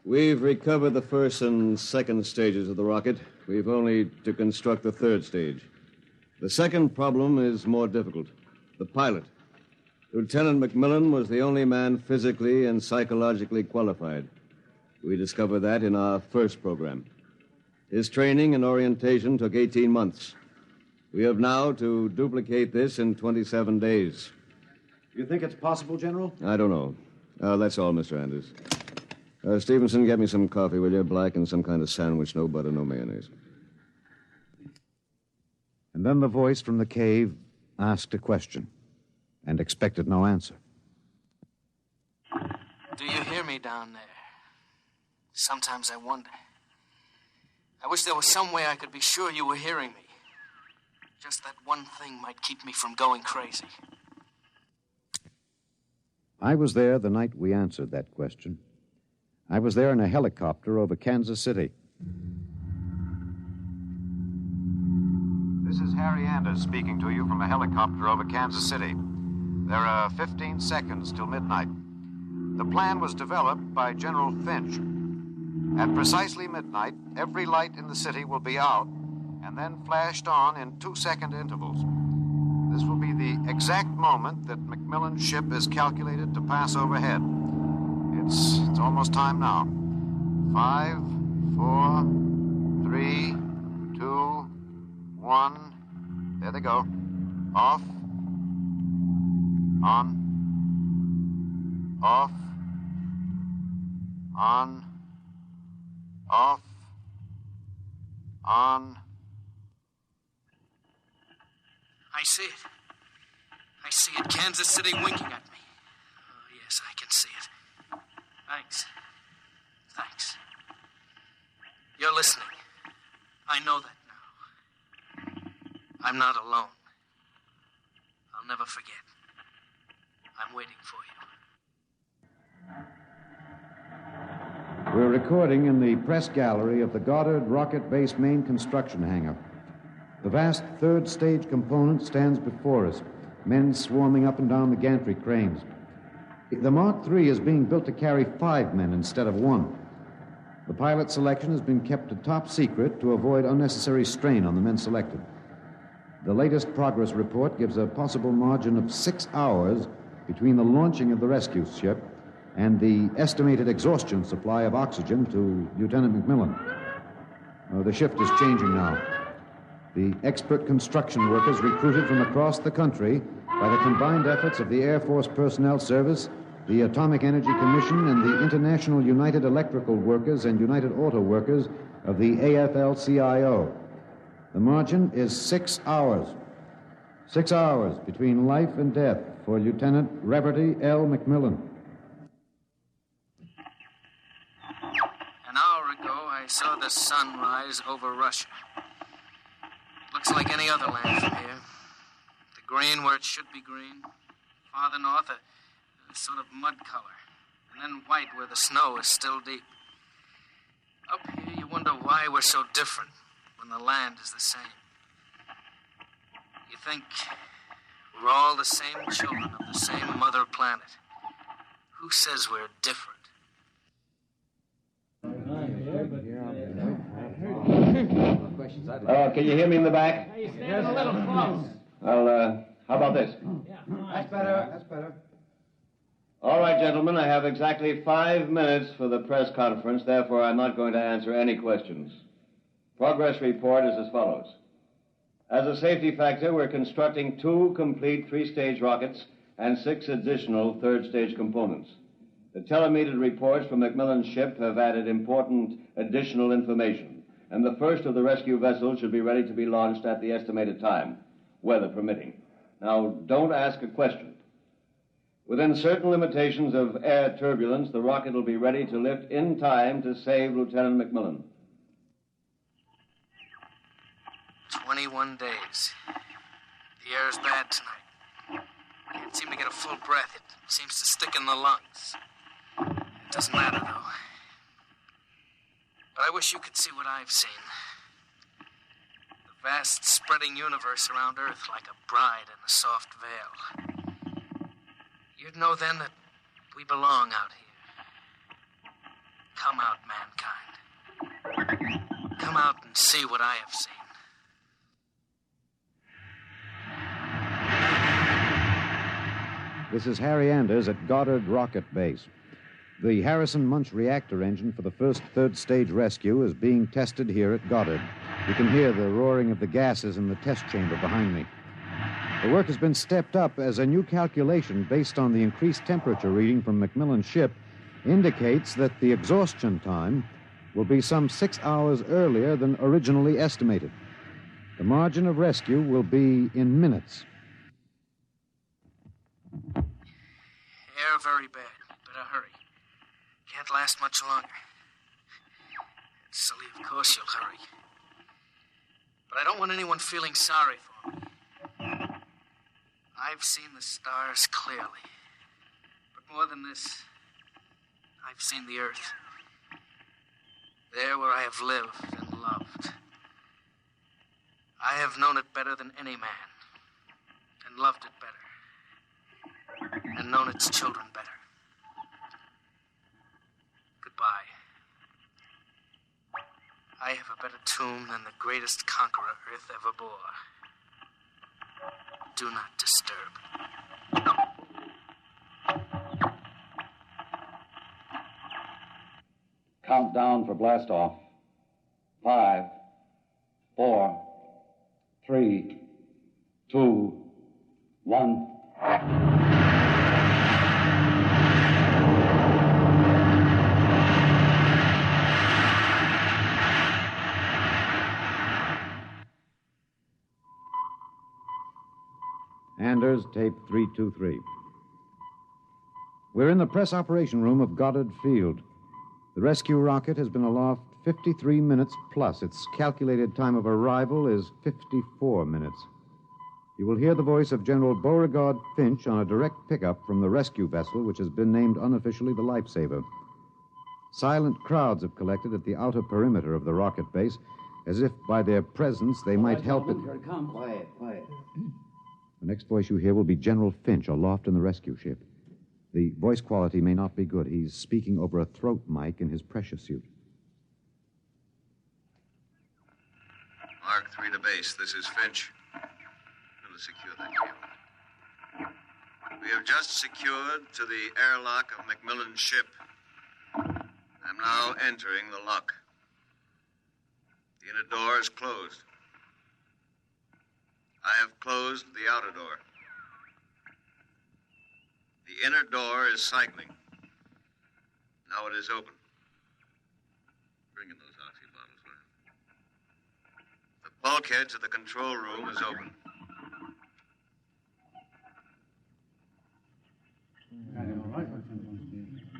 We've recovered the first and second stages of the rocket. We've only to construct the third stage. The second problem is more difficult. The pilot. Lieutenant McMillan was the only man physically and psychologically qualified. We discovered that in our first program. His training and orientation took 18 months. We have now to duplicate this in 27 days. Do you think it's possible, General? I don't know. That's all, Mr. Anders. Stevenson, get me some coffee, will you? Black and some kind of sandwich, no butter, no mayonnaise. And then the voice from the cave asked a question and expected no answer. Do you hear me down there? Sometimes I wonder. I wish there was some way I could be sure you were hearing me. Just that one thing might keep me from going crazy. I was there the night we answered that question. I was there in a helicopter over Kansas City. This is Harry Anders speaking to you from a helicopter over Kansas City. There are 15 seconds till midnight. The plan was developed by General Finch. At precisely midnight, every light in the city will be out and then flashed on in 2-second intervals. This will be the exact moment that McMillan's ship is calculated to pass overhead. It's almost time now. 5, 4, 3, 2, 1. There they go. Off. On. Off. On. Off. On. I see it. I see it. Kansas City winking at me. Oh, yes, I can see it. Thanks. Thanks. You're listening. I know that now. I'm not alone. I'll never forget. I'm waiting for you. We're recording in the press gallery of the Goddard Rocket Base main construction hangar. The vast third stage component stands before us, men swarming up and down the gantry cranes. The Mark III is being built to carry 5 men instead of 1. The pilot selection has been kept a top secret to avoid unnecessary strain on the men selected. The latest progress report gives a possible margin of 6 hours between the launching of the rescue ship and the estimated exhaustion supply of oxygen to Lieutenant McMillan. The shift is changing now. The expert construction workers recruited from across the country by the combined efforts of the Air Force Personnel Service, the Atomic Energy Commission, and the International United Electrical Workers and United Auto Workers of the AFL-CIO. The margin is 6 hours. 6 hours between life and death for Lieutenant Reverdy L. McMillan. An hour ago, I saw the sun rise over Russia. Looks like any other land from here. The green where it should be green. Farther north, a sort of mud color. And then white where the snow is still deep. Up here, you wonder why we're so different when the land is the same. You think we're all the same children of the same mother planet. Who says we're different? Can you hear me in the back? Hey, you stand a little close. Well, how about this? That's better. That's better. All right, gentlemen, I have exactly 5 minutes for the press conference. Therefore, I'm not going to answer any questions. Progress report is as follows. As a safety factor, we're constructing 2 complete 3-stage rockets and 6 additional 3rd-stage components. The telemetered reports from McMillan's ship have added important additional information, and the first of the rescue vessels should be ready to be launched at the estimated time, weather permitting. Now, don't ask a question. Within certain limitations of air turbulence, the rocket will be ready to lift in time to save Lieutenant McMillan. 21 days. The air is bad tonight. Can't seem to get a full breath. It seems to stick in the lungs. It doesn't matter, though. But I wish you could see what I've seen. The vast, spreading universe around Earth like a bride in a soft veil. You'd know then that we belong out here. Come out, mankind. Come out and see what I have seen. This is Harry Anders at Goddard Rocket Base. The Harrison Munch reactor engine for the first 3rd-stage rescue is being tested here at Goddard. You can hear the roaring of the gases in the test chamber behind me. The work has been stepped up as a new calculation based on the increased temperature reading from McMillan's ship indicates that the exhaustion time will be some 6 hours earlier than originally estimated. The margin of rescue will be in minutes. Air very bad. Better hurry. Can't last much longer. Sully, of course you'll hurry. But I don't want anyone feeling sorry for me. I've seen the stars clearly. But more than this, I've seen the earth. There where I have lived and loved. I have known it better than any man. And loved it better. And known its children better. Goodbye. I have a better tomb than the greatest conqueror Earth ever bore. Do not disturb. Countdown for blast off. 5, 4, 3, 2, 1. Anders, tape 323. We're in the press operation room of Goddard Field. The rescue rocket has been aloft 53 minutes plus. Its calculated time of arrival is 54 minutes. You will hear the voice of General Beauregard Finch on a direct pickup from the rescue vessel, which has been named unofficially the Lifesaver. Silent crowds have collected at the outer perimeter of the rocket base, as if by their presence they might help it. Here it comes. Quiet, quiet. The next voice you hear will be General Finch aloft in the rescue ship. The voice quality may not be good. He's speaking over a throat mic in his pressure suit. Mark 3 to base. This is Finch. Going to secure that deal. We have just secured to the airlock of McMillan's ship. I'm now entering the lock. The inner door is closed. I have closed the outer door. The inner door is cycling. Now it is open. Bring in those oxy bottles, will you? The bulkhead to the control room is open.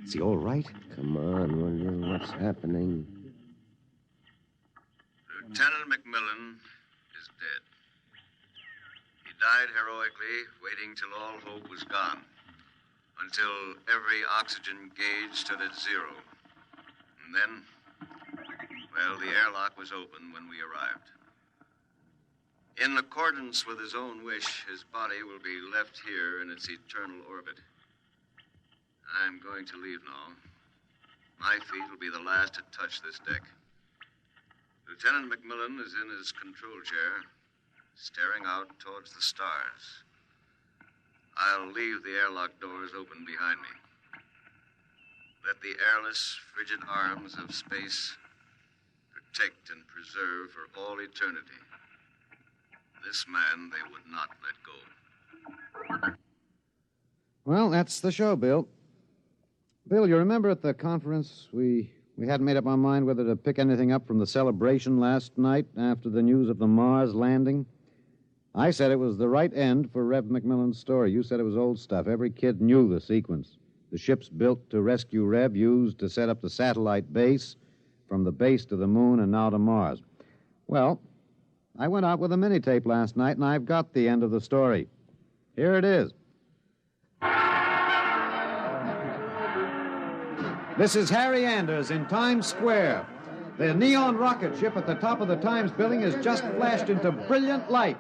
Is he all right? Come on, will you? What's happening? Lieutenant McMillan is dead. He died heroically, waiting till all hope was gone. Until every oxygen gauge stood at 0. And then, well, the airlock was open when we arrived. In accordance with his own wish, his body will be left here in its eternal orbit. I'm going to leave now. My feet will be the last to touch this deck. Lieutenant McMillan is in his control chair, staring out towards the stars. I'll leave the airlock doors open behind me. Let the airless, frigid arms of space protect and preserve for all eternity this man they would not let go. Well, that's the show, Bill. Bill, you remember at the conference we hadn't made up our mind whether to pick anything up from the celebration last night after the news of the Mars landing? I said it was the right end for Rev McMillan's story. You said it was old stuff. Every kid knew the sequence. The ships built to rescue Rev, used to set up the satellite base, from the base to the moon and now to Mars. Well, I went out with a mini-tape last night, and I've got the end of the story. Here it is. This is Harry Anders in Times Square. The neon rocket ship at the top of the Times building has just flashed into brilliant light.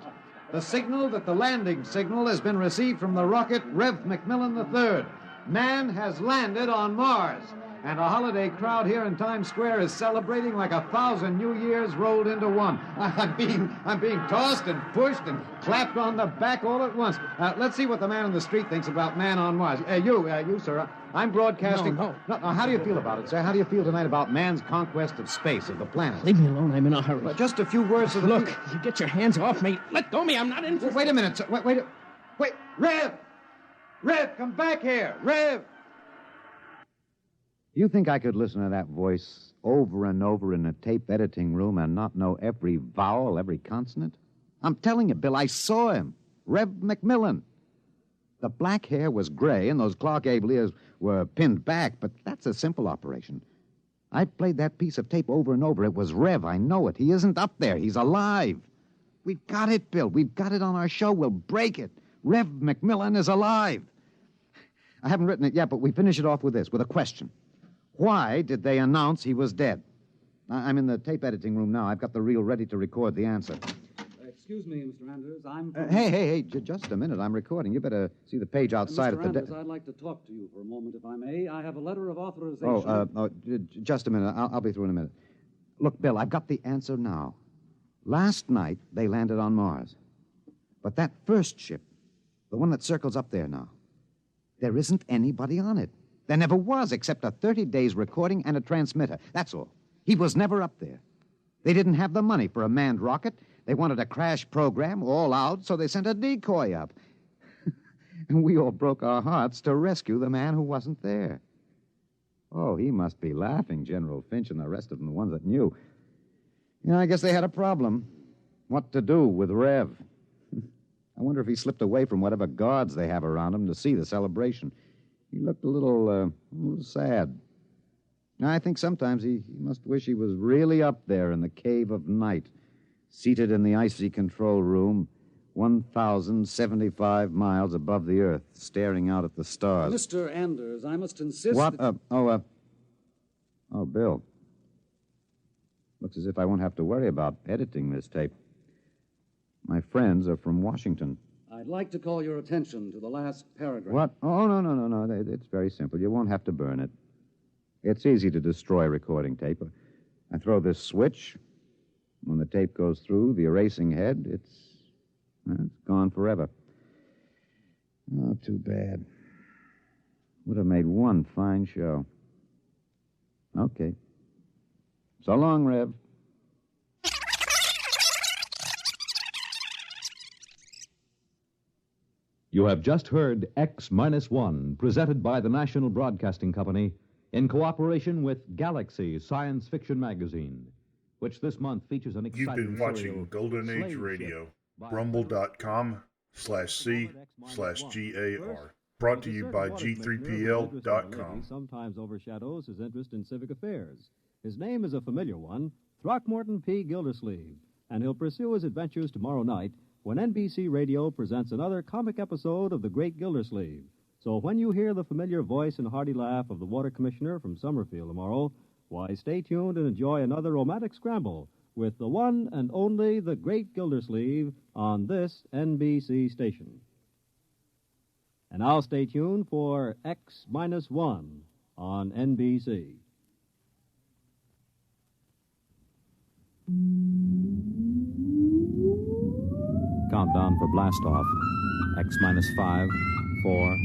The signal that the landing signal has been received from the rocket Rev McMillan III. Man has landed on Mars. And a holiday crowd here in Times Square is celebrating like 1,000 New Years rolled into one. I'm being tossed and pushed and clapped on the back all at once. Let's see what the man on the street thinks about man on Mars. You, sir. I'm broadcasting. No. How do you feel about it, sir? How do you feel tonight about man's conquest of space, of the planet? Leave me alone. I'm in a hurry. Just a few words of the... Look, you get your hands off me. Let go of me. I'm not interested. Wait a minute, sir. Wait. Rev! Rev, come back here. Rev! You think I could listen to that voice over and over in a tape editing room and not know every vowel, every consonant? I'm telling you, Bill, I saw him. Rev McMillan. The black hair was gray and those Clark Abe ears were pinned back, but that's a simple operation. I played that piece of tape over and over. It was Rev, I know it. He isn't up there. He's alive. We've got it, Bill. We've got it on our show. We'll break it. Rev McMillan is alive. I haven't written it yet, but we finish it off with this, with a question. Why did they announce he was dead? I'm in the tape editing room now. I've got the reel ready to record the answer. Excuse me, Mr. Anders. I'm... Hey, just a minute. I'm recording. You better see the page outside Mr. at the... Anders, I'd like to talk to you for a moment, if I may. I have a letter of authorization... Just a minute. I'll be through in a minute. Look, Bill, I've got the answer now. Last night, they landed on Mars. But that first ship, the one that circles up there now, there isn't anybody on it. There never was, except a 30 days recording and a transmitter. That's all. He was never up there. They didn't have the money for a manned rocket. They wanted a crash program all out, so they sent a decoy up. And we all broke our hearts to rescue the man who wasn't there. Oh, he must be laughing, General Finch and the rest of them, the ones that knew. I guess they had a problem. What to do with Rev? I wonder if he slipped away from whatever guards they have around him to see the celebration. He looked a little sad. I think sometimes he must wish he was really up there in the cave of night, seated in the icy control room, 1,075 miles above the Earth, staring out at the stars. Mr. Anders, I must insist... What? Bill. Looks as if I won't have to worry about editing this tape. My friends are from Washington. I'd like to call your attention to the last paragraph. What? Oh, no. It's very simple. You won't have to burn it. It's easy to destroy recording tape. I throw this switch. When the tape goes through the erasing head, it's gone forever. Oh, too bad. Would have made one fine show. Okay. So long, Rev. You have just heard X-1, presented by the National Broadcasting Company in cooperation with Galaxy Science Fiction Magazine, which this month features an exciting... You've been watching Golden Age Radio, rumble.com/C/GAR. Brought to you by G3PL.com. Sometimes overshadows his interest in civic affairs. His name is a familiar one, Throckmorton P. Gildersleeve, and he'll pursue his adventures tomorrow night when NBC Radio presents another comic episode of The Great Gildersleeve. So when you hear the familiar voice and hearty laugh of the Water Commissioner from Summerfield tomorrow, why, stay tuned and enjoy another romantic scramble with the one and only The Great Gildersleeve on this NBC station. And now stay tuned for X-1 on NBC. Countdown for blastoff. X-5, 4,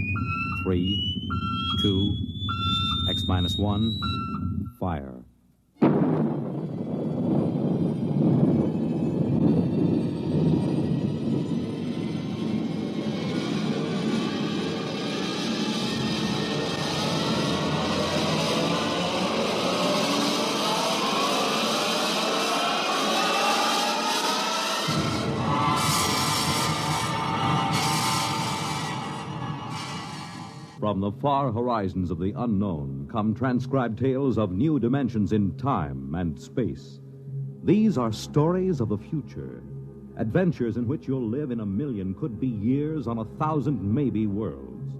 3, 2, X-1, fire. From the far horizons of the unknown come transcribed tales of new dimensions in time and space. These are stories of the future, adventures in which you'll live in 1,000,000, could be years, on 1,000 maybe worlds.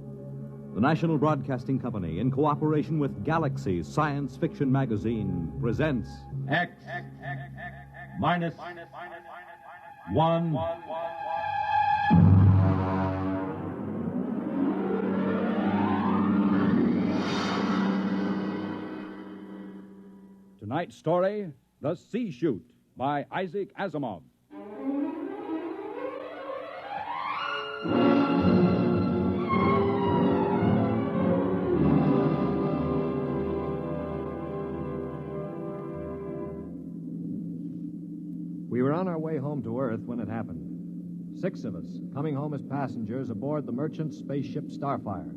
The National Broadcasting Company, in cooperation with Galaxy Science Fiction Magazine, presents X-1. Tonight's story, The C-chute, by Isaac Asimov. We were on our way home to Earth when it happened. 6 of us, coming home as passengers aboard the merchant spaceship Starfire.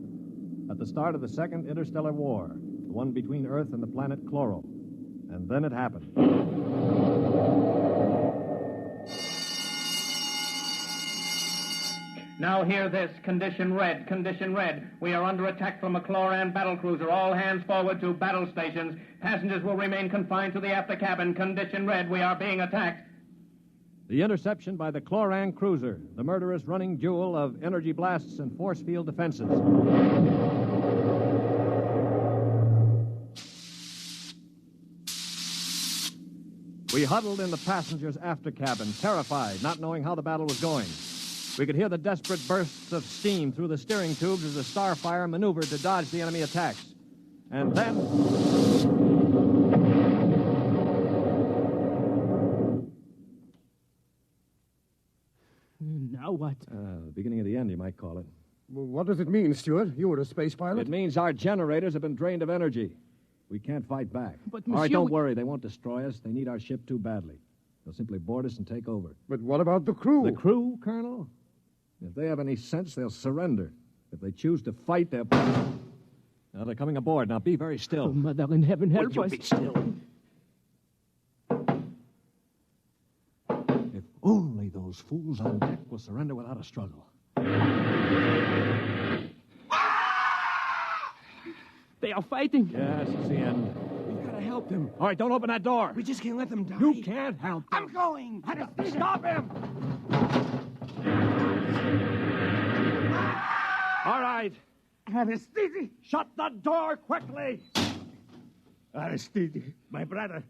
At the start of the Second Interstellar War, the one between Earth and the planet Chloro. And then it happened. Now hear this. Condition red. Condition red. We are under attack from a Chloran battlecruiser. All hands forward to battle stations. Passengers will remain confined to the after cabin. Condition red. We are being attacked. The interception by the Chloran cruiser, the murderous running duel of energy blasts and force field defenses. We huddled in the passengers' after cabin, terrified, not knowing how the battle was going. We could hear the desperate bursts of steam through the steering tubes as the Starfire maneuvered to dodge the enemy attacks. And then... Now what? The beginning of the end, you might call it. Well, what does it mean, Stuart? You were a space pilot. It means our generators have been drained of energy. We can't fight back. But, All right, Monsieur, don't worry. They won't destroy us. They need our ship too badly. They'll simply board us and take over. But what about the crew? The crew, Colonel? If they have any sense, they'll surrender. If they choose to fight, they'll... Now, they're coming aboard. Now, be very still. Oh, Mother in heaven, help us. Be still. If only those fools on deck will surrender without a struggle. They are fighting. Yes, it's the end. We've got to help them. All right, don't open that door. We just can't let them die. You can't help them. I'm going. Stop him! All right. Aristide! Shut the door quickly! Aristide, my brother.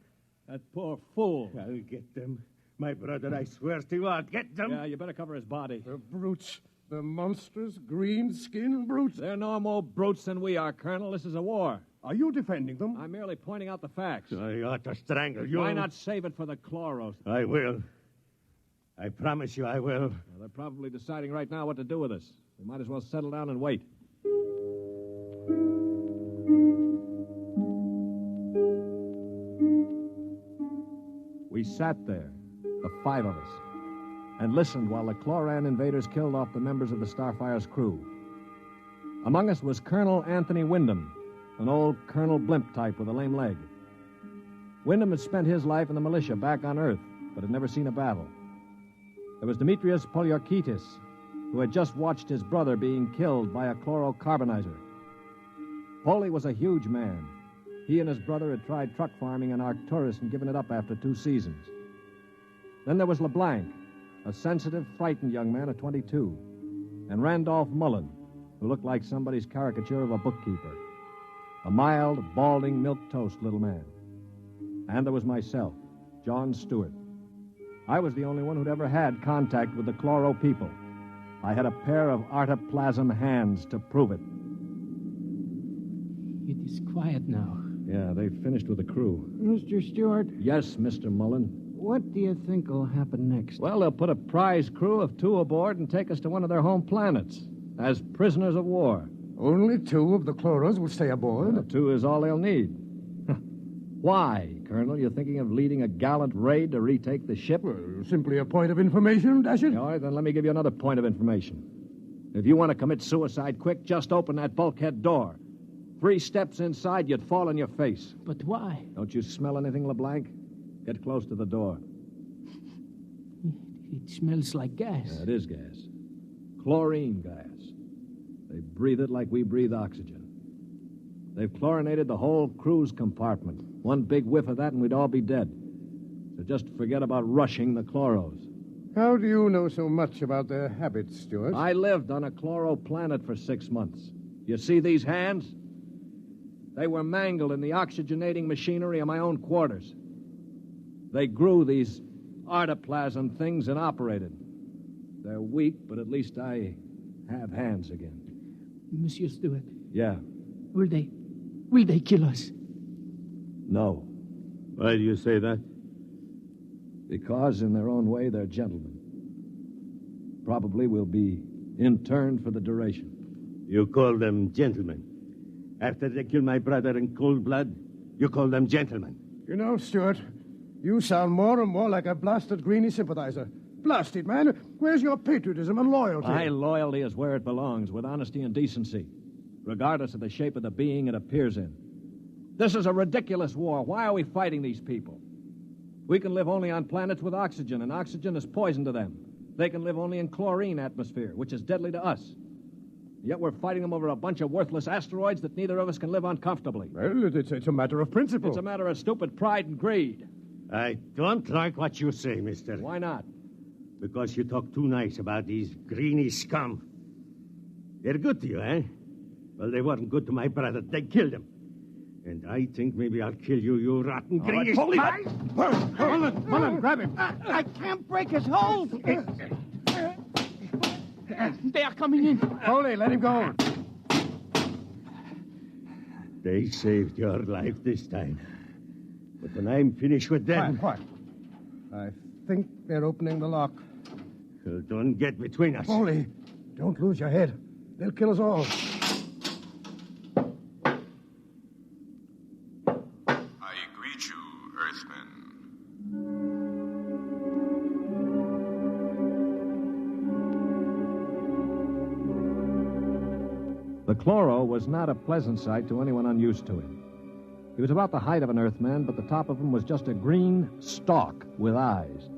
That poor fool. I'll get them. My brother, I swear to you, I'll get them. Yeah, you better cover his body. The brutes. The monstrous green-skinned brutes. They're no more brutes than we are, Colonel. This is a war. Are you defending them? I'm merely pointing out the facts. I ought to strangle you. Why not save it for the Chloros? I will. I promise you I will. Well, they're probably deciding right now what to do with us. We might as well settle down and wait. We sat there, the 5 of us, and listened while the Chloran invaders killed off the members of the Starfire's crew. Among us was Colonel Anthony Wyndham, an old Colonel Blimp type with a lame leg. Wyndham had spent his life in the militia back on Earth, but had never seen a battle. There was Demetrius Poliorkitis, who had just watched his brother being killed by a chlorocarbonizer. Poli was a huge man. He and his brother had tried truck farming in Arcturus and given it up after 2 seasons. Then there was LeBlanc, a sensitive, frightened young man of 22, and Randolph Mullen, who looked like somebody's caricature of a bookkeeper. A mild, balding, milquetoast little man. And there was myself, John Stewart. I was the only one who'd ever had contact with the Chloro people. I had a pair of artoplasm hands to prove it. It is quiet now. Yeah, they've finished with the crew. Mr. Stewart? Yes, Mr. Mullen. What do you think will happen next? Well, they'll put a prize crew of 2 aboard and take us to one of their home planets as prisoners of war. Only 2 of the Chloros will stay aboard? Well, 2 is all they'll need. Why, Colonel? You're thinking of leading a gallant raid to retake the ship? Well, simply a point of information, Dasher. All right, then let me give you another point of information. If you want to commit suicide quick, just open that bulkhead door. 3 steps inside, you'd fall on your face. But why? Don't you smell anything, LeBlanc? Get close to the door. It smells like gas. Yeah, it is gas. Chlorine gas. They breathe it like we breathe oxygen. They've chlorinated the whole crew's compartment. One big whiff of that and we'd all be dead. So just forget about rushing the Chloros. How do you know so much about their habits, Stuart? I lived on a Chloro planet for 6 months. You see these hands? They were mangled in the oxygenating machinery of my own quarters. They grew these artoplasm things and operated. They're weak, but at least I have hands again. Monsieur Stewart. Yeah. Will they kill us? No. Why do you say that? Because in their own way, they're gentlemen. Probably will be interned for the duration. You call them gentlemen. After they killed my brother in cold blood, you call them gentlemen. You know, Stuart, You sound more and more like a blasted Greenie sympathizer. Blasted, man. Where's your patriotism and loyalty? My loyalty is where it belongs, with honesty and decency, regardless of the shape of the being it appears in. This is a ridiculous war. Why are we fighting these people? We can live only on planets with oxygen, and oxygen is poison to them. They can live only in chlorine atmosphere, which is deadly to us. Yet we're fighting them over a bunch of worthless asteroids that neither of us can live on comfortably. Well, it's a matter of principle. It's a matter of stupid pride and greed. I don't like what you say, mister. Why not? Because you talk too nice about these Greenie scum. They're good to you, eh? Well, they weren't good to my brother. They killed him. And I think maybe I'll kill you, you rotten Greenie... Mullen, grab him. I can't break his hold. They are coming in. Foley, let him go. They saved your life this time. But when I'm finished with them... Quiet. I think they're opening the lock. Well, don't get between us. Foley, don't lose your head. They'll kill us all. I greet you, Earthmen. The chloro was not a pleasant sight to anyone unused to it. He was about the height of an Earthman, but the top of him was just a green stalk with eyes.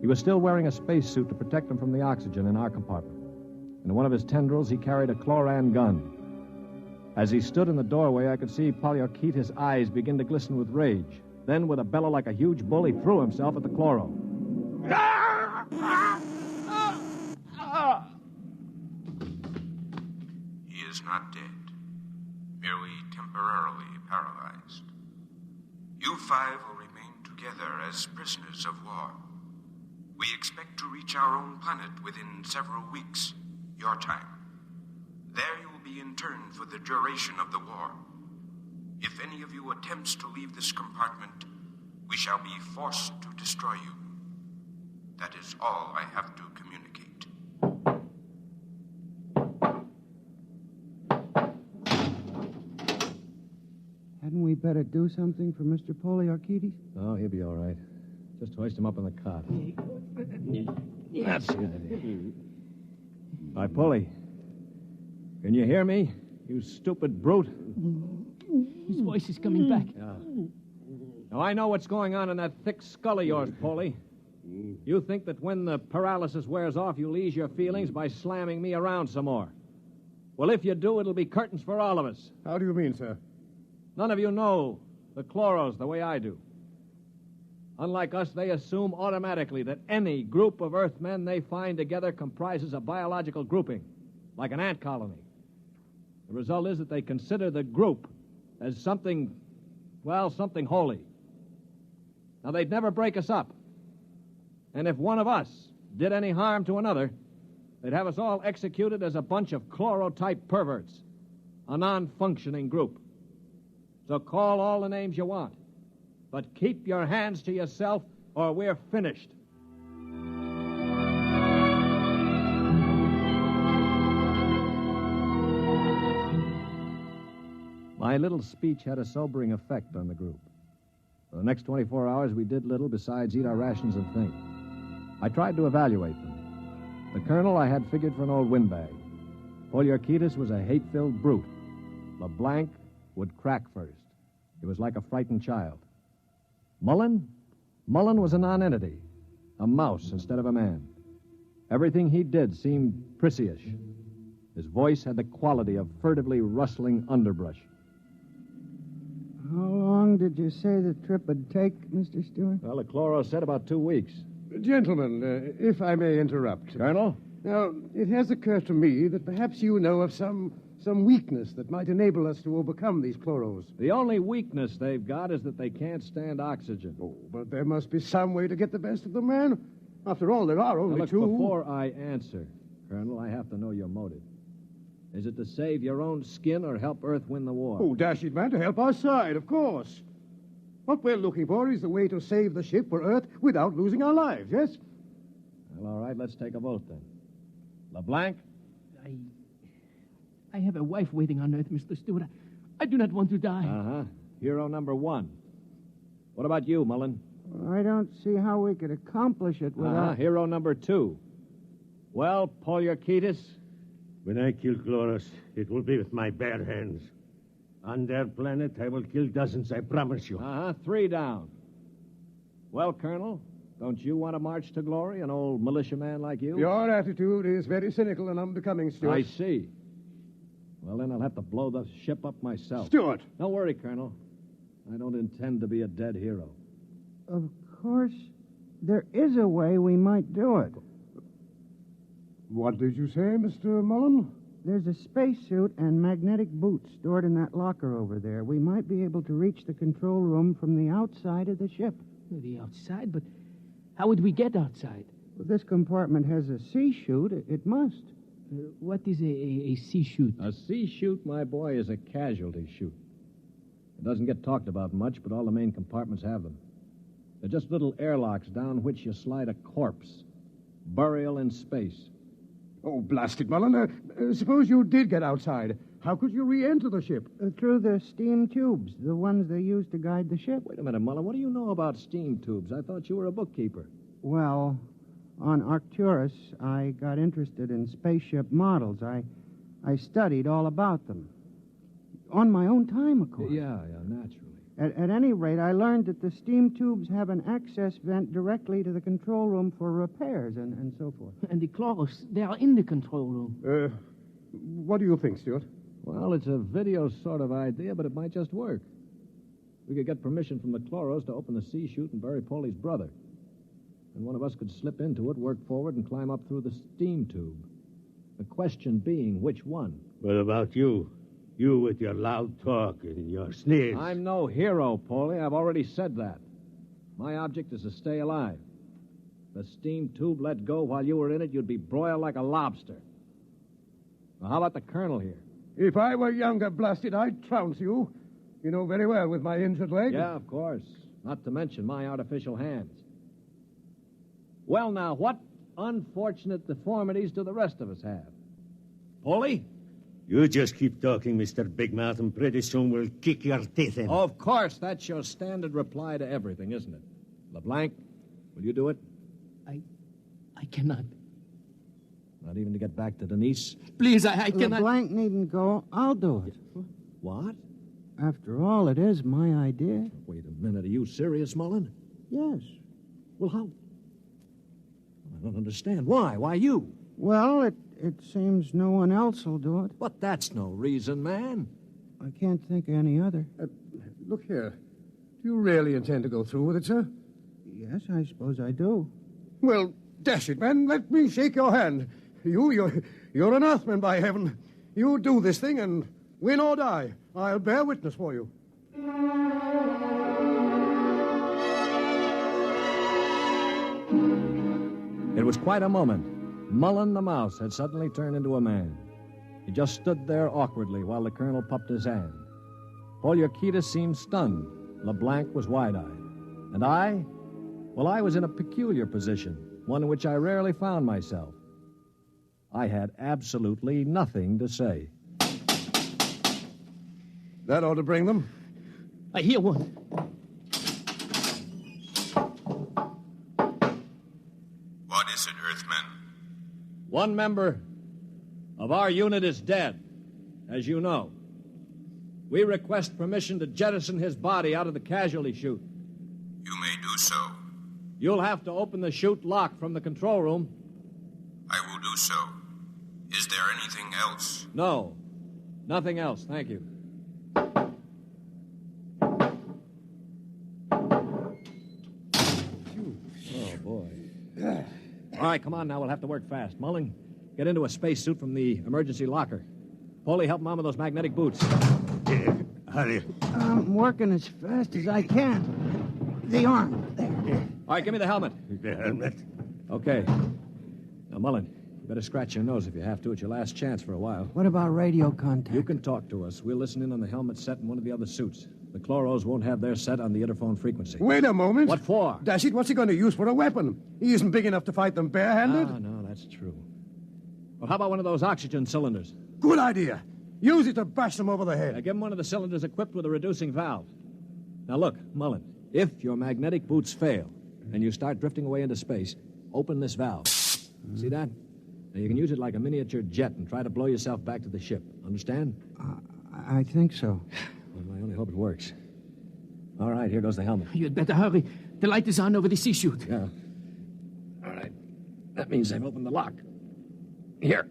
He was still wearing a spacesuit to protect him from the oxygen in our compartment. In one of his tendrils, he carried a chloran gun. As he stood in the doorway, I could see Polyarchetes' eyes begin to glisten with rage. Then, with a bellow like a huge bull, he threw himself at the chloro. He is not dead, merely temporarily paralyzed. You five will remain together as prisoners of war. We expect to reach our own planet within several weeks, your time. There you will be interned for the duration of the war. If any of you attempts to leave this compartment, we shall be forced to destroy you. That is all I have to communicate. Hadn't we better do something for Mr. Polyarchetes? Oh, he'll be all right. Just hoist him up on the cot. That's the idea. Hi, Polly. Can you hear me, you stupid brute? His voice is coming back. Yeah. Now, I know what's going on in that thick skull of yours, Polly. You think that when the paralysis wears off, you'll ease your feelings by slamming me around some more. Well, if you do, it'll be curtains for all of us. How do you mean, sir? None of you know the chloros the way I do. Unlike us, they assume automatically that any group of Earthmen they find together comprises a biological grouping, like an ant colony. The result is that they consider the group as something, well, something holy. Now, they'd never break us up. And if one of us did any harm to another, they'd have us all executed as a bunch of chloro-type perverts, a non-functioning group. So call all the names you want, but keep your hands to yourself or we're finished. My little speech had a sobering effect on the group. For the next 24 hours, we did little besides eat our rations and think. I tried to evaluate them. The colonel I had figured for an old windbag. Polyarchetes was a hate-filled brute. LeBlanc would crack first. He was like a frightened child. Mullen was a nonentity, a mouse instead of a man. Everything he did seemed prissyish. His voice had the quality of furtively rustling underbrush. How long did you say the trip would take, Mr. Stewart? Well, the chloro said about 2 weeks. Gentlemen, if I may interrupt. Colonel? Now, it has occurred to me that perhaps you know of some weakness that might enable us to overcome these chloros. The only weakness they've got is that they can't stand oxygen. Oh, but there must be some way to get the best of them, man. After all, there are only two. Before I answer, Colonel, I have to know your motive. Is it to save your own skin or help Earth win the war? Oh, dash it, man, to help our side, of course. What we're looking for is the way to save the ship for Earth without losing our lives, yes? Well, all right, let's take a vote then. LeBlanc? I have a wife waiting on Earth, Mr. Stewart. I do not want to die. Uh-huh. Hero number 1. What about you, Mullen? I don't see how we could accomplish it without... Hero number 2. Well, Perigis? When I kill Chloros, it will be with my bare hands. On their planet, I will kill dozens, I promise you. 3 down. Well, Colonel, don't you want to march to glory, an old militiaman like you? Your attitude is very cynical and unbecoming, Stuart. I see. Well, then I'll have to blow the ship up myself. Stuart! Don't worry, Colonel. I don't intend to be a dead hero. Of course, there is a way we might do it. What did you say, Mr. Mullen? There's a spacesuit and magnetic boots stored in that locker over there. We might be able to reach the control room from the outside of the ship. The outside? But how would we get outside? Well, this compartment has a C-chute. It must. What is a C-chute? A C-chute, my boy, is a casualty chute. It doesn't get talked about much, but all the main compartments have them. They're just little airlocks down which you slide a corpse. Burial in space. Oh, blast it, Mullen. Suppose you did get outside. How could you re-enter the ship? Through the steam tubes, the ones they use to guide the ship. Wait a minute, Mullen. What do you know about steam tubes? I thought you were a bookkeeper. Well, on Arcturus, I got interested in spaceship models. I studied all about them. On my own time, of course. Yeah, naturally. At any rate, I learned that the steam tubes have an access vent directly to the control room for repairs and so forth. And the Chloros, they are in the control room. What do you think, Stuart? Well, it's a video sort of idea, but it might just work. We could get permission from the Chloros to open the C-chute and bury Paulie's brother. And one of us could slip into it, work forward, and climb up through the steam tube. The question being, which one? What about you? You with your loud talk and your sneers. I'm no hero, Paulie. I've already said that. My object is to stay alive. The steam tube let go while you were in it, you'd be broiled like a lobster. Now, how about the colonel here? If I were younger, blasted, I'd trounce you. You know very well with my injured leg. Yeah, of course. Not to mention my artificial hands. Well, now, what unfortunate deformities do the rest of us have? Paulie? You just keep talking, Mr. Big Mouth, and pretty soon we'll kick your teeth in. Of course, that's your standard reply to everything, isn't it? LeBlanc, will you do it? I cannot. Not even to get back to Denise? Please, I cannot. LeBlanc needn't go. I'll do it. What? After all, it is my idea. Wait a minute. Are you serious, Mullen? Yes. Well, how? I don't understand. Why? Why you? Well, it seems no one else will do it. But that's no reason, man. I can't think of any other. Look here. Do you really intend to go through with it, sir? Yes, I suppose I do. Well, dash it, man. Let me shake your hand. You're an Earthman, by heaven. You do this thing, and win or die, I'll bear witness for you. It was quite a moment. Mullen the mouse had suddenly turned into a man. He just stood there awkwardly while the colonel puffed his hand. Perigis seemed stunned. LeBlanc was wide-eyed. And I? Well, I was in a peculiar position, one in which I rarely found myself. I had absolutely nothing to say. That ought to bring them. I hear one. What is it, Earthman? One member of our unit is dead, as you know. We request permission to jettison his body out of the casualty chute. You may do so. You'll have to open the chute lock from the control room. I will do so. Is there anything else? No. Nothing else, thank you. Oh, boy. All right, come on now. We'll have to work fast. Mullen, get into a spacesuit from the emergency locker. Paulie, help Mom with those magnetic boots. Hurry. I'm working as fast as I can. The arm. There. All right, give me the helmet. The helmet? Okay. Now, Mullen, you better scratch your nose if you have to. It's your last chance for a while. What about radio contact? You can talk to us. We'll listen in on the helmet set in one of the other suits. The Chloros won't have their set on the interphone frequency. Wait a moment. What for? Dash it, what's he going to use for a weapon? He isn't big enough to fight them barehanded. No, that's true. Well, how about one of those oxygen cylinders? Good idea. Use it to bash them over the head. Now, give him one of the cylinders equipped with a reducing valve. Now, look, Mullen, If your magnetic boots fail and you start drifting away into space, open this valve. See that? Now, you can use it like a miniature jet and try to blow yourself back to the ship. Understand? I think so. Well, I only hope it works. All right, here goes the helmet. You'd better hurry. The light is on over the C-chute. Yeah. All right. That means I've opened the lock. Here.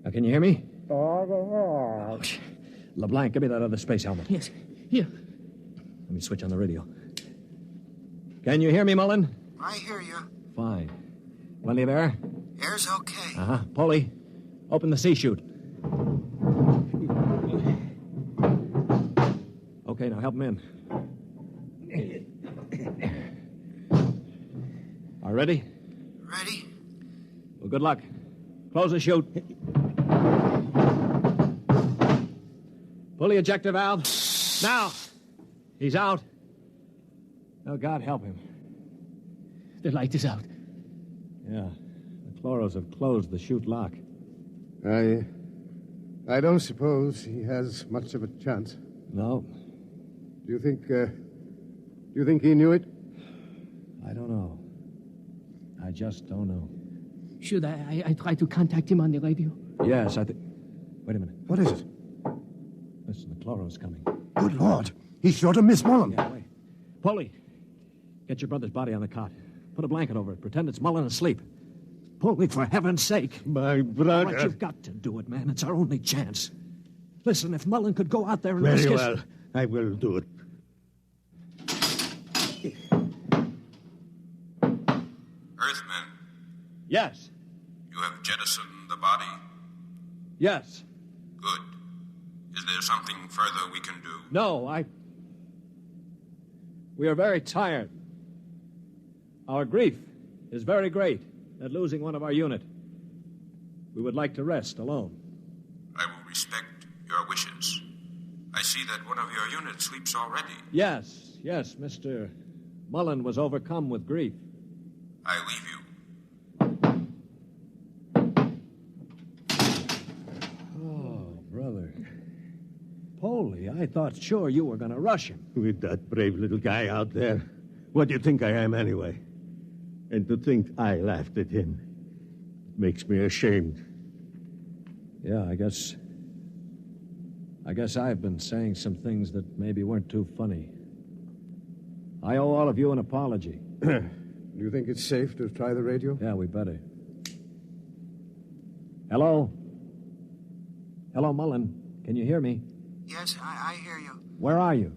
Now, can you hear me? Oh, LeBlanc, give me that other space helmet. Yes. Here. Let me switch on the radio. Can you hear me, Mullen? I hear you. Fine. Plenty of air? Air's okay. Uh-huh. Polly, open the C-chute. Okay, now help him in. Are you ready? Ready? Well, good luck. Close the chute. Pull the ejector valve. Now. He's out. Oh, God help him. The light is out. Yeah. The chloros have closed the chute lock. I don't suppose he has much of a chance. No. Do you think he knew it? I don't know. I just don't know. Should I try to contact him on the radio? Yes, I think... Wait a minute. What is it? Listen, the chloro's coming. Good Lord. He's sure to miss Mullen. Yeah, wait. Polly, get your brother's body on the cot. Put a blanket over it. Pretend it's Mullen asleep. Polly, for heaven's sake. My brother. All right, you've got to do it, man. It's our only chance. Listen, if Mullen could go out there and risk Very his... well. I will do it. Earthmen, Yes. you have jettisoned the body? Yes. Good. Is there something further we can do? No, We are very tired. Our grief is very great at losing one of our unit. We would like to rest alone. I will respect your wishes. I see that one of your units sleeps already. Yes, Mr. Mullen was overcome with grief. I leave you. Oh, brother. Polly, I thought sure you were going to rush him. With that brave little guy out there. What do you think I am, anyway? And to think I laughed at him makes me ashamed. Yeah, I guess I've been saying some things that maybe weren't too funny. I owe all of you an apology. Do you think it's safe to try the radio? Yeah, we better. Hello? Hello, Mullen. Can you hear me? Yes, I hear you. Where are you?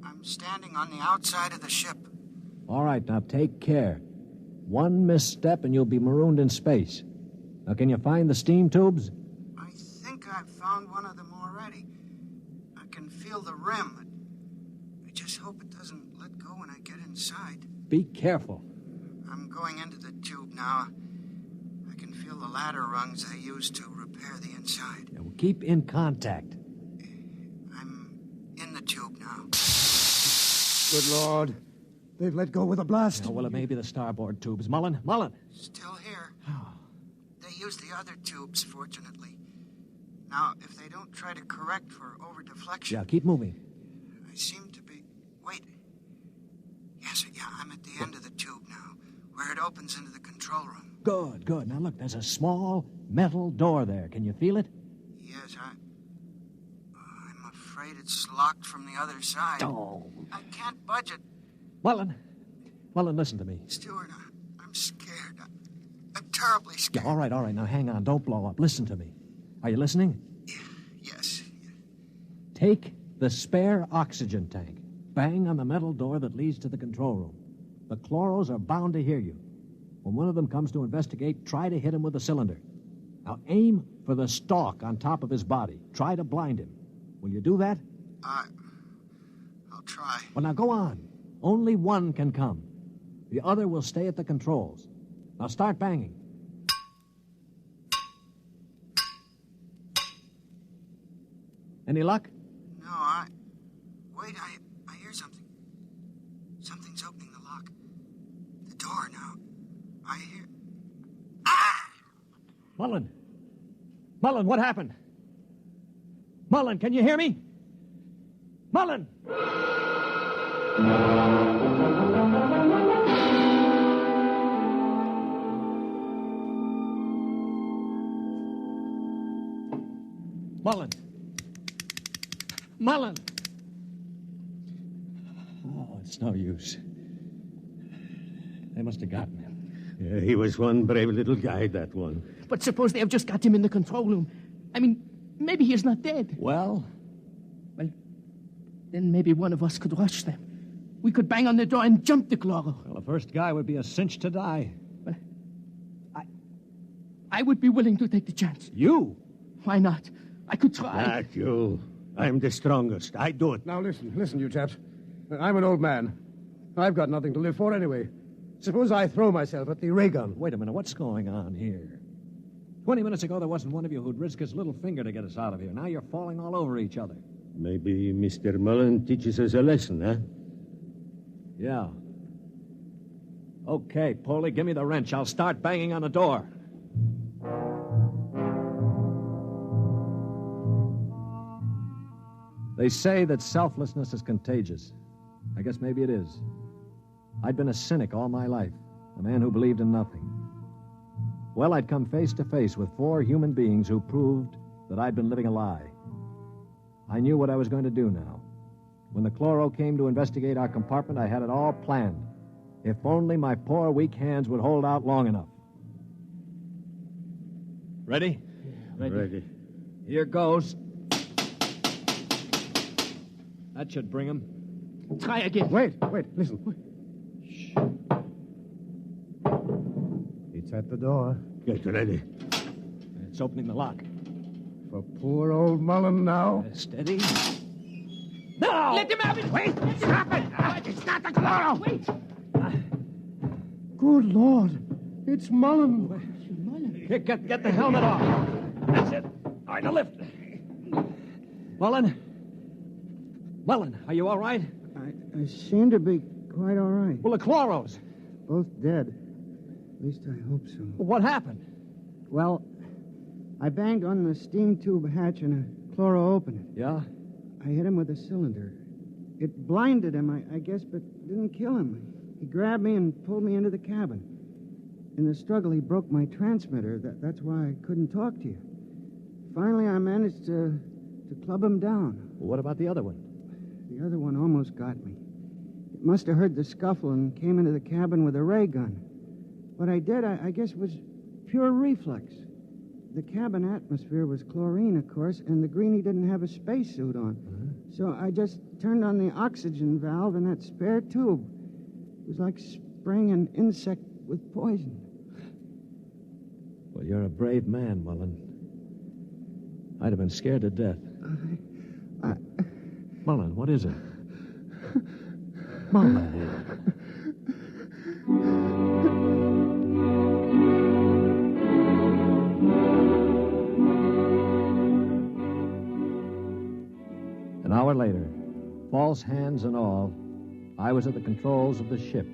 I'm standing on the outside of the ship. All right, now take care. One misstep and you'll be marooned in space. Now, can you find the steam tubes? I think I've found one of them already. I can feel the rim. I just hope it doesn't let go when I get inside. Be careful. I'm going into the tube now. I can feel the ladder rungs they used to repair the inside. Yeah, well, keep in contact. I'm in the tube now. Good Lord. They've let go with a blast. Yeah, well, it may be the starboard tubes. Mullen! Still here. They used the other tubes, fortunately. Now, if they don't try to correct for over-deflection... Yeah, keep moving. I seem to be... Wait. Yes, I'm at the end of the tube now, where it opens into the control room. Good. Now, look, there's a small metal door there. Can you feel it? Yes, I'm afraid it's locked from the other side. Oh. I can't budge it. Mullen, listen to me. Stewart, I'm scared. I'm terribly scared. Yeah, all right. Now, hang on. Don't blow up. Listen to me. Are you listening? Yes. Take the spare oxygen tank. Bang on the metal door that leads to the control room. The chloros are bound to hear you. When one of them comes to investigate, try to hit him with a cylinder. Now, aim for the stalk on top of his body. Try to blind him. Will you do that? I'll try. Well, now, go on. Only one can come. The other will stay at the controls. Now start banging. Any luck? No, Wait, I hear something. Something's opening the lock. The door now. I hear... Mullen, what happened? Mullen, can you hear me? Mullen! Mullen! Mullen! Oh, it's no use. They must have gotten him. Yeah, he was one brave little guy, that one. But suppose they have just got him in the control room. I mean, maybe he's not dead. Well? Well, then maybe one of us could rush them. We could bang on the door and jump the chloro. Well, the first guy would be a cinch to die. Well, I would be willing to take the chance. You? Why not? I could try. Not you. I'm the strongest. I do it. Now, listen, you chaps. I'm an old man. I've got nothing to live for anyway. Suppose I throw myself at the ray gun. Wait a minute. What's going on here? 20 minutes ago, there wasn't one of you who'd risk his little finger to get us out of here. Now you're falling all over each other. Maybe Mr. Mullen teaches us a lesson, huh? Yeah. Okay, Polly, give me the wrench. I'll start banging on the door. They say that selflessness is contagious. I guess maybe it is. I'd been a cynic all my life, a man who believed in nothing. Well, I'd come face to face with 4 human beings who proved that I'd been living a lie. I knew what I was going to do now. When the chloro came to investigate our compartment, I had it all planned. If only my poor, weak hands would hold out long enough. Ready? Ready. Here goes. That should bring him. Try again. Wait, listen. Shh. It's at the door. Get ready. It's opening the lock. For poor old Mullen now. Steady. No! Let him have it! Wait! Stop it! It's not the chloro! Wait! Good Lord. It's Mullen. Here, get the helmet off. That's it. All right, now lift. Mullen, are you all right? I seem to be quite all right. Well, the chloros. Both dead. At least I hope so. Well, what happened? Well, I banged on the steam tube hatch and a chloro opened it. Yeah? I hit him with a cylinder. It blinded him, I guess, but didn't kill him. He grabbed me and pulled me into the cabin. In the struggle, he broke my transmitter. That's why I couldn't talk to you. Finally, I managed to club him down. Well, what about the other one? The other one almost got me. It must have heard the scuffle and came into the cabin with a ray gun. What I did, I guess, was pure reflex. The cabin atmosphere was chlorine, of course, and the greenie didn't have a spacesuit on. So I just turned on the oxygen valve in that spare tube. It was like spraying an insect with poison. Well, you're a brave man, Mullen. I'd have been scared to death. Mullen, what is it? Mullen. An hour later, false hands and all, I was at the controls of the ship,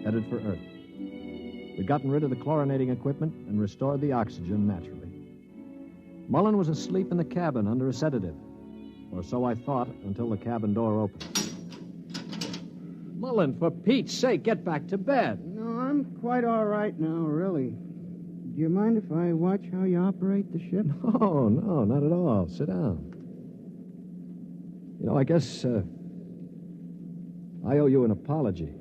headed for Earth. We'd gotten rid of the chlorinating equipment and restored the oxygen naturally. Mullen was asleep in the cabin under a sedative, or so I thought until the cabin door opened. Mullen, for Pete's sake, get back to bed. No, I'm quite all right now, really. Do you mind if I watch how you operate the ship? No, not at all. Sit down. You know, I guess I owe you an apology.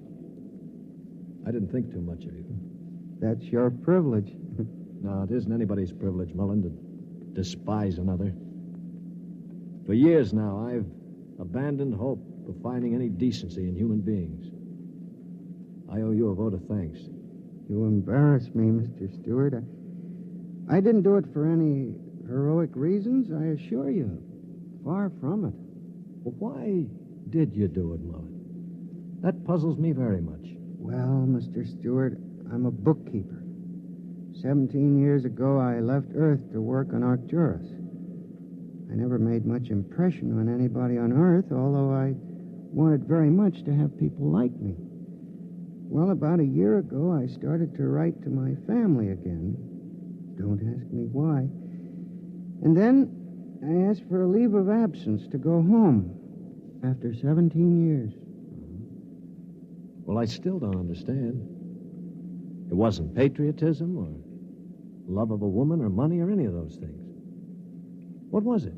I didn't think too much of you. That's your privilege. No, it isn't anybody's privilege, Mullen, to despise another. For years now, I've abandoned hope of finding any decency in human beings. I owe you a vote of thanks. You embarrass me, Mr. Stewart. I didn't do it for any heroic reasons, I assure you. Far from it. Well, why did you do it, Mullen? That puzzles me very much. Well, Mr. Stewart, I'm a bookkeeper. 17 years ago, I left Earth to work on Arcturus. I never made much impression on anybody on Earth, although I wanted very much to have people like me. Well, about a year ago, I started to write to my family again. Don't ask me why. And then I asked for a leave of absence to go home. after 17 years. Well, I still don't understand. It wasn't patriotism or love of a woman or money or any of those things. What was it?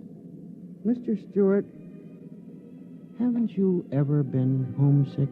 Mr. Stewart, haven't you ever been homesick?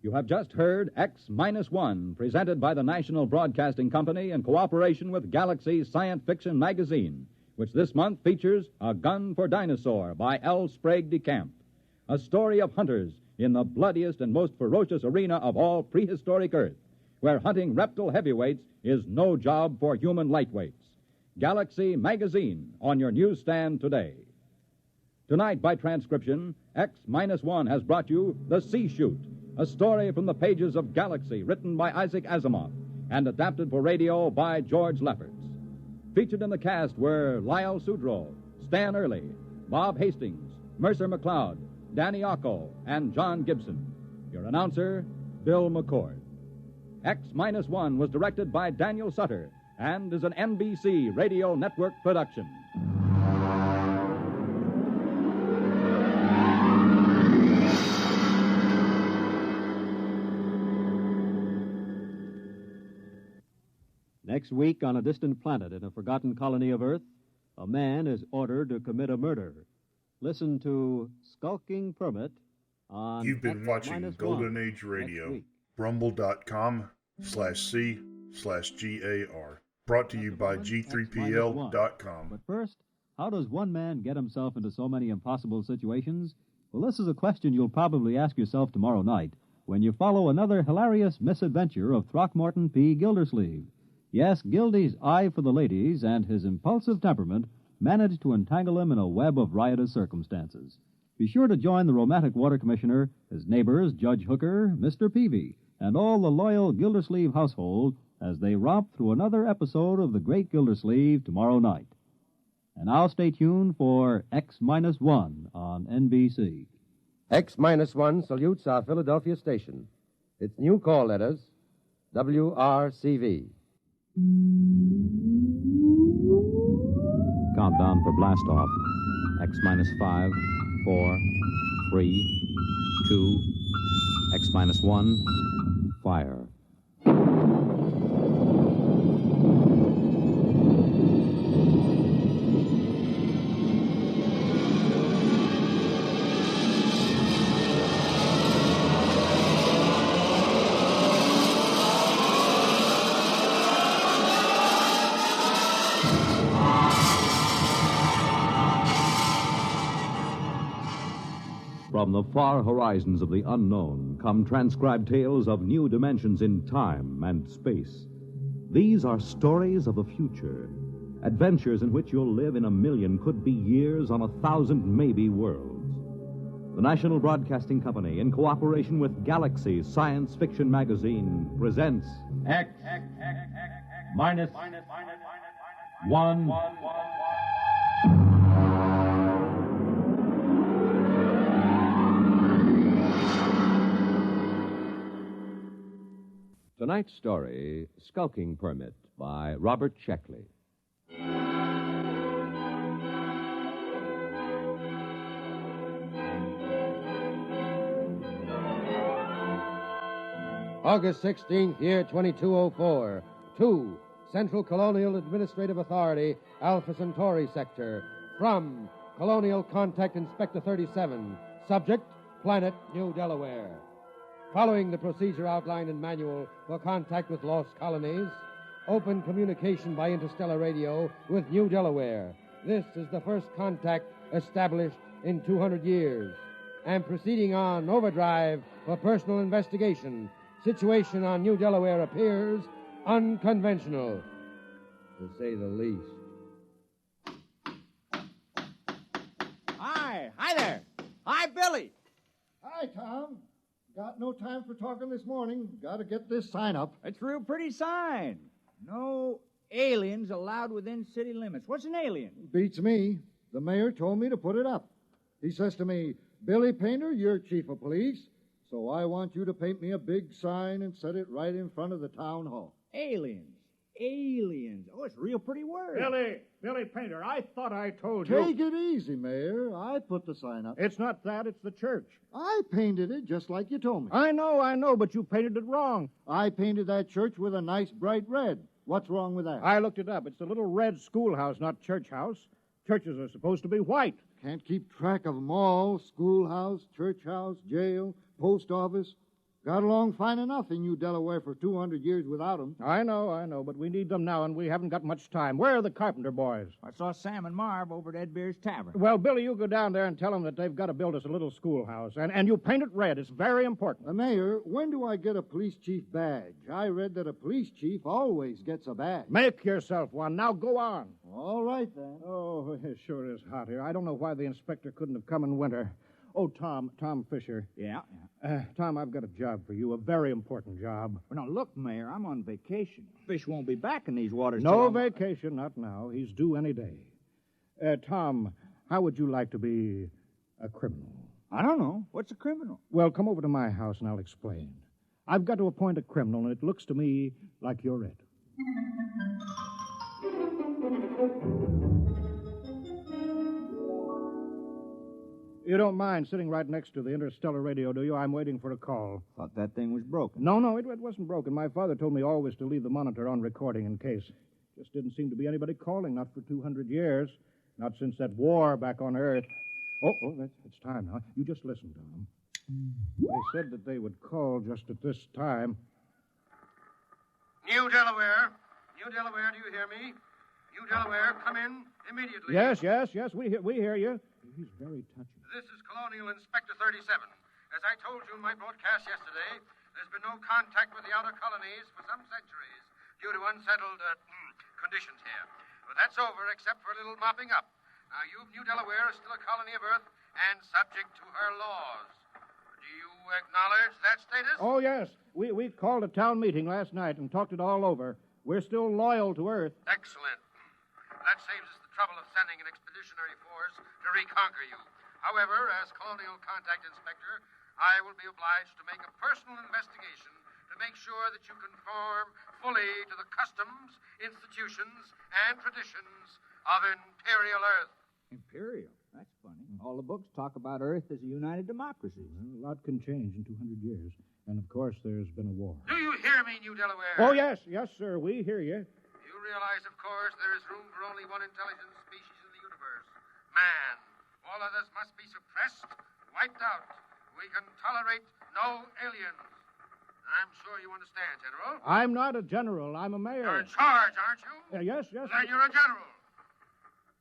You have just heard X-1, presented by the National Broadcasting Company in cooperation with Galaxy Science Fiction Magazine, which this month features A Gun for Dinosaur by L. Sprague de Camp, a story of hunters in the bloodiest and most ferocious arena of all prehistoric Earth, where hunting reptile heavyweights is no job for human lightweights. Galaxy Magazine on your newsstand today. Tonight, by transcription, X-1 has brought you The C-chute, a story from the pages of Galaxy, written by Isaac Asimov and adapted for radio by George Lefferts. Featured in the cast were Lyle Sudrow, Stan Early, Bob Hastings, Mercer McLeod, Danny Ocko, and John Gibson. Your announcer, Bill McCord. X-1 was directed by Daniel Sutter and is an NBC Radio Network production. Next week, on a distant planet in a forgotten colony of Earth, a man is ordered to commit a murder. Listen to Skulking Permit on... You've been watching Golden Age Radio. Rumble.com/C/GAR. Brought to you by G3PL.com. But first, how does one man get himself into so many impossible situations? Well, this is a question you'll probably ask yourself tomorrow night when you follow another hilarious misadventure of Throckmorton P. Gildersleeve. Yes, Gildy's eye for the ladies and his impulsive temperament managed to entangle him in a web of riotous circumstances. Be sure to join the romantic water commissioner, his neighbors, Judge Hooker, Mr. Peavy, and all the loyal Gildersleeve household as they romp through another episode of The Great Gildersleeve tomorrow night. And now stay tuned for X-1 on NBC. X-1 salutes our Philadelphia station. Its new call letters, WRCV. Countdown for blast off. X-5, 4, 3, 2, X-1, fire. From the far horizons of the unknown come transcribed tales of new dimensions in time and space. These are stories of the future, adventures in which you'll live in a million, could be years, on 1,000 maybe worlds. The National Broadcasting Company, in cooperation with Galaxy Science Fiction Magazine, presents X-1. Tonight's story, Skulking Permit, by Robert Sheckley. August 16th, year 2204. 2. Central Colonial Administrative Authority, Alpha Centauri Sector. From Colonial Contact Inspector 37. Subject, Planet New Delaware. Following the procedure outlined in manual for contact with lost colonies, open communication by interstellar radio with New Delaware. This is the first contact established in 200 years. And proceeding on overdrive for personal investigation. Situation on New Delaware appears unconventional, to say the least. Hi there. Hi, Billy. Hi, Tom. Got no time for talking this morning. Got to get this sign up. It's a real pretty sign. No aliens allowed within city limits. What's an alien? Beats me. The mayor told me to put it up. He says to me, Billy Painter, you're chief of police, so I want you to paint me a big sign and set it right in front of the town hall. Aliens. Aliens. Oh, it's a real pretty word. Billy Painter, I thought I told you. Take it easy, Mayor. I put the sign up. It's not that, it's the church. I painted it just like you told me. I know, but you painted it wrong. I painted that church with a nice bright red. What's wrong with that? I looked it up. It's a little red schoolhouse, not church house. Churches are supposed to be white. Can't keep track of them all. Schoolhouse, church house, jail, post office. Got along fine enough in New Delaware for 200 years without them. I know, but we need them now, and we haven't got much time. Where are the carpenter boys? I saw Sam and Marv over at Ed Beer's Tavern. Well, Billy, you go down there and tell them that they've got to build us a little schoolhouse, and you paint it red. It's very important. Mayor, when do I get a police chief badge? I read that a police chief always gets a badge. Make yourself one. Now go on. All right, then. Oh, it sure is hot here. I don't know why the inspector couldn't have come in winter. Oh, Tom Fisher. Yeah? Tom, I've got a job for you, a very important job. Well, now, look, Mayor, I'm on vacation. Fish won't be back in these waters. No vacation, not now. He's due any day. Tom, how would you like to be a criminal? I don't know. What's a criminal? Well, come over to my house and I'll explain. I've got to appoint a criminal, and it looks to me like you're it. You don't mind sitting right next to the interstellar radio, do you? I'm waiting for a call. Thought that thing was broken. No, it wasn't broken. My father told me always to leave the monitor on recording in case. Just didn't seem to be anybody calling, not for 200 years. Not since that war back on Earth. Oh, it's time now. You just listen, Tom. They said that they would call just at this time. New Delaware, do you hear me? New Delaware, come in immediately. Yes, we hear you. He's very touchy. This is Colonial Inspector 37. As I told you in my broadcast yesterday, there's been no contact with the outer colonies for some centuries due to unsettled conditions here. But that's over, except for a little mopping up. Now, New Delaware is still a colony of Earth and subject to her laws. Do you acknowledge that status? Oh, yes. We called a town meeting last night and talked it all over. We're still loyal to Earth. Excellent. That saves us the trouble of sending an expeditionary force to reconquer you. However, as Colonial Contact Inspector, I will be obliged to make a personal investigation to make sure that you conform fully to the customs, institutions, and traditions of Imperial Earth. Imperial? That's funny. All the books talk about Earth as a united democracy. Well, a lot can change in 200 years. And, of course, there's been a war. Do you hear me, New Delaware? Oh, yes, sir. We hear you. You realize, of course, there is room for only one intelligent species in the universe. Man. All others must be suppressed, wiped out. We can tolerate no aliens. I'm sure you understand, General. I'm not a general. I'm a mayor. You're in charge, aren't you? Yes. Then you're a general.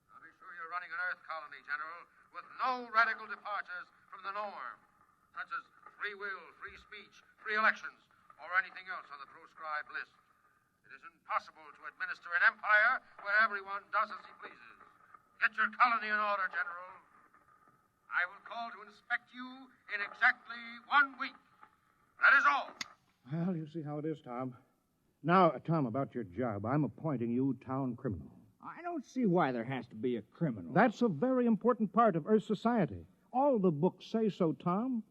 Now be sure you're running an Earth colony, General, with no radical departures from the norm, such as free will, free speech, free elections, or anything else on the proscribed list. It is impossible to administer an empire where everyone does as he pleases. Get your colony in order, General. I will call to inspect you in exactly 1 week. That is all. Well, you see how it is, Tom. Now, Tom, about your job, I'm appointing you town criminal. I don't see why there has to be a criminal. That's a very important part of Earth society. All the books say so, Tom.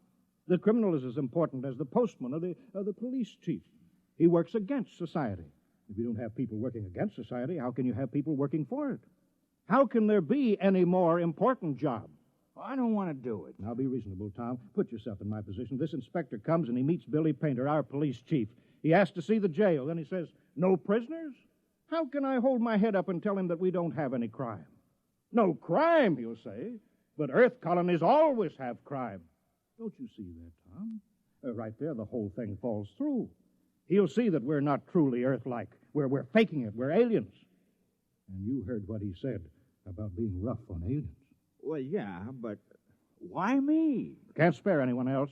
The criminal is as important as the postman or the police chief. He works against society. If you don't have people working against society, how can you have people working for it? How can there be any more important job? I don't want to do it. Now, be reasonable, Tom. Put yourself in my position. This inspector comes and he meets Billy Painter, our police chief. He asks to see the jail. Then he says, no prisoners? How can I hold my head up and tell him that we don't have any crime? No crime, he'll say. But Earth colonies always have crime. Don't you see that, Tom? Right there, the whole thing falls through. He'll see that we're not truly Earth-like. We're faking it. We're aliens. And you heard what he said about being rough on aliens. Well, yeah, but why me? Can't spare anyone else.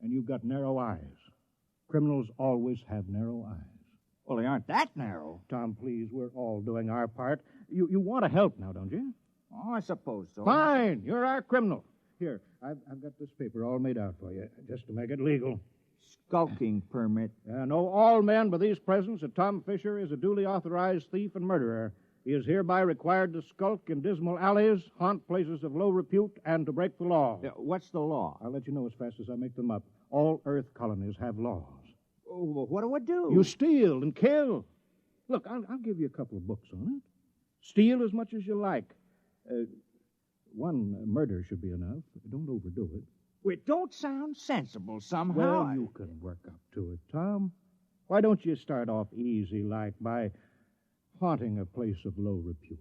And you've got narrow eyes. Criminals always have narrow eyes. Well, they aren't that narrow. Tom, please, we're all doing our part. You want to help now, don't you? Oh, I suppose so. Fine. You're our criminal. Here, I've got this paper all made out for you, just to make it legal. Skulking permit. Know all men by these presents that Tom Fisher is a duly authorized thief and murderer. He is hereby required to skulk in dismal alleys, haunt places of low repute, and to break the law. What's the law? I'll let you know as fast as I make them up. All Earth colonies have laws. Oh, what do I do? You steal and kill. Look, I'll give you a couple of books on it. Steal as much as you like. One murder should be enough. Don't overdo it. It don't sound sensible somehow. Well, you can work up to it, Tom. Why don't you start off easy, like by haunting a place of low repute?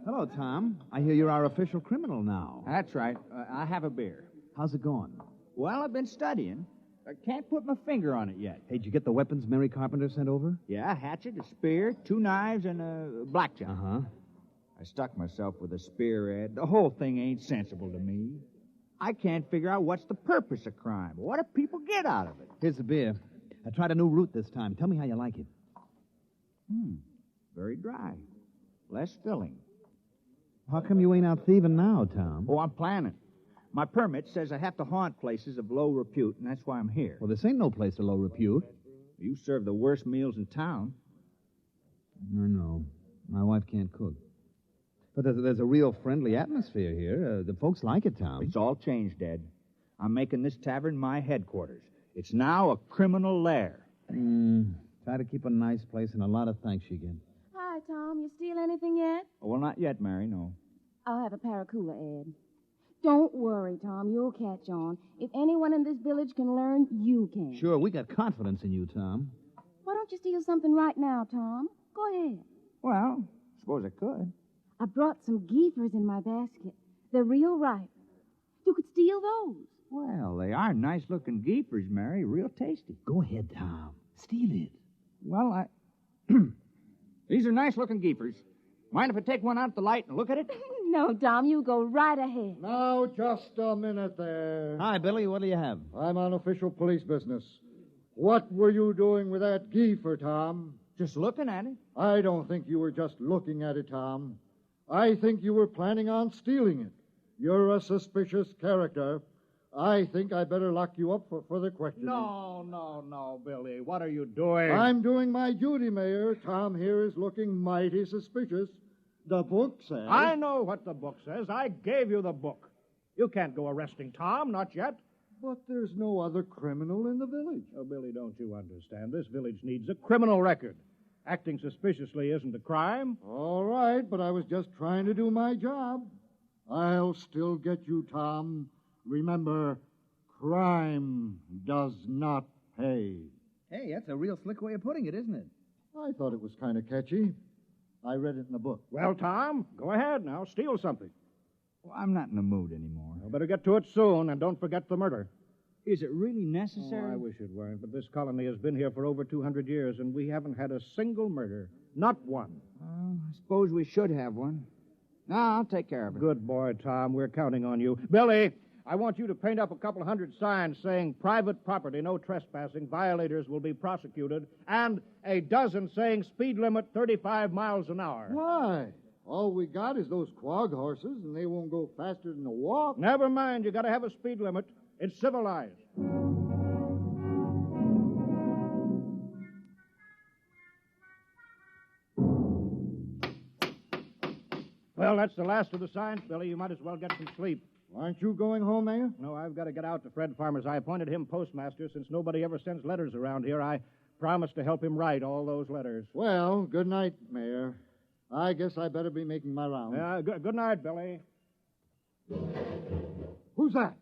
Hello, Tom. I hear you're our official criminal now. That's right. I have a beer. How's it going? Well, I've been studying. I can't put my finger on it yet. Hey, did you get the weapons Mary Carpenter sent over? Yeah, a hatchet, a spear, 2 knives, and a blackjack. Uh-huh. I stuck myself with a spear, Ed. The whole thing ain't sensible to me. I can't figure out what's the purpose of crime. What do people get out of it? Here's the beer. I tried a new route this time. Tell me how you like it. Very dry. Less filling. How come you ain't out thieving now, Tom? Oh, I'm planning. My permit says I have to haunt places of low repute, and that's why I'm here. Well, this ain't no place of low repute. You serve the worst meals in town. I know. My wife can't cook. But there's a real friendly atmosphere here. The folks like it, Tom. It's all changed, Ed. I'm making this tavern my headquarters. It's now a criminal lair. Try to keep a nice place, and a lot of thanks you get. Hi, Tom. You steal anything yet? Oh, well, not yet, Mary, no. I'll have a Paracuda, Ed. Don't worry, Tom. You'll catch on. If anyone in this village can learn, you can. Sure, we got confidence in you, Tom. Why don't you steal something right now, Tom? Go ahead. Well, suppose I could. I brought some geefers in my basket. They're real ripe. You could steal those. Well, they are nice-looking geefers, Mary. Real tasty. Go ahead, Tom. Steal it. Well, These are nice-looking geefers. Mind if I take one out the light and look at it? No, Tom, you go right ahead. Now, just a minute there. Hi, Billy. What do you have? I'm on official police business. What were you doing with that geifer, Tom? Just looking at it. I don't think you were just looking at it, Tom. I think you were planning on stealing it. You're a suspicious character. I think I better lock you up for further questioning. No, Billy. What are you doing? I'm doing my duty, Mayor. Tom here is looking mighty suspicious. The book says... I know what the book says. I gave you the book. You can't go arresting Tom, not yet. But there's no other criminal in the village. Oh, Billy, don't you understand? This village needs a criminal record. Acting suspiciously isn't a crime. All right, but I was just trying to do my job. I'll still get you, Tom. Remember, crime does not pay. Hey, that's a real slick way of putting it, isn't it? I thought it was kind of catchy. I read it in a book. Well, Tom, go ahead now. Steal something. Well, I'm not in the mood anymore. Well, better get to it soon, and don't forget the murder. Is it really necessary? Oh, I wish it weren't, but this colony has been here for over 200 years, and we haven't had a single murder. Not one. I suppose we should have one. No, I'll take care of it. Good boy, Tom. We're counting on you. Billy, I want you to paint up a couple hundred signs saying private property, no trespassing, violators will be prosecuted, and a dozen saying speed limit 35 miles an hour. Why? All we got is those quag horses, and they won't go faster than a walk. Never mind. You got to have a speed limit. It's civilized. Well, that's the last of the signs, Billy. You might as well get some sleep. Aren't you going home, Mayor? No, I've got to get out to Fred Farmers. I appointed him postmaster. Since nobody ever sends letters around here, I promised to help him write all those letters. Well, good night, Mayor. I guess I better be making my rounds. Good night, Billy. Who's that?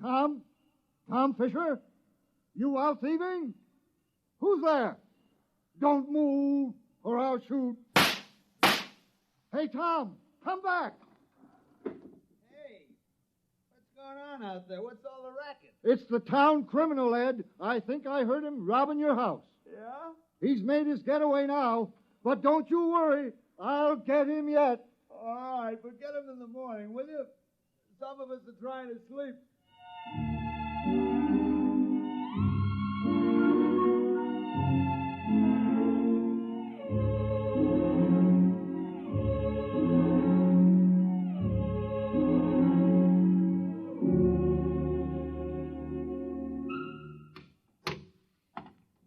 Tom? Tom Fisher? You out thieving? Who's there? Don't move, or I'll shoot. Hey, Tom, come back. Hey, what's going on out there? What's all the racket? It's the town criminal, Ed. I think I heard him robbing your house. Yeah? He's made his getaway now, but don't you worry. I'll get him yet. All right, but get him in the morning, will you? Some of us are trying to sleep.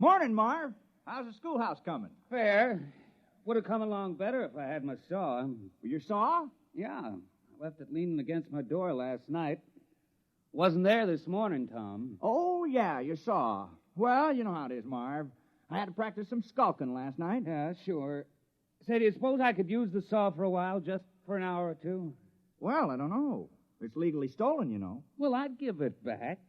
Morning, Marv. How's the schoolhouse coming? Fair. Would have come along better if I had my saw. Your saw? Yeah. I left it leaning against my door last night. Wasn't there this morning, Tom. Oh, yeah, your saw. Well, you know how it is, Marv. I had to practice some skulking last night. Yeah, sure. Say, do you suppose I could use the saw for a while, just for an hour or two? Well, I don't know. It's legally stolen, you know. Well, I'd give it back.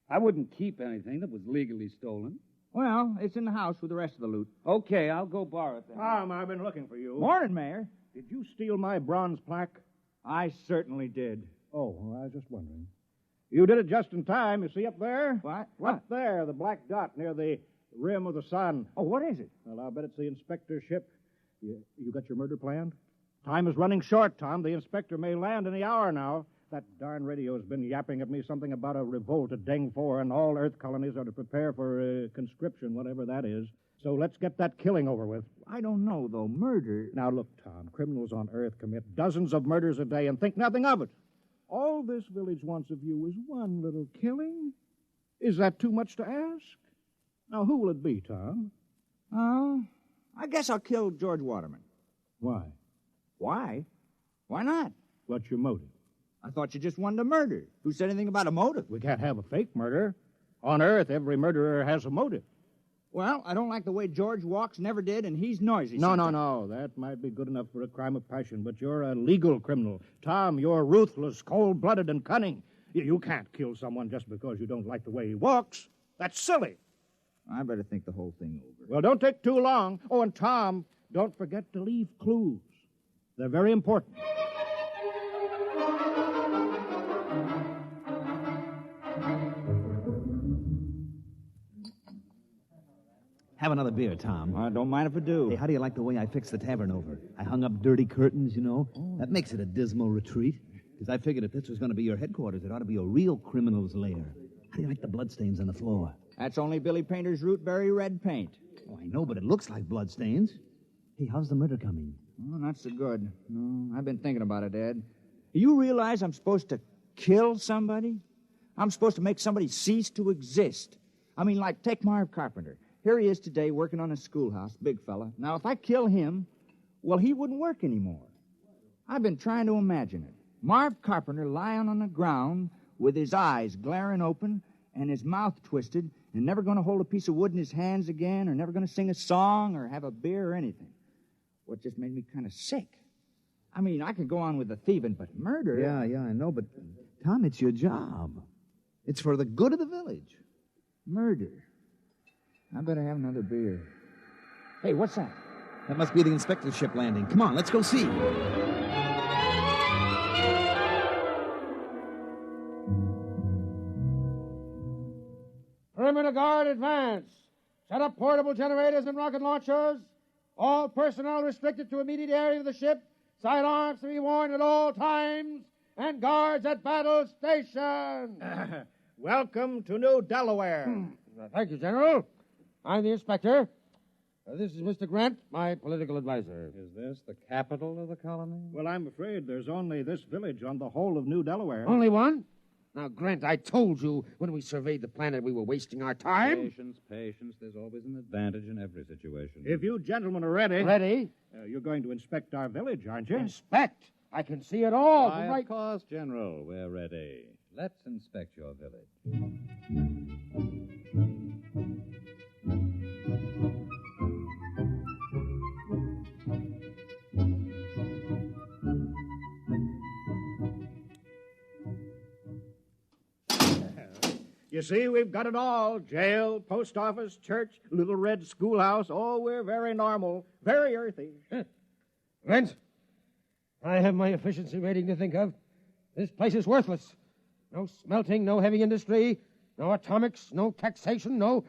I wouldn't keep anything that was legally stolen. Well, it's in the house with the rest of the loot. Okay, I'll go borrow it then. Tom, I've been looking for you. Morning, Mayor. Did you steal my bronze plaque? I certainly did. Oh, well, I was just wondering. You did it just in time. You see up there? What? Up there, the black dot near the rim of the sun. Oh, what is it? Well, I'll bet it's the inspector's ship. You got your murder planned? Time is running short, Tom. The inspector may land any hour now. That darn radio's been yapping at me something about a revolt at Deng 4, and all Earth colonies are to prepare for conscription, whatever that is. So let's get that killing over with. I don't know, though. Murder... Now, look, Tom, criminals on Earth commit dozens of murders a day and think nothing of it. All this village wants of you is one little killing. Is that too much to ask? Now, who will it be, Tom? Oh, I guess I'll kill George Waterman. Why? Why? Why not? What's your motive? I thought you just wanted to murder. Who said anything about a motive? We can't have a fake murder. On Earth, every murderer has a motive. Well, I don't like the way George walks, never did, and he's noisy. No. That might be good enough for a crime of passion, but you're a legal criminal. Tom, you're ruthless, cold-blooded, and cunning. You can't kill someone just because you don't like the way he walks. That's silly. I better think the whole thing over. Well, don't take too long. Oh, and Tom, don't forget to leave clues. They're very important. Have another beer, Tom. I don't mind if I do. Hey, how do you like the way I fixed the tavern over? I hung up dirty curtains, you know. That makes it a dismal retreat. Because I figured if this was going to be your headquarters, it ought to be a real criminal's lair. How do you like the bloodstains on the floor? That's only Billy Painter's root-berry red paint. Oh, I know, but it looks like bloodstains. Hey, how's the murder coming? Oh, not so good. No, I've been thinking about it, Ed. You realize I'm supposed to kill somebody? I'm supposed to make somebody cease to exist. I mean, like, take Marv Carpenter. Here he is today working on a schoolhouse, big fella. Now, if I kill him, well, he wouldn't work anymore. I've been trying to imagine it. Marv Carpenter lying on the ground with his eyes glaring open and his mouth twisted and never going to hold a piece of wood in his hands again or never going to sing a song or have a beer or anything. Well, it just made me kind of sick. I mean, I could go on with the thieving, but murder... Yeah, I know, but, Tom, it's your job. It's for the good of the village. Murder. I better have another beer. Hey, what's that? That must be the inspector's ship landing. Come on, let's go see. Perimeter guard, advance. Set up portable generators and rocket launchers. All personnel restricted to immediate area of the ship. Sidearms to be worn at all times. And guards at battle station. Welcome to New Delaware. Thank you, General. I'm the inspector. This is Mr. Grant, my political advisor. Is this the capital of the colony? Well, I'm afraid there's only this village on the whole of New Delaware. Only one? Now, Grant, I told you when we surveyed the planet we were wasting our time. Patience. There's always an advantage in every situation. If you gentlemen are ready... Ready? You're going to inspect our village, aren't you? Inspect? I can see it all. Why, of course, General. We're ready. Let's inspect your village. You see, we've got it all. Jail, post office, church, little red schoolhouse. Oh, we're very normal, very earthy. Grant, I have my efficiency rating to think of. This place is worthless. No smelting, no heavy industry, no atomics, no taxation, no...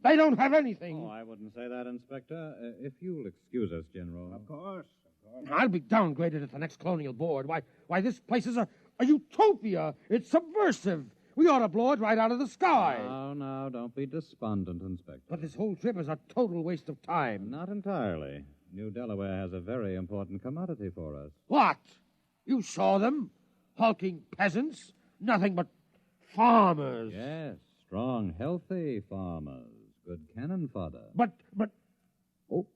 They don't have anything. Oh, I wouldn't say that, Inspector. If you'll excuse us, General. Of course. I'll be downgraded at the next colonial board. Why, this place is a utopia. It's subversive. We ought to blow it right out of the sky. No, don't be despondent, Inspector. But this whole trip is a total waste of time. Not entirely. New Delaware has a very important commodity for us. What? You saw them? Hulking peasants? Nothing but farmers. Yes, strong, healthy farmers. Good cannon fodder. But... Oh.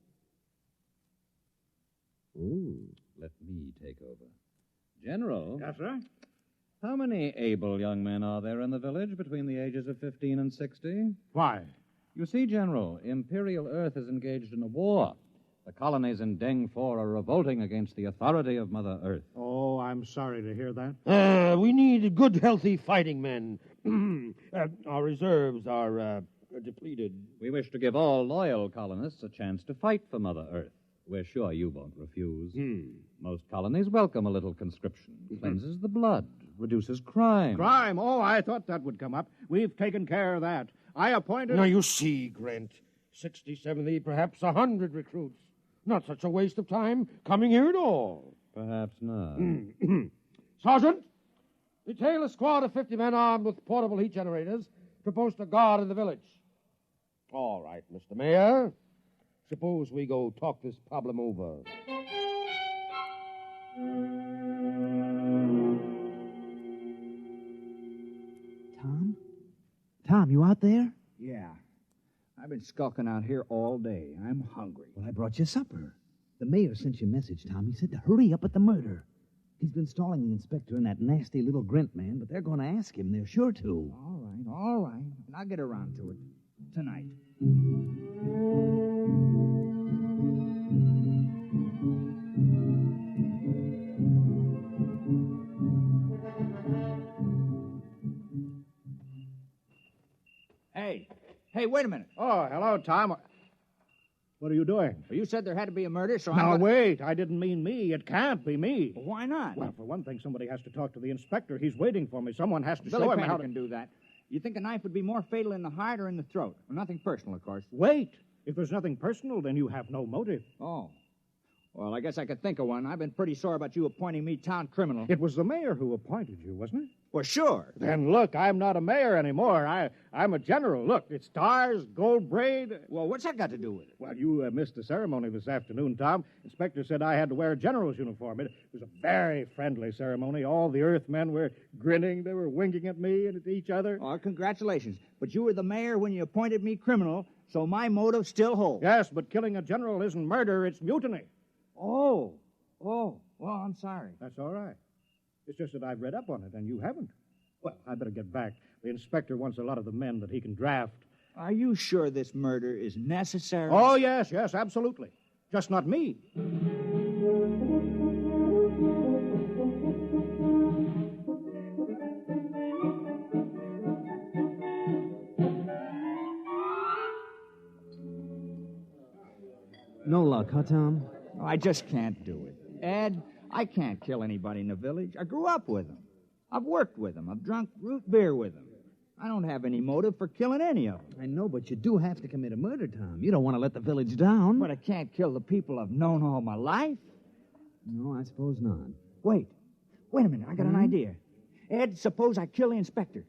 Ooh, let me take over. General. Yes, sir? How many able young men are there in the village between the ages of 15 and 60? Why? You see, General, Imperial Earth is engaged in a war. The colonies in Deng 4 are revolting against the authority of Mother Earth. Oh, I'm sorry to hear that. We need good, healthy fighting men. Our reserves are depleted. We wish to give all loyal colonists a chance to fight for Mother Earth. We're sure you won't refuse. Most colonies welcome a little conscription. Cleanses the blood, reduces crime. Crime? Oh, I thought that would come up. We've taken care of that. I appointed... Now, you see, Grant, 60, 70, perhaps 100 recruits. Not such a waste of time coming here at all. Perhaps not. Sergeant, detail a squad of 50 men armed with portable heat generators to post a guard in the village. All right, Mr. Mayor. Suppose we go talk this problem over. Tom? Tom, you out there? Yeah. I've been skulking out here all day. I'm hungry. Well, I brought you supper. The mayor sent you a message, Tom. He said to hurry up at the murder. He's been stalling the inspector and that nasty little Grint man, but they're going to ask him. They're sure to. All right. And I'll get around to it tonight. Hey, wait a minute. Oh, hello, Tom. What are you doing? Well, you said there had to be a murder, so Now, wait. I didn't mean me. It can't be me. Well, why not? Well, for one thing, somebody has to talk to the inspector. He's waiting for me. Someone has to Billy show him Painter how to... can do that. You think a knife would be more fatal in the heart or in the throat? Well, nothing personal, of course. Wait. If there's nothing personal, then you have no motive. Oh. Well, I guess I could think of one. I've been pretty sore about you appointing me town criminal. It was the mayor who appointed you, wasn't it? Well, sure. Then look, I'm not a mayor anymore. I'm a general. Look, it's stars, gold braid. Well, what's that got to do with it? Well, you missed the ceremony this afternoon, Tom. Inspector said I had to wear a general's uniform. It was a very friendly ceremony. All the Earthmen were grinning. They were winking at me and at each other. Oh, congratulations. But you were the mayor when you appointed me criminal, so my motive still holds. Yes, but killing a general isn't murder, it's mutiny. Oh, well, I'm sorry. That's all right. It's just that I've read up on it, and you haven't. Well, I better get back. The inspector wants a lot of the men that he can draft. Are you sure this murder is necessary? Oh, yes, absolutely. Just not me. No luck, huh, Tom? I just can't do it. Ed, I can't kill anybody in the village. I grew up with them. I've worked with them. I've drunk root beer with them. I don't have any motive for killing any of them. I know, but you do have to commit a murder, Tom. You don't want to let the village down. But I can't kill the people I've known all my life. No, I suppose not. Wait a minute. I got an idea. Ed, suppose I kill the inspector.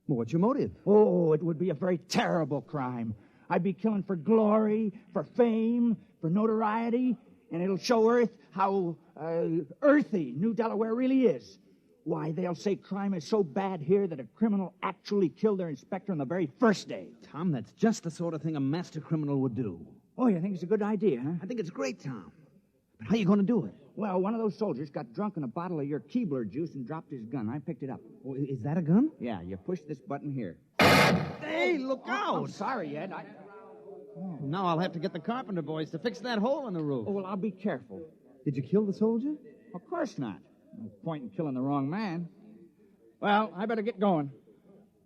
Well, what's your motive? Oh, it would be a very terrible crime. I'd be killing for glory, for fame, for notoriety, and it'll show Earth how earthy New Delaware really is. Why, they'll say crime is so bad here that a criminal actually killed their inspector on the very first day. Tom, that's just the sort of thing a master criminal would do. Oh, you think it's a good idea, huh? I think it's great, Tom. But how are you going to do it? Well, one of those soldiers got drunk on a bottle of your Keebler juice and dropped his gun. I picked it up. Oh, is that a gun? Yeah, you push this button here. Hey, look out! I'm sorry, Ed. Now I'll have to get the carpenter boys to fix that hole in the roof. Oh, well, I'll be careful. Did you kill the soldier? Of course not. No point in killing the wrong man. Well, I better get going.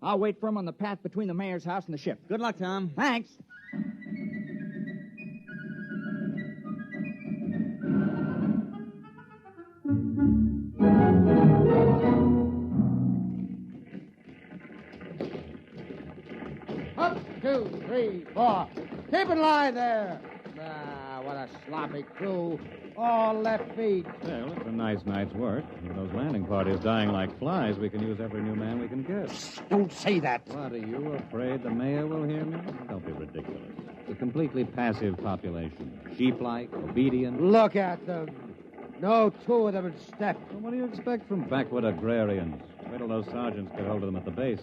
I'll wait for him on the path between the mayor's house and the ship. Good luck, Tom. Thanks. Up, 2, 3, 4. Keep in line there. Ah, what a sloppy crew. All left feet. Well, it's a nice night's work. With those landing parties dying like flies, we can use every new man we can get. Don't say that. What, are you afraid the mayor will hear me? Don't be ridiculous. It's a completely passive population. Sheep-like, obedient. Look at them. No two of them in step. Well, what do you expect from backwood agrarians? Wait till those sergeants get hold of them at the base.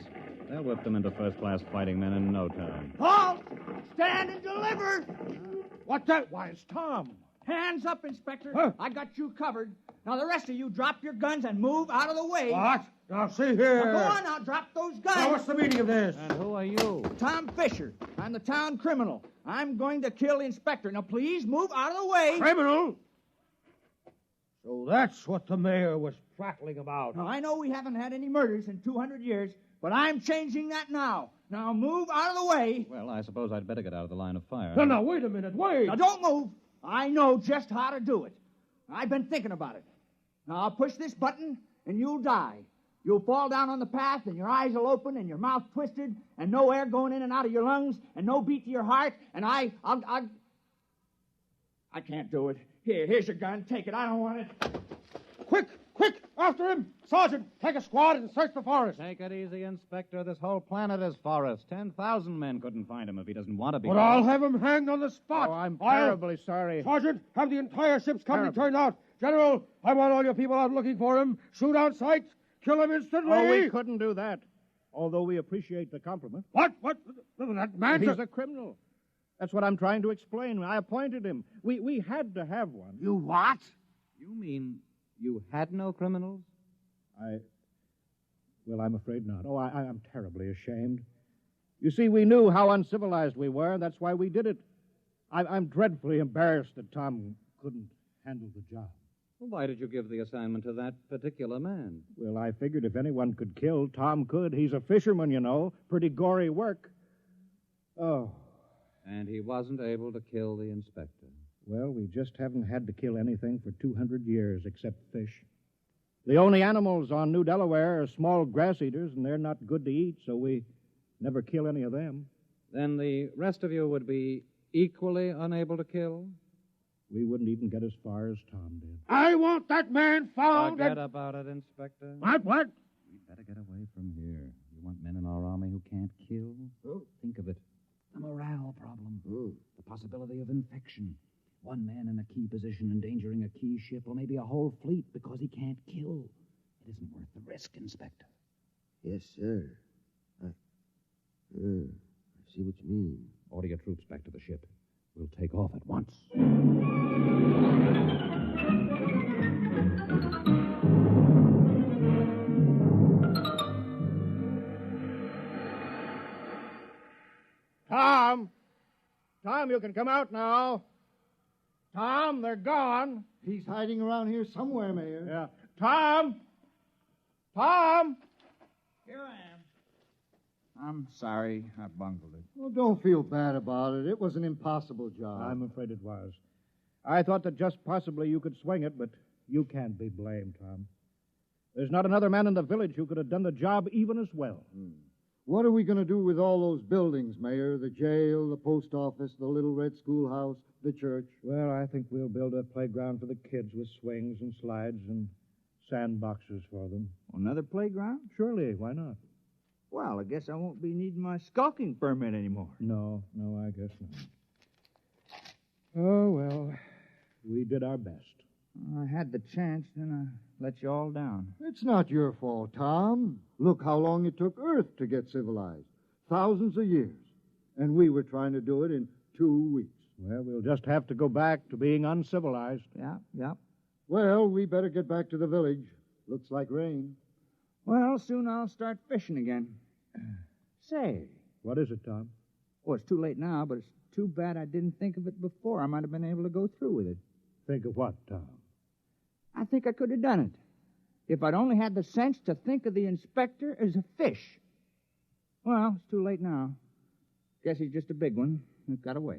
They'll whip them into first-class fighting men in no time. Halt! Stand and deliver! What's that? Why, it's Tom. Hands up, Inspector. Huh? I got you covered. Now, the rest of you drop your guns and move out of the way. What? Now, see here. Now, go on now, drop those guns. Now, what's the meaning of this? And who are you? Tom Fisher. I'm the town criminal. I'm going to kill the inspector. Now, please move out of the way. Criminal? So that's what the mayor was prattling about. Now, I know we haven't had any murders in 200 years, but I'm changing that now. Now, move out of the way. Well, I suppose I'd better get out of the line of fire. No, wait a minute, wait. Now, don't move. I know just how to do it. I've been thinking about it. Now, I'll push this button, and you'll die. You'll fall down on the path, and your eyes will open, and your mouth twisted, and no air going in and out of your lungs, and no beat to your heart, and I can't do it. Here's your gun. Take it. I don't want it. Quick, after him. Sergeant, take a squad and search the forest. Take it easy, Inspector. This whole planet is forest. 10,000 men couldn't find him if he doesn't want to be. But I'll have him hanged on the spot. Oh, I'm terribly sorry. Sergeant, have the entire ship's company turned out. General, I want all your people out looking for him. Shoot on sight. Kill him instantly. Oh, we couldn't do that, although we appreciate the compliment. What? That man... He's a criminal. That's what I'm trying to explain. I appointed him. We had to have one. You what? You mean you had no criminals? Well, I'm afraid not. Oh, I'm terribly ashamed. You see, we knew how uncivilized we were, and that's why we did it. I'm dreadfully embarrassed that Tom couldn't handle the job. Well, why did you give the assignment to that particular man? Well, I figured if anyone could kill, Tom could. He's a fisherman, you know. Pretty gory work. Oh. And he wasn't able to kill the inspector. Well, we just haven't had to kill anything for 200 years except fish. The only animals on New Delaware are small grass eaters, and they're not good to eat, so we never kill any of them. Then the rest of you would be equally unable to kill? We wouldn't even get as far as Tom did. I want that man found. Forget about it, Inspector. What? We'd better get away from here. You want men in our army who can't kill? Oh. Think of it. The morale problem. The possibility of infection. One man in a key position endangering a key ship or maybe a whole fleet because he can't kill. It isn't worth the risk, Inspector. Yes, sir. I see what you mean. Order your troops back to the ship. We'll take off at once. Tom, you can come out now. Tom, they're gone. He's hiding around here somewhere, Mayor. Yeah. Tom! Here I am. I'm sorry I bungled it. Well, don't feel bad about it. It was an impossible job. I'm afraid it was. I thought that just possibly you could swing it, but you can't be blamed, Tom. There's not another man in the village who could have done the job even as well. What are we going to do with all those buildings, Mayor? The jail, the post office, the little red schoolhouse, the church? Well, I think we'll build a playground for the kids with swings and slides and sandboxes for them. Another playground? Surely, why not? Well, I guess I won't be needing my skulking permit anymore. No, I guess not. Oh, well, we did our best. I had the chance, then I let you all down. It's not your fault, Tom. Look how long it took Earth to get civilized. Thousands of years. And we were trying to do it in 2 weeks. Well, we'll just have to go back to being uncivilized. Yeah. Well, we better get back to the village. Looks like rain. Well, soon I'll start fishing again. Say. What is it, Tom? Oh, it's too late now, but it's too bad I didn't think of it before. I might have been able to go through with it. Think of what, Tom? I think I could have done it. If I'd only had the sense to think of the inspector as a fish. Well, it's too late now. Guess he's just a big one that got away.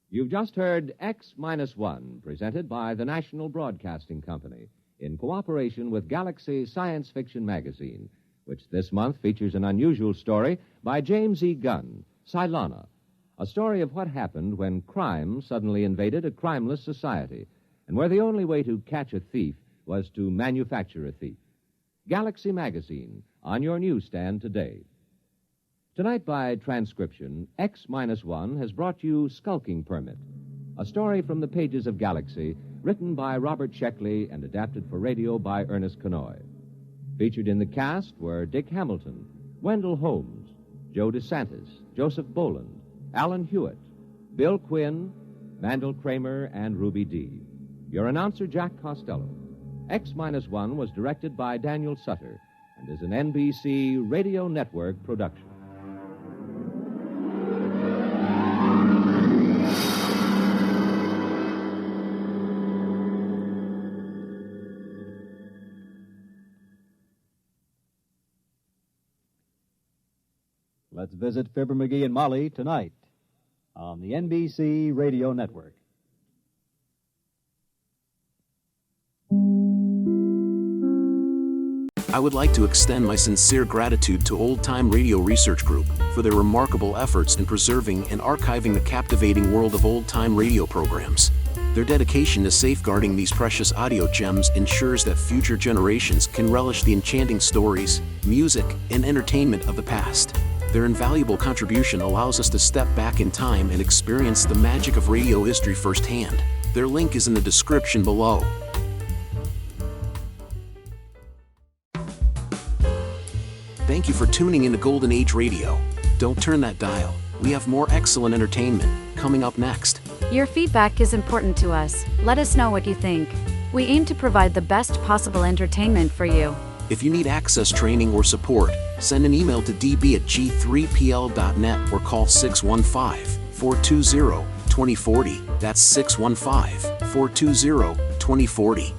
You've just heard X-1, presented by the National Broadcasting Company, in cooperation with Galaxy Science Fiction Magazine, which this month features an unusual story by James E. Gunn, Cylana, a story of what happened when crime suddenly invaded a crimeless society, and where the only way to catch a thief was to manufacture a thief. Galaxy Magazine, on your newsstand today. Tonight, by transcription, X-1 has brought you Skulking Permit, a story from the pages of Galaxy, written by Robert Sheckley and adapted for radio by Ernest Kenoy. Featured in the cast were Dick Hamilton, Wendell Holmes, Joe DeSantis, Joseph Boland, Alan Hewitt, Bill Quinn, Mandel Kramer, and Ruby Dee. Your announcer, Jack Costello. X-1 was directed by Daniel Sutter and is an NBC Radio Network production. Let's visit Fibber McGee and Molly tonight on the NBC Radio Network. I would like to extend my sincere gratitude to Old Time Radio Research Group for their remarkable efforts in preserving and archiving the captivating world of old-time radio programs. Their dedication to safeguarding these precious audio gems ensures that future generations can relish the enchanting stories, music, and entertainment of the past. Their invaluable contribution allows us to step back in time and experience the magic of radio history firsthand. Their link is in the description below. Thank you for tuning into Golden Age Radio. Don't turn that dial. We have more excellent entertainment coming up next. Your feedback is important to us. Let us know what you think. We aim to provide the best possible entertainment for you. If you need access training or support, send an email to db@g3pl.net or call 615-420-2040. That's 615-420-2040.